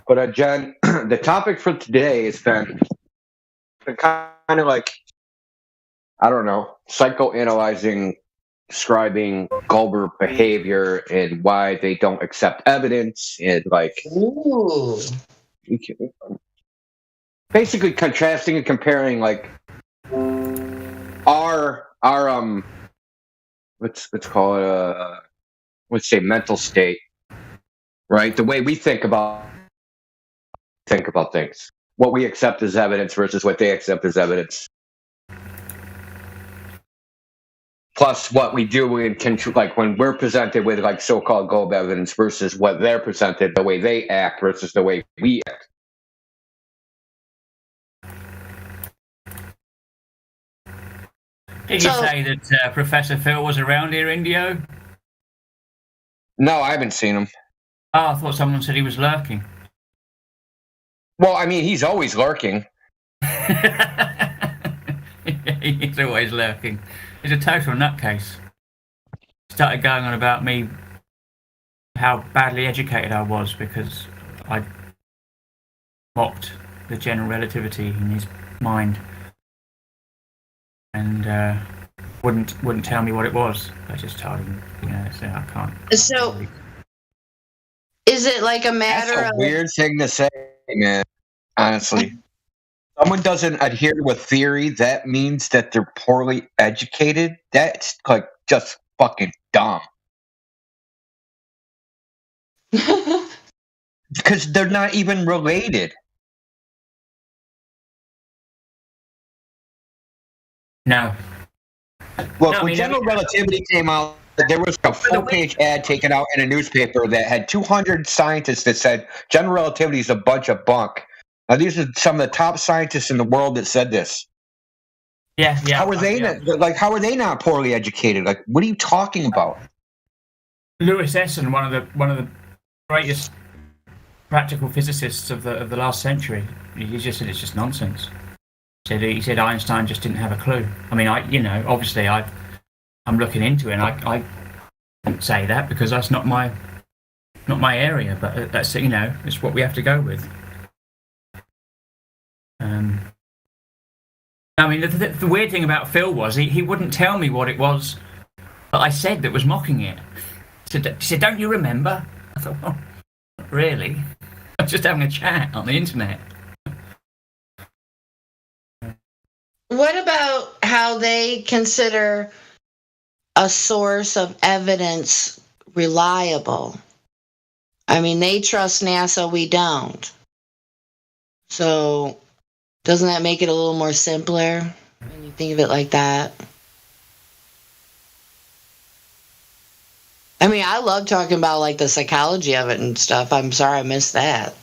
But Jen, the topic for today has been kind of like, I don't know, psychoanalyzing, describing Goldberg behavior and why they don't accept evidence, and like, Ooh. Basically contrasting and comparing like our let's call it let's say mental state, right? The way we think about things, what we accept as evidence versus what they accept as evidence, plus what we do in like when we're presented with like so-called gold evidence versus what they're presented, the way they act versus the way we act. Did you say that Professor Phil was around here, Indio? No, I haven't seen him. Oh, I thought someone said he was lurking. Well, I mean, he's always lurking. He's always lurking. He's a total nutcase. Started going on about me, how badly educated I was because I mocked the general relativity in his mind, and wouldn't tell me what it was. I just told him, so I can't. So, is it like a matter That's a weird thing to say, man. Honestly. someone doesn't adhere to a theory, that means that they're poorly educated. That's like just fucking dumb. Because they're not even related. No. Look, No, I when mean, general relativity came out, there was a full-page ad taken out in a newspaper that had 200 scientists that said general relativity is a bunch of bunk. Now, these are some of the top scientists in the world that said this. Yeah. How are they how are they not poorly educated? Like, what are you talking about? Lewis Essen, one of the greatest practical physicists of the last century, he just said it's just nonsense. He said Einstein just didn't have a clue. I mean, obviously I'm looking into it, and I don't say that because that's not my area, but that's it's what we have to go with. I mean, the weird thing about Phil was he wouldn't tell me what it was that I said that was mocking it. He said, "Don't you remember?" I thought, well, not really. I was just having a chat on the internet. What about how they consider a source of evidence reliable? I mean, they trust NASA, we don't. So, doesn't that make it a little more simpler when you think of it like that? I mean, I love talking about like the psychology of it and stuff. I'm sorry I missed that.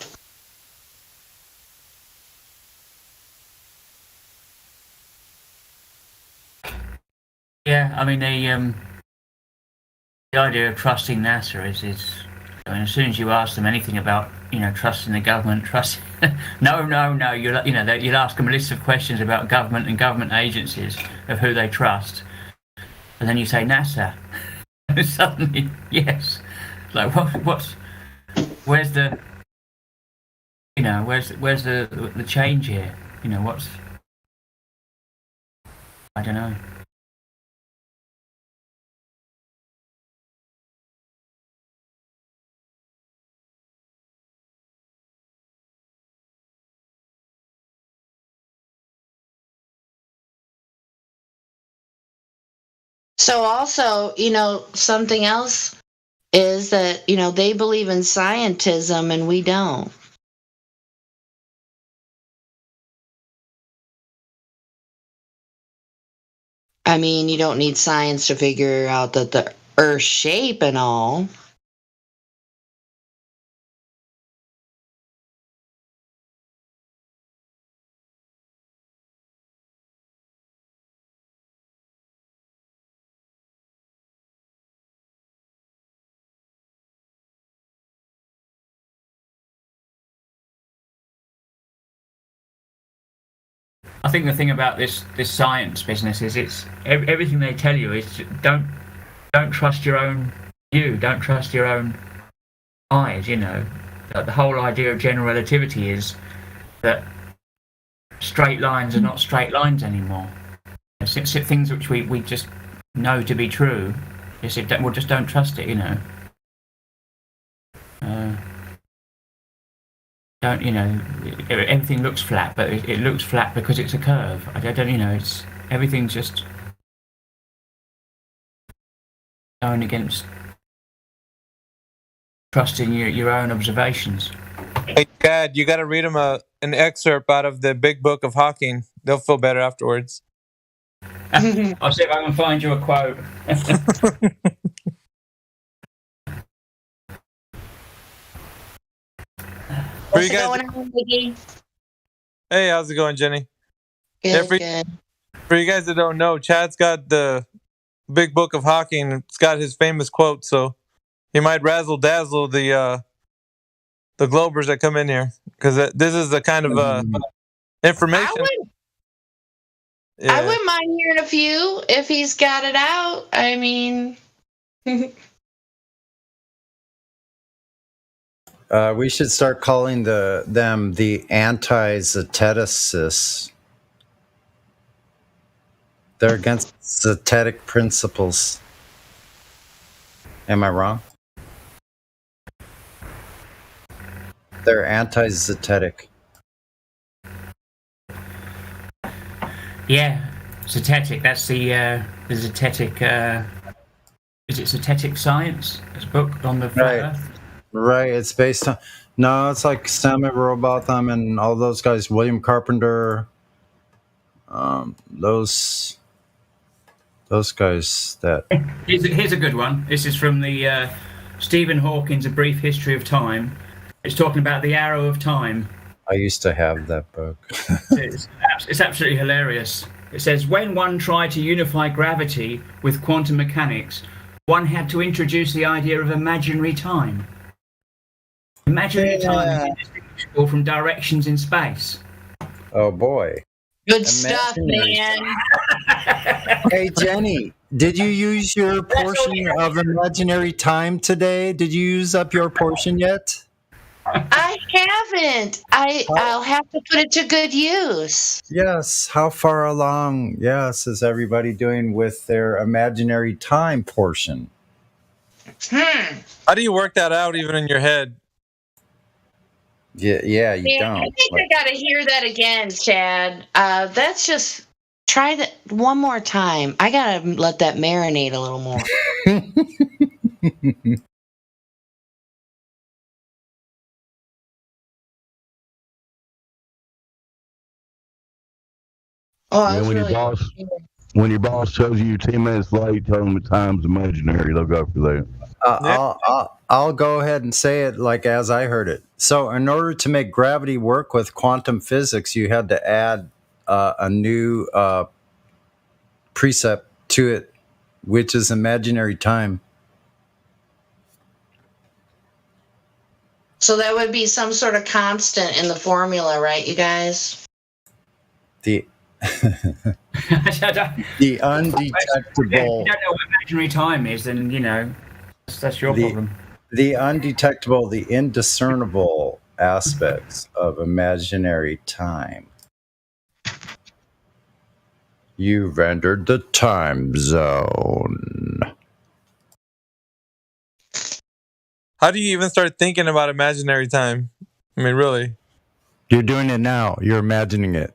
Yeah, I mean the idea of trusting NASA is I mean, as soon as you ask them anything about trusting the government, no, you'll ask them a list of questions about government and government agencies of who they trust, and then you say NASA, and suddenly where's the where's the change here? I don't know. So also, something else is that, they believe in scientism and we don't. I mean, you don't need science to figure out that the Earth's shape and all. I think the thing about this science business is it's everything they tell you is don't trust your own view, don't trust your own eyes. The whole idea of general relativity is that straight lines are not straight lines anymore. Things which we just know to be true, just don't trust it. Everything looks flat, but it looks flat because it's a curve. It's everything's just going against trusting your own observations. Hey, Dad, you got to read them an excerpt out of the Big Book of Hawking. They'll feel better afterwards. I'll see if I can find you a quote. What's going on, Mickey? Hey, how's it going, Jenny? Good, good. For you guys that don't know, Chad's got the Big Book of Hawking. It's got his famous quote, so he might razzle dazzle the Globers that come in here, because this is the kind of information. I wouldn't mind hearing a few if he's got it out. I mean. We should start calling them the anti-zeteticists. They're against zetetic principles. Am I wrong? They're anti-zetetic. Yeah, Zetetic. That's the Zetetic. Is it Zetetic Science? It's a book on the flat Earth. Right. It's based on. No, it's like Sammy Robotham and all those guys. William Carpenter. Those guys that. Here's a good one. This is from the Stephen Hawking's A Brief History of Time. It's talking about the arrow of time. I used to have that book. It's absolutely hilarious. It says, when one tried to unify gravity with quantum mechanics, one had to introduce the idea of imaginary time. Imaginary time is indistinguishable from directions in space. Oh boy. Good stuff, man. Hey Jenny, did you use your portion of imaginary time today? Did you use up your portion yet? I haven't. I'll have to put it to good use. Yes. How far along, yes, is everybody doing with their imaginary time portion? How do you work that out even in your head? Yeah, you Man, don't. I think I gotta hear that again, Chad. That's just try that one more time. I gotta let that marinate a little more. Oh, Yeah, when your boss tells you you're 10 minutes late, tell them the time's imaginary. They'll go for that. I'll go ahead and say it like as I heard it. So, in order to make gravity work with quantum physics, you had to add a new precept to it, which is imaginary time. So that would be some sort of constant in the formula, right, you guys? The undetectable. If you don't know what imaginary time is, then that's your problem. The undetectable, the indiscernible aspects of imaginary time. You've entered the time zone. How do you even start thinking about imaginary time? I mean, really? You're doing it now. You're imagining it.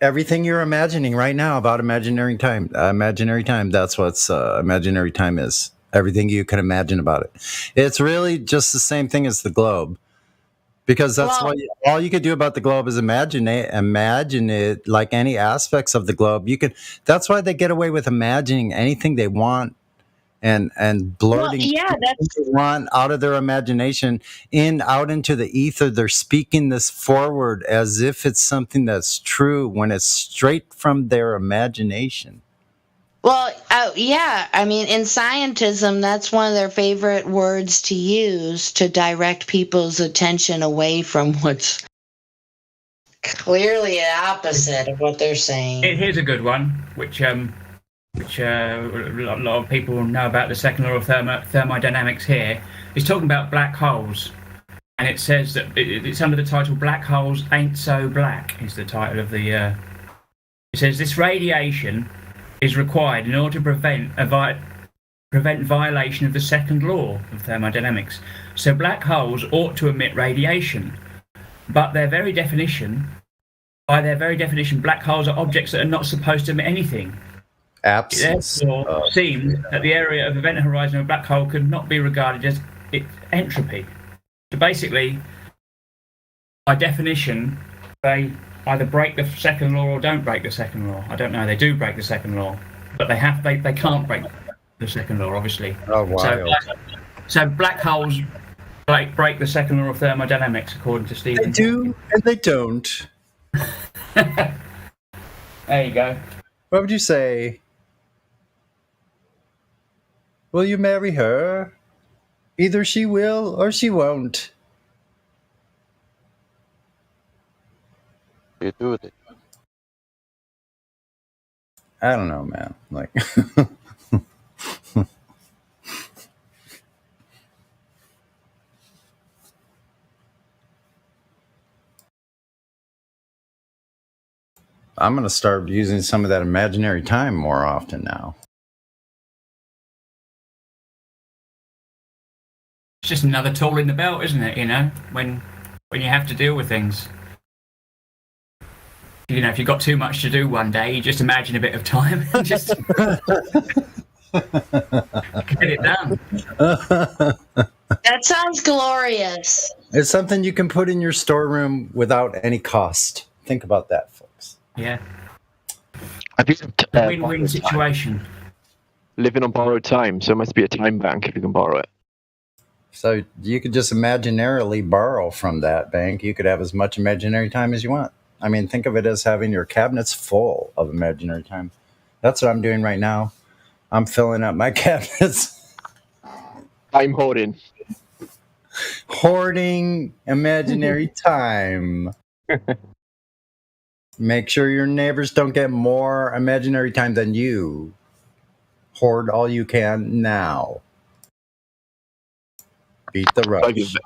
Everything you're imagining right now about imaginary time, that's what's imaginary time is. Everything you can imagine about it. It's really just the same thing as the globe. Because that's all you could do about the globe is imagine it like any aspects of the globe. That's why they get away with imagining anything they want and blurting anything they want out of their imagination out into the ether. They're speaking this forward as if it's something that's true when it's straight from their imagination. Well, yeah. I mean, in scientism, that's one of their favorite words to use to direct people's attention away from what's clearly opposite of what they're saying. Here's a good one, which a lot of people know about the second law of thermodynamics here. It's talking about black holes. And it says that it's under the title "Black Holes Ain't So Black" is the title of the... It says, this radiation is required in order to prevent violation of the second law of thermodynamics. So black holes ought to emit radiation. But by their very definition, black holes are objects that are not supposed to emit anything. Absence. It therefore seems that the area of event horizon of a black hole could not be regarded as its entropy. So basically, by definition, they either break the second law or don't break the second law. I don't know. They do break the second law, but they can't break the second law, obviously. Oh wow! So black holes break the second law of thermodynamics, according to Stephen. They do, and they don't. There you go. What would you say? Will you marry her? Either she will or she won't. You do it. I don't know, man. Like, I'm going to start using some of that imaginary time more often now. It's just another tool in the belt, isn't it? You know, when you have to deal with things. You know, if you've got too much to do one day, you just imagine a bit of time and just get it done. That sounds glorious. It's something you can put in your storeroom without any cost. Think about that, folks. Yeah. I think A win-win situation. living on borrowed time, so it must be a time bank if you can borrow it. So you could just imaginarily borrow from that bank. You could have as much imaginary time as you want. I mean, think of it as having your cabinets full of imaginary time. That's what I'm doing right now. I'm filling up my cabinets. I'm hoarding. Hoarding imaginary time. Make sure your neighbors don't get more imaginary time than you. Hoard all you can now. Beat the rush.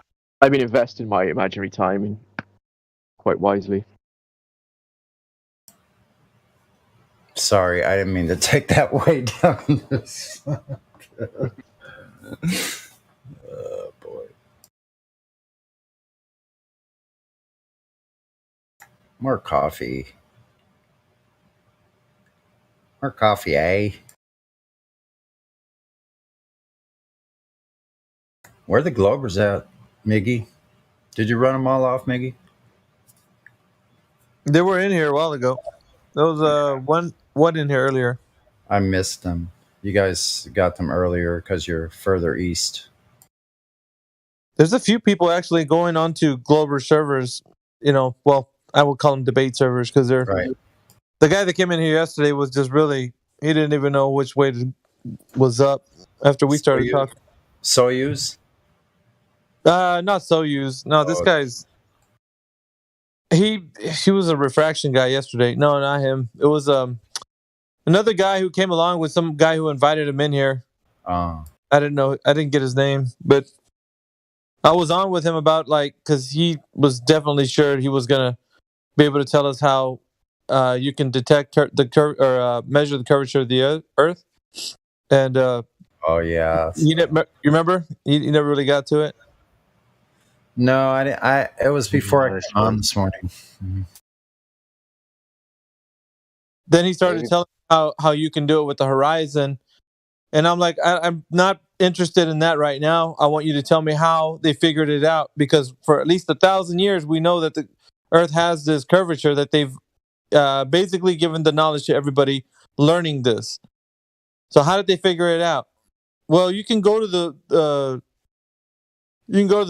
I've been investing my imaginary time in quite wisely. Sorry, I didn't mean to take that way down. Oh, boy. More coffee. More coffee, eh? Where are the Globers at, Miggy? Did you run them all off, Miggy? They were in here a while ago. There was one in here earlier. I missed them. You guys got them earlier because you're further east. There's a few people actually going onto Glober servers. You know, well, I would call them debate servers because they're right. The guy that came in here yesterday was just really, he didn't even know which way was up after we started talking. Soyuz? Not Soyuz. No, this guy's. He was a refraction guy yesterday. No, not him. It was another guy who came along with some guy who invited him in here. I didn't know. I didn't get his name, but I was on with him about because he was definitely sure he was gonna be able to tell us how you can detect measure the curvature of the Earth. And oh yeah, you remember? You never really got to it. No, it was before I came on this morning. Mm-hmm. Then he started telling how you can do it with the horizon. And I'm like, I'm not interested in that right now. I want you to tell me how they figured it out. Because for at least 1,000 years, we know that the Earth has this curvature that they've basically given the knowledge to everybody learning this. So how did they figure it out? Well, you can go to the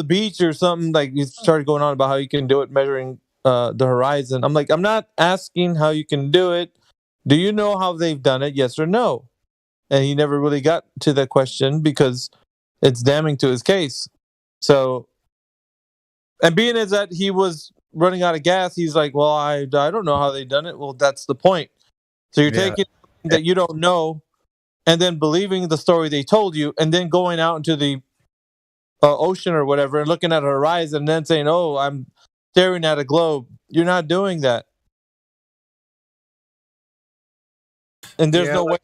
beach or something. Like you started going on about how you can do it measuring the horizon. I'm like, I'm not asking how you can do it. Do you know how they've done it? Yes or no? And he never really got to that question because it's damning to his case. So, and being as that he was running out of gas, he's like, well, I don't know how they done it. Well, that's the point. So you're taking that you don't know and then believing the story they told you and then going out into the ocean or whatever and looking at a horizon and then saying, oh, I'm staring at a globe. You're not doing that. And there's no way.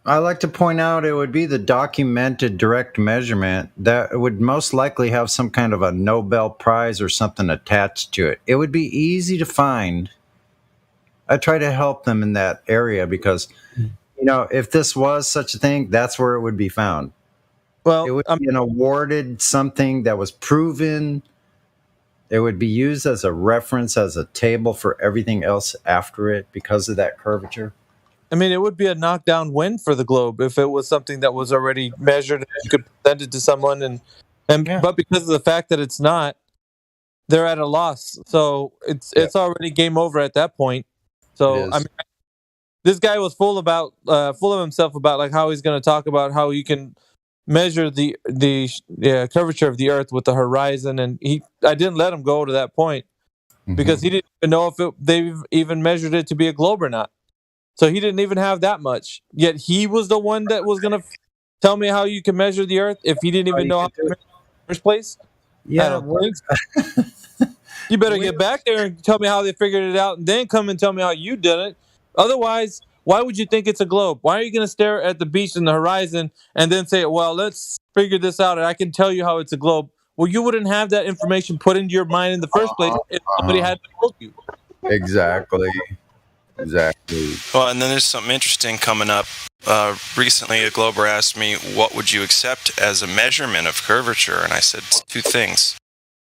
I like to point out it would be the documented direct measurement that would most likely have some kind of a Nobel Prize or something attached to it. It would be easy to find. I try to help them in that area because, if this was such a thing, that's where it would be found. Well, it would be an awarded something that was proven. It would be used as a reference, as a table for everything else after it because of that curvature. I mean, it would be a knockdown win for the globe if it was something that was already measured and you could present it to someone. But because of the fact that it's not, they're at a loss. So it's already game over at that point. So I mean, this guy was full of himself about like how he's going to talk about how you can measure the curvature of the Earth with the horizon, and I didn't let him go to that point because he didn't even know if they've even measured it to be a globe or not. So he didn't even have that much. Yet he was the one that was going to tell me how you can measure the Earth if he didn't even know how to measure it in the first place. Yeah, You better get back there and tell me how they figured it out, and then come and tell me how you did it. Otherwise, why would you think it's a globe? Why are you going to stare at the beach and the horizon and then say, well, let's figure this out and I can tell you how it's a globe? Well, you wouldn't have that information put into your mind in the first place if somebody had told you. Exactly. Well, and then there's something interesting coming up. Recently, a Glober asked me, what would you accept as a measurement of curvature? And I said two things.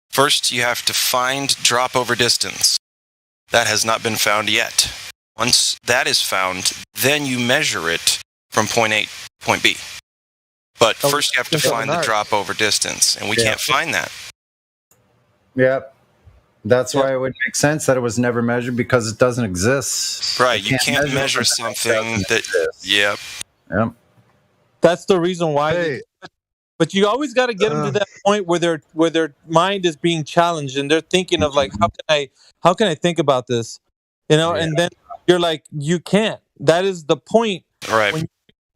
First, you have to find drop over distance. That has not been found yet. Once that is found, then you measure it from point A to point B. But first you have to find the drop over distance, and we can't find that. Yep. That's why it would make sense that it was never measured, because it doesn't exist. Right, you can't measure something that... Yep. That's the reason why. But you always got to get them to that point where their mind is being challenged and they're thinking of like, how can I think about this, And then you're like, you can't. That is the point. Right.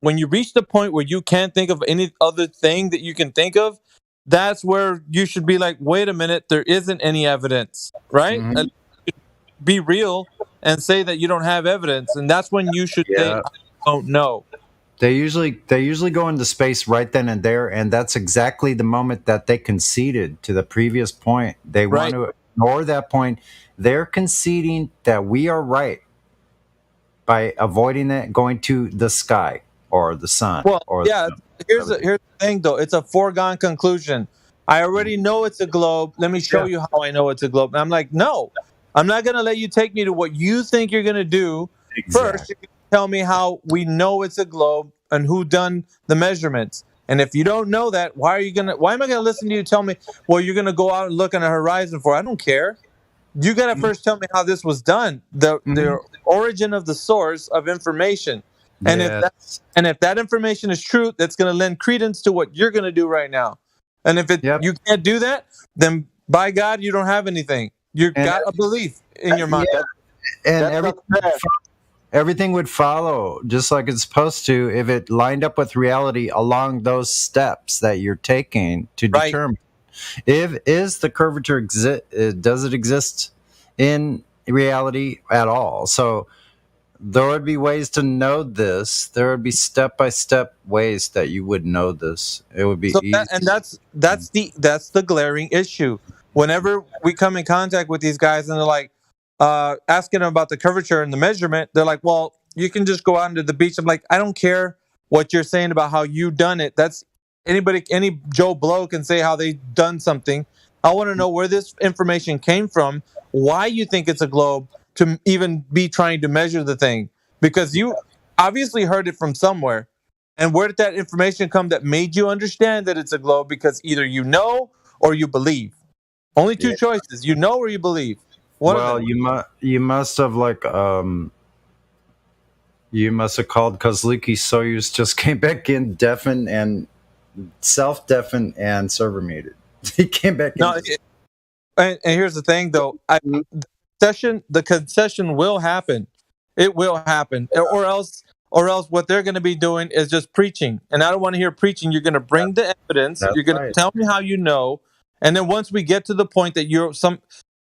When you reach the point where you can't think of any other thing that you can think of, that's where you should be like, wait a minute, there isn't any evidence, right? And be real and say that you don't have evidence, and that's when you should say, I don't know. They usually go into space right then and there, and that's exactly the moment that they conceded to the previous point. They want to ignore that point. They're conceding that we are right by avoiding it going to the sky or the sun. Well, here's the thing, though. It's a foregone conclusion. I already know it's a globe. Let me show you how I know it's a globe. And I'm like, no, I'm not going to let you take me to what you think you're going to do. First, you can tell me how we know it's a globe and who done the measurements. And if you don't know that, why am I going to listen to you tell me, well, you're going to go out and look on the horizon for? I don't care. You got to first tell me how this was done, the origin of the source of information. And if that information is true, that's going to lend credence to what you're going to do right now. And if you can't do that, then by God, you don't have anything. You've got a belief in your mind. And everything would follow just like it's supposed to if it lined up with reality along those steps that you're taking to determine is the curvature does it exist in reality at all. So there would be ways to know this. There would be step-by-step ways that you would know this. It would be easy. That's the glaring issue. Whenever we come in contact with these guys and they're like asking them about the curvature and the measurement, they're like, well, you can just go out into the beach. I'm like, I don't care what you're saying about how you done it. That's any Joe Blow can say how they done something. I want to know where this information came from, why you think it's a globe, to even be trying to measure the thing, because you obviously heard it from somewhere. And where did that information come that made you understand that it's a globe? Because either you know or you believe. Only two choices: you know or you believe. You must have you must have called Kozliki Soyuz just came back in deafened and self-deafened and server muted. He came back in. And here's the thing, though. The concession will happen. It will happen, or else what they're going to be doing is just preaching. And I don't want to hear preaching. You're going to bring the evidence. You're going to tell me how you know. And then once we get to the point that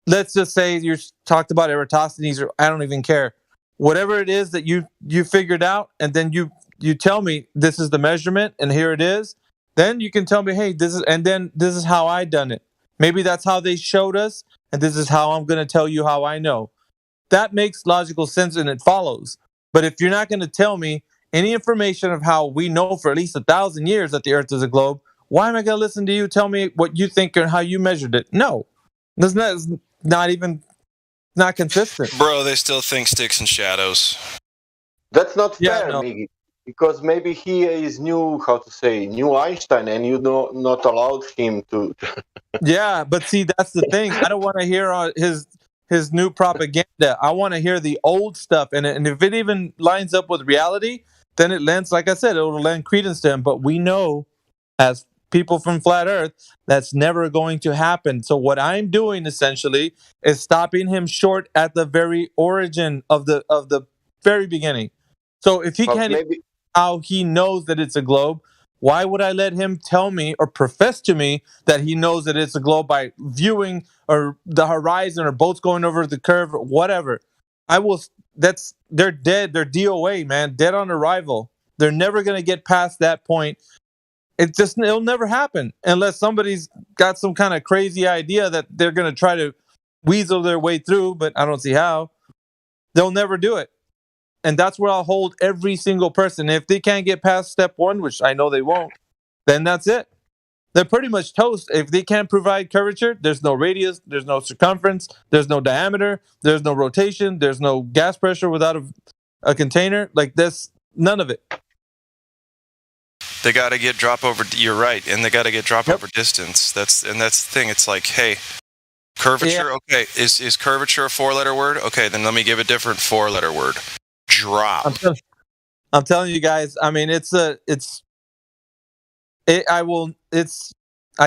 let's just say you talked about Eratosthenes, or I don't even care. Whatever it is that you figured out, and then you tell me this is the measurement and here it is. Then you can tell me, hey, this is how I done it. Maybe that's how they showed us, and this is how I'm going to tell you how I know. That makes logical sense and it follows. But if you're not going to tell me any information of how we know for at least 1,000 years that the Earth is a globe, why am I going to listen to you tell me what you think and how you measured it? No, it's not consistent. Bro, they still think sticks and shadows. That's not fair, Miggy. Because maybe he is new Einstein, and you not allowed him to. Yeah, but see, that's the thing. I don't want to hear his new propaganda. I want to hear the old stuff, and if it even lines up with reality, then it lends, like I said, it'll lend credence to him. But we know, as people from Flat Earth, that's never going to happen. So what I'm doing essentially is stopping him short at the very origin of the very beginning. So if he can't. How he knows that it's a globe, Why would I let him tell me or profess to me that he knows that it's a globe by viewing or the horizon or boats going over the curve or whatever? They're dead. They're DOA, man. Dead on arrival. They're never going to get past that point. It'll never happen unless somebody's got some kind of crazy idea that they're going to try to weasel their way through, but I don't see how. They'll never do it. And that's where I'll hold every single person. If they can't get past step one, which I know they won't, then that's it. They're pretty much toast. If they can't provide curvature, there's no radius, there's no circumference, there's no diameter, there's no rotation, there's no gas pressure without a container. Like this, none of it. They got to get drop over. You're right, and they got to get drop over distance. That's the thing. It's like, hey, curvature. Yeah. Okay, is curvature a 4-letter word? Okay, then let me give a different 4-letter word. Drop. I'm telling you guys. I mean, I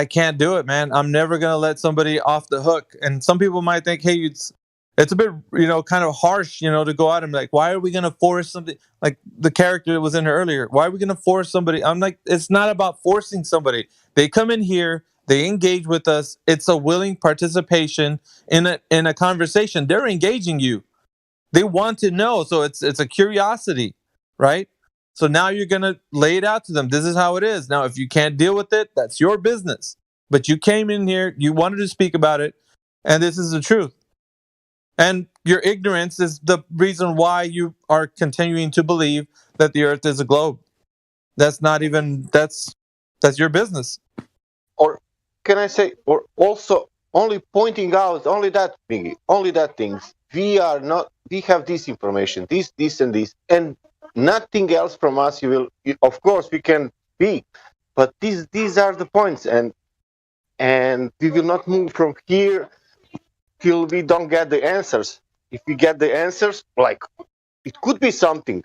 can't do it, man. I'm never gonna let somebody off the hook. And some people might think, hey, it's a bit, kind of harsh, to go out and be like, why are we gonna force something? Like the character that was in here earlier. Why are we gonna force somebody? I'm like, it's not about forcing somebody. They come in here, they engage with us. It's a willing participation in a conversation. They're engaging you. They want to know, so it's a curiosity, right? So now you're going to lay it out to them. This is how it is. Now, if you can't deal with it, that's your business. But you came in here, you wanted to speak about it, and this is the truth. And your ignorance is the reason why you are continuing to believe that the Earth is a globe. That's your business. Or can I say, or also only pointing out, only that things. We have this information, this, and this, and nothing else from us. Of course, we can be, but these are the points, and we will not move from here till we don't get the answers. If we get the answers, like it could be something.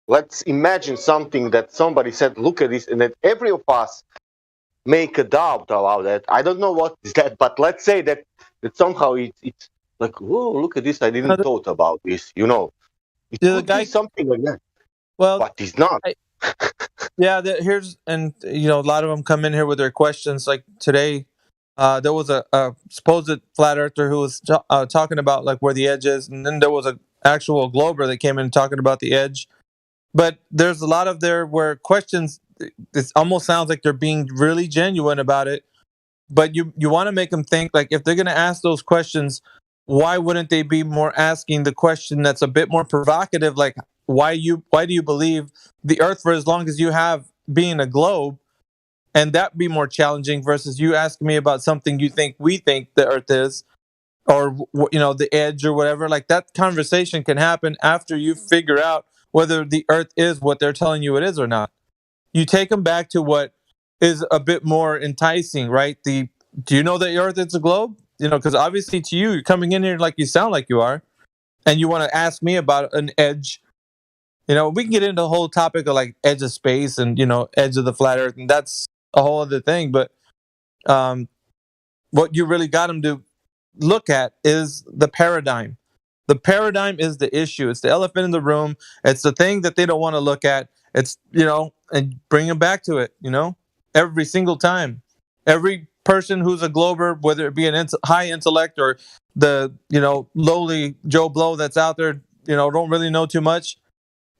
Let's imagine something that somebody said, look at this, and that every of us make a doubt about that. I don't know what is that, but let's say that somehow it's like, oh, look at this, I didn't thought about this, It could be something like that. Well, but it's not. A lot of them come in here with their questions. Like today, there was a supposed flat earther who was talking about like where the edge is, and then there was an actual glober that came in talking about the edge. But there's a lot of where questions. It almost sounds like they're being really genuine about it. But you want to make them think, like, if they're going to ask those questions, why wouldn't they be more asking the question that's a bit more provocative, like why do you believe the Earth for as long as you have being a globe, and that be more challenging versus you asking me about something we think the Earth is, or the edge or whatever. Like that conversation can happen after you figure out whether the Earth is what they're telling you it is or not. You take them back to what is a bit more enticing, right? Do you know that the Earth is a globe? Because obviously to you, you're coming in here like you sound like you are, and you want to ask me about an edge. We can get into the whole topic of like edge of space and edge of the flat Earth, and that's a whole other thing. But what you really got them to look at is the paradigm. The paradigm is the issue. It's the elephant in the room. It's the thing that they don't want to look at. It's and bring them back to it. Every single time. Every person who's a glober, whether it be an high intellect or the lowly Joe Blow that's out there, don't really know too much.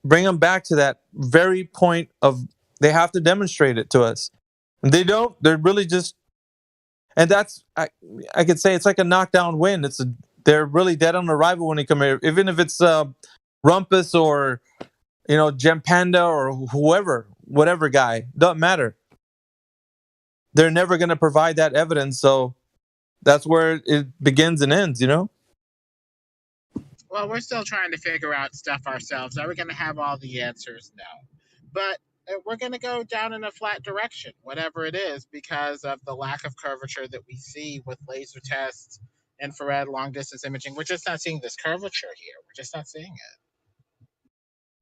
Bring them back to that very point of they have to demonstrate it to us. And they don't. They're really just, and that's I could say it's like a knockdown win. They're really dead on arrival when they come here, even if it's Rumpus or Gem Panda or whatever guy, doesn't matter. They're never going to provide that evidence, so that's where it begins and ends. Well, we're still trying to figure out stuff ourselves. Are we going to have all the answers? No. But we're going to go down in a flat direction, whatever it is, because of the lack of curvature that we see with laser tests, infrared, long-distance imaging. We're just not seeing this curvature here. We're just not seeing it.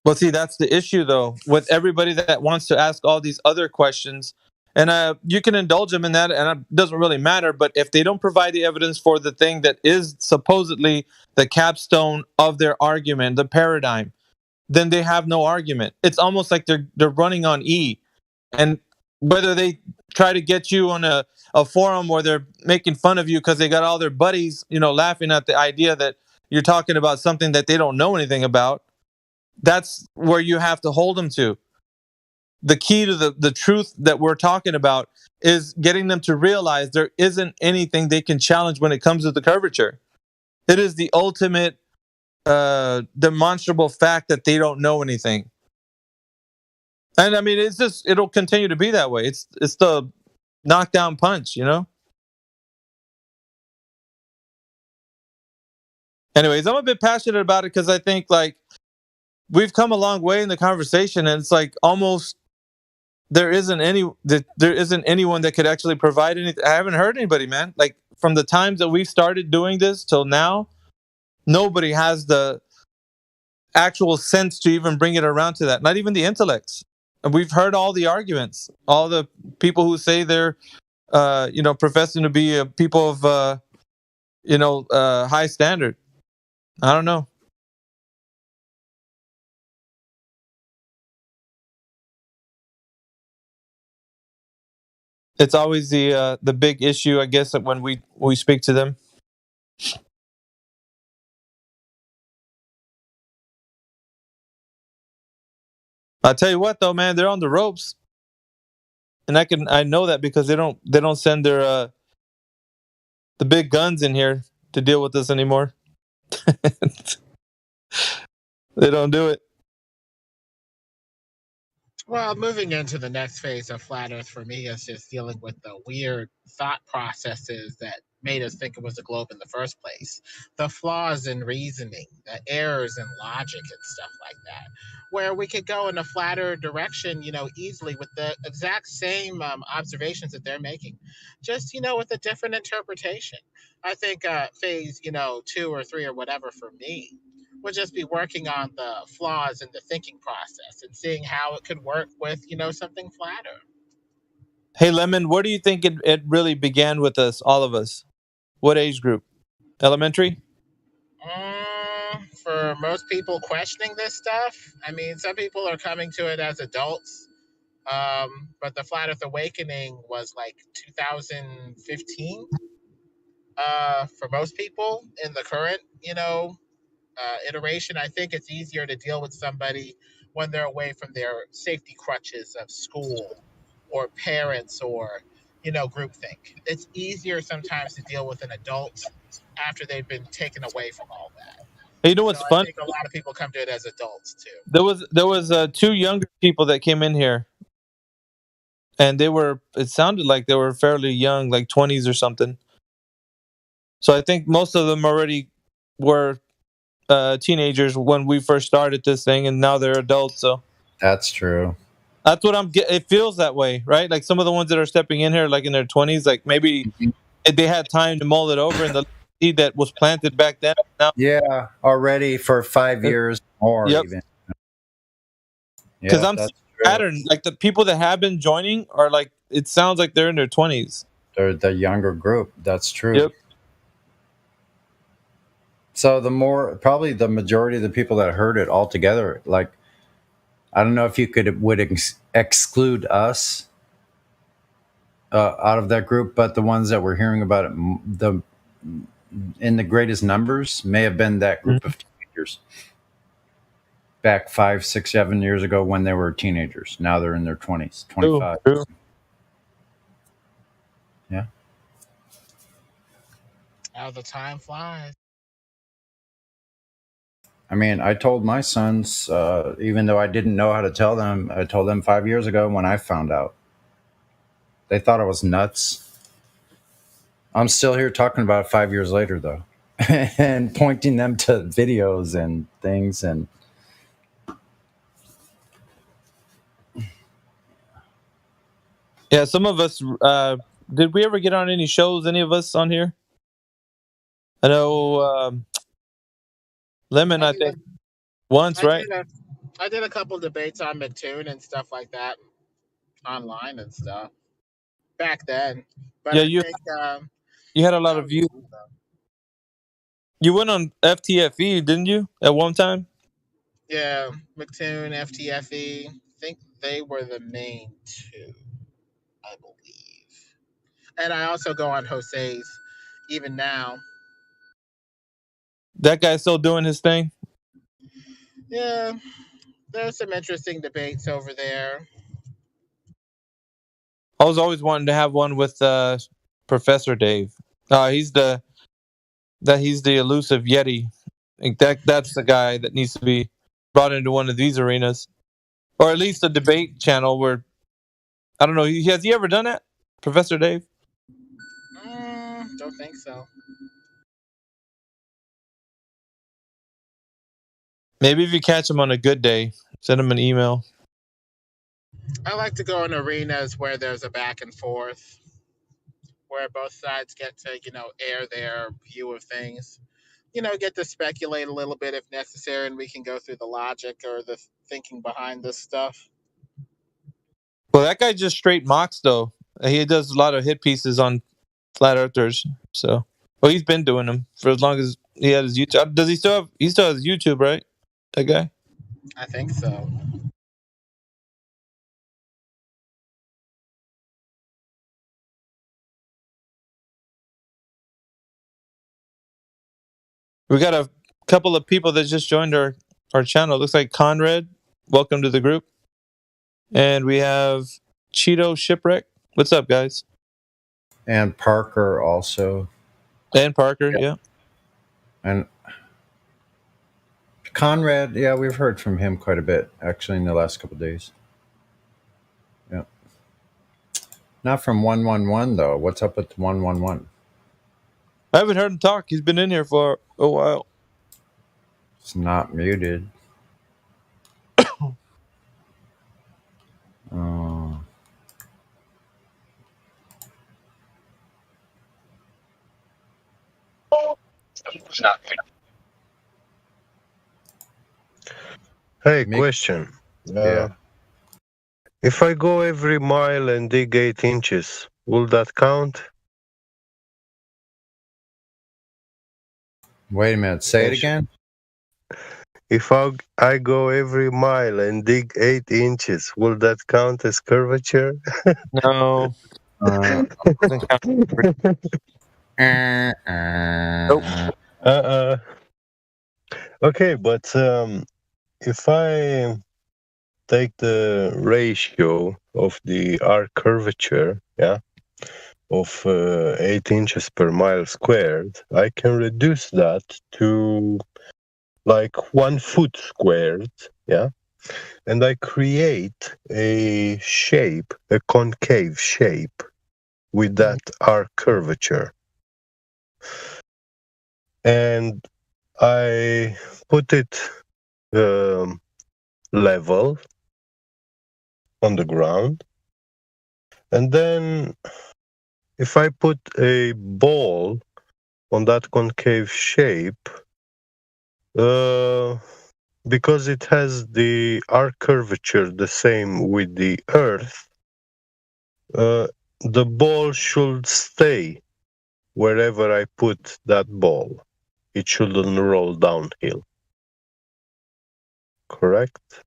Well, see, that's the issue, though, with everybody that wants to ask all these other questions. And you can indulge them in that, and it doesn't really matter. But if they don't provide the evidence for the thing that is supposedly the capstone of their argument, the paradigm, then they have no argument. It's almost like they're running on E. And whether they try to get you on a forum where they're making fun of you because they got all their buddies, laughing at the idea that you're talking about something that they don't know anything about. That's where you have to hold them to. The key to the truth that we're talking about is getting them to realize there isn't anything they can challenge when it comes to the curvature. It is the ultimate demonstrable fact that they don't know anything. And I mean, it'll continue to be that way. It's the knockdown punch, Anyways, I'm a bit passionate about it because I think like we've come a long way in the conversation, and it's like almost there isn't anyone that could actually provide anything. I haven't heard anybody, man. Like from the times that we started doing this till now, nobody has the actual sense to even bring it around to that. Not even the intellects. And we've heard all the arguments, all the people who say they're, professing to be people of, high standard. I don't know. It's always the big issue, I guess, that when we speak to them. I'll tell you what, though, man, they're on the ropes, and I know that because they don't send their the big guns in here to deal with this anymore. They don't do it. Well, moving into the next phase of Flat Earth for me is just dealing with the weird thought processes that made us think it was a globe in the first place. The flaws in reasoning, the errors in logic and stuff like that, where we could go in a flatter direction, easily with the exact same observations that they're making, just, with a different interpretation. I think phase, 2 or 3 or whatever for me would just be working on the flaws in the thinking process and seeing how it could work with, something flatter. Hey, Lemon, where do you think it really began with us, all of us? What age group? Elementary? For most people questioning this stuff, I mean, some people are coming to it as adults, but the Flat Earth Awakening was like 2015 for most people in the current, iteration. I think it's easier to deal with somebody when they're away from their safety crutches of school or parents or, groupthink. It's easier sometimes to deal with an adult after they've been taken away from all that. Hey, you know what's fun? I think a lot of people come to it as adults too. There was 2 younger people that came in here, and it sounded like they were fairly young, like 20s or something. So I think most of them already were teenagers when we first started this thing, and now they're adults. So That's true. that's what it feels that way, right? Like some of the ones that are stepping in here, like in their 20s, like maybe they had time to mull it over, and the seed that was planted back then. Now, Yeah, already for 5 years more Yep. even. because Yeah, I'm that's seeing a pattern. Like the people that have been joining are like, it sounds like they're in their 20s. They're the younger group. That's true. Yep. So probably the majority of the people that heard it altogether, like, I don't know if you would exclude us out of that group, but the ones that were hearing about it, in the greatest numbers, may have been that group of teenagers back 5, 6, 7 years ago when they were teenagers. Now they're in their 20s, 25. True. Yeah. How the time flies. I mean, I told my sons, even though I didn't know how to tell them, I told them 5 years ago when I found out. They thought I was nuts. I'm still here talking about it 5 years later, though, and pointing them to videos and things. And Yeah, some of us. Did we ever get on any shows? Any of us on here? I know Lemon. I think once, right? I did a couple debates on McToon and stuff like that online and stuff back then. But Yeah, I you think you had a lot of views. You went on FTFE, didn't you, at one time? yeah, McToon, FTFE, I think they were the main two. I believe. And I also go on Jose's even now. That guy's still doing his thing. Yeah, there's some interesting debates over there. I was always wanting to have one with Professor Dave. He's the elusive Yeti. I think that's the guy that needs to be brought into one of these arenas, or at least a debate channel where I don't know. Has he ever done that, Professor Dave? Don't think so. Maybe if you catch him on a good day, send him an email. I like to go in arenas where there's a back and forth, where both sides get to, air their view of things. Get to speculate a little bit if necessary, and we can go through the logic or the thinking behind this stuff. Well, that guy just straight mocks though. He does a lot of hit pieces on flat earthers. So, well, he's been doing them for as long as he had his YouTube. Does he still have? He still has YouTube, right? That guy. I think so. We got a couple of people that just joined our channel. It looks like Conrad. Welcome to the group. And we have Cheeto Shipwreck. What's up, guys? And Parker also. And Parker, yeah. And Conrad, yeah, we've heard from him quite a bit, actually, in the last couple of days. Yeah. Not from 111, though. What's up with 111? I haven't heard him talk. He's been in here for a while. It's not muted. Oh. Hey, question. Yeah. If I go every mile and dig 8 inches, will that count? Wait a minute. Say it again. If I go every mile and dig 8 inches, will that count as curvature? No. Nope. Okay, but if I take the ratio of the arc curvature, of 8 inches per mile squared, I can reduce that to like 1 foot squared, and I create a shape, a concave shape with that arc curvature. And I put it level on the ground. And then if I put a ball on that concave shape, because it has the arc curvature the same with the Earth, the ball should stay wherever I put that ball. It shouldn't roll downhill. Correct?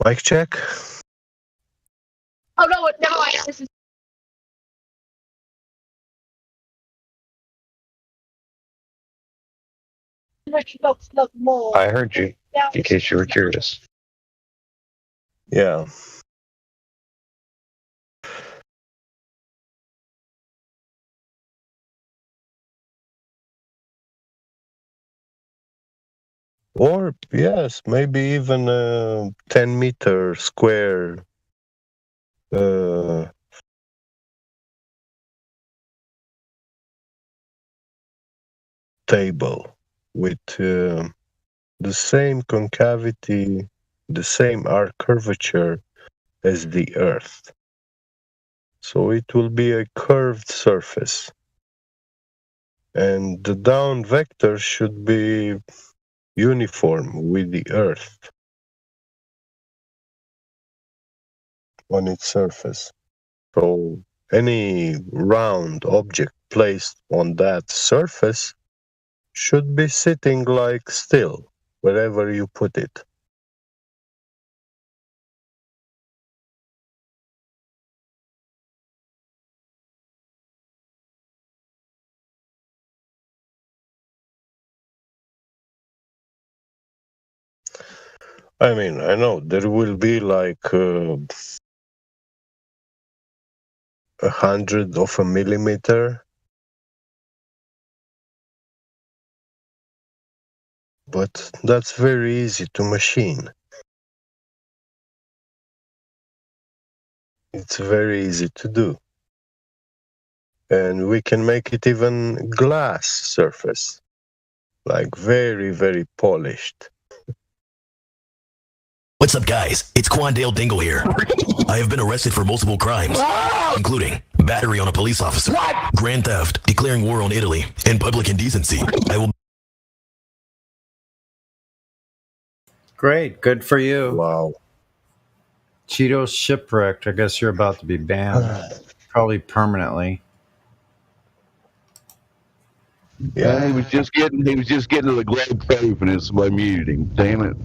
Mic check. Oh no! This is. I heard you, in case you were curious. Yeah. Or, yes, maybe even a 10-meter square table with the same concavity, the same arc curvature as the Earth. So it will be a curved surface. And the down vector should be uniform with the Earth on its surface. So any round object placed on that surface should be sitting like still, wherever you put it. I mean, I know there will be like 100 of a millimeter, but that's very easy to machine. It's very easy to do. And we can make it even glass surface, like very, very polished. What's up, guys? It's Quandale Dingle here. I have been arrested for multiple crimes, including battery on a police officer, grand theft, declaring war on Italy, and public indecency. I will. Great, good for you. Wow. Cheetos shipwrecked. I guess you're about to be banned, probably permanently. Yeah, he was just getting to the globe safe and somebody muted him. Damn it.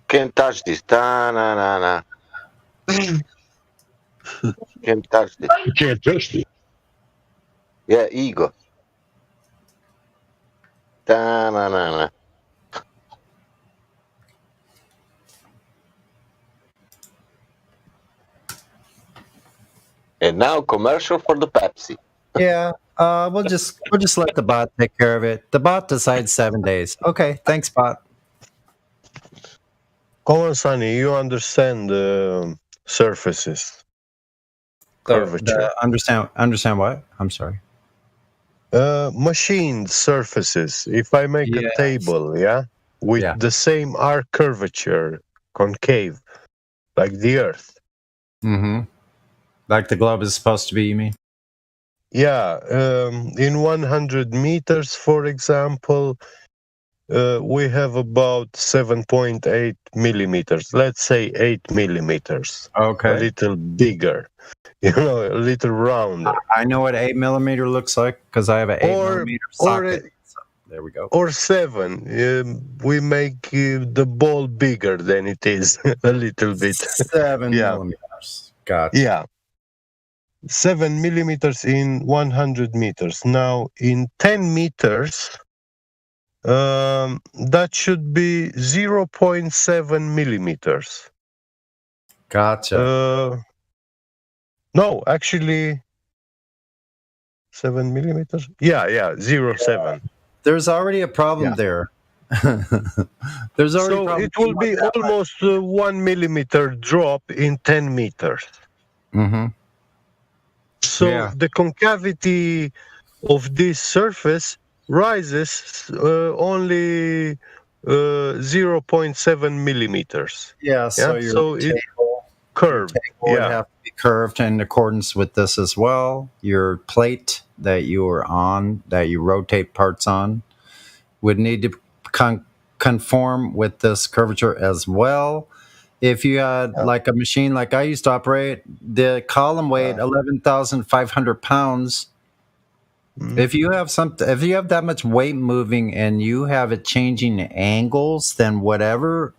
Can't touch this. Da-na-na-na. Can't touch this. You can't touch it. Yeah, ego. Da-na-na-na. And now commercial for the Pepsi. Yeah, we'll just let the bot take care of it. The bot decides 7 days. Okay, thanks, bot. Come on, Sonny, you understand surfaces. Curvature. Understand what? I'm sorry. Machined surfaces. If I make a table, with the same arc curvature, concave, like the Earth. Mm-hmm. Like the globe is supposed to be, you mean? Yeah, in 100 meters, for example, we have about 7.8 millimeters. Let's say 8 millimeters. Okay. A little bigger, a little rounder. I know what 8 millimeter looks like because I have an 8 millimeter socket. There we go. Or 7. We make the ball bigger than it is a little bit. 7 millimeters. Gotcha. Yeah. 7 millimeters in 100 meters. Now, in 10 meters, that should be 0.7 millimeters. Gotcha. No, actually, 7 millimeters? Yeah, 0.7. There's already a problem there. There's already So it will be almost 1 millimeter drop in 10 meters. Mm-hmm. So the concavity of this surface rises only 0.7 millimeters. Yeah, so it's curved. Would have to be curved in accordance with this as well. Your plate that you are on, that you rotate parts on, would need to conform with this curvature as well. If you had like a machine like I used to operate, the column weighed 11,500 pounds. If you have that much weight moving and you have it changing angles, then whatever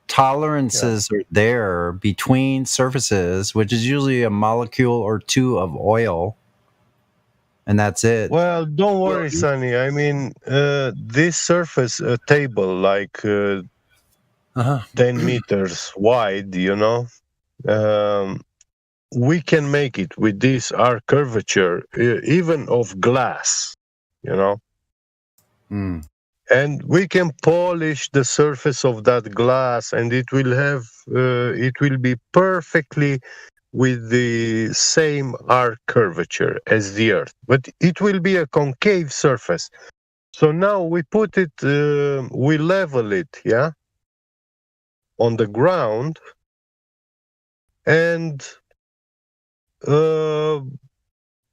tolerances are there between surfaces, which is usually a molecule or two of oil, and that's it. Well, don't worry, Sonny. I mean, this surface table, like 10 meters wide, we can make it with this arc curvature, even of glass, And we can polish the surface of that glass, and it will be perfectly with the same arc curvature as the Earth, but it will be a concave surface. So now we put it, we level it, on the ground, and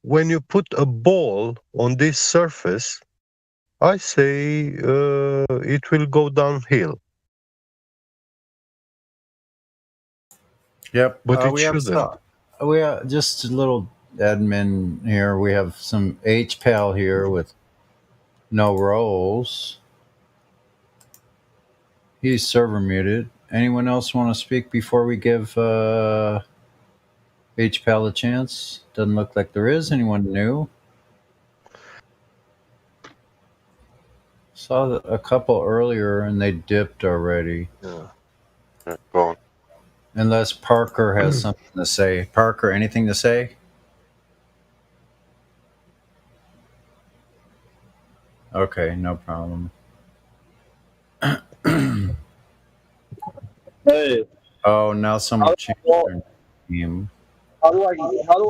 when you put a ball on this surface, I say it will go downhill. Yep. But it We have shouldn't. just a little admin here. We have some HPAL here with no roles. He's server muted. Anyone else want to speak before we give HPAL a chance? Doesn't look like there is. Anyone new? Saw a couple earlier and they dipped already. Yeah. Go on. Unless Parker has something to say. Parker, anything to say? Okay, no problem. Hey, Oh, now someone how, changed well, their name. how do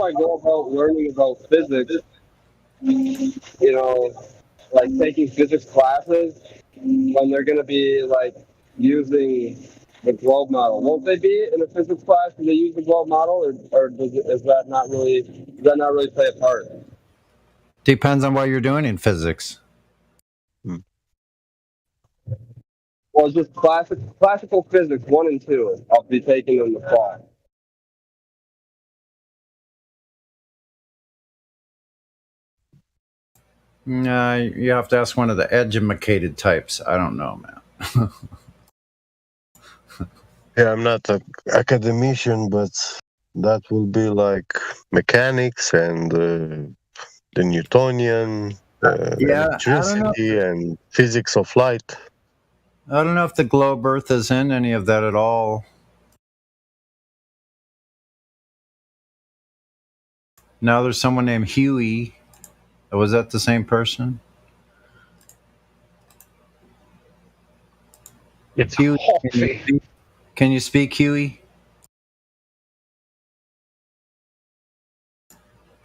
I go about learning about physics? You know, like taking physics classes when they're going to be like using the globe model. Won't they be in a physics class? Do they use the globe model, or does that not really play a part? Depends on what you're doing in physics. Well, it's just classical physics 1 and 2. I'll be taking in the fall. Nah, you have to ask one of the educated types. I don't know, man. Yeah, I'm not an academician, but that will be like mechanics and the Newtonian, Yeah, I don't know. electricity, and physics of light. I don't know if the globe Earth is in any of that at all. Now there's someone named Huey. Was that the same person? It's Huey. Hoppy. Can you speak, Huey?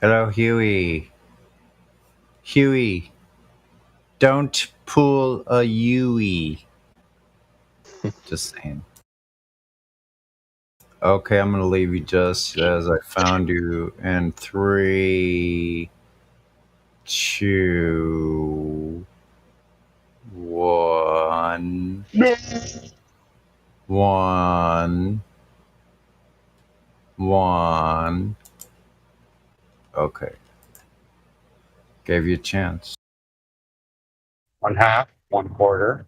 Hello, Huey. Huey, don't pull a Huey. Just saying. Okay, I'm gonna leave you just as I found you in 3, 2, 1. 1. Okay. Gave you a chance. 1/2, 1/4.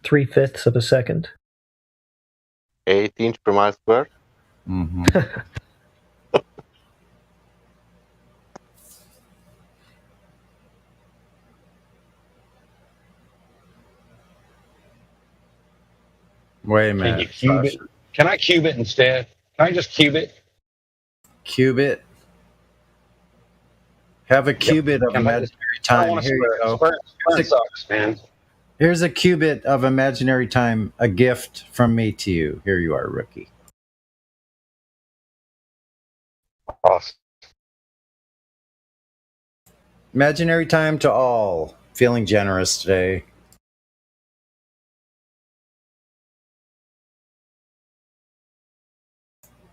3/5 of a second. 8 inch per mile square. Mm-hmm. Wait a Can minute. you cube it? Can I cube it instead? Can I just cube it? Cube it. Have a cubit of Can I just- imaginary I don't time. want to Here you swear. go. Swearing sucks, man. Here's a cubit of imaginary time, a gift from me to you. Here you are, rookie. Awesome. Imaginary time to all. Feeling generous today.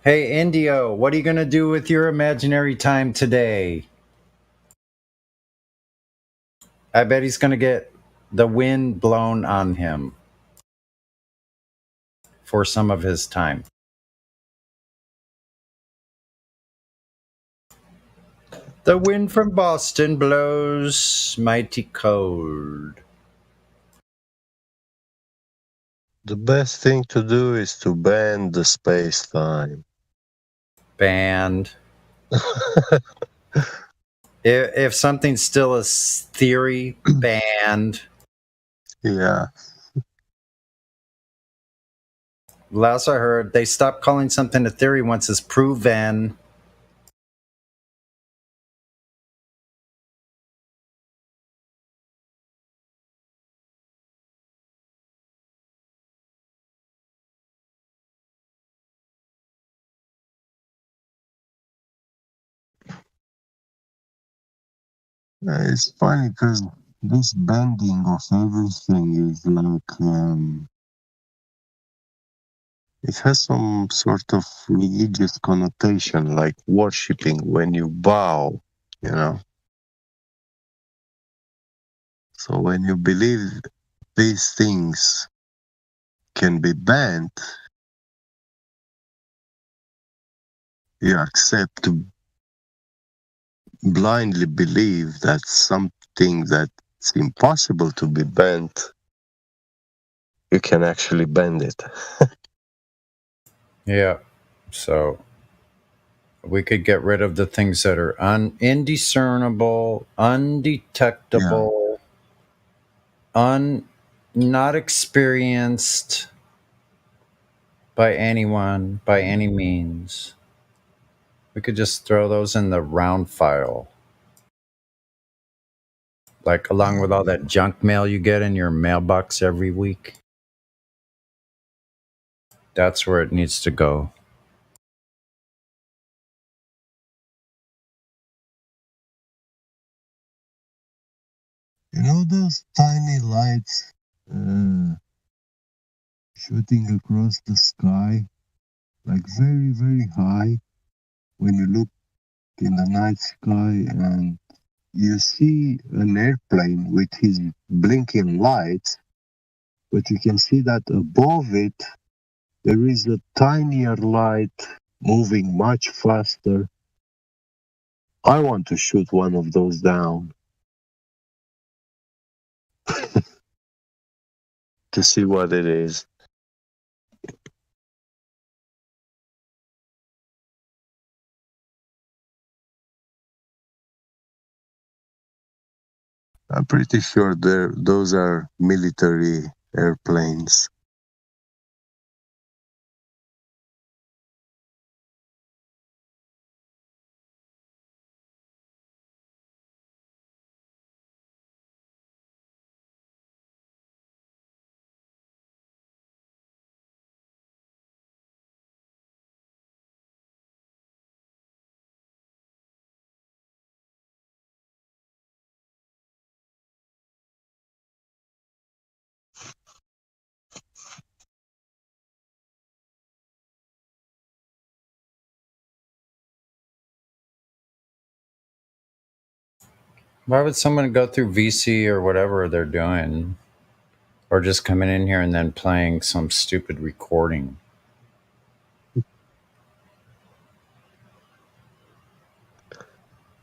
Hey, Indio, what are you going to do with your imaginary time today? I bet he's going to get the wind blown on him for some of his time. The wind from Boston blows mighty cold. The best thing to do is to ban the space-time. Banned. If something's still a theory, banned. Yeah. Last I heard, they stopped calling something a theory once it's proven. It's funny because this bending of everything is like it has some sort of religious connotation, like worshipping when you bow, you know. So when you believe these things, can be bent, you accept to blindly believe that something that's impossible to be bent, you can actually bend it. Yeah. So we could get rid of the things that are indiscernible, undetectable, not experienced by anyone, by any means. We could just throw those in the round file. Like along with all that junk mail you get in your mailbox every week. That's where it needs to go. You know those tiny lights shooting across the sky, like very, very high, when you look in the night sky and you see an airplane with his blinking lights, but you can see that above it there is a tinier light moving much faster. I want to shoot one of those down to see what it is. I'm pretty sure those are military airplanes. Why would someone go through VC or whatever they're doing? Or just coming in here and then playing some stupid recording?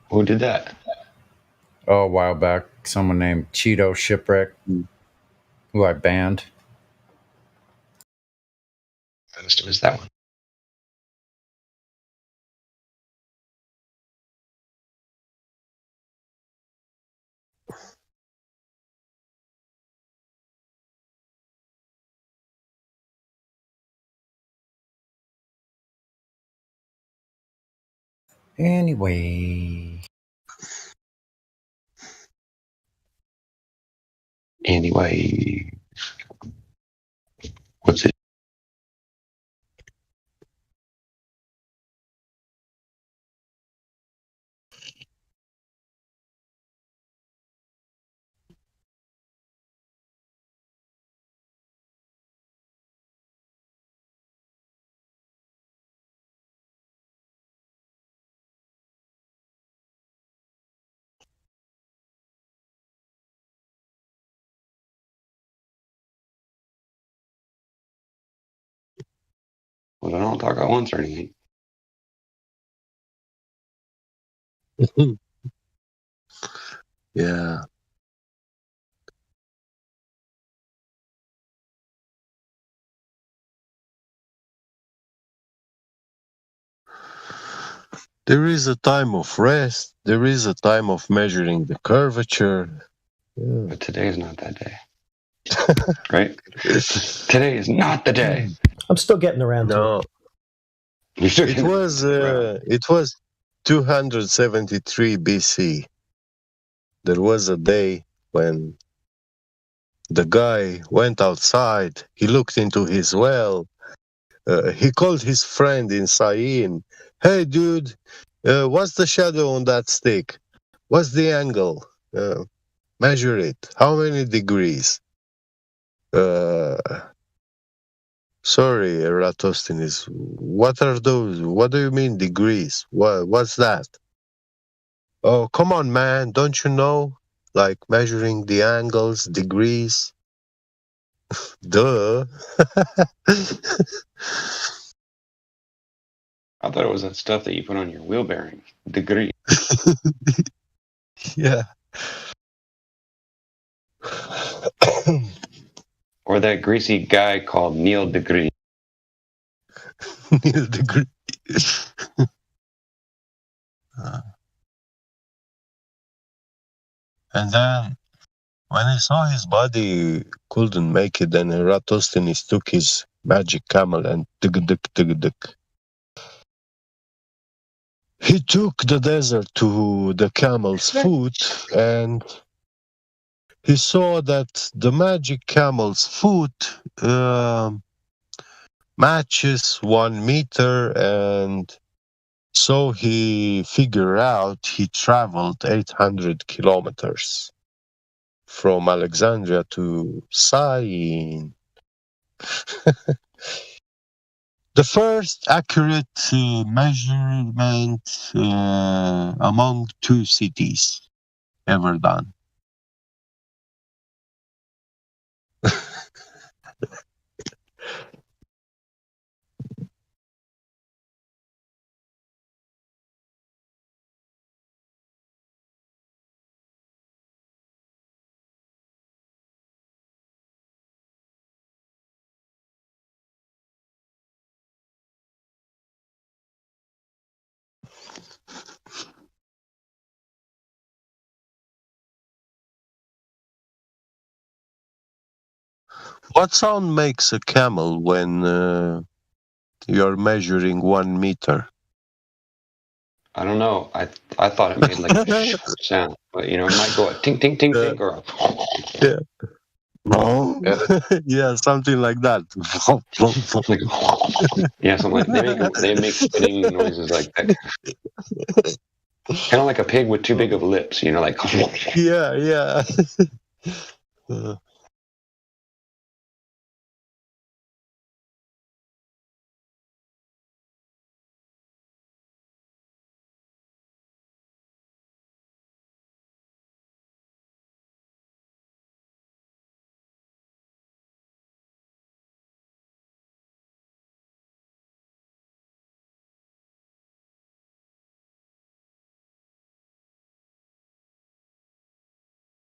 Who did that? Oh, a while back, someone named Cheeto Shipwreck, who I banned. I must have missed that one. Anyway. What's it? Well, I don't talk at once or anything. Yeah. There is a time of rest. There is a time of measuring the curvature. Yeah. But today is not that day. Right? Today is not the day. I'm still getting around to it. It was 273 BC. There was a day when the guy went outside. He looked into his well. He called his friend in Syene. Hey, dude, what's the shadow on that stick? What's the angle? Measure it. How many degrees? Sorry, Eratosthenes. What are those? What do you mean degrees? What's that? Oh, come on, man. Don't you know? Like measuring the angles, degrees. Duh. I thought it was that stuff that you put on your wheel bearing. Degree. Yeah. Or that greasy guy called Neil Degree. Neil Degree. And then, when he saw his body couldn't make it, then Eratosthenes took his magic camel and tuk. He took the desert to the camel's foot, and he saw that the magic camel's foot matches 1 meter, and so he figured out he traveled 800 kilometers from Alexandria to Syene. The first accurate measurement among 2 cities ever done. What sound makes a camel when you're measuring 1 meter? I don't know. I thought it made like a sound, but you know, it might go a tink, tink, tink, tink, or a Yeah. No. Yeah, something like that. yeah, something like they make spitting noises like that. Kind of like a pig with too big of lips, you know, like. Yeah.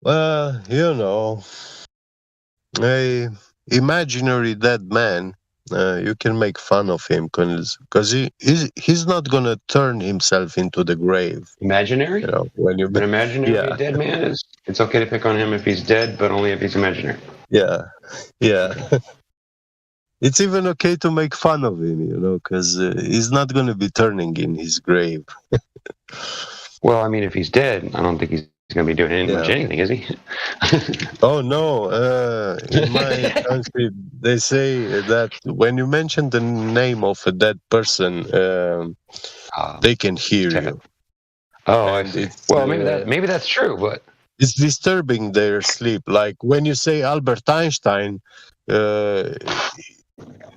Well, you know, a imaginary dead man, you can make fun of him because he's not gonna turn himself into the grave. Imaginary? You know, when you An imaginary dead man is. It's okay to pick on him if he's dead, but only if he's imaginary. Yeah. It's even okay to make fun of him, you know, because he's not gonna be turning in his grave. Well, I mean, if he's dead, I don't think he's going to be doing much anything, is he? Oh no! In my country, they say that when you mention the name of a dead person, they can hear you. Oh, I see. Well, maybe that's true, but it's disturbing their sleep. Like when you say Albert Einstein,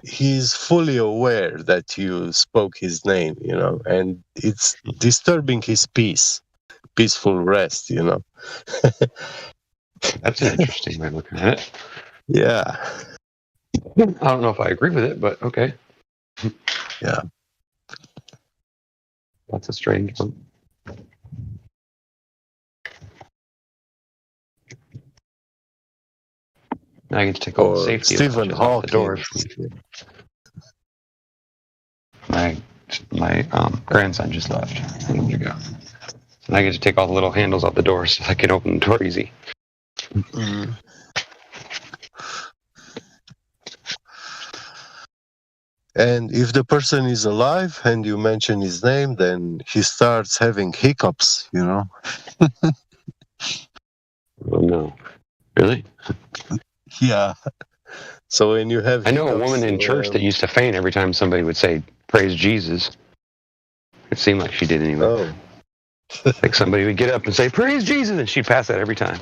he's fully aware that you spoke his name, you know, and it's disturbing his peaceful rest, you know. That's an interesting way of looking at it. Yeah. I don't know if I agree with it, but okay. Yeah. That's a strange one. Now I get to take all the safety Stephen Hawking. Doors. My grandson just left a minute ago. So now I get to take all the little handles off the door so I can open the door easy. And if the person is alive and you mention his name, then he starts having hiccups, you know. Oh, no. Really? Yeah. So when you have I know a woman in church that used to faint every time somebody would say, "Praise Jesus." It seemed like she did anyway. Oh. Like somebody would get up and say, "Praise Jesus," and she'd pass that every time.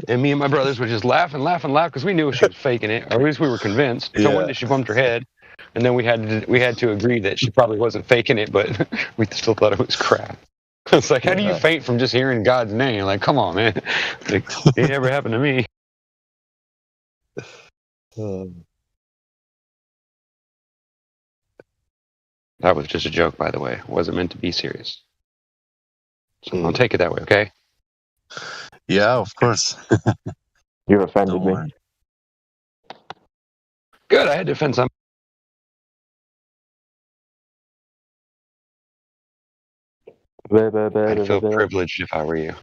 And me and my brothers would just laugh because we knew she was faking it, or at least we were convinced. So one day she bumped her head, and then we had to agree that she probably wasn't faking it, but we still thought it was crap. It's like, how do you faint from just hearing God's name? Like, come on, man. Like, it never happened to me. That was just a joke, by the way. It wasn't meant to be serious. So don't take it that way, okay? Yeah, of course. You offended Don't me. worry. Good, I had to defend some. I'd feel privileged if I were you.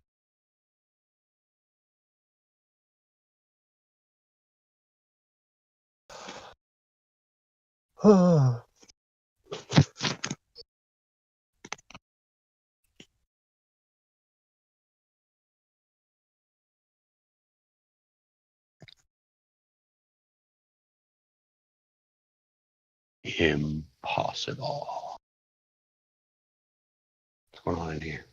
Impossible. What's going on in here?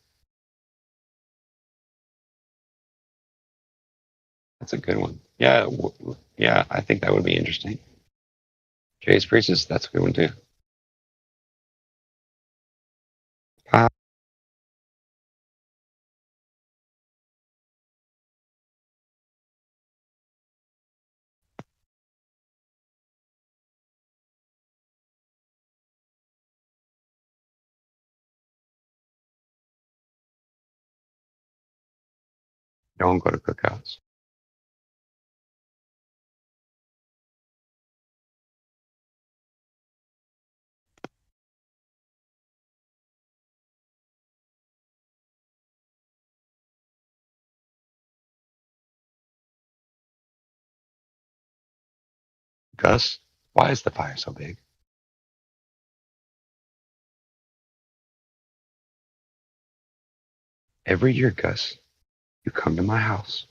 That's a good one. Yeah, yeah, I think that would be interesting. Jay's Priestess, that's a good one too. Don't go to cookouts. Gus, why is the fire so big? Every year, Gus, you come to my house.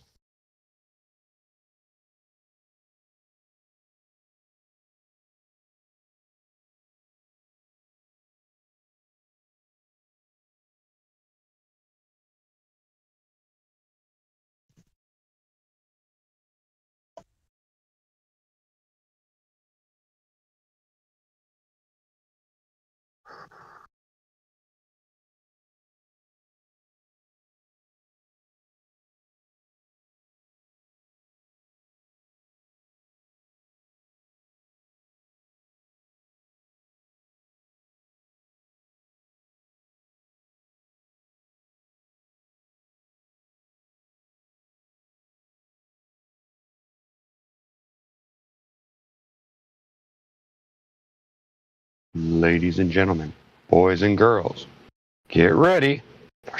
Ladies and gentlemen, boys and girls, get ready for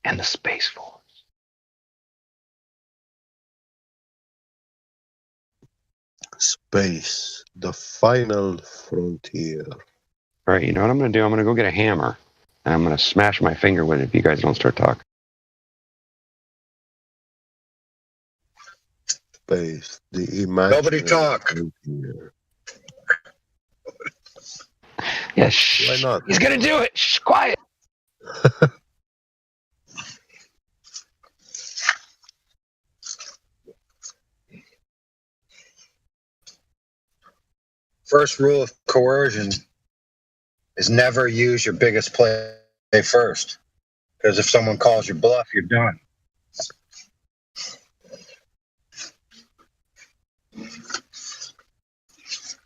and the Space Force. Space, the final frontier. All right, you know what I'm going to do? I'm going to go get a hammer, and I'm going to smash my finger with it if you guys don't start talking. Space, the imaginary Nobody talk. frontier. Yeah, shh. Why not? He's going to do it. Shh, quiet. First rule of coercion is never use your biggest play first. Because if someone calls your bluff, you're done.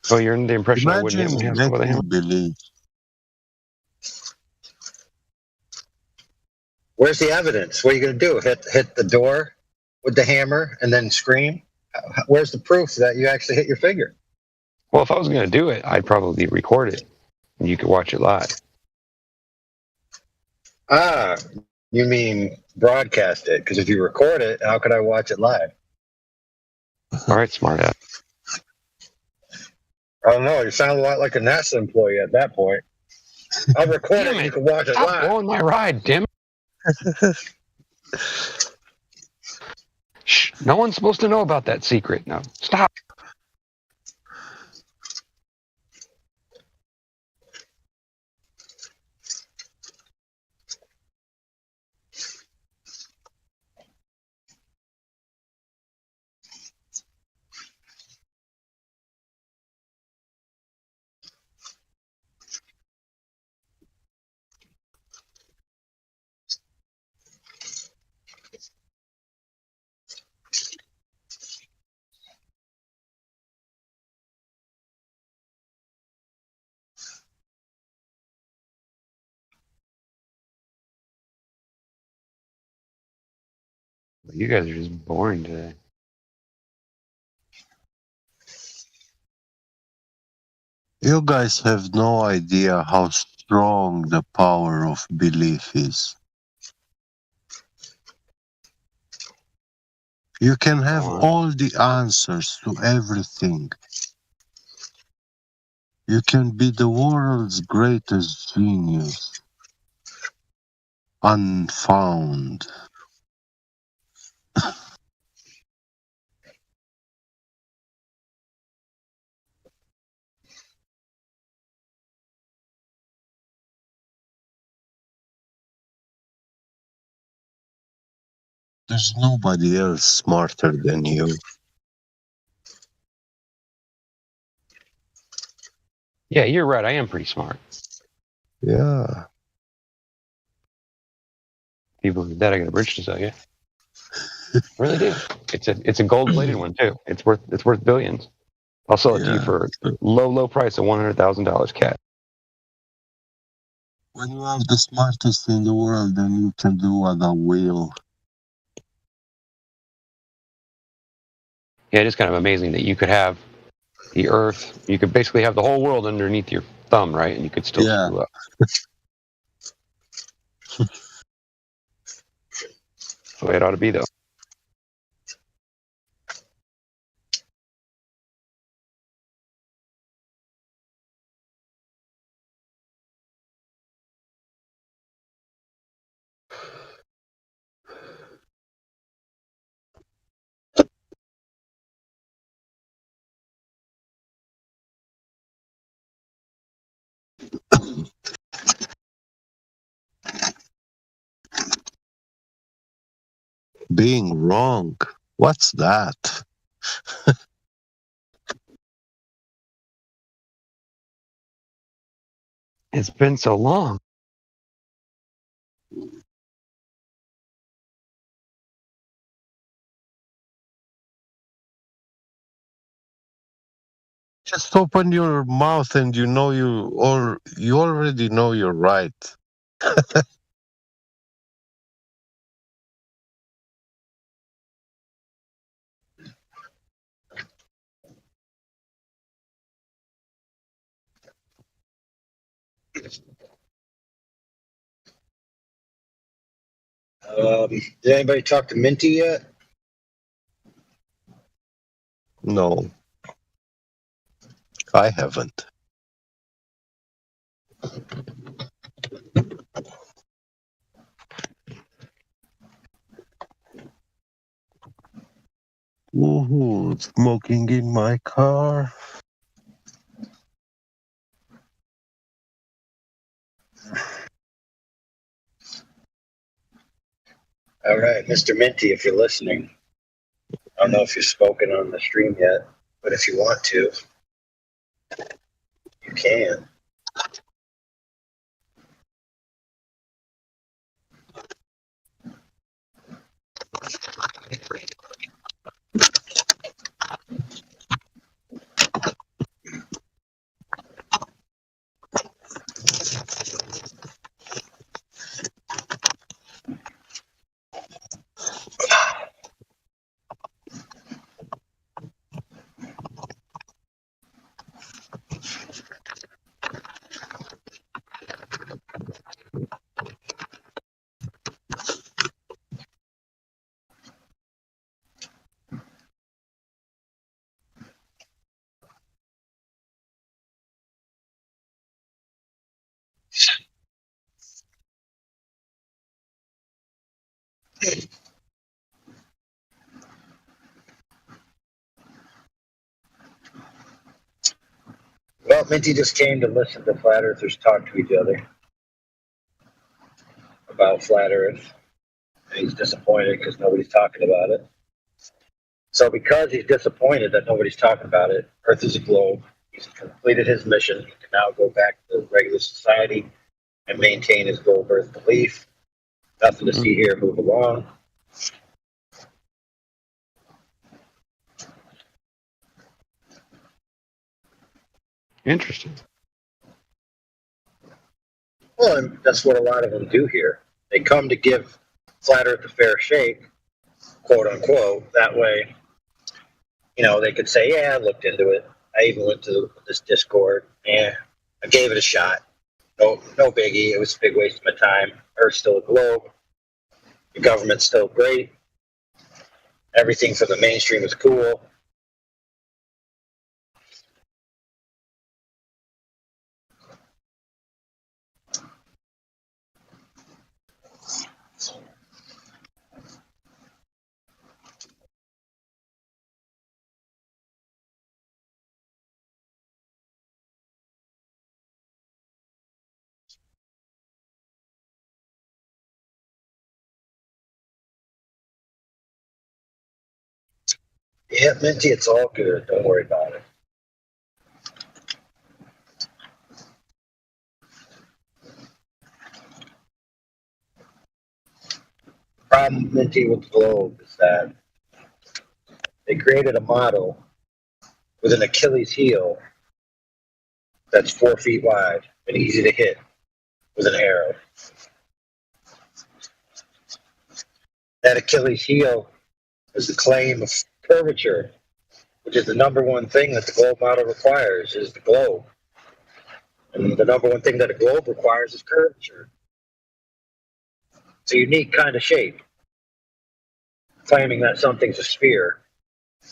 So you're under the impression I wouldn't Imagine hit my house with a hammer? making believe. Where's the evidence? What are you going to do? Hit the door with the hammer and then scream? Where's the proof that you actually hit your finger? Well, if I was going to do it, I'd probably record it, and you could watch it live. Ah, you mean broadcast it? Because if you record it, how could I watch it live? All right, smart ass. I don't know. You sound a lot like a NASA employee at that point. I'll record it and you can watch it Stop live. blowing my ride, damn it. Shh, no one's supposed to know about that secret. No, stop. You guys are just boring today. You guys have no idea how strong the power of belief is. You can have all the answers to everything. You can be the world's greatest genius, unfound. There's nobody else smarter than you. Yeah, you're right. I am pretty smart. Yeah. People that I got a bridge to sell you. Really do. It's a gold plated one too. It's worth billions. I'll sell it to you for a low price of $100,000 cash. When you are the smartest in the world, then you can do what I will. Yeah, it is kind of amazing that you could have the Earth. You could basically have the whole world underneath your thumb, right? And you could still screw up. That's the way it ought to be, though. Being wrong. What's that? It's been so long. Just open your mouth and you already know you're right. Did anybody talk to Minty yet? No. I haven't. Woohoo, smoking in my car. All right, Mr. Minty, if you're listening, I don't know if you've spoken on the stream yet, but if you want to, you can. Well, Minty just came to listen to Flat Earthers talk to each other about Flat Earth. And he's disappointed because nobody's talking about it. So because he's disappointed that nobody's talking about it, Earth is a globe. He's completed his mission. He can now go back to regular society and maintain his globe Earth belief. Nothing to see here. Move along. Interesting. Well, and that's what a lot of them do here. They come to give Flat Earth a fair shake, quote unquote. That way, they could say, yeah, I looked into it. I even went to this Discord. Yeah, I gave it a shot. No biggie. It was a big waste of my time. Earth's still a globe. The government's still great. Everything from the mainstream is cool. Yeah, Minty, it's all good. Don't worry about it. Problem, Minty, with the globe is that they created a model with an Achilles heel that's 4 feet wide and easy to hit with an arrow. That Achilles heel is the claim of curvature, which is the number one thing that the globe model requires, is the globe. And the number one thing that a globe requires is curvature. It's a unique kind of shape, claiming that something's a sphere. It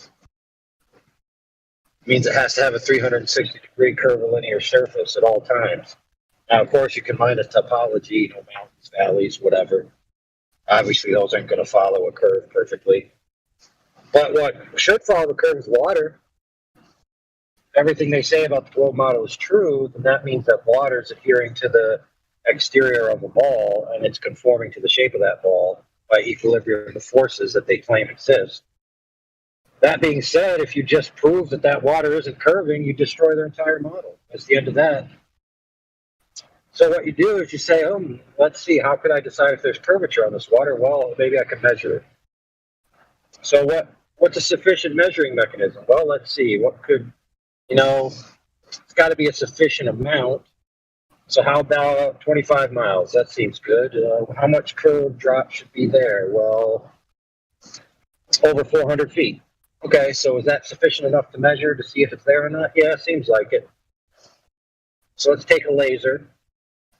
means it has to have a 360-degree curvilinear surface at all times. Now, of course, you can minus topology, mountains, valleys, whatever. Obviously, those aren't going to follow a curve perfectly. But what should follow the curve is water. Everything they say about the globe model is true, then that means that water is adhering to the exterior of a ball, and it's conforming to the shape of that ball by equilibrium of forces that they claim exist. That being said, if you just prove that water isn't curving, you destroy their entire model. That's the end of that. So what you do is you say, let's see, how could I decide if there's curvature on this water? Well, maybe I can measure it. So what's a sufficient measuring mechanism? Well, let's see, what could, it's got to be a sufficient amount. So how about 25 miles? That seems good. How much curve drop should be there? Well, over 400 feet. Okay, so is that sufficient enough to measure to see if it's there or not? Yeah, seems like it. So let's take a laser,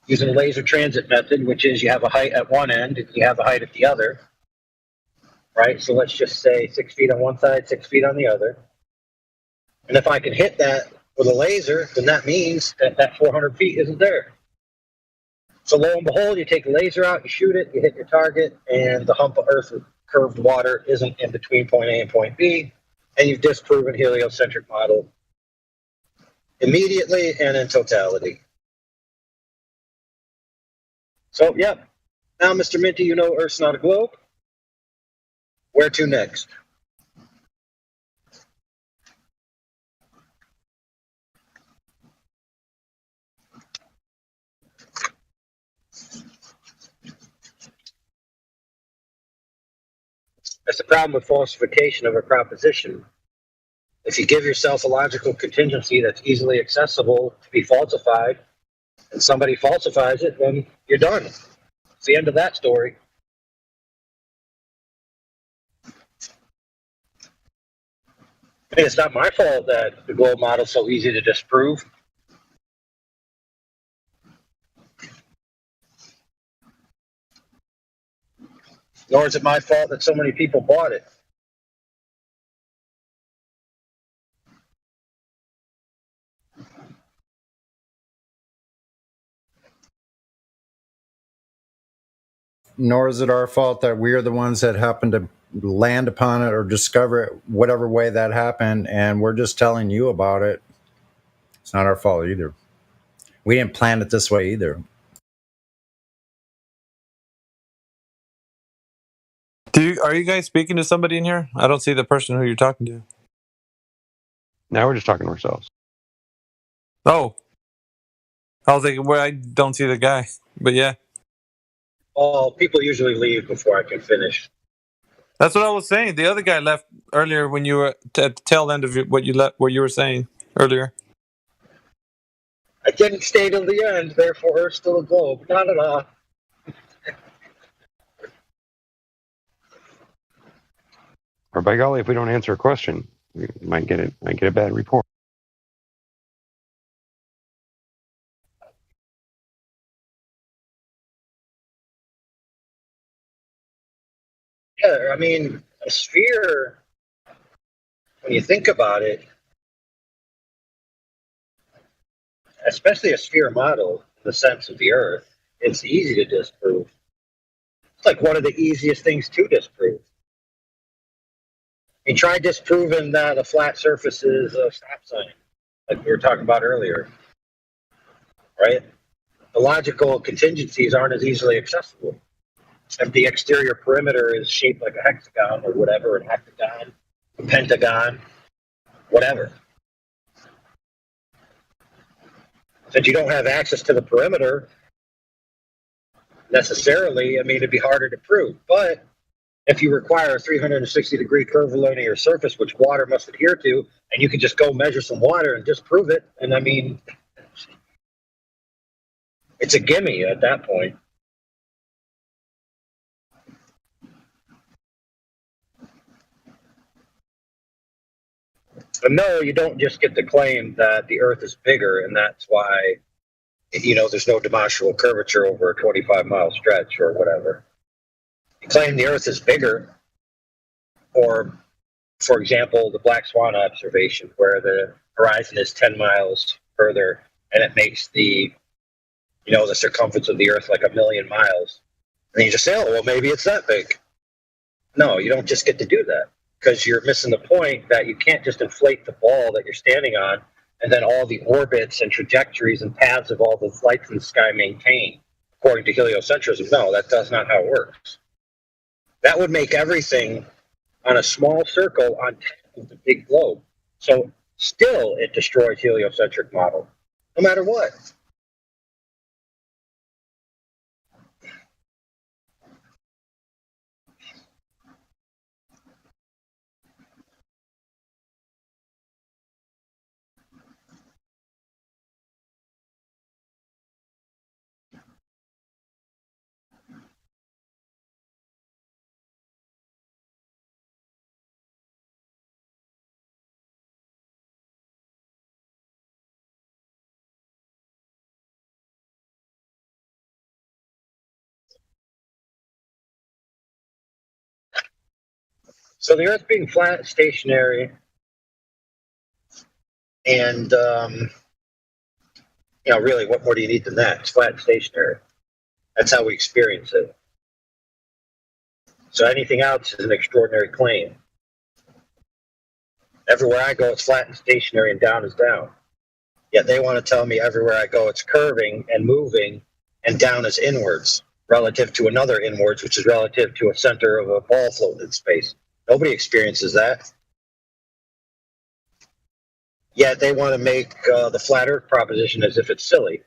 using a laser transit method, which is you have a height at one end and you have a height at the other. Right, so let's just say 6 feet on one side, 6 feet on the other. And if I can hit that with a laser, then that means that 400 feet isn't there. So lo and behold, you take the laser out, you shoot it, you hit your target, and the hump of Earth with curved water isn't in between point A and point B, and you've disproven heliocentric model immediately and in totality. So, yep. Now, Mr. Minty, Earth's not a globe. Where to next? That's the problem with falsification of a proposition. If you give yourself a logical contingency that's easily accessible to be falsified, and somebody falsifies it, then you're done. It's the end of that story. I mean, it's not my fault that the globe model is so easy to disprove. Nor is it my fault that so many people bought it. Nor is it our fault that we're the ones that happen to land upon it or discover it, whatever way that happened, and we're just telling you about it. It's not our fault either. We didn't plan it this way either. Are you guys speaking to somebody in here? I don't see the person who you're talking to. Now we're just talking to ourselves. Oh. I was thinking, I don't see the guy. But yeah. Oh, people usually leave before I can finish. That's what I was saying. The other guy left earlier when you were at the tail end of what you were saying earlier. I didn't stay till the end, therefore Earth's still a globe. Not at all. Or by golly, if we don't answer a question, we might get a bad report. Yeah, I mean, a sphere, when you think about it, especially a sphere model in the sense of the Earth, it's easy to disprove. It's like one of the easiest things to disprove. I mean, try disproving that a flat surface is a stop sign, like we were talking about earlier, right? The logical contingencies aren't as easily accessible. If the exterior perimeter is shaped like a hexagon or whatever, an octagon, a pentagon, whatever. Since you don't have access to the perimeter necessarily, I mean, it'd be harder to prove. But if you require a 360-degree curvilinear surface, which water must adhere to, and you can just go measure some water and disprove it, and I mean, it's a gimme at that point. But no, you don't just get to claim that the Earth is bigger, and that's why, there's no demonstrable curvature over a 25-mile stretch or whatever. You claim the Earth is bigger, or, for example, the Black Swan observation, where the horizon is 10 miles further, and it makes the circumference of the Earth like 1 million miles. And you just say, oh, well, maybe it's that big. No, you don't just get to do that, because you're missing the point that you can't just inflate the ball that you're standing on and then all the orbits and trajectories and paths of all the flights in the sky maintain according to heliocentrism. No, that's not how it works. That would make everything on a small circle on top of the big globe. So still it destroys heliocentric model, no matter what. So the Earth being flat, stationary, and really, what more do you need than that? It's flat and stationary. That's how we experience it. So anything else is an extraordinary claim. Everywhere I go, it's flat and stationary, and down is down. Yet they want to tell me everywhere I go, it's curving and moving, and down is inwards, relative to another inwards, which is relative to a center of a ball floating in space. Nobody experiences that. Yet they want to make the flat Earth proposition as if it's silly.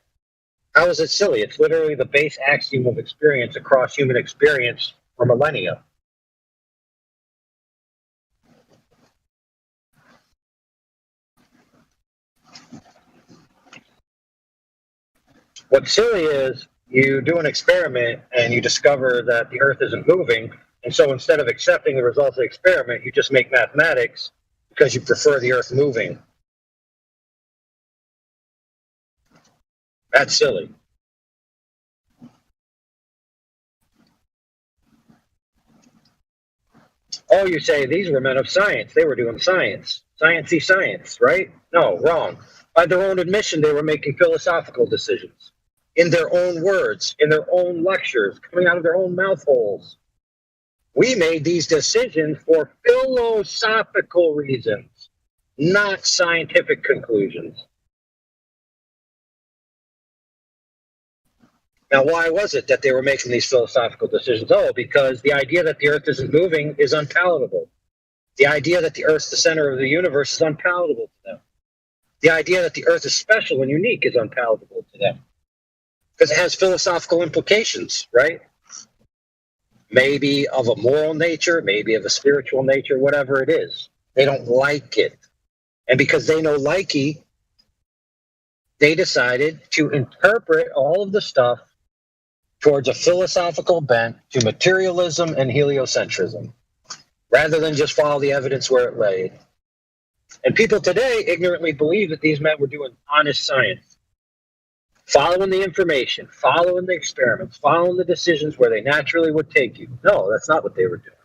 How is it silly? It's literally the base axiom of experience across human experience for millennia. What's silly is you do an experiment and you discover that the Earth isn't moving, and so instead of accepting the results of the experiment, you just make mathematics because you prefer the Earth moving. That's silly. Oh, you say these were men of science. They were doing science. Sciencey science, right? No, wrong. By their own admission, they were making philosophical decisions. In their own words, in their own lectures, coming out of their own mouth holes. We made these decisions for philosophical reasons, not scientific conclusions. Now, why was it that they were making these philosophical decisions? Oh, because the idea that the Earth isn't moving is unpalatable. The idea that the Earth's the center of the universe is unpalatable to them. The idea that the Earth is special and unique is unpalatable to them. Because it has philosophical implications, right? Maybe of a moral nature, maybe of a spiritual nature, whatever it is. They don't like it. And because they know likey, they decided to interpret all of the stuff towards a philosophical bent to materialism and heliocentrism. rather than just follow the evidence where it lay. And people today ignorantly believe that these men were doing honest science, following the information, following the experiments, following the decisions where they naturally would take you. No, that's not what they were doing.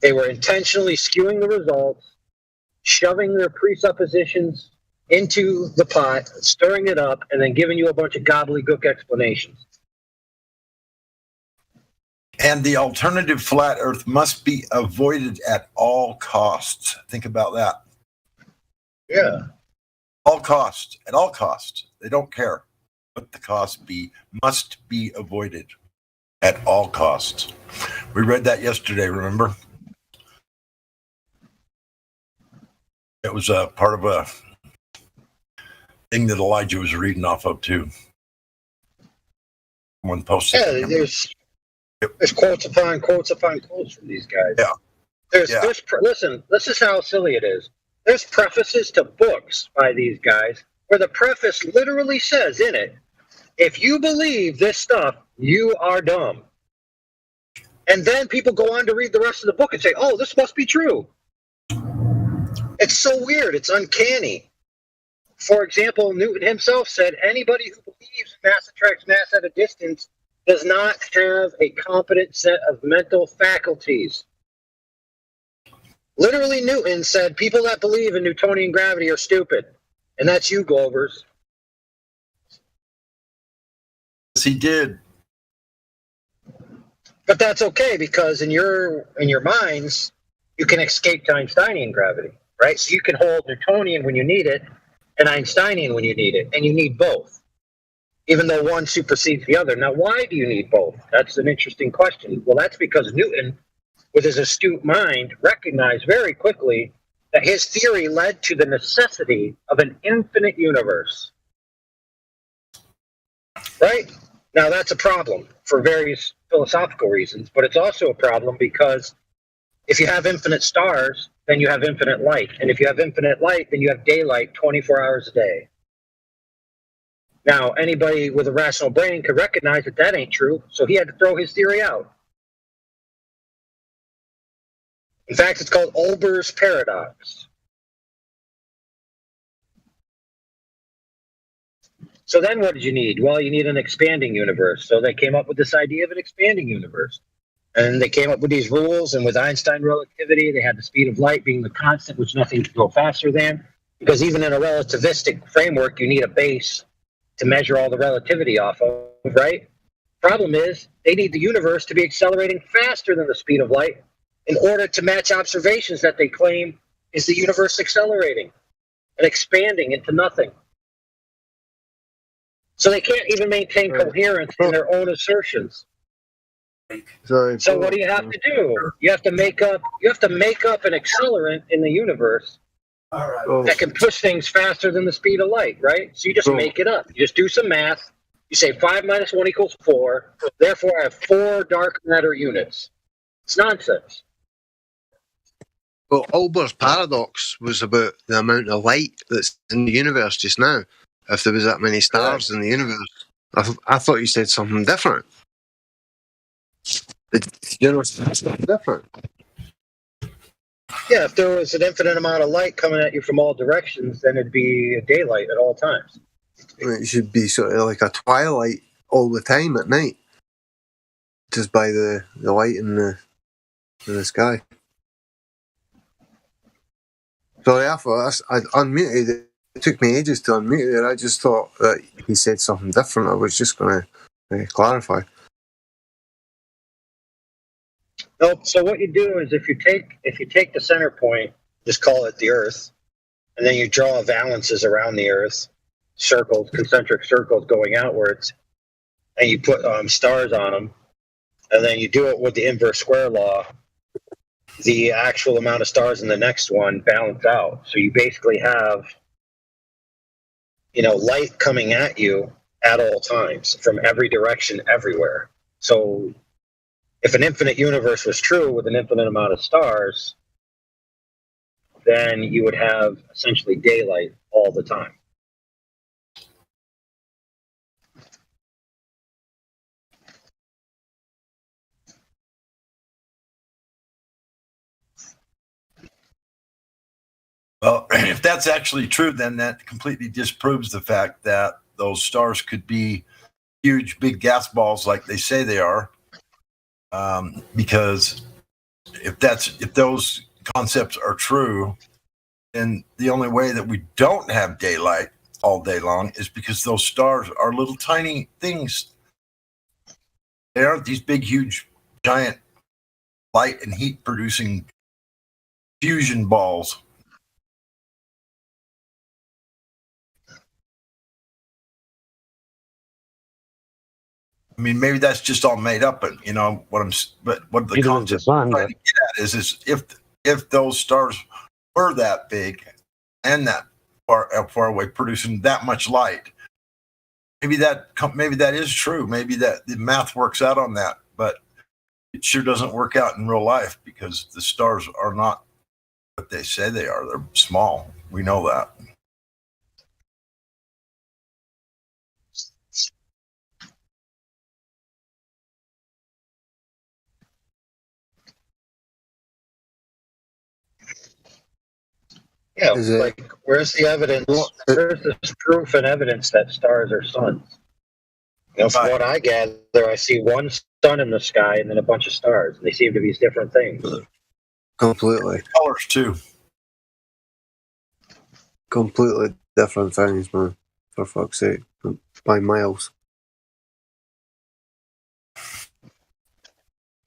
They were intentionally skewing the results, shoving their presuppositions into the pot, stirring it up, and then giving you a bunch of gobbledygook explanations. And the alternative flat Earth must be avoided at all costs. Think about that. Yeah. All costs. At all costs. They don't care what the cost be. Must be avoided at all costs. We read that yesterday, remember? It was a part of a thing that Elijah was reading off of, too. One posted. Yeah, there's quotes upon quotes upon quotes from these guys. Yeah. Listen, this is how silly it is. There's prefaces to books by these guys where the preface literally says in it, if you believe this stuff, you are dumb. And then people go on to read the rest of the book and say, oh, this must be true. It's so weird. It's uncanny. For example, Newton himself said, anybody who believes mass attracts mass at a distance does not have a competent set of mental faculties. Literally, Newton said people that believe in Newtonian gravity are stupid. And that's you, Glovers. Yes, he did. But that's okay, because in your minds, you can escape to Einsteinian gravity, right? So you can hold Newtonian when you need it and Einsteinian when you need it, and you need both, even though one supersedes the other. Now, why do you need both? That's an interesting question. Well, that's because Newton, with his astute mind, recognized very quickly that his theory led to the necessity of an infinite universe. Right? Now, that's a problem for various philosophical reasons, but it's also a problem because if you have infinite stars, then you have infinite light. And if you have infinite light, then you have daylight 24 hours a day. Now, anybody with a rational brain could recognize that that ain't true, so he had to throw his theory out. In fact, it's called Olber's paradox. So then what did you need? Well, you need an expanding universe. So they came up with this idea of an expanding universe. And they came up with these rules, and with Einstein relativity, they had the speed of light being the constant, which nothing could go faster than. Because even in a relativistic framework, you need a base to measure all the relativity off of, right? Problem is, they need the universe to be accelerating faster than the speed of light in order to match observations that they claim is the universe accelerating and expanding into nothing. So they can't even maintain coherence in their own assertions. So what do you have to do? You have to make up an accelerant in the universe that can push things faster than the speed of light, right? So you just make it up. You just do some math. You say 5 minus 1 equals 4. Therefore, I have 4 dark matter units. It's nonsense. Well, Olber's paradox was about the amount of light that's in the universe just now. If there was that many stars in the universe, I thought you said something different. The universe is something different. Yeah, if there was an infinite amount of light coming at you from all directions, then it'd be daylight at all times. It should be sort of like a twilight all the time at night, just by the light in the sky. Sorry, I thought I unmuted it. It took me ages to unmute it. I just thought that he said something different. I was just going to clarify. Nope. So what you do is if you take the center point, just call it the Earth, and then you draw valences around the Earth, circles, concentric circles going outwards, and you put stars on them, and then you do it with the inverse square law. The actual amount of stars in the next one balance out. So you basically have, light coming at you at all times from every direction, everywhere. So if an infinite universe was true with an infinite amount of stars, then you would have essentially daylight all the time. Well, if that's actually true, then that completely disproves the fact that those stars could be huge, big gas balls like they say they are. Because if those concepts are true, then the only way that we don't have daylight all day long is because those stars are little tiny things. They aren't these big, huge, giant light and heat producing fusion balls. I mean, maybe that's just all made up, but what the concept I'm trying to get at is if those stars were that big and that far away, producing that much light, maybe that is true. Maybe that the math works out on that, but it sure doesn't work out in real life because the stars are not what they say they are. They're small. We know that. Yeah, like where's the evidence? Where's the proof and evidence that stars are suns? You know, from what I gather, I see one sun in the sky and then a bunch of stars. They seem to be different things. Completely. Colors too. Completely different things, man. For fuck's sake, by miles.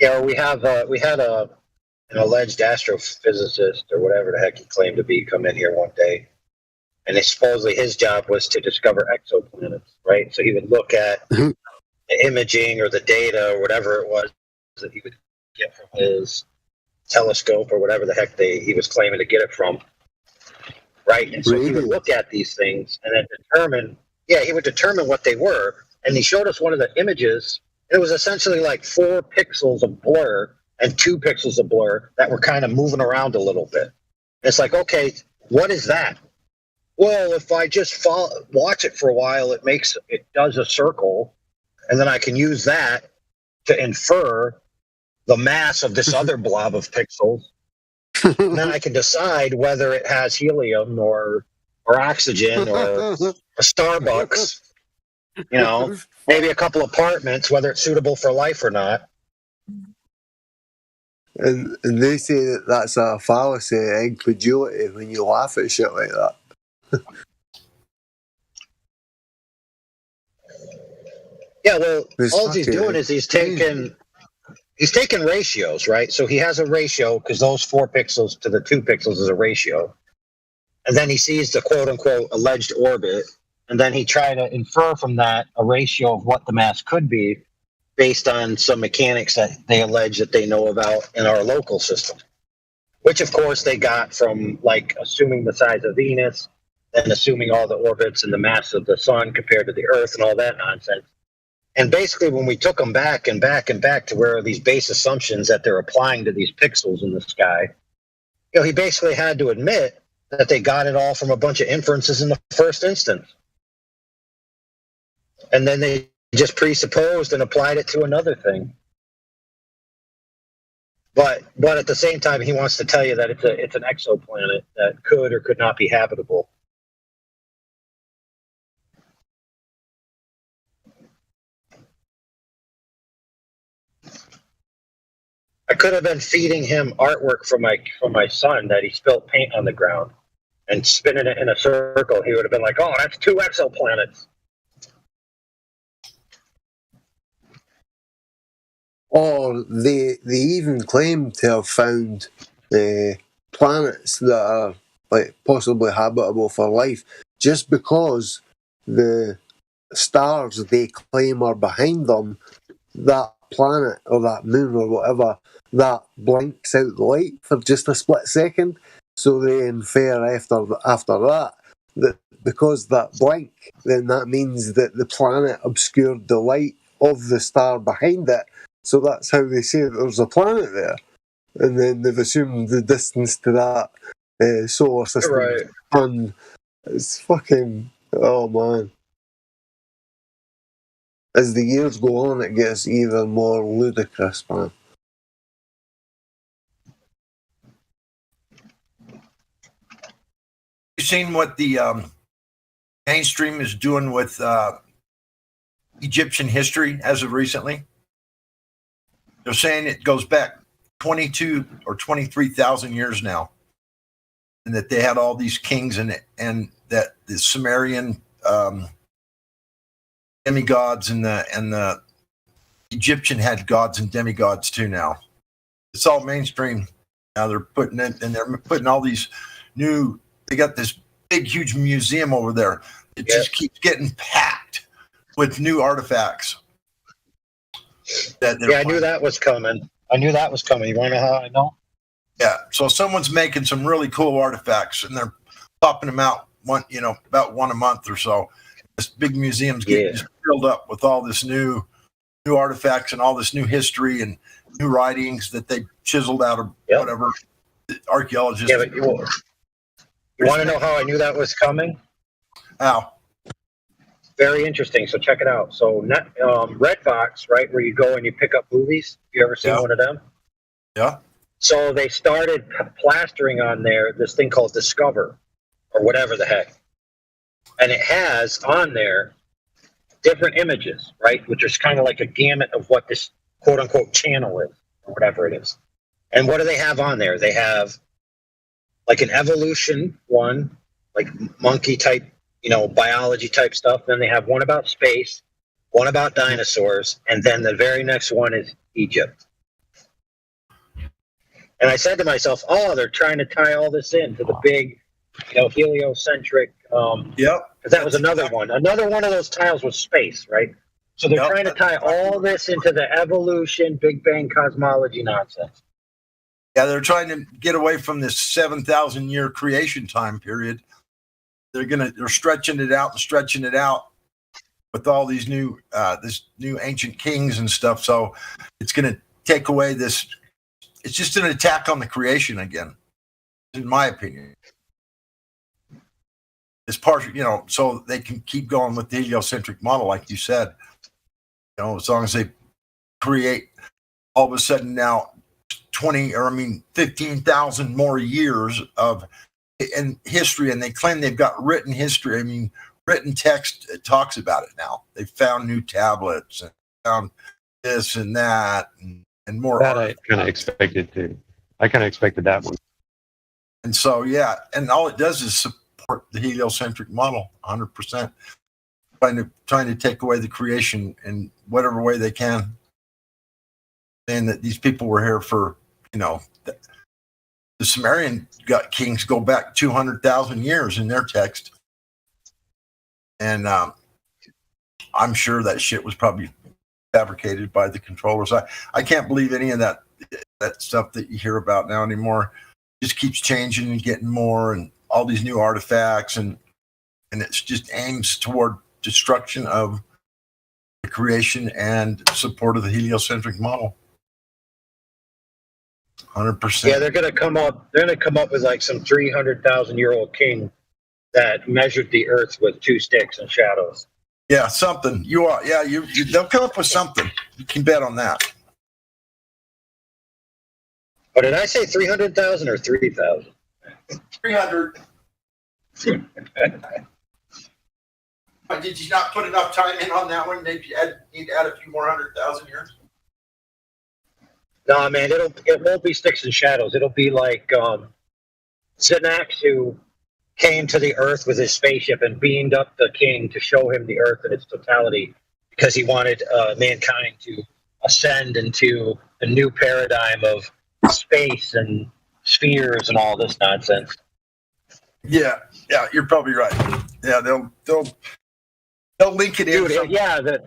Yeah, we had an alleged astrophysicist or whatever the heck he claimed to be come in here one day, and supposedly his job was to discover exoplanets, right? So he would look at the imaging or the data or whatever it was that he would get from his telescope or whatever the heck he was claiming to get it from, right? And so he would look at these things and then he would determine what they were. And he showed us one of the images. It was essentially like 4 pixels of blur and 2 pixels of blur that were kind of moving around a little bit. And it's like, okay, what is that? Well, if I just watch it for a while, it does a circle, and then I can use that to infer the mass of this other blob of pixels. And then I can decide whether it has helium or oxygen or a Starbucks, maybe a couple apartments, whether it's suitable for life or not. And they say that that's a fallacy, incredulity, when you laugh at shit like that. Yeah, well, all he's doing is he's taking ratios, right? So he has a ratio because those 4 pixels to the 2 pixels is a ratio. And then he sees the quote-unquote alleged orbit, and then he try to infer from that a ratio of what the mass could be based on some mechanics that they allege that they know about in our local system, which, of course, they got from, like, assuming the size of Venus and assuming all the orbits and the mass of the sun compared to the Earth and all that nonsense. And basically, when we took them back and back and back to where are these base assumptions that they're applying to these pixels in the sky, he basically had to admit that they got it all from a bunch of inferences in the first instance. And then they just presupposed and applied it to another thing. But at the same time, he wants to tell you that it's an exoplanet that could or could not be habitable. I could have been feeding him artwork from my son that he spilled paint on the ground and spinning it in a circle. He would have been like, "Oh, that's 2 exoplanets." Or they even claim to have found planets that are like possibly habitable for life, just because the stars they claim are behind them, that planet or that moon or whatever, that blinks out the light for just a split second. So they infer after that because that blink, then that means that the planet obscured the light of the star behind it. So that's how they say that there's a planet there. And then they've assumed the distance to that solar system. Right. And it's fucking, oh man. As the years go on, it gets even more ludicrous, man. you seen what the mainstream is doing with Egyptian history as of recently? They're saying it goes back 22 or 23,000 years now, and that they had all these kings and that the Sumerian demigods and the Egyptian had gods and demigods too. Now it's all mainstream. Now they're putting it, and they're putting all these new. They got this big, huge museum over there. It just keeps getting packed with new artifacts. I knew that was coming. You want to know how I know? Yeah. So someone's making some really cool artifacts, and they're popping them out about one a month or so. This big museum's getting just filled up with all this new artifacts and all this new history and new writings that they chiseled out of whatever archaeologists. Yeah, but you want to know how I knew that was coming? How? Very interesting. So check it out. So Redbox, right, where you go and you pick up movies. You ever seen one of them? Yeah. So they started plastering on there this thing called Discover, or whatever the heck, and it has on there different images, right, which is kind of like a gamut of what this quote unquote channel is, or whatever it is. And what do they have on there? They have like an evolution one, like monkey type, biology type stuff. Then they have one about space, one about dinosaurs, and then the very next one is Egypt. And I said to myself, they're trying to tie all this into the big, heliocentric. Because that was another one. Another one of those tiles was space, right? So they're trying to tie all this into the evolution, Big Bang cosmology nonsense. Yeah, they're trying to get away from this 7,000 year creation time period. They're stretching it out with all these new ancient kings and stuff. So it's going to take away this. It's just an attack on the creation again, in my opinion. It's partial, so they can keep going with the heliocentric model, like you said. As long as they create all of a sudden now 15,000 more years of history, and they claim they've got written history. Written text talks about it now. They found new tablets and found this and that and more. That I kind of expected too. I kind of expected that one. And so, and all it does is support the heliocentric model 100%, trying to take away the creation in whatever way they can, saying that these people were here for, the Sumerian kings go back 200,000 years in their text. And I'm sure that shit was probably fabricated by the controllers. I can't believe any of that stuff that you hear about now anymore. It just keeps changing and getting more, and all these new artifacts, and it's just aims toward destruction of the creation and support of the heliocentric model. 100%. Yeah, they're going to come up with like some 300,000-year-old king that measured the earth with 2 sticks and shadows. Yeah, something. They'll come up with something. You can bet on that. Oh, did I say 300,000 or 3,000? 300. Did you not put enough time in on that one? Maybe need to add a few more 100,000 years. No, man, it won't be sticks and shadows. It'll be like Sinax, who came to the Earth with his spaceship and beamed up the king to show him the Earth in its totality, because he wanted mankind to ascend into a new paradigm of space and spheres and all this nonsense. Yeah, you're probably right. Yeah, they'll link it in. Dude,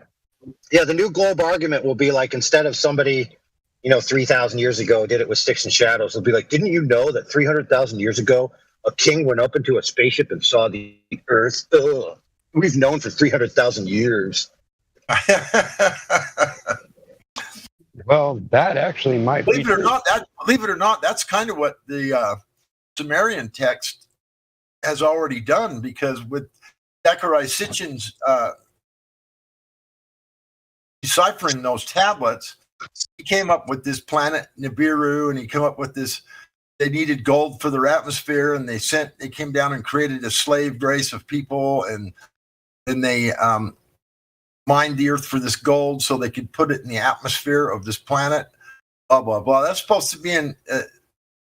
the new globe argument will be like, instead of somebody 3,000 years ago did it with sticks and shadows, it'll be like, didn't you know that 300,000 years ago a king went up into a spaceship and saw the Earth? Ugh. We've known for 300,000 years. Well, that actually might believe it or not, that's kind of what the Sumerian text has already done, because with Zechariah Sitchin's deciphering those tablets, he came up with this planet Nibiru, and he came up with this they needed gold for their atmosphere, and they came down and created a slave race of people, and then they mined the earth for this gold so they could put it in the atmosphere of this planet. Blah blah blah. That's supposed to be in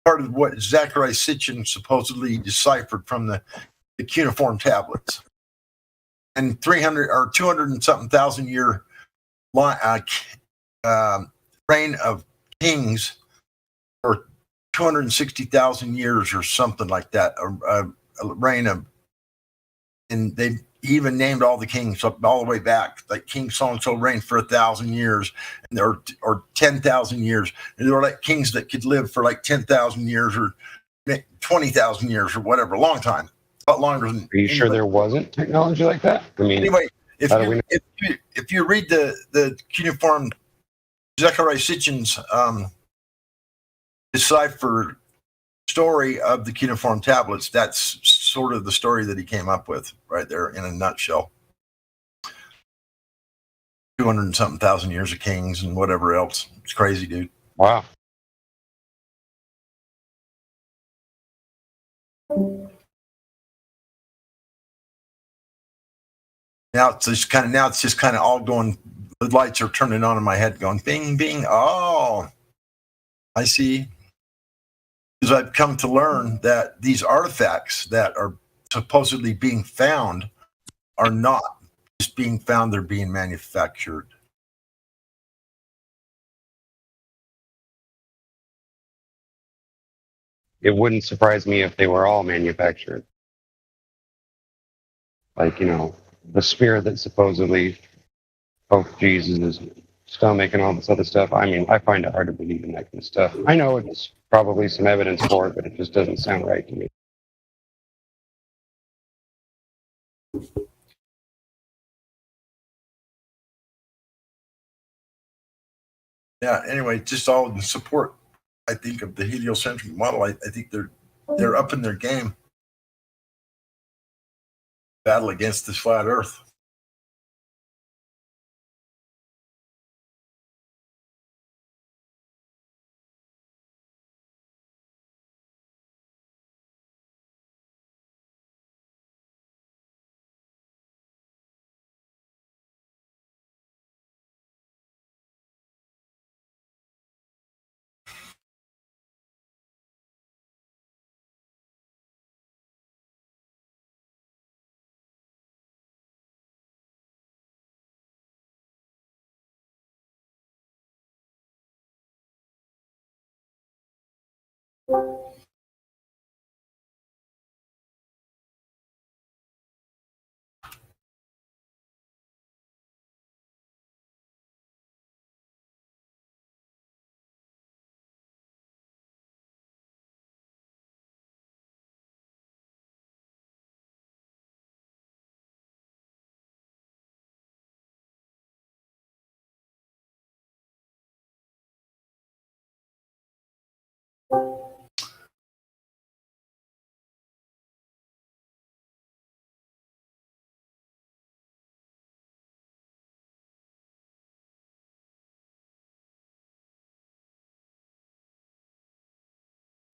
part of what Zecharia Sitchin supposedly deciphered from the cuneiform tablets. And 300 or 200 and something thousand year reign of kings, or 260,000 years or something like that, a reign of, and they even named all the kings up all the way back, like King so-and-so reigned for 1,000 years, and or 10,000 years, and there were like kings that could live for like 10,000 years or 20,000 years or whatever, a long time, a lot longer than. Are you sure there wasn't technology like that? I mean, anyway, if you read the cuneiform Zecharia Sitchin's deciphered story of the cuneiform tablets, that's sort of the story that he came up with right there in a nutshell. 200 and something thousand years of kings and whatever else. It's crazy, dude. Wow. Now it's just kind of all going. The lights are turning on in my head, going bing, bing. Oh, I see. Because I've come to learn that these artifacts that are supposedly being found are not just being found; they're being manufactured. It wouldn't surprise me if they were all manufactured. Like, the spirit that supposedly spoke Jesus' stomach and all this other stuff. I mean, I find it hard to believe in that kind of stuff. I know it's probably some evidence for it, but it just doesn't sound right to me. Yeah. Anyway, just all in support, I think, of the heliocentric model. I think they're up in their game. Battle against this flat Earth.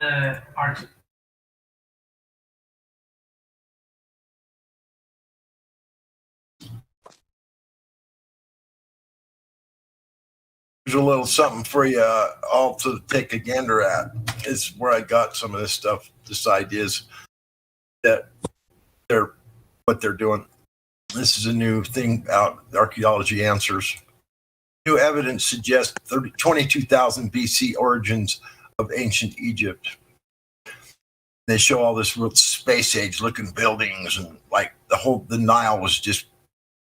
Art. Here's a little something for you all to take a gander at. Is where I got some of this stuff, this ideas that what they're doing. This is a new thing out, Archaeology Answers. New evidence suggests 22,000 BC origins of ancient Egypt. They show all this real space age looking buildings, and like the Nile was just,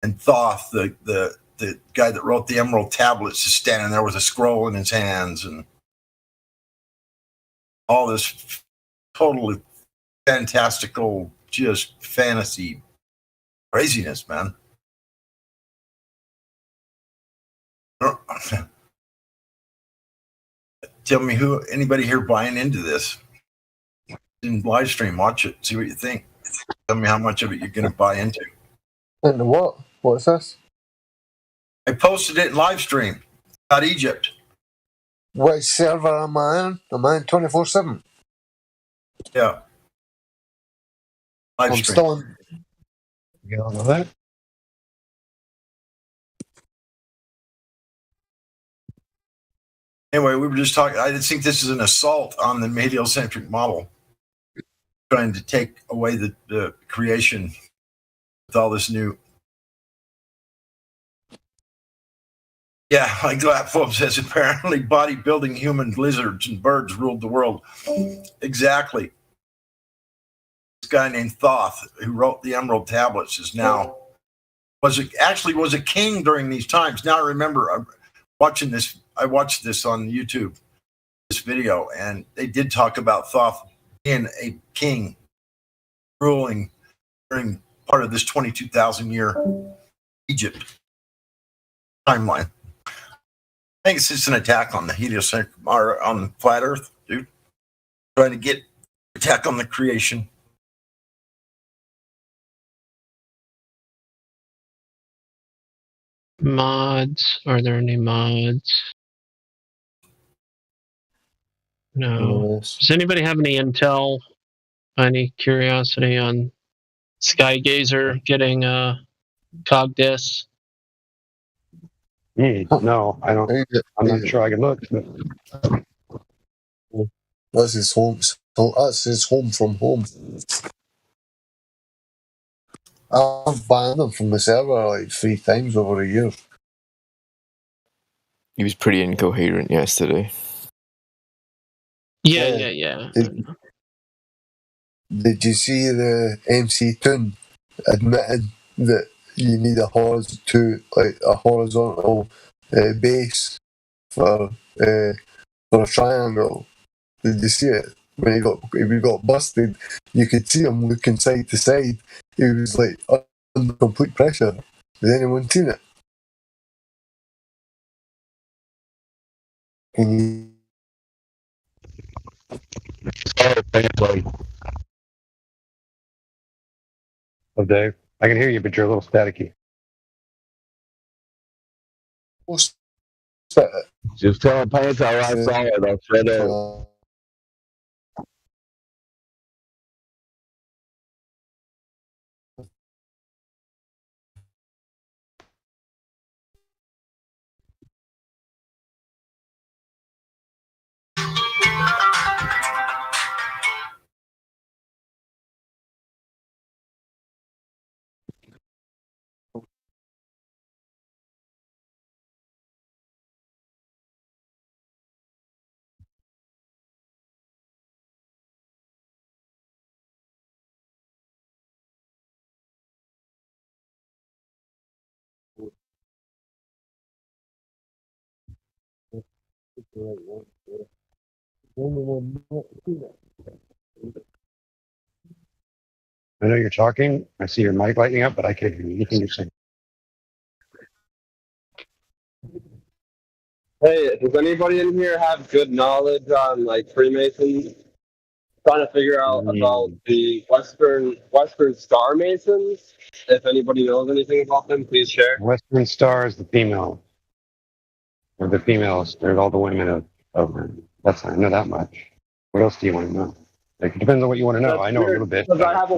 and Thoth, the guy that wrote the Emerald Tablets, is standing there with a scroll in his hands, and all this totally fantastical, just fantasy craziness, man. Tell me anybody here buying into this? In live stream, watch it, see what you think. Tell me how much of it you're going to buy into. Into what? What's this? I posted it in live stream about Egypt. What server am I in? Am I in 24/7? Yeah. I'm still on. You don't know that? Anyway, we were just talking. I just think this is an assault on the heliocentric model, trying to take away the creation with all this new. Yeah, like Lapfo says, apparently bodybuilding human lizards and birds ruled the world. Exactly. This guy named Thoth, who wrote the Emerald Tablets, is now was a king during these times. Now I remember watching this. I watched this on YouTube, this video, and they did talk about Thoth being a king, ruling during part of this 22,000 year Egypt timeline. I think it's just an attack on the heliocentric, or on flat Earth, dude. Trying to get attack on the creation. Mods? Are there any mods? No. Does anybody have any intel? Any curiosity on Skygazer getting Cogdis? No, I don't. I'm not sure I can look. That's his home. That's his home from home. I've banned him from the server like 3 times over a year. He was pretty incoherent yesterday. Yeah. Did you see the MC Toon admitting that you need a horizontal base for a triangle? Did you see it? When he got busted, you could see him looking side to side. He was like under complete pressure. Has anyone seen it? Oh, Dave, I can hear you, but you're a little staticky. What's that? Just tell Pants how I saw it. I said it. I know you're talking. I see your mic lighting up, but I can't hear anything you're saying. Hey, does anybody in here have good knowledge on like Freemasons? Trying to figure out about the Western Star Masons. If anybody knows anything about them, please share. Western Star is the female. Or the females. There's all the women of that's I know that much. What else do you want to know? Like, it depends on what you want to know. That's I know a weird, little bit. because I have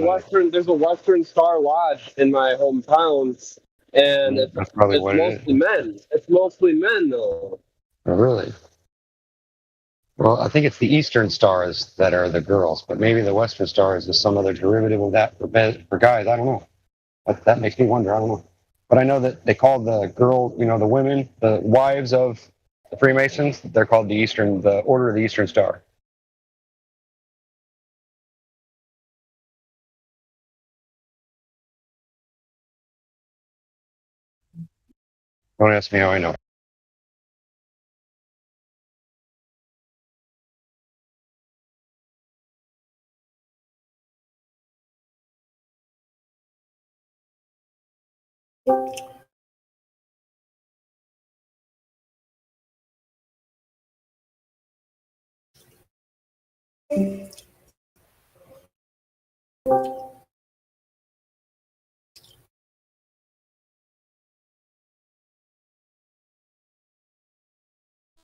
there's a Western Star Lodge in my hometown, and That's probably what it is. mostly men. It's mostly men though. Oh, really? Well, I think it's the Eastern Stars that are the girls, but maybe the Western Stars is some other derivative of that for guys. I don't know. That makes me wonder. I don't know. But I know that they call the girl, the women, the wives of the Freemasons, they're called the Order of the Eastern Star. Don't ask me how I know.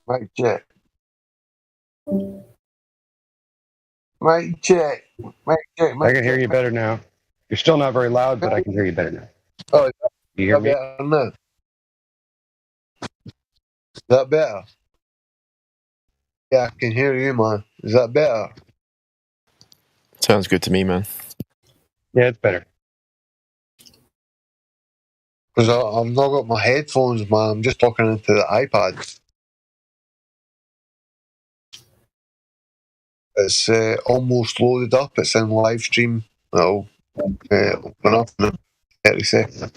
Right, check. Mic check. Mic check. I can hear you better now. You're still not very loud, but I can hear you better now. Oh, You hear me? better now? Is that better? Yeah, I can hear you, man. Is that better? Sounds good to me, man. Yeah, it's better. Because I've not got my headphones, man. I'm just talking into the iPad. It's almost loaded up. It's in live stream. It'll open up in 30 seconds.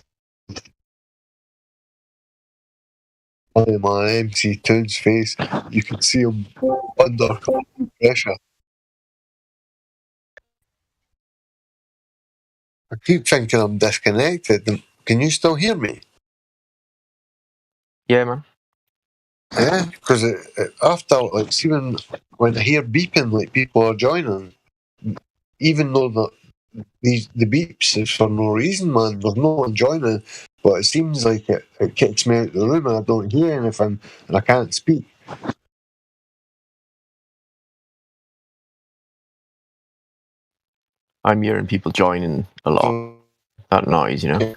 Oh man, MC Toon's face. You can see him under pressure. I keep thinking I'm disconnected. Can you still hear me? Yeah, man. Yeah, because after, like, see when I hear beeping, like people are joining, even though the beeps is for no reason, man. There's no one joining, but it seems like it kicks me out of the room and I don't hear anything and I can't speak. I'm hearing people joining a lot. That noise, you know.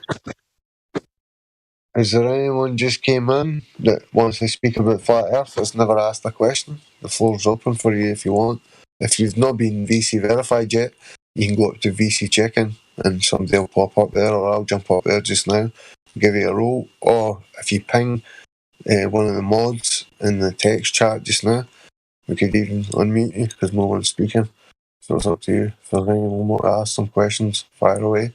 Is there anyone just came in that wants to speak about Flat Earth that's never asked a question? The floor's open for you if you want. If you've not been VC verified yet, you can go up to VC check-in and somebody will pop up there, or I'll jump up there just now, give you a role. Or if you ping one of the mods in the text chat just now, we could even unmute you because no one's speaking. So it's up to you. If there's anyone want to ask some questions, fire away.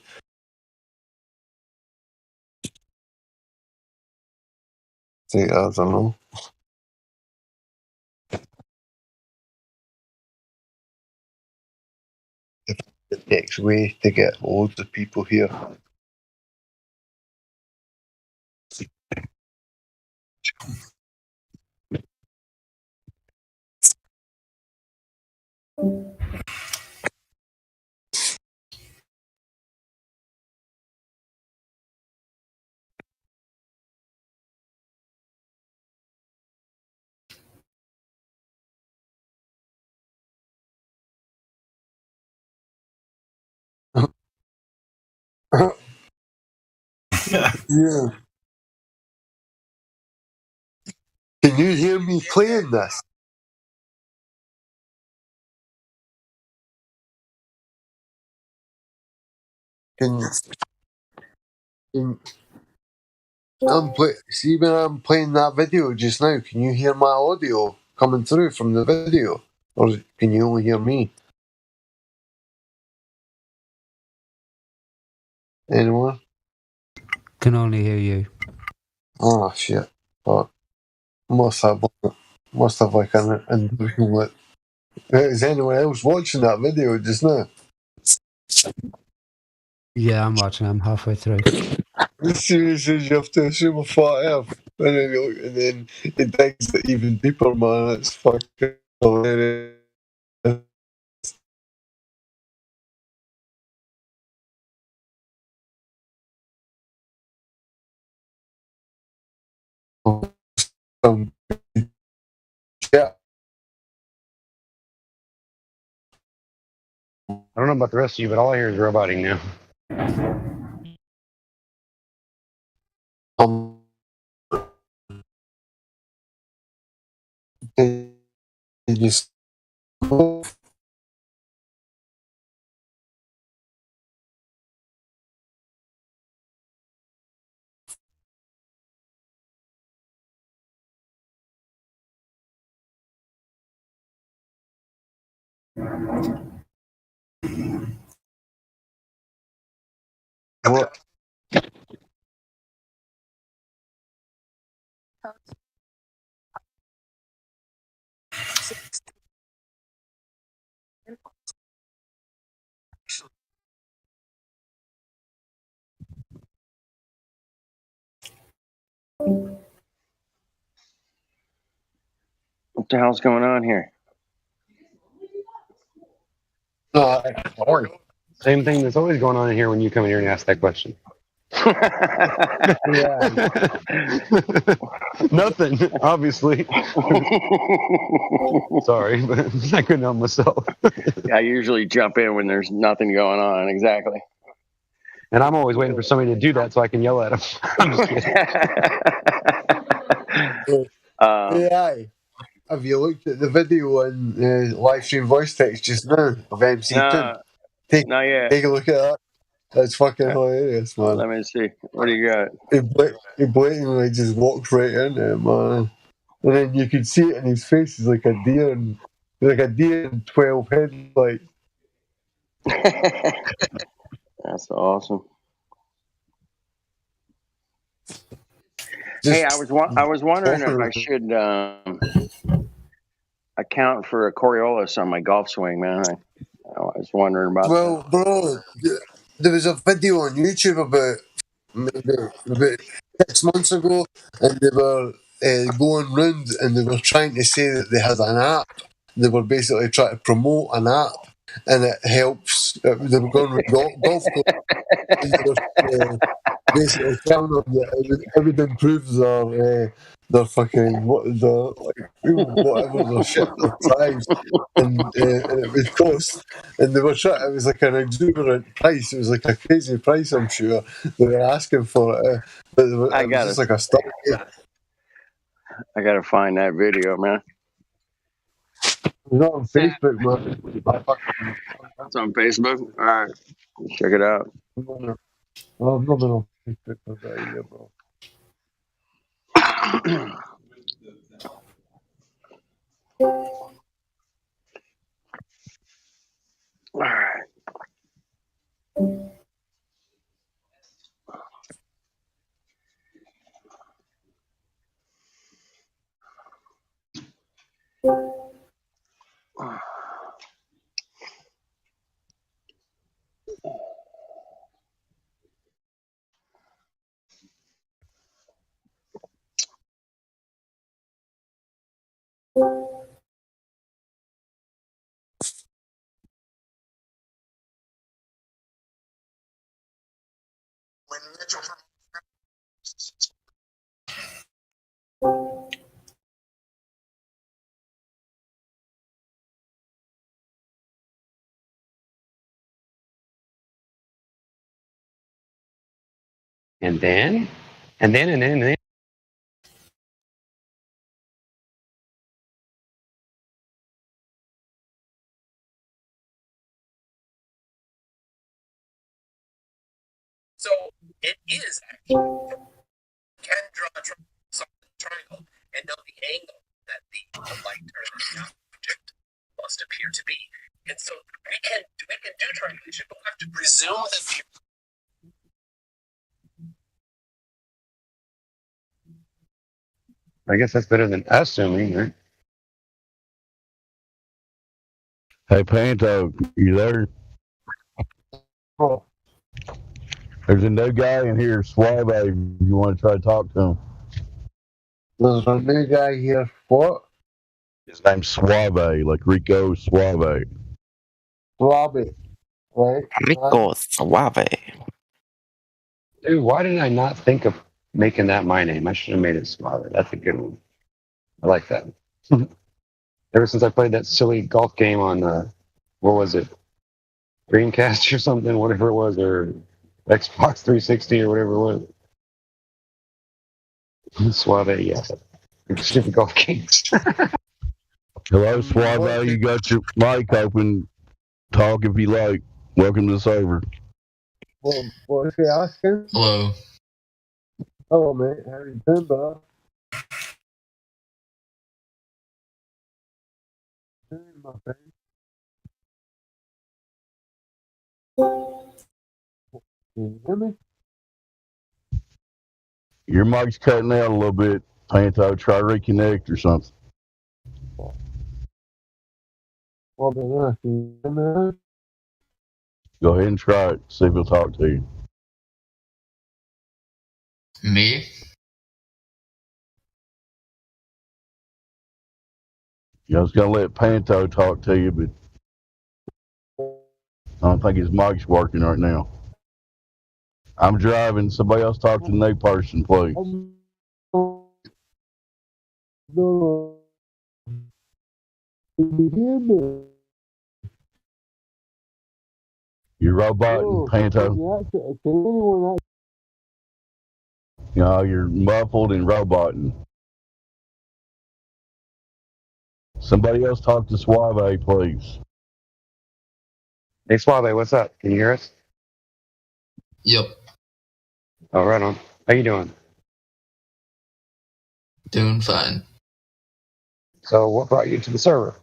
I don't know. If the next way to get loads of people here. Yeah. Can you hear me playing this? Can see when I'm playing that video just now, can you hear my audio coming through from the video? Or can you only hear me? Anyone? Can only hear you. Oh shit. Fuck. Must have like an individual. Is anyone else watching that video just now? Yeah, I'm watching. I'm halfway through. Seriously, you have to assume a flat earth. And then it digs it even deeper, man. It's fucking hilarious. Yeah. I don't know about the rest of you, but all I hear is roboting now. Just what? What the hell's going on here? Same thing that's always going on in here when you come in here and ask that question. Nothing, obviously. Sorry, but I couldn't help myself. I usually jump in when there's nothing going on. Exactly. And I'm always waiting for somebody to do that so I can yell at them. I'm just kidding. AI, have you looked at the video on live stream voice text just now of MC Toon? Not yet. Take a look at that. That's fucking hilarious, man. Let me see. What do you got? He blatantly just walks right into it, man. And then you can see it in his face. He's like a deer and 12 headlights. That's awesome. Hey, I was wondering if I should account for a Coriolis on my golf swing, man. I was wondering about that. Well, bro, there was a video on YouTube about 6 months ago, and they were going round and they were trying to say that they had an app. They were basically trying to promote an app, and it helps. They were going with golf clubs, and they were basically telling them that it would improve their fucking whatever their shit, their size, and it would cost. And they were trying. It was like an exuberant price. It was like a crazy price. I'm sure they were asking for it, but it was just like a start. I gotta find that video, man. It's not on Facebook, man. It's on Facebook. All right, check it out. Well, I've not been on Facebook for about a year, bro. All right. And then. So it is actually can draw a triangle and know the angle that the light or the object must appear to be. And so we can do triangulation, but we have to presume that the I guess that's better than assuming, right? Hey, Panto, you there? Oh. There's a new guy in here, Suave. If you want to try to talk to him. There's a new guy here. What? His name's Suave, like Rico Suave. Suave, right? Rico Suave. Dude, why didn't I not think of making that my name? I should have made it Suave. That's a good one. I like that. Ever since I played that silly golf game on, what was it? Dreamcast or something, whatever it was, or Xbox 360 or whatever it was. Suave, yes. Stupid golf games. Hello, Suave. You got your mic open. Talk if you like. Welcome to the server. What was he asking? Hello. Hello, mate. How you doing, bro? My friend. Can you hear me? Your mic's cutting out a little bit, Panto. Try to reconnect or something. Well, can you hear me? Go ahead and try it. See if he'll talk to you. Me? I was going to let Panto talk to you, but I don't think his mic's working right now. I'm driving. Somebody else talk to the new person, please. You're roboting, Panto. No, you're muffled and roboting. Somebody else talk to Suave, please. Hey, Suave, what's up? Can you hear us? Yep. Oh, right on. How you doing? Doing fine. So, what brought you to the server?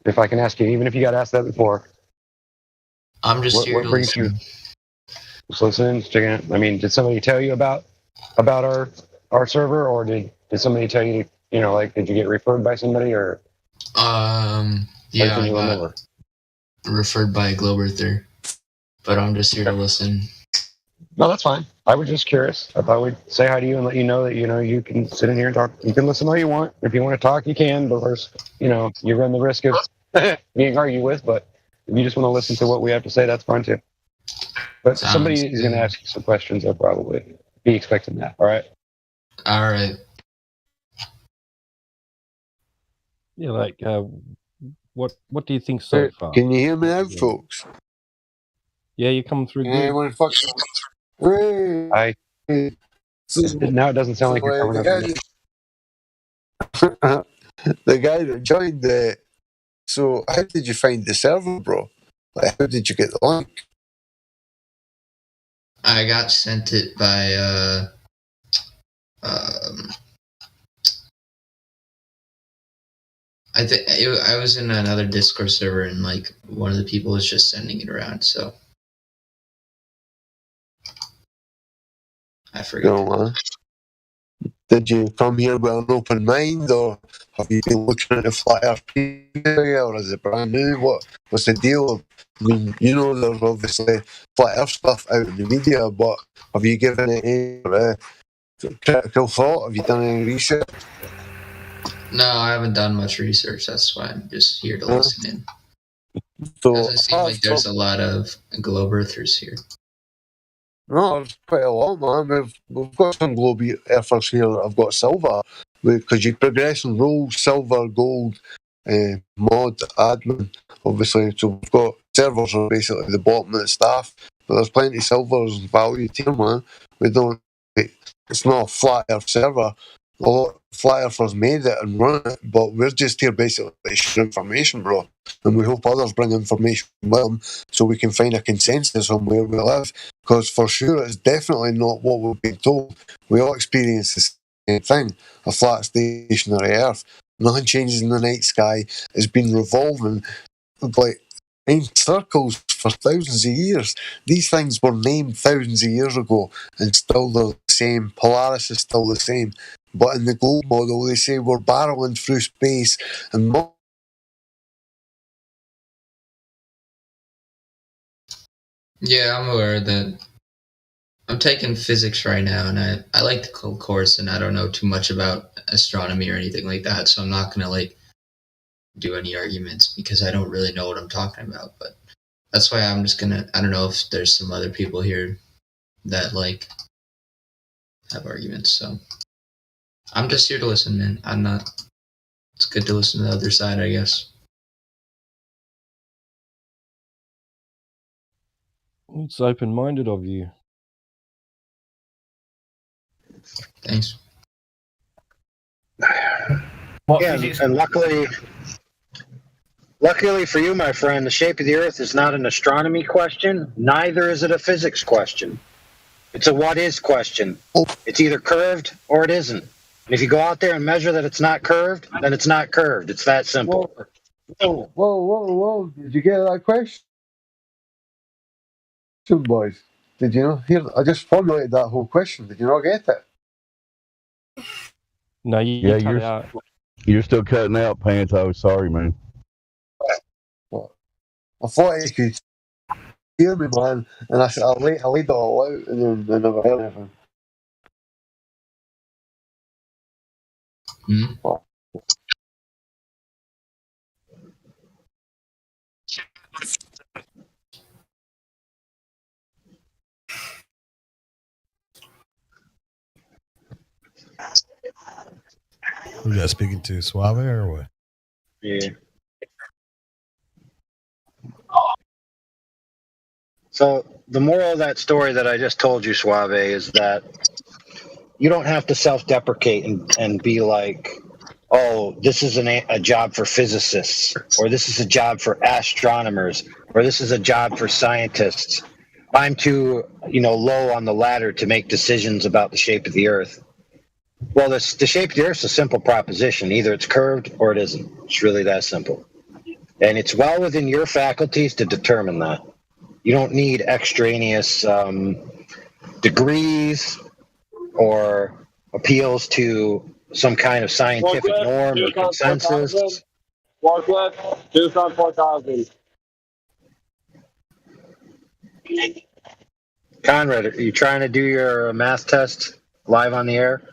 If I can ask you, even if you got asked that before. I'm just here what to brings listen. you? Just listening, checking it. I mean, did somebody tell you about our server, or did somebody tell you? You know, like, did you get referred by somebody, or? Yeah, can I you got remember? referred by Globerther, but I'm just here to listen. No, that's fine. I was just curious. I thought we'd say hi to you and let you know that you can sit in here and talk. You can listen all you want. If you want to talk, you can. But first, you run the risk of being argued with. But if you just want to listen to what we have to say, that's fine too. But Sounds somebody is going to good. ask you some questions. They'll probably be expecting that. All right. All right. Yeah, like what do you think so far? Can you hear me now, folks? Yeah, you're coming through Can good. anyone fucking... I now it doesn't sound like you're coming up. The guy that joined the... So, how did you find the server, bro? Like, how did you get the link? I got sent it by I was in another Discord server and like one of the people was just sending it around, so I forgot. No, man. Did you come here with an open mind, or have you been looking at the Flat Earth area, or is it brand new? What's the deal? I mean, there's obviously Flat Earth stuff out in the media, but have you given it any critical thought? Have you done any research? No, I haven't done much research. That's why I'm just here to listen in. So, Doesn't seem like there's a lot of globe earthers here. No, there's quite a lot, man. We've got some globe earthers here that have got silver, because you progress in roles, silver, gold, mod, admin, obviously. So we've got servers are basically the bottom of the staff, but there's plenty of silvers and value tier, man. It's not a flat earth server. A lot of flat earthers made it and run it, but we're just here basically to share information, bro. And we hope others bring information with them so we can find a consensus on where we live. Because for sure, it's definitely not what we've been told. We all experience the same thing, a flat stationary Earth. Nothing changes in the night sky. It's been revolving like in circles for thousands of years. These things were named thousands of years ago, and still they're the same. Polaris is still the same. But in the globe model, they say we're barreling through space and Yeah, I'm aware that I'm taking physics right now, and I like the course, and I don't know too much about astronomy or anything like that, so I'm not gonna like do any arguments because I don't really know what I'm talking about. But that's why I'm just gonna. I don't know if there's some other people here that like have arguments, so I'm just here to listen, man. I'm not. It's good to listen to the other side, I guess. It's open-minded of you. Thanks. And luckily for you, my friend, the shape of the Earth is not an astronomy question. Neither is it a physics question. It's a what is question. It's either curved or it isn't. And if you go out there and measure that it's not curved, then it's not curved. It's that simple. Whoa. Did you get that question, boys? Did you not hear? I just formulated that whole question. Did you not get it? No, Yeah, you're still cutting out, Panto. Sorry, man. I thought you could hear me, man, and I laid it all out, and then I never heard anything. Who you speaking to, Suave or what? Yeah. So the moral of that story that I just told you, Suave, is that you don't have to self-deprecate and be like, oh, this is a job for physicists, or this is a job for astronomers, or this is a job for scientists. I'm too, low on the ladder to make decisions about the shape of the Earth. Well, the shape of the Earth is a simple proposition. Either it's curved or it isn't. It's really that simple. And it's well within your faculties to determine that. You don't need extraneous degrees or appeals to some kind of scientific norm or consensus. Forklift, Tucson 4000. Conrad, are you trying to do your math test live on the air?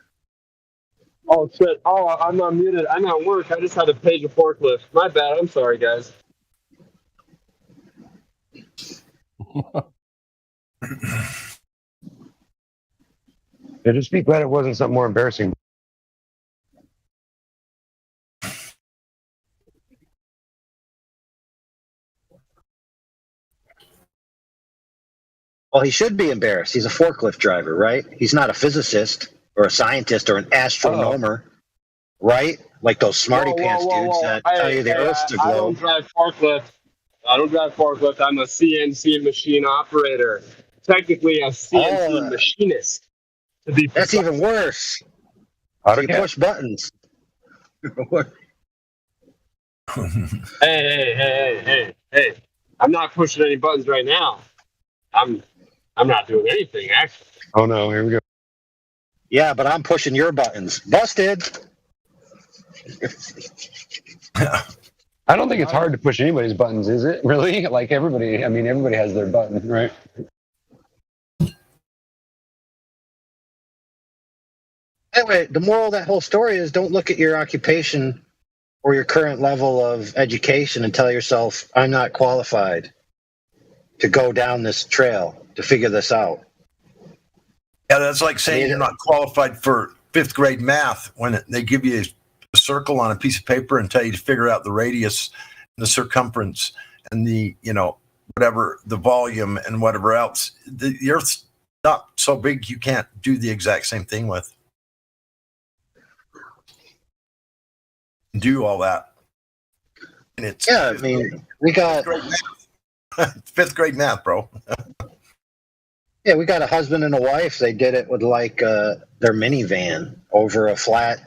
Oh, shit. Oh, I'm not muted. I'm at work. I just had to page a forklift. My bad. I'm sorry, guys. Yeah, just be glad it wasn't something more embarrassing. Well, he should be embarrassed. He's a forklift driver, right? He's not a physicist or a scientist or an astronomer, right? Like those smarty pants dudes that tell you the Earth's the globe. I don't drive forklift. I'm a CNC machine operator. Technically, a CNC machinist. To be That's even worse. So you push buttons. Hey. I'm not pushing any buttons right now. I'm not doing anything, actually. Oh, no. Here we go. Yeah, but I'm pushing your buttons. Busted. I don't think it's hard to push anybody's buttons, is it? Really? Like everybody has their button, right? Anyway, the moral of that whole story is don't look at your occupation or your current level of education and tell yourself, I'm not qualified to go down this trail, to figure this out. Yeah, that's like saying you're not qualified for 5th grade math when they give you a circle on a piece of paper and tell you to figure out the radius, the circumference, and the, whatever, the volume and whatever else. The Earth's not so big you can't do the exact same thing with. Do all that. And it's we got 5th grade math, bro. Yeah, we got a husband and a wife. They did it with their minivan over a flat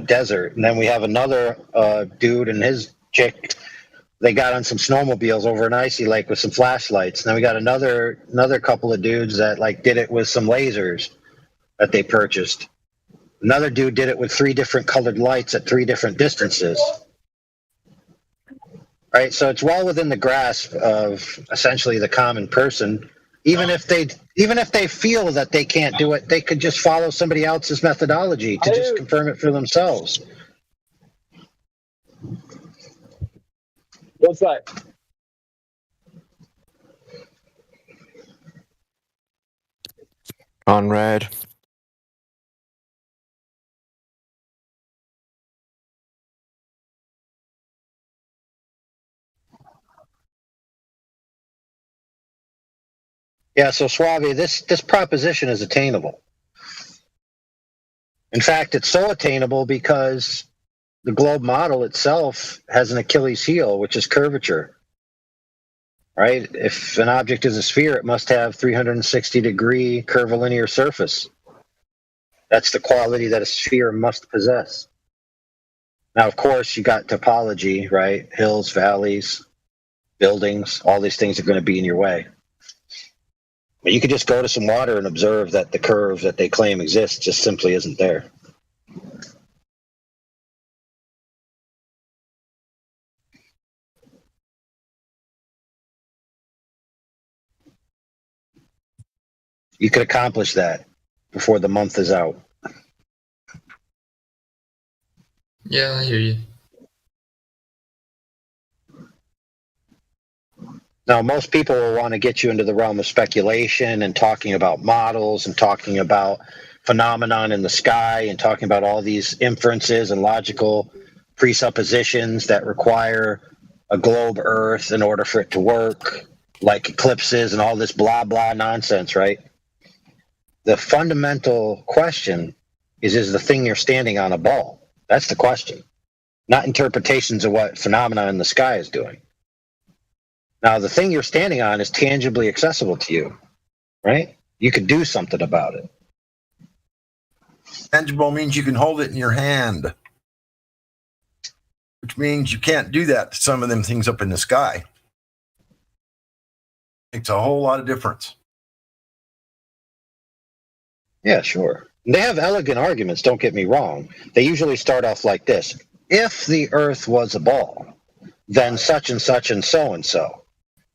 desert. And then we have another dude and his chick. They got on some snowmobiles over an icy lake with some flashlights. And then we got another couple of dudes that did it with some lasers that they purchased. Another dude did it with 3 different colored lights at 3 different distances. Right, so it's well within the grasp of essentially the common person. Even if they feel that they can't do it, they could just follow somebody else's methodology to just confirm it for themselves. What's that? Conrad. Yeah, so Suave, this proposition is attainable. In fact, it's so attainable because the globe model itself has an Achilles heel, which is curvature. Right? If an object is a sphere, it must have 360-degree curvilinear surface. That's the quality that a sphere must possess. Now, of course, you got topology, right? Hills, valleys, buildings, all these things are going to be in your way. But you could just go to some water and observe that the curve that they claim exists just simply isn't there. You could accomplish that before the month is out. Yeah, I hear you. Now, most people will want to get you into the realm of speculation and talking about models and talking about phenomenon in the sky and talking about all these inferences and logical presuppositions that require a globe Earth in order for it to work, like eclipses and all this blah, blah nonsense, right? The fundamental question is the thing you're standing on a ball? That's the question. Not interpretations of what phenomena in the sky is doing. Now, the thing you're standing on is tangibly accessible to you, right? You could do something about it. Tangible means you can hold it in your hand, which means you can't do that to some of them things up in the sky. Makes a whole lot of difference. Yeah, sure. They have elegant arguments, don't get me wrong. They usually start off like this. If the Earth was a ball, then such and such and so and so.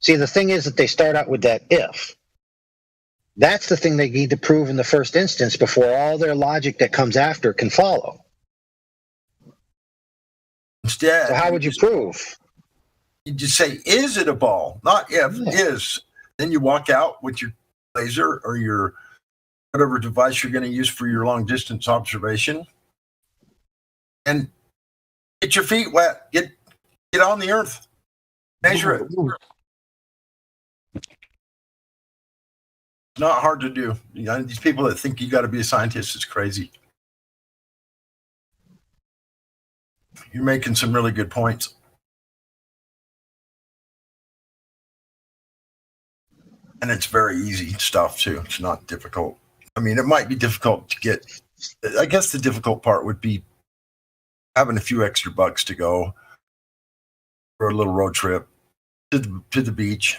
See, the thing is that they start out with that if. That's the thing they need to prove in the first instance before all their logic that comes after can follow. Instead, so how would you prove? You just say, is it a ball? Not if, is. Then you walk out with your laser or your whatever device you're going to use for your long distance observation and get your feet wet. Get on the Earth. Measure it. It's not hard to do. You know, these people that think you got to be a scientist is crazy. You're making some really good points. And it's very easy stuff too. It's not difficult. I mean, it might be difficult to get. I guess the difficult part would be having a few extra bucks to go for a little road trip to the beach,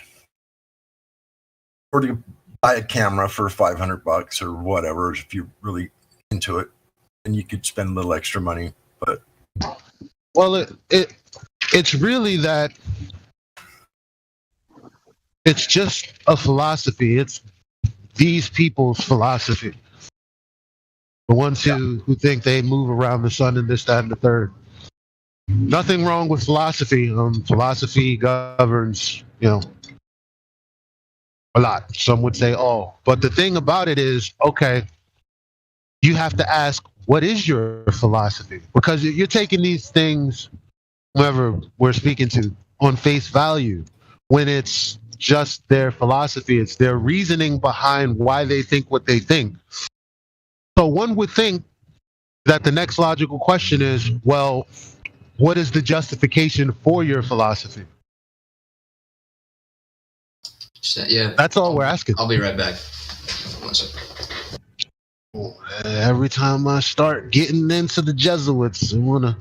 or to buy a camera for $500 or whatever if you're really into it, and you could spend a little extra money. But well, it's really that it's just a philosophy. It's these people's philosophy. The ones who think they move around the sun and this, that, and the third. Nothing wrong with philosophy. Philosophy governs, a lot. Some would say all. But the thing about it is, okay, you have to ask, what is your philosophy? Because you're taking these things, whoever we're speaking to, on face value, when it's just their philosophy. It's their reasoning behind why they think what they think. So one would think that the next logical question is, well, what is the justification for your philosophy? Yeah. That's all we're asking. I'll be right back. Every time I start getting into the Jesuits, I want to...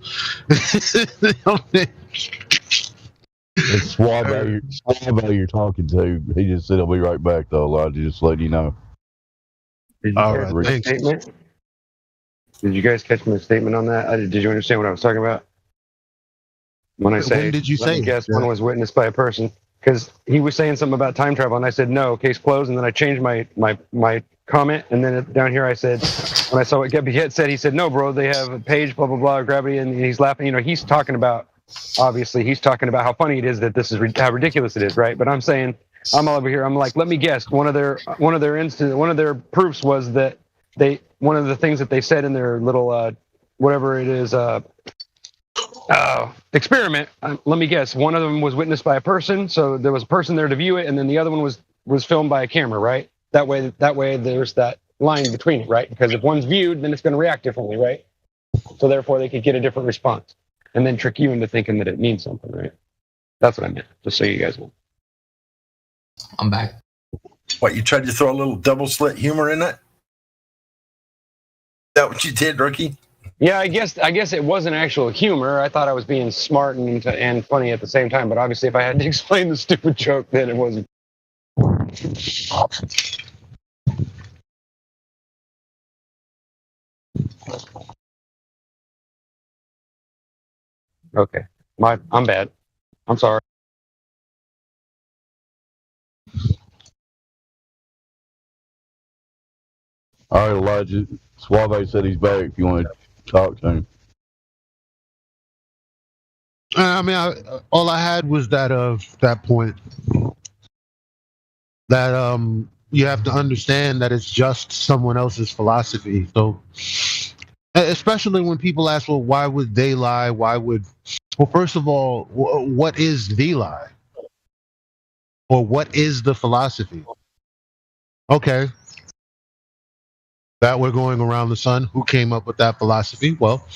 It's Suave you're talking to. He just said he'll be right back, though, Elijah, just letting you know. Did you guys catch my statement on that? Did you understand what I was talking about? When I say, when did you let me say? guess, one was witnessed by a person. Because he was saying something about time travel, and I said, no, case closed, and then I changed my comment, and then down here I said, when I saw what Gebby said, he said, no, bro, they have a page, blah, blah, blah, gravity, and he's laughing. He's talking about, obviously, he's talking about how funny it is that this is, how ridiculous it is, right? But I'm saying, I'm all over here, I'm like, let me guess, one of their proofs was that one of the things that they said in their little, whatever it is, experiment, let me guess, one of them was witnessed by a person, so there was a person there to view it, and then the other one was filmed by a camera, right? That way there's that line between it, right? Because if one's viewed, then it's going to react differently, right? So therefore they could get a different response, and then trick you into thinking that it means something, right? That's what I meant, just so you guys know. I'm back. What, you tried to throw a little double slit humor in it? Is that what you did, Rookie? Yeah, I guess it wasn't actual humor. I thought I was being smart and funny at the same time, but obviously if I had to explain the stupid joke, then it wasn't. Okay. I'm bad. I'm sorry. All right, Elijah. Suave said he's back if you want to talk to him. I mean, all I had was that point. That you have to understand that it's just someone else's philosophy. So, especially when people ask, well, why would they lie? Well, first of all, what is the lie? Or what is the philosophy? Okay, that we're going around the sun. Who came up with that philosophy? Well,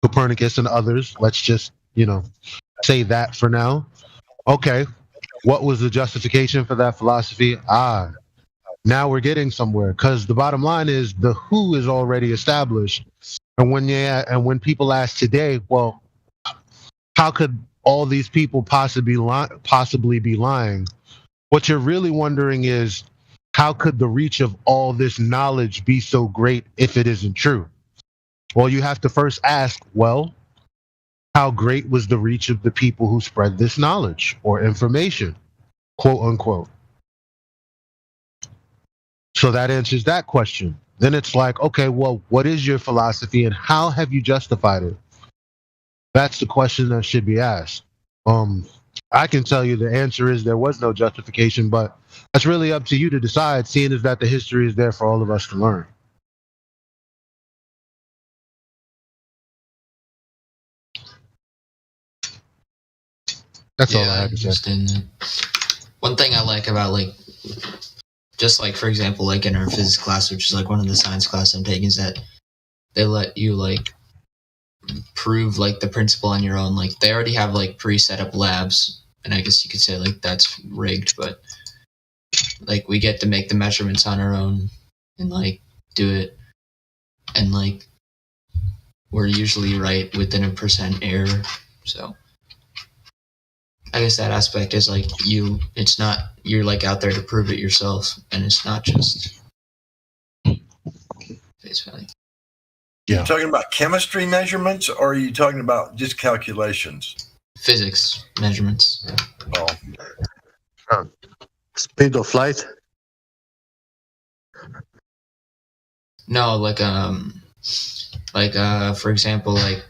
Copernicus and others. Let's just, say that for now. Okay, what was the justification for that philosophy? Now we're getting somewhere, because the bottom line is the who is already established. And when people ask today, well, how could all these people possibly be lying? What you're really wondering is, how could the reach of all this knowledge be so great if it isn't true? Well, you have to first ask, well, how great was the reach of the people who spread this knowledge or information, quote unquote? So that answers that question. Then it's like, okay, well, what is your philosophy and how have you justified it? That's the question that should be asked. I can tell you the answer is there was no justification, but that's really up to you to decide, seeing as that the history is there for all of us to learn. That's all I have to say. One thing I like about, like, just like, for example, like in our physics class, which is like one of the science classes I'm taking, is that they let you like prove like the principle on your own. Like they already have like pre-set up labs, and I guess you could say like that's rigged, but like we get to make the measurements on our own and like do it, and like we're usually right within 1% error. So I guess that aspect is like it's not, you're like out there to prove it yourself, and it's not just face value. Yeah. Are you talking about chemistry measurements, or are you talking about just calculations? Physics measurements. Oh. Speed of light? No, like for example, like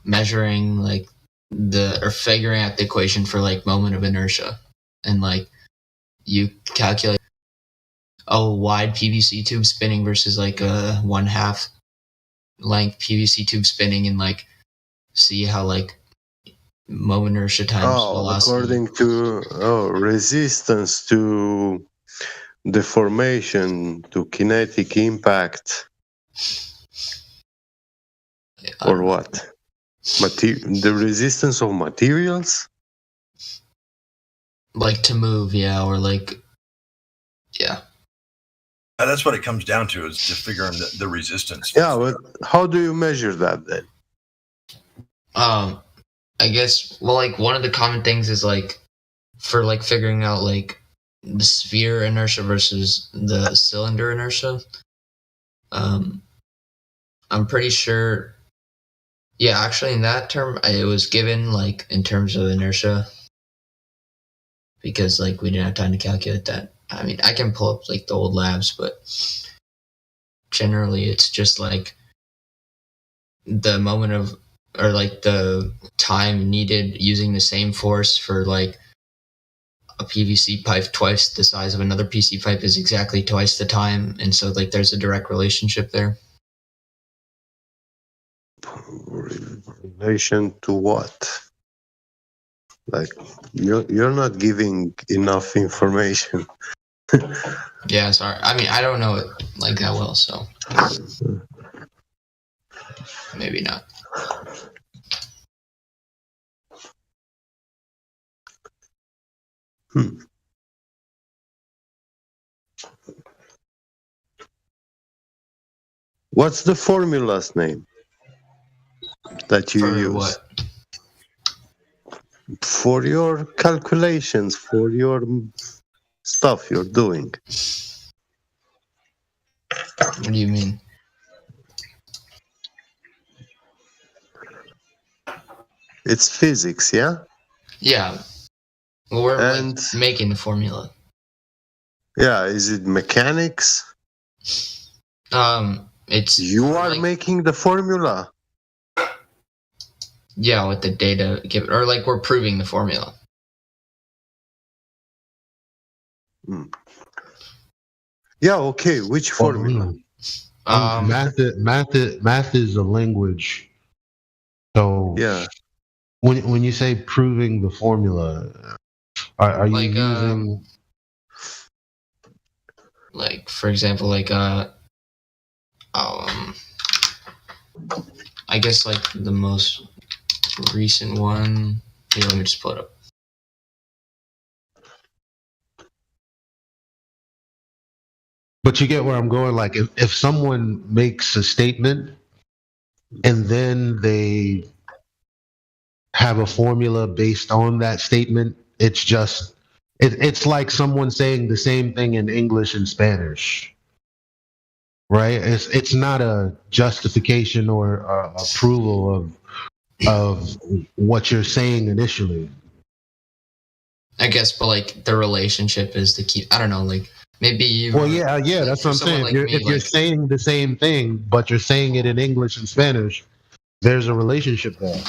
measuring like or figuring out the equation for like moment of inertia, and like you calculate a wide PVC tube spinning versus like a 1/2 length PVC tube spinning, and like see how like moment inertia times velocity. According to resistance to deformation to kinetic impact, or what? The resistance of materials, like to move, yeah, or like, yeah. That's what it comes down to, is just figuring the resistance. Yeah, but how do you measure that then? I guess, well, like one of the common things is like for like figuring out like the sphere inertia versus the cylinder inertia. I'm pretty sure. Yeah, actually, in that term, it was given like in terms of inertia, because like we didn't have time to calculate that. I mean, I can pull up like the old labs, but generally it's just like the moment of, or like the time needed using the same force for like a PVC pipe twice the size of another PC pipe is exactly twice the time, and so like there's a direct relationship there. Relation to what? Like you're not giving enough information. Yeah, sorry. I mean, I don't know it like that well, so maybe not. What's the formula's name that you use? What? For your calculations, for your stuff you're doing. What do you mean? It's physics, yeah? Yeah. Well, we're like making the formula. Yeah, is it mechanics? It's you are like, making the formula. Yeah, with the data given, or like we're proving the formula. Yeah, okay. Which formula? Math is a language. So yeah, when you say proving the formula, are you Like, using? Like, for example, like I guess like the most recent one. Here, let me just pull it up. But you get where I'm going. Like if someone makes a statement and then they have a formula based on that statement, it's like someone saying the same thing in English and Spanish, right? It's not a justification or approval of what you're saying initially. I guess, but like the relationship is the key. I don't know, like maybe you. Well, yeah, that's what I'm saying. Like If you're saying the same thing, but you're saying it in English and Spanish, there's a relationship there.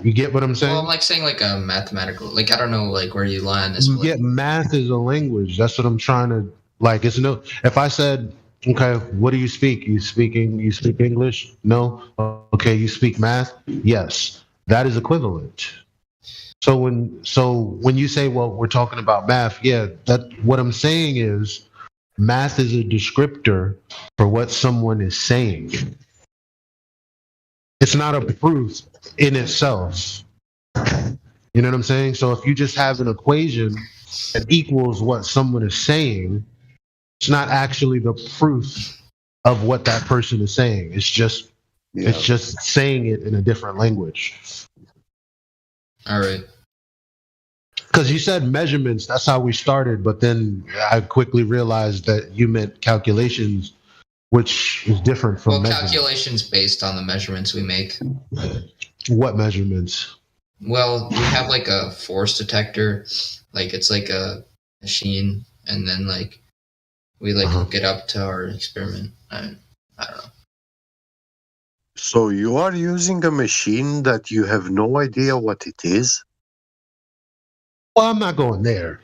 You get what I'm saying? Well, I'm like saying like a mathematical. Like I don't know, like where you lie on this. You get math is a language. That's what I'm trying to like. It's no. If I said, okay, what do you speak? You speak English? No. Okay, you speak math? Yes. That is equivalent. So when you say, well, we're talking about math, yeah, that what I'm saying is math is a descriptor for what someone is saying. It's not a proof in itself. You know what I'm saying? So if you just have an equation that equals what someone is saying, it's not actually the proof of what that person is saying. It's just saying it in a different language. All right. Because you said measurements, that's how we started, but then I quickly realized that you meant calculations, which is different from measurements. Calculations based on the measurements we make. What measurements? Well, we have like a force detector, like it's like a machine, and then like we like hook it up to our experiment. I don't know. So you are using a machine that you have no idea what it is? Well, I'm not going there.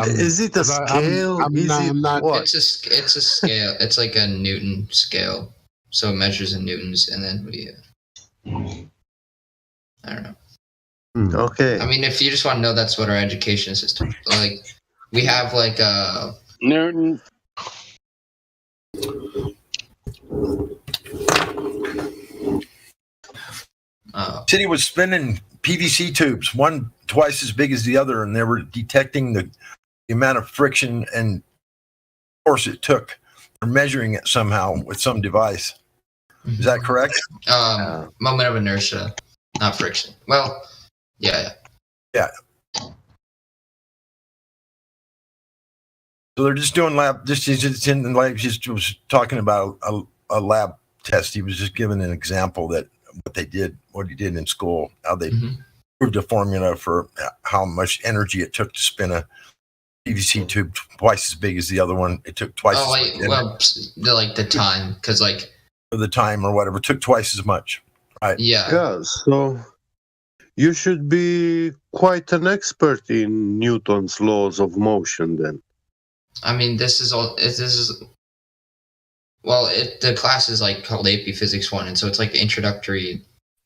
Is it a scale? It's a scale. It's like a Newton scale, so it measures in newtons, and then we. I don't know. Okay. I mean, if you just want to know, that's what our education system. Like, we have like a Newton. City was spinning PVC tubes, one twice as big as the other, and they were detecting the amount of friction and force it took. They're measuring it somehow with some device. Is that correct? Moment of inertia, not friction. Well, yeah. So they're just doing lab. Just in the lab. Just was talking about a lab test. He was just giving an example that what he did in school, how they proved a formula for how much energy it took to spin a PVC tube twice as big as the other one. It took twice. The time, because like the time or whatever took twice as much. Right. Yeah. So you should be quite an expert in Newton's laws of motion, then. I mean, the class is like called AP Physics 1, and so it's like introductory.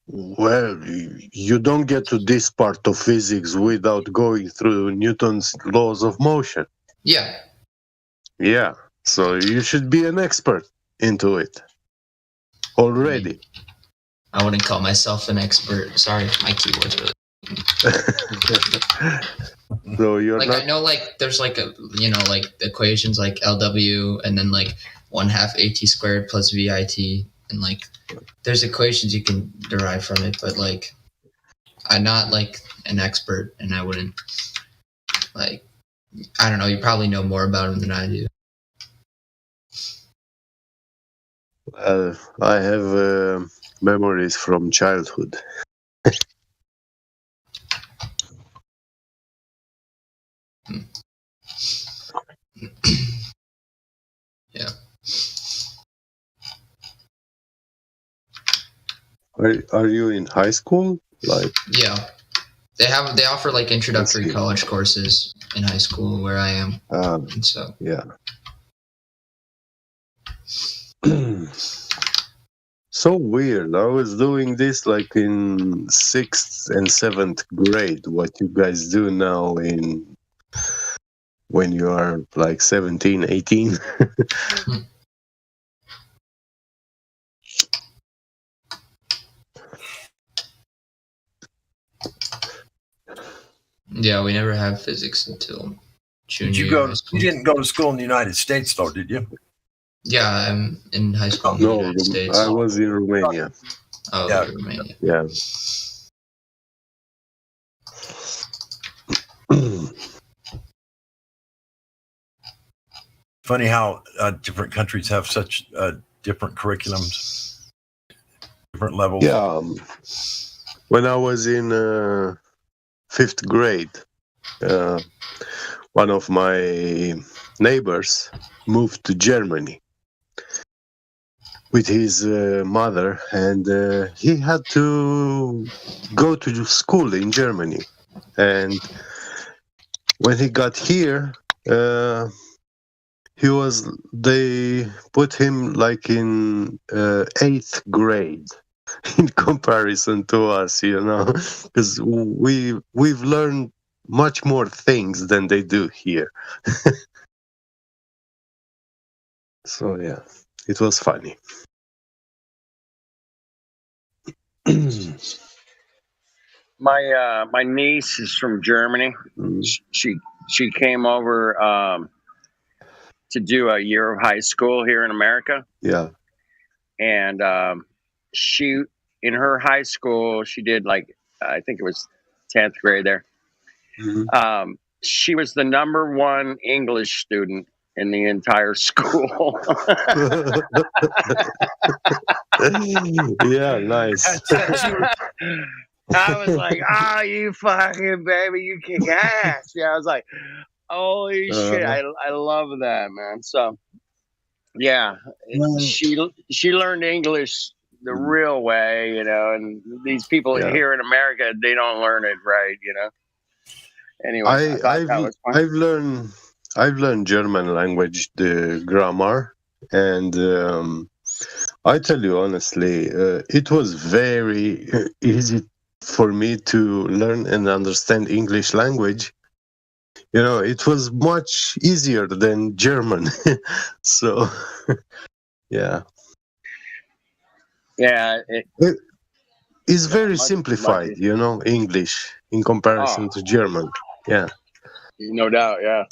Well, you don't get to this part of physics without going through Newton's laws of motion. Yeah. Yeah. So you should be an expert into it already. I wouldn't call myself an expert. Sorry, my keyboard's really. So you're like, not... I know like there's like like equations like LW and then like 1/2 AT squared plus VIT, and like there's equations you can derive from it, but like I'm not like an expert, and I wouldn't like, I don't know, you probably know more about them than I do. I have memories from childhood. Yeah. Are you in high school? Like yeah. They offer like introductory college courses in high school where I am. So yeah. So weird. I was doing this like in 6th and 7th grade. What you guys do now when you are like 17, 18. yeah, we never had physics until junior. Did you go? You didn't go to school in the United States, though, did you? Yeah, I'm in high school in the No, United States. I was in Romania. Oh, Yeah. Romania. Yeah. Funny how different countries have such different curriculums, different levels. Yeah. When I was in 5th grade, one of my neighbors moved to Germany with his mother, and he had to go to school in Germany. And when he got here, they put him like in 8th grade in comparison to us, because we've learned much more things than they do here. So yeah, it was funny. My niece is from Germany. She came over to do a year of high school here in America, Yeah. and she in her high school she did like I think it was 10th grade there. She was the #1 English student in the entire school. Yeah, nice. I was like, "Oh, you fucking baby, you kick ass!" Yeah, I was like, "Holy shit, I love that, man." So, yeah, she learned English the real way, and these people Yeah. here in America, they don't learn it right, Anyway, I thought that was fun. I've learned German language, the grammar, and I tell you honestly, it was very easy for me to learn and understand English language. It was much easier than German. So, yeah. Yeah, It's very simplified, English in comparison to German. Yeah. No doubt, yeah.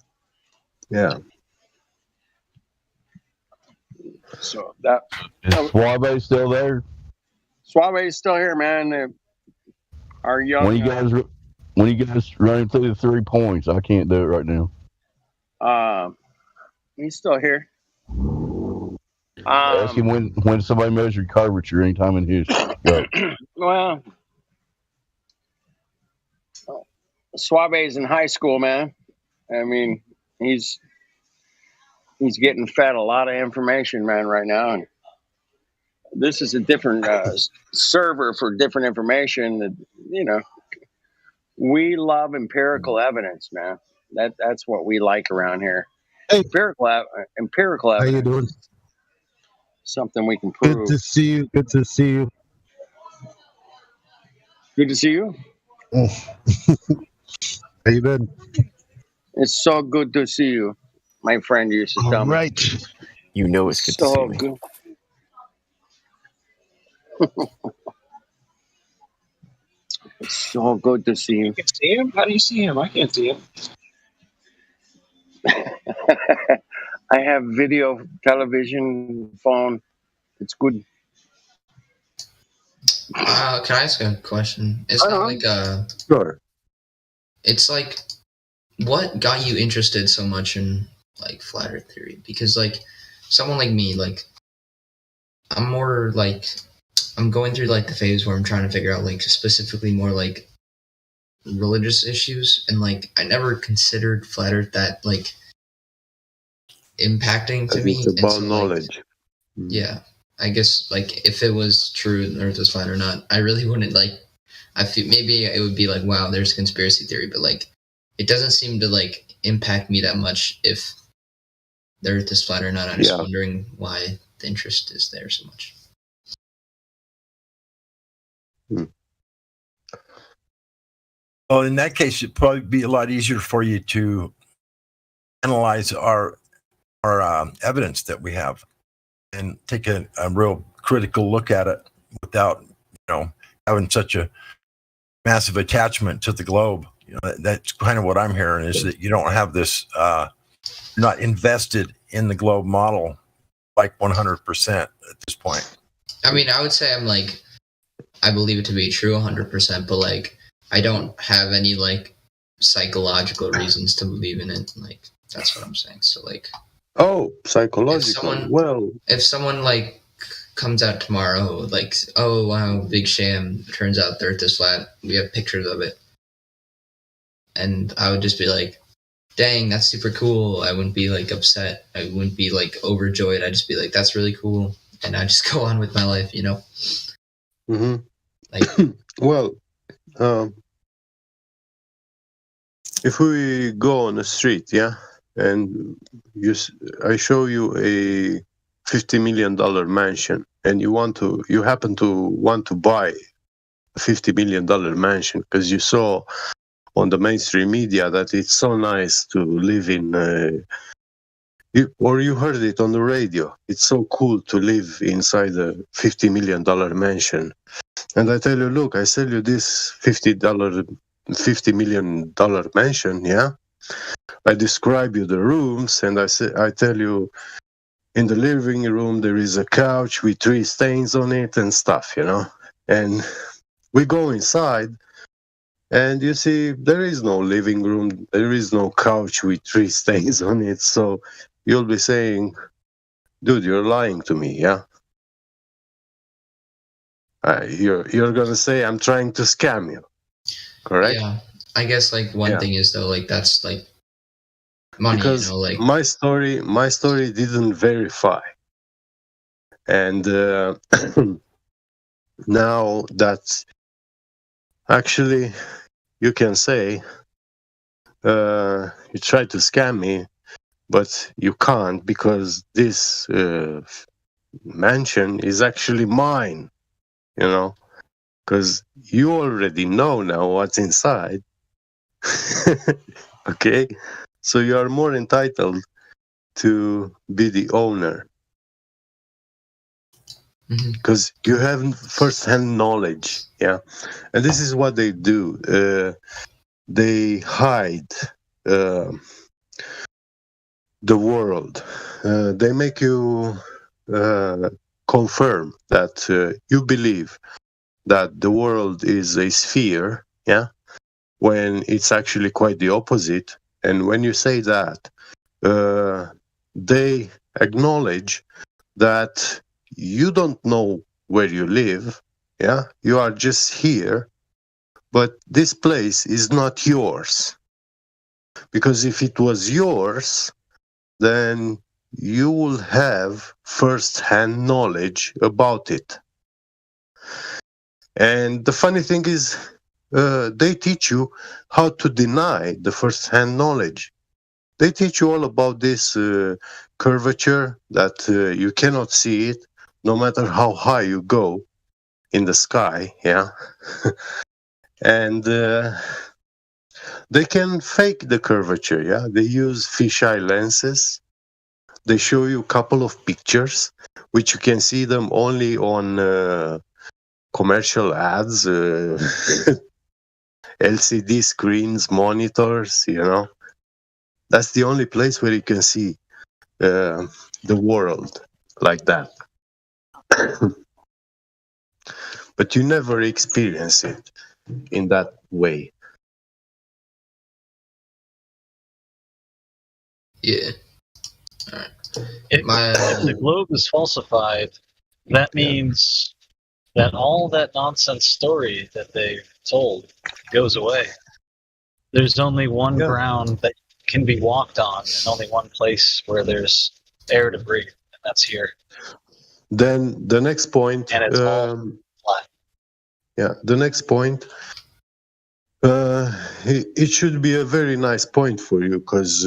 Yeah. So that Is Suave still there? Suave is still here, man. Our young When you guys running through the 3 points, I can't do it right now. he's still here. Ask him when somebody measured curvature anytime in history. Go. Well, Suave's in high school, man. I mean, he's getting fed a lot of information, man, right now. And this is a different server for different information. That, we love empirical evidence, man. That's what we like around here. Hey. Empirical How evidence. you doing? Something we can prove. Good to see you. Good to see you. Good to see you. How you been? It's so good to see you. My friend used to tell me. Right. You know it's good to see So me. good. It's so good to see you. You can see him? How do you see him? I can't see him. I have video, television, phone. It's good. Can I ask a question? It's not like Sure. It's like, what got you interested so much in like flat Earth theory? Because like someone like me, like I'm more like I'm going through like the phase where I'm trying to figure out like specifically more like religious issues, and like I never considered flat Earth that like impacting to me. It's And about so, like, knowledge. yeah, I guess like if it was true the Earth was flat or not, I really wouldn't like. I feel maybe it would be like, wow, there's a conspiracy theory, but like, it doesn't seem to like impact me that much if the Earth is flat or not. I'm just wondering why the interest is there so much. Well, in that case, it'd probably be a lot easier for you to analyze our evidence that we have and take a real critical look at it without, having such a massive attachment to the globe. That's kind of what I'm hearing, is that you don't have this, not invested in the globe model like 100% at this point. I mean, I would say I'm like, I believe it to be true 100%, but like, I don't have any like psychological reasons to believe in it. Like, that's what I'm saying. So like, psychological. If someone like comes out tomorrow, like, oh wow, big sham, turns out the Earth is flat, we have pictures of it, and I would just be like, dang, that's super cool. I wouldn't be like upset. I wouldn't be like overjoyed. I'd just be like, that's really cool, and I just go on with my life, Mm-hmm. Like, well, if we go on the street, and I show you a $50 million mansion, and you happen to want to buy a $50 million mansion because you saw on the mainstream media that it's so nice to live in, or you heard it on the radio. It's so cool to live inside a $50 million mansion. And I tell you, look, I sell you this $50 million mansion, I describe you the rooms, and I tell you, in the living room there is a couch with 3 stains on it and stuff, And we go inside, and you see there is no living room, there is no couch with 3 stains on it. So you'll be saying, dude, you're lying to me, You're gonna say I'm trying to scam you, correct? Yeah, I guess like one thing is though, like that's like money, because like my story didn't verify, and now that actually you can say you tried to scam me, but you can't, because this mansion is actually mine, because you already know now what's inside. Okay, so you are more entitled to be the owner, because you have first-hand knowledge, and this is what they do. They hide the world. They make you confirm that you believe that the world is a sphere, when it's actually quite the opposite. And when you say that, they acknowledge that you don't know where you live, you are just here, but this place is not yours. Because if it was yours, then you will have first-hand knowledge about it. And the funny thing is, they teach you how to deny the first-hand knowledge. They teach you all about this curvature, that you cannot see it no matter how high you go in the sky, and they can fake the curvature, They use fisheye lenses. They show you a couple of pictures, which you can see them only on commercial ads, LCD screens, monitors, That's the only place where you can see the world like that. But you never experience it in that way. Yeah. All right. If the globe is falsified, that means that all that nonsense story that they've told goes away. There's only one ground that can be walked on, and only one place where there's air to breathe, and that's here. Then the next point, and it's all flat. The next point. It should be a very nice point for you because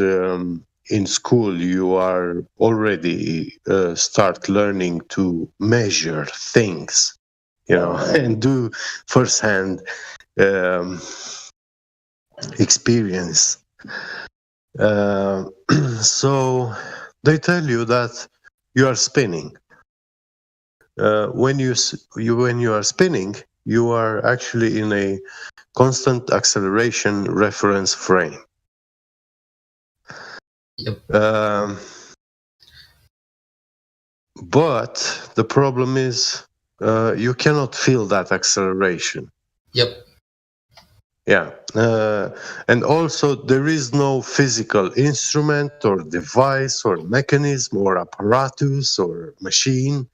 in school you are already start learning to measure things, and do firsthand experience. So they tell you that you are spinning. When you are spinning, you are actually in a constant acceleration reference frame. Yep. But the problem is you cannot feel that acceleration. Yep. Yeah. And also there is no physical instrument or device or mechanism or apparatus or machine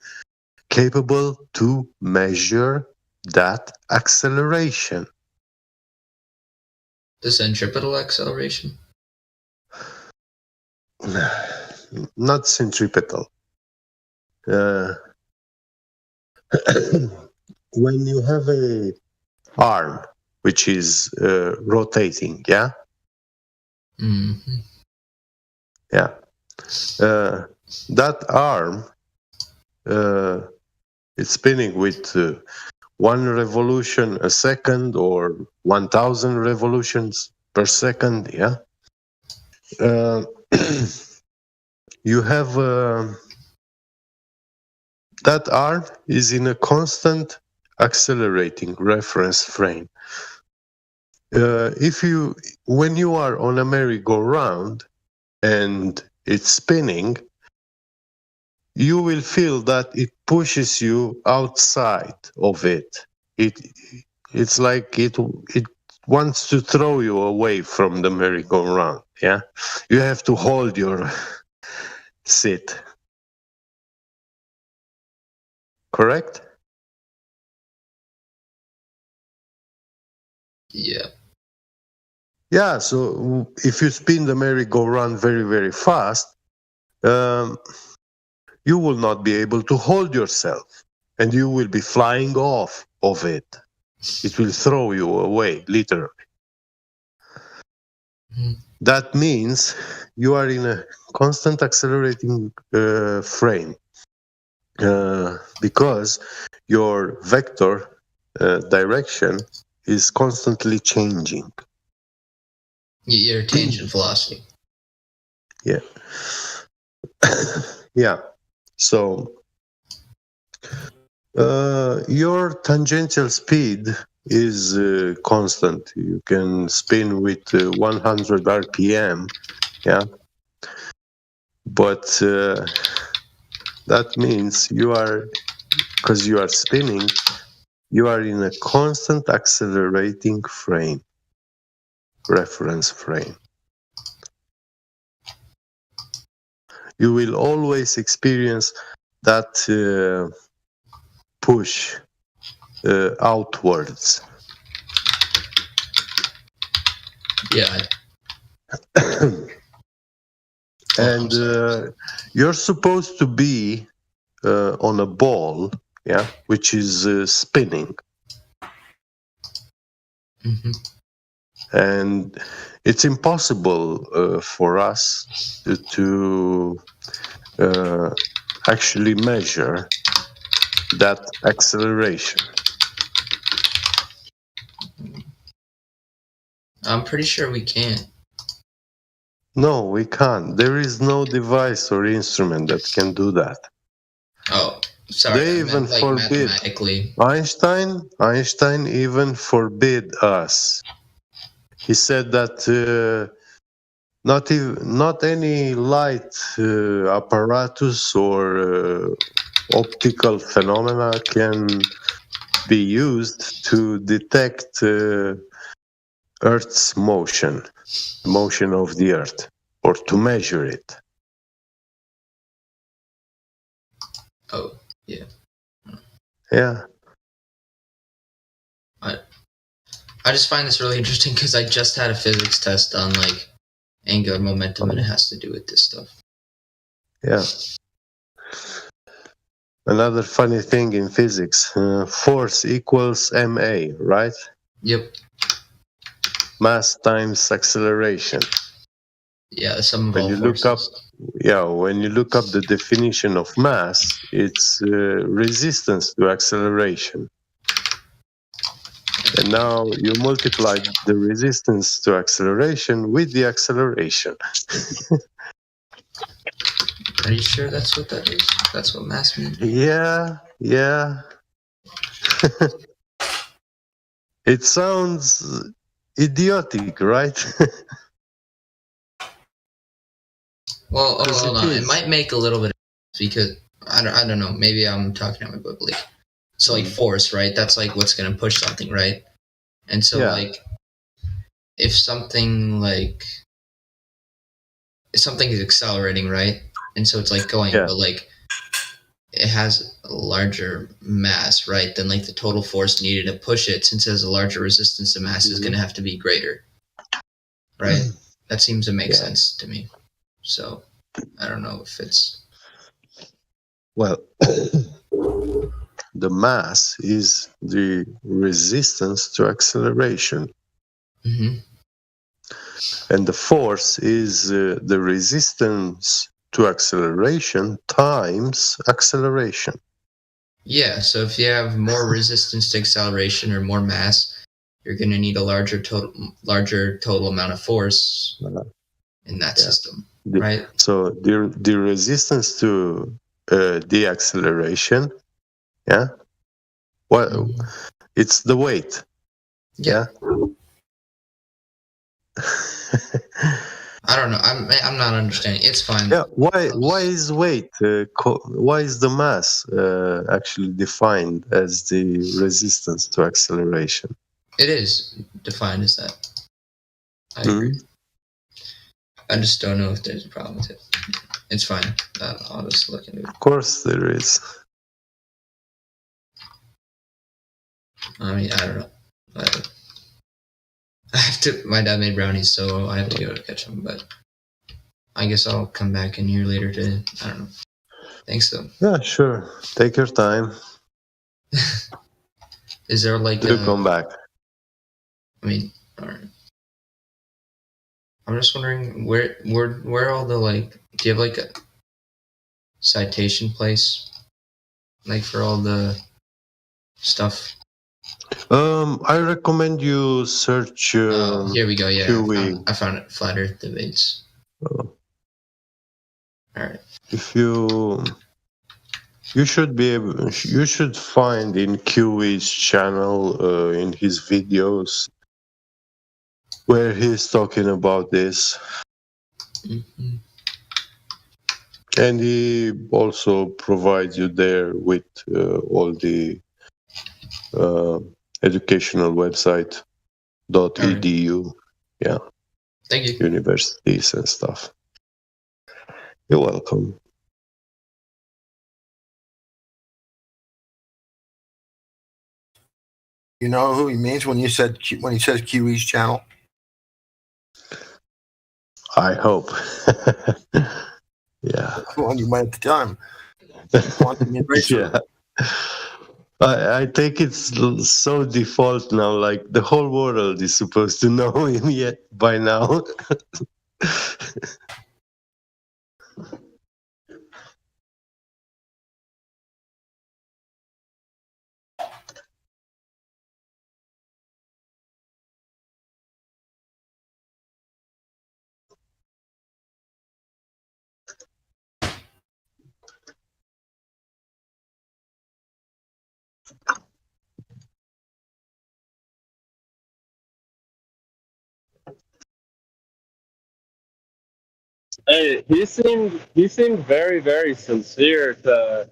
capable to measure that acceleration. The centripetal acceleration? Not centripetal. When you have a arm which is rotating, yeah? Mm-hmm. Yeah. That arm, it's spinning with 1 revolution a second or 1,000 revolutions per second, yeah? You have that arm is in a constant accelerating reference frame. When you are on a merry-go-round and it's spinning, you will feel that it pushes you outside of it. It's like it wants to throw you away from the merry-go-round. Yeah, you have to hold your seat. Correct? Yeah. Yeah. So if you spin the merry-go-round very, very fast, you will not be able to hold yourself, and you will be flying off of it. It will throw you away, literally. That means you are in a constant accelerating frame because your vector direction is constantly changing. Your tangent velocity. Yeah. Yeah. So your tangential speed is constant. You can spin with 100 RPM, yeah. But that means because you are spinning, you are in a constant accelerating frame, reference frame. You will always experience that push outwards. Yeah. And you're supposed to be on a ball, yeah, which is spinning. Mm-hmm. And it's impossible for us to actually measure that acceleration. I'm pretty sure we can't. No, we can't. There is no device or instrument that can do that. Oh, sorry. They even forbid. Mathematically. Einstein even forbid us. He said that not any light apparatus or optical phenomena can be used to detect Earth's motion, the motion of the Earth, or to measure it. Oh, yeah. Yeah. I just find this really interesting because I just had a physics test on like angular momentum, and it has to do with this stuff. Yeah. Another funny thing in physics, force equals ma, right? Yep. Mass times acceleration. Yeah, the sum of When all you forces. look up, when you look up the definition of mass, it's resistance to acceleration. And now you multiply the resistance to acceleration with the acceleration. Are you sure that's what that is? That's what mass means? Yeah. It sounds idiotic, right? Well, oh, 'Cause hold it on. It is. might make a little bit of sense because I don't know. Maybe I'm talking out my butt. Like, so like force, right? That's like what's gonna push something, right? And so Yeah. like, if something is accelerating, right? And so it's like going, but like it has a larger mass, right? Then like the total force needed to push it, since it has a larger resistance to mass, is going to have to be greater, right? That seems to make sense to me. So I don't know if it's Well, the mass is the resistance to acceleration. And the force is the resistance to acceleration times acceleration. yeah. So if you have more resistance to acceleration or more mass, you're going to need a larger total amount of force in that system, right? So the resistance to the acceleration, well, it's the weight. Yeah. I don't know. I'm not understanding. It's fine. Yeah. Why is weight? Why is the mass actually defined as the resistance to acceleration? It is defined as that. I agree. I just don't know if there's a problem with it. It's fine. I'll just look into it. Of course there is. I mean, I don't know. I have to. My dad made brownies, so I have to go to catch them. But I guess I'll come back in here later to. I don't know. Thanks, though. Yeah, sure. Take your time. Is there like Do come back. I mean, alright. I'm just wondering where all the like. Do you have like a citation place, like for all the stuff? I recommend you search. Here we go. Yeah, QE. I found it. Flat Earth debates. Oh. All right. If you should be able, you should find in QE's channel in his videos where he's talking about this. And he also provides you there with all the educational website .edu. Yeah. Thank you. Universities and stuff. You're welcome. You know who he means when he says QE's channel? I hope. Yeah. Well, you might have to tell him. Quantum erasure. Yeah. I think it's so default now, like the whole world is supposed to know him yet by now. Hey, he seemed very, very sincere to,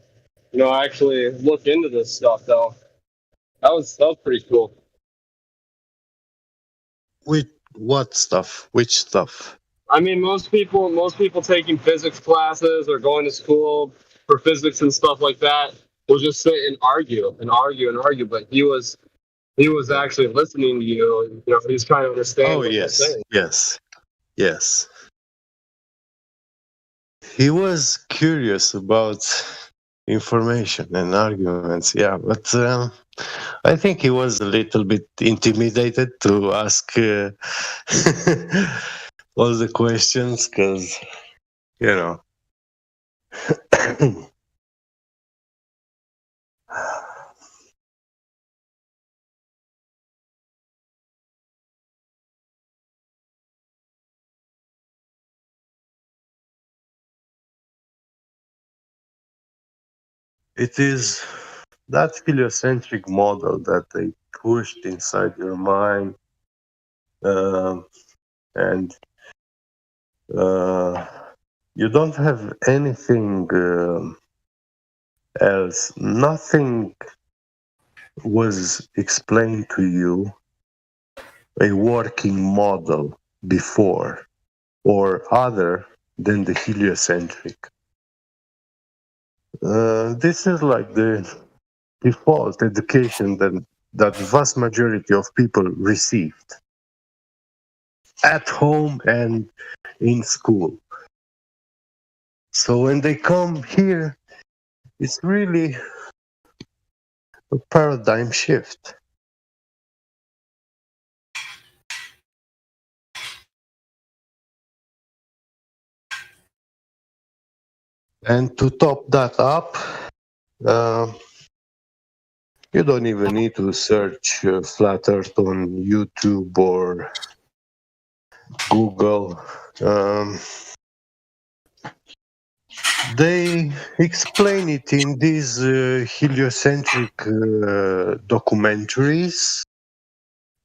actually look into this stuff though. That was pretty cool. With what stuff? Which stuff? I mean, most people taking physics classes or going to school for physics and stuff like that will just sit and argue. But he was actually listening to you. He's trying to understand what you're saying. Yes. He was curious about information and arguments. Yeah, but I think he was a little bit intimidated to ask all the questions because, you know. It is that heliocentric model that they pushed inside your mind, and you don't have anything else. Nothing was explained to you, a working model before or other than the heliocentric. This is like the default education that vast majority of people received at home and in school. So when they come here, it's really a paradigm shift. And to top that up, you don't even need to search Flat Earth on YouTube or Google. They explain it in these heliocentric documentaries,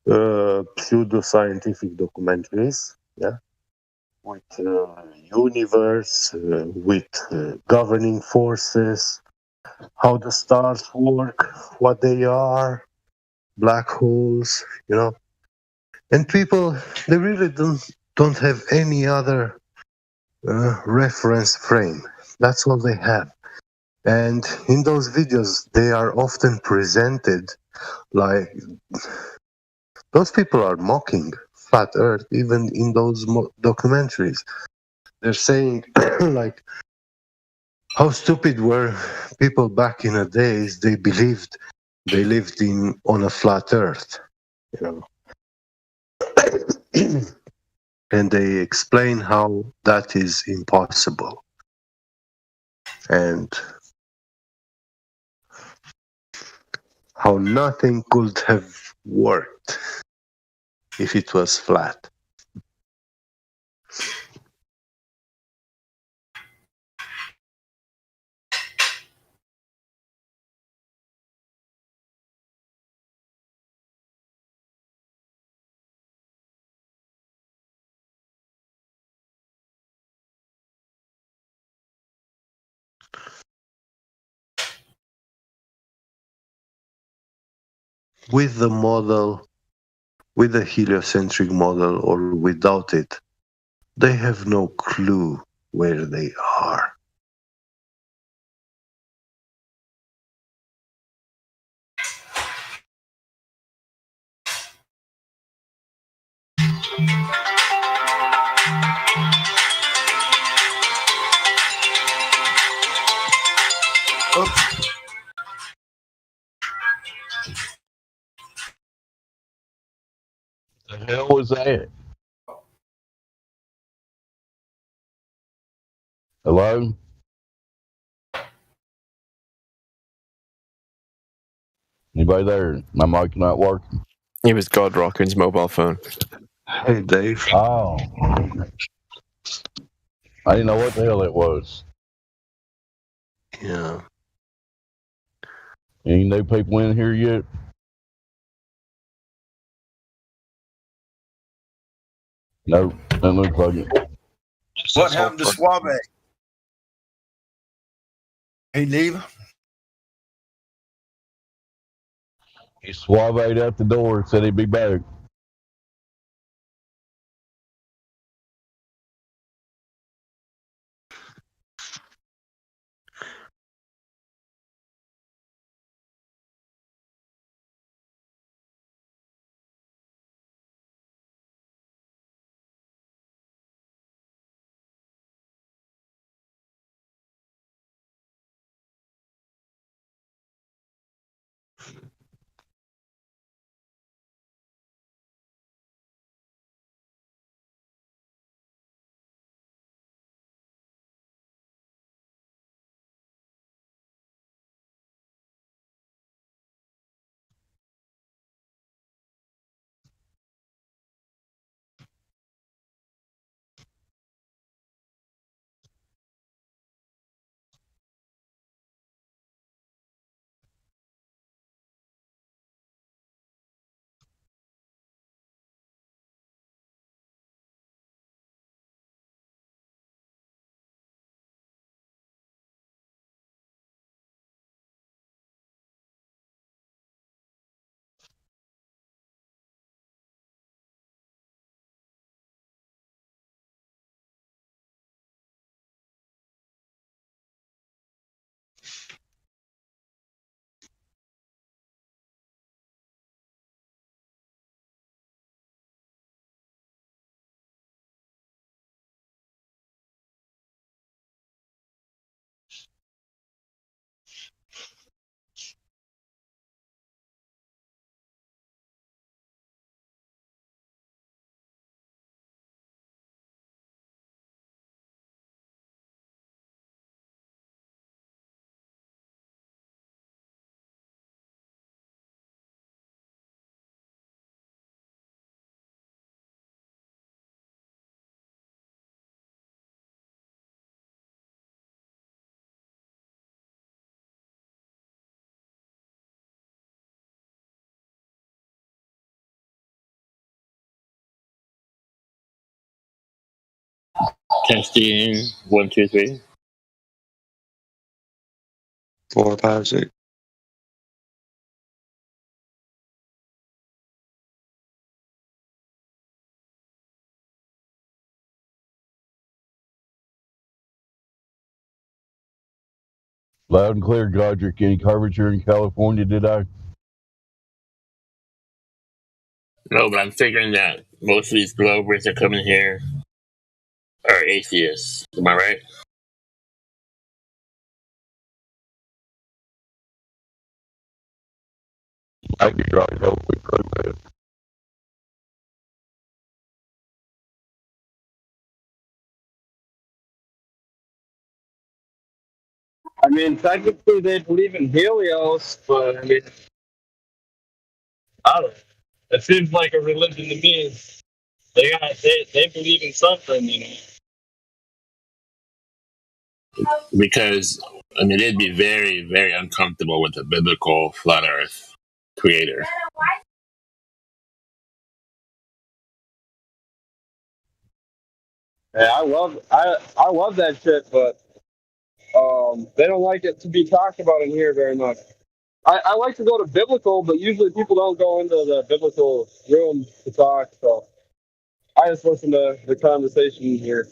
pseudo-scientific documentaries, yeah, with universe, with governing forces, how the stars work, what they are, black holes, you know. And people, they really don't have any other reference frame. That's all they have. And in those videos, they are often presented like those people are mocking flat Earth, even in those documentaries. They're saying like, how stupid were people back in the days? They believed they lived on a flat Earth, you know. And they explain how that is impossible. And how nothing could have worked if it was flat. With the model, with the heliocentric model or without it, they have no clue where they are. The hell was that? Hello? Anybody there? My mic not working. It was God Rockin's mobile phone. Hey, Dave. Oh. I didn't know what the hell it was. Yeah. Any new people in here yet? No, doesn't look like it. What happened to Suave? He leave? He suaveed out the door and said he'd be back. Testing 1, 2, 3. 4, 5, 6. Loud and clear, Godric. Any curvature in California, did I? No, but I'm figuring that most of these Glovers that come in here are atheists. Am I right? I could try to help with that. I mean, technically they believe in Helios, but I mean, I don't know. It seems like a religion to me. They believe in something, you know. Because, I mean, they'd be very, very uncomfortable with the biblical flat earth creator. Yeah, I love that shit, but they don't like it to be talked about in here very much. I like to go to biblical, but usually people don't go into the biblical room to talk, so I just listen to the conversation here.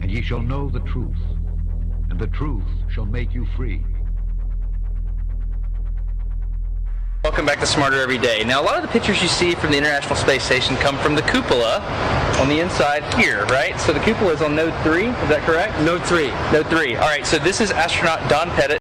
And ye shall know the truth, and the truth shall make you free. Welcome back to Smarter Every Day. Now, a lot of the pictures you see from the International Space Station come from the cupola on the inside here, right? So the cupola is on node 3, is that correct? Node 3. Node 3. All right, so this is astronaut Don Pettit.